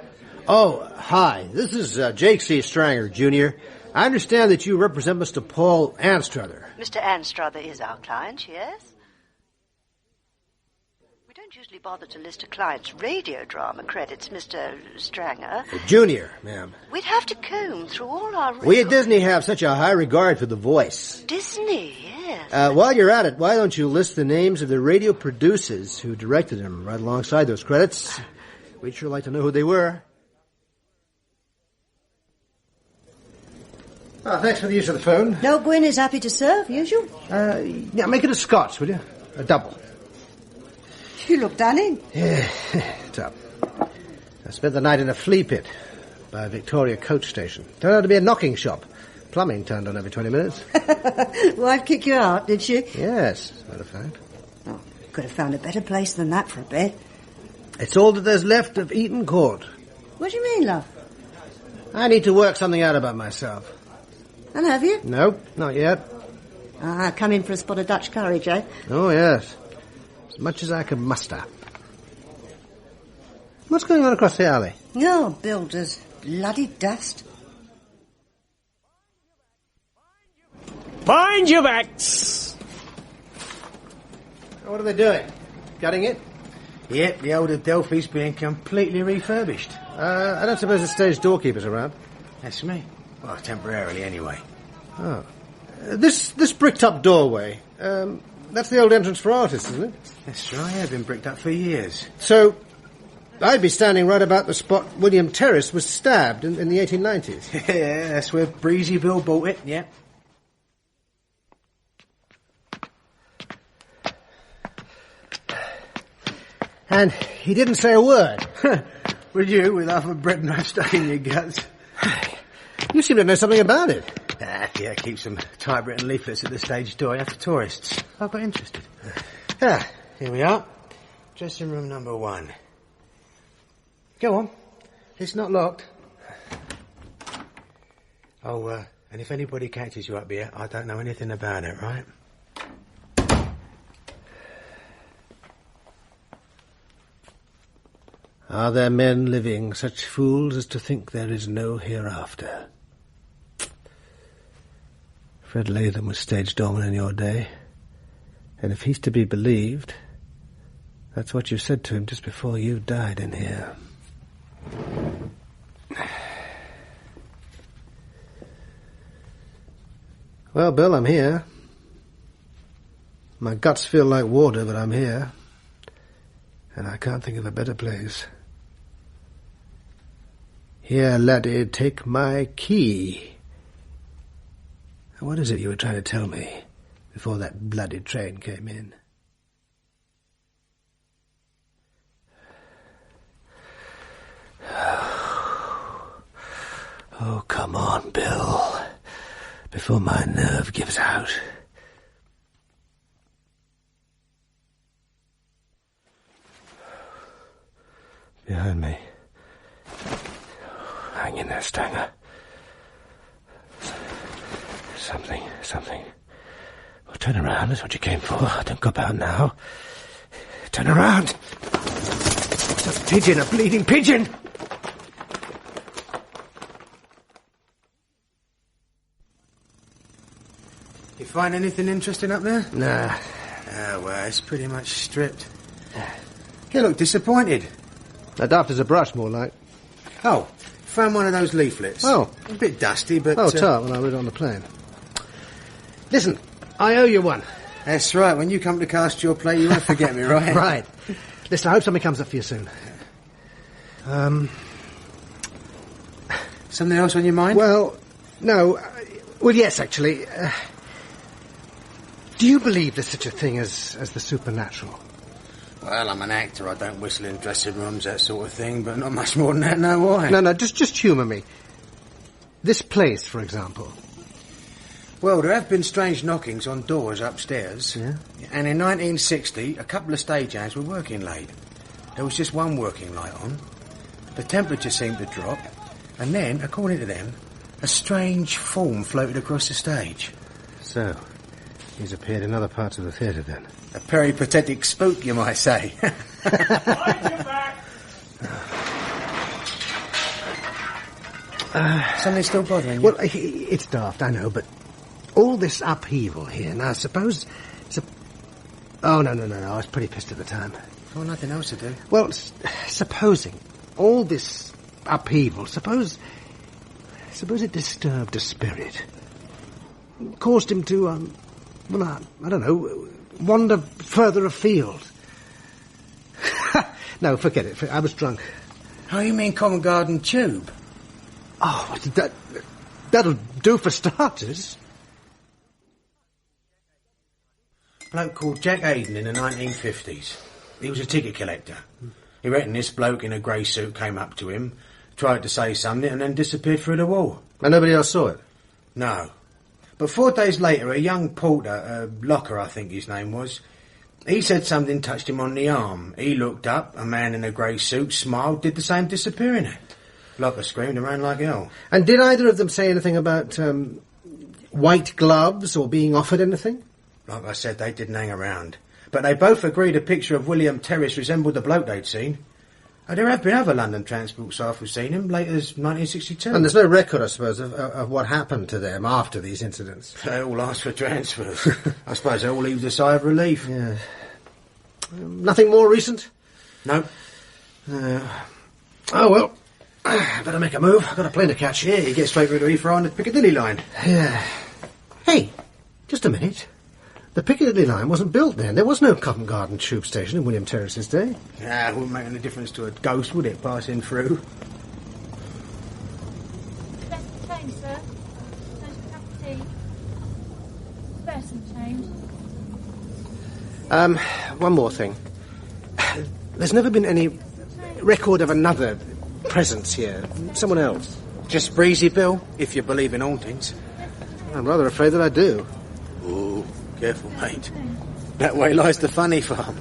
Oh, hi. This is Jake C. Stranger, Jr. I understand that you represent Mr. Paul Anstruther. Mr. Anstruther is our client, yes? We don't usually bother to list a client's radio drama credits, Mr. Stranger. Junior, ma'am. We'd have to comb through all our We at records. Disney have such a high regard for the voice. Disney, yes. While you're at it, why don't you list the names of the radio producers who directed him right alongside those credits? We'd sure like to know who they were. Oh, thanks for the use of the phone. No, Gwyn is happy to serve, usual. Yeah, make it a Scotch, will you? A double. You look done in. Yeah, it's up. I spent the night in a flea pit by Victoria Coach Station. Turned out to be a knocking shop. Plumbing turned on every 20 minutes. Wife kick you out, did she? Yes, as a matter of fact. Oh, could have found a better place than that for a bed. It's all that there's left of Eton Court. What do you mean, love? I need to work something out about myself. And have you? Nope, not yet. Come in for a spot of Dutch courage, eh? Oh, yes. As much as I can muster. What's going on across the alley? No, builders. Bloody dust. Mind your backs! What are they doing? Gutting it? Yep, the old Adelphi's being completely refurbished. I don't suppose the stage doorkeeper's around. That's me. Well, temporarily anyway. Oh. This bricked-up doorway, that's the old entrance for artists, isn't it? That's right, I've been bricked up for years. So, I'd be standing right about the spot William Terrace was stabbed in the 1890s. Yeah, that's where Breezy Bill bought it, yeah. And he didn't say a word. Would you, with half a bread knife stuck in your guts? You seem to know something about it. Yeah, keep some typewritten leaflets at the stage door after tourists. I got interested. Here we are. Dressing room number 1. Go on. It's not locked. Oh, and if anybody catches you up here, I don't know anything about it, right? Are there men living such fools as to think there is no hereafter? Fred Latham was stage doorman in your day, and if he's to be believed, that's what you said to him just before you died in here. Well, Bill, I'm here. My guts feel like water, but I'm here. And I can't think of a better place. Here, laddie, take my key. What is it you were trying to tell me before that bloody train came in? Oh, come on, Bill, before my nerve gives out. Behind me. Hang in there, Stanger. Something. Well, turn around, that's what you came for. Don't go about now. Turn around. It's a pigeon, a bleeding pigeon! You find anything interesting up there? Nah. Oh, well, it's pretty much stripped. You look disappointed. Daft as a brush, more like. Oh, found one of those leaflets. Oh. A bit dusty, but... Oh, tart, when I read it on the plane. Listen, I owe you one. That's right, when you come to cast your play, you won't forget me, right? Right. Listen, I hope something comes up for you soon. Something else on your mind? Well, no. Well, yes, actually. Do you believe there's such a thing as the supernatural? Well, I'm an actor. I don't whistle in dressing rooms, that sort of thing, but not much more than that, no why? No, just humour me. This place, for example. Well, there have been strange knockings on doors upstairs. Yeah? And in 1960, a couple of stagehands were working late. There was just one working light on. The temperature seemed to drop, and then, according to them, a strange form floated across the stage. So, he's appeared in other parts of the theatre, then? A peripatetic spook, you might say. Something still bothering you? Well, it's daft, I know, but all this upheaval here, now, suppose... Oh, no, I was pretty pissed at the time. Oh, nothing else to do. Well, supposing all this upheaval, suppose it disturbed a spirit, caused him to, I don't know, wander further afield. No, forget it. I was drunk. Oh, you mean Covent Garden Tube? Oh, that'll do for starters. A bloke called Jack Hayden in the 1950s. He was a ticket collector. He reckoned this bloke in a grey suit came up to him, tried to say something, and then disappeared through the wall. And nobody else saw it? No. But 4 days later, a young porter, Locker, I think his name was, he said something touched him on the arm. He looked up, a man in a grey suit, smiled, did the same disappearing act. Locker screamed and ran like hell. And did either of them say anything about white gloves or being offered anything? Like I said, they didn't hang around. But they both agreed a picture of William Terrace resembled the bloke they'd seen. There have been other London transport staff who've seen him, late as 1962. And there's no record, I suppose, of what happened to them after these incidents. They all asked for transfers. I suppose they all heaved a sigh of relief. Yeah. Nothing more recent? No. Oh, well. Better make a move. I've got a plane to catch. Yeah, you get straight through to Heathrow on the Piccadilly line. Yeah. Hey, just a minute. The Piccadilly line wasn't built then. There was no Covent Garden tube station in William Terrace's day. Nah, it wouldn't make any difference to a ghost, would it, passing through? That's the change, sir. There's a cup of tea. Spare some change. One more thing. There's never been any record of another presence here. Someone else. Just Breezy Bill, if you believe in hauntings. I'm rather afraid that I do. Ooh, careful, mate. That way lies the funny farm.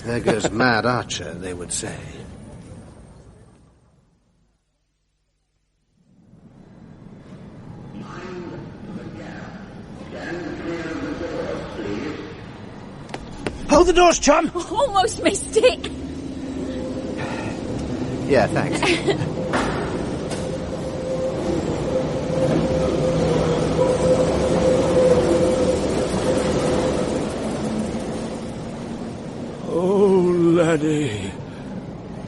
There goes Mad Archer, they would say. Hold the doors, chum! Almost missed it. Yeah, thanks. Oh, laddie,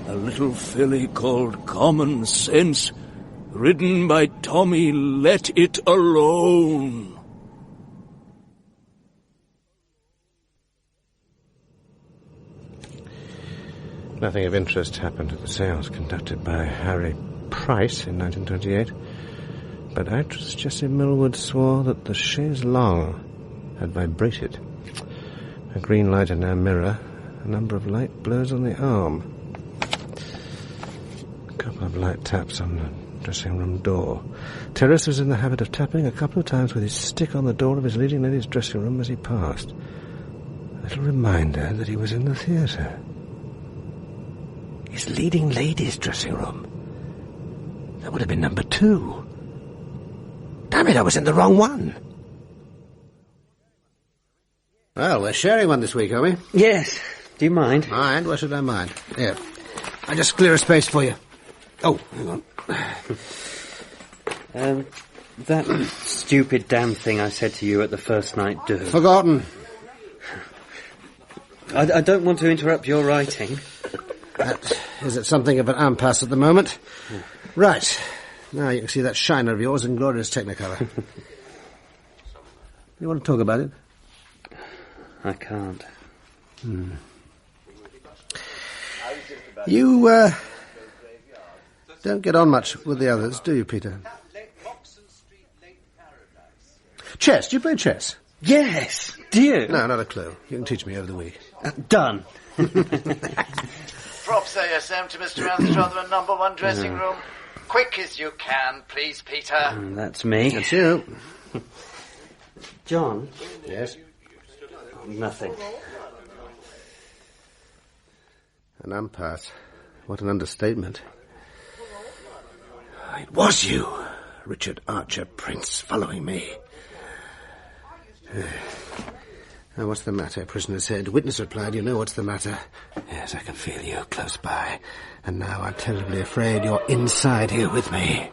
a little filly called Common Sense, ridden by Tommy Let It Alone. Nothing of interest happened at the seance conducted by Harry Price in 1928, but actress Jessie Millwood swore that the chaise longue had vibrated. A green light in her mirror, a number of light blows on the arm. A couple of light taps on the dressing room door. Terrace was in the habit of tapping a couple of times with his stick on the door of his leading lady's dressing room as he passed. A little reminder that he was in the theatre. His leading lady's dressing room. That would have been number 2. Damn it, I was in the wrong one. Well, we're sharing one this week, are we? Yes. Do you mind? Mind? Why should I mind? Here. I'll just clear a space for you. Oh, hang on. That stupid damn thing I said to you at the first night do. Forgotten. I don't want to interrupt your writing. That is at something of an impasse at the moment. Right. Now you can see that shiner of yours in glorious Technicolor. You want to talk about it? I can't. You, don't get on much with the others, do you, Peter? Chess. Do you play chess? Yes. Do you? No, not a clue. You can teach me over the week. Done. Props ASM to Mr. Anstruther, number 1 dressing room. Quick as you can, please, Peter. That's me. That's you. John? Yes? Nothing. An impasse. What an understatement. It was you, Richard Archer, Prince, following me. Now, what's the matter? Prisoner said. Witness replied, you know what's the matter. Yes, I can feel you close by. And now I'm terribly afraid you're inside here with me.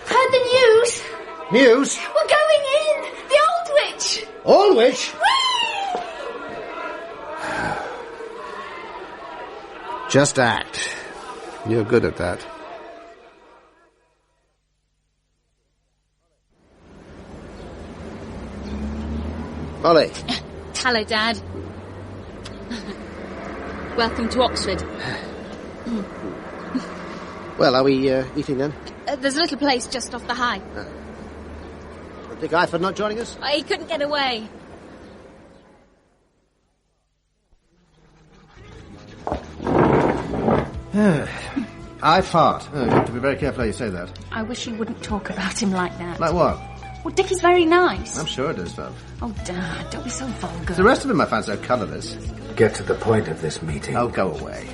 Heard the news. News? We're going in. The Aldwych. Aldwych? Whee! Just act. You're good at that. Molly. Hello, Dad. Welcome to Oxford. Well, are we eating then? There's a little place just off the High. The guy for not joining us? He couldn't get away. I fart. Oh, you have to be very careful how you say that. I wish you wouldn't talk about him like that. Like what? Well, Dickie's very nice. I'm sure it is, love. Oh, Dad, don't be so vulgar. The rest of him I find so colourless. Get to the point of this meeting. Oh, go away.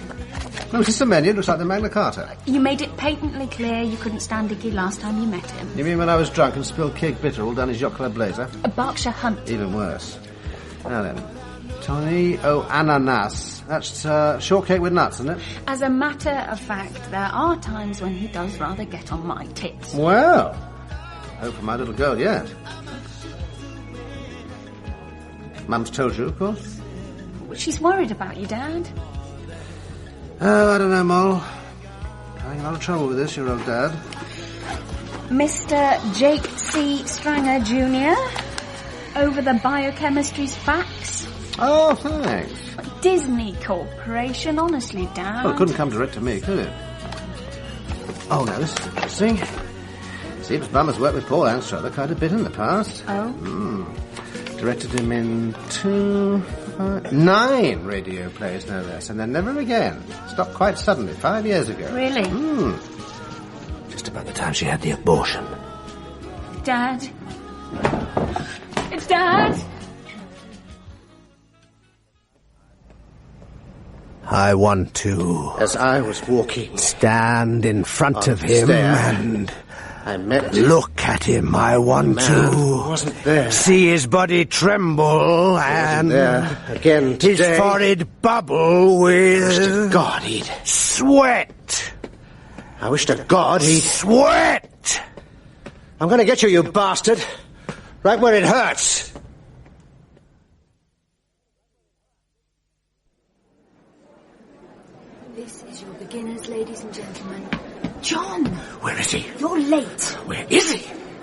No, is this the menu? It looks like the Magna Carta. You made it patently clear you couldn't stand Dickie last time you met him. You mean when I was drunk and spilled cake bitter all down his yacht club blazer? A Berkshire Hunt. Even worse. Now then, Tony ananas. That's shortcake with nuts, isn't it? As a matter of fact, there are times when he does rather get on my tits. Well, hope for my little girl yet. Mum's told you, of course? She's worried about you, Dad. Oh, I don't know, Moll. Having a lot of trouble with this, your old dad. Mr. Jake C. Stranger Jr. over the biochemistry's facts. Oh, thanks. Disney Corporation, honestly, Dad. Well, it couldn't come direct to me, could it? Oh, now, this is interesting. Seems Bum has worked with Paul Anstruther quite a bit in the past. Oh? Directed him in 9 radio plays, no less, and then never again. Stopped quite suddenly, 5 years ago. Really? Just about the time she had the abortion. Dad? It's Dad! I want to... As I was walking... Stand in front of him and... I met... Look at him. I want to... wasn't there. See his body tremble and... there again today. His forehead bubble with... I wish to God he'd... Sweat. I wish to God he'd... Sweat. I'm going to get you, you bastard. Right where it hurts. This is your beginners, ladies and gentlemen. John! Where is he? You're late. Where is he?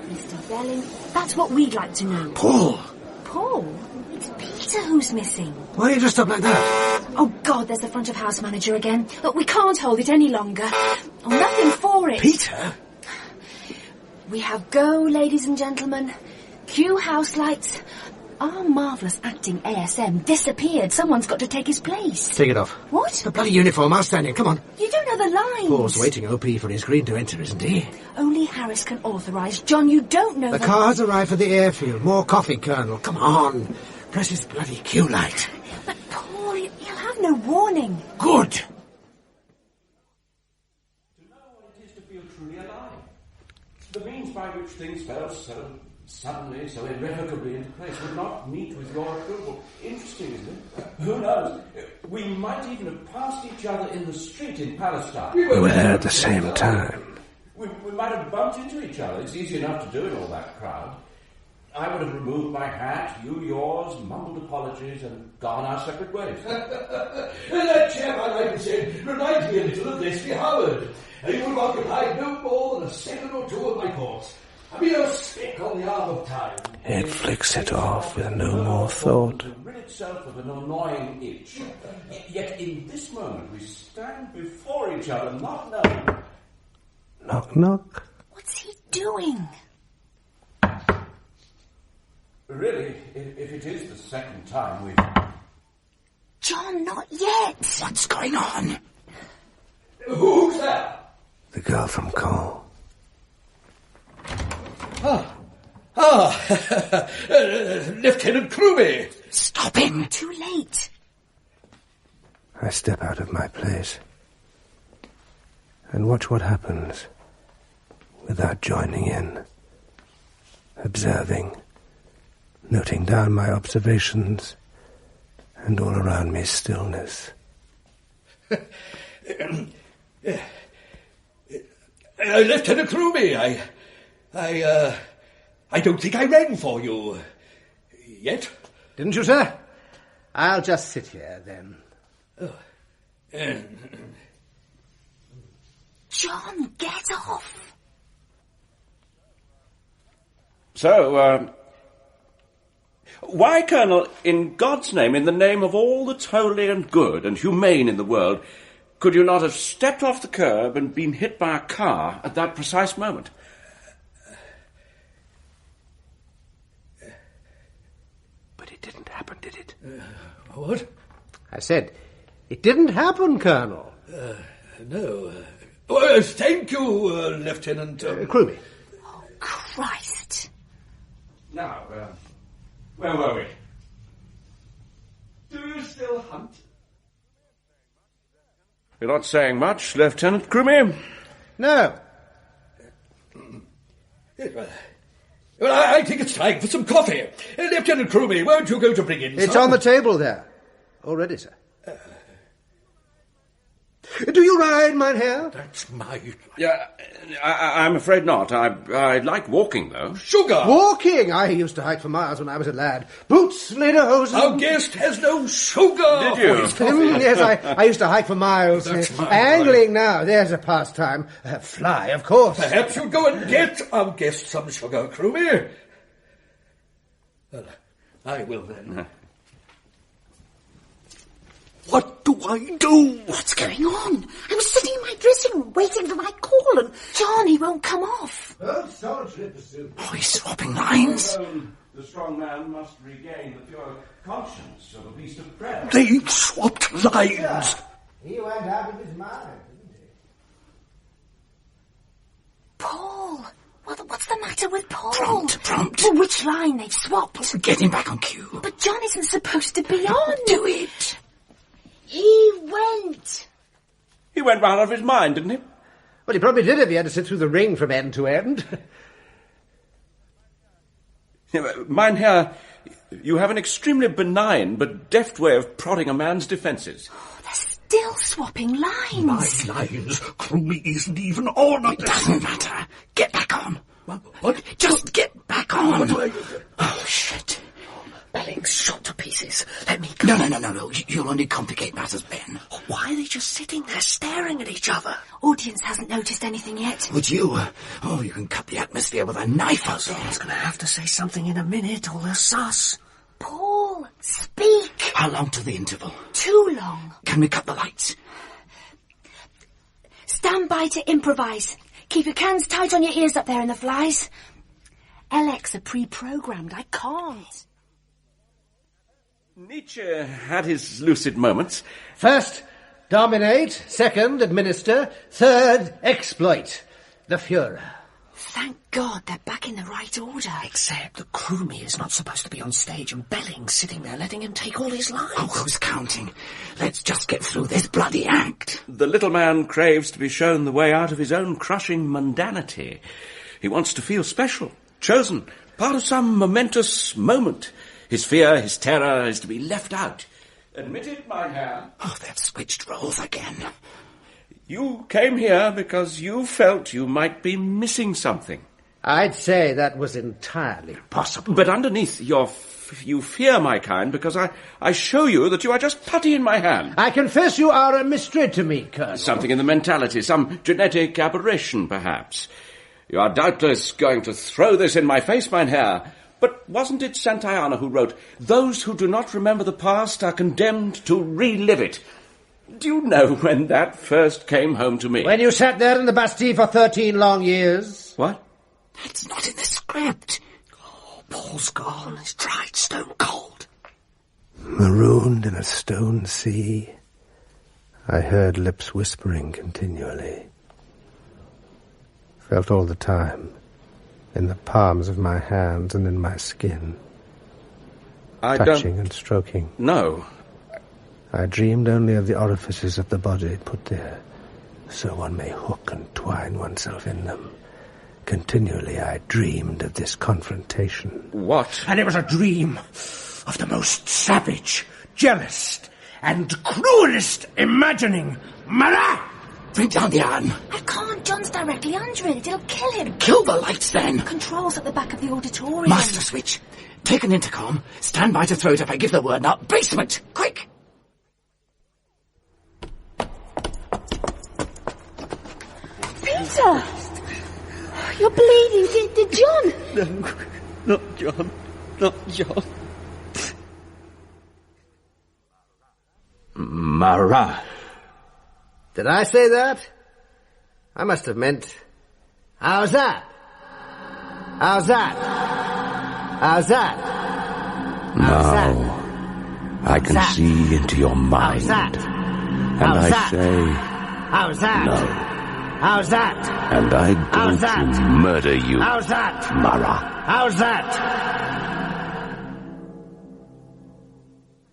Mr. Belling, that's what we'd like to know. Paul! Paul? It's Peter who's missing. Why are you dressed up like that? Oh, God, there's the front of house manager again. Look, we can't hold it any longer. Oh, nothing for it. Peter? We have go, ladies and gentlemen. Cue house lights. Our marvellous acting ASM disappeared. Someone's got to take his place. Take it off. What? The bloody uniform, outstanding. Come on. You don't know the lines. Paul's waiting OP for his green to enter, isn't he? Only Harris can authorise. John, you don't know the car has arrived for the airfield. More coffee, Colonel. Come on. Press his bloody cue light. But Paul, he'll have no warning. Good. To know what it is to feel truly alive. The means by which things fell so suddenly, so irrevocably into place would not meet with your approval. Interesting, isn't it? Who knows? We might even have passed each other in the street in Palestine. We were there at the same time. We might have bumped into each other. It's easy enough to do in all that crowd. I would have removed my hat, you yours, mumbled apologies, and gone our separate ways. That chap I like to say reminds me a little of Leslie Howard. He would have occupied no more than a second or two of my course. A mere speck on the arm of time. It flicks it off with no more thought. To rid itself of an annoying itch. Yet in this moment we stand before each other, not knowing. Knock, knock. What's he doing? Really, if it is the second time we've... John, not yet. What's going on? Who's there? The girl from Cole. Lieutenant Crewby. Stop him. Too late. I step out of my place and watch what happens without joining in, observing, noting down my observations, and all around me stillness. Lieutenant Crewby, I don't think I rang for you yet. Didn't you, sir? I'll just sit here, then. John, get off. So, why, Colonel, in God's name, in the name of all that's holy and good and humane in the world, could you not have stepped off the curb and been hit by a car at that precise moment? But it didn't happen, did it? What? I said, it didn't happen, Colonel. No. Thank you, Lieutenant... Crewby. Oh, Christ. Now, where were we? Do you still hunt? You're not saying much, Lieutenant Crewby. No. Well, I think it's time for some coffee. Lieutenant Crewby, weren't you going to bring in It's some? on the table there. All ready, sir. Do you ride, Mynheer? That's my... Yeah, I'm afraid not. I like walking, though. Sugar! Walking? I used to hike for miles when I was a lad. Boots, lederhosen... Our guest has no sugar! Did you? Yes, I used to hike for miles. Angling now, there's a pastime. Fly, of course. Perhaps you'll go and get our guest some sugar, Crewmere. Well, I will then. What do I do? What's going on? I was sitting in my dressing room waiting for my call and John, he won't come off. Oh, soon. Oh, he's swapping lines. The strong man must regain the pure conscience of a beast of prey. They swapped lines. Yeah. He went out of his mind, didn't he? Paul, what's the matter with Paul? Prompt. Well, which line they've swapped? Get him back on cue. But John isn't supposed to be on. Do it. He went. He went round out of his mind, didn't he? Well, he probably did if he had to sit through the ring from end to end. Mynheer, you have an extremely benign but deft way of prodding a man's defences. They're still swapping lines. My lines. Crewmere isn't even on. It doesn't matter. Get back on. What? Just get back on. Oh, shit. Belling's shot to pieces. Let me go. No. You'll only complicate matters, Ben. Why are they just sitting there staring at each other? Audience hasn't noticed anything yet. Would you? You can cut the atmosphere with a knife out there. Someone's going to have to say something in a minute or they'll sus. Paul, speak. How long to the interval? Too long. Can we cut the lights? Stand by to improvise. Keep your cans tight on your ears up there in the flies. LX are pre-programmed. I can't. Nietzsche had his lucid moments. First, dominate. Second, administer. Third, exploit. The Führer. Thank God they're back in the right order. Except the Crewmere is not supposed to be on stage and Belling's sitting there letting him take all his lines. Oh, who's counting? Let's just get through this bloody act. The little man craves to be shown the way out of his own crushing mundanity. He wants to feel special, chosen, part of some momentous moment. His fear, his terror is to be left out. Admit it, Mynheer. Oh, they've switched roles again. You came here because you felt you might be missing something. I'd say that was entirely possible. But underneath you fear my kind because I show you that you are just putty in my hand. I confess you are a mystery to me, Colonel. Something in the mentality, some genetic aberration, perhaps. You are doubtless going to throw this in my face, Mynheer. But wasn't it Santayana who wrote, "Those who do not remember the past are condemned to relive it"? Do you know when that first came home to me? When you sat there in the Bastille for 13 long years. What? That's not in the script. Oh, Paul's gone. He's dried stone cold. Marooned in a stone sea, I heard lips whispering continually. Felt all the time, in the palms of my hands and in my skin. Touching and stroking. No. I dreamed only of the orifices of the body put there, so one may hook and twine oneself in them. Continually I dreamed of this confrontation. What? And it was a dream of the most savage, jealous, and cruelest imagining. Marat! Bring down the iron. I can't. John's directly under it. It'll kill him. Kill the lights, then. Controls at the back of the auditorium. Master switch. Take an intercom. Stand by to throw it if I give the word. Now, basement. Quick. Peter! You're bleeding. Did John? No, not John. Not John. Marat. Did I say that? I must have meant... How's that? How's that? How's that? Now, I can see into your mind. How's that? And How's I say... How's that? No. How's that? And I go to murder you. How's that? Marat. How's that?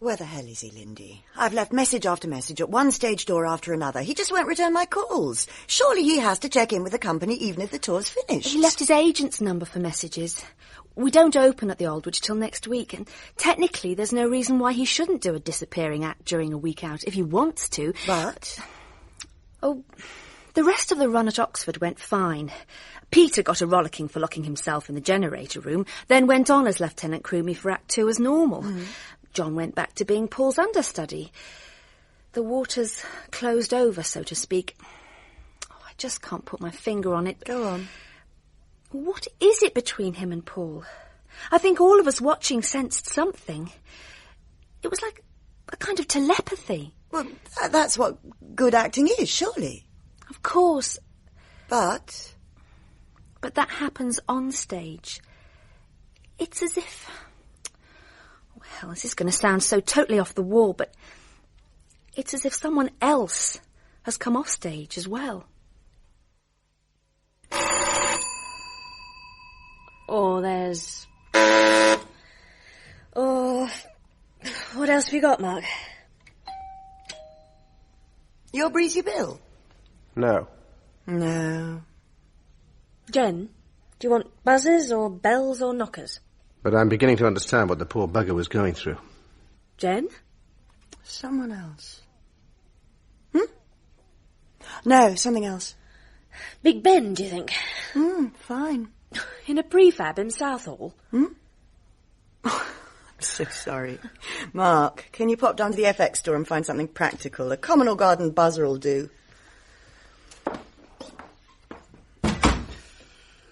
Where the hell is he, Lindy? I've left message after message at one stage door after another. He just won't return my calls. Surely he has to check in with the company even if the tour's finished. He left his agent's number for messages. We don't open at the Aldwych till next week, and technically there's no reason why he shouldn't do a disappearing act during a week out if he wants to. But? Oh, the rest of the run at Oxford went fine. Peter got a rollicking for locking himself in the generator room, then went on as Lieutenant Crewmey for Act 2 as normal. John went back to being Paul's understudy. The waters closed over, so to speak. Oh, I just can't put my finger on it. Go on. What is it between him and Paul? I think all of us watching sensed something. It was like a kind of telepathy. Well, that's what good acting is, surely. Of course. But that happens on stage. It's as if... Well, this is going to sound so totally off the wall, but it's as if someone else has come off stage as well. Or there's... Oh, what else have you got, Mark? Your Breezy Bill? No. No. Jen, do you want buzzers or bells or knockers? But I'm beginning to understand what the poor bugger was going through. Jen? Someone else. No, something else. Big Ben, do you think? Fine. In a prefab in Southall? I'm so sorry. Mark, can you pop down to the FX store and find something practical? A common or garden buzzer will do.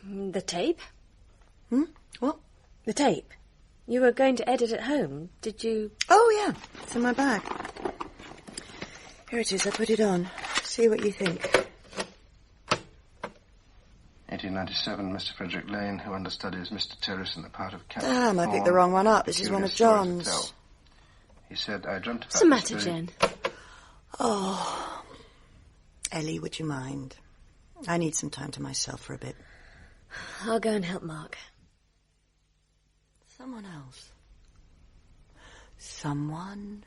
The tape? What? The tape. You were going to edit at home, did you? Oh, yeah. It's in my bag. Here it is. I put it on. See what you think. 1897, Mr. Frederick Lane, who understudies Mr. Terrace in the part of Captain Damn, I picked the wrong one up. This is one of John's. He said, I dreamt about What's the matter, Jen? Oh. Ellie, would you mind? I need some time to myself for a bit. I'll go and help Mark. Someone else. Someone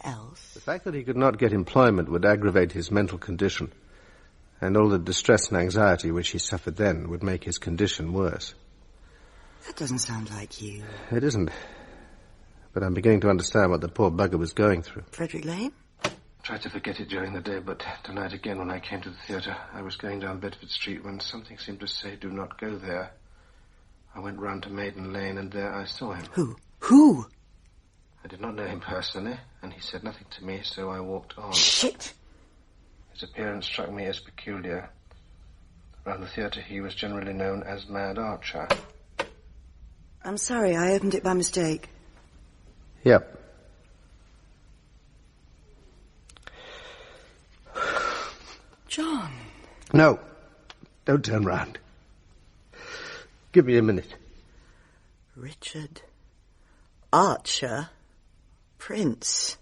else? The fact that he could not get employment would aggravate his mental condition, and all the distress and anxiety which he suffered then would make his condition worse. That doesn't sound like you. It isn't. But I'm beginning to understand what the poor bugger was going through. Frederick Lane? Tried to forget it during the day, but tonight again when I came to the theatre, I was going down Bedford Street when something seemed to say, do not go there. I went round to Maiden Lane, and there I saw him. Who? I did not know him personally, and he said nothing to me, so I walked on. Shit! His appearance struck me as peculiar. Around the theatre he was generally known as Mad Archer. I'm sorry, I opened it by mistake. Yep. John. No. Don't turn round. Give me a minute. Richard Archer Prince.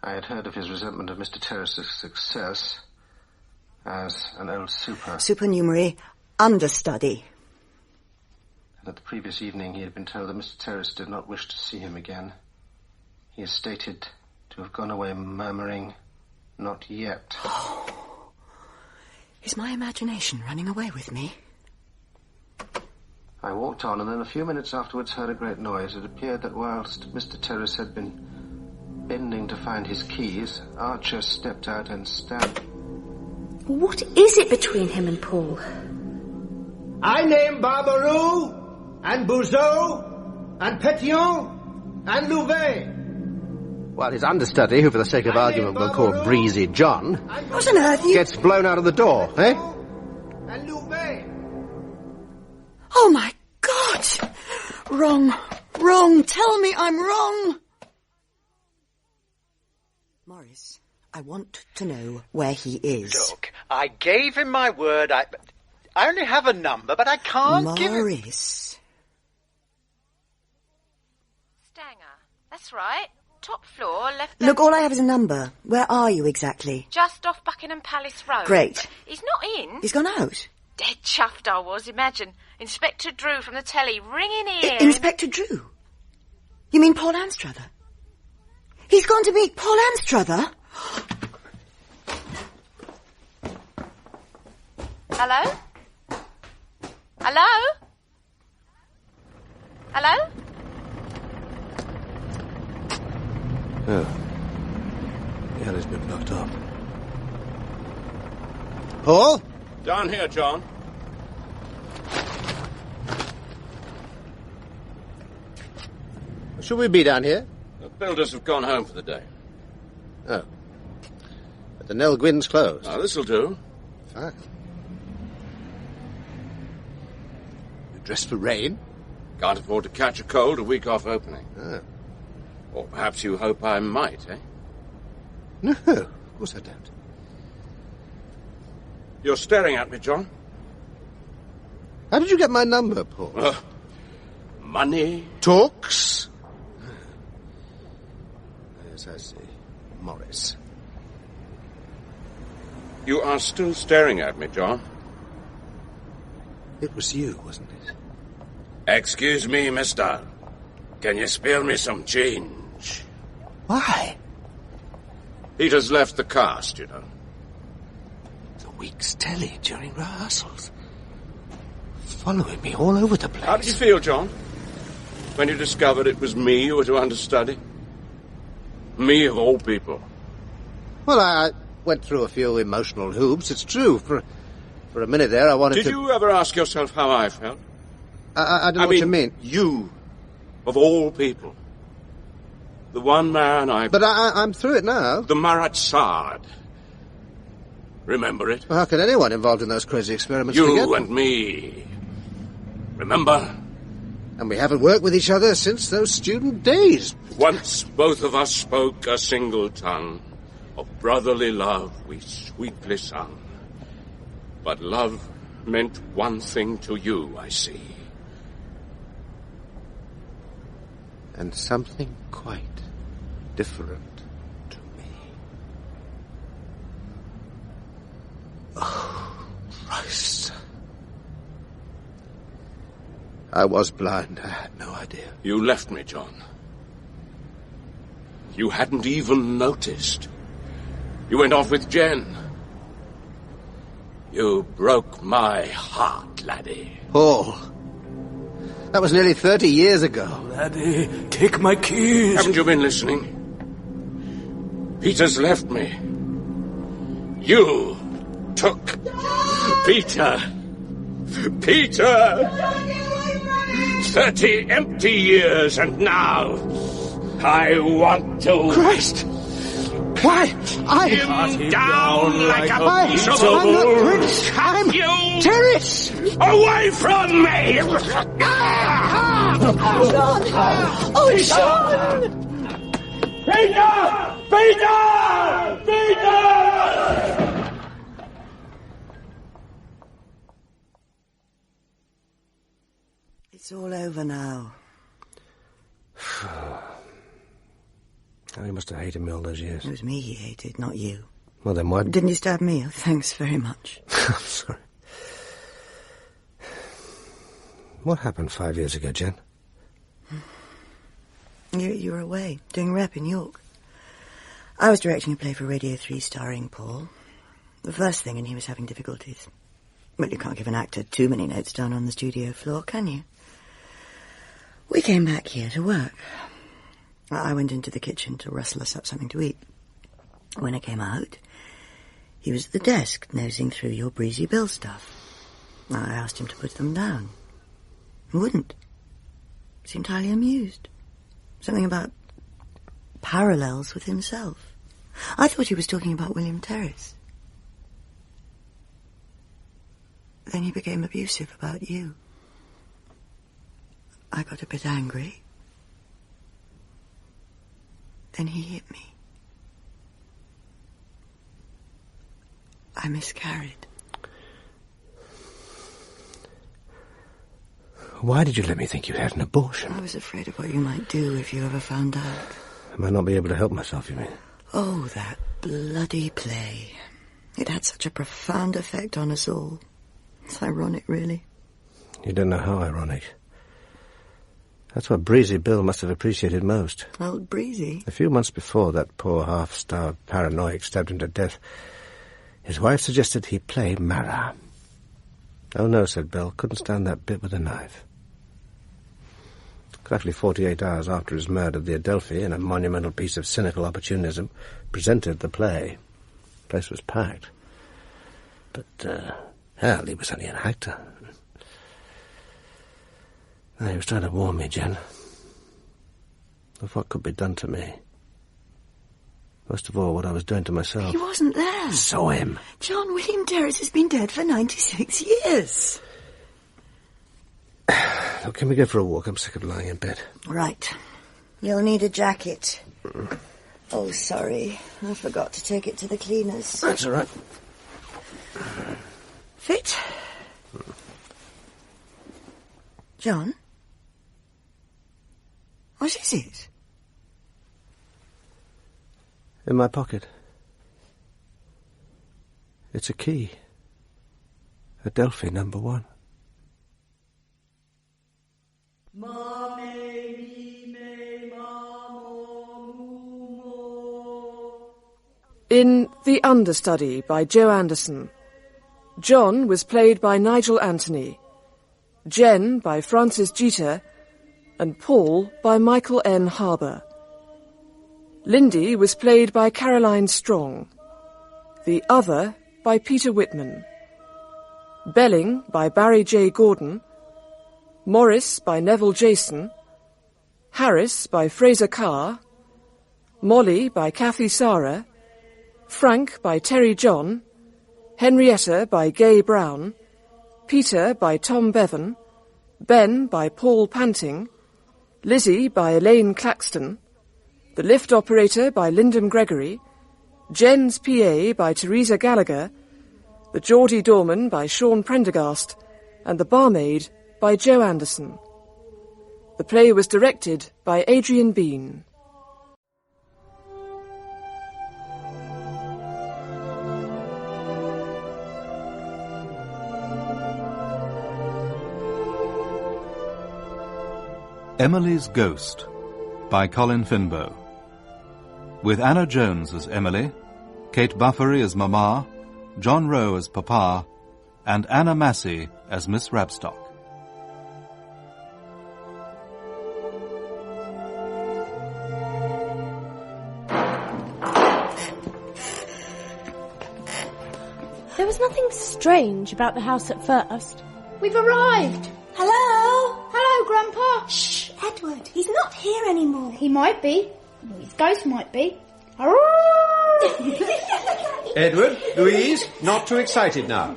I had heard of his resentment of Mr. Terrace's success as an old Supernumerary understudy. And at the previous evening he had been told that Mr. Terrace did not wish to see him again. He is stated to have gone away murmuring, not yet. Is my imagination running away with me? I walked on, and then a few minutes afterwards heard a great noise. It appeared that whilst Mr. Terrace had been bending to find his keys, Archer stepped out and stabbed. What is it between him and Paul? I name Barbaroux, and Bouzeau, and Pétion, and Louvet. Well, his understudy, who for the sake of argument we'll call Breezy John, what on earth gets blown out of the door, eh? And Louvet. Oh, my God! Wrong. Tell me I'm wrong. Morris, I want to know where he is. Look, I gave him my word. I only have a number, but I can't give it... Morris. Stanger. That's right. Top floor, left... Look, all I have is a number. Where are you exactly? Just off Buckingham Palace Road. Great. He's not in. He's gone out. Dead chuffed I was, imagine. Inspector Drew from the telly ringing here. Inspector Drew? You mean Paul Anstruther? He's gone to meet Paul Anstruther? Hello? Hello? Hello? Oh. The alley's been blocked off. Paul? Down here, John. Should we be down here? The builders have gone home for the day. Oh. But the Nell Gwyn's closed. Now, this'll do. Fine. You dressed for rain? Can't afford to catch a cold a week off opening. Oh. Or perhaps you hope I might, eh? No, of course I don't. You're staring at me, John. How did you get my number, Paul? Money? Talks? Yes, I see. Morris. You are still staring at me, John. It was you, wasn't it? Excuse me, mister. Can you spare me some change? Why? Peter's left the cast, you know. The week's telly during rehearsals. Following me all over the place. How did you feel, John, when you discovered it was me you were to understudy? Me, of all people. Well, I went through a few emotional hoops, it's true. For a minute there, I wanted to... Did you ever ask yourself how I felt? I don't know what you mean. You, of all people. The one man I... But I'm through it now. The Marat Sard. Remember it? Well, how can anyone involved in those crazy experiments forget You them? and me. Remember? And we haven't worked with each other since those student days. Once both of us spoke a single tongue. Of brotherly love we sweetly sung. But love meant one thing to you, I see. And something quite different to me. Oh, Christ. I was blind. I had no idea. You left me, John. You hadn't even noticed. You went off with Jen. You broke my heart, laddie. Paul. That was nearly 30 years ago. Laddie, take my keys. Haven't you been listening? Peter's left me. You took Peter. Peter! 30 empty years, and now I want to... Christ! Why? Him down like a piece of I'm not wool. Prince. I'm You Terrace. away from me! Oh, Sean! Peter! Peter! Peter! It's all over now. Oh, he must have hated me all those years. It was me he hated, not you. Well, then why... Didn't you stab me? Oh, thanks very much. I'm sorry. What happened 5 years ago, Jen? You were away, doing rep in York. I was directing a play for Radio 3 starring Paul. The first thing, and he was having difficulties. Well, you can't give an actor too many notes down on the studio floor, can you? We came back here to work. I went into the kitchen to rustle us up something to eat. When I came out, he was at the desk, nosing through your breezy bill stuff. I asked him to put them down. He wouldn't. Seemed highly amused. Something about parallels with himself. I thought he was talking about William Terrace. Then he became abusive about you. I got a bit angry. Then he hit me. I miscarried. Why did you let me think you had an abortion? I was afraid of what you might do if you ever found out. I might not be able to help myself, you mean? Oh, that bloody play. It had such a profound effect on us all. It's ironic, really. You don't know how ironic. That's what Breezy Bill must have appreciated most. Old Breezy? A few months before that poor half-starved paranoiac stabbed him to death, his wife suggested he play Mara. Oh no, said Bill, couldn't stand that bit with a knife. Exactly 48 hours after his murder, the Adelphi, in a monumental piece of cynical opportunism, presented the play. The place was packed. But, hell, he was only an actor. He was trying to warn me, Jen, of what could be done to me. Most of all, what I was doing to myself. He wasn't there. Saw him. John William Terrace has been dead for 96 years. Look, can we go for a walk? I'm sick of lying in bed. Right. You'll need a jacket. Oh, sorry. I forgot to take it to the cleaners. That's all right. Fit? John? What is it? In my pocket. It's a key. Adelphi number 1. In The Understudy by Joe Anderson, John was played by Nigel Anthony, Jen by Frances Jeter, and Paul by Michael N. Harbour. Lindy was played by Caroline Strong, the other by Peter Whitman, Belling by Barry J. Gordon, Morris by Neville Jason, Harris by Fraser Carr, Molly by Kathy Sarah, Frank by Terry John, Henrietta by Gay Brown, Peter by Tom Bevan, Ben by Paul Panting, Lizzie by Elaine Claxton, the lift operator by Lyndon Gregory, Jen's PA by Teresa Gallagher, the Geordie Doorman by Sean Prendergast, and the barmaid by Joe Anderson. The play was directed by Adrian Bean. Emily's Ghost by Colin Finbow. With Anna Jones as Emily, Kate Buffery as Mama, John Rowe as Papa, and Anna Massey as Miss Rabstock. There was nothing strange about the house at first. We've arrived. Hello? Hello, Grandpa. Shh, Edward. He's not here anymore. He might be. Well, his ghost might be. Edward, Louise, not too excited now.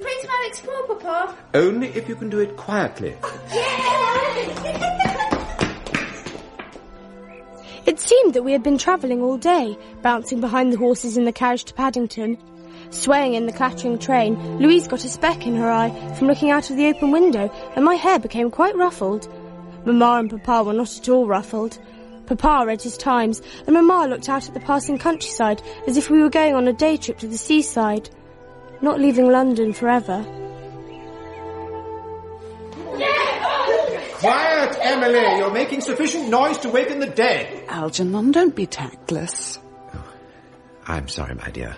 Prince Malik's call, Papa. Only if you can do it quietly. It seemed that we had been travelling all day, bouncing behind the horses in the carriage to Paddington. Swaying in the clattering train, Louise got a speck in her eye from looking out of the open window, and my hair became quite ruffled. Mamma and Papa were not at all ruffled. Papa read his Times, and Mamma looked out at the passing countryside as if we were going on a day trip to the seaside, not leaving London forever. Quiet, Emily! You're making sufficient noise to waken the dead. Algernon, don't be tactless. Oh, I'm sorry, my dear.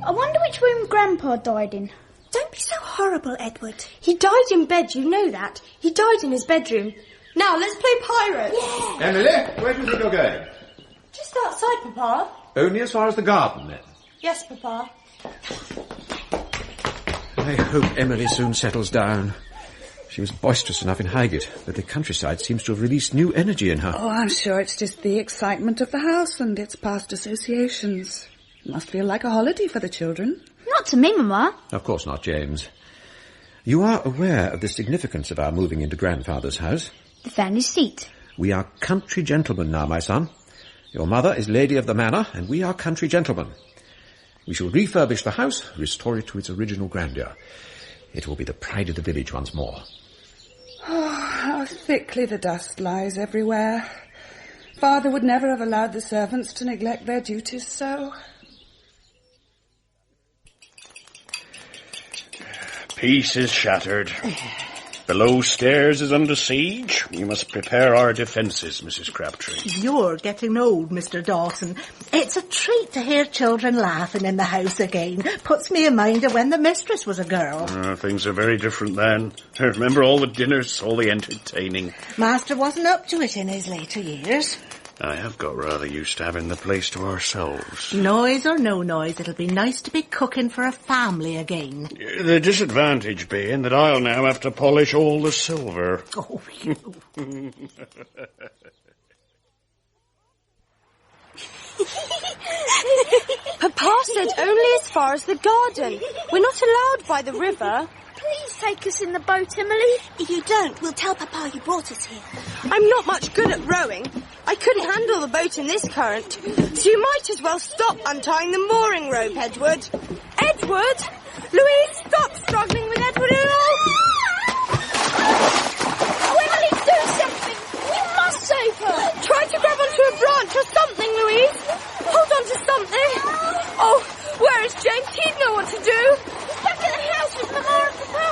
I wonder which room Grandpa died in. Don't be so horrible, Edward. He died in bed, you know that. He died in his bedroom. Now, let's play pirates. Yeah. Emily, where do you think you're going? Just outside, Papa. Only as far as the garden, then. Yes, Papa. I hope Emily soon settles down. She was boisterous enough in Highgate, but the countryside seems to have released new energy in her. Oh, I'm sure it's just the excitement of the house and its past associations. It must feel like a holiday for the children. Not to me, Mamma. Of course not, James. You are aware of the significance of our moving into Grandfather's house. The family seat. We are country gentlemen now, my son. Your mother is lady of the manor, and we are country gentlemen. We shall refurbish the house, restore it to its original grandeur. It will be the pride of the village once more. Oh, how thickly the dust lies everywhere. Father would never have allowed the servants to neglect their duties so. Peace is shattered. Below stairs is under siege. We must prepare our defences, Mrs. Crabtree. You're getting old, Mr. Dawson. It's a treat to hear children laughing in the house again. Puts me in mind of when the mistress was a girl. Things are very different then. I remember all the dinners, all the entertaining. Master wasn't up to it in his later years. I have got rather used to having the place to ourselves. Noise or no noise, it'll be nice to be cooking for a family again. The disadvantage being that I'll now have to polish all the silver. Oh, you... Papa said only as far as the garden. We're not allowed by the river. Please take us in the boat, Emily. If you don't, we'll tell Papa you brought us here. I'm not much good at rowing. I couldn't handle the boat in this current. So you might as well stop untying the mooring rope, Edward. Edward! Louise, stop struggling with Edward at all! Oh, Emily, do something! You must save her! Try to grab onto a branch or something, Louise. Hold on to something. Oh, where is James? He'd know what to do. He's back at the house with Mama and Papa.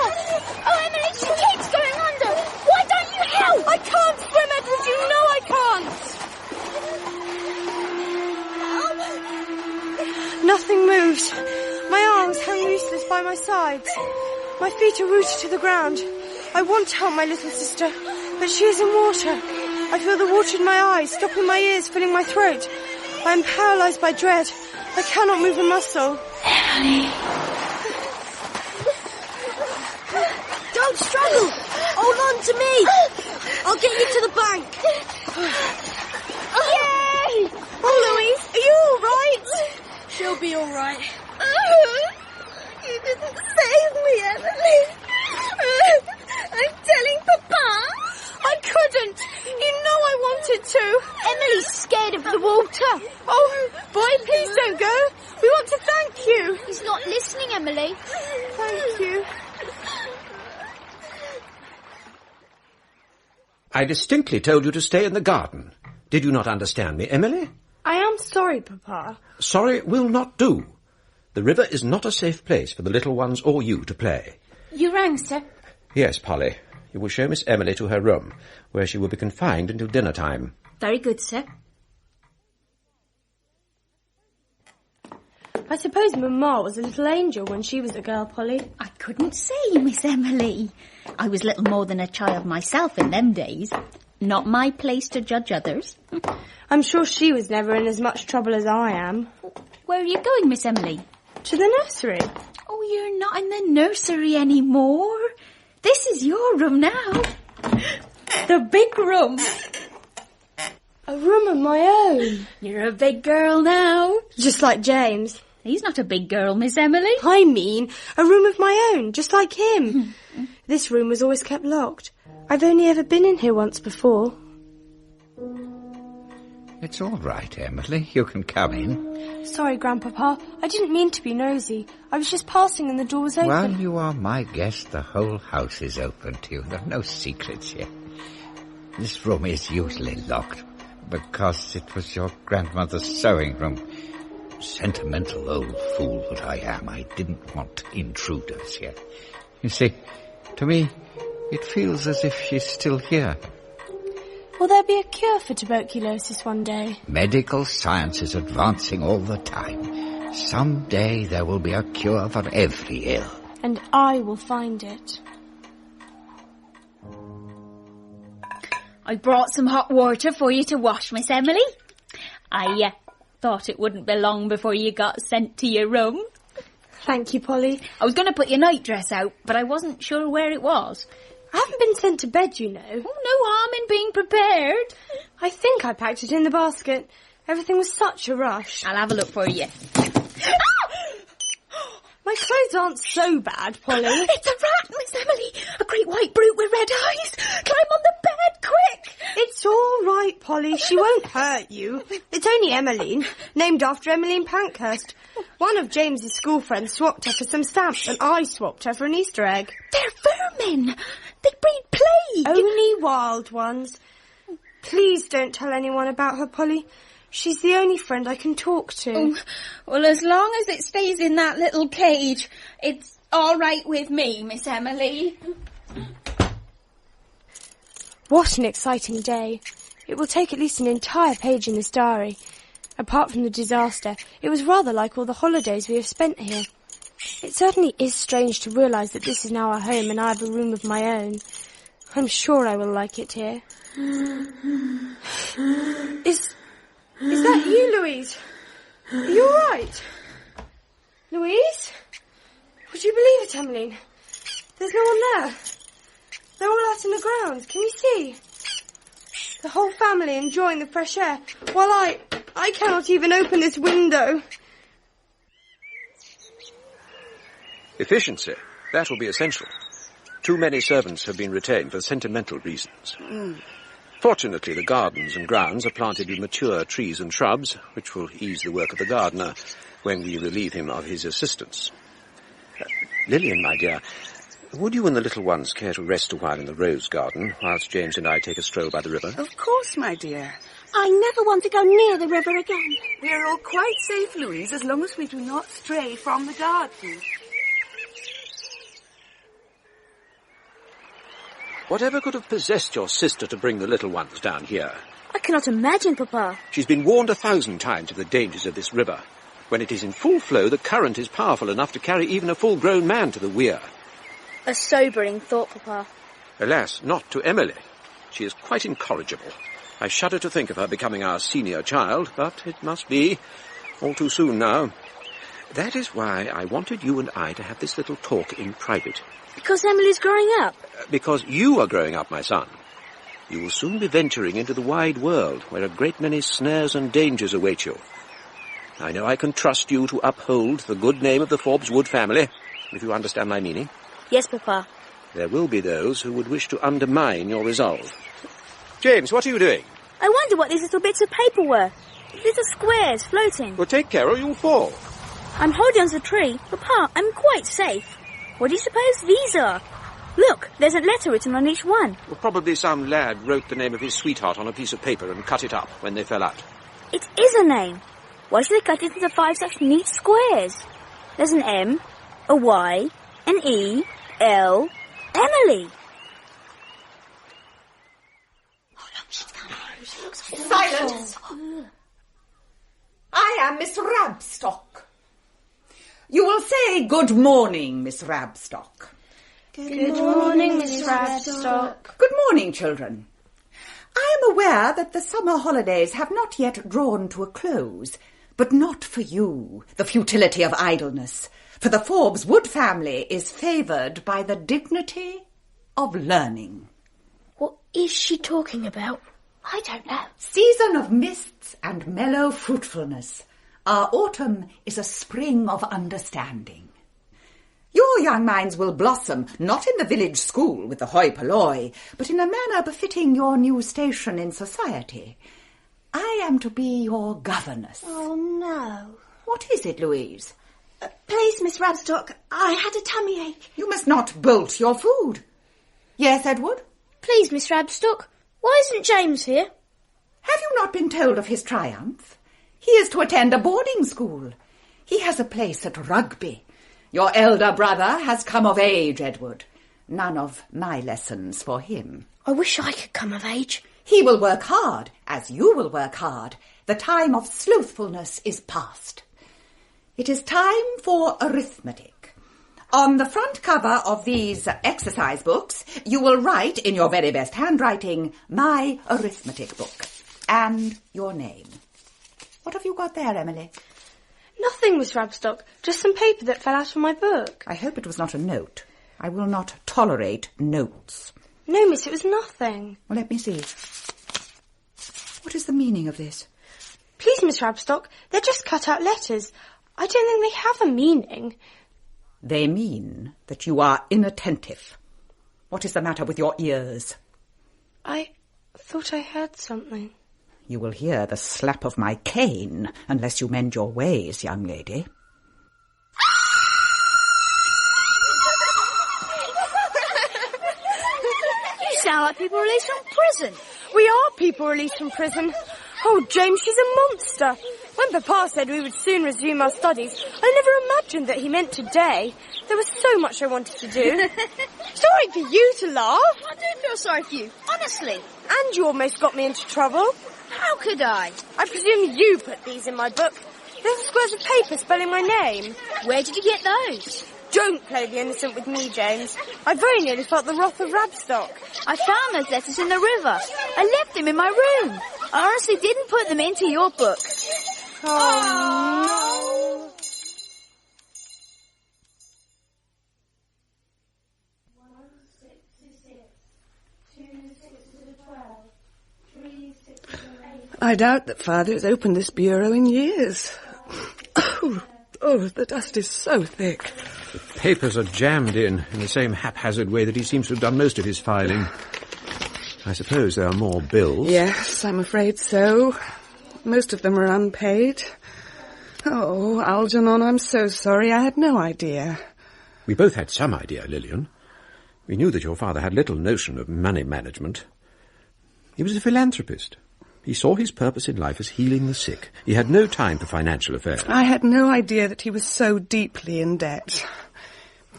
Oh, Emily, she keeps going under. Why don't you help? I can't swim, Edward. You know I can't. Nothing moves. My arms hang useless by my sides. My feet are rooted to the ground. I want to help my little sister, but she is in water. I feel the water in my eyes, stopping my ears, filling my throat. I am paralysed by dread. I cannot move a muscle. Emily. Don't struggle. Hold on to me. I'll get you to the bank. Yay! Oh, Louise, are you all right? She'll be all right. You didn't save me, Emily. I'm telling Papa. I couldn't. You know I wanted to. Emily's scared of the water. Oh, boy, please don't go. We want to thank you. He's not listening, Emily. Thank you. I distinctly told you to stay in the garden. Did you not understand me, Emily? I am sorry, Papa. Sorry will not do. The river is not a safe place for the little ones or you to play. You rang, sir? Yes, Polly. You will show Miss Emily to her room, where she will be confined until dinner time. Very good, sir. I suppose Mamma was a little angel when she was a girl, Polly. I couldn't say, Miss Emily. I was little more than a child myself in them days. Not my place to judge others. I'm sure she was never in as much trouble as I am. Where are you going, Miss Emily? To the nursery. Oh, you're not in the nursery anymore. This is your room now. The big room. A room of my own. You're a big girl now. Just like James. He's not a big girl, Miss Emily. I mean, a room of my own, just like him. This room was always kept locked. I've only ever been in here once before. It's all right, Emily. You can come in. Sorry, Grandpapa. I didn't mean to be nosy. I was just passing and the door was open. While you are my guest, the whole house is open to you. There are no secrets here. This room is usually locked because it was your grandmother's sewing room. Sentimental old fool that I am. I didn't want intruders here. You see, to me, it feels as if she's still here. Will there be a cure for tuberculosis one day? Medical science is advancing all the time. Someday there will be a cure for every ill. And I will find it. I brought some hot water for you to wash, Miss Emily. I thought it wouldn't be long before you got sent to your room. Thank you, Polly. I was going to put your nightdress out, but I wasn't sure where it was. I haven't been sent to bed, you know. Oh, no harm in being prepared. I think I packed it in the basket. Everything was such a rush. I'll have a look for you. My clothes aren't so bad, Polly. It's a rat, Miss Emily. A great white brute with red eyes. Climb on the bed, quick. It's all right, Polly. She won't hurt you. It's only Emmeline, named after Emmeline Pankhurst. One of James's school friends swapped her for some stamps, and I swapped her for an Easter egg. They're vermin. They breed plague. Only wild ones. Please don't tell anyone about her, Polly. She's the only friend I can talk to. Oh, well, as long as it stays in that little cage, it's all right with me, Miss Emily. What an exciting day. It will take at least an entire page in this diary. Apart from the disaster, it was rather like all the holidays we have spent here. It certainly is strange to realise that this is now our home and I have a room of my own. I'm sure I will like it here. Is that you, Louise? Are you all right? Louise? Would you believe it, Emmeline? There's no one there. They're all out in the grounds. Can you see? The whole family enjoying the fresh air, while I cannot even open this window. Efficiency. That will be essential. Too many servants have been retained for sentimental reasons. Fortunately, the gardens and grounds are planted with mature trees and shrubs, which will ease the work of the gardener when we relieve him of his assistance. Lillian, my dear, would you and the little ones care to rest a while in the rose garden, whilst James and I take a stroll by the river? Of course, my dear. I never want to go near the river again. We are all quite safe, Louise, as long as we do not stray from the garden. Whatever could have possessed your sister to bring the little ones down here? I cannot imagine, Papa. She's been warned 1,000 times of the dangers of this river. When it is in full flow, the current is powerful enough to carry even a full-grown man to the weir. A sobering thought, Papa. Alas, not to Emily. She is quite incorrigible. I shudder to think of her becoming our senior child, but it must be all too soon now. That is why I wanted you and I to have this little talk in private. Because Emily's growing up? Because you are growing up, my son. You will soon be venturing into the wide world, where a great many snares and dangers await you. I know I can trust you to uphold the good name of the Forbes Wood family, if you understand my meaning. Yes, Papa. There will be those who would wish to undermine your resolve. James, what are you doing? I wonder what these little bits of paper were. Little squares floating. Well, take care or you'll fall. I'm holding onto the tree. Papa, I'm quite safe. What do you suppose these are? Look, there's a letter written on each one. Well, probably some lad wrote the name of his sweetheart on a piece of paper and cut it up when they fell out. It is a name. Why should they cut it into 5 such neat squares? There's an M, a Y, an E, L, Emily. Silence! I am Miss Rabstock. You will say good morning, Miss Rabstock. Good morning, Miss Rabstock. Good morning, children. I am aware that the summer holidays have not yet drawn to a close, but not for you, the futility of idleness, for the Forbes Wood family is favoured by the dignity of learning. What is she talking about? I don't know. Season of mists and mellow fruitfulness. Our autumn is a spring of understanding. Your young minds will blossom, not in the village school with the hoi polloi, but in a manner befitting your new station in society. I am to be your governess. Oh, no. What is it, Louise? Please, Miss Rabstock, I had a tummy ache. You must not bolt your food. Yes, Edward? Please, Miss Rabstock, why isn't James here? Have you not been told of his triumph? He is to attend a boarding school. He has a place at Rugby. Your elder brother has come of age, Edward. None of my lessons for him. I wish I could come of age. He will work hard, as you will work hard. The time of slothfulness is past. It is time for arithmetic. On the front cover of these exercise books, you will write in your very best handwriting, my arithmetic book, and your name. What have you got there, Emily? Nothing, Miss Rabstock. Just some paper that fell out of my book. I hope it was not a note. I will not tolerate notes. No, miss, it was nothing. Well, let me see. What is the meaning of this? Please, Miss Rabstock, they're just cut-out letters. I don't think they have a meaning. They mean that you are inattentive. What is the matter with your ears? I thought I heard something. You will hear the slap of my cane unless you mend your ways, young lady. You sound like people released from prison. We are people released from prison. Oh, James, she's a monster. When Papa said we would soon resume our studies, I never imagined that he meant today. There was so much I wanted to do. Sorry for you to laugh. I do feel sorry for you, honestly. And you almost got me into trouble. How could I? I presume you put these in my book. Little squares of paper spelling my name. Where did you get those? Don't play the innocent with me, James. I very nearly felt the wrath of Rabstock. I found those letters in the river. I left them in my room. I honestly didn't put them into your book. Oh, no. I doubt that Father has opened this bureau in years. Oh, the dust is so thick. The papers are jammed in the same haphazard way that he seems to have done most of his filing. I suppose there are more bills. Yes, I'm afraid so. Most of them are unpaid. Oh, Algernon, I'm so sorry. I had no idea. We both had some idea, Lillian. We knew that your father had little notion of money management. He was a philanthropist. He saw his purpose in life as healing the sick. He had no time for financial affairs. I had no idea that he was so deeply in debt.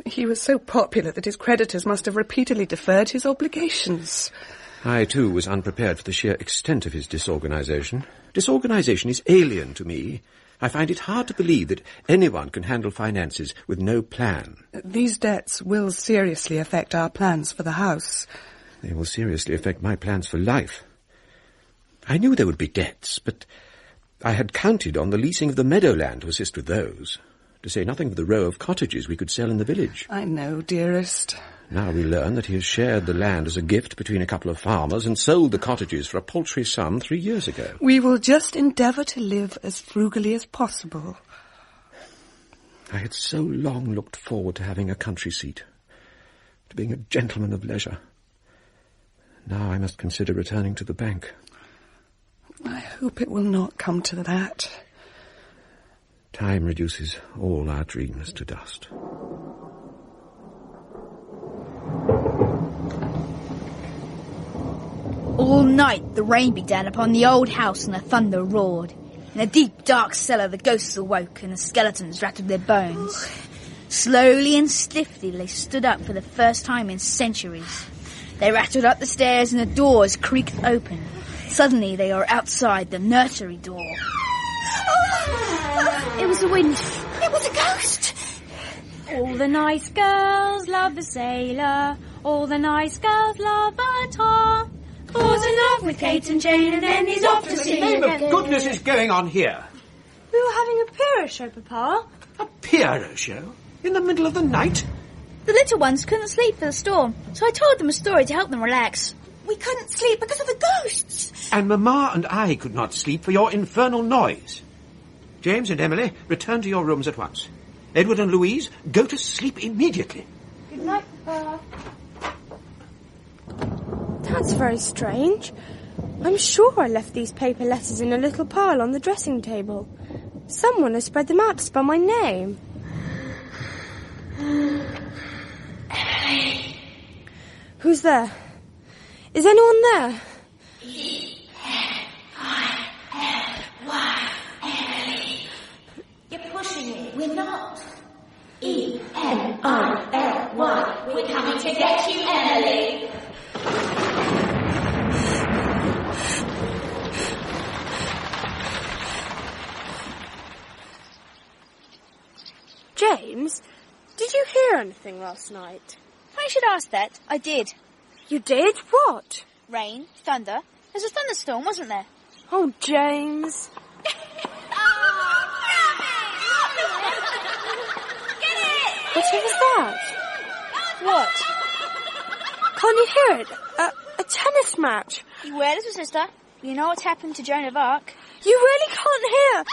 He was so popular that his creditors must have repeatedly deferred his obligations. I, too, was unprepared for the sheer extent of his disorganization. Disorganization is alien to me. I find it hard to believe that anyone can handle finances with no plan. These debts will seriously affect our plans for the house. They will seriously affect my plans for life. I knew there would be debts, but I had counted on the leasing of the meadowland to assist with those, to say nothing of the row of cottages we could sell in the village. I know, dearest. Now we learn that he has shared the land as a gift between a couple of farmers and sold the cottages for a paltry sum 3 years ago. We will just endeavour to live as frugally as possible. I had so long looked forward to having a country seat, to being a gentleman of leisure. Now I must consider returning to the bank. I hope it will not come to that. Time reduces all our dreams to dust. All night the rain beat down upon the old house and the thunder roared. In a deep, dark cellar the ghosts awoke and the skeletons rattled their bones. Slowly and stiffly they stood up for the first time in centuries. They rattled up the stairs and the doors creaked open. Suddenly they are outside the nursery door. It was the wind. It was a ghost! All the nice girls love the sailor. All the nice girls love a tar. Falls in love with Kate and Jane and then he's off to sea. What in the name of goodness is going on here? We were having a Pierrot show, Papa. A Pierrot show? In the middle of the night? The little ones couldn't sleep for the storm, so I told them a story to help them relax. We couldn't sleep because of the ghosts. And Mamma and I could not sleep for your infernal noise. James and Emily, return to your rooms at once. Edward and Louise, go to sleep immediately. Good night, Papa. That's very strange. I'm sure I left these paper letters in a little pile on the dressing table. Someone has spread them out to spell my name. Emily. Who's there? Is anyone there? Emily. You're pushing it. We're not. E-N-I-L-Y. We're coming to get you, Emily. James, did you hear anything last night? I should ask that. I did. You did? What? Rain, thunder. There's a thunderstorm, wasn't there? Oh, James. What was that? What? Can't you hear it? A tennis match. You wear little sister. You know what's happened to Joan of Arc? You really can't hear.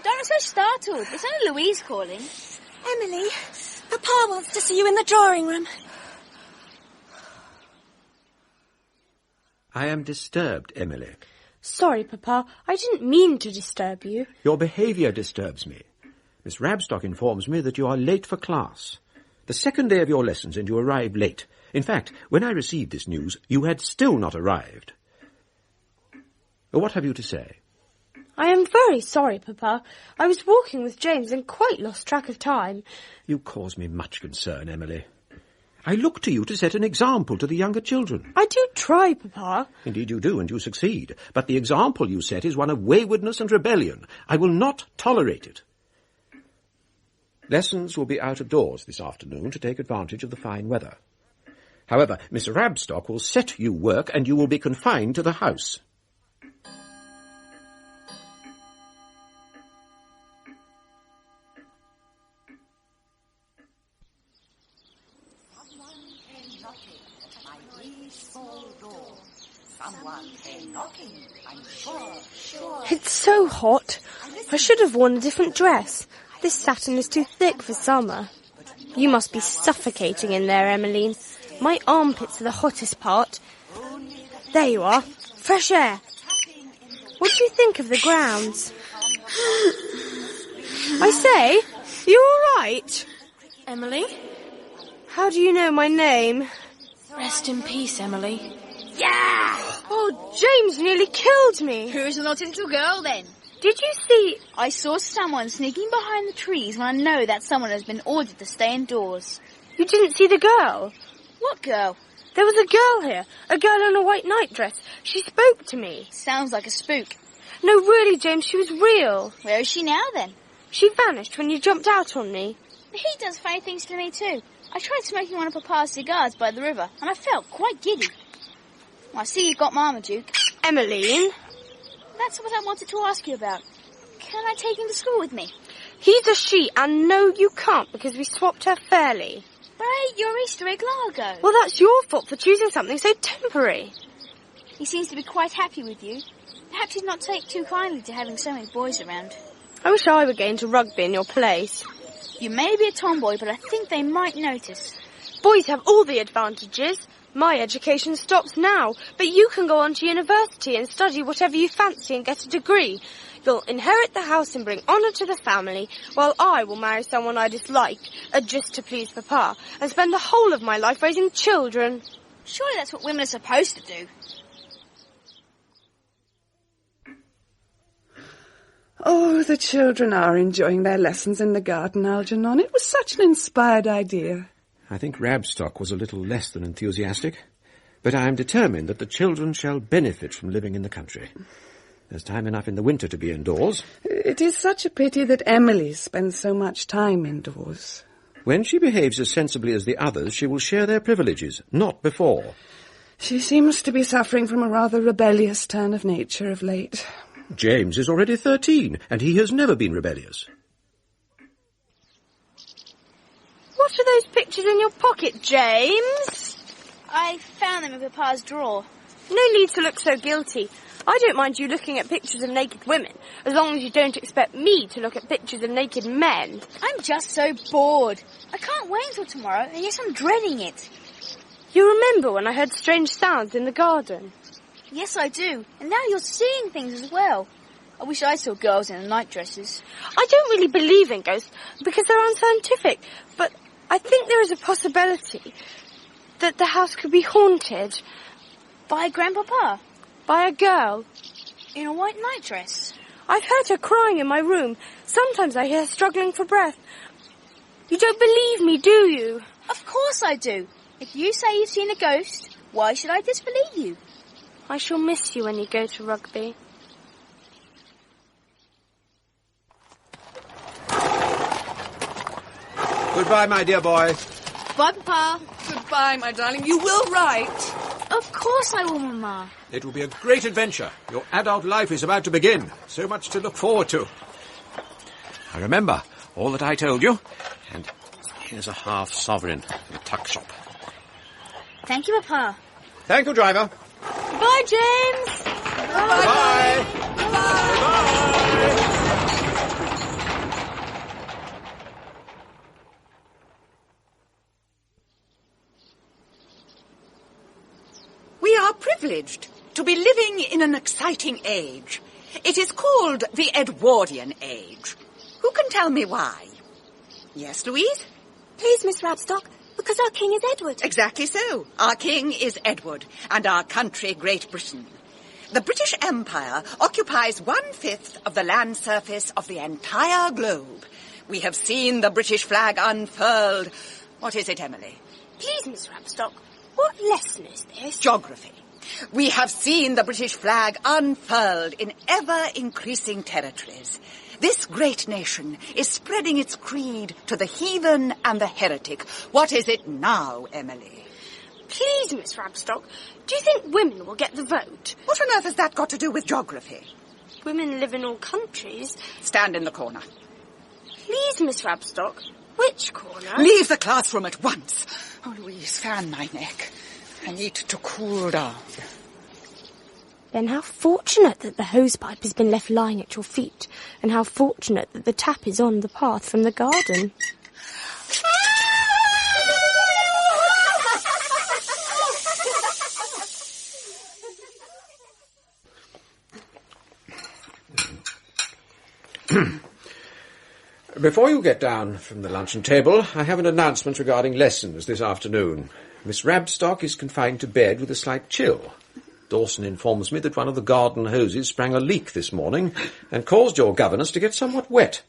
Don't look so startled. It's only Louise calling. Emily, Papa wants to see you in the drawing room. I am disturbed, Emily. Sorry, Papa. I didn't mean to disturb you. Your behaviour disturbs me. Miss Rabstock informs me that you are late for class. The second day of your lessons and you arrived late. In fact, when I received this news, you had still not arrived. What have you to say? I am very sorry, Papa. I was walking with James and quite lost track of time. You cause me much concern, Emily. I look to you to set an example to the younger children. I do try, Papa. Indeed you do, and you succeed. But the example you set is one of waywardness and rebellion. I will not tolerate it. Lessons will be out of doors this afternoon to take advantage of the fine weather. However, Miss Rabstock will set you work, and you will be confined to the house. It's so hot. I should have worn a different dress. This satin is too thick for summer. You must be suffocating in there, Emmeline. My armpits are the hottest part. There you are. Fresh air. What do you think of the grounds? I say, you all right? Emily? How do you know my name? Rest in peace, Emily. Yeah! Oh, James nearly killed me. Who's the naughty little girl, then? Did you see... I saw someone sneaking behind the trees when I know that someone has been ordered to stay indoors. You didn't see the girl? What girl? There was a girl here. A girl in a white nightdress. She spoke to me. Sounds like a spook. No, really, James, she was real. Where is she now, then? She vanished when you jumped out on me. He does funny things to me, too. I tried smoking one of Papa's cigars by the river, and I felt quite giddy. I see you've got Marmaduke. Emmeline? That's what I wanted to ask you about. Can I take him to school with me? He's a she, and no, you can't, because we swapped her fairly. But I ate your Easter egg Largo. Well, that's your fault for choosing something so temporary. He seems to be quite happy with you. Perhaps he'd not take too kindly to having so many boys around. I wish I were going to rugby in your place. You may be a tomboy, but I think they might notice. Boys have all the advantages. My education stops now, but you can go on to university and study whatever you fancy and get a degree. You'll inherit the house and bring honour to the family, while I will marry someone I dislike, just to please Papa, and spend the whole of my life raising children. Surely that's what women are supposed to do. Oh, the children are enjoying their lessons in the garden, Algernon. It was such an inspired idea. I think Rabstock was a little less than enthusiastic, but I am determined that the children shall benefit from living in the country. There's time enough in the winter to be indoors. It is such a pity that Emily spends so much time indoors. When she behaves as sensibly as the others, she will share their privileges, not before. She seems to be suffering from a rather rebellious turn of nature of late. James is already 13, and he has never been rebellious. What are those pictures in your pocket, James? I found them in Papa's drawer. No need to look so guilty. I don't mind you looking at pictures of naked women, as long as you don't expect me to look at pictures of naked men. I'm just so bored. I can't wait until tomorrow, and yes, I'm dreading it. You remember when I heard strange sounds in the garden? Yes, I do. And now you're seeing things as well. I wish I saw girls in nightdresses. I don't really believe in ghosts, because they're unscientific, but I think there is a possibility that the house could be haunted. By Grandpapa? By a girl. In a white nightdress? I've heard her crying in my room. Sometimes I hear her struggling for breath. You don't believe me, do you? Of course I do. If you say you've seen a ghost, why should I disbelieve you? I shall miss you when you go to rugby. Goodbye, my dear boy. Bye, Papa. Goodbye, my darling. You will write. Of course I will, Mama. It will be a great adventure. Your adult life is about to begin. So much to look forward to. I remember all that I told you. And here's a half-sovereign for the tuck shop. Thank you, Papa. Thank you, driver. Bye, James. Bye. Bye. We are privileged to be living in an exciting age. It is called the Edwardian Age. Who can tell me why? Yes, Louise? Please, Miss Rabstock, because our king is Edward. Exactly so. Our king is Edward, and our country Great Britain. The British Empire occupies 1/5 of the land surface of the entire globe. We have seen the British flag unfurled. What is it, Emily? Please, Miss Rabstock, what lesson is this? Geography. We have seen the British flag unfurled in ever-increasing territories. This great nation is spreading its creed to the heathen and the heretic. What is it now, Emily? Please, Miss Rabstock, do you think women will get the vote? What on earth has that got to do with geography? Women live in all countries. Stand in the corner. Please, Miss Rabstock, which corner? Leave the classroom at once. Oh, Louise, fan my neck. I need to cool down. Then how fortunate that the hosepipe has been left lying at your feet, and how fortunate that the tap is on the path from the garden. Before you get down from the luncheon table, I have an announcement regarding lessons this afternoon. Miss Rabstock is confined to bed with a slight chill. Dawson informs me that one of the garden hoses sprang a leak this morning and caused your governess to get somewhat wet.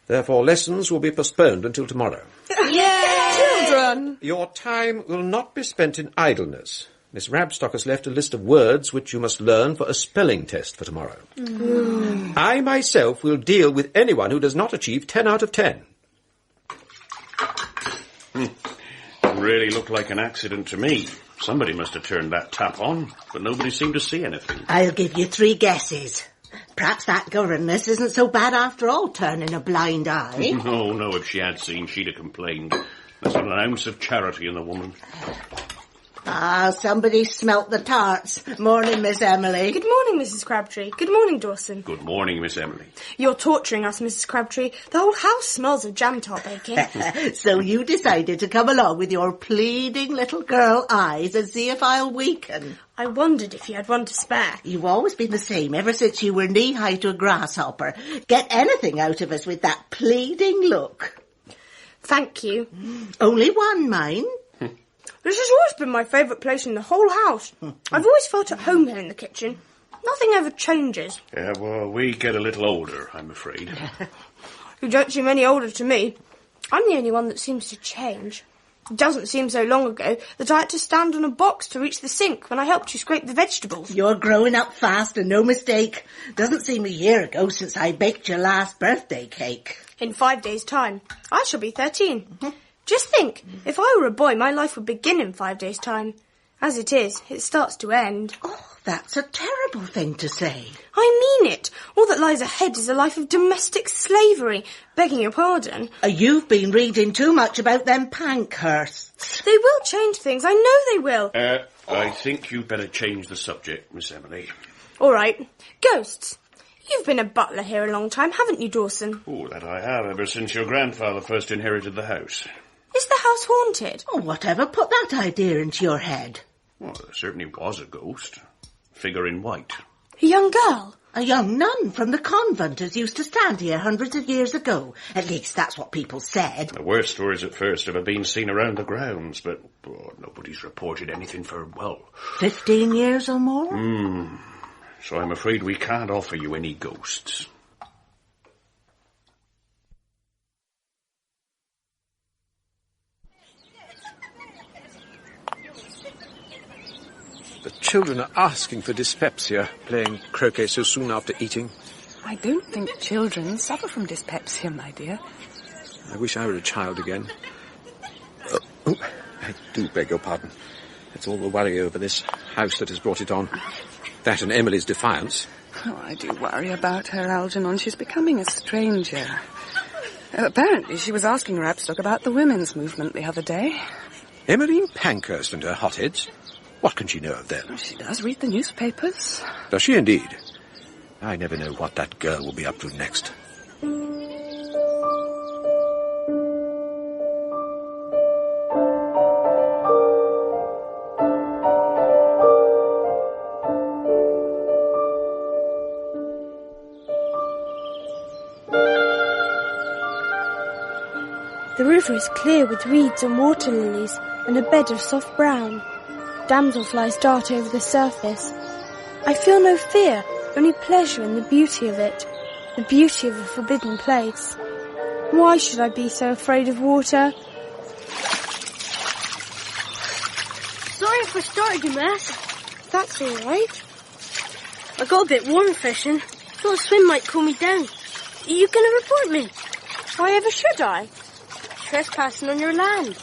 Therefore, lessons will be postponed until tomorrow. Yay! Children! Your time will not be spent in idleness. Miss Rabstock has left a list of words which you must learn for a spelling test for tomorrow. I myself will deal with anyone who does not achieve 10 out of 10. Really looked like an accident to me. Somebody must have turned that tap on, but nobody seemed to see anything. I'll give you 3 guesses. Perhaps that governess isn't so bad after all, turning a blind eye. No, if she had seen, she'd have complained. There's not an ounce of charity in the woman. Ah, somebody smelt the tarts. Morning, Miss Emily. Good morning, Mrs. Crabtree. Good morning, Dawson. Good morning, Miss Emily. You're torturing us, Mrs. Crabtree. The whole house smells of jam tart baking. So you decided to come along with your pleading little girl eyes and see if I'll weaken. I wondered if you had one to spare. You've always been the same ever since you were knee-high to a grasshopper. Get anything out of us with that pleading look. Thank you. Only one, mind. This has always been my favourite place in the whole house. I've always felt at home here in the kitchen. Nothing ever changes. Yeah, well, we get a little older, I'm afraid. You don't seem any older to me. I'm the only one that seems to change. It doesn't seem so long ago that I had to stand on a box to reach the sink when I helped you scrape the vegetables. You're growing up fast and no mistake. Doesn't seem a year ago since I baked your last birthday cake. In 5 days' time, I shall be 13. Just think, if I were a boy, my life would begin in 5 days' time. As it is, it starts to end. Oh, that's a terrible thing to say. I mean it. All that lies ahead is a life of domestic slavery. Begging your pardon. You've been reading too much about them Pankhursts. They will change things. I know they will. I think you'd better change the subject, Miss Emily. All right. Ghosts. You've been a butler here a long time, haven't you, Dawson? Oh, that I have, ever since your grandfather first inherited the house. Is the house haunted? Oh, whatever put that idea into your head? Well, there certainly was a ghost. Figure in white. A young girl? A young nun from the convent as used to stand here hundreds of years ago. At least that's what people said. The worst stories at first have been seen around the grounds, but nobody's reported anything for, 15 years or more? So I'm afraid we can't offer you any ghosts. The children are asking for dyspepsia, playing croquet so soon after eating. I don't think children suffer from dyspepsia, my dear. I wish I were a child again. Oh, I do beg your pardon. It's all the worry over this house that has brought it on. That and Emily's defiance. Oh, I do worry about her, Algernon. She's becoming a stranger. Apparently she was asking Rabstock about the women's movement the other day. Emmeline Pankhurst and her hotheads? What can she know of them? She does read the newspapers. Does she indeed? I never know what that girl will be up to next. The river is clear with reeds and water lilies and a bed of soft brown. Damselflies dart over the surface. I feel no fear, only pleasure in the beauty of it, the beauty of a forbidden place. Why should I be so afraid of water? Sorry if I started you, Miss. That's all right. I got a bit warm fishing. Thought a swim might cool me down. Are you going to report me? Why ever should I? Trespassing on your land.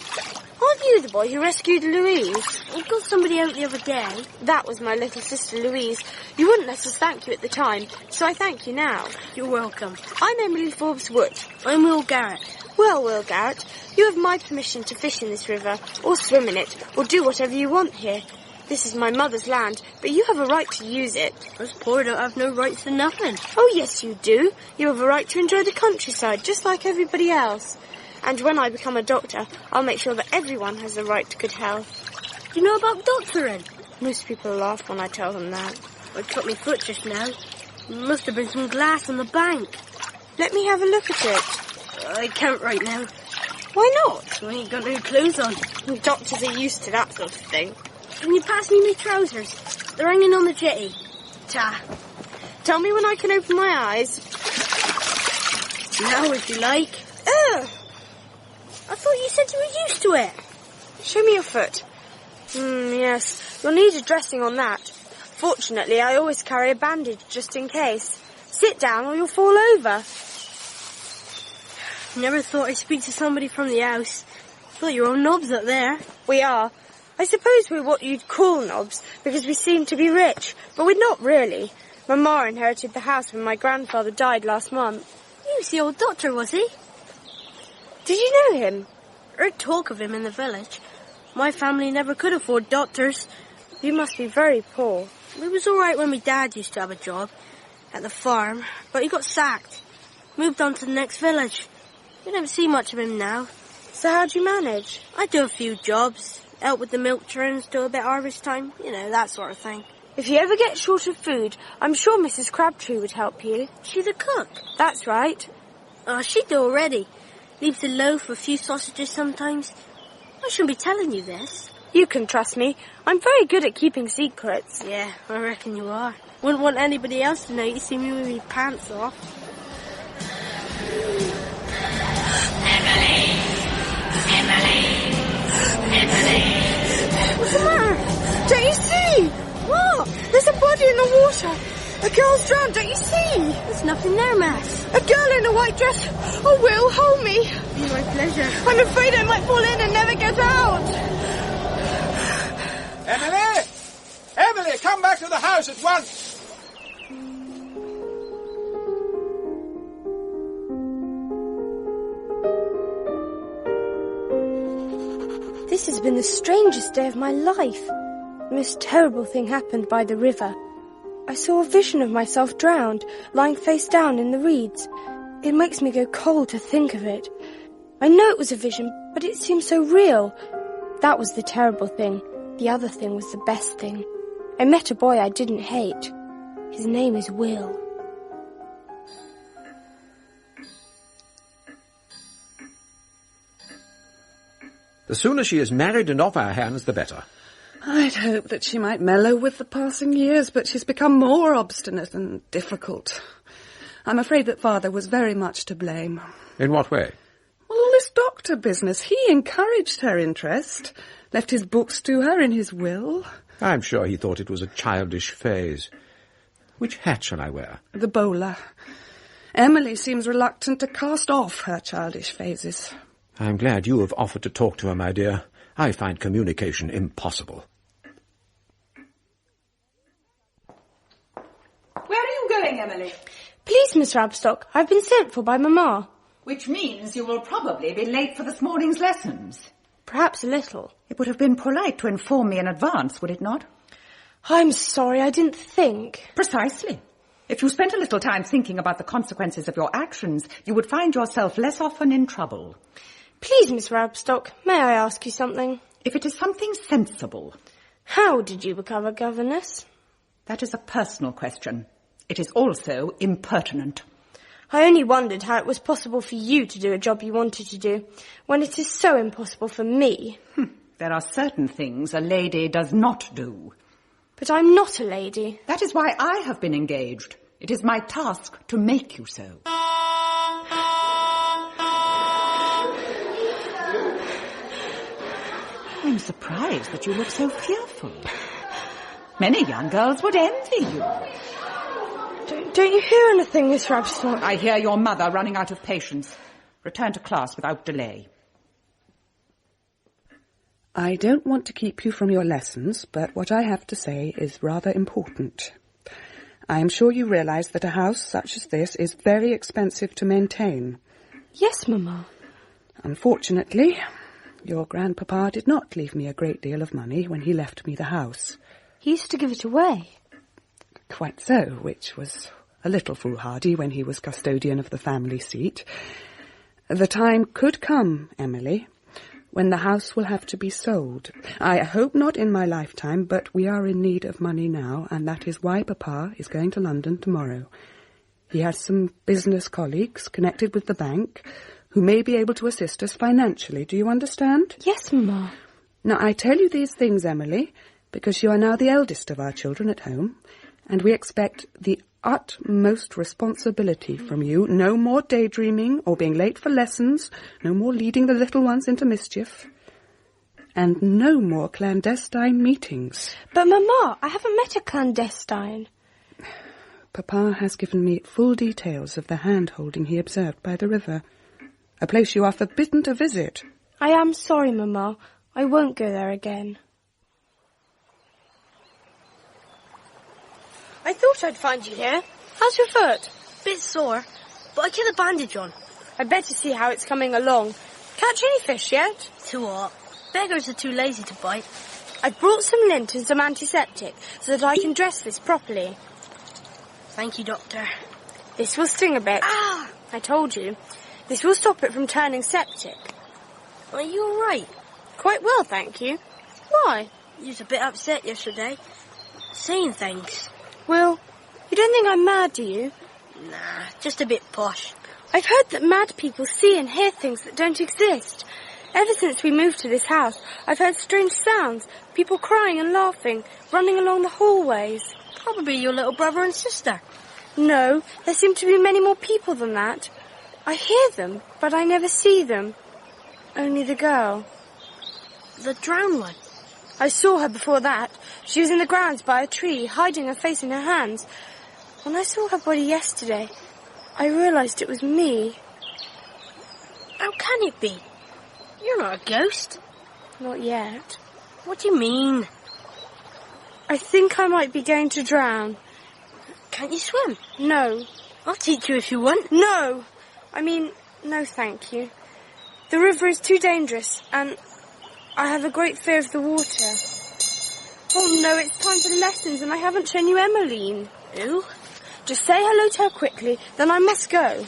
Aren't you the boy who rescued Louise? I got somebody out the other day. That was my little sister Louise. You wouldn't let us thank you at the time, so I thank you now. You're welcome. I'm Emily Forbes Wood. I'm Will Garrett. Well, Will Garrett, you have my permission to fish in this river, or swim in it, or do whatever you want here. This is my mother's land, but you have a right to use it. Us poor don't have no rights to nothing. Oh, yes, you do. You have a right to enjoy the countryside, just like everybody else. And when I become a doctor, I'll make sure that everyone has the right to good health. Do you know about doctoring? Most people laugh when I tell them that. I cut my foot just now. Must have been some glass on the bank. Let me have a look at it. I can't right now. Why not? I ain't got no clothes on. Doctors are used to that sort of thing. Can you pass me my trousers? They're hanging on the jetty. Ta. Tell me when I can open my eyes. Now, if you like. Ugh! I thought you said you were used to it. Show me your foot. Yes. You'll need a dressing on that. Fortunately, I always carry a bandage just in case. Sit down or you'll fall over. Never thought I'd speak to somebody from the house. Thought you were all knobs up there. We are. I suppose we're what you'd call knobs, because we seem to be rich, but we're not really. Mama inherited the house when my grandfather died last month. He was the old doctor, was he? Did you know him? Heard talk of him in the village. My family never could afford doctors. You must be very poor. It was all right when my dad used to have a job at the farm, but he got sacked. Moved on to the next village. We don't see much of him now. So how do you manage? I do a few jobs. Help with the milk churns, do a bit harvest time, you know, that sort of thing. If you ever get short of food, I'm sure Mrs. Crabtree would help you. She's the cook? That's right. Oh, she'd do already. Leaves a loaf, a few sausages sometimes. I shouldn't be telling you this. You can trust me. I'm very good at keeping secrets. Yeah, I reckon you are. Wouldn't want anybody else to know you see me with my pants off. Emily! What's the matter? Don't you see? What? There's a body in the water. A girl's drowned, don't you see? There's nothing there, Mass. A girl in a white dress. Oh, Will, hold me. Be my pleasure. I'm afraid I might fall in and never get out. Emily! Emily, come back to the house at once! This has been the strangest day of my life. The most terrible thing happened by the river. I saw a vision of myself drowned, lying face down in the reeds. It makes me go cold to think of it. I know it was a vision, but it seemed so real. That was the terrible thing. The other thing was the best thing. I met a boy I didn't hate. His name is Will. The sooner she is married and off our hands, the better. I'd hoped that she might mellow with the passing years, but she's become more obstinate and difficult. I'm afraid that Father was very much to blame. In what way? Well, all this doctor business. He encouraged her interest, left his books to her in his will. I'm sure he thought it was a childish phase. Which hat shall I wear? The bowler. Emily seems reluctant to cast off her childish phases. I'm glad you have offered to talk to her, my dear. I find communication impossible. Where are you going, Emily? Please, Miss Rabstock, I've been sent for by Mamma. Which means you will probably be late for this morning's lessons. Perhaps a little. It would have been polite to inform me in advance, would it not? I'm sorry, I didn't think. Precisely. If you spent a little time thinking about the consequences of your actions, you would find yourself less often in trouble. Please, Miss Rabstock, may I ask you something? If it is something sensible. How did you become a governess? That is a personal question. It is also impertinent. I only wondered how it was possible for you to do a job you wanted to do, when it is so impossible for me. There are certain things a lady does not do. But I'm not a lady. That is why I have been engaged. It is my task to make you so. I'm surprised that you look so fearful. Many young girls would envy you. Don't you hear anything, Miss Rabstock? I hear your mother running out of patience. Return to class without delay. I don't want to keep you from your lessons, but what I have to say is rather important. I am sure you realise that a house such as this is very expensive to maintain. Yes, Mamma. Unfortunately, your grandpapa did not leave me a great deal of money when he left me the house. He used to give it away. Quite so, which was a little foolhardy when he was custodian of the family seat. The time could come, Emily, when the house will have to be sold. I hope not in my lifetime, but we are in need of money now, and that is why Papa is going to London tomorrow. He has some business colleagues connected with the bank who may be able to assist us financially. Do you understand? Yes, Mamma. Now, I tell you these things, Emily, because you are now the eldest of our children at home, and we expect the utmost responsibility from you. No more daydreaming or being late for lessons, no more leading the little ones into mischief, and no more clandestine meetings. But, Mamma, I haven't met a clandestine. Papa has given me full details of the hand-holding he observed by the river, a place you are forbidden to visit. I am sorry, Mamma. I won't go there again. I thought I'd find you here. How's your foot? Bit sore, but I get a bandage on. I'd better see how it's coming along. Catch any fish yet? Too what? Beggars are too lazy to bite. I've brought some lint and some antiseptic so that I can dress this properly. Thank you, Doctor. This will sting a bit. Ah! I told you. This will stop it from turning septic. Are you all right? Quite well, thank you. Why? You was a bit upset yesterday. Saying things. Will, you don't think I'm mad, do you? Nah, just a bit posh. I've heard that mad people see and hear things that don't exist. Ever since we moved to this house, I've heard strange sounds, people crying and laughing, running along the hallways. Probably your little brother and sister. No, there seem to be many more people than that. I hear them, but I never see them. Only the girl. The drowned one? I saw her before that. She was in the grounds by a tree, hiding her face in her hands. When I saw her body yesterday, I realised it was me. How can it be? You're not a ghost. Not yet. What do you mean? I think I might be going to drown. Can't you swim? No. I'll teach you if you want. No! I mean, no thank you. The river is too dangerous, and I have a great fear of the water. Oh no, it's time for lessons and I haven't shown you Emmeline. Who? Just say hello to her quickly, then I must go.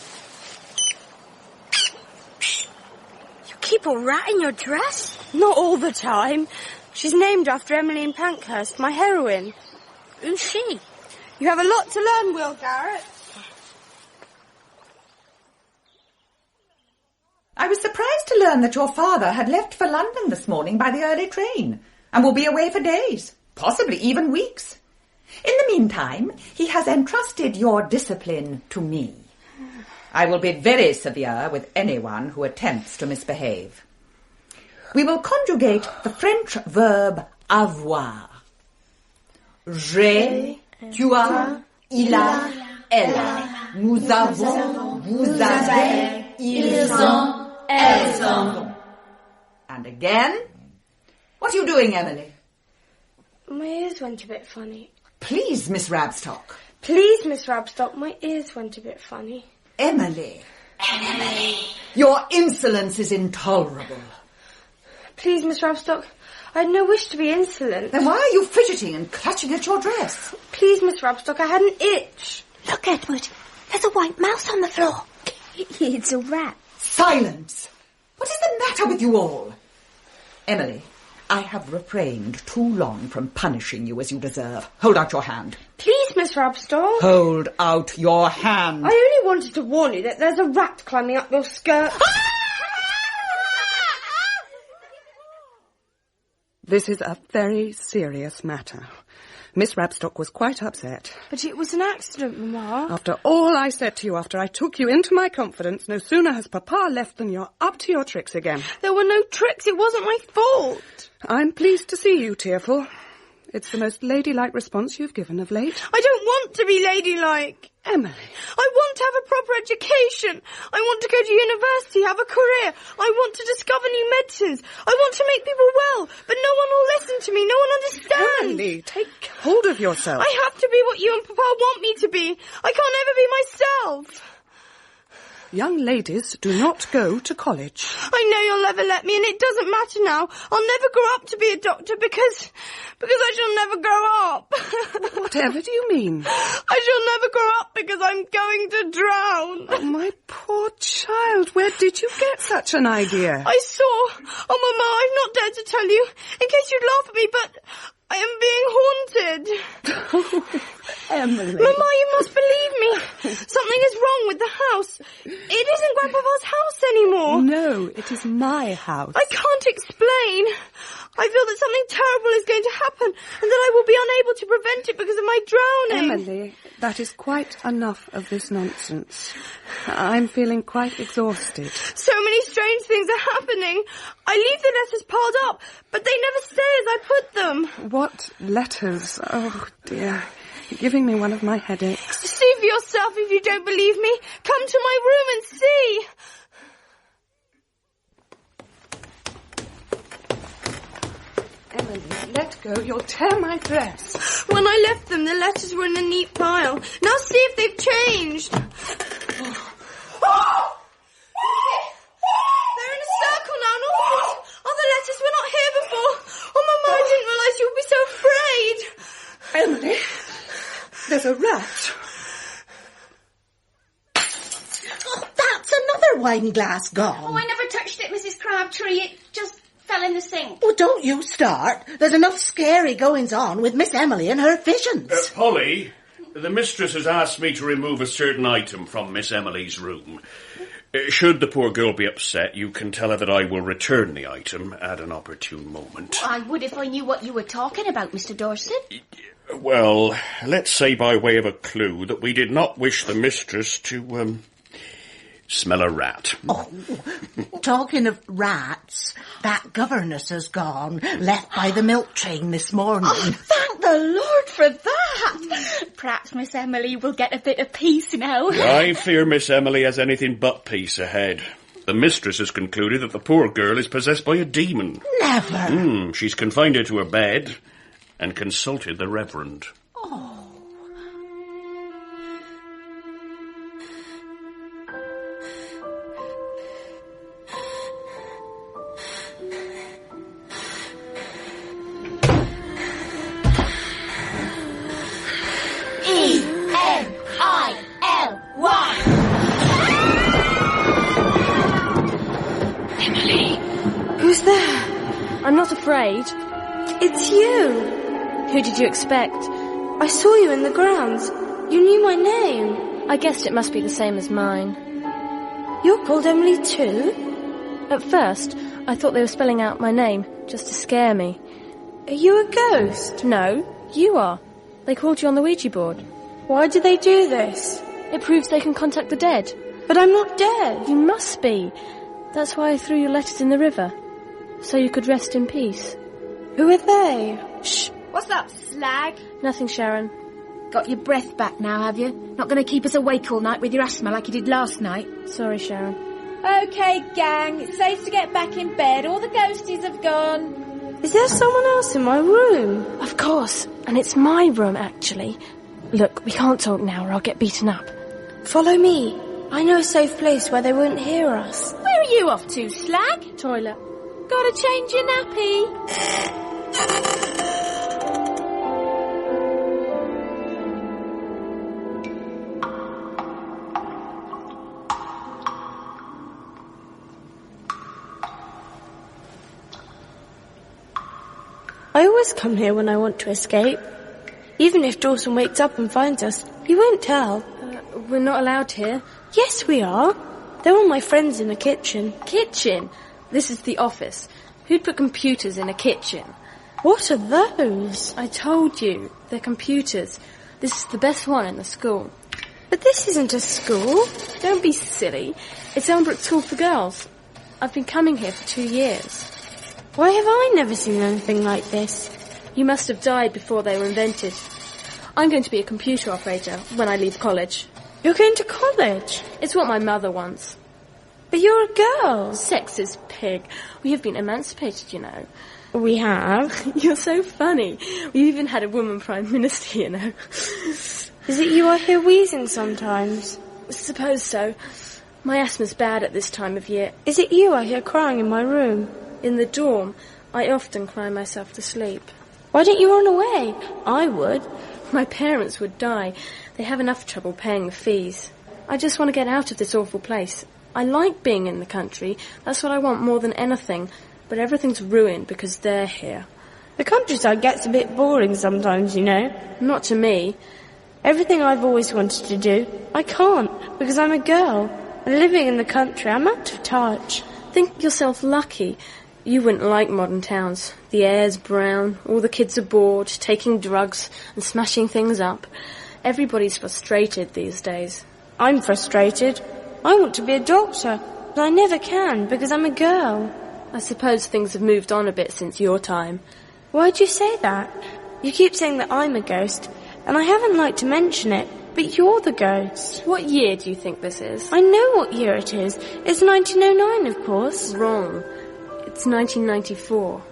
You keep a rat in your dress? Not all the time. She's named after Emmeline Pankhurst, my heroine. Who's she? You have a lot to learn, Will Garrett. I was surprised to learn that your father had left for London this morning by the early train and will be away for days, possibly even weeks. In the meantime, he has entrusted your discipline to me. I will be very severe with anyone who attempts to misbehave. We will conjugate the French verb avoir. J'ai, tu as, il a, elle a. Nous avons, vous avez, ils ont. Elles ont. And again. What are you doing, Emily? My ears went a bit funny. Please, Miss Rabstock. Please, Miss Rabstock, my ears went a bit funny. Emily. Emily. Your insolence is intolerable. Please, Miss Rabstock, I had no wish to be insolent. Then why are you fidgeting and clutching at your dress? Please, Miss Rabstock, I had an itch. Look, Edward, there's a white mouse on the floor. It's a rat. Silence! What is the matter with you all? Emily, I have refrained too long from punishing you as you deserve. Hold out your hand. Please, Miss Rabstock. Hold out your hand. I only wanted to warn you that there's a rat climbing up your skirt. This is a very serious matter. Miss Rabstock was quite upset. But it was an accident, Mamma. After all I said to you, after I took you into my confidence, no sooner has Papa left than you're up to your tricks again. There were no tricks. It wasn't my fault. I'm pleased to see you, Tearful. It's the most ladylike response you've given of late. I don't want to be ladylike. Emily. I want to have a proper education. I want to go to university, have a career. I want to discover new medicines. I want to make people well, but no one will listen to me. No one understands. Emily, take hold of yourself. I have to be what you and Papa want me to be. I can't ever be myself. Young ladies do not go to college. I know you'll never let me, and it doesn't matter now. I'll never grow up to be a doctor because I shall never grow up. Whatever do you mean? I shall never grow up because I'm going to drown. Oh, my poor child, where did you get such an idea? I saw... Oh, Mama, I've not dared to tell you, in case you'd laugh at me, but I am being haunted. Oh, Emily. Mama, you must believe me. Something is wrong with the house. It isn't Grandpapa's house anymore. No, it is my house. I can't explain. I feel that something terrible is going to happen and that I will be unable to prevent it because of my drowning. Emily, that is quite enough of this nonsense. I'm feeling quite exhausted. So many strange things are happening. I leave the letters piled up, but they never stay as I put them. What letters? Oh, dear. You're giving me one of my headaches. See for yourself if you don't believe me. Come to my room and see. Emily, let go. You'll tear my dress. When I left them, the letters were in a neat pile. Now see if they've changed. Oh! They're in a circle now, not other letters were not here before. Oh, Mama, I didn't realise you would be so afraid. Emily, there's a rat. Oh, that's another wine glass gone. Oh, I never touched it, Mrs. Crabtree. It just fell in the sink. Oh, don't you start. There's enough scary goings-on with Miss Emily and her visions. Polly, the mistress has asked me to remove a certain item from Miss Emily's room. Should the poor girl be upset, you can tell her that I will return the item at an opportune moment. I would if I knew what you were talking about, Mr. Dorset. Well, let's say by way of a clue that we did not wish the mistress to, smell a rat. Oh, talking of rats, that governess has gone, left by the milk train this morning. Oh, thank the Lord for that. Perhaps Miss Emily will get a bit of peace now. I fear Miss Emily has anything but peace ahead. The mistress has concluded that the poor girl is possessed by a demon. Never. She's confined her to her bed and consulted the Reverend. Oh. Who's there? I'm not afraid. It's you. Who did you expect? I saw you in the grounds. You knew my name. I guessed it must be the same as mine. You're called Emily too? At first, I thought they were spelling out my name, just to scare me. Are you a ghost? No, you are. They called you on the Ouija board. Why do they do this? It proves they can contact the dead. But I'm not dead. You must be. That's why I threw your letters in the river. So you could rest in peace. Who are they? Shh. What's up, slag? Nothing, Sharon. Got your breath back now, have you? Not going to keep us awake all night with your asthma like you did last night? Sorry, Sharon. OK, gang, it's safe to get back in bed. All the ghosties have gone. Is there someone else in my room? Of course, and it's my room, actually. Look, we can't talk now or I'll get beaten up. Follow me. I know a safe place where they won't hear us. Where are you off to, slag? Toilet. Gotta change your nappy. I always come here when I want to escape. Even if Dawson wakes up and finds us, he won't tell. We're not allowed here. Yes, we are. They're all my friends in the kitchen. Kitchen? This is the office. Who'd put computers in a kitchen? What are those? I told you. They're computers. This is the best one in the school. But this isn't a school. Don't be silly. It's Elmbrook School for Girls. I've been coming here for 2 years. Why have I never seen anything like this? You must have died before they were invented. I'm going to be a computer operator when I leave college. You're going to college? It's what my mother wants. But you're a girl. Sexist pig. We have been emancipated, you know. We have? You're so funny. We even had a woman prime minister, you know. Is it you I hear wheezing sometimes? Suppose so. My asthma's bad at this time of year. Is it you I hear crying in my room? In the dorm, I often cry myself to sleep. Why don't you run away? I would. My parents would die. They have enough trouble paying the fees. I just want to get out of this awful place. I like being in the country. That's what I want more than anything. But everything's ruined because they're here. The countryside gets a bit boring sometimes, you know. Not to me. Everything I've always wanted to do, I can't because I'm a girl. And living in the country, I'm out of touch. Think yourself lucky. You wouldn't like modern towns. The air's brown, all the kids are bored, taking drugs and smashing things up. Everybody's frustrated these days. I'm frustrated. I want to be a doctor, but I never can because I'm a girl. I suppose things have moved on a bit since your time. Why'd you say that? You keep saying that I'm a ghost, and I haven't liked to mention it, but you're the ghost. What year do you think this is? I know what year it is. It's 1909, of course. Wrong. It's 1994.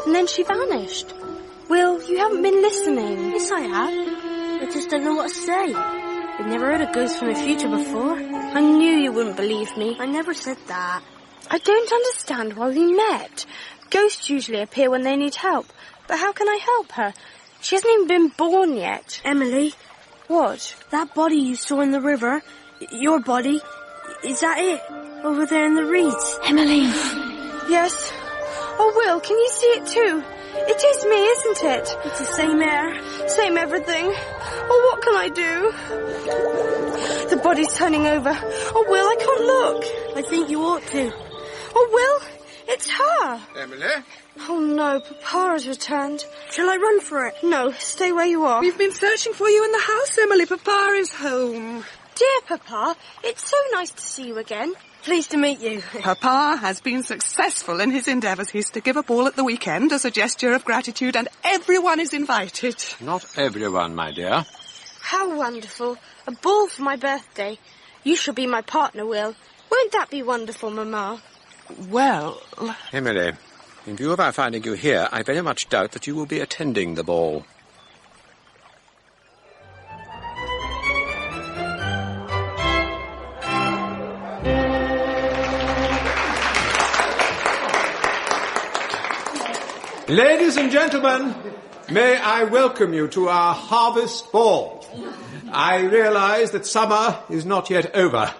And then she vanished. Will, you haven't been listening. Yes, I have. I just don't know what to say. I've never heard a ghost from the future before. I knew you wouldn't believe me. I never said that. I don't understand why we met. Ghosts usually appear when they need help. But how can I help her? She hasn't even been born yet. Emily. What? That body you saw in the river, your body, is that it? Over there in the reeds? Emily. Yes. Oh, Will, can you see it too? It is me, isn't it? It's the same air, same everything. Oh, what can I do? The body's turning over. Oh, Will, I can't look. I think you ought to. Oh, Will, it's her. Emily? Oh, no, Papa has returned. Shall I run for it? No, stay where you are. We've been searching for you in the house, Emily. Papa is home. Dear Papa, it's so nice to see you again. Pleased to meet you. Papa has been successful in his endeavours. He's to give a ball at the weekend as a gesture of gratitude, and everyone is invited. Not everyone, my dear. How wonderful. A ball for my birthday. You shall be my partner, Will. Won't that be wonderful, Mamma? Well... Emily, in view of our finding you here, I very much doubt that you will be attending the ball. Ladies and gentlemen, may I welcome you to our harvest ball. I realise that summer is not yet over.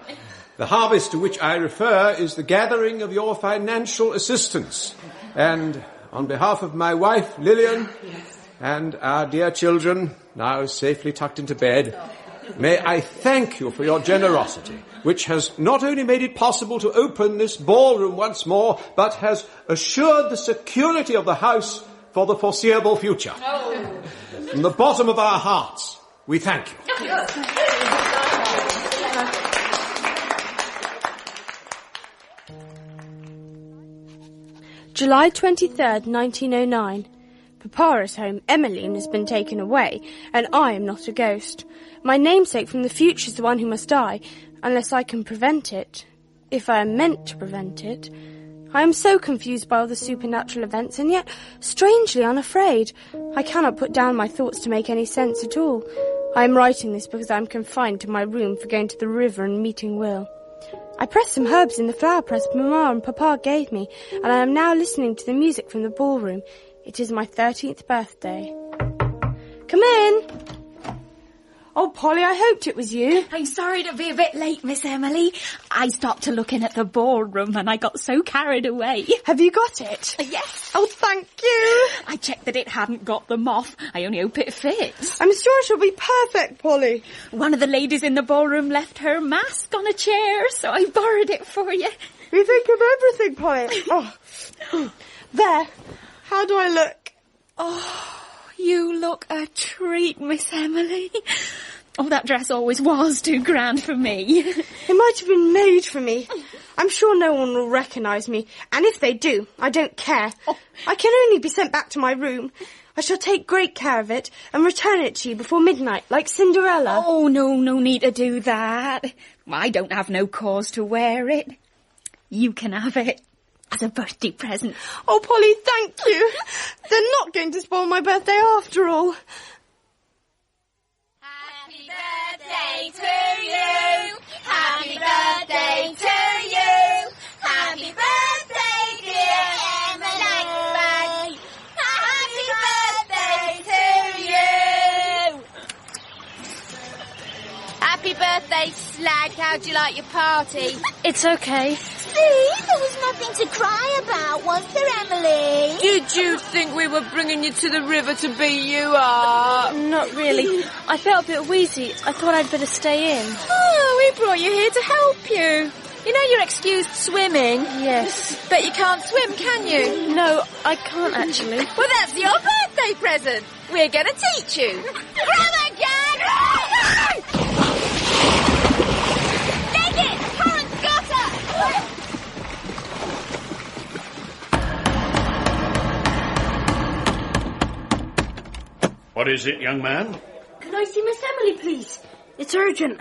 The harvest to which I refer is the gathering of your financial assistance. And on behalf of my wife, Lillian, and our dear children, now safely tucked into bed, may I thank you for your generosity, which has not only made it possible to open this ballroom once more, but has assured the security of the house for the foreseeable future. From the bottom of our hearts, we thank you. July 23rd, 1909. Papa is home, Emmeline has been taken away, and I am not a ghost. My namesake from the future is the one who must die, unless I can prevent it. If I am meant to prevent it. I am so confused by all the supernatural events, and yet strangely unafraid. I cannot put down my thoughts to make any sense at all. I am writing this because I am confined to my room for going to the river and meeting Will. I pressed some herbs in the flower press Mamma and Papa gave me, and I am now listening to the music from the ballroom. It is my 13th birthday. Come in. Oh, Polly, I hoped it was you. I'm sorry to be a bit late, Miss Emily. I stopped to look in at the ballroom and I got so carried away. Have you got it? Yes. Oh, thank you. I checked that it hadn't got them off. I only hope it fits. I'm sure it'll be perfect, Polly. One of the ladies in the ballroom left her mask on a chair, so I borrowed it for you. You think of everything, Polly. Oh. There. How do I look? Oh, you look a treat, Miss Emily. Oh, that dress always was too grand for me. It might have been made for me. I'm sure no one will recognise me, and if they do, I don't care. I can only be sent back to my room. I shall take great care of it and return it to you before midnight, like Cinderella. Oh, no need to do that. I don't have no cause to wear it. You can have it as a birthday present. Oh, Polly, thank you. They're not going to spoil my birthday after all. Happy birthday to you. Happy birthday to you. Happy birthday, dear Emily. Happy birthday to you. Happy birthday, Slag. How'd you like your party? It's okay. See, there was nothing to cry about, was there, Emily? Did you think we were bringing you to the river to beat you up? Not really. I felt a bit wheezy. I thought I'd better stay in. Oh, we brought you here to help you. You know you're excused swimming. Yes. But you can't swim, can you? No, I can't actually. Well, that's your birthday present. We're going to teach you. Grab a gang! Leg it! Current's got her! What is it, young man? Can I see Miss Emily, please? It's urgent.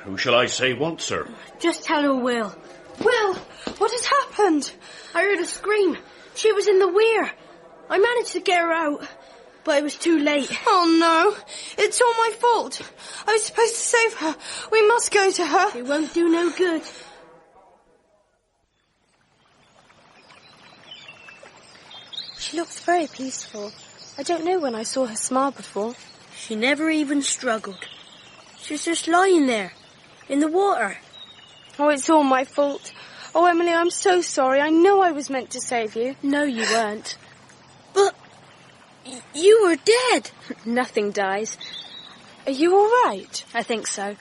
Who shall I say wants her? Just tell her Will. Will, what has happened? I heard a scream. She was in the weir. I managed to get her out, but it was too late. Oh, no. It's all my fault. I was supposed to save her. We must go to her. It won't do no good. She looks very peaceful. I don't know when I saw her smile before. She never even struggled. She was just lying there, in the water. Oh, it's all my fault. Oh, Emily, I'm so sorry. I know I was meant to save you. No, you weren't. But you were dead. Nothing dies. Are you all right? I think so.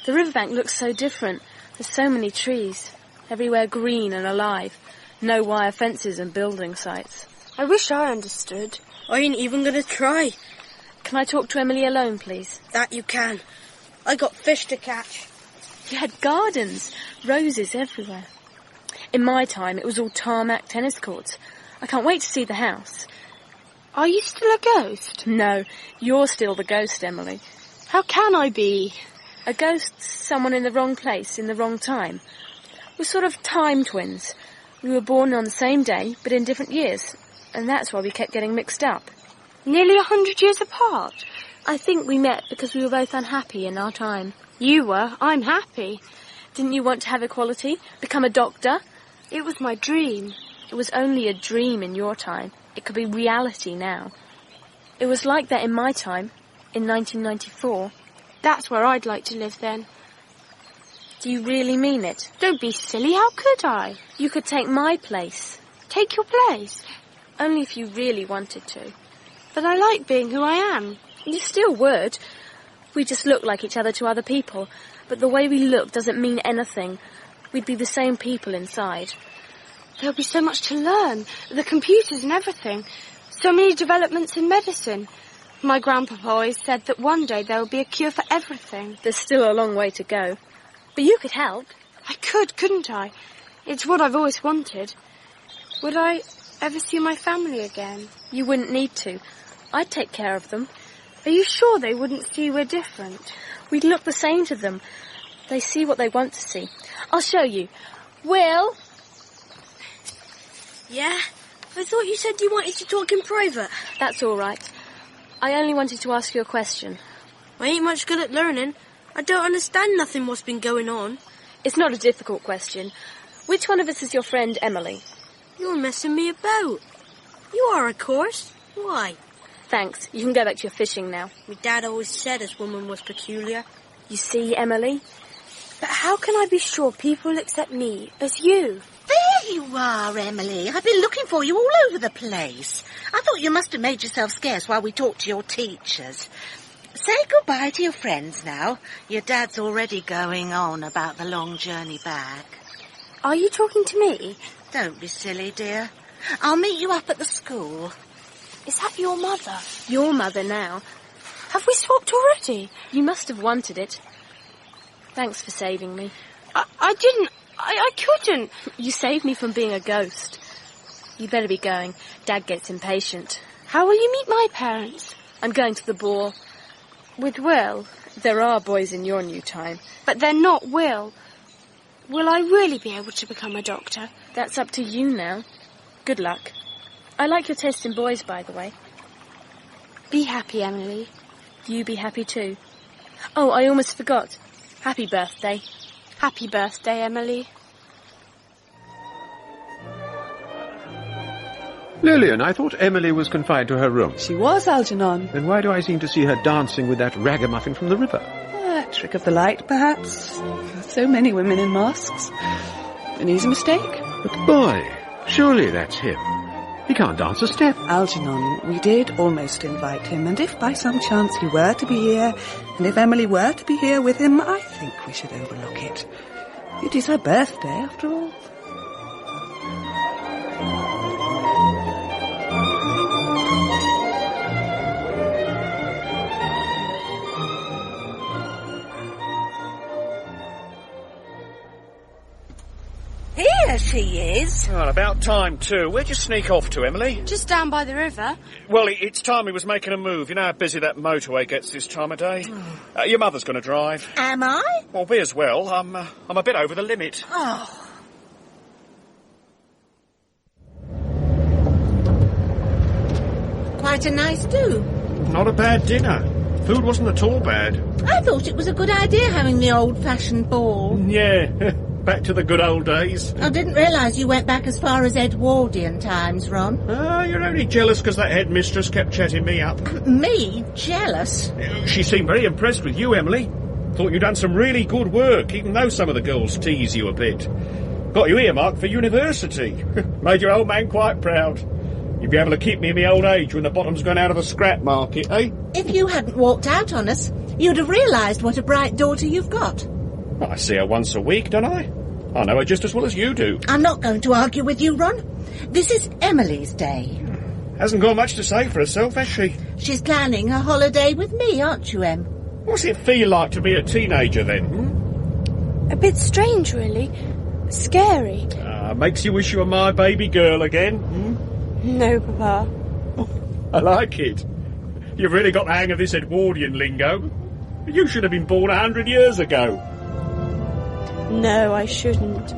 The riverbank looks so different. There's so many trees, everywhere green and alive. No wire fences and building sites. I wish I understood. I ain't even going to try. Can I talk to Emily alone, please? That you can. I got fish to catch. You had gardens, roses everywhere. In my time, it was all tarmac tennis courts. I can't wait to see the house. Are you still a ghost? No, you're still the ghost, Emily. How can I be? A ghost's someone in the wrong place, in the wrong time. We're sort of time twins. We were born on the same day, but in different years. And that's why we kept getting mixed up. Nearly 100 years apart? I think we met because we were both unhappy in our time. You were. I'm happy. Didn't you want to have equality? Become a doctor? It was my dream. It was only a dream in your time. It could be reality now. It was like that in my time, in 1994. That's where I'd like to live then. Do you really mean it? Don't be silly. How could I? You could take my place. Take your place? Only if you really wanted to. But I like being who I am. You still would. We just look like each other to other people, but the way we look doesn't mean anything. We'd be the same people inside. There'll be so much to learn. The computers and everything. So many developments in medicine. My grandpapa always said that one day there will be a cure for everything. There's still a long way to go. But you could help. I could, couldn't I? It's what I've always wanted. Would I ever see my family again? You wouldn't need to. I'd take care of them. Are you sure they wouldn't see we're different? We'd look the same to them. They see what they want to see. I'll show you. Will? Yeah? I thought you said you wanted to talk in private. That's all right. I only wanted to ask you a question. I ain't much good at learning. I don't understand nothing what's been going on. It's not a difficult question. Which one of us is your friend Emily? You're messing me about. You are, of course. Why? Thanks. You can go back to your fishing now. My dad always said this woman was peculiar. You see, Emily? But how can I be sure people accept me as you? There you are, Emily. I've been looking for you all over the place. I thought you must have made yourself scarce while we talked to your teachers. Say goodbye to your friends now. Your dad's already going on about the long journey back. Are you talking to me? Don't be silly, dear. I'll meet you up at the school. Is that your mother? Your mother now. Have we swapped already? You must have wanted it. Thanks for saving me. I didn't. I couldn't. You saved me from being a ghost. You'd better be going. Dad gets impatient. How will you meet my parents? I'm going to the ball. With Will. There are boys in your new time. But they're not Will. Will I really be able to become a doctor? That's up to you now. Good luck. I like your taste in boys, by the way. Be happy, Emily. You be happy too. Oh, I almost forgot. Happy birthday. Happy birthday, Emily. Lillian, I thought Emily was confined to her room. She was, Algernon. Then why do I seem to see her dancing with that ragamuffin from the river? A trick of the light, perhaps. So many women in masks. An easy mistake. But boy, surely that's him. He can't dance a step. Algernon, we did almost invite him, and if by some chance he were to be here, and if Emily were to be here with him, I think we should overlook it. It is her birthday, after all. Here she is. Well, about time, too. Where'd you sneak off to, Emily? Just down by the river. Well, it's time he was making a move. You know how busy that motorway gets this time of day. Your mother's going to drive. Am I? Well, be as well. I'm a bit over the limit. Oh. Quite a nice do. Not a bad dinner. Food wasn't at all bad. I thought it was a good idea having the old-fashioned ball. Yeah. Back to the good old days. I didn't realise you went back as far as Edwardian times, Ron. You're only jealous because that headmistress kept chatting me up. Me? Jealous? She seemed very impressed with you, Emily. Thought you'd done some really good work, even though some of the girls tease you a bit. Got you earmarked for university. Made your old man quite proud. You'd be able to keep me in my old age when the bottom's gone out of the scrap market, eh? If you hadn't walked out on us, you'd have realised what a bright daughter you've got. Well, I see her once a week, don't I? I know her just as well as you do. I'm not going to argue with you, Ron. This is Emily's day. Hasn't got much to say for herself, has she? She's planning her holiday with me, aren't you, Em? What's it feel like to be a teenager, then? A bit strange, really. Scary. Makes you wish you were my baby girl again? No, Papa. I like it. You've really got the hang of this Edwardian lingo. You should have been born 100 years ago. No, I shouldn't.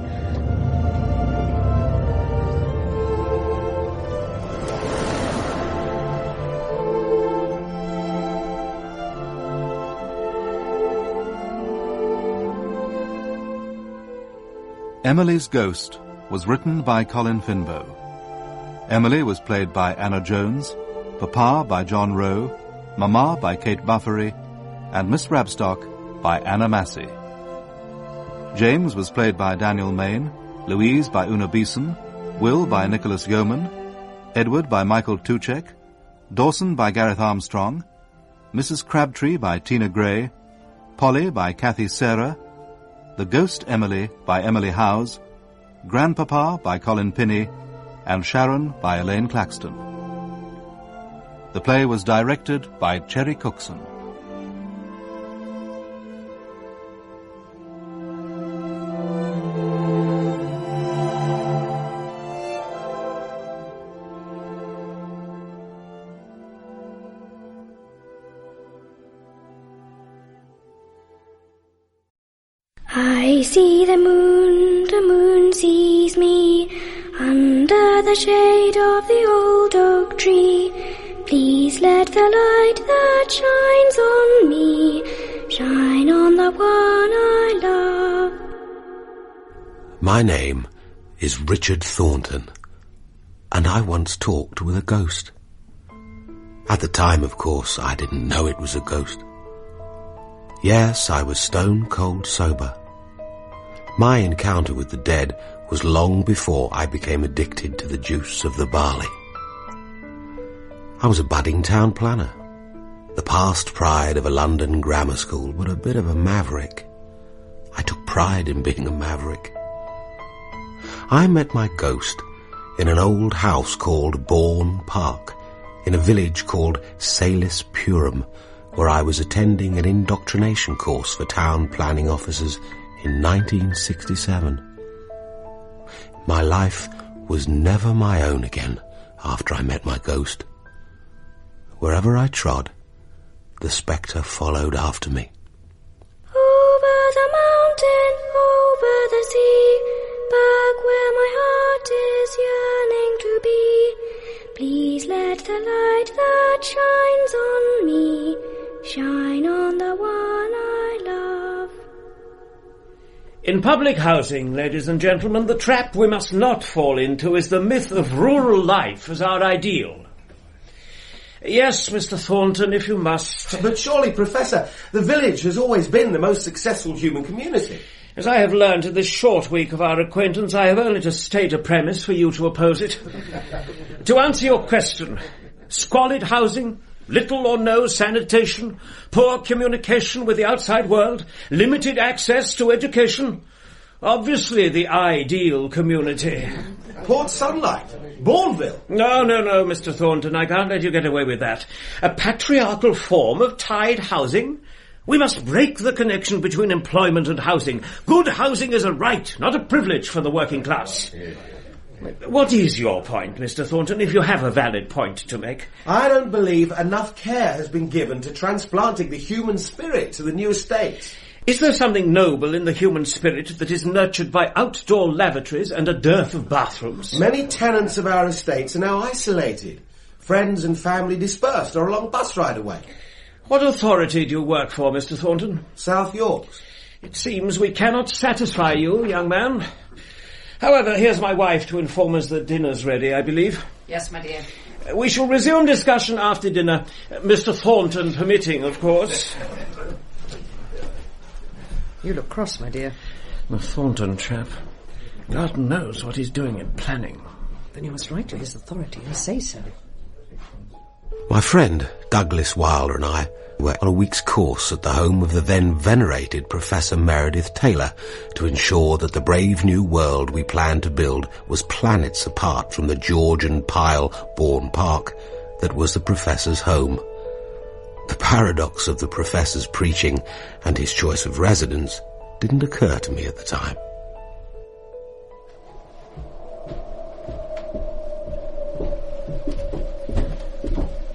Emily's Ghost was written by Colin Finbow. Emily was played by Anna Jones, Papa by John Rowe, Mama by Kate Buffery, and Miss Rabstock by Anna Massey. James was played by Daniel Main, Louise by Una Beeson, Will by Nicholas Yeoman, Edward by Michael Tuchek, Dawson by Gareth Armstrong, Mrs. Crabtree by Tina Gray, Polly by Kathy Sarah, The Ghost Emily by Emily Howes, Grandpapa by Colin Pinney, and Sharon by Elaine Claxton. The play was directed by Cherry Cookson. I see the moon sees me, under the shade of the old oak tree. Please let the light that shines on me, shine on the one I love. My name is Richard Thornton, and I once talked with a ghost. At the time, of course, I didn't know it was a ghost. Yes, I was stone cold sober. My encounter with the dead was long before I became addicted to the juice of the barley. I was a budding town planner, the past pride of a London grammar school, but a bit of a maverick. I took pride in being a maverick. I met my ghost in an old house called Bourne Park, in a village called Salis Purum, where I was attending an indoctrination course for town planning officers in 1967. My life was never my own again after I met my ghost. Wherever I trod, the spectre followed after me. Over the mountain, over the sea, back where my heart is yearning to be. Please let the light that shines on me shine on the one I love. In public housing, ladies and gentlemen, the trap we must not fall into is the myth of rural life as our ideal. Yes, Mr. Thornton, if you must. But surely, Professor, the village has always been the most successful human community. As I have learned in this short week of our acquaintance, I have only to state a premise for you to oppose it. To answer your question, squalid housing, little or no sanitation, poor communication with the outside world, limited access to education. Obviously the ideal community. Port Sunlight, Bourneville. No, Mr. Thornton, I can't let you get away with that. A patriarchal form of tied housing? We must break the connection between employment and housing. Good housing is a right, not a privilege for the working class. What is your point, Mr. Thornton, if you have a valid point to make? I don't believe enough care has been given to transplanting the human spirit to the new estate. Is there something noble in the human spirit that is nurtured by outdoor lavatories and a dearth of bathrooms? Many tenants of our estates are now isolated. Friends and family dispersed or a long bus ride away. What authority do you work for, Mr. Thornton? South Yorks. It seems we cannot satisfy you, young man. However, here's my wife to inform us that dinner's ready, I believe. Yes, my dear. We shall resume discussion after dinner, Mr. Thornton permitting, of course. You look cross, my dear. The Thornton chap. God knows what he's doing in planning. Then you must write to his authority and say so. My friend, Douglas Wilder, and I were on a week's course at the home of the then venerated Professor Meredith Taylor to ensure that the brave new world we planned to build was planets apart from the Georgian pile Bourne Park that was the Professor's home. The paradox of the Professor's preaching and his choice of residence didn't occur to me at the time.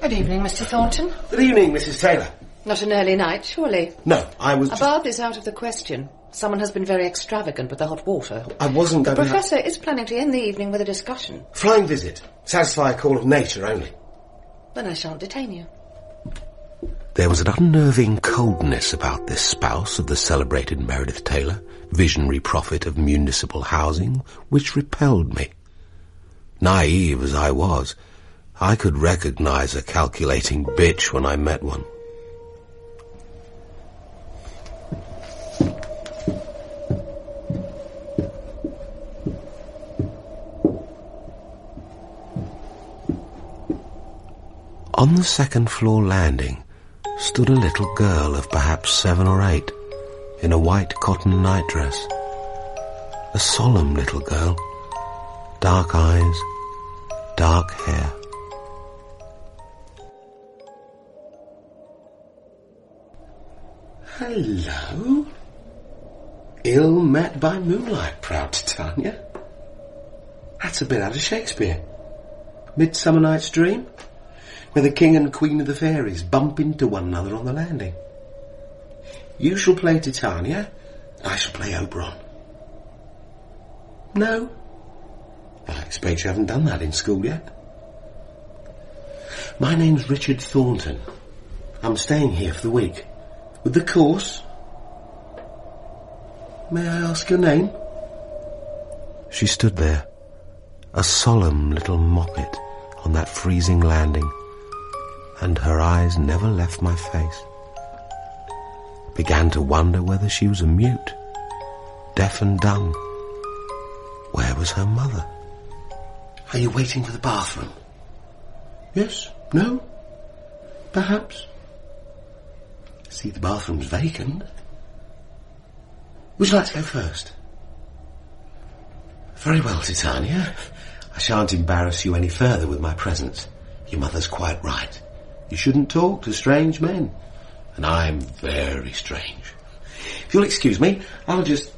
Good evening, Mr. Thornton. Good evening, Mrs. Taylor. Not an early night, surely? No, I was A bath is out of the question. Someone has been very extravagant with the hot water. I wasn't going The to... Professor is planning to end the evening with a discussion. Flying visit. Satisfy a call of nature only. Then I shan't detain you. There was an unnerving coldness about this spouse of the celebrated Meredith Taylor, visionary prophet of municipal housing, which repelled me. Naive as I was, I could recognize a calculating bitch when I met one. On the second floor landing stood a little girl of perhaps 7 or 8 in a white cotton nightdress. A solemn little girl, dark eyes, dark hair. Hello. Ill met by moonlight, proud Titania. That's a bit out of Shakespeare. Midsummer Night's Dream, where the king and queen of the fairies bump into one another on the landing. You shall play Titania, I shall play Oberon. No? I expect you haven't done that in school yet. My name's Richard Thornton. I'm staying here for the week. With the course. May I ask your name? She stood there, a solemn little moppet on that freezing landing, and her eyes never left my face. Began to wonder whether she was a mute, deaf and dumb. Where was her mother? Are you waiting for the bathroom? Yes? No? Perhaps? See, the bathroom's vacant. Would you like to go first? Very well, Titania. I shan't embarrass you any further with my presence. Your mother's quite right. You shouldn't talk to strange men. And I'm very strange. If you'll excuse me, I'll just...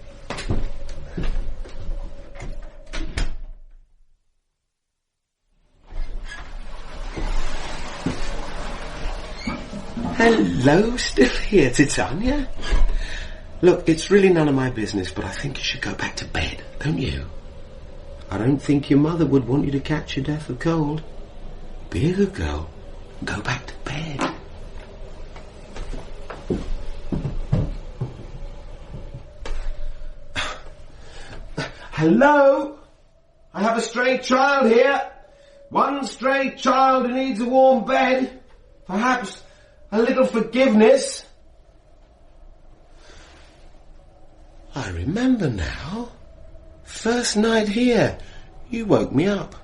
Hello, still here, Titania? Look, it's really none of my business, but I think you should go back to bed, don't you? I don't think your mother would want you to catch your death of cold. Be a good girl. Go back to bed. Hello? I have a stray child here. One stray child who needs a warm bed. Perhaps a little forgiveness. I remember now. First night here, you woke me up.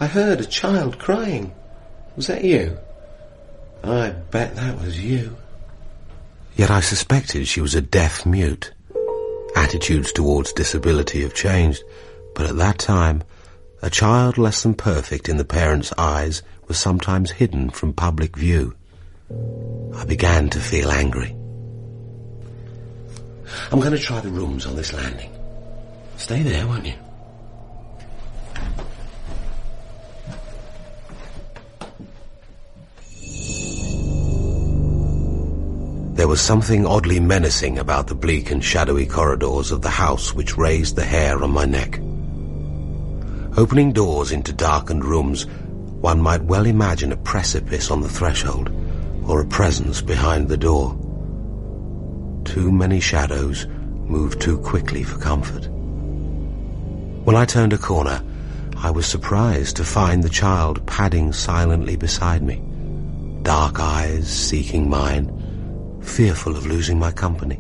I heard a child crying. Was that you? I bet that was you. Yet I suspected she was a deaf mute. Attitudes towards disability have changed, but at that time, a child less than perfect in the parents' eyes was sometimes hidden from public view. I began to feel angry. I'm going to try the rooms on this landing. Stay there, won't you? There was something oddly menacing about the bleak and shadowy corridors of the house which raised the hair on my neck. Opening doors into darkened rooms, one might well imagine a precipice on the threshold, or a presence behind the door. Too many shadows moved too quickly for comfort. When I turned a corner, I was surprised to find the child padding silently beside me, dark eyes seeking mine, fearful of losing my company.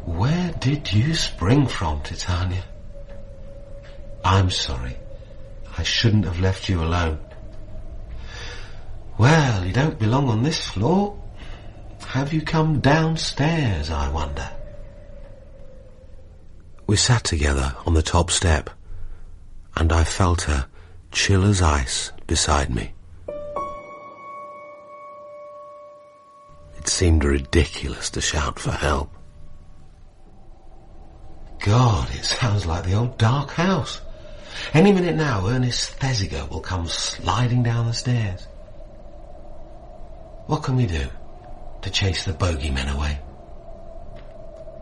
Where did you spring from, Titania? I'm sorry. I shouldn't have left you alone. Well, you don't belong on this floor. Have you come downstairs, I wonder? We sat together on the top step, and I felt her, chill as ice, beside me. It seemed ridiculous to shout for help. God, it sounds like the old dark house. Any minute now, Ernest Thesiger will come sliding down the stairs. What can we do to chase the bogeymen away?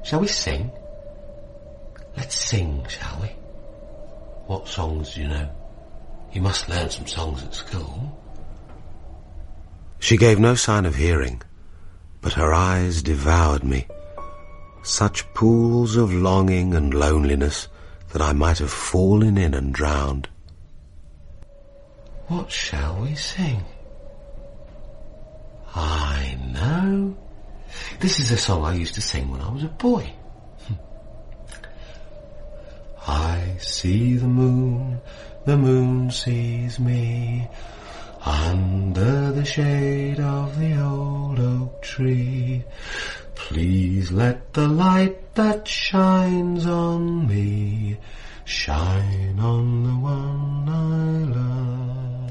Shall we sing? Let's sing, shall we? What songs do you know? You must learn some songs at school. She gave no sign of hearing, but her eyes devoured me. Such pools of longing and loneliness that I might have fallen in and drowned. What shall we sing? I know. This is a song I used to sing when I was a boy. I see the moon sees me, under the shade of the old oak tree. Please let the light that shines on me shine on the one I love.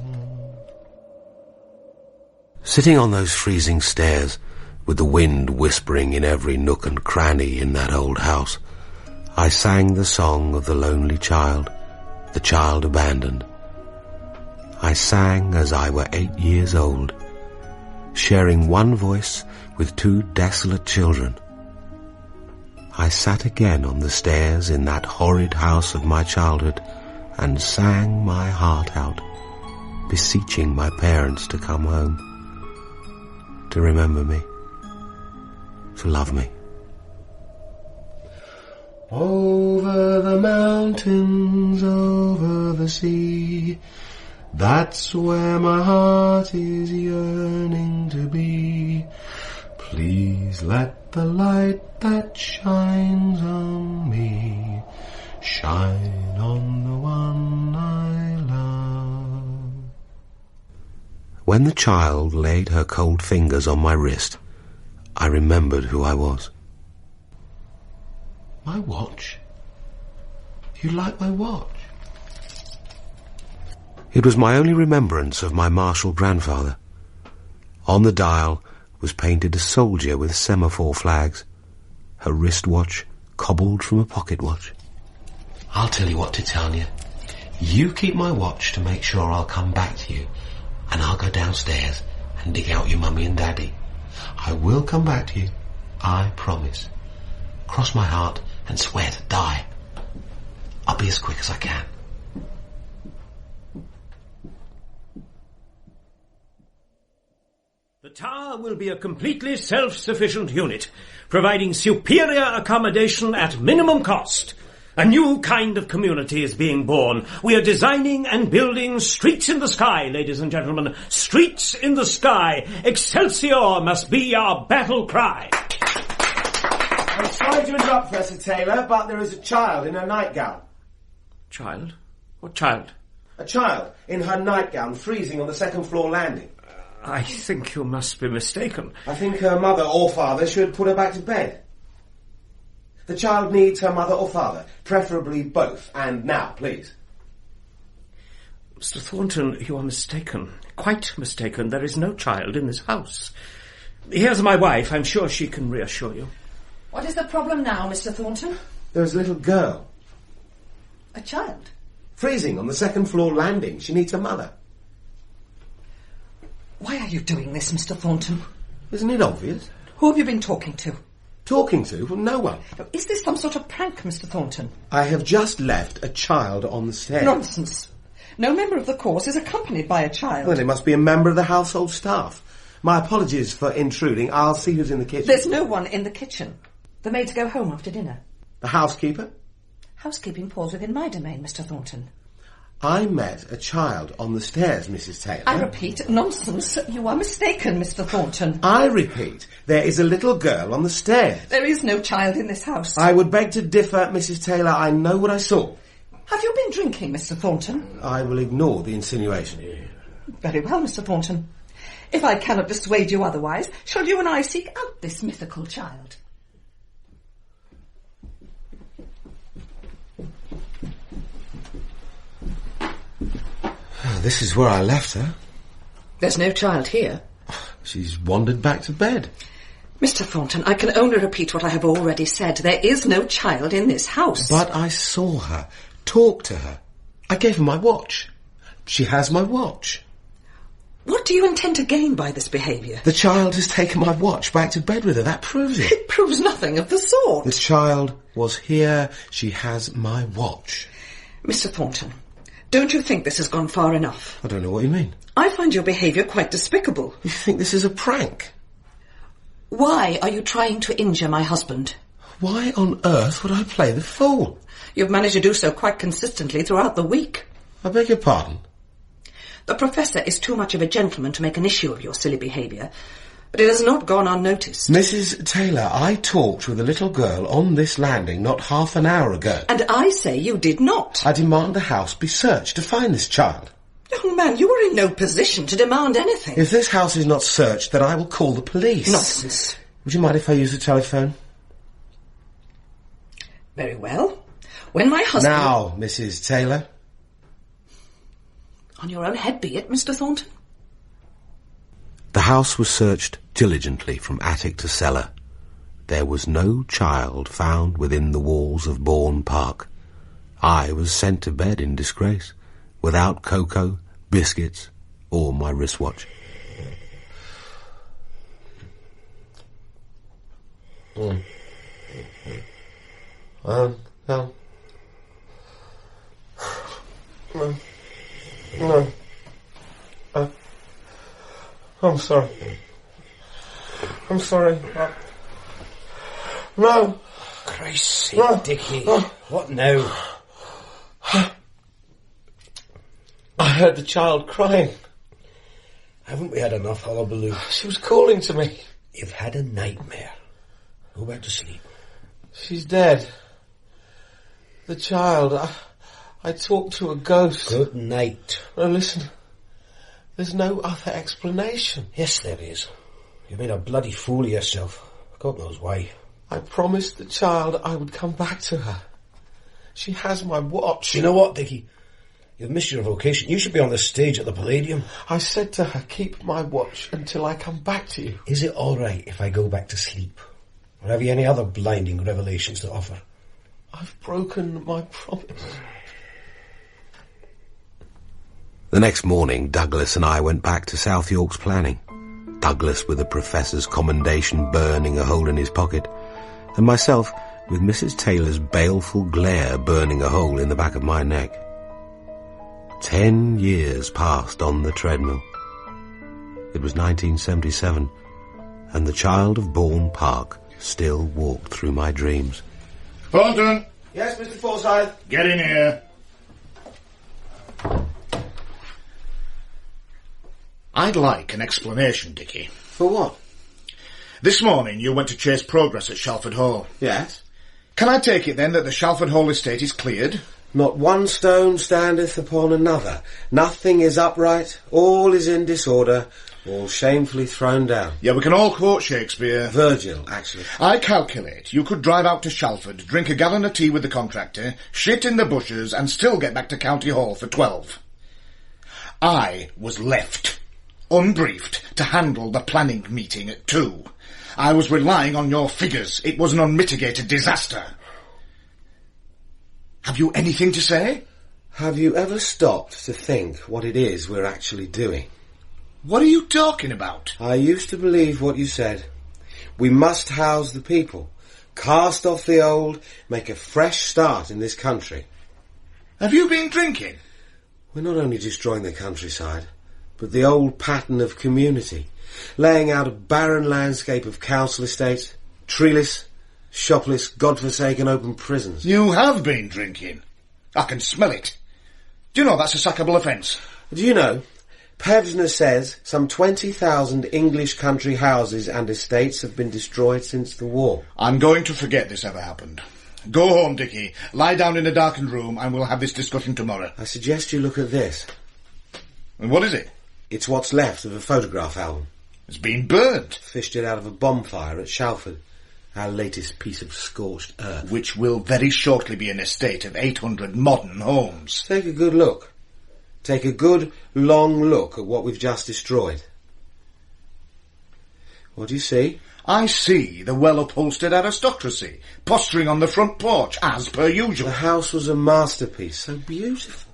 Sitting on those freezing stairs, with the wind whispering in every nook and cranny in that old house, I sang the song of the lonely child, the child abandoned. I sang as I were 8 years old, sharing one voice with 2 desolate children. I sat again on the stairs in that horrid house of my childhood and sang my heart out, beseeching my parents to come home, to remember me, to love me. Over the mountains, over the sea, That's where my heart is yearning to be. Please let the light that shines on me shine on the one I love. When the child laid her cold fingers on my wrist, I remembered who I was. My watch? You like my watch? It was my only remembrance of my martial grandfather. On the dial was painted a soldier with semaphore flags, her wristwatch cobbled from a pocket watch. I'll tell you what, Titania. You keep my watch to make sure I'll come back to you, and I'll go downstairs and dig out your mummy and daddy. I will come back to you, I promise. Cross my heart and swear to die. I'll be as quick as I can. The tower will be a completely self-sufficient unit, providing superior accommodation at minimum cost. A new kind of community is being born. We are designing and building streets in the sky, ladies and gentlemen. Streets in the sky. Excelsior must be our battle cry. I'm sorry to interrupt, Professor Taylor, but there is a child in her nightgown. Child? What child? A child in her nightgown, freezing on the second-floor landing. I think you must be mistaken. I think her mother or father should put her back to bed. The child needs her mother or father, preferably both. And now, please. Mr. Thornton, you are mistaken. Quite mistaken. There is no child in this house. Here's my wife. I'm sure she can reassure you. What is the problem now, Mr. Thornton? There's a little girl. A child? Freezing on the second-floor landing. She needs her mother. Why are you doing this, Mr. Thornton? Isn't it obvious? Who have you been talking to? Talking to? Well, no one. Is this some sort of prank, Mr. Thornton? I have just left a child on the stairs. Nonsense. No member of the course is accompanied by a child. Well, it must be a member of the household staff. My apologies for intruding. I'll see who's in the kitchen. There's no one in the kitchen. The maids go home after dinner. The housekeeper? Housekeeping falls within my domain, Mr. Thornton. I met a child on the stairs, Mrs. Taylor. I repeat, nonsense. You are mistaken, Mr. Thornton. I repeat, there is a little girl on the stairs. There is no child in this house. I would beg to differ, Mrs. Taylor. I know what I saw. Have you been drinking, Mr. Thornton? I will ignore the insinuation. Very well, Mr. Thornton. If I cannot dissuade you otherwise, shall you and I seek out this mythical child? This is where I left her. There's no child here. She's wandered back to bed. Mr. Thornton, I can only repeat what I have already said. There is no child in this house. But I saw her, talked to her. I gave her my watch. She has my watch. What do you intend to gain by this behaviour? The child has taken my watch back to bed with her. That proves it. It proves nothing of the sort. The child was here. She has my watch. Mr. Thornton, don't you think this has gone far enough? I don't know what you mean. I find your behaviour quite despicable. You think this is a prank? Why are you trying to injure my husband? Why on earth would I play the fool? You've managed to do so quite consistently throughout the week. I beg your pardon? The Professor is too much of a gentleman to make an issue of your silly behaviour, but it has not gone unnoticed. Mrs. Taylor, I talked with a little girl on this landing not half an hour ago. And I say you did not. I demand the house be searched to find this child. Young man, you are in no position to demand anything. If this house is not searched, then I will call the police. Nonsense. Would you mind if I use the telephone? Very well. When my husband... Now, Mrs. Taylor. On your own head be it, Mr. Thornton. The house was searched diligently from attic to cellar. There was no child found within the walls of Bourne Park. I was sent to bed in disgrace, without cocoa, biscuits, or my wristwatch. No. I'm sorry. I'm sorry. No. Crazy, No. Dickie. No. What now? I heard the child crying. Haven't we had enough hullabaloo? She was calling to me. You've had a nightmare. Go back to sleep. She's dead. The child. I talked to a ghost. Good night. No, listen. There's no other explanation. Yes, there is. You made a bloody fool of yourself. God knows why. I promised the child I would come back to her. She has my watch. You know what, Dickie? You've missed your vocation. You should be on the stage at the Palladium. I said to her, keep my watch until I come back to you. Is it all right if I go back to sleep? Or have you any other blinding revelations to offer? I've broken my promise. The next morning, Douglas and I went back to South York's planning. Douglas with the professor's commendation burning a hole in his pocket, and myself with Mrs. Taylor's baleful glare burning a hole in the back of my neck. 10 years passed on the treadmill. It was 1977, and the child of Bourne Park still walked through my dreams. Thornton! Yes, Mr. Forsyth? Get in here. I'd like an explanation, Dickie. For what? This morning you went to chase progress at Shalford Hall. Yes. Can I take it then that the Shalford Hall estate is cleared? Not one stone standeth upon another. Nothing is upright. All is in disorder. All shamefully thrown down. Yeah, we can all quote Shakespeare. Virgil, actually. I calculate you could drive out to Shalford, drink a gallon of tea with the contractor, shit in the bushes, and still get back to County Hall for 12. I was left, unbriefed, to handle the planning meeting at 2. I was relying on your figures. It was an unmitigated disaster. Have you anything to say? Have you ever stopped to think what it is we're actually doing? What are you talking about? I used to believe what you said. We must house the people, cast off the old, make a fresh start in this country. Have you been drinking? We're not only destroying the countryside, but the old pattern of community, laying out a barren landscape of council estates, treeless, shopless, godforsaken open prisons. You have been drinking. I can smell it. Do you know that's a sackable offence? Do you know, Pevsner says some 20,000 English country houses and estates have been destroyed since the war. I'm going to forget this ever happened. Go home, Dickie. Lie down in a darkened room and we'll have this discussion tomorrow. I suggest you look at this. And what is it? It's what's left of a photograph album. It's been burnt. Fished it out of a bonfire at Shalford. Our latest piece of scorched earth. Which will very shortly be an estate of 800 modern homes. Take a good look. Take a good, long look at what we've just destroyed. What do you see? I see the well-upholstered aristocracy, posturing on the front porch, as per usual. The house was a masterpiece, so beautiful.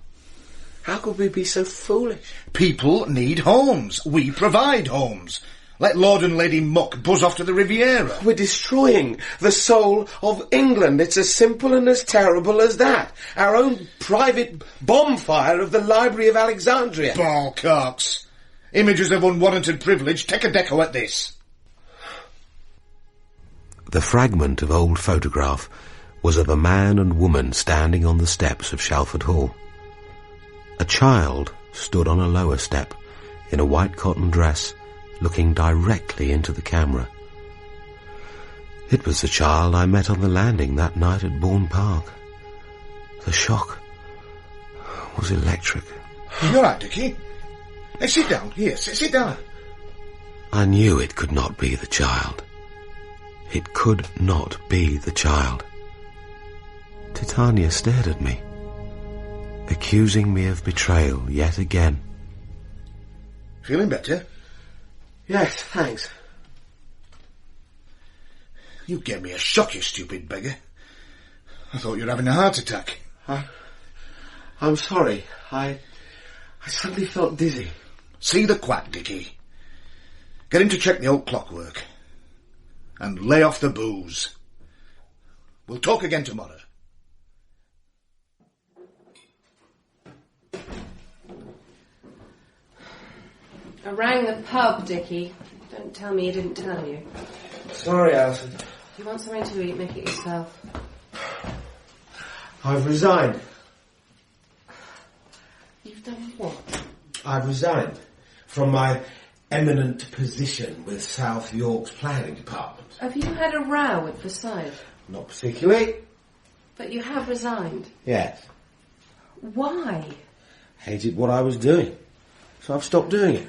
How could we be so foolish? People need homes. We provide homes. Let Lord and Lady Muck buzz off to the Riviera. We're destroying the soul of England. It's as simple and as terrible as that. Our own private bonfire of the Library of Alexandria. Ballcocks. Images of unwarranted privilege. Take a deco at this. The fragment of old photograph was of a man and woman standing on the steps of Shalford Hall. A child stood on a lower step in a white cotton dress, looking directly into the camera. It was the child I met on the landing that night at Bourne Park. The shock was electric. You all right, Dickie? Hey, sit down. Here, sit down. I knew it could not be the child. It could not be the child. Titania stared at me, accusing me of betrayal yet again. Feeling better? Yes, thanks. You gave me a shock, you stupid beggar. I thought you were having a heart attack. I'm sorry. I suddenly felt dizzy. See the quack, Dickie. Get him to check the old clockwork. And lay off the booze. We'll talk again tomorrow. I rang the pub, Dickie. Don't tell me he didn't tell you. Sorry, Alison. If you want something to eat, make it yourself. I've resigned. You've You've done what? I've resigned from my eminent position with South York's planning department. Have you had a row with Versailles? Not particularly. But you have resigned? Yes. Why? Hated what I was doing, so I've stopped doing it.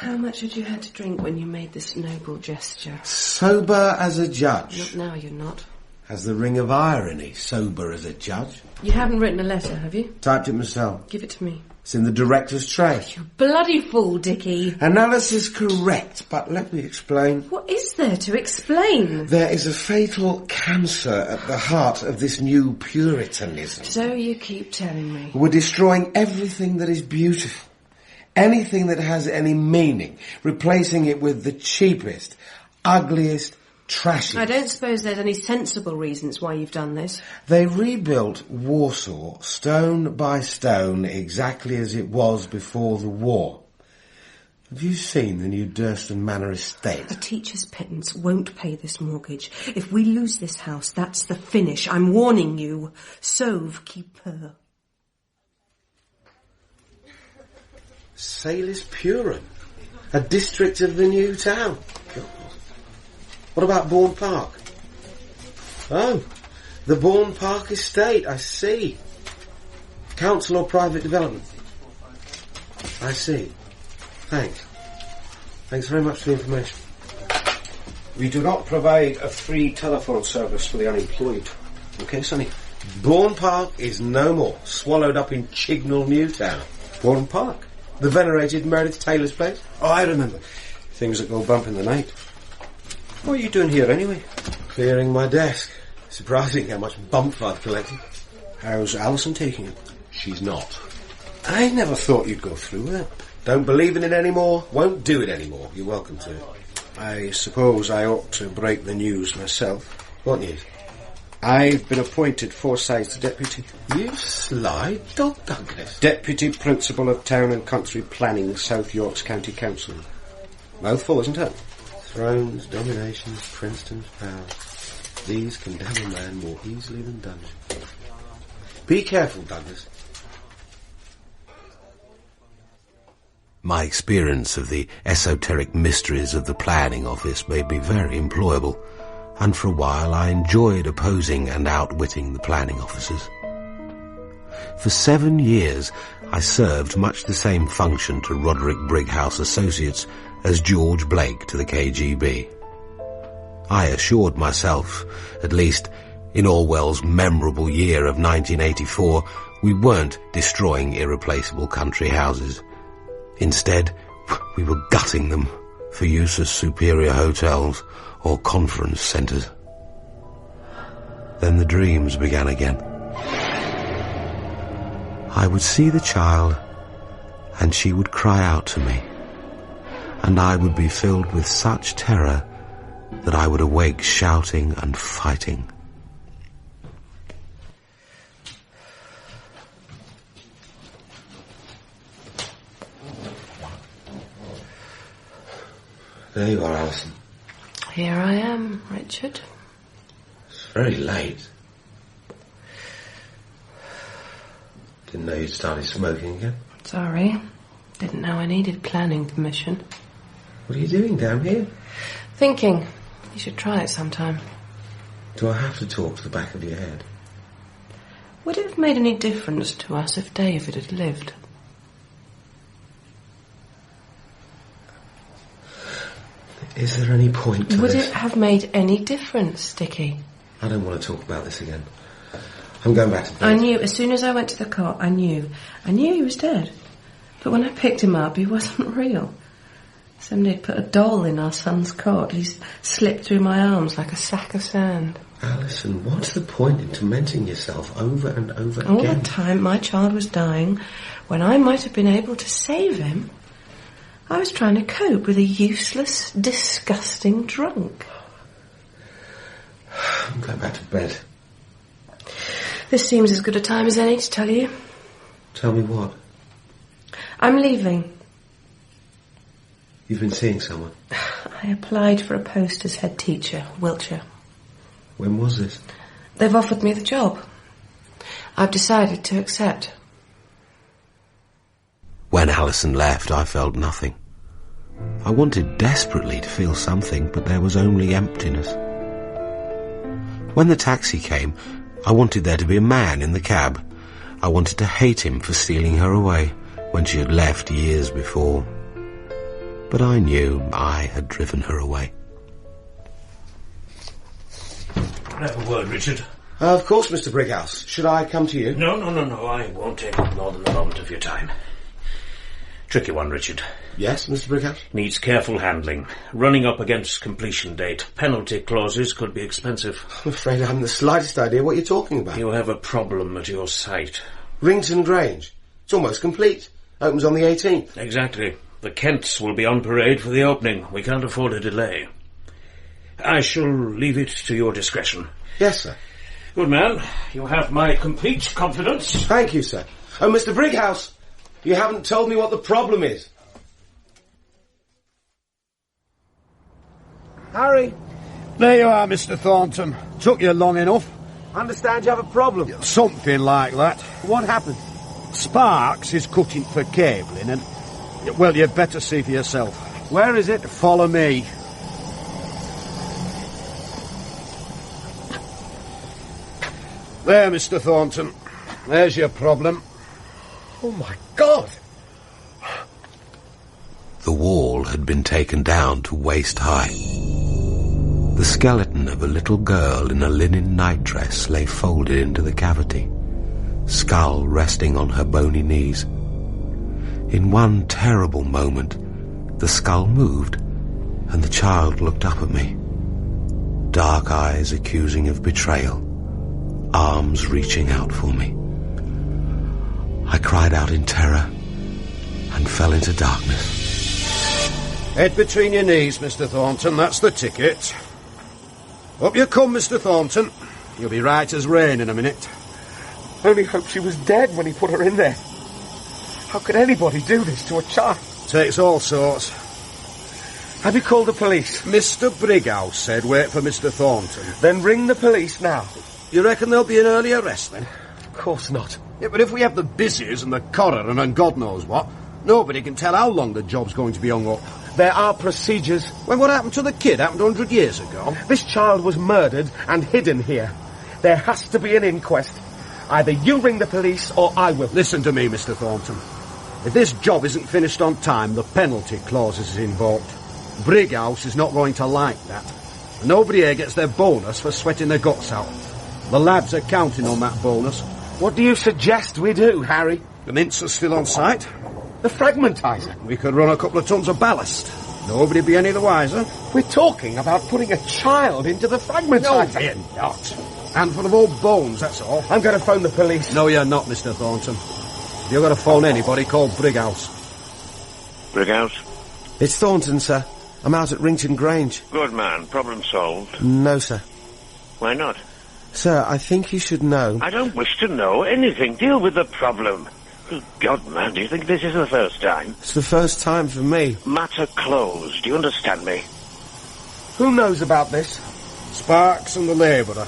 How much had you had to drink when you made this noble gesture? Sober as a judge. Not now, you're not. Has the ring of irony, sober as a judge. You haven't written a letter, have you? Typed it myself. Give it to me. It's in the director's tray. You bloody fool, Dickie. Analysis correct, but let me explain. What is there to explain? There is a fatal cancer at the heart of this new Puritanism. So you keep telling me. We're destroying everything that is beautiful. Anything that has any meaning. Replacing it with the cheapest, ugliest, trashiest. I don't suppose there's any sensible reasons why you've done this. They rebuilt Warsaw stone by stone exactly as it was before the war. Have you seen the new Durston Manor estate? A teacher's pittance won't pay this mortgage. If we lose this house, that's the finish. I'm warning you. Sauve qui peut. Salis Purin, a district of the new town. God. What about Bourne Park? Oh, the Bourne Park estate, I see. Council or private development? I see. Thanks. Thanks very much for the information. We do not provide a free telephone service for the unemployed. Okay, Sonny. Bourne Park is no more. Swallowed up in Chignall Newtown. Bourne Park. The venerated Meredith Taylor's place? Oh, I remember. Things that go bump in the night. What are you doing here, anyway? Clearing my desk. Surprising how much bump I've collected. How's Alison taking it? She's not. I never thought you'd go through that. Don't believe in it anymore, won't do it anymore. You're welcome to. I suppose I ought to break the news myself. What news? I've been appointed Forsyth's deputy. You sly dog, Douglas. Deputy Principal of Town and Country Planning, South York's County Council. Mouthful, isn't it? Thrones, dominations, princedoms, power. These condemn a man more easily than dungeons. Be careful, Douglas. My experience of the esoteric mysteries of the planning office made me very employable, and for a while I enjoyed opposing and outwitting the planning officers. For 7 years I served much the same function to Roderick Brighouse Associates as George Blake to the KGB. I assured myself, at least in Orwell's memorable year of 1984, we weren't destroying irreplaceable country houses. Instead, we were gutting them for use as superior hotels or conference centres. Then the dreams began again. I would see the child, and she would cry out to me, and I would be filled with such terror that I would awake shouting and fighting. There you are, Alison. Here I am, Richard. It's very late. Didn't know you'd started smoking again. Sorry. Didn't know I needed planning permission. What are you doing down here? Thinking. You should try it sometime. Do I have to talk to the back of your head? Would it have made any difference to us if David had lived? Is there any point to Would this? it have made any difference, Dickie? I don't want to talk about this again. I'm going back to bed. I knew, as soon as I went to the cot, I knew he was dead. But when I picked him up, he wasn't real. Somebody had put a doll in our son's cot. He's slipped through my arms like a sack of sand. Alison, what's the point in tormenting yourself over and over again? All the time my child was dying, when I might have been able to save him, I was trying to cope with a useless, disgusting drunk. I'm going back to bed. This seems as good a time as any to tell you. Tell me what? I'm leaving. You've been seeing someone? I applied for a post as head teacher, Wiltshire. When was this? They've offered me the job. I've decided to accept. When Alison left, I felt nothing. I wanted desperately to feel something, but there was only emptiness. When the taxi came, I wanted there to be a man in the cab. I wanted to hate him for stealing her away when she had left years before. But I knew I had driven her away. Have a word, Richard. Of course, Mr. Brighouse. Should I come to you? No. I won't take more than a moment of your time. Tricky one, Richard. Yes, Mr. Brighouse? Needs careful handling. Running up against completion date. Penalty clauses could be expensive. I'm afraid I haven't the slightest idea what you're talking about. You have a problem at your site. Rington Grange. It's almost complete. Opens on the 18th. Exactly. The Kents will be on parade for the opening. We can't afford a delay. I shall leave it to your discretion. Yes, sir. Good man. You have my complete confidence. Thank you, sir. Oh, Mr. Brighouse, you haven't told me what the problem is. Harry? There you are, Mr. Thornton. Took you long enough. I understand you have a problem. Something like that. What happened? Sparks is cutting for cabling and... Well, you'd better see for yourself. Where is it? Follow me. There, Mr. Thornton. There's your problem. Oh, my God! The wall had been taken down to waist high. The skeleton of a little girl in a linen nightdress lay folded into the cavity, skull resting on her bony knees. In one terrible moment, the skull moved, and the child looked up at me. Dark eyes accusing of betrayal, arms reaching out for me. I cried out in terror and fell into darkness. Head between your knees, Mr. Thornton. That's the ticket. Up you come, Mr. Thornton. You'll be right as rain in a minute. Only hope she was dead when he put her in there. How could anybody do this to a child? Takes all sorts. Have you called the police? Mr. Brighouse said wait for Mr. Thornton. Then ring the police now. You reckon there'll be an early arrest then? Of course not. Yeah, but if we have the busies and the coroner and God knows what, nobody can tell how long the job's going to be hung up. There are procedures. When what happened to the kid happened 100 years ago? This child was murdered and hidden here. There has to be an inquest. Either you ring the police or I will. Listen to me, Mr. Thornton. If this job isn't finished on time, the penalty clause is invoked. Brighouse is not going to like that. And nobody here gets their bonus for sweating their guts out. The lads are counting on that bonus. What do you suggest we do, Harry? The mints are still on site. The fragmentizer. We could run a couple of tons of ballast. Nobody'd be any the wiser. We're talking about putting a child into the fragmentizer. No, we're not. Handful of old bones, that's all. I'm going to phone the police. No, you're not, Mr. Thornton. If you're going to phone anybody, call Brighouse. Brighouse? It's Thornton, sir. I'm out at Rington Grange. Good man. Problem solved? No, sir. Why not? Sir, I think you should know... I don't wish to know anything. Deal with the problem. Good God, man, do you think this is the first time? It's the first time for me. Matter closed. Do you understand me? Who knows about this? Sparks and the labourer.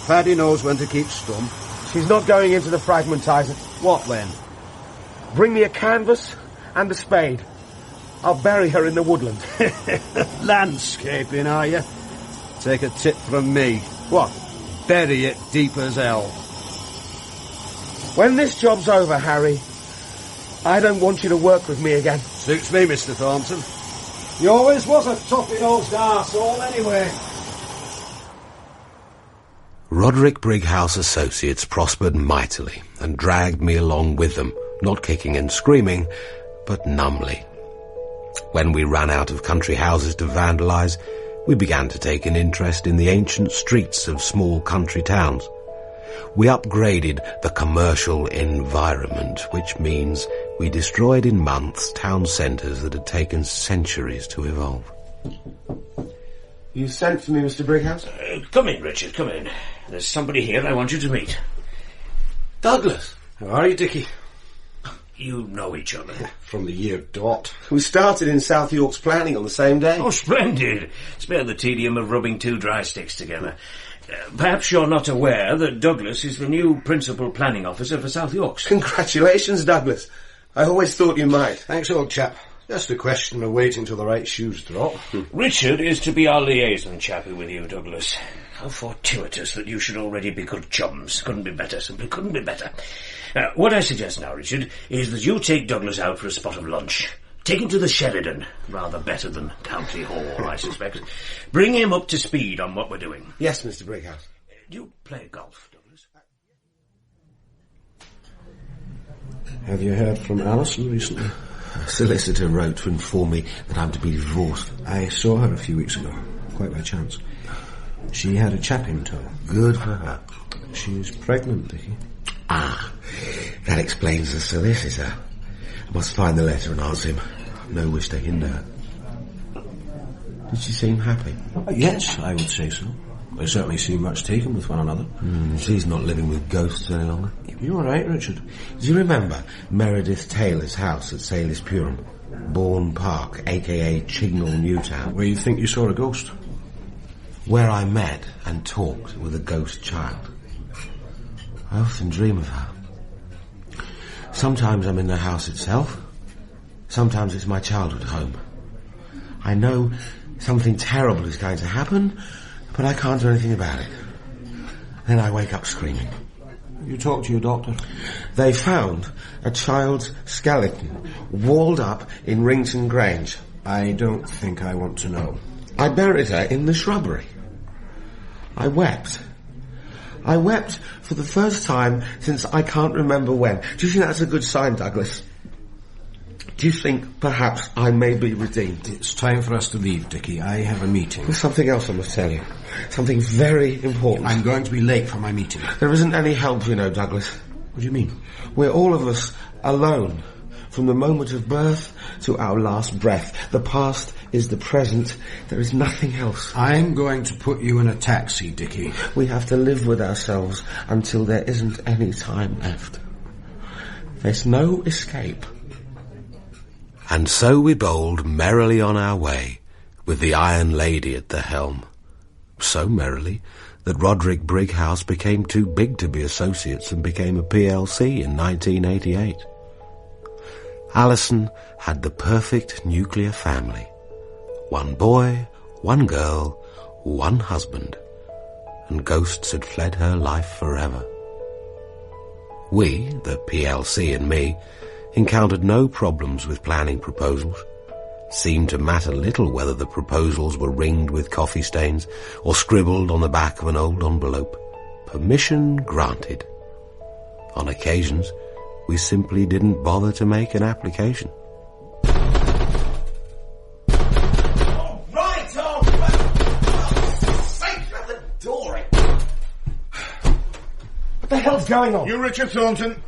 Paddy knows when to keep stum. She's not going into the fragmentizer. What then? Bring me a canvas and a spade. I'll bury her in the woodland. Landscaping, are you? Take a tip from me. What? Bury it deep as hell. When this job's over, Harry, I don't want you to work with me again. Suits me, Mr. Thornton. You always was a toppy-nosed arsehole anyway. Roderick Brighouse Associates prospered mightily and dragged me along with them, not kicking and screaming, but numbly. When we ran out of country houses to vandalise, we began to take an interest in the ancient streets of small country towns. We upgraded the commercial environment, which means we destroyed in months town centres that had taken centuries to evolve. You sent for me, Mr. Brighouse? Come in, Richard, come in. There's somebody here I want you to meet. Douglas. How are you, Dickie? You know each other. From the year dot. We started in South York's planning on the same day. Oh, splendid. Spare the tedium of rubbing two dry sticks together. Perhaps you're not aware that Douglas is the new principal planning officer for South Yorks. Congratulations, Douglas. I always thought you might. Thanks, old chap. Just a question of waiting till the right shoes drop. Richard is to be our liaison chappie with you, Douglas. How fortuitous that you should already be good chums. Couldn't be better, simply couldn't be better. What I suggest now, Richard, is that you take Douglas out for a spot of lunch. Take him to the Sheridan. Rather better than County Hall, I suspect. Bring him up to speed on what we're doing. Yes, Mr. Brighouse. Do you play golf, Douglas? Have you heard from Alison recently? A solicitor wrote to inform me that I'm to be divorced. I saw her a few weeks ago, quite by chance. She had a chap in tow. Good for her. She's pregnant, Dickie. Ah, that explains the solicitor. I must find the letter and answer him. No wish to hinder her. Did she seem happy? Yes, I would say so. They certainly seem much taken with one another. She's not living with ghosts any longer. You all right, Richard? Do you remember Meredith Taylor's house at Salis Purim? Bourne Park, a.k.a. Chignall Newtown. Where you think you saw a ghost? Where I met and talked with a ghost child. I often dream of her. Sometimes I'm in the house itself. Sometimes it's my childhood home. I know something terrible is going to happen, but I can't do anything about it. Then I wake up screaming. You talked to your doctor? They found a child's skeleton walled up in Rington Grange. I don't think I want to know. I buried her in the shrubbery. I wept. I wept for the first time since I can't remember when. Do you think that's a good sign, Douglas? Do you think perhaps I may be redeemed? It's time for us to leave, Dickie. I have a meeting. There's something else I must tell you. Something very important. I'm going to be late for my meeting. There isn't any help, you know, Douglas. What do you mean? We're all of us alone. From the moment of birth to our last breath. The past is the present. There is nothing else. I'm going to put you in a taxi, Dickie. We have to live with ourselves until there isn't any time left. There's no escape. And so we bowled merrily on our way, with the Iron Lady at the helm. So merrily that Roderick Brighouse became too big to be associates and became a PLC in 1988. Alison had the perfect nuclear family. One boy, one girl, one husband, and ghosts had fled her life forever. We, the PLC and me, encountered no problems with planning proposals. Seemed to matter little whether the proposals were ringed with coffee stains or scribbled on the back of an old envelope. Permission granted. On occasions, we simply didn't bother to make an application. What the hell's going on? You Richard Thornton?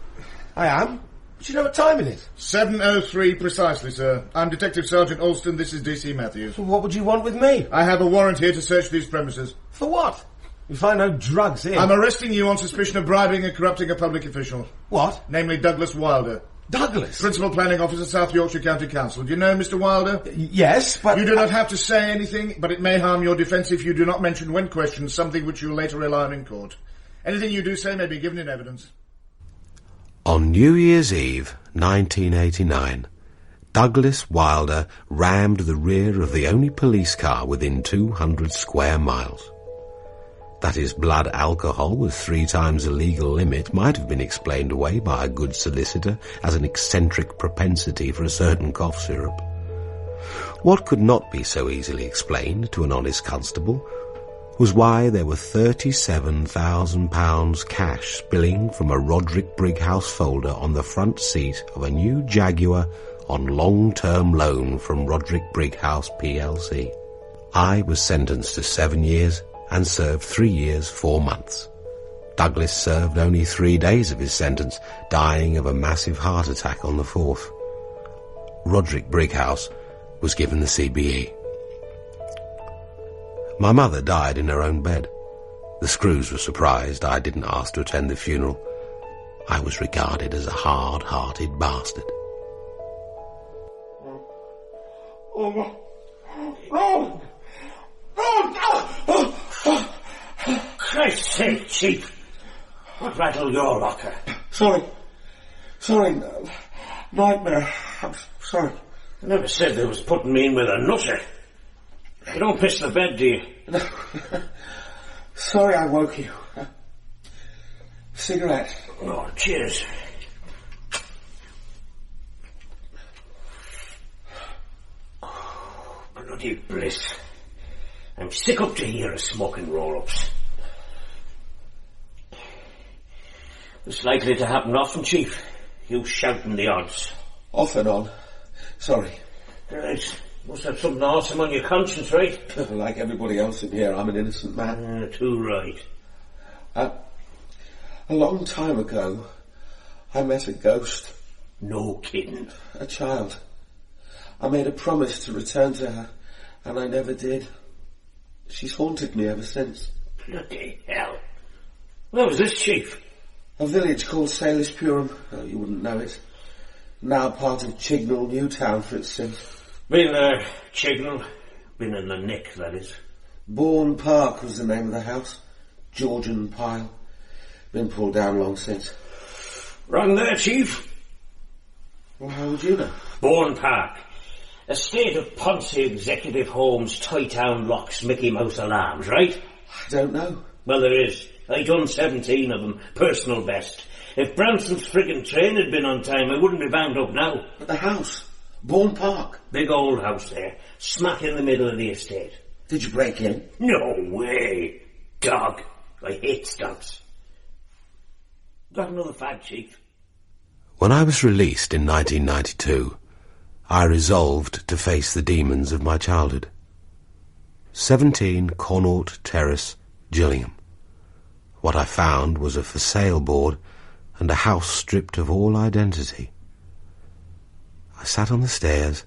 I am. Do you know what time it is? 7:03 precisely, sir. I'm Detective Sergeant Alston. This is DC Matthews. Well, what would you want with me? I have a warrant here to search these premises. For what? We find no drugs here. I'm arresting you on suspicion of bribing and corrupting a public official. What? Namely Douglas Wilder. Douglas? Principal Planning Officer, South Yorkshire County Council. Do you know Mr. Wilder? Yes, but... You do not have to say anything, but it may harm your defence if you do not mention when questioned something which you will later rely on in court. Anything you do say may be given in evidence. On New Year's Eve, 1989, Douglas Wilder rammed the rear of the only police car within 200 square miles. That his blood alcohol was 3 times the legal limit might have been explained away by a good solicitor as an eccentric propensity for a certain cough syrup. What could not be so easily explained to an honest constable was why there were £37,000 cash spilling from a Roderick Brighouse folder on the front seat of a new Jaguar on long-term loan from Roderick Brighouse PLC. I was sentenced to 7 years and served 3 years, 4 months. Douglas served only 3 days of his sentence, dying of a massive heart attack on the 4th. Roderick Brighouse was given the CBE. My mother died in her own bed. The Screws were surprised I didn't ask to attend the funeral. I was regarded as a hard-hearted bastard. Christ's sake, Chief. What rattled your locker? Sorry. nightmare. I'm sorry. I never said they was putting me in with a nutter. You don't piss the bed, do you? No. Sorry I woke you. Cigarette. Oh, cheers. Oh, bloody bliss. I'm sick up to here of smoking roll-ups. It's likely to happen often, Chief. You shouting the odds. Off and on. Sorry. Right. Must have something awesome on your conscience, right? Like everybody else in here, I'm an innocent man. Too right. A long time ago, I met a ghost. No kidding. A child. I made a promise to return to her, and I never did. She's haunted me ever since. Bloody hell. Where was this, Chief? A village called Salish Purim. Oh, you wouldn't know it. Now part of Chignall Newtown for its sins. Been there, Chignall. Been in the nick, that is. Bourne Park was the name of the house. Georgian pile. Been pulled down long since. Wrong there, Chief. Well, how would you know? Bourne Park. Estate of Ponce Executive Homes, Toy Town Locks, Mickey Mouse Alarms, right? I don't know. Well, there is. I done 17 of them, personal best. If Branson's friggin' train had been on time, I wouldn't be bound up now. But the house, Bourne Park. Big old house there, smack in the middle of the estate. Did you break in? No way. Dog. I hate stunts. Got another fag, Chief? When I was released in 1992, I resolved to face the demons of my childhood. 17 Connaught Terrace, Gillingham. What I found was a for sale board and a house stripped of all identity. I sat on the stairs,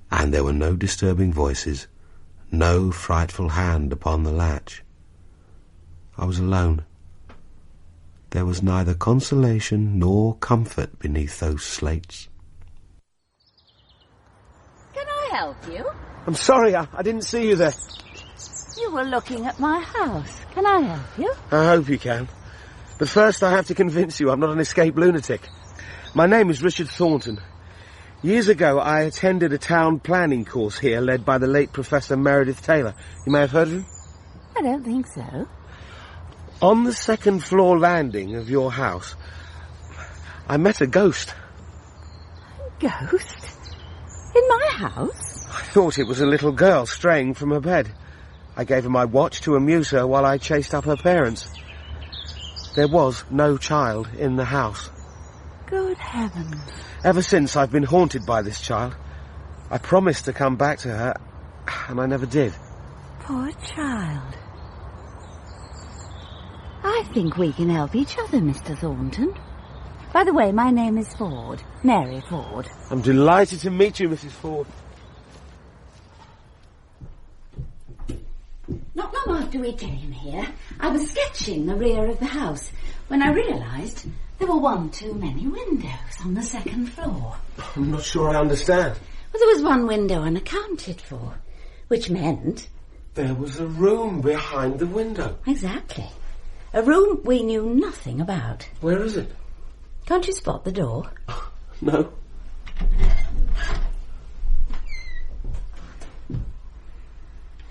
and there were no disturbing voices, no frightful hand upon the latch. I was alone. There was neither consolation nor comfort beneath those slates. Can I help you? I'm sorry, I didn't see you there. You were looking at my house. Can I help you? I hope you can. But first I have to convince you I'm not an escaped lunatic. My name is Richard Thornton. Years ago I attended a town planning course here led by the late Professor Meredith Taylor. You may have heard of him? I don't think so. On the second floor landing of your house, I met a ghost. A ghost? In my house? I thought it was a little girl straying from her bed. I gave her my watch to amuse her while I chased up her parents. There was no child in the house. Good heavens. Ever since, I've been haunted by this child. I promised to come back to her, and I never did. Poor child. I think we can help each other, Mr. Thornton. By the way, my name is Ford. Mary Ford. I'm delighted to meet you, Mrs. Ford. Not long after we came here, I was sketching the rear of the house when I realised there were one too many windows on the second floor. I'm not sure I understand. Well, there was one window unaccounted for, which meant... There was a room behind the window. Exactly. A room we knew nothing about. Where is it? Can't you spot the door? No.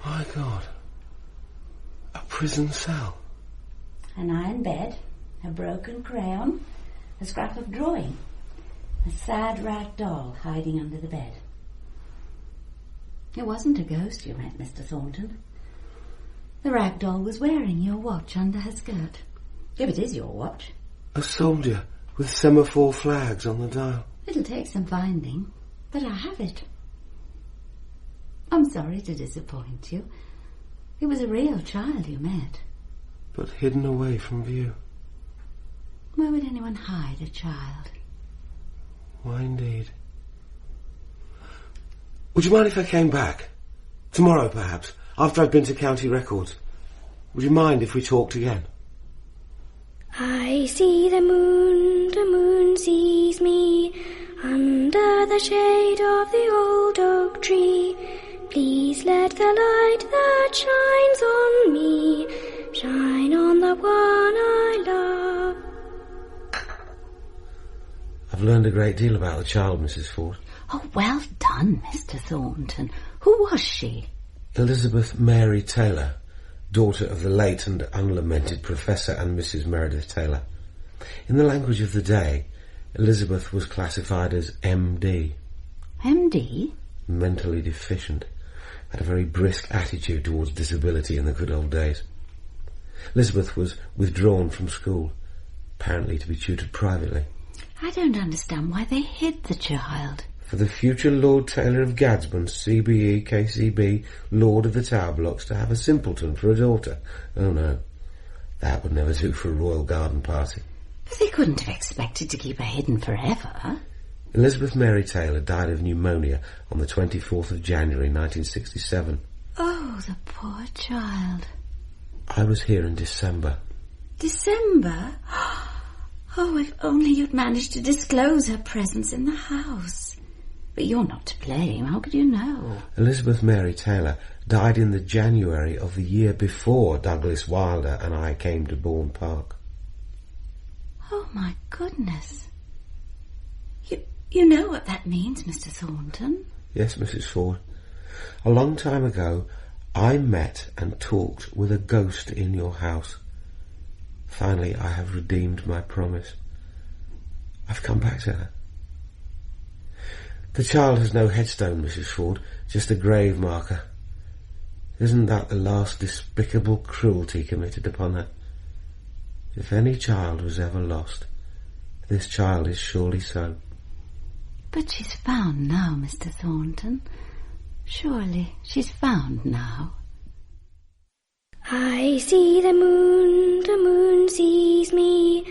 My God. A prison cell. An iron bed, a broken crayon, a scrap of drawing, a sad rag doll hiding under the bed. It wasn't a ghost you met, Mr. Thornton. The rag doll was wearing your watch under her skirt. If it is your watch. A soldier with semaphore flags on the dial. It'll take some finding, but I have it. I'm sorry to disappoint you. It was a real child you met. But hidden away from view. Where would anyone hide a child? Why, indeed. Would you mind if I came back? Tomorrow, perhaps, after I've been to County Records. Would you mind if we talked again? I see the moon sees me, under the shade of the old oak tree. Please let the light that shines on me shine on the one I love. I've learned a great deal about the child, Mrs. Ford. Oh, well done, Mr. Thornton. Who was she? Elizabeth Mary Taylor, daughter of the late and unlamented Professor and Mrs. Meredith Taylor. In the language of the day, Elizabeth was classified as MD. MD? Mentally deficient. Had a very brisk attitude towards disability in the good old days. Elizabeth was withdrawn from school, apparently to be tutored privately. I don't understand why they hid the child. For the future Lord Taylor of Gadsburn, CBE, KCB, Lord of the Tower Blocks, to have a simpleton for a daughter. Oh no, that would never do for a royal garden party. But they couldn't have expected to keep her hidden forever. Elizabeth Mary Taylor died of pneumonia on the 24th of January 1967. Oh, the poor child. I was here in December. December? Oh, if only you'd managed to disclose her presence in the house. But you're not to blame. How could you know? Elizabeth Mary Taylor died in the January of the year before Douglas Wilder and I came to Bourne Park. Oh, my goodness. You know what that means, Mr. Thornton? Yes, Mrs. Ford. A long time ago, I met and talked with a ghost in your house. Finally, I have redeemed my promise. I've come back to her. The child has no headstone, Mrs. Ford, just a grave marker. Isn't that the last despicable cruelty committed upon her? If any child was ever lost, this child is surely so. But she's found now, Mr. Thornton. Surely she's found now. I see the moon sees me,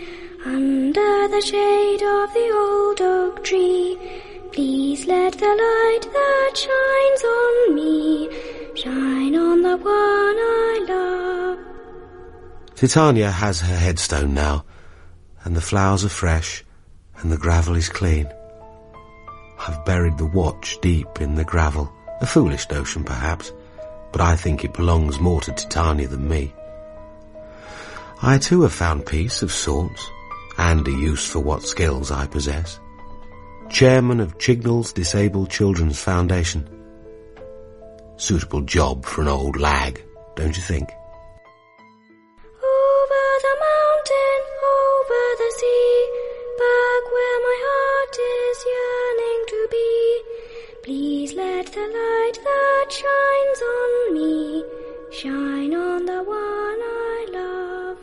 under the shade of the old oak tree. Please let the light that shines on me shine on the one I love. Titania has her headstone now, and the flowers are fresh, and the gravel is clean. I've buried the watch deep in the gravel, a foolish notion perhaps, but I think it belongs more to Titania than me. I too have found peace of sorts, and a use for what skills I possess. Chairman of Chignall's Disabled Children's Foundation. Suitable job for an old lag, don't you think? Over the mountain, over the sea, back where my heart is yearning to be. Please let the light that shines on me shine on the one I love.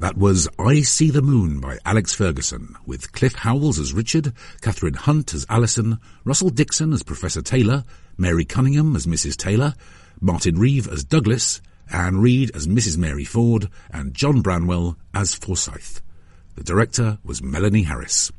That was I See the Moon by Alex Ferguson, with Cliff Howells as Richard, Catherine Hunt as Alison, Russell Dixon as Professor Taylor, Mary Cunningham as Mrs. Taylor, Martin Reeve as Douglas, Anne Reed as Mrs. Mary Ford, and John Branwell as Forsyth. The director was Melanie Harris.